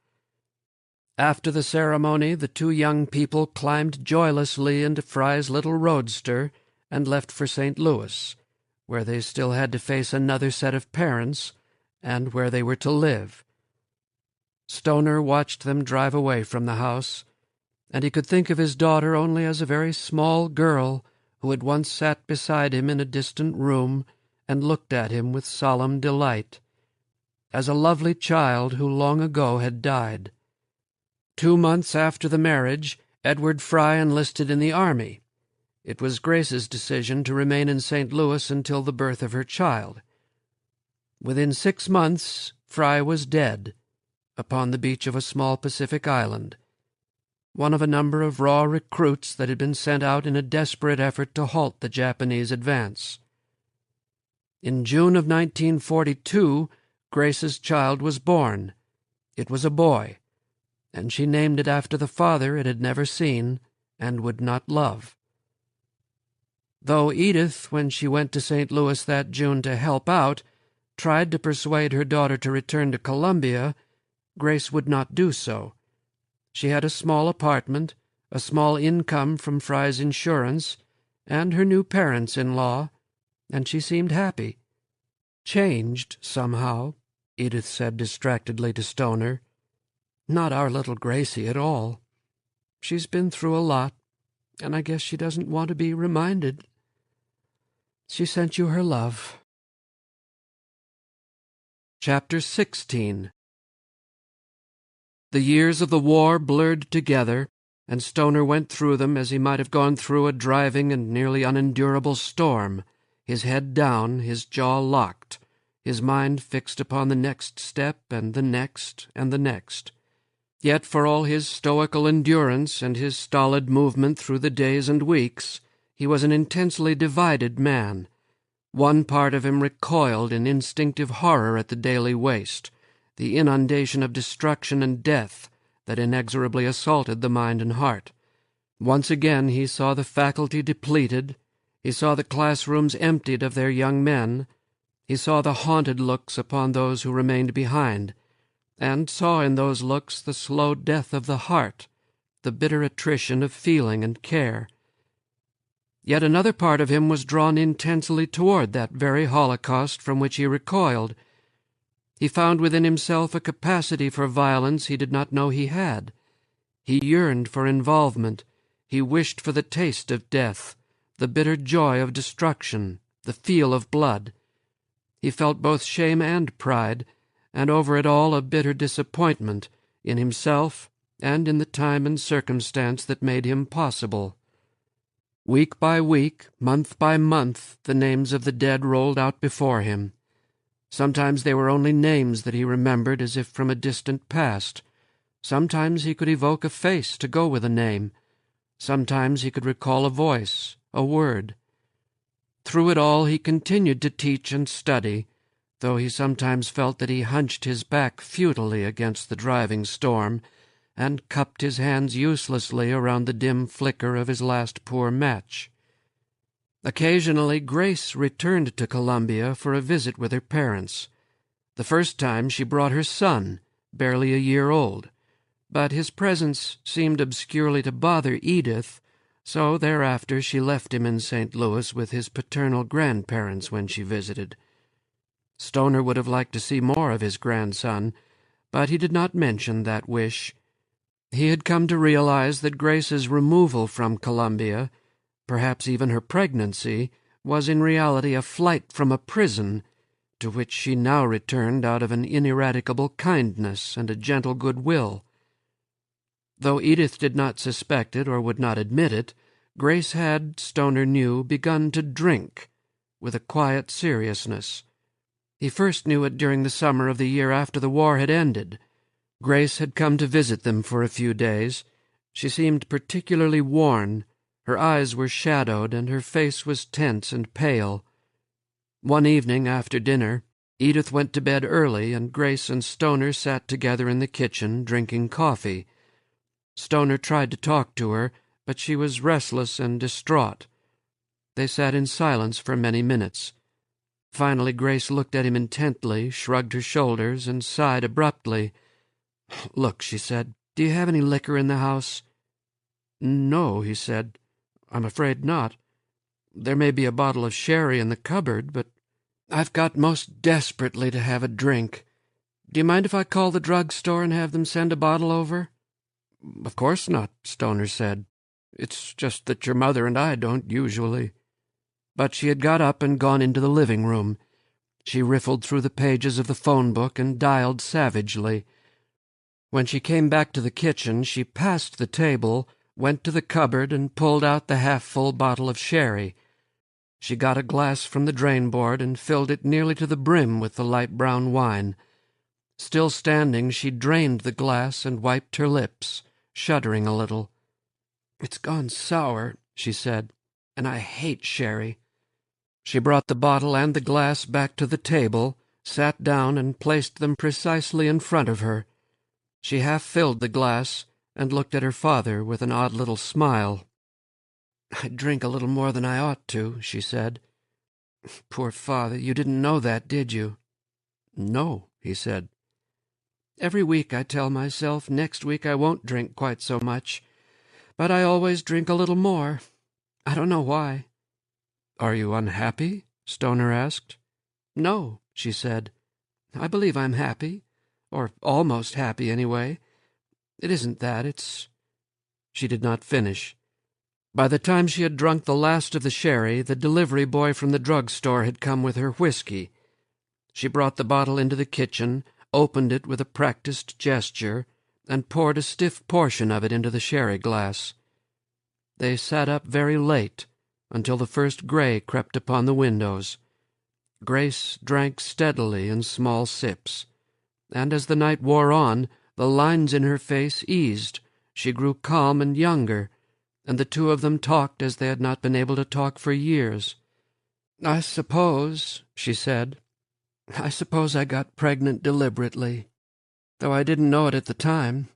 After the ceremony, the two young people climbed joylessly into Fry's little roadster and left for St. Louis, where they still had to face another set of parents, and where they were to live. Stoner watched them drive away from the house, and he could think of his daughter only as a very small girl who had once sat beside him in a distant room and looked at him with solemn delight, as a lovely child who long ago had died. 2 months after the marriage, Edward Fry enlisted in the army. It was Grace's decision to remain in St. Louis until the birth of her child. Within 6 months, Fry was dead, upon the beach of a small Pacific island, one of a number of raw recruits that had been sent out in a desperate effort to halt the Japanese advance. In June of 1942, Grace's child was born. It was a boy, and she named it after the father it had never seen and would not love. Though Edith, when she went to St. Louis that June to help out, tried to persuade her daughter to return to Columbia, Grace would not do so. She had a small apartment, a small income from Fry's insurance, and her new parents-in-law, and she seemed happy. Changed, somehow, Edith said distractedly to Stoner. Not our little Gracie at all. She's been through a lot, and I guess she doesn't want to be reminded. She sent you her love. Chapter 16. The years of the war blurred together, and Stoner went through them as he might have gone through a driving and nearly unendurable storm, his head down, his jaw locked, his mind fixed upon the next step and the next and the next. Yet for all his stoical endurance and his stolid movement through the days and weeks, he was an intensely divided man. One part of him recoiled in instinctive horror at the daily waste, the inundation of destruction and death that inexorably assaulted the mind and heart. Once again he saw the faculty depleted, he saw the classrooms emptied of their young men, he saw the haunted looks upon those who remained behind, and saw in those looks the slow death of the heart, the bitter attrition of feeling and care. Yet another part of him was drawn intensely toward that very holocaust from which he recoiled. He found within himself a capacity for violence he did not know he had. He yearned for involvement. He wished for the taste of death, the bitter joy of destruction, the feel of blood. He felt both shame and pride, and over it all a bitter disappointment in himself and in the time and circumstance that made him possible. Week by week, month by month, the names of the dead rolled out before him. Sometimes they were only names that he remembered as if from a distant past. Sometimes he could evoke a face to go with a name. Sometimes he could recall a voice, a word. Through it all he continued to teach and study, though he sometimes felt that he hunched his back futilely against the driving storm, and cupped his hands uselessly around the dim flicker of his last poor match. Occasionally Grace returned to Columbia for a visit with her parents. The first time she brought her son, barely a year old, but his presence seemed obscurely to bother Edith, so thereafter she left him in St. Louis with his paternal grandparents when she visited. Stoner would have liked to see more of his grandson, but he did not mention that wish. He had come to realize that Grace's removal from Columbia, perhaps even her pregnancy, was in reality a flight from a prison, to which she now returned out of an ineradicable kindness and a gentle good-will. Though Edith did not suspect it or would not admit it, Grace had, Stoner knew, begun to drink, with a quiet seriousness. He first knew it during the summer of the year after the war had ended. Grace had come to visit them for a few days. She seemed particularly worn. Her eyes were shadowed, and her face was tense and pale. One evening after dinner, Edith went to bed early, and Grace and Stoner sat together in the kitchen, drinking coffee. Stoner tried to talk to her, but she was restless and distraught. They sat in silence for many minutes. Finally Grace looked at him intently, shrugged her shoulders, and sighed abruptly. "Look," she said, "do you have any liquor in the house?" "No," he said. "I'm afraid not. There may be a bottle of sherry in the cupboard, but I've got most desperately to have a drink. Do you mind if I call the drug-store and have them send a bottle over?" "Of course not," Stoner said. "It's just that your mother and I don't usually—" But she had got up and gone into the living room. She riffled through the pages of the phone book and dialed savagely. When she came back to the kitchen, she passed the table, went to the cupboard, and pulled out the half-full bottle of sherry. She got a glass from the drain-board and filled it nearly to the brim with the light brown wine. Still standing, she drained the glass and wiped her lips, shuddering a little. "It's gone sour," she said, "and I hate sherry." She brought the bottle and the glass back to the table, sat down, and placed them precisely in front of her. She half-filled the glass and looked at her father with an odd little smile. "I drink a little more than I ought to," she said. "Poor father, you didn't know that, did you?" "No," he said. Every week I tell myself next week I won't drink quite so much, but I always drink a little more. I don't know why." "Are you unhappy?" Stoner asked. "No," she said. "I believe I'm happy, or almost happy anyway. It isn't that, it's—" She did not finish. By the time she had drunk the last of the sherry, the delivery boy from the drugstore had come with her whiskey. She brought the bottle into the kitchen, opened it with a practiced gesture, and poured a stiff portion of it into the sherry glass. They sat up very late, until the first gray crept upon the windows. Grace drank steadily in small sips, and as the night wore on, the lines in her face eased. She grew calm and younger, and the two of them talked as they had not been able to talk for years. "I suppose," she said, "I suppose I got pregnant deliberately, though I didn't know it at the time.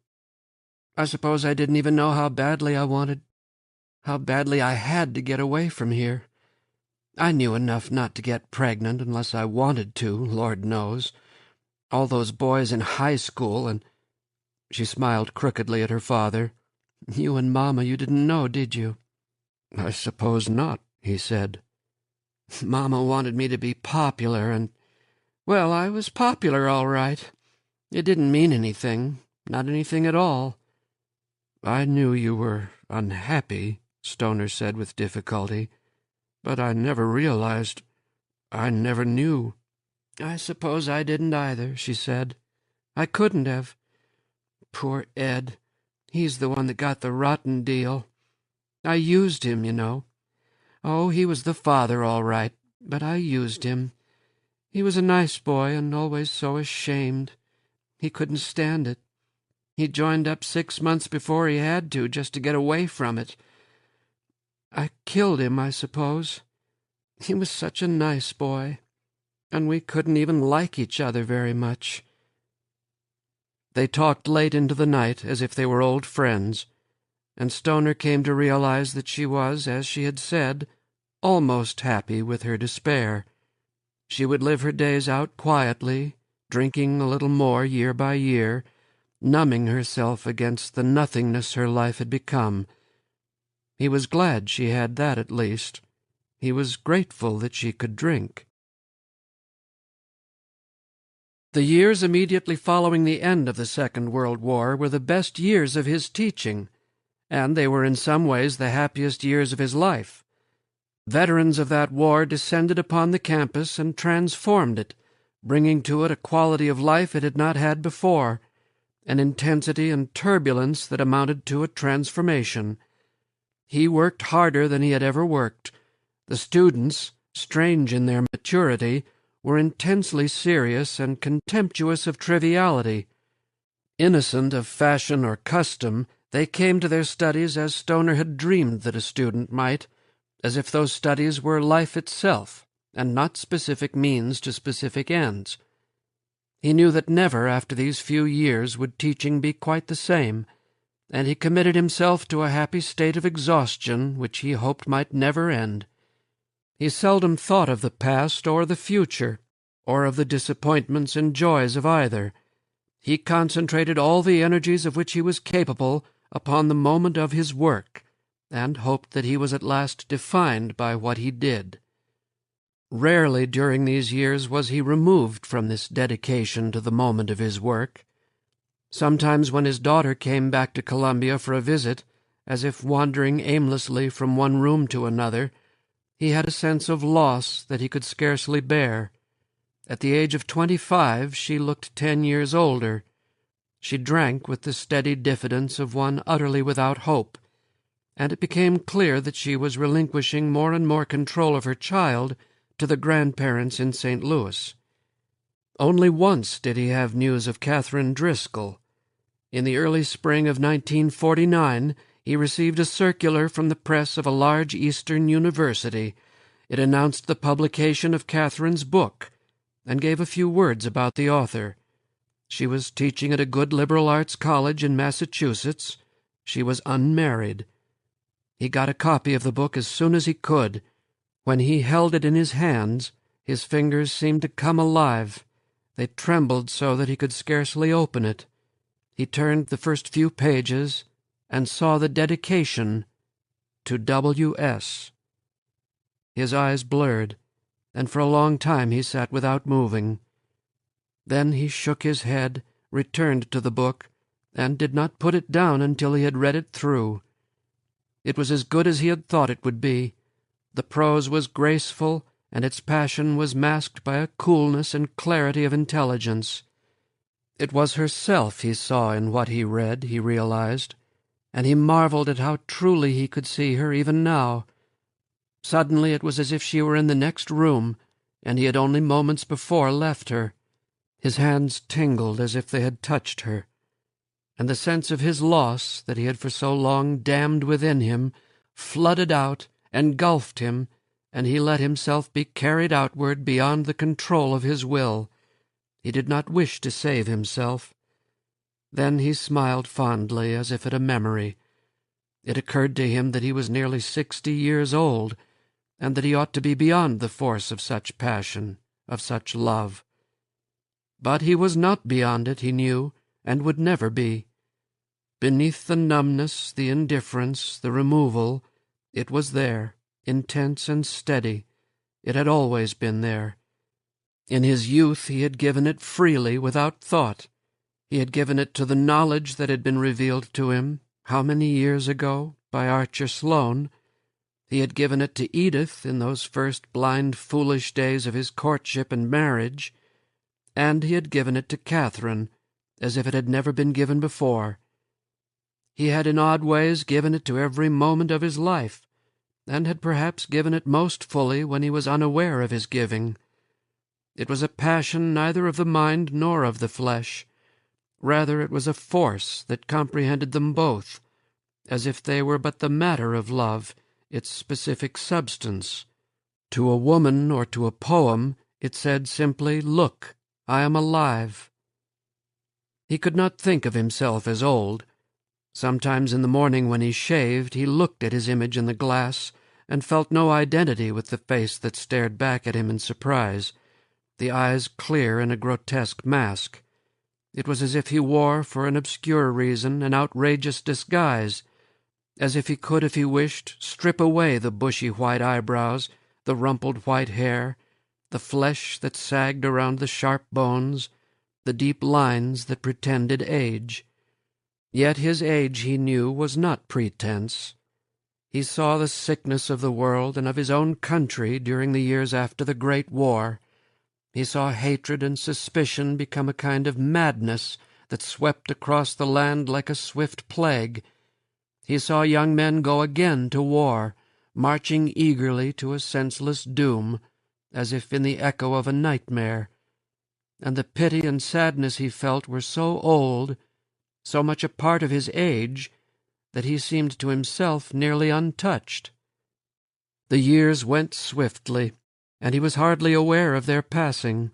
I suppose I didn't even know how badly I had to get away from here. I knew enough not to get pregnant unless I wanted to, Lord knows. All those boys in high school, and—" She smiled crookedly at her father. "You and Mama, you didn't know, did you?" "I suppose not," he said. "Mama wanted me to be popular, and, well, I was popular all right. It didn't mean anything, not anything at all." "I knew you were unhappy," Stoner said with difficulty, "but I never realized, I never knew." "I suppose I didn't either," she said. "I couldn't have. Poor Ed. He's the one that got the rotten deal. I used him, you know. Oh, he was the father all right, but I used him. He was a nice boy and always so ashamed. He couldn't stand it. He joined up 6 months before he had to, just to get away from it. I killed him, I suppose. He was such a nice boy, and we couldn't even like each other very much." They talked late into the night as if they were old friends, and Stoner came to realize that she was, as she had said, almost happy with her despair. She would live her days out quietly, drinking a little more year by year, numbing herself against the nothingness her life had become. He was glad she had that at least. He was grateful that she could drink. The years immediately following the end of the Second World War were the best years of his teaching, and they were in some ways the happiest years of his life. Veterans of that war descended upon the campus and transformed it, bringing to it a quality of life it had not had before, an intensity and turbulence that amounted to a transformation. He worked harder than he had ever worked. The students, strange in their maturity, were intensely serious and contemptuous of triviality. Innocent of fashion or custom, they came to their studies as Stoner had dreamed that a student might, as if those studies were life itself, and not specific means to specific ends. He knew that never after these few years would teaching be quite the same, and he committed himself to a happy state of exhaustion which he hoped might never end. He seldom thought of the past or the future, or of the disappointments and joys of either. He concentrated all the energies of which he was capable upon the moment of his work, and hoped that he was at last defined by what he did. Rarely during these years was he removed from this dedication to the moment of his work. Sometimes when his daughter came back to Columbia for a visit, as if wandering aimlessly from one room to another, he had a sense of loss that he could scarcely bear. At the age of 25, she looked 10 years older. She drank with the steady diffidence of one utterly without hope, and it became clear that she was relinquishing more and more control of her child to the grandparents in St. Louis. Only once did he have news of Catherine Driscoll. In the early spring of 1949, he received a circular from the press of a large Eastern university. It announced the publication of Catherine's book, and gave a few words about the author. She was teaching at a good liberal arts college in Massachusetts. She was unmarried. He got a copy of the book as soon as he could. When he held it in his hands, his fingers seemed to come alive. They trembled so that he could scarcely open it. He turned the first few pages and saw the dedication to W.S. His eyes blurred, and for a long time he sat without moving. Then he shook his head, returned to the book, and did not put it down until he had read it through. It was as good as he had thought it would be. The prose was graceful, and its passion was masked by a coolness and clarity of intelligence. It was herself he saw in what he read, he realized, and he marveled at how truly he could see her even now. Suddenly it was as if she were in the next room, and he had only moments before left her. His hands tingled as if they had touched her, and the sense of his loss that he had for so long dammed within him flooded out, engulfed him, and he let himself be carried outward beyond the control of his will. He did not wish to save himself. Then he smiled fondly, as if at a memory. It occurred to him that he was nearly 60 years old, and that he ought to be beyond the force of such passion, of such love. But he was not beyond it, he knew, and would never be. Beneath the numbness, the indifference, the removal, it was there, intense and steady. It had always been there. In his youth he had given it freely, without thought. He had given it to the knowledge that had been revealed to him, how many years ago, by Archer Sloane. He had given it to Edith in those first blind, foolish days of his courtship and marriage, and he had given it to Catherine, as if it had never been given before. He had in odd ways given it to every moment of his life, and had perhaps given it most fully when he was unaware of his giving. It was a passion neither of the mind nor of the flesh. Rather, it was a force that comprehended them both, as if they were but the matter of love, its specific substance. To a woman or to a poem, it said simply, "Look, I am alive." He could not think of himself as old. Sometimes in the morning when he shaved, he looked at his image in the glass and felt no identity with the face that stared back at him in surprise, the eyes clear in a grotesque mask. It was as if he wore, for an obscure reason, an outrageous disguise, as if he could, if he wished, strip away the bushy white eyebrows, the rumpled white hair, the flesh that sagged around the sharp bones, the deep lines that pretended age. Yet his age, he knew, was not pretense. He saw the sickness of the world and of his own country during the years after the Great War. He saw hatred and suspicion become a kind of madness that swept across the land like a swift plague. He saw young men go again to war, marching eagerly to a senseless doom, as if in the echo of a nightmare. And the pity and sadness he felt were so old, so much a part of his age, that he seemed to himself nearly untouched. The years went swiftly, and he was hardly aware of their passing.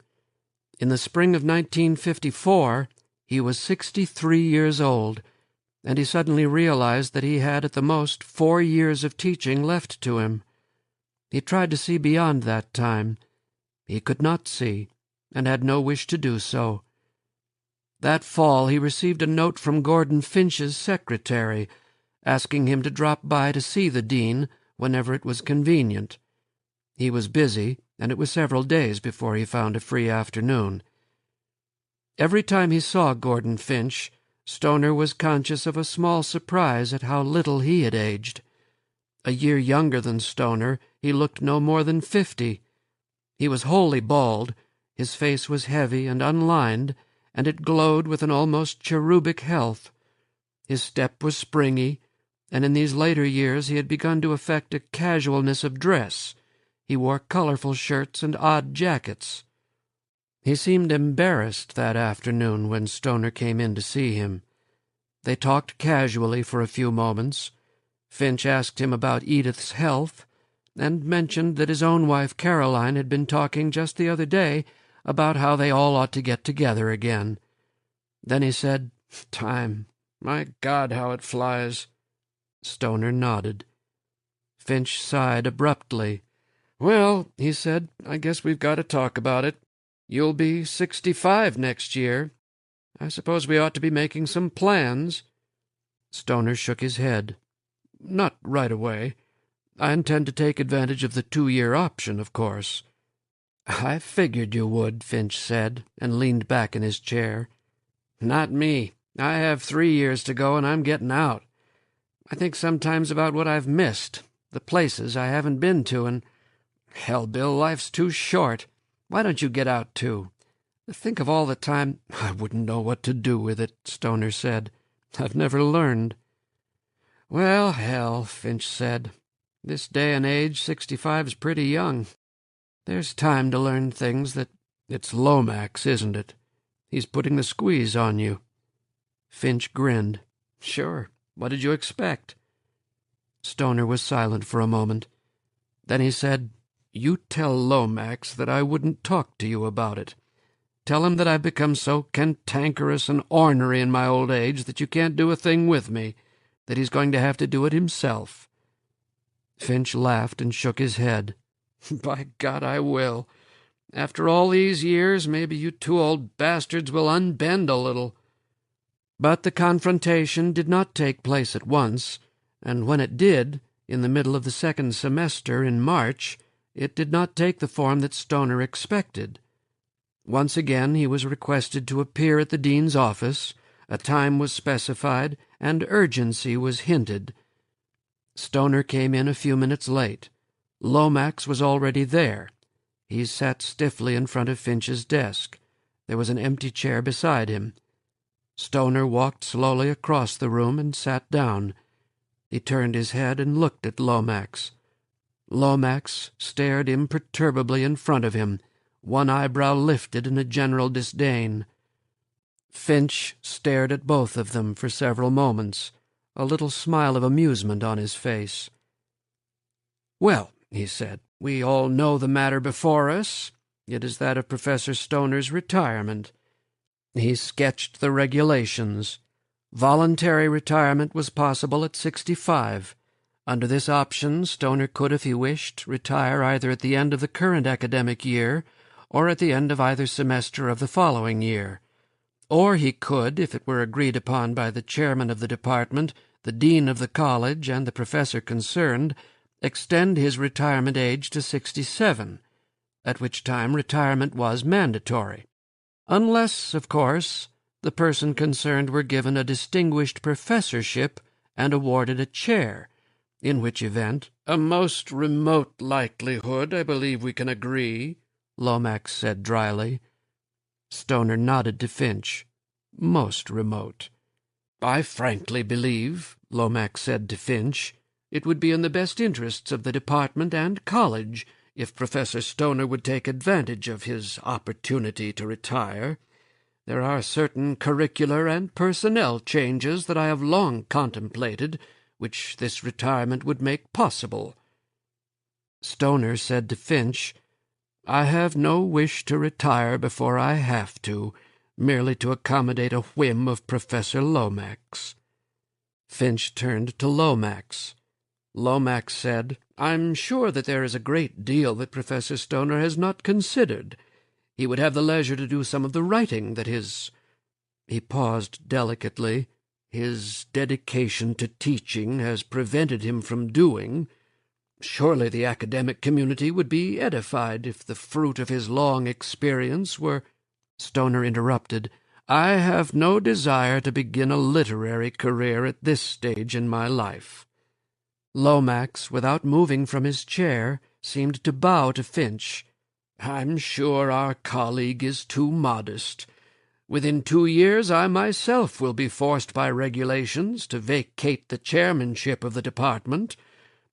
In the spring of 1954, he was 63 years old, and he suddenly realized that he had at the most 4 years of teaching left to him. He tried to see beyond that time. He could not see, and had no wish to do so. That fall he received a note from Gordon Finch's secretary, asking him to drop by to see the dean whenever it was convenient. He was busy, and it was several days before he found a free afternoon. Every time he saw Gordon Finch, Stoner was conscious of a small surprise at how little he had aged. A year younger than Stoner, he looked no more than 50. He was wholly bald, his face was heavy and unlined, and it glowed with an almost cherubic health. His step was springy, and in these later years he had begun to affect a casualness of dress. He wore colorful shirts and odd jackets. He seemed embarrassed that afternoon when Stoner came in to see him. They talked casually for a few moments. Finch asked him about Edith's health, and mentioned that his own wife Caroline had been talking just the other day about how they all ought to get together again. Then he said, "Time. My God, how it flies." Stoner nodded. Finch sighed abruptly. "Well," he said, "I guess we've got to talk about it. You'll be 65 next year. I suppose we ought to be making some plans." Stoner shook his head. "Not right away. I intend to take advantage of the 2-year option, of course." "I figured you would," Finch said, and leaned back in his chair. "Not me. I have 3 years to go, and I'm getting out. I think sometimes about what I've missed, the places I haven't been to, and hell, Bill, life's too short. Why don't you get out, too? Think of all the time—" "I wouldn't know what to do with it," Stoner said. "I've never learned." "Well, hell," Finch said. "This day and age, 65's pretty young. There's time to learn things that—" "It's Lomax, isn't it? He's putting the squeeze on you." Finch grinned. "Sure. What did you expect?" Stoner was silent for a moment. Then he said, "You tell Lomax that I wouldn't talk to you about it. Tell him that I've become so cantankerous and ornery in my old age that you can't do a thing with me, that he's going to have to do it himself." Finch laughed and shook his head. "By God, I will. After all these years, maybe you two old bastards will unbend a little." But the confrontation did not take place at once, and when it did, in the middle of the second semester in March, it did not take the form that Stoner expected. Once again he was requested to appear at the dean's office, a time was specified, and urgency was hinted. Stoner came in a few minutes late. Lomax was already there. He sat stiffly in front of Finch's desk. There was an empty chair beside him. Stoner walked slowly across the room and sat down. He turned his head and looked at Lomax. Lomax stared imperturbably in front of him, one eyebrow lifted in a general disdain. Finch stared at both of them for several moments, a little smile of amusement on his face. "Well," he said, "we all know the matter before us. It is that of Professor Stoner's retirement." He sketched the regulations. Voluntary retirement was possible at 65. Under this option, Stoner could, if he wished, retire either at the end of the current academic year or at the end of either semester of the following year. Or he could, if it were agreed upon by the chairman of the department, the dean of the college, and the professor concerned, extend his retirement age to 67, at which time retirement was mandatory. Unless, of course, the person concerned were given a distinguished professorship and awarded a chair, in which event— "A most remote likelihood, I believe we can agree," Lomax said dryly. Stoner nodded to Finch. "Most remote." "I frankly believe," Lomax said to Finch, "it would be in the best interests of the department and college if Professor Stoner would take advantage of his opportunity to retire. There are certain curricular and personnel changes that I have long contemplated, which this retirement would make possible." Stoner said to Finch, "I have no wish to retire before I have to, merely to accommodate a whim of Professor Lomax." Finch turned to Lomax. Lomax said, "I'm sure that there is a great deal that Professor Stoner has not considered. He would have the leisure to do some of the writing that his—" He paused delicately. "His dedication to teaching has prevented him from doing. Surely the academic community would be edified if the fruit of his long experience were—" Stoner interrupted. "I have no desire to begin a literary career at this stage in my life." Lomax, without moving from his chair, seemed to bow to Finch. "I'm sure our colleague is too modest. Within 2 years I myself will be forced by regulations to vacate the chairmanship of the department.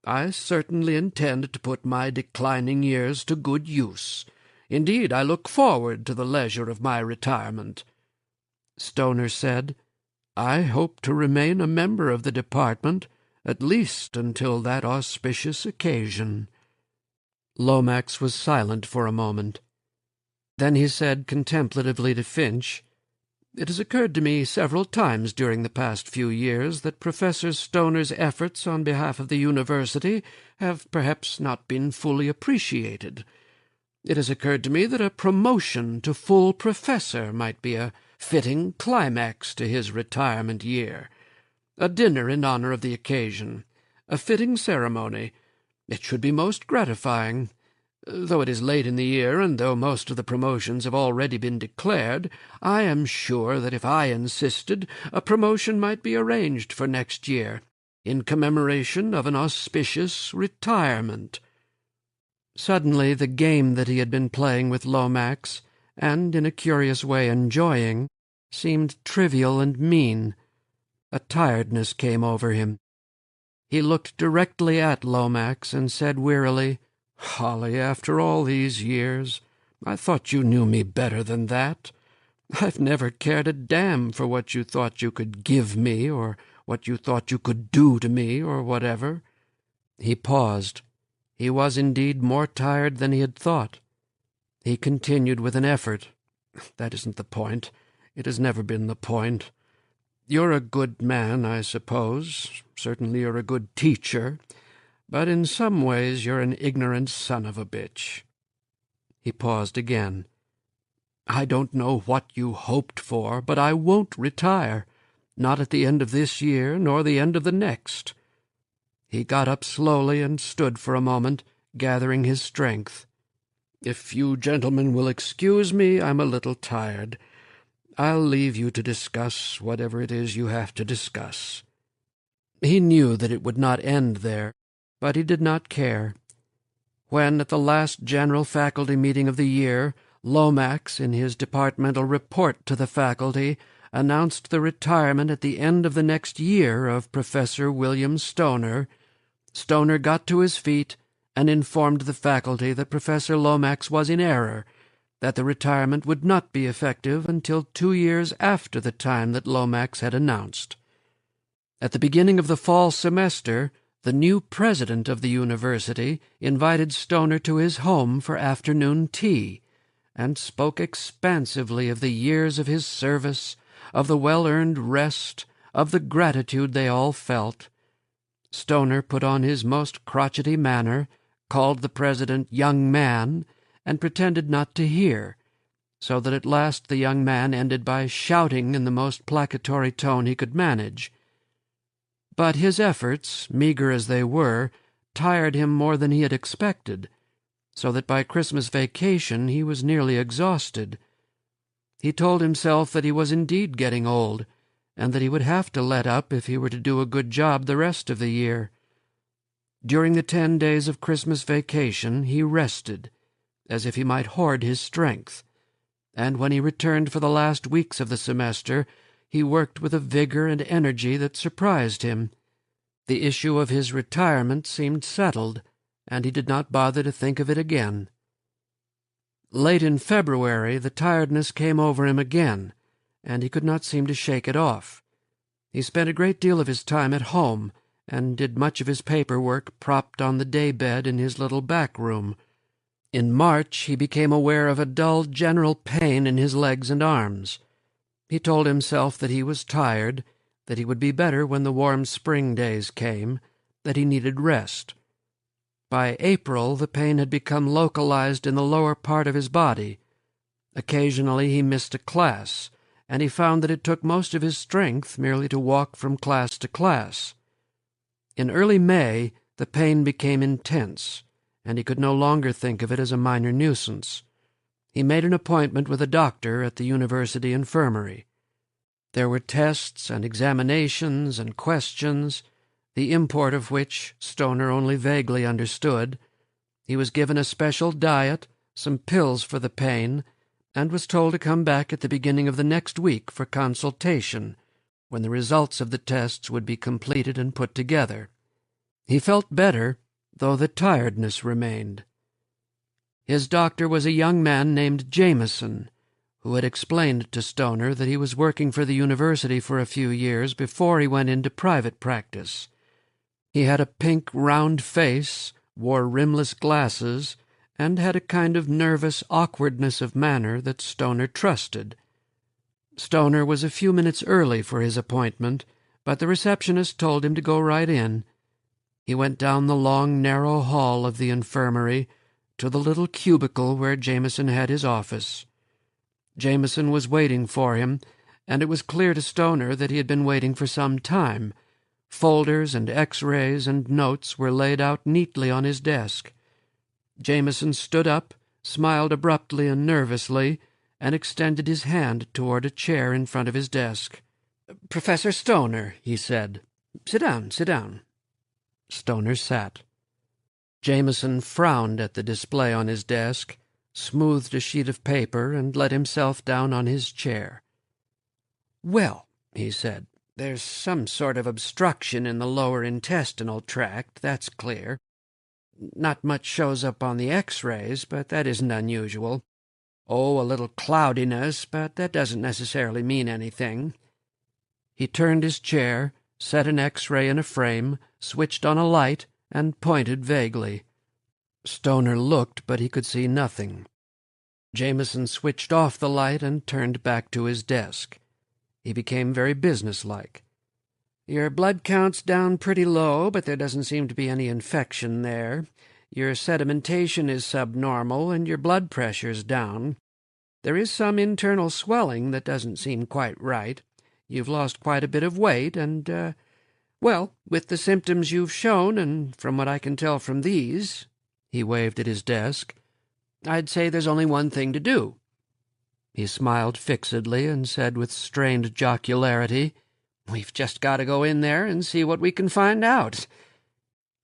I certainly intend to put my declining years to good use. Indeed, I look forward to the leisure of my retirement." Stoner said, "I hope to remain a member of the department, at least until that auspicious occasion." Lomax was silent for a moment. Then he said contemplatively to Finch, "It has occurred to me several times during the past few years that Professor Stoner's efforts on behalf of the university have perhaps not been fully appreciated. It has occurred to me that a promotion to full professor might be a fitting climax to his retirement year. A dinner in honor of the occasion, a fitting ceremony. It should be most gratifying. Though it is late in the year, and though most of the promotions have already been declared, I am sure that if I insisted, a promotion might be arranged for next year, in commemoration of an auspicious retirement." Suddenly the game that he had been playing with Lomax, and in a curious way enjoying, seemed trivial and mean. A tiredness came over him. He looked directly at Lomax and said wearily, "Holly, after all these years, I thought you knew me better than that. I've never cared a damn for what you thought you could give me, or what you thought you could do to me, or whatever." He paused. He was indeed more tired than he had thought. He continued with an effort, "That isn't the point. It has never been the point. You're a good man, I suppose. Certainly you're a good teacher. But in some ways you're an ignorant son of a bitch." He paused again. "I don't know what you hoped for, but I won't retire. Not at the end of this year, nor the end of the next." He got up slowly and stood for a moment, gathering his strength. "If you gentlemen will excuse me, I'm a little tired. I'll leave you to discuss whatever it is you have to discuss." He knew that it would not end there, but he did not care. When, at the last general faculty meeting of the year, Lomax, in his departmental report to the faculty, announced the retirement at the end of the next year of Professor William Stoner, Stoner got to his feet and informed the faculty that Professor Lomax was in error, that the retirement would not be effective until 2 years after the time that Lomax had announced. At the beginning of the fall semester, the new president of the university invited Stoner to his home for afternoon tea, and spoke expansively of the years of his service, of the well-earned rest, of the gratitude they all felt. Stoner put on his most crotchety manner, called the president "young man," and pretended not to hear, so that at last the young man ended by shouting in the most placatory tone he could manage. But his efforts, meagre as they were, tired him more than he had expected, so that by Christmas vacation he was nearly exhausted. He told himself that he was indeed getting old, and that he would have to let up if he were to do a good job the rest of the year. During the 10 days of Christmas vacation he rested, as if he might hoard his strength, and when he returned for the last weeks of the semester, he worked with a vigor and energy that surprised him. The issue of his retirement seemed settled, and he did not bother to think of it again. Late in February the tiredness came over him again, and he could not seem to shake it off. He spent a great deal of his time at home, and did much of his paperwork propped on the day-bed in his little back room. In March he became aware of a dull general pain in his legs and arms. He told himself that he was tired, that he would be better when the warm spring days came, that he needed rest. By April the pain had become localized in the lower part of his body. Occasionally he missed a class, and he found that it took most of his strength merely to walk from class to class. In early May the pain became intense, and he could no longer think of it as a minor nuisance. He made an appointment with a doctor at the university infirmary. There were tests and examinations and questions, the import of which Stoner only vaguely understood. He was given a special diet, some pills for the pain, and was told to come back at the beginning of the next week for consultation, when the results of the tests would be completed and put together. He felt better, though the tiredness remained. His doctor was a young man named Jameson, who had explained to Stoner that he was working for the university for a few years before he went into private practice. He had a pink, round face, wore rimless glasses, and had a kind of nervous awkwardness of manner that Stoner trusted. Stoner was a few minutes early for his appointment, but the receptionist told him to go right in. He went down the long, narrow hall of the infirmary, to the little cubicle where Jameson had his office. Jameson was waiting for him, and it was clear to Stoner that he had been waiting for some time. Folders and X-rays and notes were laid out neatly on his desk. Jameson stood up, smiled abruptly and nervously, and extended his hand toward a chair in front of his desk. "Professor Stoner," he said. "Sit down, sit down." Stoner sat. Jameson frowned at the display on his desk, smoothed a sheet of paper, and let himself down on his chair. "Well," he said, "there's some sort of obstruction in the lower intestinal tract, that's clear. Not much shows up on the X-rays, but that isn't unusual. Oh, a little cloudiness, but that doesn't necessarily mean anything." He turned his chair, set an X-ray in a frame, switched on a light, and pointed vaguely. Stoner looked, but he could see nothing. Jameson switched off the light and turned back to his desk. He became very businesslike. "Your blood count's down pretty low, but there doesn't seem to be any infection there. Your sedimentation is subnormal, and your blood pressure's down. There is some internal swelling that doesn't seem quite right. You've lost quite a bit of weight, and, well, with the symptoms you've shown, and from what I can tell from these," he waved at his desk, "I'd say there's only one thing to do." He smiled fixedly and said with strained jocularity, "We've just got to go in there and see what we can find out."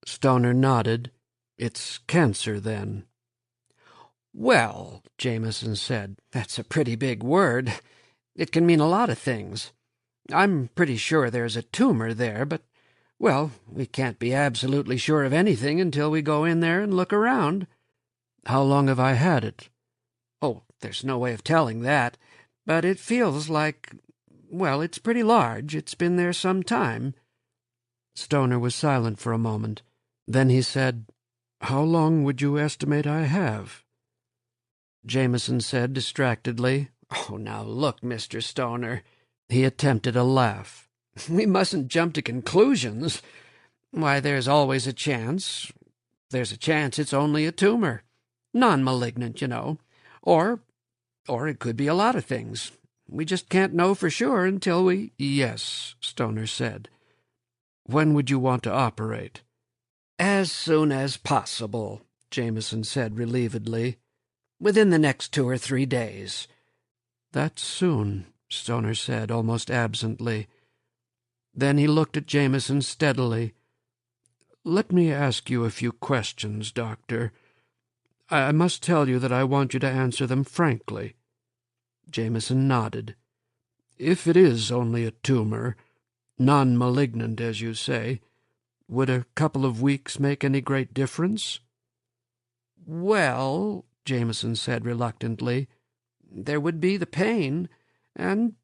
Stoner nodded. "It's cancer, then?" "Well," Jameson said, "that's a pretty big word. It can mean a lot of things. I'm pretty sure there's a tumor there, but, well, we can't be absolutely sure of anything until we go in there and look around." "How long have I had it?" "Oh, there's no way of telling that, but it feels like, well, it's pretty large. It's been there some time." Stoner was silent for a moment. Then he said, "How long would you estimate I have?" Jameson said distractedly, "Oh, now look, Mr. Stoner." He attempted a laugh. "We mustn't jump to conclusions. Why, there's always a chance. There's a chance it's only a tumor. Non-malignant, you know. Or it could be a lot of things. We just can't know for sure until we—" "Yes," Stoner said. "When would you want to operate?" "As soon as possible," Jameson said relievedly. "Within the next 2 or 3 days." "That's soon," Stoner said, almost absently. Then he looked at Jameson steadily. "Let me ask you a few questions, Doctor. I must tell you that I want you to answer them frankly." Jameson nodded. "If it is only a tumor, non-malignant, as you say, would a couple of weeks make any great difference?" "Well," Jameson said reluctantly, "there would be the pain, and,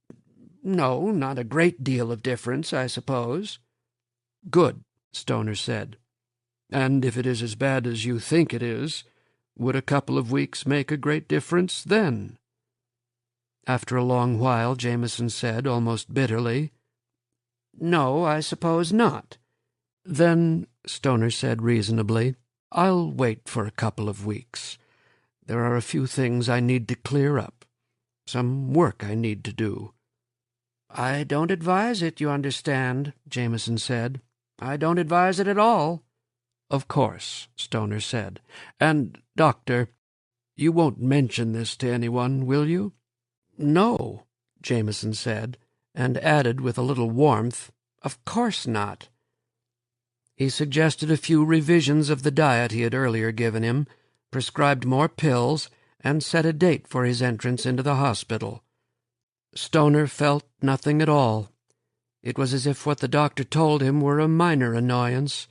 no, not a great deal of difference, I suppose." "Good," Stoner said. "And if it is as bad as you think it is, would a couple of weeks make a great difference then?" After a long while, Jameson said, almost bitterly, "No, I suppose not." "Then," Stoner said reasonably, "I'll wait for a couple of weeks. There are a few things I need to clear up. Some work I need to do." "I don't advise it, you understand," Jameson said. "I don't advise it at all." "Of course," Stoner said. "And, Doctor, you won't mention this to anyone, will you?" "No," Jameson said, and added with a little warmth, "Of course not." He suggested a few revisions of the diet he had earlier given him, prescribed more pills, and set a date for his entrance into the hospital. Stoner felt nothing at all. It was as if what the doctor told him were a minor annoyance,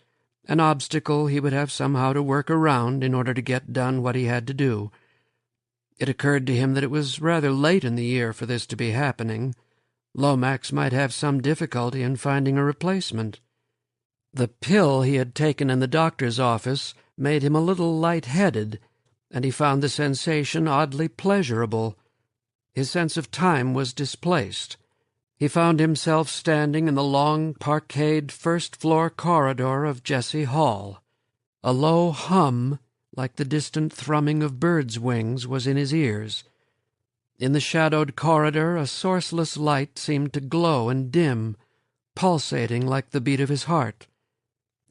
an obstacle he would have somehow to work around in order to get done what he had to do. It occurred to him that it was rather late in the year for this to be happening. Lomax might have some difficulty in finding a replacement. The pill he had taken in the doctor's office made him a little light-headed, and he found the sensation oddly pleasurable. His sense of time was displaced. He found himself standing in the long, parquetred first-floor corridor of Jesse Hall. A low hum, like the distant thrumming of birds' wings, was in his ears. In the shadowed corridor a sourceless light seemed to glow and dim, pulsating like the beat of his heart,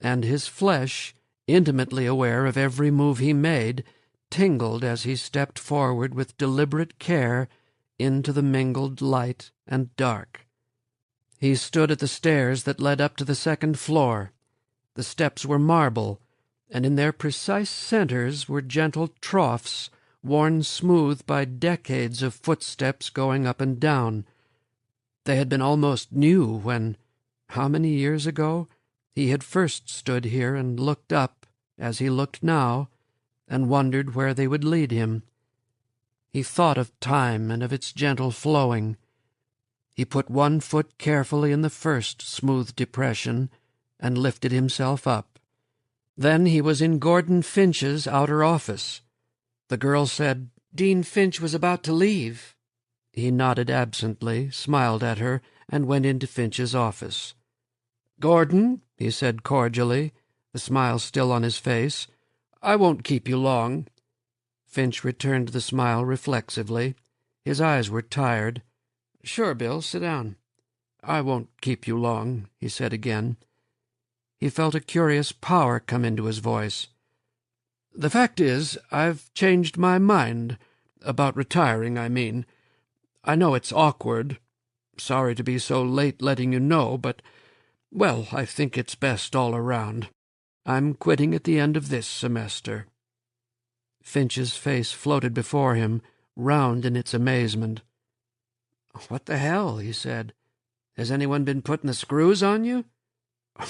and his flesh, intimately aware of every move he made, tingled as he stepped forward with deliberate care into the mingled light and dark. He stood at the stairs that led up to the second floor. The steps were marble, and in their precise centers were gentle troughs worn smooth by decades of footsteps going up and down. They had been almost new when, how many years ago, he had first stood here and looked up, as he looked now, and wondered where they would lead him. He thought of time and of its gentle flowing. He put one foot carefully in the first smooth depression and lifted himself up. Then he was in Gordon Finch's outer office. The girl said, "Dean Finch was about to leave." He nodded absently, smiled at her, and went into Finch's office. "Gordon," he said cordially, the smile still on his face, "I won't keep you long." Finch returned the smile reflexively. His eyes were tired. "Sure, Bill, sit down." "I won't keep you long," he said again. He felt a curious power come into his voice. "The fact is, I've changed my mind. About retiring, I mean. I know it's awkward. Sorry to be so late letting you know, but, well, I think it's best all around. I'm quitting at the end of this semester." Finch's face floated before him, round in its amazement. "What the hell?" he said. "Has anyone been putting the screws on you?"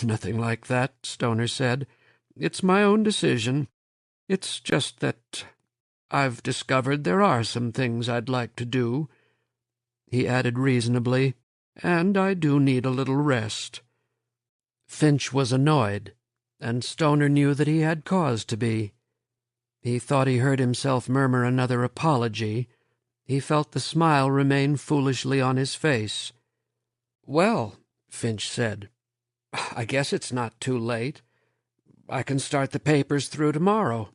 "Nothing like that," Stoner said. "It's my own decision. It's just that I've discovered there are some things I'd like to do." He added reasonably, "And I do need a little rest." Finch was annoyed, and Stoner knew that he had cause to be. He thought he heard himself murmur another apology. He felt the smile remain foolishly on his face. "Well," Finch said, "I guess it's not too late. I can start the papers through tomorrow.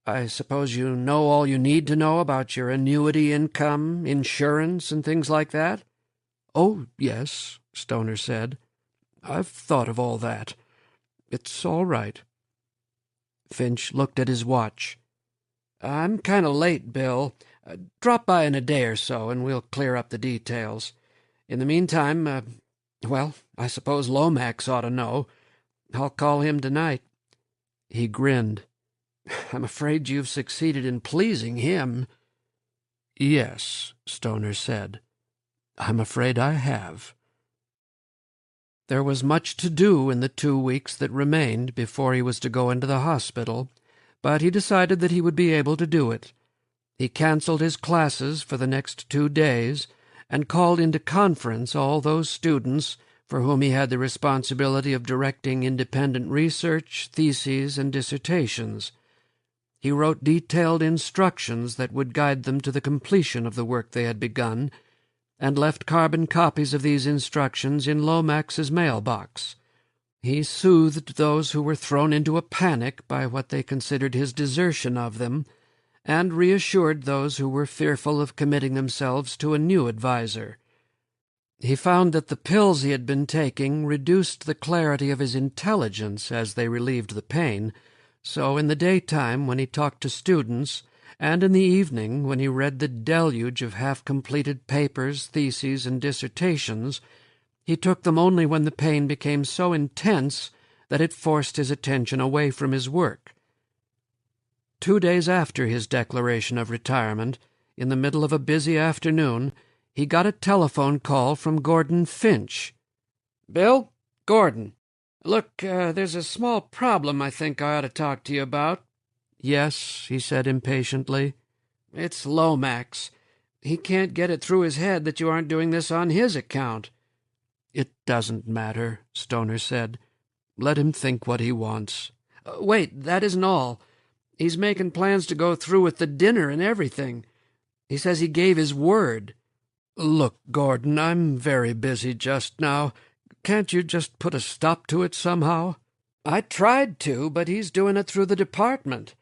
I suppose you know all you need to know about your annuity income, insurance, and things like that?" "Oh, yes," Stoner said. "I've thought of all that. It's all right." Finch looked at his watch. "I'm kind of late, Bill. Drop by in a day or so, and we'll clear up the details. In the meantime, well, I suppose Lomax ought to know. I'll call him tonight." He grinned. "I'm afraid you've succeeded in pleasing him." "Yes," Stoner said. "I'm afraid I have." There was much to do in the 2 weeks that remained before he was to go into the hospital, but he decided that he would be able to do it. He canceled his classes for the next 2 days and called into conference all those students for whom he had the responsibility of directing independent research, theses, and dissertations. He wrote detailed instructions that would guide them to the completion of the work they had begun, and left carbon copies of these instructions in Lomax's mailbox. He soothed those who were thrown into a panic by what they considered his desertion of them, and reassured those who were fearful of committing themselves to a new adviser. He found that the pills he had been taking reduced the clarity of his intelligence as they relieved the pain, so in the daytime when he talked to students, and in the evening when he read the deluge of half-completed papers, theses, and dissertations, he took them only when the pain became so intense that it forced his attention away from his work. 2 days after his declaration of retirement, in the middle of a busy afternoon, he got a telephone call from Gordon Finch. "Bill? Gordon. Look, there's a small problem I think I ought to talk to you about." "Yes," he said impatiently. "It's Lomax. He can't get it through his head that you aren't doing this on his account." "It doesn't matter," Stoner said. "Let him think what he wants." "Wait, that isn't all. He's making plans to go through with the dinner and everything. He says he gave his word." "Look, Gordon, I'm very busy just now. Can't you just put a stop to it somehow?" "I tried to, but he's doing it through the department.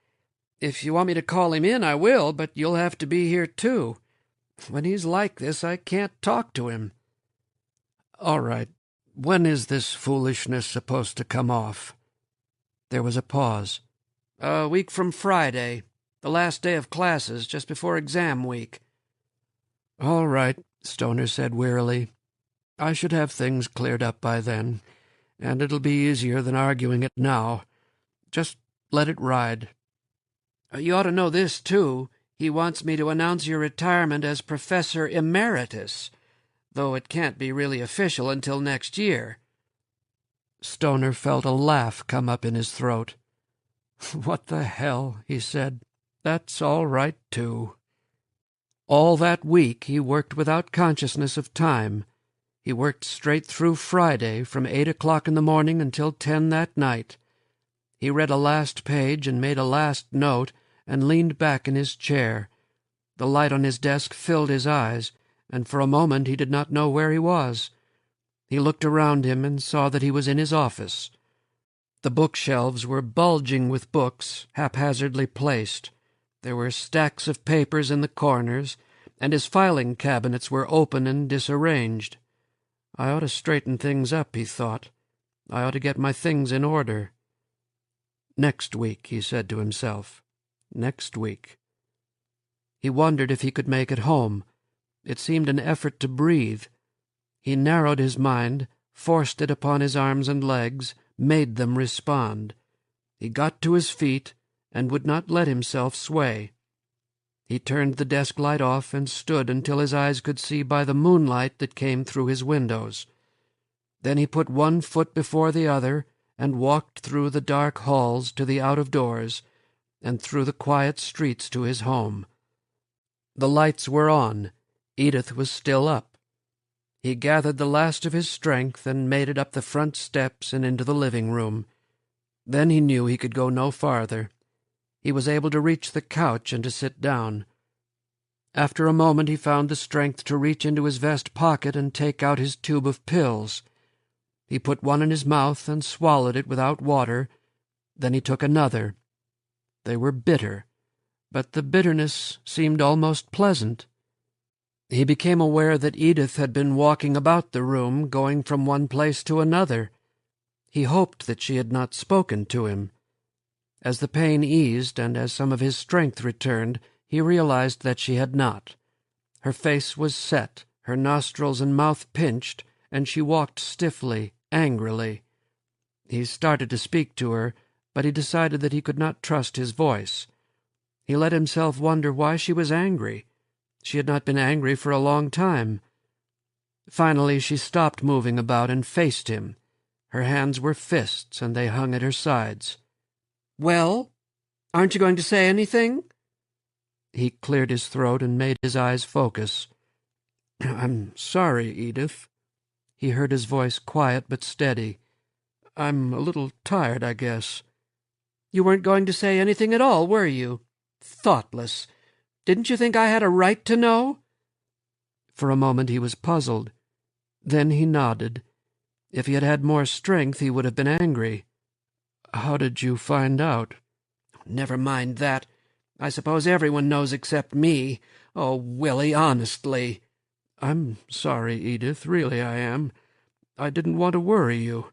If you want me to call him in, I will, but you'll have to be here too. When he's like this, I can't talk to him." "All right. When is this foolishness supposed to come off?" There was a pause. "A week from Friday, the last day of classes, just before exam week." "All right," Stoner said wearily. "I should have things cleared up by then, and it'll be easier than arguing it now. Just let it ride." You ought to know this, too. He wants me to announce your retirement as Professor Emeritus, though it can't be really official until next year." Stoner felt a laugh come up in his throat. "What the hell," he said. "That's all right, too." All that week he worked without consciousness of time. He worked straight through Friday, from 8 o'clock in the morning until 10 that night. He read a last page and made a last note and leaned back in his chair. The light on his desk filled his eyes, and for a moment he did not know where he was. He looked around him and saw that he was in his office. The bookshelves were bulging with books, haphazardly placed. There were stacks of papers in the corners, and his filing cabinets were open and disarranged. "I ought to straighten things up," he thought. "I ought to get my things in order." "Next week," he said to himself. "Next week." He wondered if he could make it home. It seemed an effort to breathe. He narrowed his mind, forced it upon his arms and legs, made them respond. He got to his feet and would not let himself sway. He turned the desk light off and stood until his eyes could see by the moonlight that came through his windows. Then he put one foot before the other and walked through the dark halls to the out-of-doors and through the quiet streets to his home. The lights were on. Edith was still up. He gathered the last of his strength and made it up the front steps and into the living room. Then he knew he could go no farther. He was able to reach the couch and to sit down. After a moment he found the strength to reach into his vest pocket and take out his tube of pills. He put one in his mouth and swallowed it without water. Then he took another. They were bitter, but the bitterness seemed almost pleasant. He became aware that Edith had been walking about the room, going from one place to another. He hoped that she had not spoken to him. As the pain eased and as some of his strength returned, he realized that she had not. Her face was set, her nostrils and mouth pinched, and she walked stiffly, angrily. He started to speak to her, but he decided that he could not trust his voice. He let himself wonder why she was angry. She had not been angry for a long time. Finally she stopped moving about and faced him. Her hands were fists, and they hung at her sides. "Well, aren't you going to say anything?" He cleared his throat and made his eyes focus. "I'm sorry, Edith." He heard his voice quiet but steady. "I'm a little tired, I guess." "You weren't going to say anything at all, were you? Thoughtless. Didn't you think I had a right to know?" For a moment he was puzzled. Then he nodded. If he had had more strength, he would have been angry. "How did you find out?" "Never mind that. I suppose everyone knows except me. Oh, Willie, honestly." "I'm sorry, Edith. Really I am. I didn't want to worry you.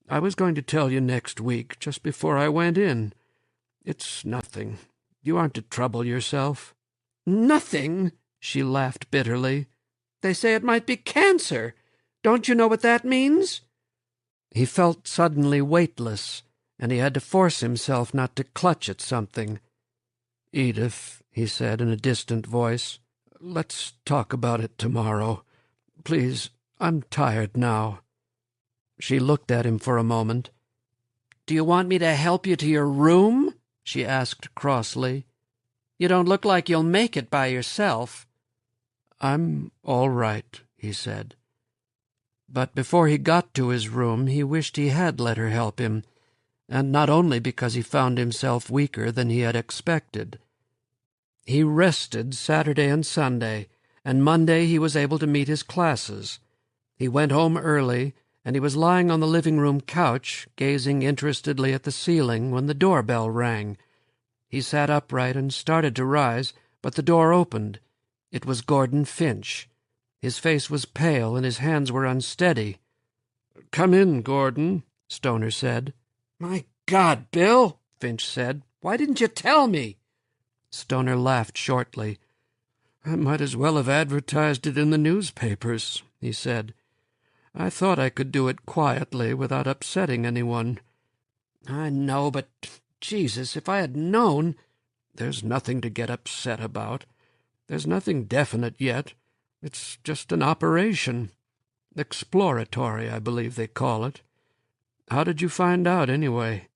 I was going to tell you next week, just before I went in. It's nothing. You aren't to trouble yourself." "Nothing?" She laughed bitterly. "They say it might be cancer. Don't you know what that means?" He felt suddenly weightless, and he had to force himself not to clutch at something. "Edith," he said in a distant voice, "let's talk about it tomorrow. Please, I'm tired now." She looked at him for a moment. "Do you want me to help you to your room?" she asked crossly. "You don't look like you'll make it by yourself." "I'm all right," he said. But before he got to his room, he wished he had let her help him, and not only because he found himself weaker than he had expected. He rested Saturday and Sunday, and Monday he was able to meet his classes. He went home early, and he was lying on the living-room couch, gazing interestedly at the ceiling, when the doorbell rang. He sat upright and started to rise, but the door opened. It was Gordon Finch. His face was pale and his hands were unsteady. "Come in, Gordon," Stoner said. "My God, Bill," Finch said. "Why didn't you tell me?" Stoner laughed shortly. "I might as well have advertised it in the newspapers," he said. "I thought I could do it quietly without upsetting anyone." "I know, but, Jesus, if I had known—" "There's nothing to get upset about. There's nothing definite yet. It's just an operation. Exploratory, I believe they call it. How did you find out, anyway?"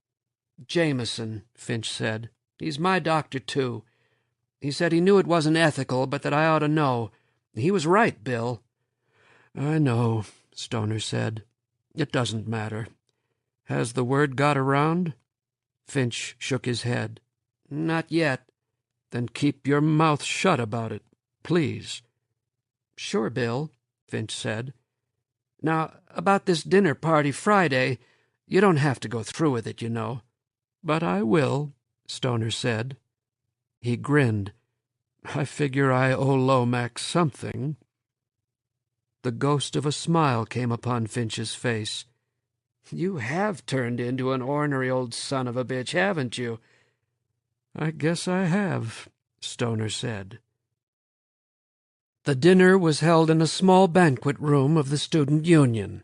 "Jameson," Finch said. "He's my doctor, too. He said he knew it wasn't ethical, but that I ought to know. He was right, Bill." "I know," Stoner said. "It doesn't matter. Has the word got around?" Finch shook his head. "Not yet." "Then keep your mouth shut about it, please." "Sure, Bill," Finch said. "Now, about this dinner party Friday, you don't have to go through with it, you know." "But I will," Stoner said. He grinned. "I figure I owe Lomax something." The ghost of a smile came upon Finch's face. "You have turned into an ornery old son of a bitch, haven't you?" "I guess I have," Stoner said. The dinner was held in a small banquet room of the Student Union.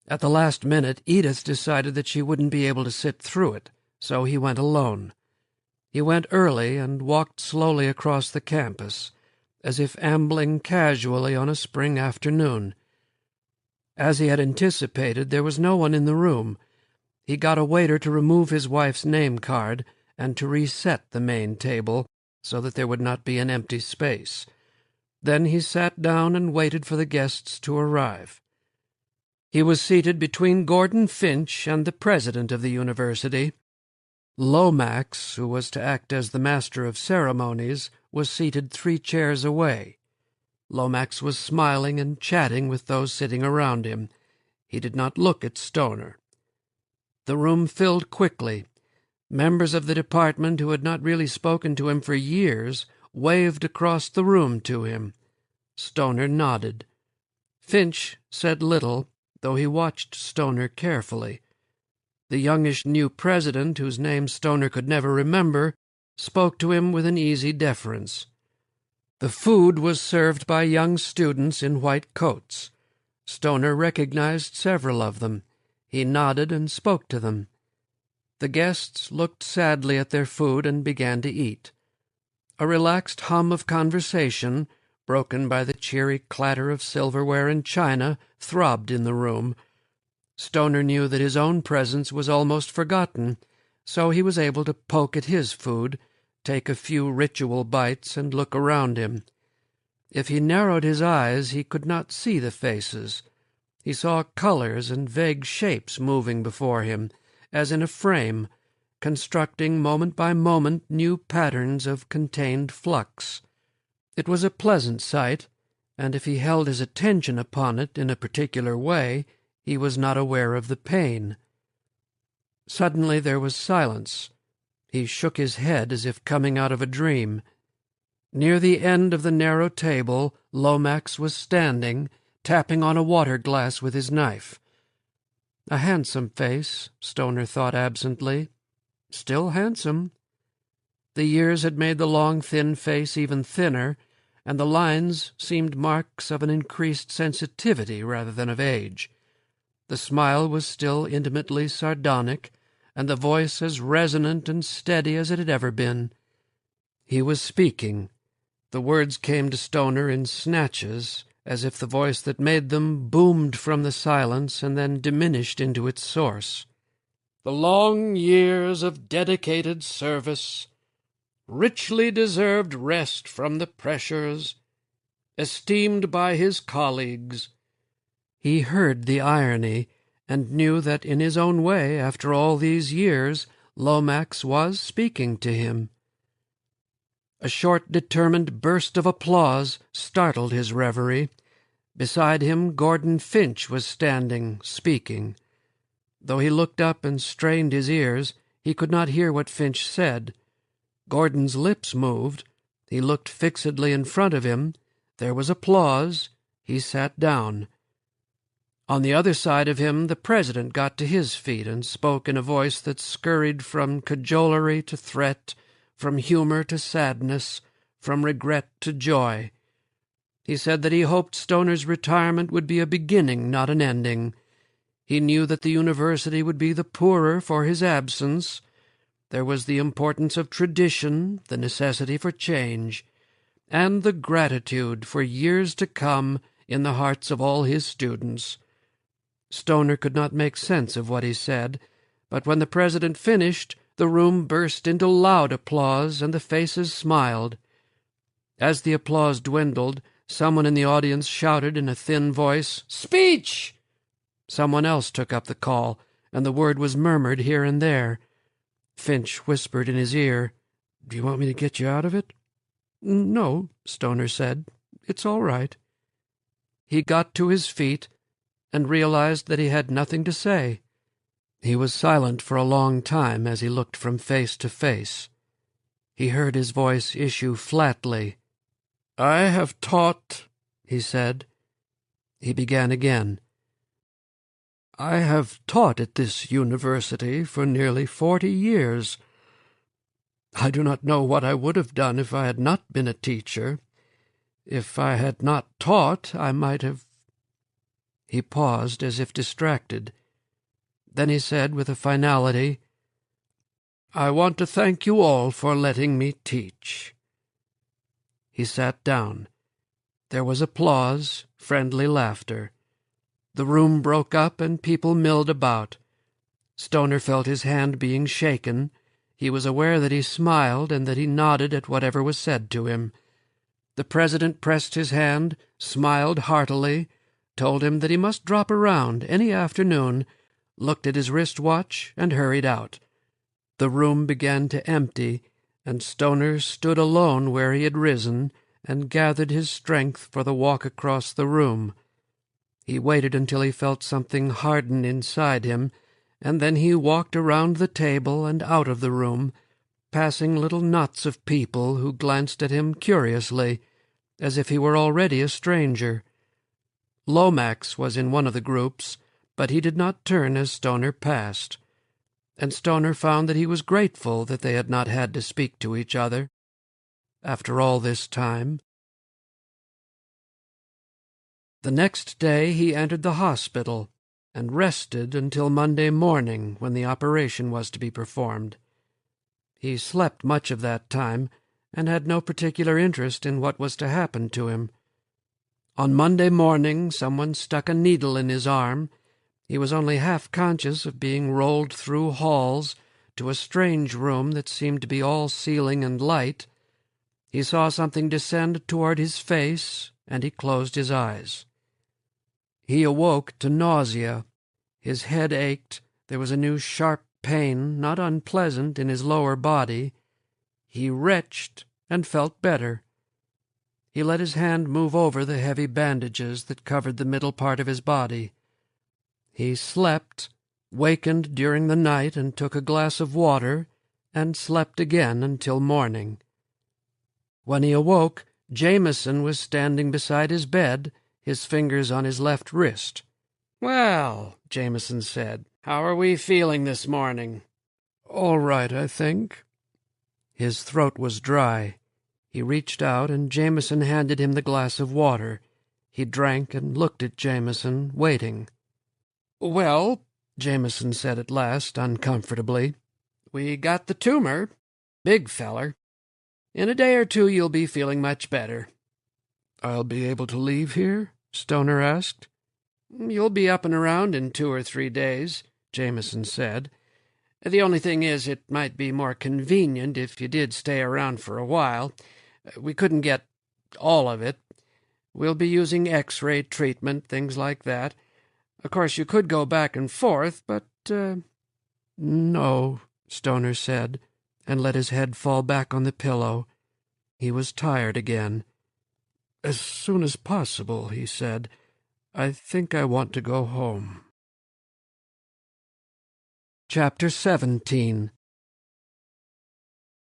At the last minute, Edith decided that she wouldn't be able to sit through it, so he went alone. He went early and walked slowly across the campus, as if ambling casually on a spring afternoon. As he had anticipated, there was no one in the room. He got a waiter to remove his wife's name card and to reset the main table so that there would not be an empty space. Then he sat down and waited for the guests to arrive. He was seated between Gordon Finch and the president of the university. Lomax, who was to act as the master of ceremonies, was seated 3 chairs away. Lomax was smiling and chatting with those sitting around him. He did not look at Stoner. The room filled quickly. Members of the department who had not really spoken to him for years waved across the room to him. Stoner nodded. Finch said little, though he watched Stoner carefully. The youngish new president, whose name Stoner could never remember, spoke to him with an easy deference. The food was served by young students in white coats. Stoner recognized several of them. He nodded and spoke to them. The guests looked sadly at their food and began to eat. A relaxed hum of conversation, broken by the cheery clatter of silverware and china, throbbed in the room. Stoner knew that his own presence was almost forgotten, so he was able to poke at his food, take a few ritual bites, and look around him. If he narrowed his eyes, he could not see the faces. He saw colors and vague shapes moving before him, as in a frame, constructing moment by moment new patterns of contained flux. It was a pleasant sight, and if he held his attention upon it in a particular way, he was not aware of the pain. Suddenly there was silence. He shook his head as if coming out of a dream. Near the end of the narrow table, Lomax was standing, tapping on a water glass with his knife. A handsome face, Stoner thought absently. Still handsome. The years had made the long, thin face even thinner, and the lines seemed marks of an increased sensitivity rather than of age. The smile was still intimately sardonic, and the voice as resonant and steady as it had ever been. He was speaking. The words came to Stoner in snatches, as if the voice that made them boomed from the silence and then diminished into its source. "The long years of dedicated service, richly deserved rest from the pressures, esteemed by his colleagues." He heard the irony, and knew that in his own way, after all these years, Lomax was speaking to him. A short, determined burst of applause startled his reverie. Beside him, Gordon Finch was standing, speaking. Though he looked up and strained his ears, he could not hear what Finch said. Gordon's lips moved. He looked fixedly in front of him. There was applause. He sat down. On the other side of him, the president got to his feet and spoke in a voice that scurried from cajolery to threat, from humor to sadness, from regret to joy. He said that he hoped Stoner's retirement would be a beginning, not an ending. He knew that the university would be the poorer for his absence. There was the importance of tradition, the necessity for change, and the gratitude for years to come in the hearts of all his students. Stoner could not make sense of what he said, but when the president finished, the room burst into loud applause, and the faces smiled. As the applause dwindled, someone in the audience shouted in a thin voice, "Speech!" Someone else took up the call, and the word was murmured here and there. Finch whispered in his ear, "Do you want me to get you out of it?" "No," Stoner said. "It's all right." He got to his feet and realized that he had nothing to say. He was silent for a long time as he looked from face to face. He heard his voice issue flatly. "I have taught," he said. He began again. "I have taught at this university for nearly 40 years. I do not know what I would have done if I had not been a teacher. If I had not taught, I might have—" He paused as if distracted. Then he said with a finality, "I want to thank you all for letting me teach." He sat down. There was applause, friendly laughter. The room broke up and people milled about. Stoner felt his hand being shaken. He was aware that he smiled and that he nodded at whatever was said to him. The president pressed his hand, smiled heartily, told him that he must drop around any afternoon, looked at his wristwatch, and hurried out. The room began to empty, and Stoner stood alone where he had risen and gathered his strength for the walk across the room. He waited until he felt something harden inside him, and then he walked around the table and out of the room, passing little knots of people who glanced at him curiously, as if he were already a stranger. Lomax was in one of the groups, but he did not turn as Stoner passed, and Stoner found that he was grateful that they had not had to speak to each other. After all this time. The next day he entered the hospital and rested until Monday morning, when the operation was to be performed. He slept much of that time and had no particular interest in what was to happen to him. On Monday morning someone stuck a needle in his arm. He was only half conscious of being rolled through halls to a strange room that seemed to be all ceiling and light. He saw something descend toward his face, and he closed his eyes. He awoke to nausea. His head ached. There was a new sharp pain, not unpleasant, in his lower body. He retched and felt better. He let his hand move over the heavy bandages that covered the middle part of his body. He slept, wakened during the night and took a glass of water, and slept again until morning. When he awoke, Jameson was standing beside his bed, his fingers on his left wrist. "Well," Jameson said, "how are we feeling this morning?" "All right, I think." His throat was dry. He reached out, and Jameson handed him the glass of water. He drank and looked at Jameson, waiting. "Well," Jameson said at last, uncomfortably, "we got the tumor. Big feller. In a day or two you'll be feeling much better." "I'll be able to leave here?" Stoner asked. "You'll be up and around in 2 or 3 days," Jameson said. "The only thing is, it might be more convenient if you did stay around for a while. We couldn't get all of it. We'll be using X-ray treatment, things like that. Of course, you could go back and forth, but, "No," Stoner said, and let his head fall back on the pillow. He was tired again. "As soon as possible," he said. "I think I want to go home." Chapter 17.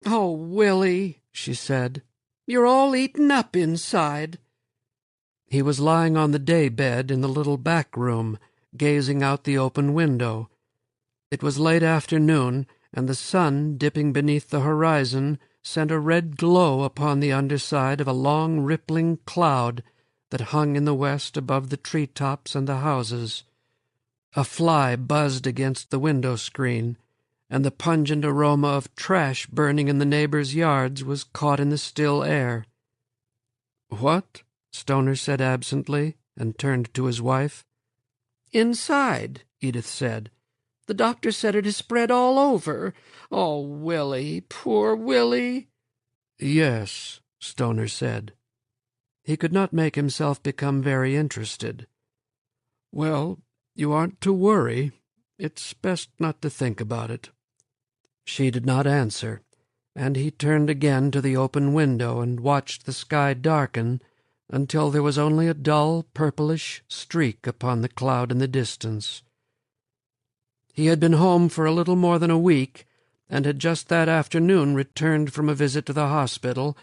"Oh, Willie," she said, "you're all eaten up inside." He was lying on the day bed in the little back room, gazing out the open window. It was late afternoon, and the sun, dipping beneath the horizon, sent a red glow upon the underside of a long rippling cloud that hung in the west above the tree-tops and the houses. A fly buzzed against the window-screen, and the pungent aroma of trash burning in the neighbors' yards was caught in the still air. "What?" Stoner said absently, and turned to his wife. "Inside," Edith said. "The doctor said it has spread all over. Oh, Willie, poor Willie." "Yes," Stoner said. He could not make himself become very interested. "Well, you aren't to worry. It's best not to think about it." She did not answer, and he turned again to the open window and watched the sky darken until there was only a dull purplish streak upon the cloud in the distance. He had been home for a little more than a week, and had just that afternoon returned from a visit to the hospital,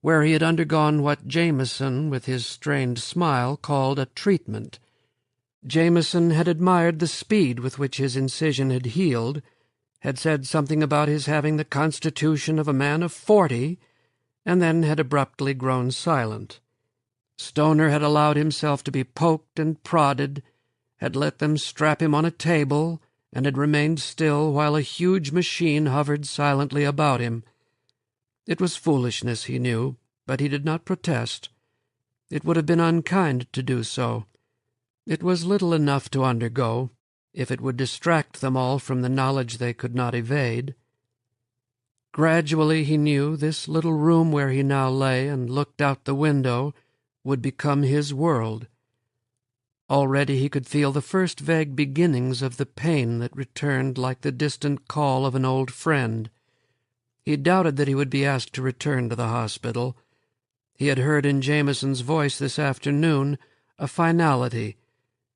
where he had undergone what Jameson, with his strained smile, called a treatment. Jameson had admired the speed with which his incision had healed, had said something about his having the constitution of a man of 40, and then had abruptly grown silent. Stoner had allowed himself to be poked and prodded, had let them strap him on a table, and had remained still while a huge machine hovered silently about him. It was foolishness, he knew, but he did not protest. It would have been unkind to do so. It was little enough to undergo, if it would distract them all from the knowledge they could not evade. Gradually, he knew, this little room where he now lay and looked out the window would become his world. Already he could feel the first vague beginnings of the pain that returned like the distant call of an old friend. He doubted that he would be asked to return to the hospital. He had heard in Jameson's voice this afternoon a finality,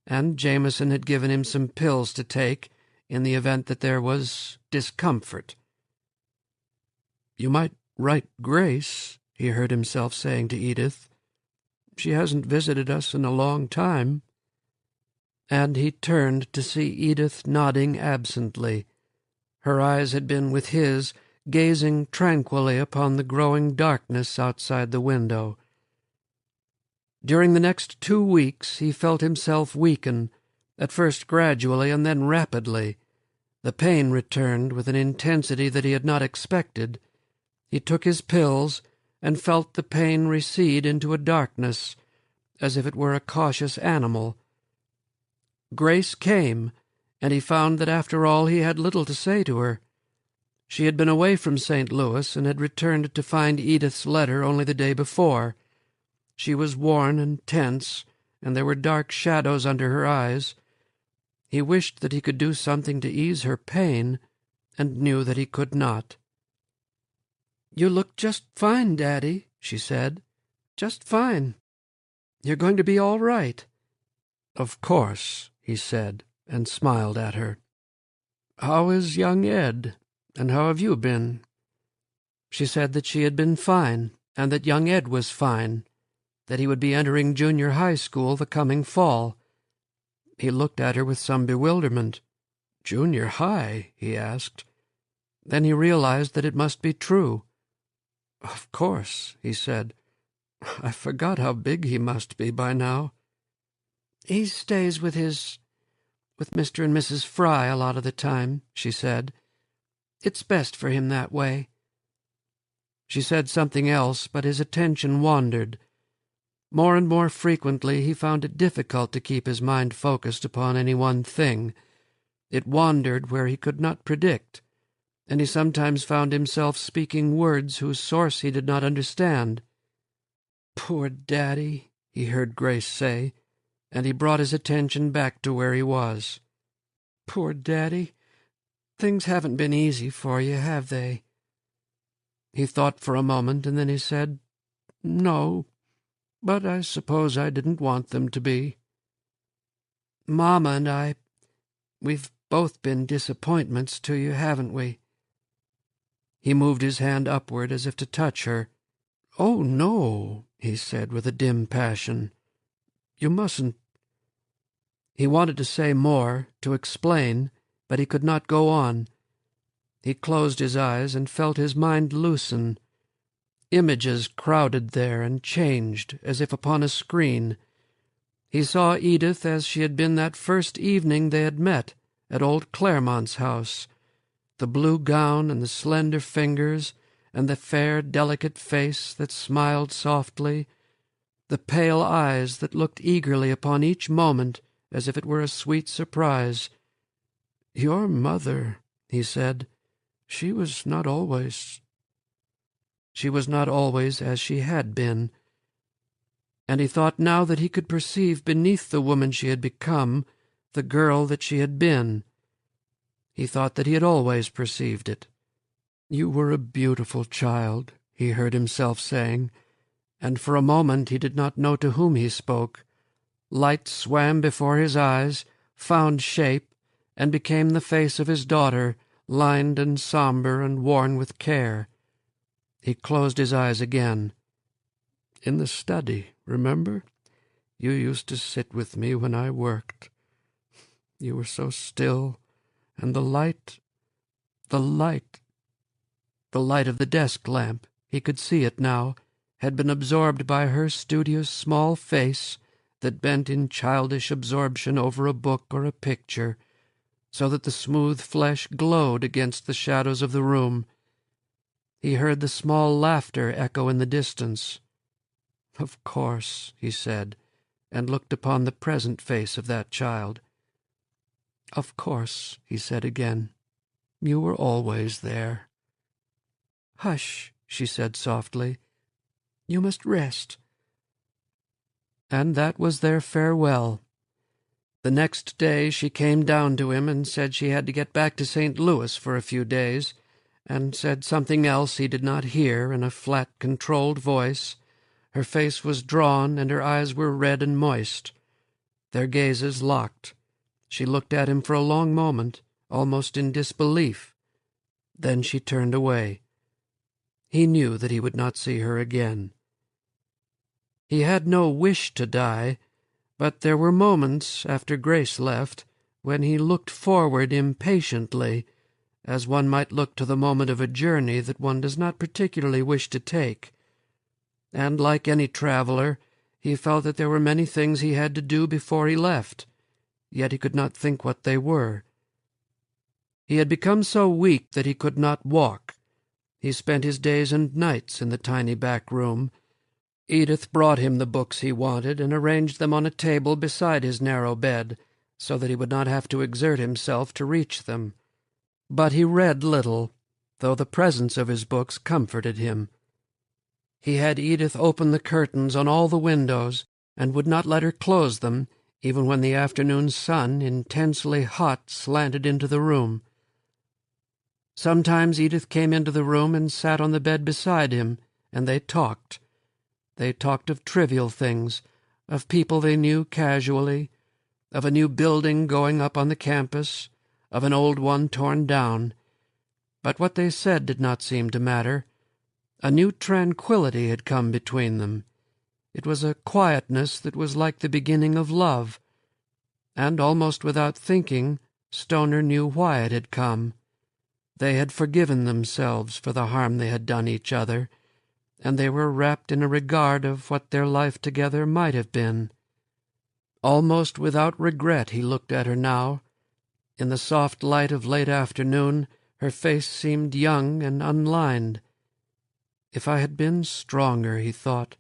and Jameson had given him some pills to take in the event that there was discomfort. "You might write Grace," he heard himself saying to Edith. "She hasn't visited us in a long time." And he turned to see Edith nodding absently. Her eyes had been with his, gazing tranquilly upon the growing darkness outside the window. During the next 2 weeks he felt himself weaken, at first gradually and then rapidly. The pain returned with an intensity that he had not expected. He took his pills and felt the pain recede into a darkness, as if it were a cautious animal. Grace came, and he found that after all he had little to say to her. She had been away from St. Louis and had returned to find Edith's letter only the day before. She was worn and tense, and there were dark shadows under her eyes. He wished that he could do something to ease her pain, and knew that he could not. "You look just fine, Daddy," she said. "Just fine. You're going to be all right." "Of course," he said, and smiled at her. "How is young Ed, and how have you been?" She said that she had been fine, and that young Ed was fine, that he would be entering junior high school the coming fall. He looked at her with some bewilderment. "Junior high?" he asked. Then he realized that it must be true. "Of course," he said. "I forgot how big he must be by now." "He stays with Mr. and Mrs. Fry a lot of the time," she said. "It's best for him that way." She said something else, but his attention wandered. More and more frequently he found it difficult to keep his mind focused upon any one thing. It wandered where he could not predict, and he sometimes found himself speaking words whose source he did not understand. "Poor Daddy," he heard Grace say, and he brought his attention back to where he was. "Poor Daddy. Things haven't been easy for you, have they?" He thought for a moment, and then he said, "No, but I suppose I didn't want them to be. Mama and we've both been disappointments to you, haven't we?" He moved his hand upward as if to touch her. "Oh, no," he said with a dim passion. "You mustn't—" He wanted to say more, to explain, but he could not go on. He closed his eyes and felt his mind loosen. Images crowded there and changed, as if upon a screen. He saw Edith as she had been that first evening they had met at old Claremont's house. The blue gown and the slender fingers and the fair, delicate face that smiled softly, the pale eyes that looked eagerly upon each moment as if it were a sweet surprise. "Your mother," he said, "she was not always as she had been." And he thought now that he could perceive beneath the woman she had become the girl that she had been. He thought that he had always perceived it. "You were a beautiful child," he heard himself saying, and for a moment he did not know to whom he spoke. Light swam before his eyes, found shape, and became the face of his daughter, lined and somber and worn with care. He closed his eyes again. "In the study, remember? You used to sit with me when I worked. You were so still, and the light of the desk lamp, he could see it now, had been absorbed by her studious small face that bent in childish absorption over a book or a picture, so that the smooth flesh glowed against the shadows of the room. He heard the small laughter echo in the distance. "Of course," he said, and looked upon the present face of that child. "Of course," he said again, "you were always there." "Hush," she said softly. "You must rest." And that was their farewell. The next day she came down to him and said she had to get back to St. Louis for a few days, and said something else he did not hear in a flat, controlled voice. Her face was drawn, and her eyes were red and moist. Their gazes locked. She looked at him for a long moment, almost in disbelief. Then she turned away. He knew that he would not see her again. He had no wish to die, but there were moments, after Grace left, when he looked forward impatiently, as one might look to the moment of a journey that one does not particularly wish to take. And like any traveler, he felt that there were many things he had to do before he left, yet he could not think what they were. He had become so weak that he could not walk. He spent his days and nights in the tiny back room. Edith brought him the books he wanted and arranged them on a table beside his narrow bed, so that he would not have to exert himself to reach them. But he read little, though the presence of his books comforted him. He had Edith open the curtains on all the windows, and would not let her close them, even when the afternoon sun, intensely hot, slanted into the room. Sometimes Edith came into the room and sat on the bed beside him, and they talked. They talked of trivial things, of people they knew casually, of a new building going up on the campus, of an old one torn down. But what they said did not seem to matter. A new tranquillity had come between them. It was a quietness that was like the beginning of love. And almost without thinking, Stoner knew why it had come. They had forgiven themselves for the harm they had done each other, and they were wrapped in a regard of what their life together might have been. Almost without regret he looked at her now. In the soft light of late afternoon, her face seemed young and unlined. If I had been stronger, he thought,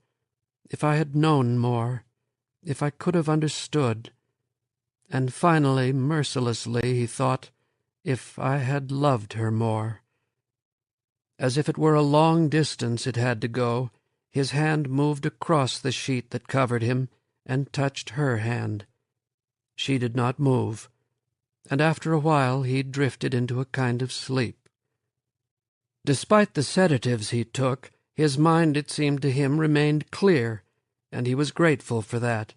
if I had known more, if I could have understood. And finally, mercilessly, he thought, if I had loved her more. As if it were a long distance it had to go, his hand moved across the sheet that covered him and touched her hand. She did not move, and after a while he drifted into a kind of sleep. Despite the sedatives he took, his mind, it seemed to him, remained clear, and he was grateful for that.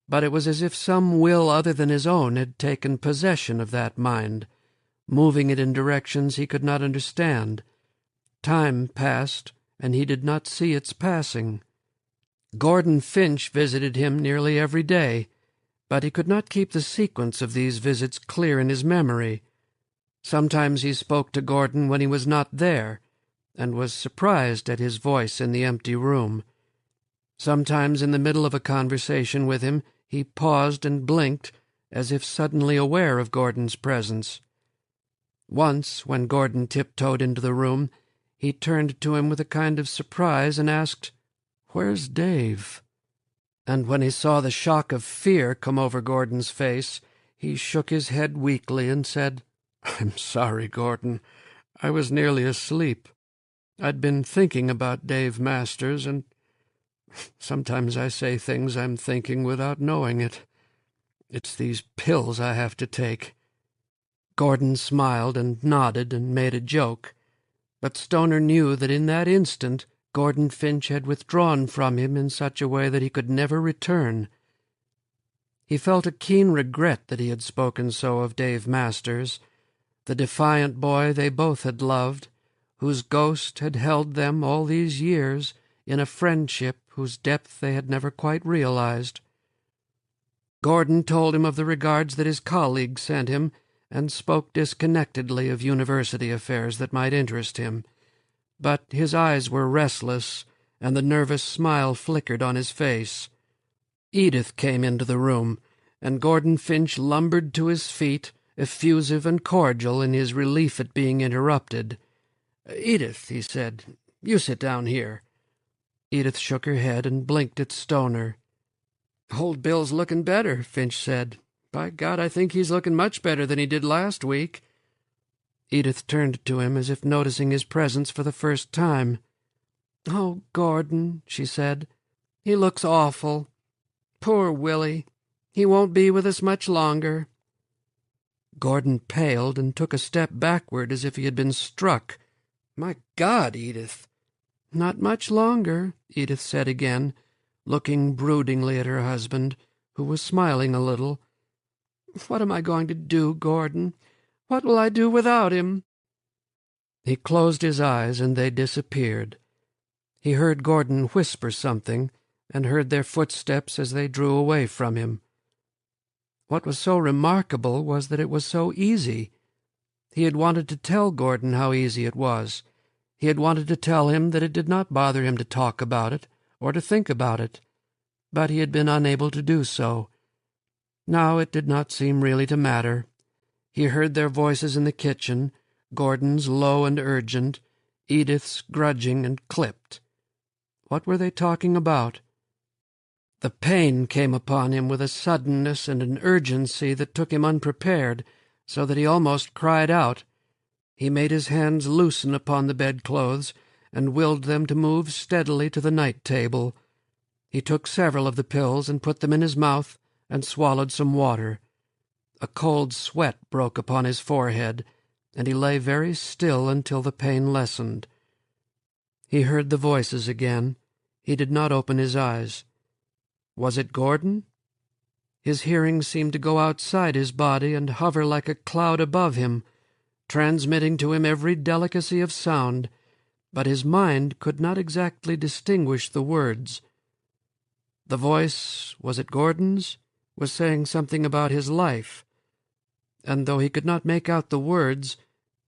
But it was as if some will other than his own had taken possession of that mind, moving it in directions he could not understand, Time passed, and he did not see its passing. Gordon Finch visited him nearly every day, but he could not keep the sequence of these visits clear in his memory. Sometimes he spoke to Gordon when he was not there, and was surprised at his voice in the empty room. Sometimes in the middle of a conversation with him he paused and blinked, as if suddenly aware of Gordon's presence. Once, when Gordon tiptoed into the room, he turned to him with a kind of surprise and asked, "Where's Dave?" And when he saw the shock of fear come over Gordon's face, he shook his head weakly and said, "I'm sorry, Gordon. I was nearly asleep. I'd been thinking about Dave Masters, and sometimes I say things I'm thinking without knowing it. It's these pills I have to take." Gordon smiled and nodded and made a joke, but Stoner knew that in that instant Gordon Finch had withdrawn from him in such a way that he could never return. He felt a keen regret that he had spoken so of Dave Masters, the defiant boy they both had loved, whose ghost had held them all these years in a friendship whose depth they had never quite realized. Gordon told him of the regards that his colleague sent him, and spoke disconnectedly of university affairs that might interest him. But his eyes were restless, and the nervous smile flickered on his face. Edith came into the room, and Gordon Finch lumbered to his feet, effusive and cordial in his relief at being interrupted. "Edith," he said, "you sit down here." Edith shook her head and blinked at Stoner. "Old Bill's looking better," Finch said. "By God, I think he's looking much better than he did last week." Edith turned to him as if noticing his presence for the first time. "Oh, Gordon," she said, "he looks awful. Poor Willie. He won't be with us much longer." Gordon paled and took a step backward as if he had been struck. "My God, Edith!" "Not much longer," Edith said again, looking broodingly at her husband, who was smiling a little. "What am I going to do, Gordon? What will I do without him?" He closed his eyes, and they disappeared. He heard Gordon whisper something, and heard their footsteps as they drew away from him. What was so remarkable was that it was so easy. He had wanted to tell Gordon how easy it was. He had wanted to tell him that it did not bother him to talk about it, or to think about it, but he had been unable to do so. Now it did not seem really to matter. He heard their voices in the kitchen, Gordon's low and urgent, Edith's grudging and clipped. What were they talking about? The pain came upon him with a suddenness and an urgency that took him unprepared, so that he almost cried out. He made his hands loosen upon the bedclothes, and willed them to move steadily to the night-table. He took several of the pills and put them in his mouth, and swallowed some water. A cold sweat broke upon his forehead, and he lay very still until the pain lessened. He heard the voices again. He did not open his eyes. Was it Gordon? His hearing seemed to go outside his body and hover like a cloud above him, transmitting to him every delicacy of sound, but his mind could not exactly distinguish the words. The voice, was it Gordon's, was saying something about his life, and though he could not make out the words,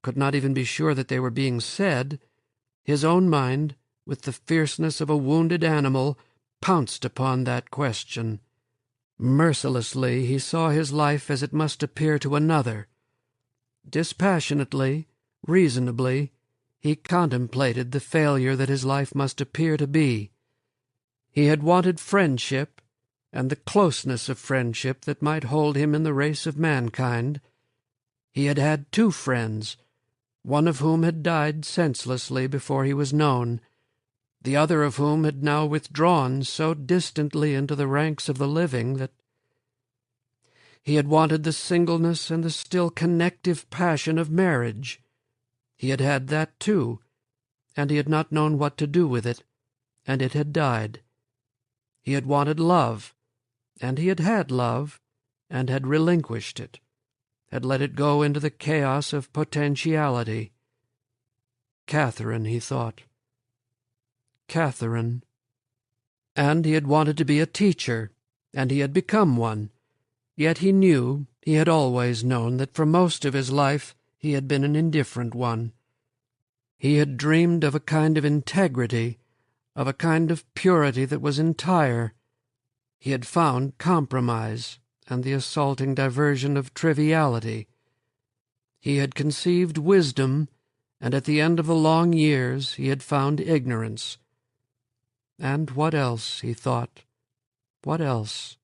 could not even be sure that they were being said, his own mind, with the fierceness of a wounded animal, pounced upon that question. Mercilessly he saw his life as it must appear to another. Dispassionately, reasonably, he contemplated the failure that his life must appear to be. He had wanted friendship, and the closeness of friendship that might hold him in the race of mankind. He had had 2 friends, one of whom had died senselessly before he was known, the other of whom had now withdrawn so distantly into the ranks of the living that he had wanted the singleness and the still connective passion of marriage. He had had that too, and he had not known what to do with it, and it had died. He had wanted love, and he had had love, and had relinquished it, had let it go into the chaos of potentiality. Catherine, he thought. Catherine. And he had wanted to be a teacher, and he had become one. Yet he knew, he had always known, that for most of his life he had been an indifferent one. He had dreamed of a kind of integrity, of a kind of purity that was entire. He had found compromise and the assaulting diversion of triviality. He had conceived wisdom, and at the end of the long years he had found ignorance. And what else, he thought? What else?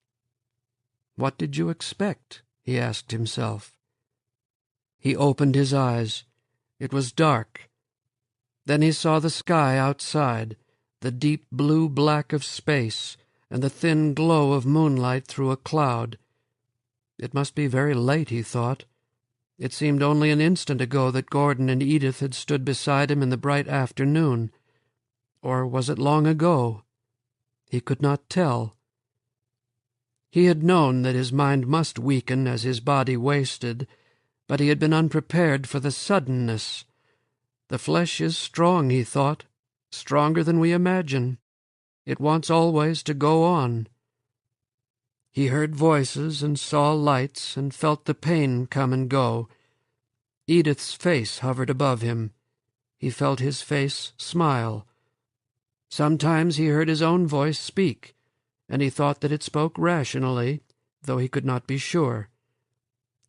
What did you expect? He asked himself. He opened his eyes. It was dark. Then he saw the sky outside, the deep blue-black of space, and the thin glow of moonlight through a cloud. It must be very late, he thought. It seemed only an instant ago that Gordon and Edith had stood beside him in the bright afternoon. Or was it long ago? He could not tell. He had known that his mind must weaken as his body wasted, but he had been unprepared for the suddenness. The flesh is strong, he thought, stronger than we imagine. It wants always to go on. He heard voices and saw lights and felt the pain come and go. Edith's face hovered above him. He felt his face smile. Sometimes he heard his own voice speak, and he thought that it spoke rationally, though he could not be sure.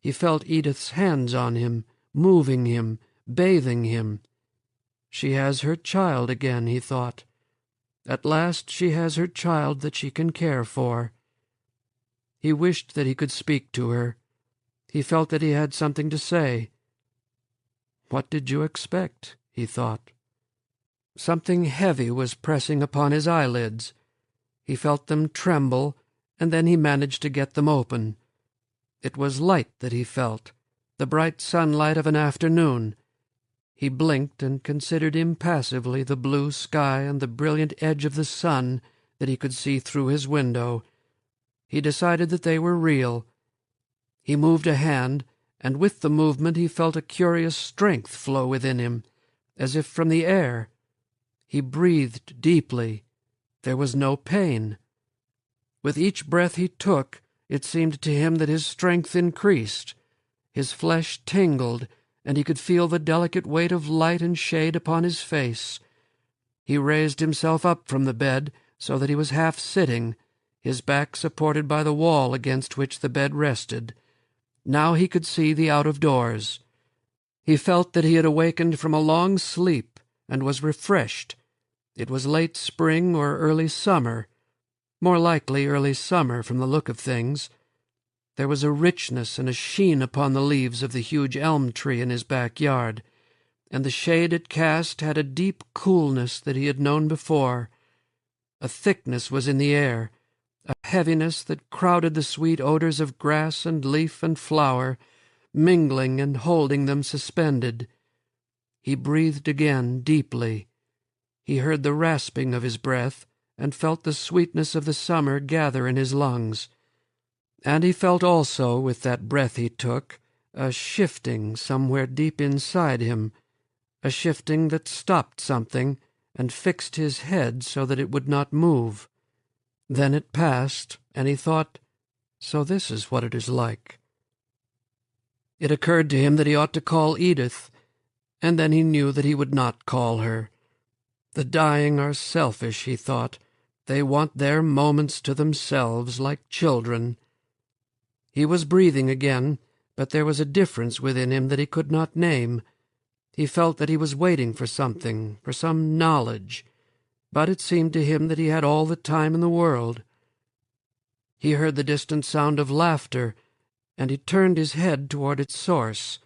He felt Edith's hands on him, moving him, bathing him. She has her child again, he thought. At last she has her child that she can care for. He wished that he could speak to her. He felt that he had something to say. What did you expect? He thought. Something heavy was pressing upon his eyelids. He felt them tremble, and then he managed to get them open. It was light that he felt, the bright sunlight of an afternoon. He blinked and considered impassively the blue sky and the brilliant edge of the sun that he could see through his window. He decided that they were real. He moved a hand, and with the movement he felt a curious strength flow within him, as if from the air. He breathed deeply. There was no pain. With each breath he took, it seemed to him that his strength increased. His flesh tingled, and he could feel the delicate weight of light and shade upon his face. He raised himself up from the bed so that he was half sitting, his back supported by the wall against which the bed rested. Now he could see the out-of-doors. He felt that he had awakened from a long sleep and was refreshed. It was late spring or early summer, more likely early summer from the look of things. There was a richness and a sheen upon the leaves of the huge elm tree in his backyard, and the shade it cast had a deep coolness that he had known before. A thickness was in the air, a heaviness that crowded the sweet odors of grass and leaf and flower, mingling and holding them suspended. He breathed again deeply. He heard the rasping of his breath, and felt the sweetness of the summer gather in his lungs. And he felt also, with that breath he took, a shifting somewhere deep inside him, a shifting that stopped something and fixed his head so that it would not move. Then it passed, and he thought, so this is what it is like. It occurred to him that he ought to call Edith, and then he knew that he would not call her. The dying are selfish, he thought. They want their moments to themselves like children. He was breathing again, but there was a difference within him that he could not name. He felt that he was waiting for something, for some knowledge, but it seemed to him that he had all the time in the world. He heard the distant sound of laughter, and he turned his head toward its source.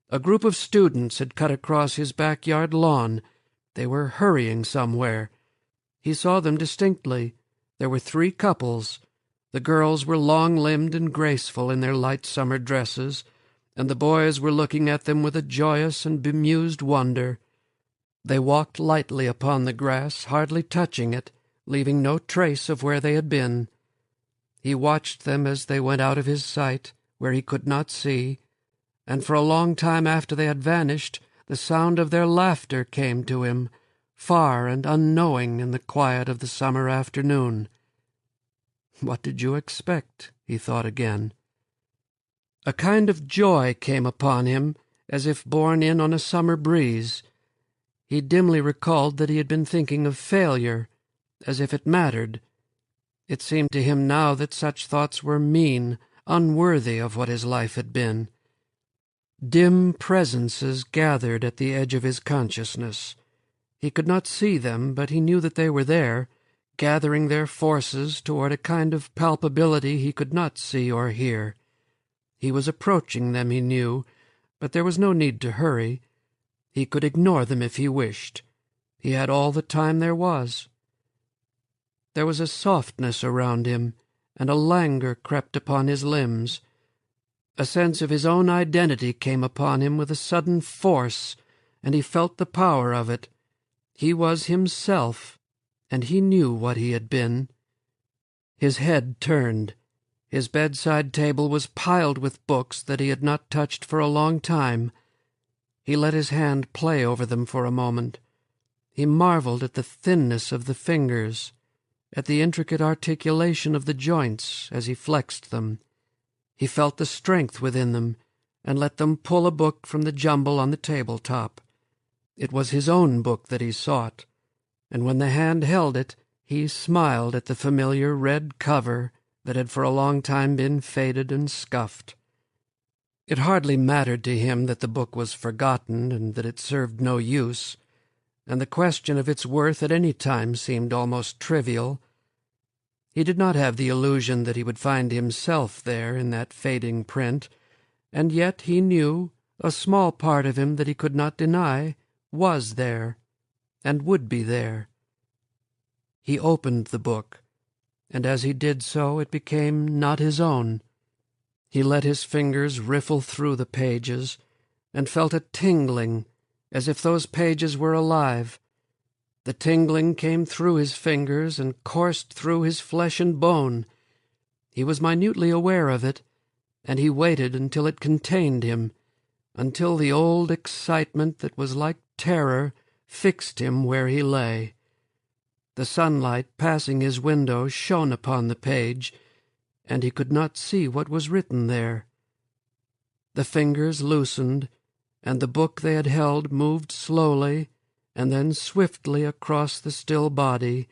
A group of students had cut across his backyard lawn. They were hurrying somewhere. He saw them distinctly. There were 3 couples. The girls were long-limbed and graceful in their light summer dresses, and the boys were looking at them with a joyous and bemused wonder. They walked lightly upon the grass, hardly touching it, leaving no trace of where they had been. He watched them as they went out of his sight, where he could not see, and for a long time after they had vanished, The sound of their laughter came to him, far and unknowing in the quiet of the summer afternoon. What did you expect? He thought again. A kind of joy came upon him, as if borne in on a summer breeze. He dimly recalled that he had been thinking of failure, as if it mattered. It seemed to him now that such thoughts were mean, unworthy of what his life had been. Dim presences gathered at the edge of his consciousness. He could not see them, but he knew that they were there, gathering their forces toward a kind of palpability he could not see or hear. He was approaching them, he knew, but there was no need to hurry. He could ignore them if he wished. He had all the time there was. There was a softness around him, and a languor crept upon his limbs. A sense of his own identity came upon him with a sudden force, and he felt the power of it. He was himself, and he knew what he had been. His head turned. His bedside table was piled with books that he had not touched for a long time. He let his hand play over them for a moment. He marveled at the thinness of the fingers, at the intricate articulation of the joints as he flexed them. He felt the strength within them, and let them pull a book from the jumble on the tabletop. It was his own book that he sought, and when the hand held it, he smiled at the familiar red cover that had for a long time been faded and scuffed. It hardly mattered to him that the book was forgotten and that it served no use, and the question of its worth at any time seemed almost trivial. He did not have the illusion that he would find himself there in that fading print, and yet he knew a small part of him that he could not deny was there, and would be there. He opened the book, and as he did so it became not his own. He let his fingers riffle through the pages, and felt a tingling, as if those pages were alive. The tingling came through his fingers and coursed through his flesh and bone. He was minutely aware of it, and he waited until it contained him, until the old excitement that was like terror fixed him where he lay. The sunlight passing his window shone upon the page, and he could not see what was written there. The fingers loosened, and the book they had held moved slowly and then swiftly across the still body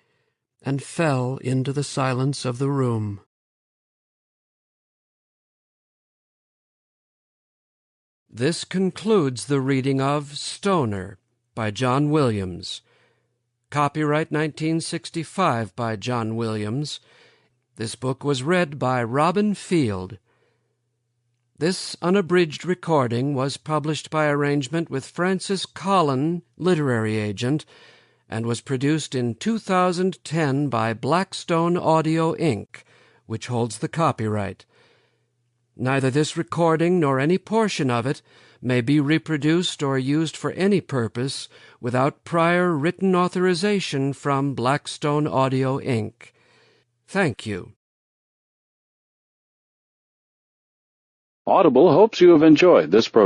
and fell into the silence of the room. This concludes the reading of Stoner by John Williams. Copyright 1965 by John Williams. This book was read by Robin Field. This unabridged recording was published by arrangement with Francis Collin, literary agent, and was produced in 2010 by Blackstone Audio, Inc., which holds the copyright. Neither this recording nor any portion of it may be reproduced or used for any purpose without prior written authorization from Blackstone Audio, Inc. Thank you. Audible hopes you have enjoyed this program.